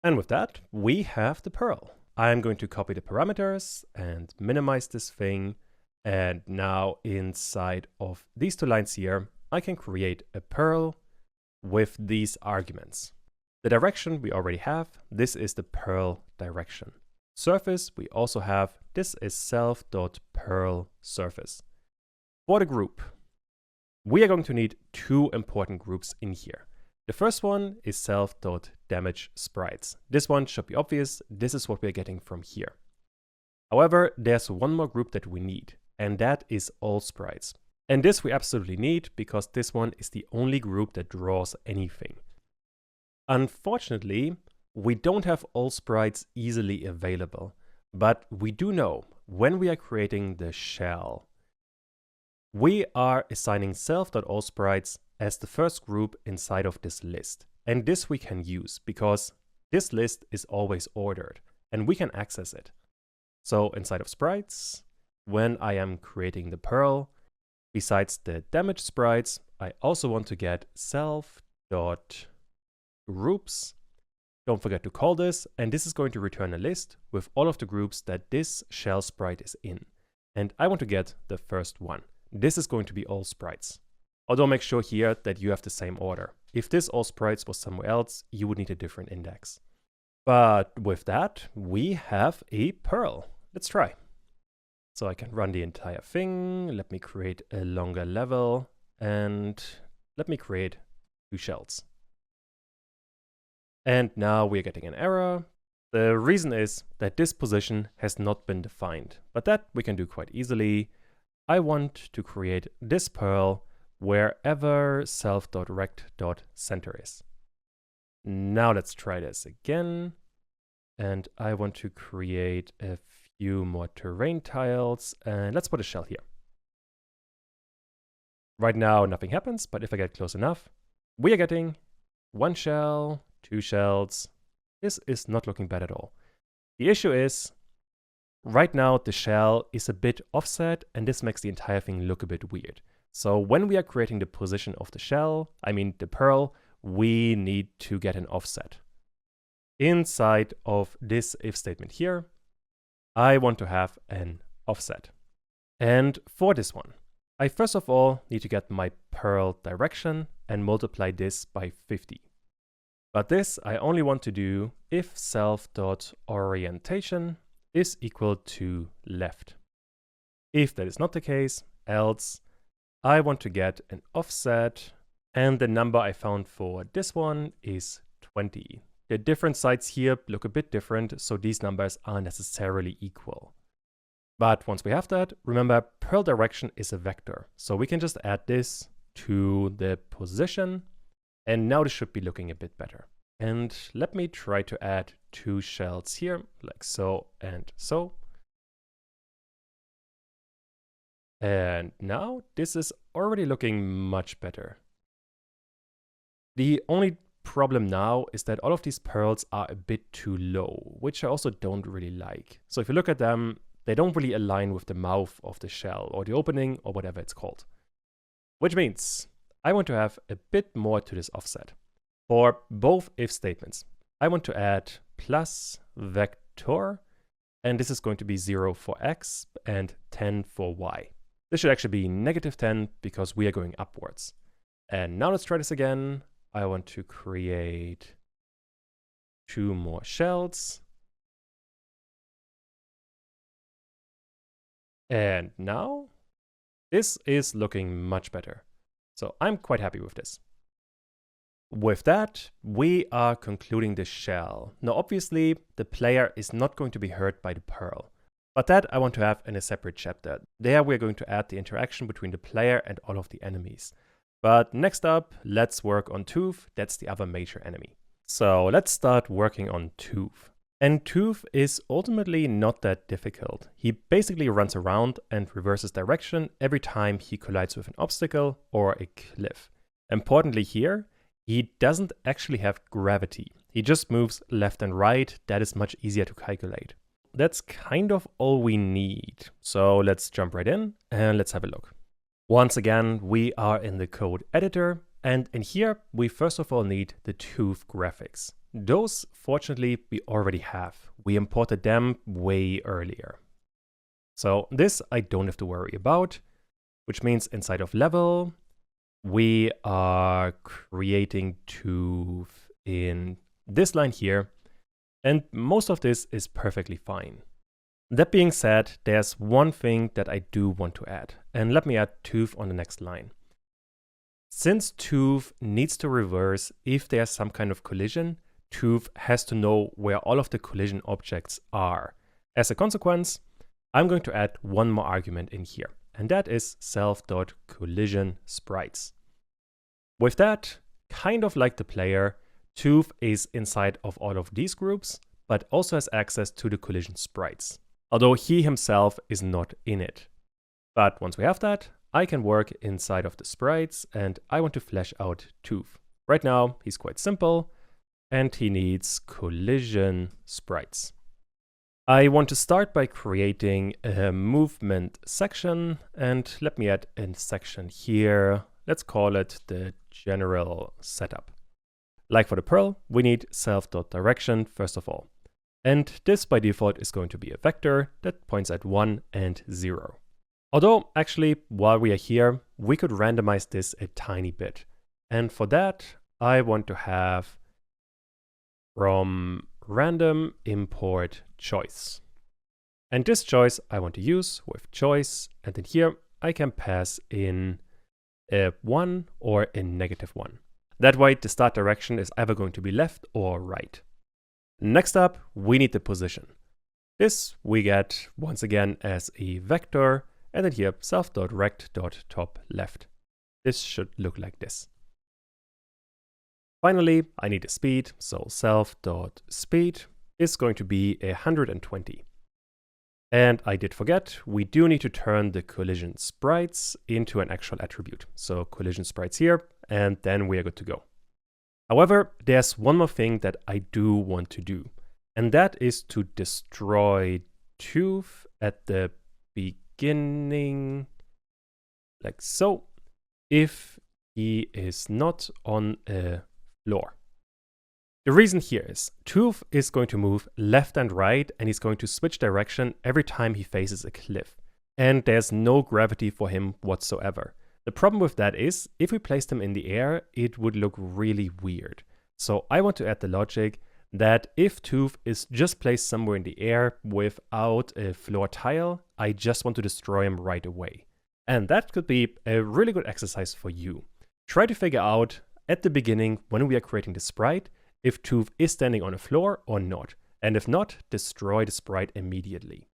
And with that, we have the pearl. I'm going to copy the parameters and minimize this thing. And now inside of these two lines here, I can create a pearl with these arguments. The direction we already have, this is the pearl direction. Surface we also have, this is self.pearl surface. For the group, we are going to need two important groups in here. The first one is self.damage sprites. This one should be obvious, this is what we're getting from here. However, there's one more group that we need, and that is all sprites. And this we absolutely need because this one is the only group that draws anything. Unfortunately, we don't have all sprites easily available, but we do know when we are creating the shell, we are assigning self.allSprites as the first group inside of this list. And this we can use because this list is always ordered and we can access it. So inside of sprites, when I am creating the pearl, besides the damage sprites, I also want to get self.groups. Don't forget to call this, and this is going to return a list with all of the groups that this shell sprite is in. And I want to get the first one. This is going to be all sprites. Although make sure here that you have the same order. If this all sprites was somewhere else, you would need a different index. But with that, we have a pearl. Let's try. So I can run the entire thing. Let me create a longer level, and let me create 2 shells. And now we're getting an error. The reason is that this position has not been defined, but that we can do quite easily. I want to create this pearl wherever self.rect.center is. Now let's try this again. And I want to create a few more terrain tiles, and let's put a shell here. Right now nothing happens, but if I get close enough, we are getting 1 shell, 2 shells, this is not looking bad at all. The issue is, right now the shell is a bit offset, and this makes the entire thing look a bit weird. So when we are creating the position of the shell, I mean the pearl, we need to get an offset. Inside of this if statement here, I want to have an offset. And for this one, I first of all need to get my pearl direction and multiply this by 50. But this I only want to do if self.orientation is equal to left. If that is not the case, else I want to get an offset, and the number I found for this one is 20. The different sides here look a bit different, so these numbers are necessarily equal. But once we have that, remember pearl direction is a vector. So we can just add this to the position, and now this should be looking a bit better. And let me try to add 2 shells here, like so and so. And now this is already looking much better. The only problem now is that all of these pearls are a bit too low, which I also don't really like. So if you look at them, they don't really align with the mouth of the shell or the opening or whatever it's called. Which means I want to have a bit more to this offset. For both if statements, I want to add plus vector, and this is going to be 0 for x and 10 for y. This should actually be negative 10 because we are going upwards. And now let's try this again. I want to create 2 more shells. And now this is looking much better. So I'm quite happy with this. With that, we are concluding the shell. Now obviously the player is not going to be hurt by the pearl, but that I want to have in a separate chapter. There we're going to add the interaction between the player and all of the enemies. But next up, let's work on Tooth. That's the other major enemy. So let's start working on Tooth. And Tooth is ultimately not that difficult. He basically runs around and reverses direction every time he collides with an obstacle or a cliff. Importantly here, he doesn't actually have gravity. He just moves left and right. That is much easier to calculate. That's kind of all we need. So let's jump right in and let's have a look. Once again, we are in the code editor, and in here, we first of all need the Tooth graphics. Those, fortunately, we already have. We imported them way earlier. So this I don't have to worry about, which means inside of level, we are creating Tooth in this line here, and most of this is perfectly fine. That being said, there's one thing that I do want to add, and let me add Tooth on the next line. Since Tooth needs to reverse if there's some kind of collision, Tooth has to know where all of the collision objects are. As a consequence, I'm going to add one more argument in here, and that is self.collision_sprites. With that, kind of like the player, Tooth is inside of all of these groups, but also has access to the collision sprites, although he himself is not in it. But once we have that, I can work inside of the sprites, and I want to flesh out Tooth. Right now, he's quite simple, and he needs collision sprites. I want to start by creating a movement section, and let me add a section here. Let's call it the general setup. Like for the pearl, we need self.direction first of all. And this by default is going to be a vector that points at 1 and 0. Although actually, while we are here, we could randomize this a tiny bit. And for that, I want to have from random import choice. And this choice I want to use with choice, and then here I can pass in a 1 or a -1. That way the start direction is either going to be left or right. Next up, we need the position. This we get once again as a vector, and then here self.rect.top left. This should look like this. Finally, I need a speed, so self.speed is going to be 120. And I did forget, we do need to turn the collision sprites into an actual attribute. So collision sprites here, and then we are good to go. However, there's one more thing that I do want to do, and that is to destroy Tooth at the beginning, like so, if he is not on a floor. The reason here is Tooth is going to move left and right, and he's going to switch direction every time he faces a cliff. And there's no gravity for him whatsoever. The problem with that is, if we placed him in the air, it would look really weird. So I want to add the logic that if Tooth is just placed somewhere in the air without a floor tile, I just want to destroy him right away. And that could be a really good exercise for you. Try to figure out at the beginning, when we are creating the sprite, if Tooth is standing on a floor or not. And if not, destroy the sprite immediately.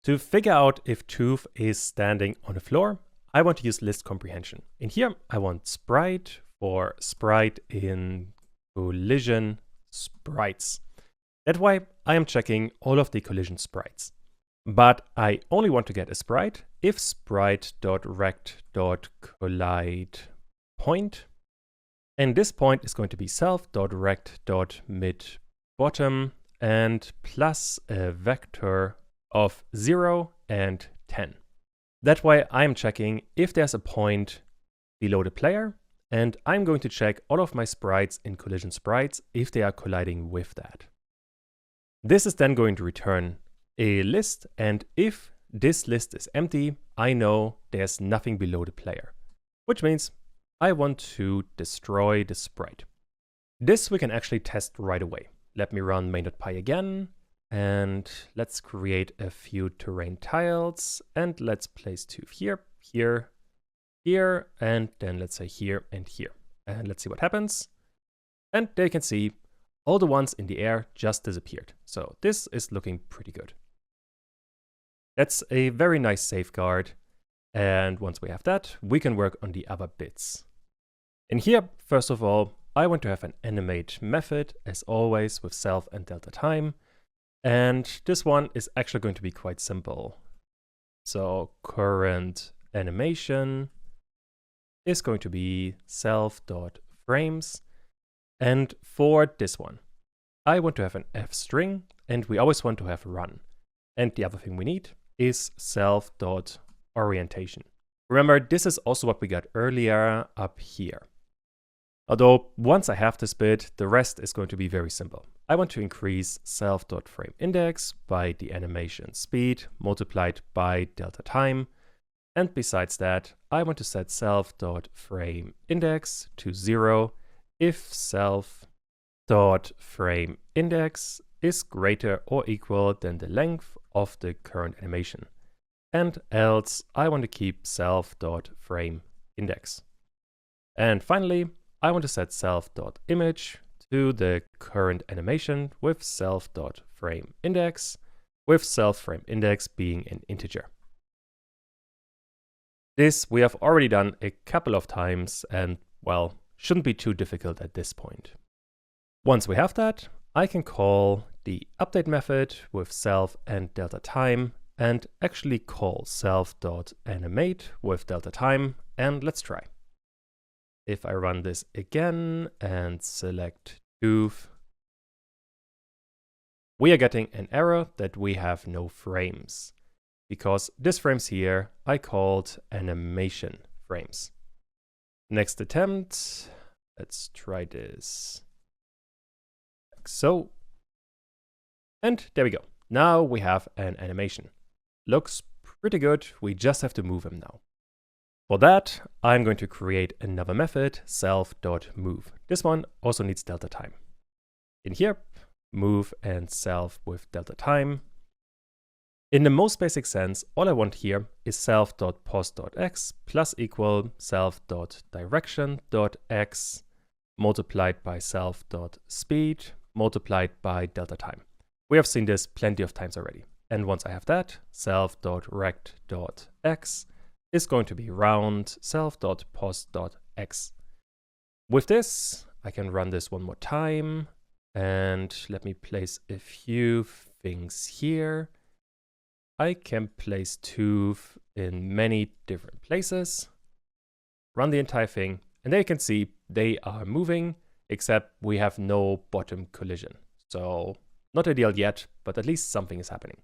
To figure out if Tooth is standing on the floor, I want to use list comprehension. In here, I want sprite for sprite in collision sprites. That way, I am checking all of the collision sprites. But I only want to get a sprite if sprite.rect.collide point. And this point is going to be self.rect.mid_bottom and plus a vector of 0 and 10. That way I'm checking if there's a point below the player, and I'm going to check all of my sprites in collision sprites if they are colliding with that. This is then going to return a list, and if this list is empty, I know there's nothing below the player, which means I want to destroy the sprite. This we can actually test right away. Let me run main.py again. And let's create a few terrain tiles, and let's place Tooth here, here, here, and then let's say here and here. And let's see what happens. And there you can see all the ones in the air just disappeared. So this is looking pretty good. That's a very nice safeguard. And once we have that, we can work on the other bits. In here, first of all, I want to have an animate method, as always, with self and delta time. And this one is actually going to be quite simple. So current animation is going to be self.frames. And for this one, I want to have an f string, and we always want to have run. And the other thing we need is self.orientation. Remember, this is also what we got earlier up here. Although once I have this bit, the rest is going to be very simple. I want to increase self.frameIndex by the animation speed multiplied by delta time. And besides that, I want to set self.frameIndex to 0 if self.frameIndex is greater or equal than the length of the current animation. And else I want to keep self.frameIndex. And finally, I want to set self.image to the current animation with self.frameIndex, with self.frameIndex being an integer. This we have already done a couple of times and, well, shouldn't be too difficult at this point. Once we have that, I can call the update method with self and delta time and actually call self.animate with delta time, and let's try. If I run this again and select Tooth, we are getting an error that we have no frames, because this frames here I called animation frames. Next attempt, let's try this like so. And there we go. Now we have an animation. Looks pretty good, we just have to move him now. For that, I'm going to create another method, self.move. This one also needs delta time. In here, move and self with delta time. In the most basic sense, all I want here is self.pos.x plus equal self.direction.x multiplied by self.speed multiplied by delta time. We have seen this plenty of times already. And once I have that, self.rect.x is going to be round self.pos.x. With this, I can run this one more time. And let me place a few things here. I can place Tooth in many different places. run the entire thing, and there you can see they are moving, except we have no bottom collision. So not ideal yet, but at least something is happening.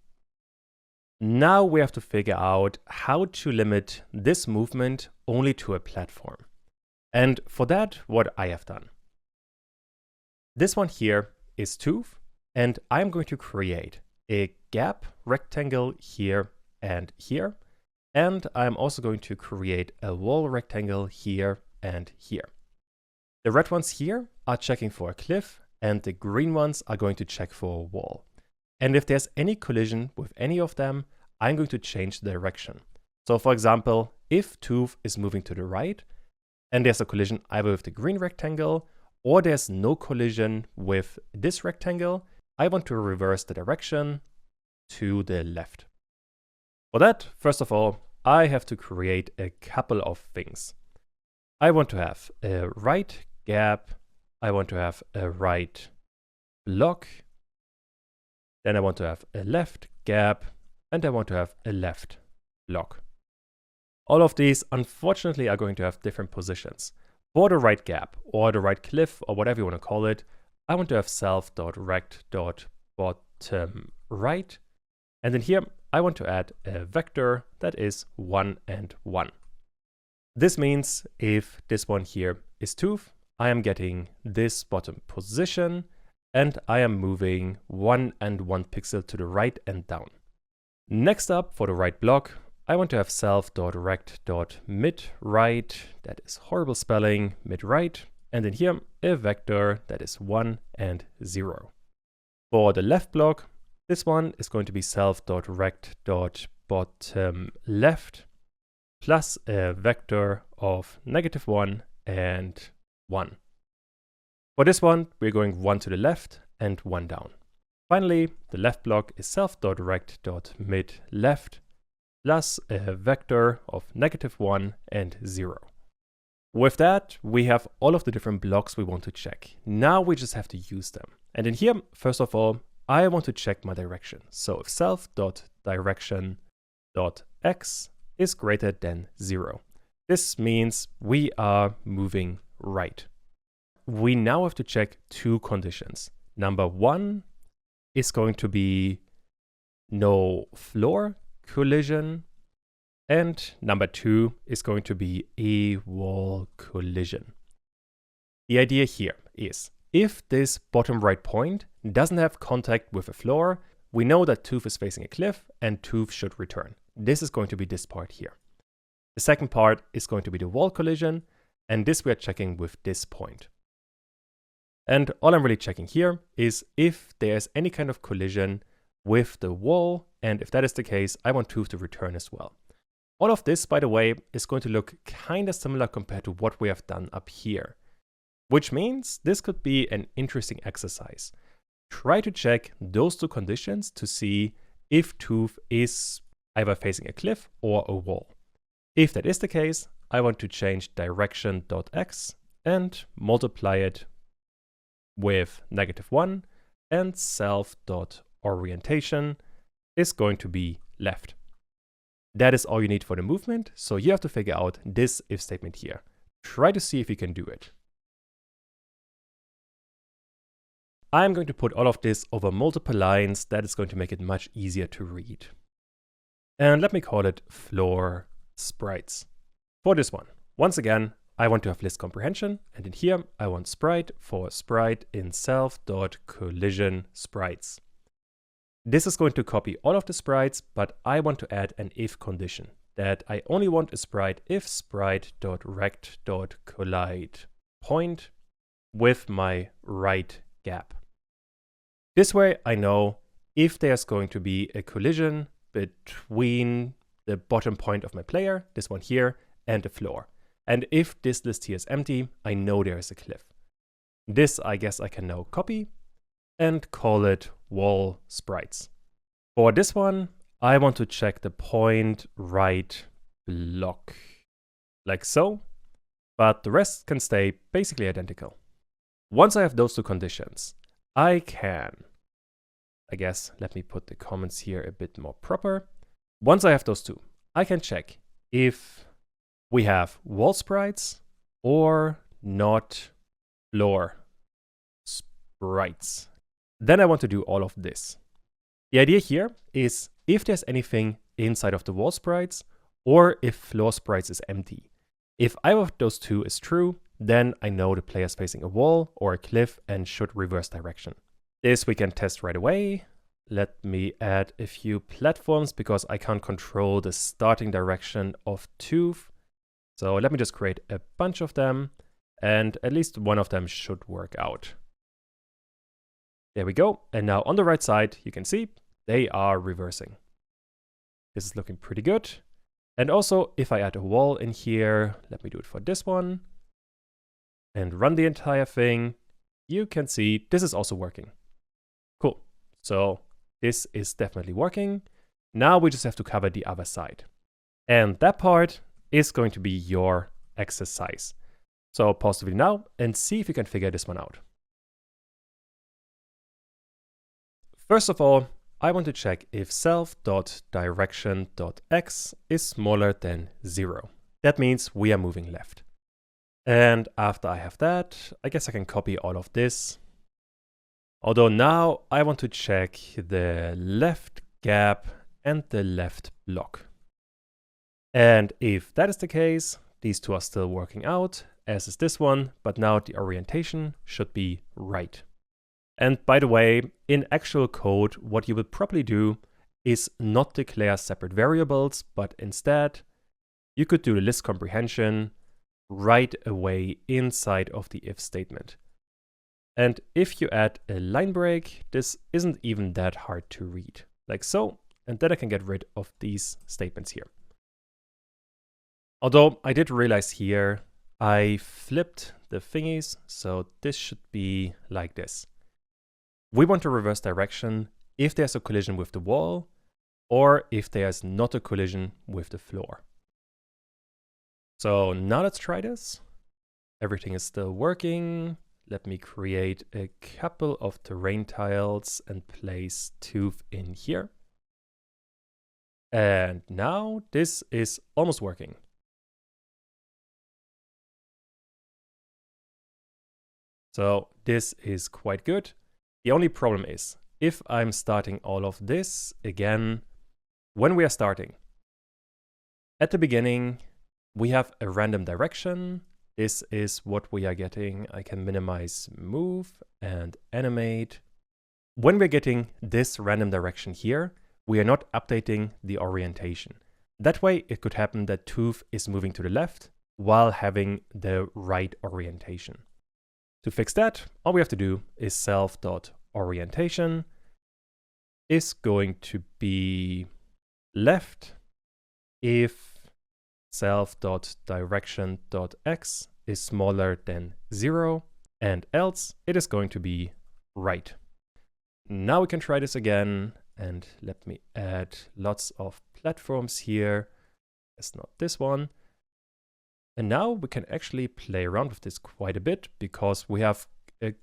Now we have to figure out how to limit this movement only to a platform. And for that, what I have done. This one here is tooth, and I'm going to create a gap rectangle here and here. And I'm also going to create a wall rectangle here and here. The red ones here are checking for a cliff, and the green ones are going to check for a wall. And if there's any collision with any of them, I'm going to change the direction. So for example, if tooth is moving to the right, and there's a collision either with the green rectangle, or there's no collision with this rectangle, I want to reverse the direction to the left. For that, first of all, I have to create a couple of things. I want to have a right gap, I want to have a right block, then I want to have a left gap, and I want to have a left block. All of these, unfortunately, are going to have different positions. For the right gap, or the right cliff, or whatever you want to call it, I want to have self.rect.bottom right, and then here I want to add a vector that is 1 and 1. This means if this one here is tooth, I am getting this bottom position, and I am moving 1 and 1 pixel to the right and down. Next up, for the right block, I want to have self.rect.midRight, that is horrible spelling, midright, and then here a vector that is 1 and 0. For the left block, this one is going to be self.rect.bottom left plus a vector of -1 and 1. For this one, we're going 1 to the left and 1 down. Finally, the left block is self.rect.midleft plus a vector of -1 and 0. With that, we have all of the different blocks we want to check. Now we just have to use them. And in here, first of all, I want to check my direction. So if self.direction.x is greater than 0. This means we are moving right. We now have to check two conditions. Number 1 is going to be no floor collision, and number 2 is going to be a wall collision. The idea here is if this bottom right point doesn't have contact with a floor, we know that tooth is facing a cliff and tooth should return. This is going to be this part here. The second part is going to be the wall collision, and this we are checking with this point. And all I'm really checking here is if there's any kind of collision with the wall, and if that is the case, I want tooth to return as well. All of this, by the way, is going to look kind of similar compared to what we have done up here, which means this could be an interesting exercise. Try to check those two conditions to see if tooth is either facing a cliff or a wall. If that is the case, I want to change direction.x and multiply it with -1, and self.orientation is going to be left. That is all you need for the movement, so you have to figure out this if statement here. Try to see if you can do it. I'm going to put all of this over multiple lines. That is going to make it much easier to read. And let me call it floor sprites. For this one, once again, I want to have list comprehension, and in here I want sprite for sprite in self.collision sprites. This is going to copy all of the sprites, but I want to add an if condition that I only want a sprite if sprite.rect.collide point with my right gap. This way I know if there's going to be a collision between the bottom point of my player, this one here, and the floor. And if this list here is empty, I know there is a cliff. This I guess I can now copy and call it wall sprites. For this one, I want to check the point right block, like so, but the rest can stay basically identical. Once I have those two conditions, I guess, let me put the comments here a bit more proper. Once I have those two, I can check if We have wall sprites or not floor sprites. Then I want to do all of this. The idea here is if there's anything inside of the wall sprites or if floor sprites is empty. If either of those two is true, then I know the player is facing a wall or a cliff and should reverse direction. This we can test right away. Let me add a few platforms because I can't control the starting direction of Tooth. So let me just create a bunch of them and at least one of them should work out. There we go. And now on the right side, you can see they are reversing. This is looking pretty good. And also, if I add a wall in here, let me do it for this one and run the entire thing, you can see this is also working. Cool. So this is definitely working. Now we just have to cover the other side. And that part is going to be your exercise. So pause the video now and see if you can figure this one out. First of all, I want to check if self.direction.x is smaller than 0. That means we are moving left. And after I have that, I guess I can copy all of this. Although now I want to check the left gap and the left block. And if that is the case, these two are still working out, as is this one, but now the orientation should be right. And by the way, in actual code, what you will probably do is not declare separate variables, but instead, you could do the list comprehension right away inside of the if statement. And if you add a line break, this isn't even that hard to read, like so, and then I can get rid of these statements here. Although I did realize here, I flipped the thingies, so this should be like this. We want to reverse direction if there's a collision with the wall or if there's not a collision with the floor. So now let's try this. Everything is still working. Let me create a couple of terrain tiles and place Tooth in here. And now this is almost working. So this is quite good. The only problem is, if I'm starting all of this again, when we are starting, at the beginning, we have a random direction. This is what we are getting. I can minimize move and animate. When we're getting this random direction here, we are not updating the orientation. That way, it could happen that Tooth is moving to the left while having the right orientation. To fix that, all we have to do is self.orientation is going to be left if self.direction.x is smaller than 0, and else it is going to be right. Now we can try this again, and let me add lots of platforms here. It's not this one. And now we can actually play around with this quite a bit because we have a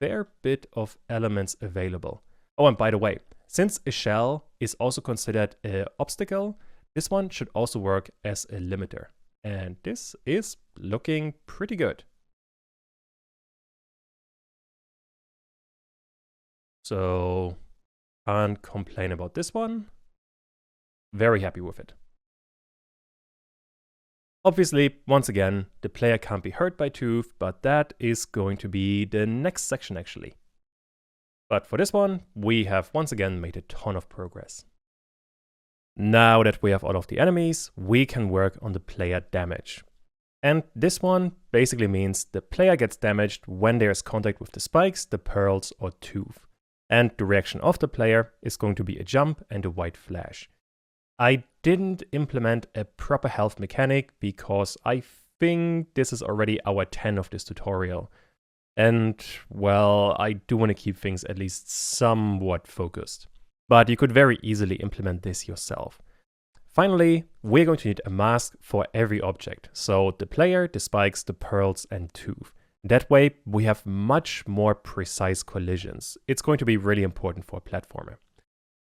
fair bit of elements available. Oh, and by the way, since a shell is also considered an obstacle, this one should also work as a limiter. And this is looking pretty good. So can't complain about this one. Very happy with it. Obviously, once again, the player can't be hurt by Tooth, but that is going to be the next section actually. But for this one, we have once again made a ton of progress. Now that we have all of the enemies, we can work on the player damage. And this one basically means the player gets damaged when there is contact with the spikes, the pearls, or Tooth. And the reaction of the player is going to be a jump and a white flash. I didn't implement a proper health mechanic because I think this is already hour 10 of this tutorial. And, well, I do want to keep things at least somewhat focused. But you could very easily implement this yourself. Finally, we're going to need a mask for every object. So the player, the spikes, the pearls, and Tooth. That way, we have much more precise collisions. It's going to be really important for a platformer.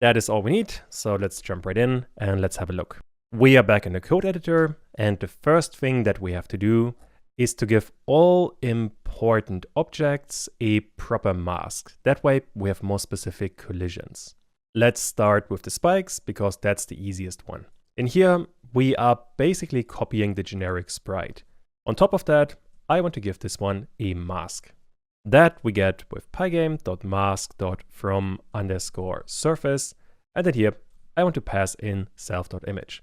That is all we need, so let's jump right in and let's have a look. We are back in the code editor, and the first thing that we have to do is to give all important objects a proper mask. That way we have more specific collisions. Let's start with the spikes because that's the easiest one. In here, we are basically copying the generic sprite. On top of that, I want to give this one a mask. That we get with pygame.mask.from_surface, and then here I want to pass in self.image.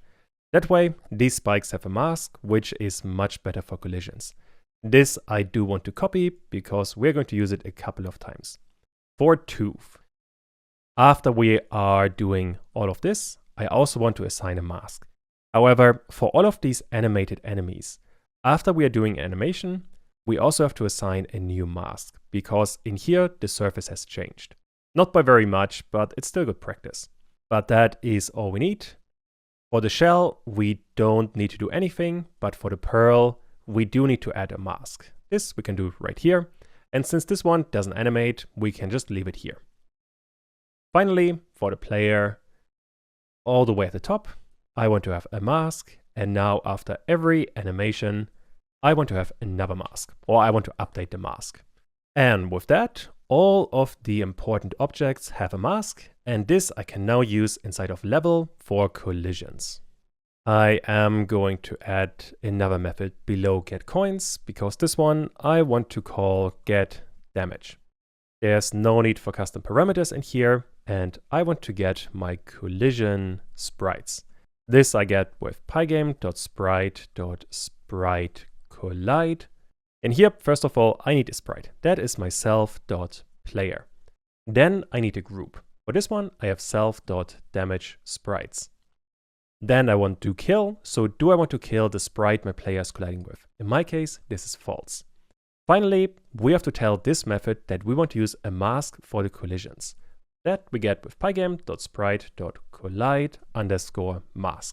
That way, these spikes have a mask, which is much better for collisions. This I do want to copy because we're going to use it a couple of times. For tooth. After we are doing all of this, I also want to assign a mask. However, for all of these animated enemies, after we are doing animation, we also have to assign a new mask because in here the surface has changed. Not by very much, but it's still good practice. But that is all we need. For the shell, we don't need to do anything, but for the pearl, we do need to add a mask. This we can do right here. And since this one doesn't animate, we can just leave it here. Finally, for the player, all the way at the top, I want to have a mask. And now after every animation, I want to have another mask, or I want to update the mask. And with that, all of the important objects have a mask, and this I can now use inside of level for collisions. I am going to add another method below getCoins, because this one I want to call getDamage. There's no need for custom parameters in here, and I want to get my collision sprites. This I get with pygame.sprite.spriteCollide. And here, first of all, I need a sprite. That is my self.player. Then I need a group. For this one, I have self.damageSprites. Then I want to kill. So do I want to kill the sprite my player is colliding with? In my case, this is false. Finally, we have to tell this method that we want to use a mask for the collisions. That we get with pygame.sprite.collide_mask.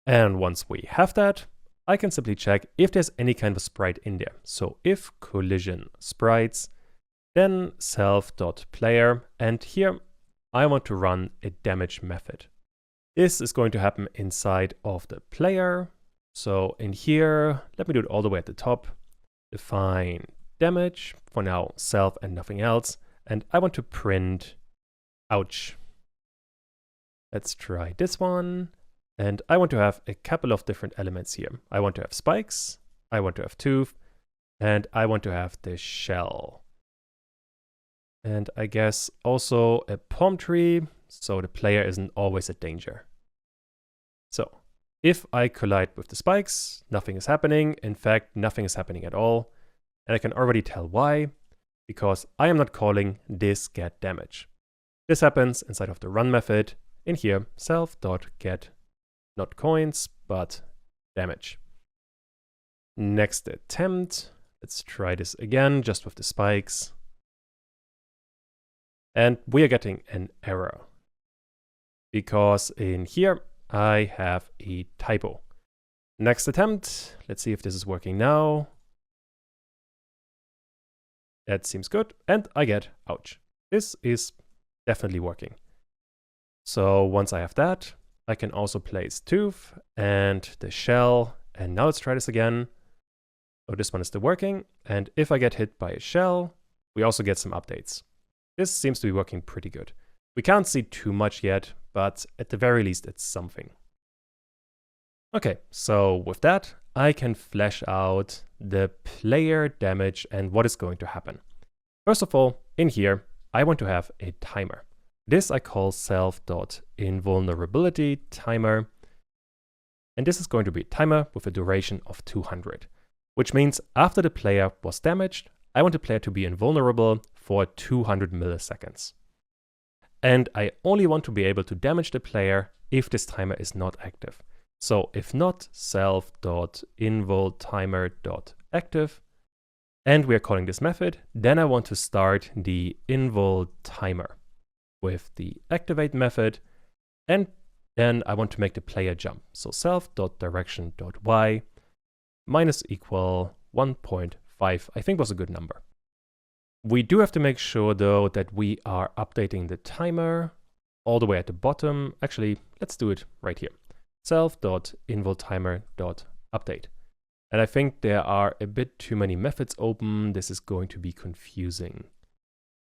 And once we have that, I can simply check if there's any kind of sprite in there. So if collision sprites, then self.player, and here I want to run a damage method. This is going to happen inside of the player. So in here, let me do it all the way at the top. Define damage, for now self and nothing else. And I want to print ouch. Let's try this one. And I want to have a couple of different elements here. I want to have spikes, I want to have tooth, and I want to have the shell. And I guess also a palm tree, so the player isn't always at danger. So if I collide with the spikes, nothing is happening. In fact, nothing is happening at all. And I can already tell why, because I am not calling this getDamage. This happens inside of the run method in here, self.get not coins, but damage. Next attempt. Let's try this again, just with the spikes. And we are getting an error. Because in here, I have a typo. Next attempt. Let's see if this is working now. That seems good. And I get ouch. This is definitely working. So once I have that, I can also place tooth and the shell. And now let's try this again. So this one is still working. And if I get hit by a shell, we also get some updates. This seems to be working pretty good. We can't see too much yet, but at the very least, it's something. Okay, so with that, I can flesh out the player damage and what is going to happen. First of all, in here, I want to have a timer. This I call self.invulnerability timer. And this is going to be a timer with a duration of 200, which means after the player was damaged, I want the player to be invulnerable for 200 milliseconds. And I only want to be able to damage the player if this timer is not active. So if not, self.invultimer.active, and we are calling this method, then I want to start the invul timer with the activate method, and then I want to make the player jump. So self.direction.y minus equal 1.5, I think was a good number. We do have to make sure though that we are updating the timer all the way at the bottom. Actually, let's do it right here. self.involtimer.update. And I think there are a bit too many methods open. This is going to be confusing.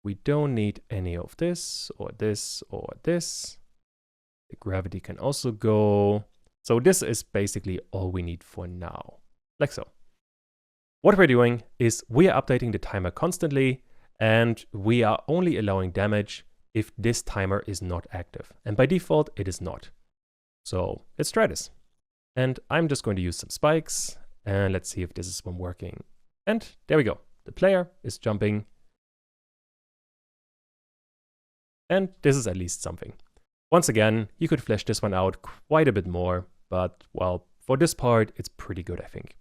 We don't need any of this or this or this. The gravity can also go. So this is basically all we need for now, like so. What we're doing is we are updating the timer constantly, and we are only allowing damage if this timer is not active. And by default, it is not. So let's try this. And I'm just going to use some spikes. And let's see if this is one working. And there we go. The player is jumping. And this is at least something. Once again, you could flesh this one out quite a bit more, but well, for this part, it's pretty good, I think.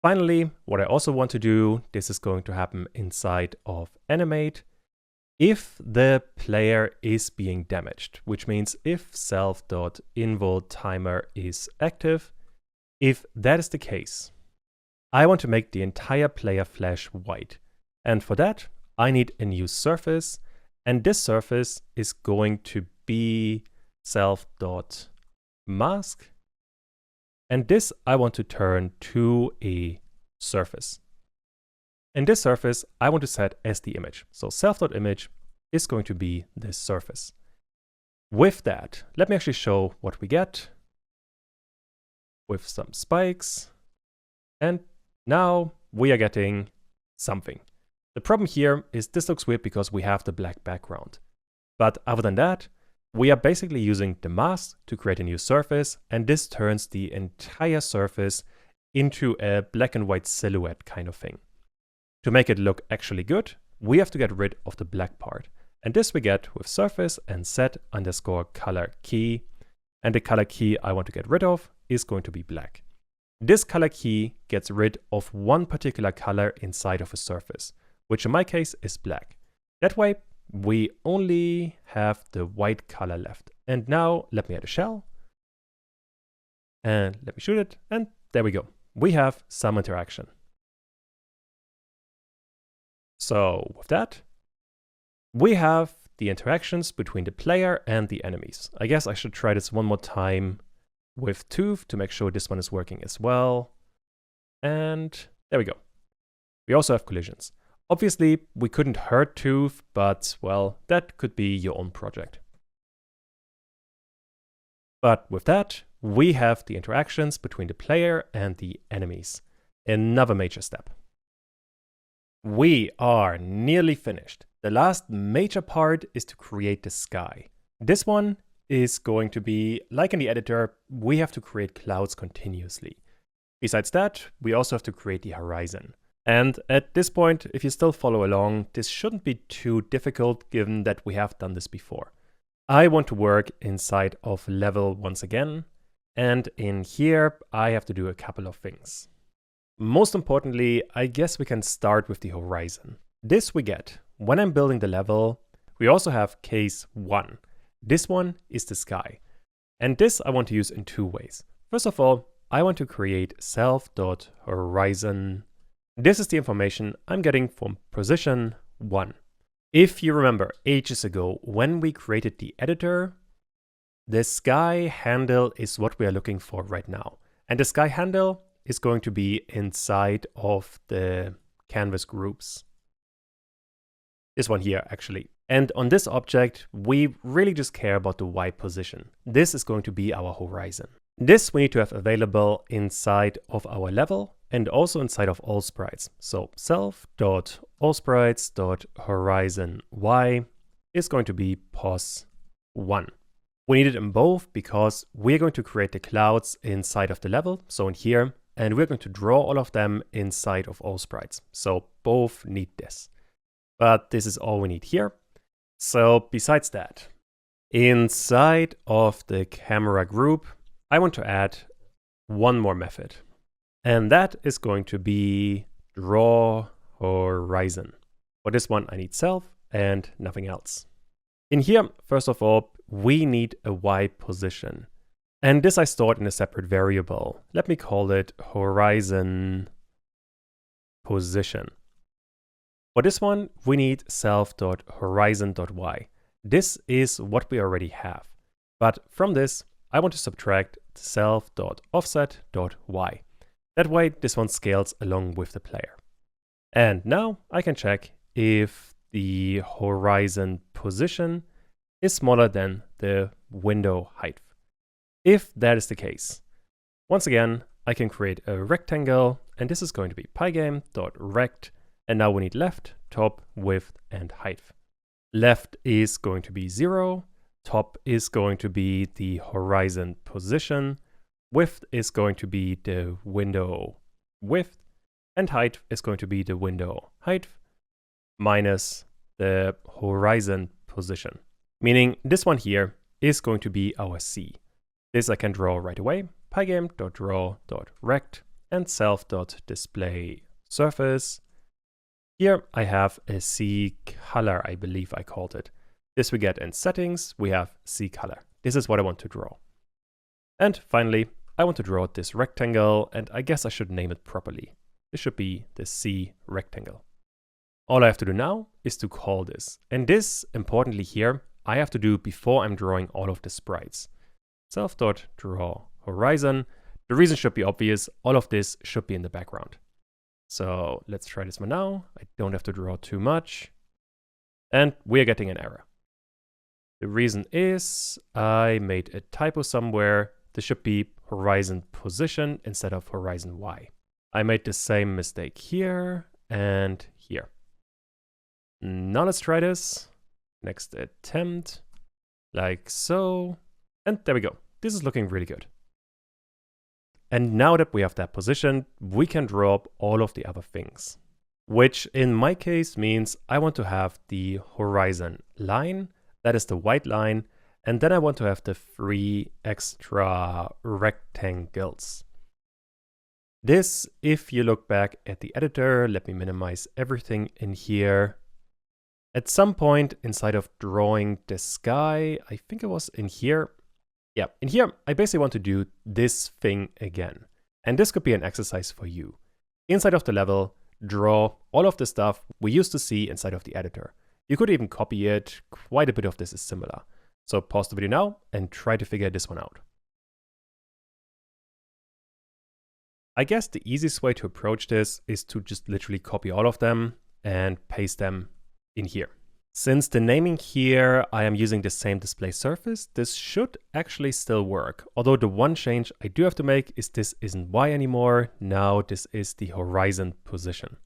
Finally, what I also want to do, this is going to happen inside of Animate. If the player is being damaged, which means if self.involtimer is active, if that is the case, I want to make the entire player flash white. And for that, I need a new surface. And this surface is going to be self.mask. And this I want to turn to a surface. And this surface I want to set as the image. So self.image is going to be this surface. With that, let me actually show what we get with some spikes. And now we are getting something. The problem here is this looks weird because we have the black background. But other than that, we are basically using the mask to create a new surface, and this turns the entire surface into a black and white silhouette kind of thing. To make it look actually good, we have to get rid of the black part. And this we get with surface and set_color key. And the color key I want to get rid of is going to be black. This color key gets rid of one particular color inside of a surface, which in my case is black. That way, we only have the white color left. And now let me add a shell. And let me shoot it. And there we go. We have some interaction. So with that, we have the interactions between the player and the enemies. I guess I should try this one more time with Tooth to make sure this one is working as well. And there we go. We also have collisions. Obviously, we couldn't hurt Tooth, but well, that could be your own project. But with that, we have the interactions between the player and the enemies. Another major step. We are nearly finished. The last major part is to create the sky. This one is going to be, like in the editor, we have to create clouds continuously. Besides that, we also have to create the horizon. And at this point, if you still follow along, this shouldn't be too difficult given that we have done this before. I want to work inside of level once again. And in here, I have to do a couple of things. Most importantly, I guess we can start with the horizon. This we get when I'm building the level. We also have case 1. This one is the sky. And this I want to use in 2 ways. First of all, I want to create self.horizon. This is the information I'm getting from position 1. If you remember ages ago when we created the editor, the sky handle is what we are looking for right now. And the sky handle is going to be inside of the canvas groups. This one here, actually. And on this object, we really just care about the Y position. This is going to be our horizon. This we need to have available inside of our level and also inside of all sprites. So self.allsprites.horizon Y is going to be pos1. We need it in both because we're going to create the clouds inside of the level, so in here, and we're going to draw all of them inside of all sprites. So both need this. But this is all we need here. So besides that, inside of the camera group, I want to add one more method. And that is going to be draw horizon. For this one, I need self and nothing else. In here, first of all, we need a Y position. And this I stored in a separate variable. Let me call it horizon position. For this one, we need self.horizon.y. This is what we already have. But from this, I want to subtract self.offset.y. That way, this one scales along with the player. And now I can check if the horizon position is smaller than the window height. If that is the case, once again, I can create a rectangle, and this is going to be pygame.rect, and now we need left, top, width, and height. Left is going to be 0, top is going to be the horizon position, width is going to be the window width, and height is going to be the window height minus the horizon position. Meaning this one here is going to be our C. This I can draw right away. Pygame.draw.rect and self.display surface. Here I have a C color, I believe I called it. This we get in settings, we have C color. This is what I want to draw. And finally, I want to draw this rectangle, and I guess I should name it properly. This should be the C rectangle. All I have to do now is to call this. And this, importantly here, I have to do before I'm drawing all of the sprites. Self.draw horizon. The reason should be obvious. All of this should be in the background. So let's try this one now. I don't have to draw too much. And we are getting an error. The reason is I made a typo somewhere. This should be horizon position instead of horizon Y. I made the same mistake here and here. Now let's try this. Next attempt, like so. And there we go. This is looking really good. And now that we have that position, we can draw up all of the other things, which in my case means I want to have the horizon line, that is the white line, and then I want to have the 3 extra rectangles. This, if you look back at the editor, let me minimize everything in here. At some point inside of drawing the sky, I think it was in here. Yeah, in here, I basically want to do this thing again. And this could be an exercise for you. Inside of the level, draw all of the stuff we used to see inside of the editor. You could even copy it. Quite a bit of this is similar. So pause the video now and try to figure this one out. I guess the easiest way to approach this is to just literally copy all of them and paste them in here. Since the naming here, I am using the same display surface, this should actually still work. Although the one change I do have to make is this isn't Y anymore. Now this is the horizon position.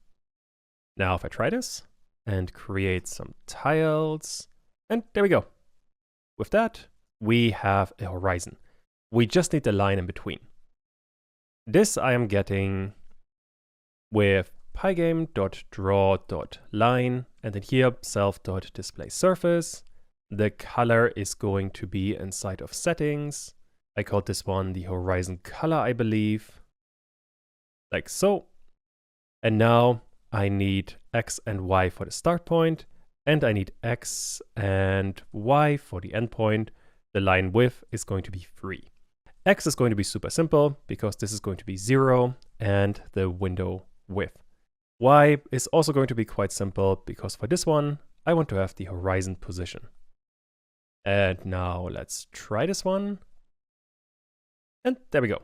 Now if I try this and create some tiles, and there we go. With that, we have a horizon. We just need the line in between. This I am getting with pygame.draw.line, and then here self.display surface. The color is going to be inside of settings. I called this one the horizon color, I believe. Like so. And now I need X and Y for the start point, and I need X and Y for the end point. The line width is going to be 3. X is going to be super simple because this is going to be 0 and the window width. Y is also going to be quite simple because for this one, I want to have the horizon position. And now let's try this one. And there we go.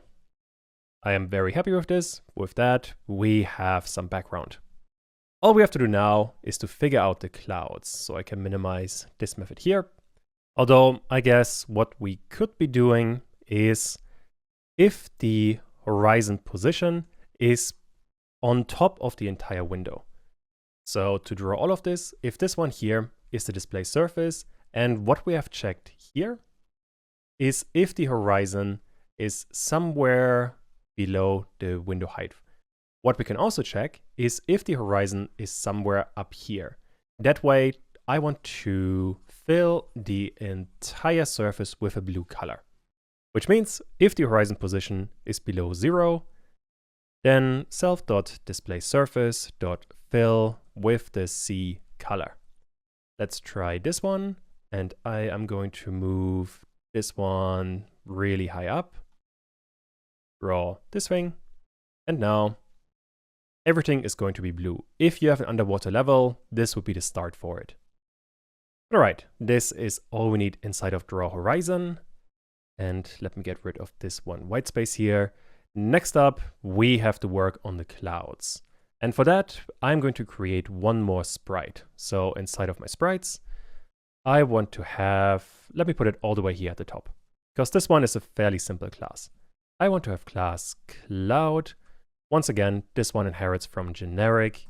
I am very happy with this. With that, we have some background. All we have to do now is to figure out the clouds. So I can minimize this method here. Although I guess what we could be doing is if the horizon position is on top of the entire window. So to draw all of this, if this one here is the display surface, and what we have checked here is if the horizon is somewhere below the window height. What we can also check is if the horizon is somewhere up here. That way, I want to fill the entire surface with a blue color. Which means if the horizon position is below 0, then self.displaySurface.fill with the C color. Let's try this one, and I am going to move this one really high up. Draw this thing, and now everything is going to be blue. If you have an underwater level, this would be the start for it. All right, this is all we need inside of Draw Horizon. And let me get rid of this one white space here. Next up, we have to work on the clouds. And for that, I'm going to create one more sprite. So inside of my sprites, I want to have, let me put it all the way here at the top, because this one is a fairly simple class. I want to have class cloud. Once again, this one inherits from generic.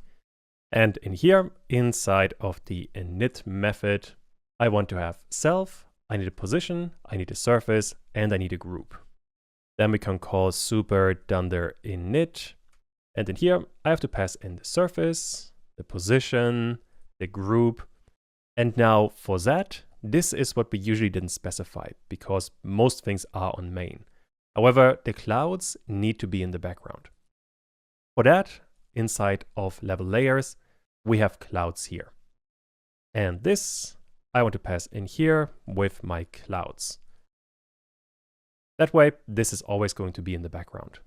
And in here, inside of the init method, I want to have self, I need a position, I need a surface, and I need a group. Then we can call super dunder init. And in here, I have to pass in the surface, the position, the group. And now for that, this is what we usually didn't specify because most things are on main. However, the clouds need to be in the background. For that, inside of level layers, we have clouds here. And this I want to pass in here with my clouds. That way, this is always going to be in the background.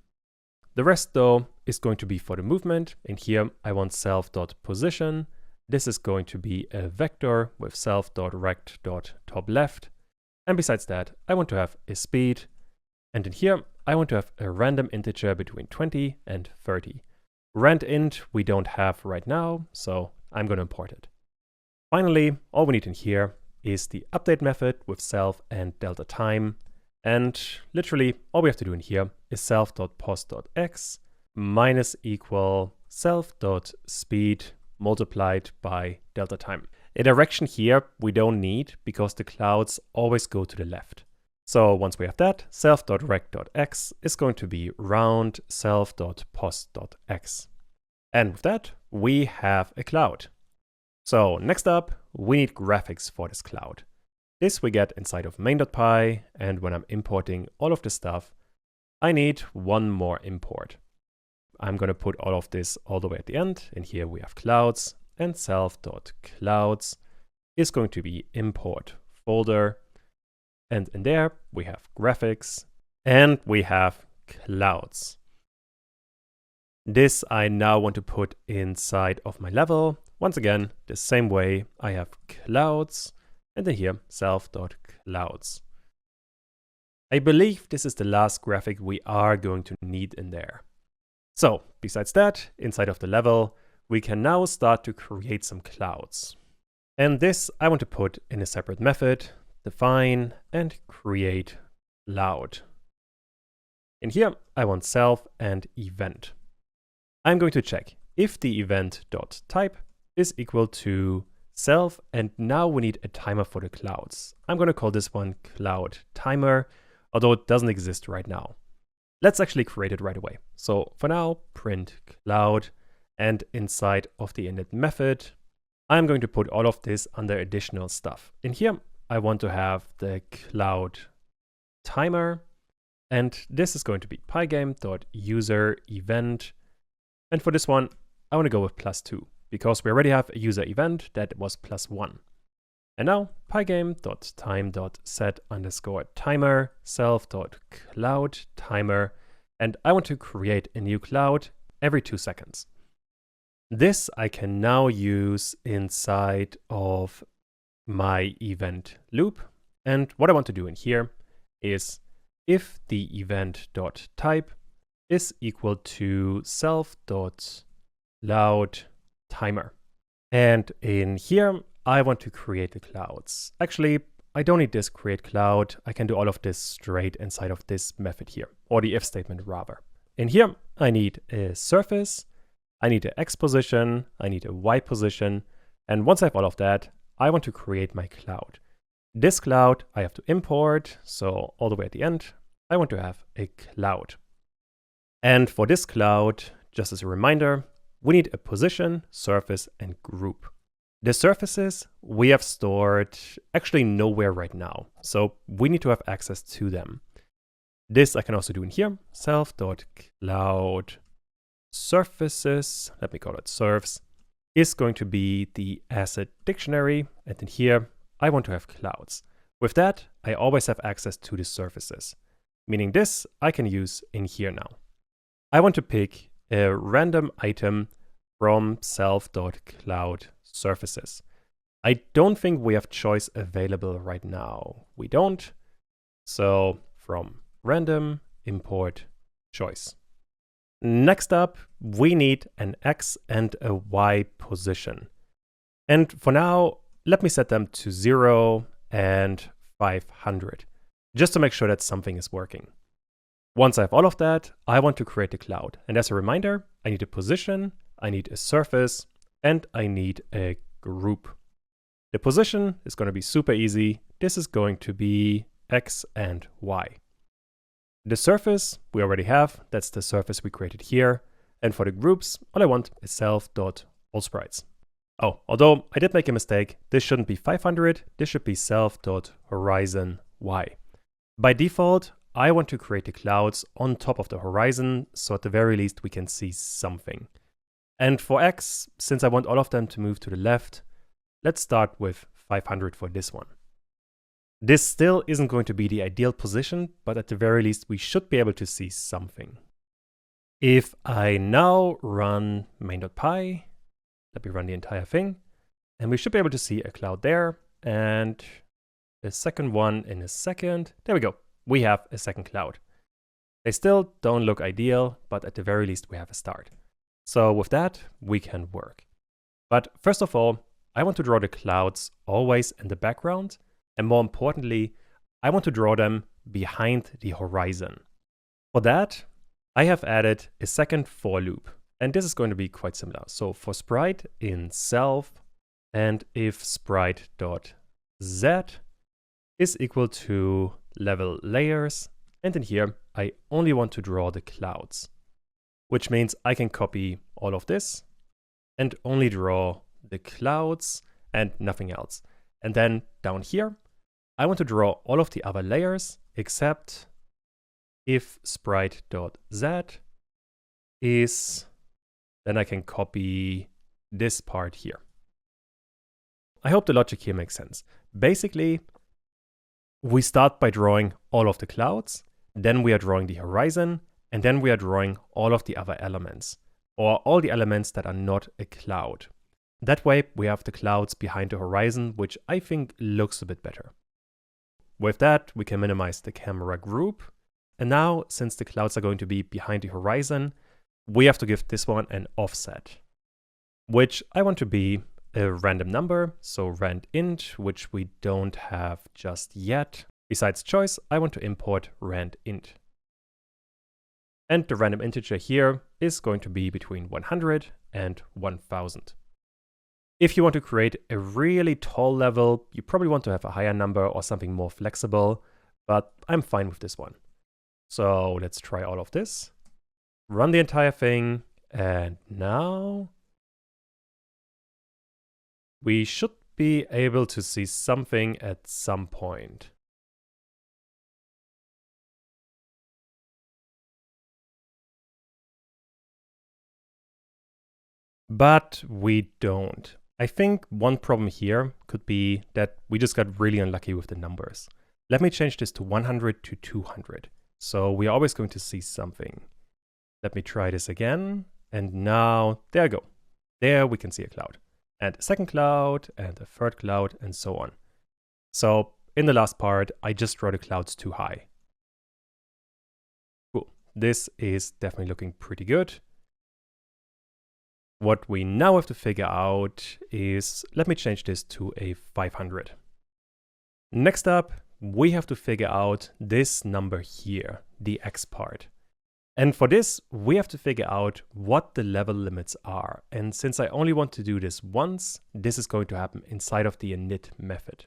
The rest though is going to be for the movement. In here, I want self.position. This is going to be a vector with self.rect.top-left. And besides that, I want to have a speed. And in here, I want to have a random integer between 20 and 30. Randint we don't have right now, so I'm going to import it. Finally, all we need in here is the update method with self and delta time. And literally all we have to do in here is self.pos.x minus equal self.speed multiplied by delta time. A direction here we don't need because the clouds always go to the left. So once we have that, self.rect.x is going to be round self.pos.x. And with that, we have a cloud. So next up, we need graphics for this cloud. This we get inside of main.py, and when I'm importing all of this stuff, I need one more import. I'm going to put all of this all the way at the end, and here we have clouds, and self.clouds is going to be import folder. And in there, we have graphics and we have clouds. This I now want to put inside of my level. Once again, the same way I have clouds and then here self.clouds. I believe this is the last graphic we are going to need in there. So besides that, inside of the level, we can now start to create some clouds. And this I want to put in a separate method. Define and create cloud. In here, I want self and event. I'm going to check if the event.type is equal to self, and now we need a timer for the clouds. I'm going to call this one cloud timer, although it doesn't exist right now. Let's actually create it right away. So for now, print cloud, and inside of the init method, I'm going to put all of this under additional stuff. In here, I want to have the cloud timer, and this is going to be pygame.user event. And for this one, I want to go with +2 because we already have a user event that was +1. And now pygame.time.set_timer self.cloud timer, and I want to create a new cloud every 2 seconds. This I can now use inside of my event loop. And what I want to do in here is if the event.type is equal to self.cloud timer. And in here, I want to create the clouds. Actually, I don't need this create cloud. I can do all of this straight inside of this method here, or the if statement rather. In here, I need a surface, I need an X position, I need a Y position. And once I have all of that, I want to create my cloud. This cloud I have to import, so all the way at the end, I want to have a cloud. And for this cloud, just as a reminder, we need a position, surface, and group. The surfaces we have stored actually nowhere right now, so we need to have access to them. This I can also do in here, self.cloud surfaces, let me call it surfs, is going to be the asset dictionary, and in here I want to have clouds. With that, I always have access to the surfaces, meaning this I can use in here now. I want to pick a random item from self.cloud surfaces. I don't think we have choice available right now. We don't. So from random import choice. Next up, we need an X and a Y position. And for now, let me set them to 0 and 500, just to make sure that something is working. Once I have all of that, I want to create a cloud. And as a reminder, I need a position, I need a surface, and I need a group. The position is going to be super easy. This is going to be X and Y. The surface we already have, that's the surface we created here. And for the groups, all I want is self.allsprites. Oh, although I did make a mistake, this shouldn't be 500, this should be self.horizon Y. By default, I want to create the clouds on top of the horizon, so at the very least we can see something. And for X, since I want all of them to move to the left, let's start with 500 for this one. This still isn't going to be the ideal position, but at the very least we should be able to see something. If I now run main.py, let me run the entire thing, and we should be able to see a cloud there, and a second one in a second. There we go. We have a second cloud. They still don't look ideal, but at the very least we have a start. So with that, we can work. But first of all, I want to draw the clouds always in the background, and more importantly, I want to draw them behind the horizon. For that, I have added a second for loop, and this is going to be quite similar. So for sprite in self, and if sprite.z is equal to level layers, and in here I only want to draw the clouds, which means I can copy all of this and only draw the clouds and nothing else. And then down here, I want to draw all of the other layers except if sprite.z is, then I can copy this part here. I hope the logic here makes sense. Basically, we start by drawing all of the clouds, then we are drawing the horizon, and then we are drawing all of the other elements, or all the elements that are not a cloud. That way we have the clouds behind the horizon, which I think looks a bit better. With that, we can minimize the camera group. And now, since the clouds are going to be behind the horizon, we have to give this one an offset, which I want to be a random number, so rand_int, which we don't have just yet. Besides choice, I want to import rand_int. And the random integer here is going to be between 100 and 1000. If you want to create a really tall level, you probably want to have a higher number or something more flexible, but I'm fine with this one. So let's try all of this, run the entire thing, and now we should be able to see something at some point. But we don't. I think one problem here could be that we just got really unlucky with the numbers. Let me change this to 100 to 200. So we're always going to see something. Let me try this again. And now, there we go. There we can see a cloud. And a second cloud, and a third cloud, and so on. So in the last part, I just draw the clouds too high. Cool. This is definitely looking pretty good. What we now have to figure out is, let me change this to a 500. Next up, we have to figure out this number here, the X part. And for this, we have to figure out what the level limits are. And since I only want to do this once, this is going to happen inside of the init method.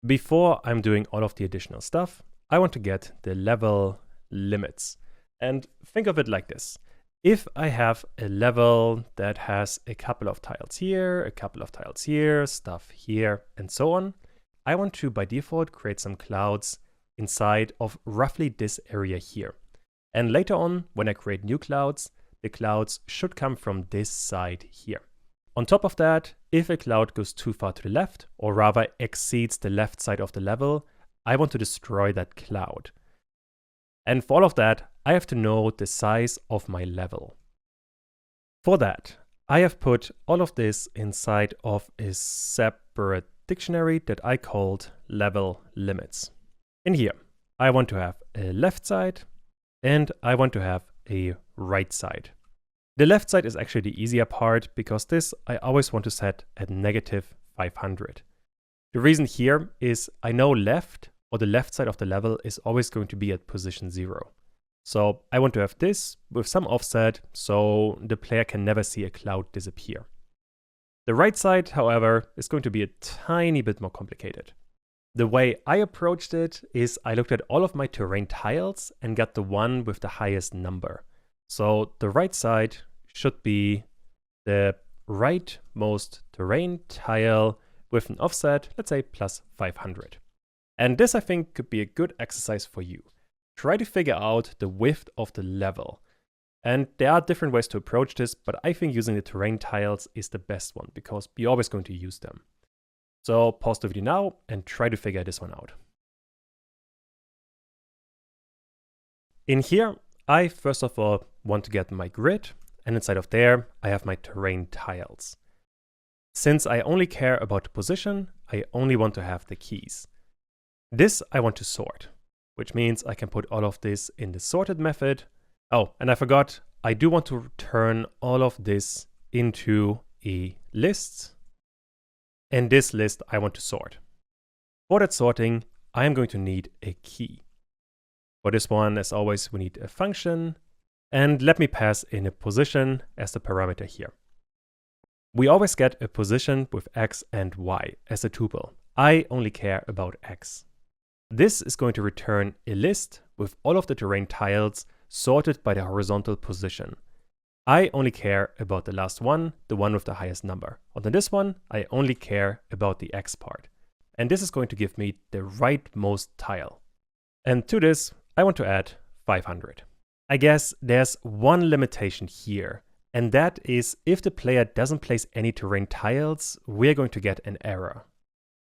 Before I'm doing all of the additional stuff, I want to get the level limits. And think of it like this. If I have a level that has a couple of tiles here, a couple of tiles here, stuff here, and so on, I want to, by default, create some clouds inside of roughly this area here. And later on, when I create new clouds, the clouds should come from this side here. On top of that, if a cloud goes too far to the left, or rather exceeds the left side of the level, I want to destroy that cloud. And for all of that, I have to know the size of my level. For that, I have put all of this inside of a separate dictionary that I called level limits. In here, I want to have a left side and I want to have a right side. The left side is actually the easier part because this I always want to set at -500. The reason here is I know left or the left side of the level is always going to be at position 0. So I want to have this with some offset so the player can never see a cloud disappear. The right side, however, is going to be a tiny bit more complicated. The way I approached it is I looked at all of my terrain tiles and got the one with the highest number. So the right side should be the rightmost terrain tile with an offset, let's say +500. And this I think could be a good exercise for you. Try to figure out the width of the level. And there are different ways to approach this, but I think using the terrain tiles is the best one because you're always going to use them. So pause the video now and try to figure this one out. In here, I first of all want to get my grid, and inside of there, I have my terrain tiles. Since I only care about the position, I only want to have the keys. This I want to sort, which means I can put all of this in the sorted method. Oh, and I forgot, I do want to turn all of this into a list. And this list I want to sort. For that sorting, I am going to need a key. For this one, as always, we need a function. And let me pass in a position as the parameter here. We always get a position with x and y as a tuple. I only care about x. This is going to return a list with all of the terrain tiles sorted by the horizontal position. I only care about the last one, the one with the highest number. On this one, I only care about the x part. And this is going to give me the rightmost tile. And to this, I want to add 500. I guess there's one limitation here, and that is if the player doesn't place any terrain tiles, we're going to get an error.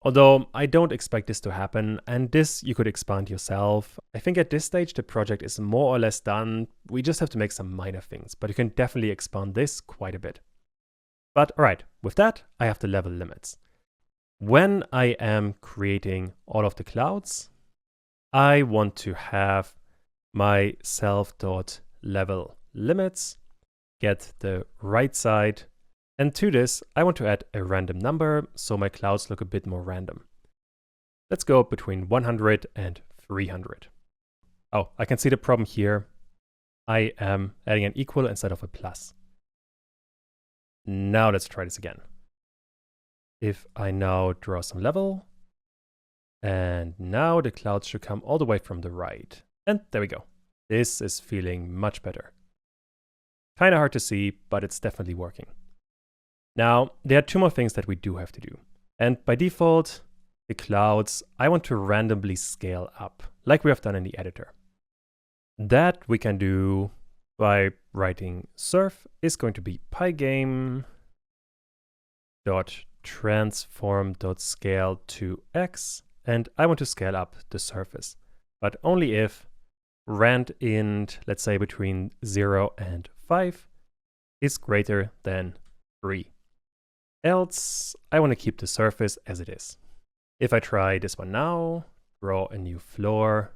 Although I don't expect this to happen, and this you could expand yourself. I think at this stage the project is more or less done. We just have to make some minor things, but you can definitely expand this quite a bit. But alright, with that I have the level limits. When I am creating all of the clouds, I want to have my self.level limits, get the right side, and to this, I want to add a random number, so my clouds look a bit more random. Let's go between 100 and 300. Oh, I can see the problem here. I am adding an equal instead of a plus. Now let's try this again. If I now draw some level, and now the clouds should come all the way from the right. And there we go. This is feeling much better. Kinda hard to see, but it's definitely working. Now, there are two more things that we do have to do. And by default, the clouds, I want to randomly scale up, like we have done in the editor. That we can do by writing surf is going to be pygame.transform.scale to x, and I want to scale up the surface, but only if rand_int, let's say between 0 and 5, is greater than 3. Else, I want to keep the surface as it is. If I try this one now, draw a new floor,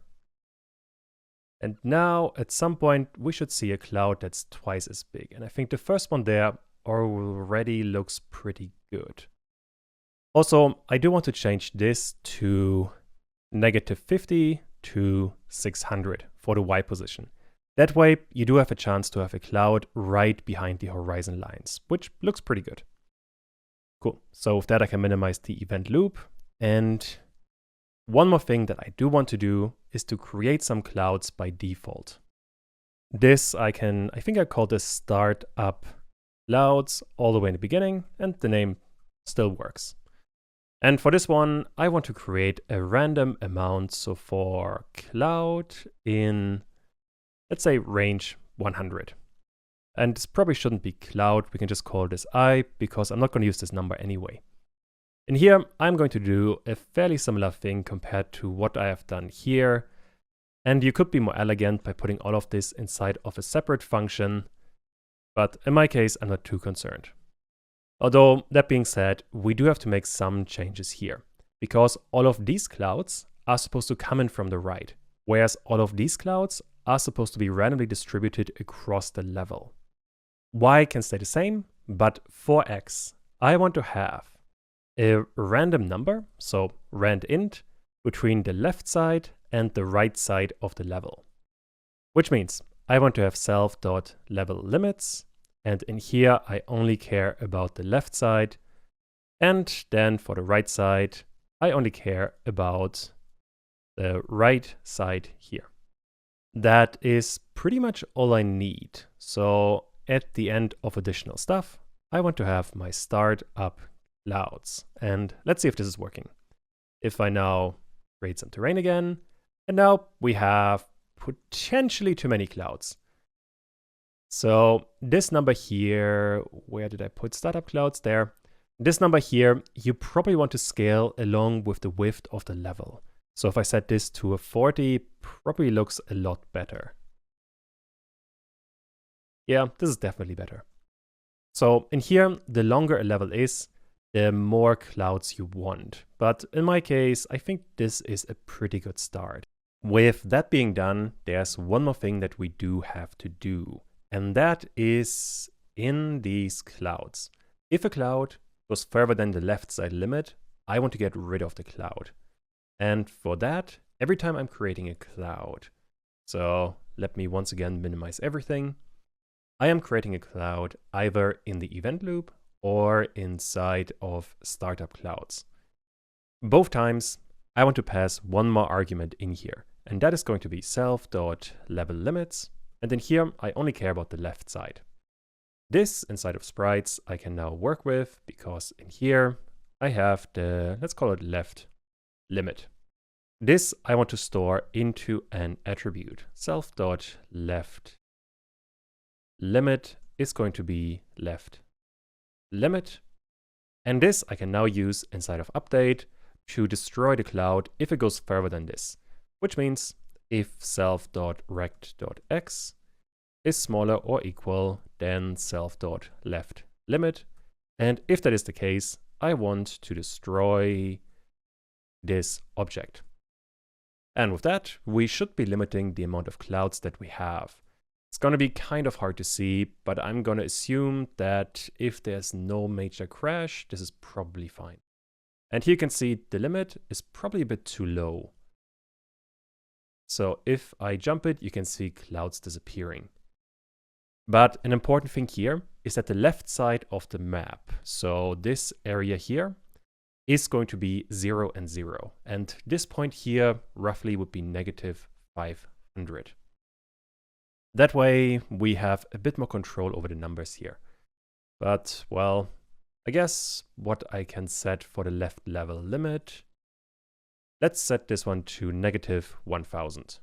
and now at some point we should see a cloud that's twice as big. And I think the first one there already looks pretty good. Also, I do want to change this to -50 to 600 for the Y position. That way you do have a chance to have a cloud right behind the horizon lines, which looks pretty good. Cool, so with that I can minimize the event loop. And one more thing that I do want to do is to create some clouds by default. This I think I call this start up clouds all the way in the beginning, and the name still works. And for this one, I want to create a random amount. So for cloud in, let's say range 100. And this probably shouldn't be cloud. We can just call this I, because I'm not going to use this number anyway. And here, I'm going to do a fairly similar thing compared to what I have done here. And you could be more elegant by putting all of this inside of a separate function. But in my case, I'm not too concerned. Although, that being said, we do have to make some changes here, because all of these clouds are supposed to come in from the right. whereas all of these clouds are supposed to be randomly distributed across the level. Y can stay the same, but for X, I want to have a random number, so randint, between the left side and the right side of the level. Which means I want to have self.levelLimits, and in here I only care about the left side, and then for the right side, I only care about the right side here. That is pretty much all I need. So at the end of additional stuff, I want to have my startup clouds. And let's see if this is working. If I now create some terrain again, and now we have potentially too many clouds. So this number here, where did I put startup clouds? There. This number here, you probably want to scale along with the width of the level. So if I set this to a 40, probably looks a lot better. Yeah, this is definitely better. So in here, the longer a level is, the more clouds you want. But in my case, I think this is a pretty good start. With that being done, there's one more thing that we do have to do. And that is in these clouds. If a cloud goes further than the left side limit, I want to get rid of the cloud. And for that, every time I'm creating a cloud, so let me once again minimize everything. I am creating a cloud either in the event loop or inside of startup clouds. Both times, I want to pass one more argument in here, and that is going to be self.levelLimits. And in here, I only care about the left side. This inside of sprites I can now work with because in here I have the, let's call it left limit. This I want to store into an attribute. Self.left limit is going to be left limit. And this I can now use inside of update to destroy the cloud if it goes further than this. Which means if self.rect.x is smaller or equal than self.left limit. And if that is the case, I want to destroy this object. And with that, we should be limiting the amount of clouds that we have. It's going to be kind of hard to see, but I'm going to assume that if there's no major crash, this is probably fine. And here you can see the limit is probably a bit too low. So if I jump it, you can see clouds disappearing. But an important thing here is that the left side of the map, so this area here, is going to be 0 and 0. And this point here roughly would be negative 500. That way we have a bit more control over the numbers here. But, well, I guess what I can set for the left level limit, let's set this one to negative 1000.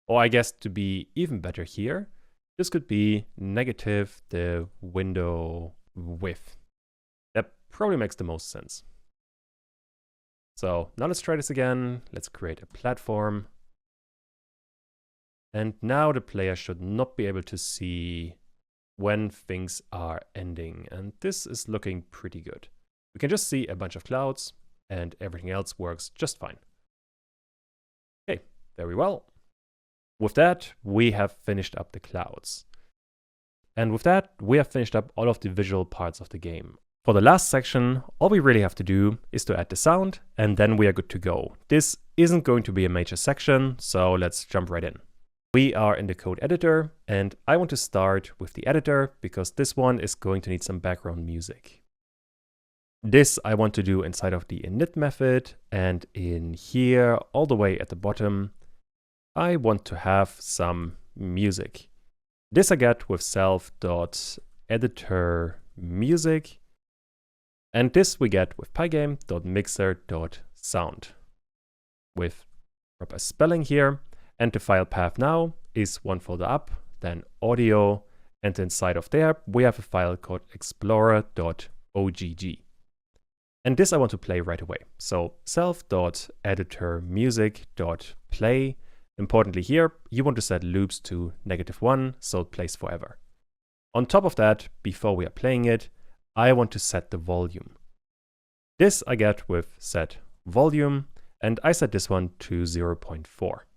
Or I guess to be even better here, this could be negative the window width. That probably makes the most sense. So now let's try this again. Let's create a platform. And now the player should not be able to see when things are ending. And this is looking pretty good. We can just see a bunch of clouds and everything else works just fine. Okay, very well. With that, we have finished up the clouds. And with that, we have finished up all of the visual parts of the game. For the last section, all we really have to do is to add the sound, and then we are good to go. This isn't going to be a major section, so let's jump right in. We are in the code editor, and I want to start with the editor because this one is going to need some background music. This I want to do inside of the init method, and in here, all the way at the bottom, I want to have some music. This I get with self.editorMusic, and this we get with pygame.mixer.sound with proper spelling here. And the file path now is one folder up, then audio, and inside of there we have a file called explorer.ogg. And this I want to play right away. So self.editorMusic.play. Importantly here, you want to set loops to -1, so it plays forever. On top of that, before we are playing it, I want to set the volume. This I get with set volume, and I set this one to 0.4.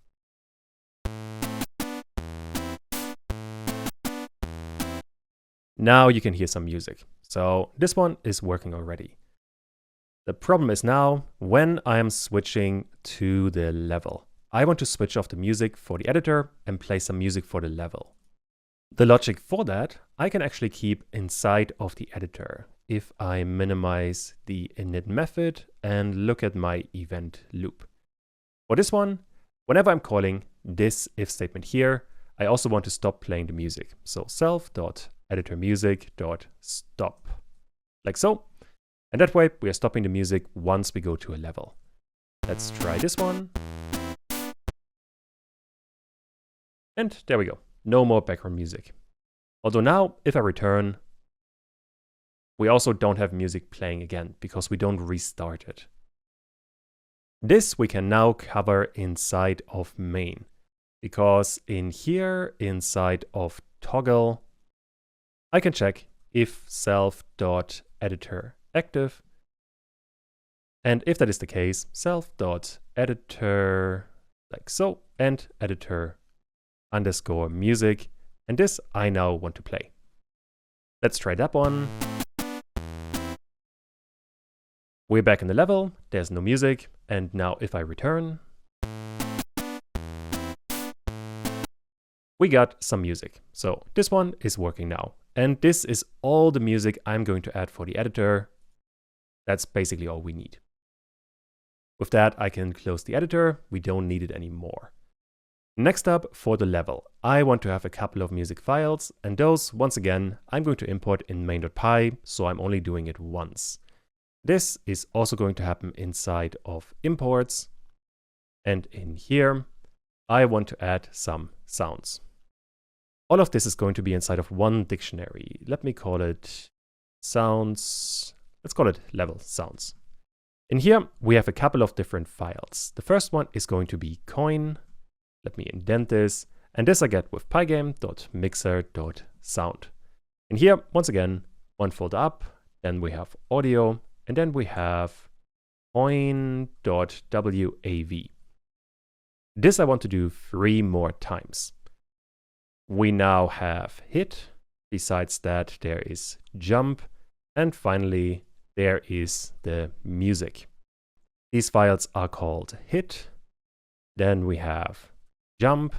Now you can hear some music. So this one is working already. The problem is now when I am switching to the level. I want to switch off the music for the editor and play some music for the level. The logic for that I can actually keep inside of the editor if I minimize the init method and look at my event loop. For this one, whenever I'm calling this if statement here, I also want to stop playing the music. So self.editormusic.stop, like so. And that way we are stopping the music once we go to a level. Let's try this one. And there we go. No more background music. Although now, if I return, we also don't have music playing again because we don't restart it. This we can now cover inside of main, because in here, inside of toggle, I can check if self.editor active, and if that is the case, self.editor, like so, and editor underscore music, and this I now want to play. Let's try that one. We're back in the level, there's no music, and now if I return, we got some music. So this one is working now. And this is all the music I'm going to add for the editor. That's basically all we need. With that, I can close the editor. We don't need it anymore. Next up, for the level, I want to have a couple of music files, and those, once again, I'm going to import in main.py, so I'm only doing it once. This is also going to happen inside of imports, and in here, I want to add some sounds. All of this is going to be inside of one dictionary. Let me call it sounds. Let's call it level sounds. In here, we have a couple of different files. The first one is going to be coin. Let me indent this. And this I get with pygame.mixer.sound. In here, once again, one folder up. Then we have audio. And then we have coin.wav. This I want to do 3 more times. We now have hit. Besides that, there is jump. And finally, there is the music. These files are called hit. Then we have jump.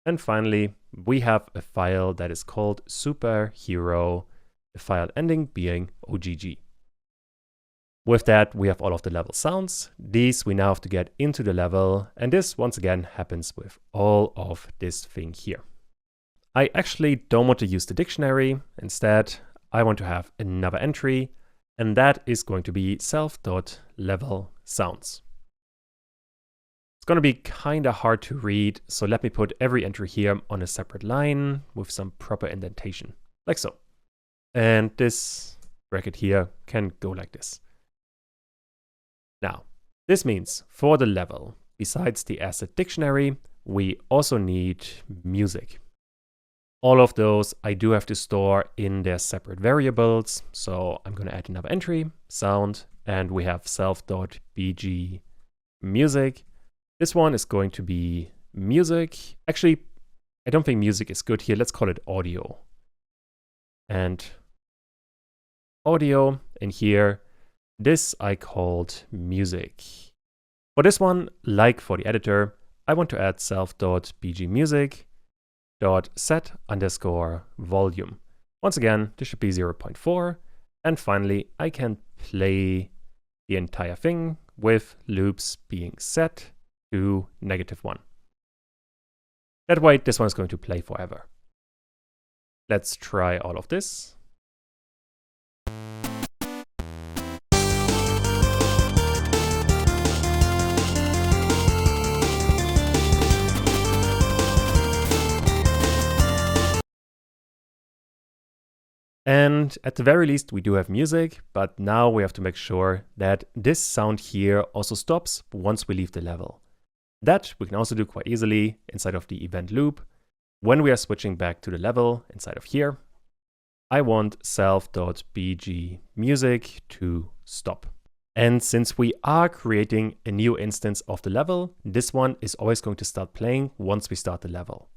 And finally, we have a file that is called superhero, the file ending being OGG. With that, we have all of the level sounds. These we now have to get into the level. And this, once again, happens with all of this thing here. I actually don't want to use the dictionary. Instead, I want to have another entry. And that is going to be self.levelSounds. It's going to be kind of hard to read. So let me put every entry here on a separate line with some proper indentation, like so. And this bracket here can go like this. Now, this means for the level, besides the asset dictionary, we also need music. All of those I do have to store in their separate variables. So I'm going to add another entry, sound, and we have self.bg music. This one is going to be music. Actually, I don't think music is good here. Let's call it audio. And audio in here. This I called music. For this one, like for the editor, I want to add self.bgmusic.set_volume. Once again, this should be 0.4. And finally, I can play the entire thing with loops being set to -1. That way, this one is going to play forever. Let's try all of this. And at the very least, we do have music, but now we have to make sure that this sound here also stops once we leave the level. That we can also do quite easily inside of the event loop. When we are switching back to the level inside of here, I want self.bgmusic to stop. And since we are creating a new instance of the level, this one is always going to start playing once we start the level.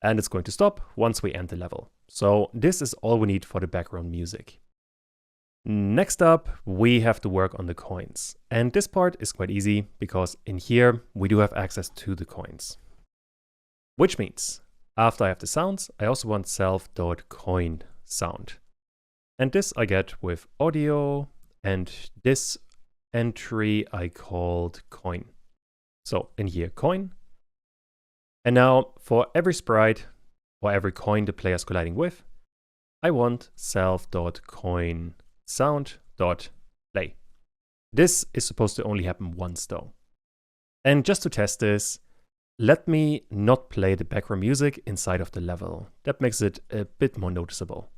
And it's going to stop once we end the level. So this is all we need for the background music. Next up, we have to work on the coins. And this part is quite easy because in here we do have access to the coins. Which means after I have the sounds, I also want self.coin sound. And this I get with audio, and this entry I called coin. So in here, coin. And now for every sprite or every coin the player is colliding with, I want self.coin sound.play. This is supposed to only happen once though. And just to test this, let me not play the background music inside of the level. That makes it a bit more noticeable.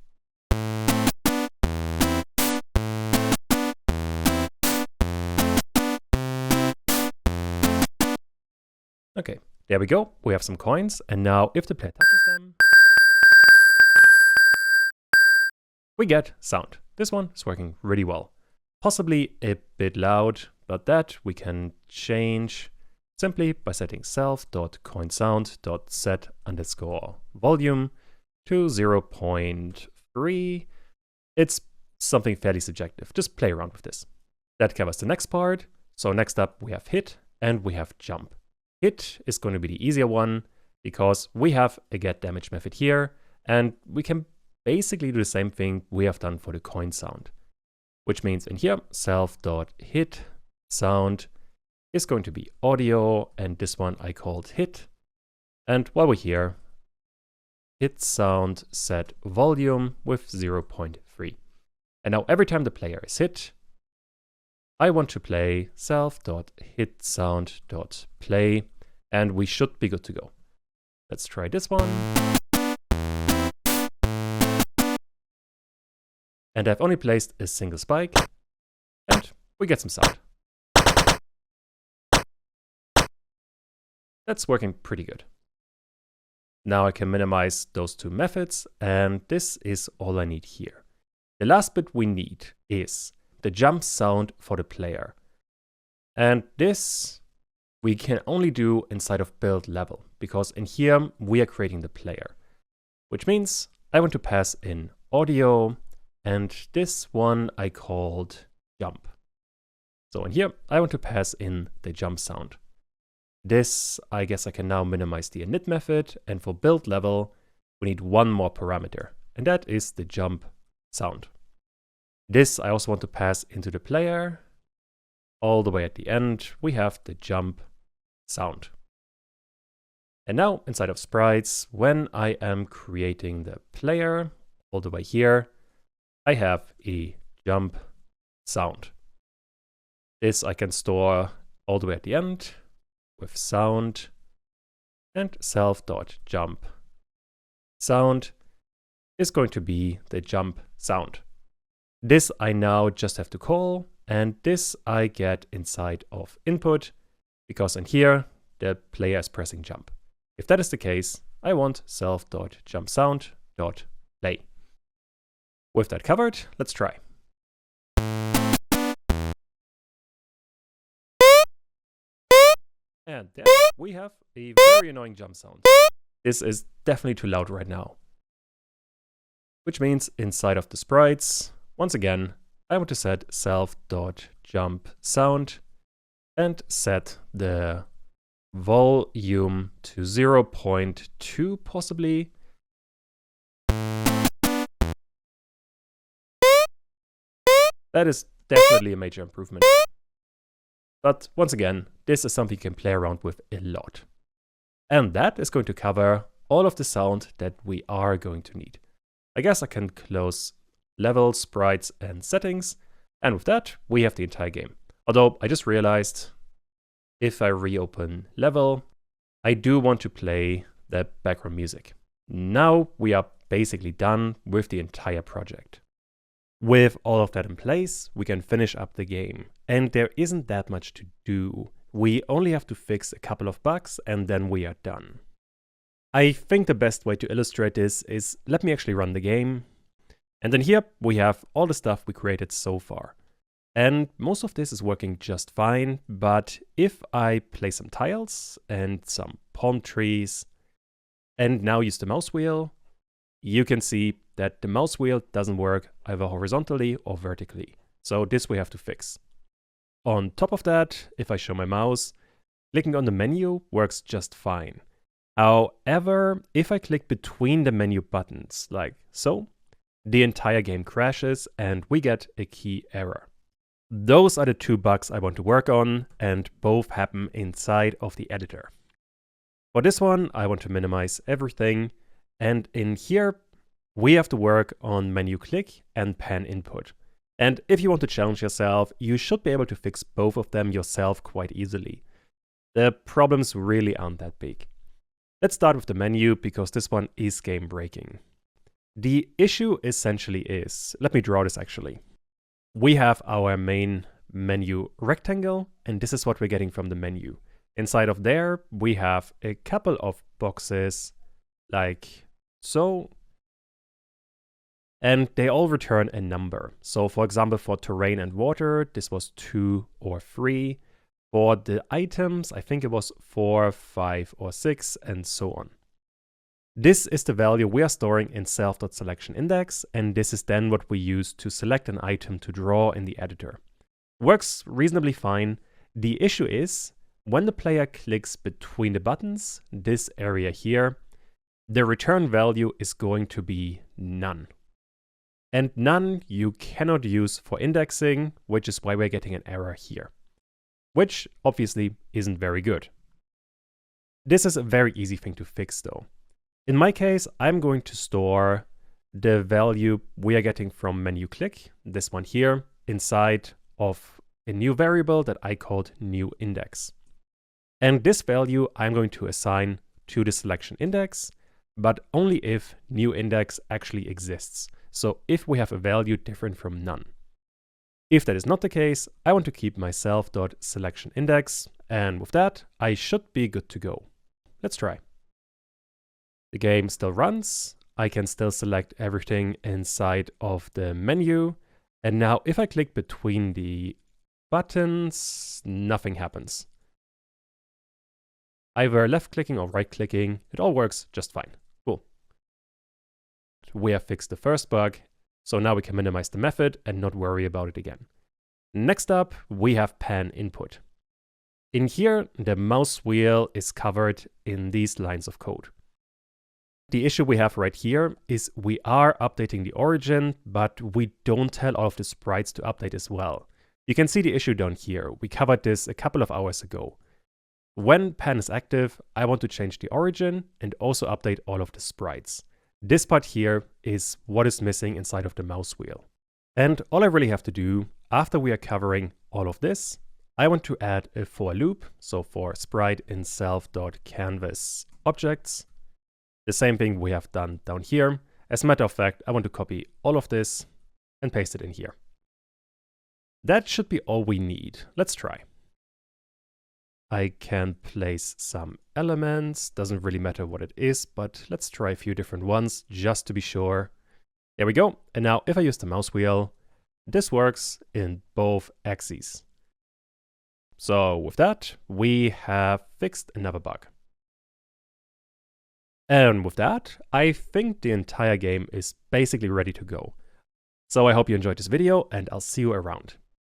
Okay, there we go. We have some coins, and now if the player touches them, we get sound. This one is working really well. Possibly a bit loud, but that we can change simply by setting self.coinsound.set_volume to 0.3. It's something fairly subjective. Just play around with this. That covers the next part. So next up we have hit and we have jump. Hit is going to be the easier one because we have a get damage method here, and we can basically do the same thing we have done for the coin sound. Which means in here, self.hit sound is going to be audio, and this one I called hit. And while we're here, hit sound set volume with 0.3. And now every time the player is hit, I want to play self.hitSound.play, and we should be good to go. Let's try this one. And I've only placed a single spike, and we get some sound. That's working pretty good. Now I can minimize those two methods, and this is all I need here. The last bit we need is the jump sound for the player. And this we can only do inside of build level, because in here we are creating the player. Which means I want to pass in audio, and this one I called jump. So in here I want to pass in the jump sound. This, I guess I can now minimize the init method, and for build level we need one more parameter, and that is the jump sound. This I also want to pass into the player. All the way at the end we have the jump sound. And now inside of sprites, when I am creating the player, all the way here, I have a jump sound. This I can store all the way at the end with sound and self.jump. Sound is going to be the jump sound. This I now just have to call, and this I get inside of input, because in here the player is pressing jump. If that is the case, I want self.jumpSound.play. With that covered, let's try. And there we have a very annoying jump sound. This is definitely too loud right now. Which means inside of the sprites, once again, I want to set self.jumpSound and set the volume to 0.2 possibly. That is definitely a major improvement. But once again, this is something you can play around with a lot. And that is going to cover all of the sound that we are going to need. I guess I can close level, sprites, and settings. And with that, we have the entire game. Although I just realized if I reopen level, I do want to play the background music. Now we are basically done with the entire project. With all of that in place, we can finish up the game. And there isn't that much to do. We only have to fix a couple of bugs and then we are done. I think the best way to illustrate this is let me actually run the game. And then here we have all the stuff we created so far. And most of this is working just fine, but if I place some tiles and some palm trees and now use the mouse wheel, you can see that the mouse wheel doesn't work either horizontally or vertically. So this we have to fix. On top of that, if I show my mouse, clicking on the menu works just fine. However, if I click between the menu buttons, like so, the entire game crashes and we get a key error. Those are the two bugs I want to work on, and both happen inside of the editor. For this one, I want to minimize everything, and in here, we have to work on menu click and pan input. And if you want to challenge yourself, you should be able to fix both of them yourself quite easily. The problems really aren't that big. Let's start with the menu, because this one is game breaking. The issue essentially is, let me draw this actually. We have our main menu rectangle, and this is what we're getting from the menu. Inside of there, we have a couple of boxes like so, and they all return a number. So for example, for terrain and water, this was 2 or 3. For the items, I think it was 4, 5, or 6, and so on. This is the value we are storing in self.selectionIndex, and this is then what we use to select an item to draw in the editor. Works reasonably fine. The issue is, when the player clicks between the buttons, this area here, the return value is going to be none. And none you cannot use for indexing, which is why we're getting an error here, which obviously isn't very good. This is a very easy thing to fix though. In my case, I'm going to store the value we are getting from menu click, this one here, inside of a new variable that I called new index. And this value I'm going to assign to the selection index, but only if new index actually exists. So if we have a value different from none. If that is not the case, I want to keep my self.selectionIndex, and with that, I should be good to go. Let's try. The game still runs. I can still select everything inside of the menu. And now if I click between the buttons, nothing happens. Either left clicking or right clicking, it all works just fine. Cool. We have fixed the first bug, so now we can minimize the method and not worry about it again. Next up, we have pan input. In here, the mouse wheel is covered in these lines of code. The issue we have right here is we are updating the origin, but we don't tell all of the sprites to update as well. You can see the issue down here. We covered this a couple of hours ago. When pan is active, I want to change the origin and also update all of the sprites. This part here is what is missing inside of the mouse wheel. And all I really have to do, after we are covering all of this, I want to add a for loop, so for sprite in self.canvas objects. The same thing we have done down here. As a matter of fact, I want to copy all of this and paste it in here. That should be all we need. Let's try. I can place some elements, doesn't really matter what it is, but let's try a few different ones just to be sure. There we go. And now if I use the mouse wheel, this works in both axes. So with that, we have fixed another bug. And with that, I think the entire game is basically ready to go. So I hope you enjoyed this video, and I'll see you around.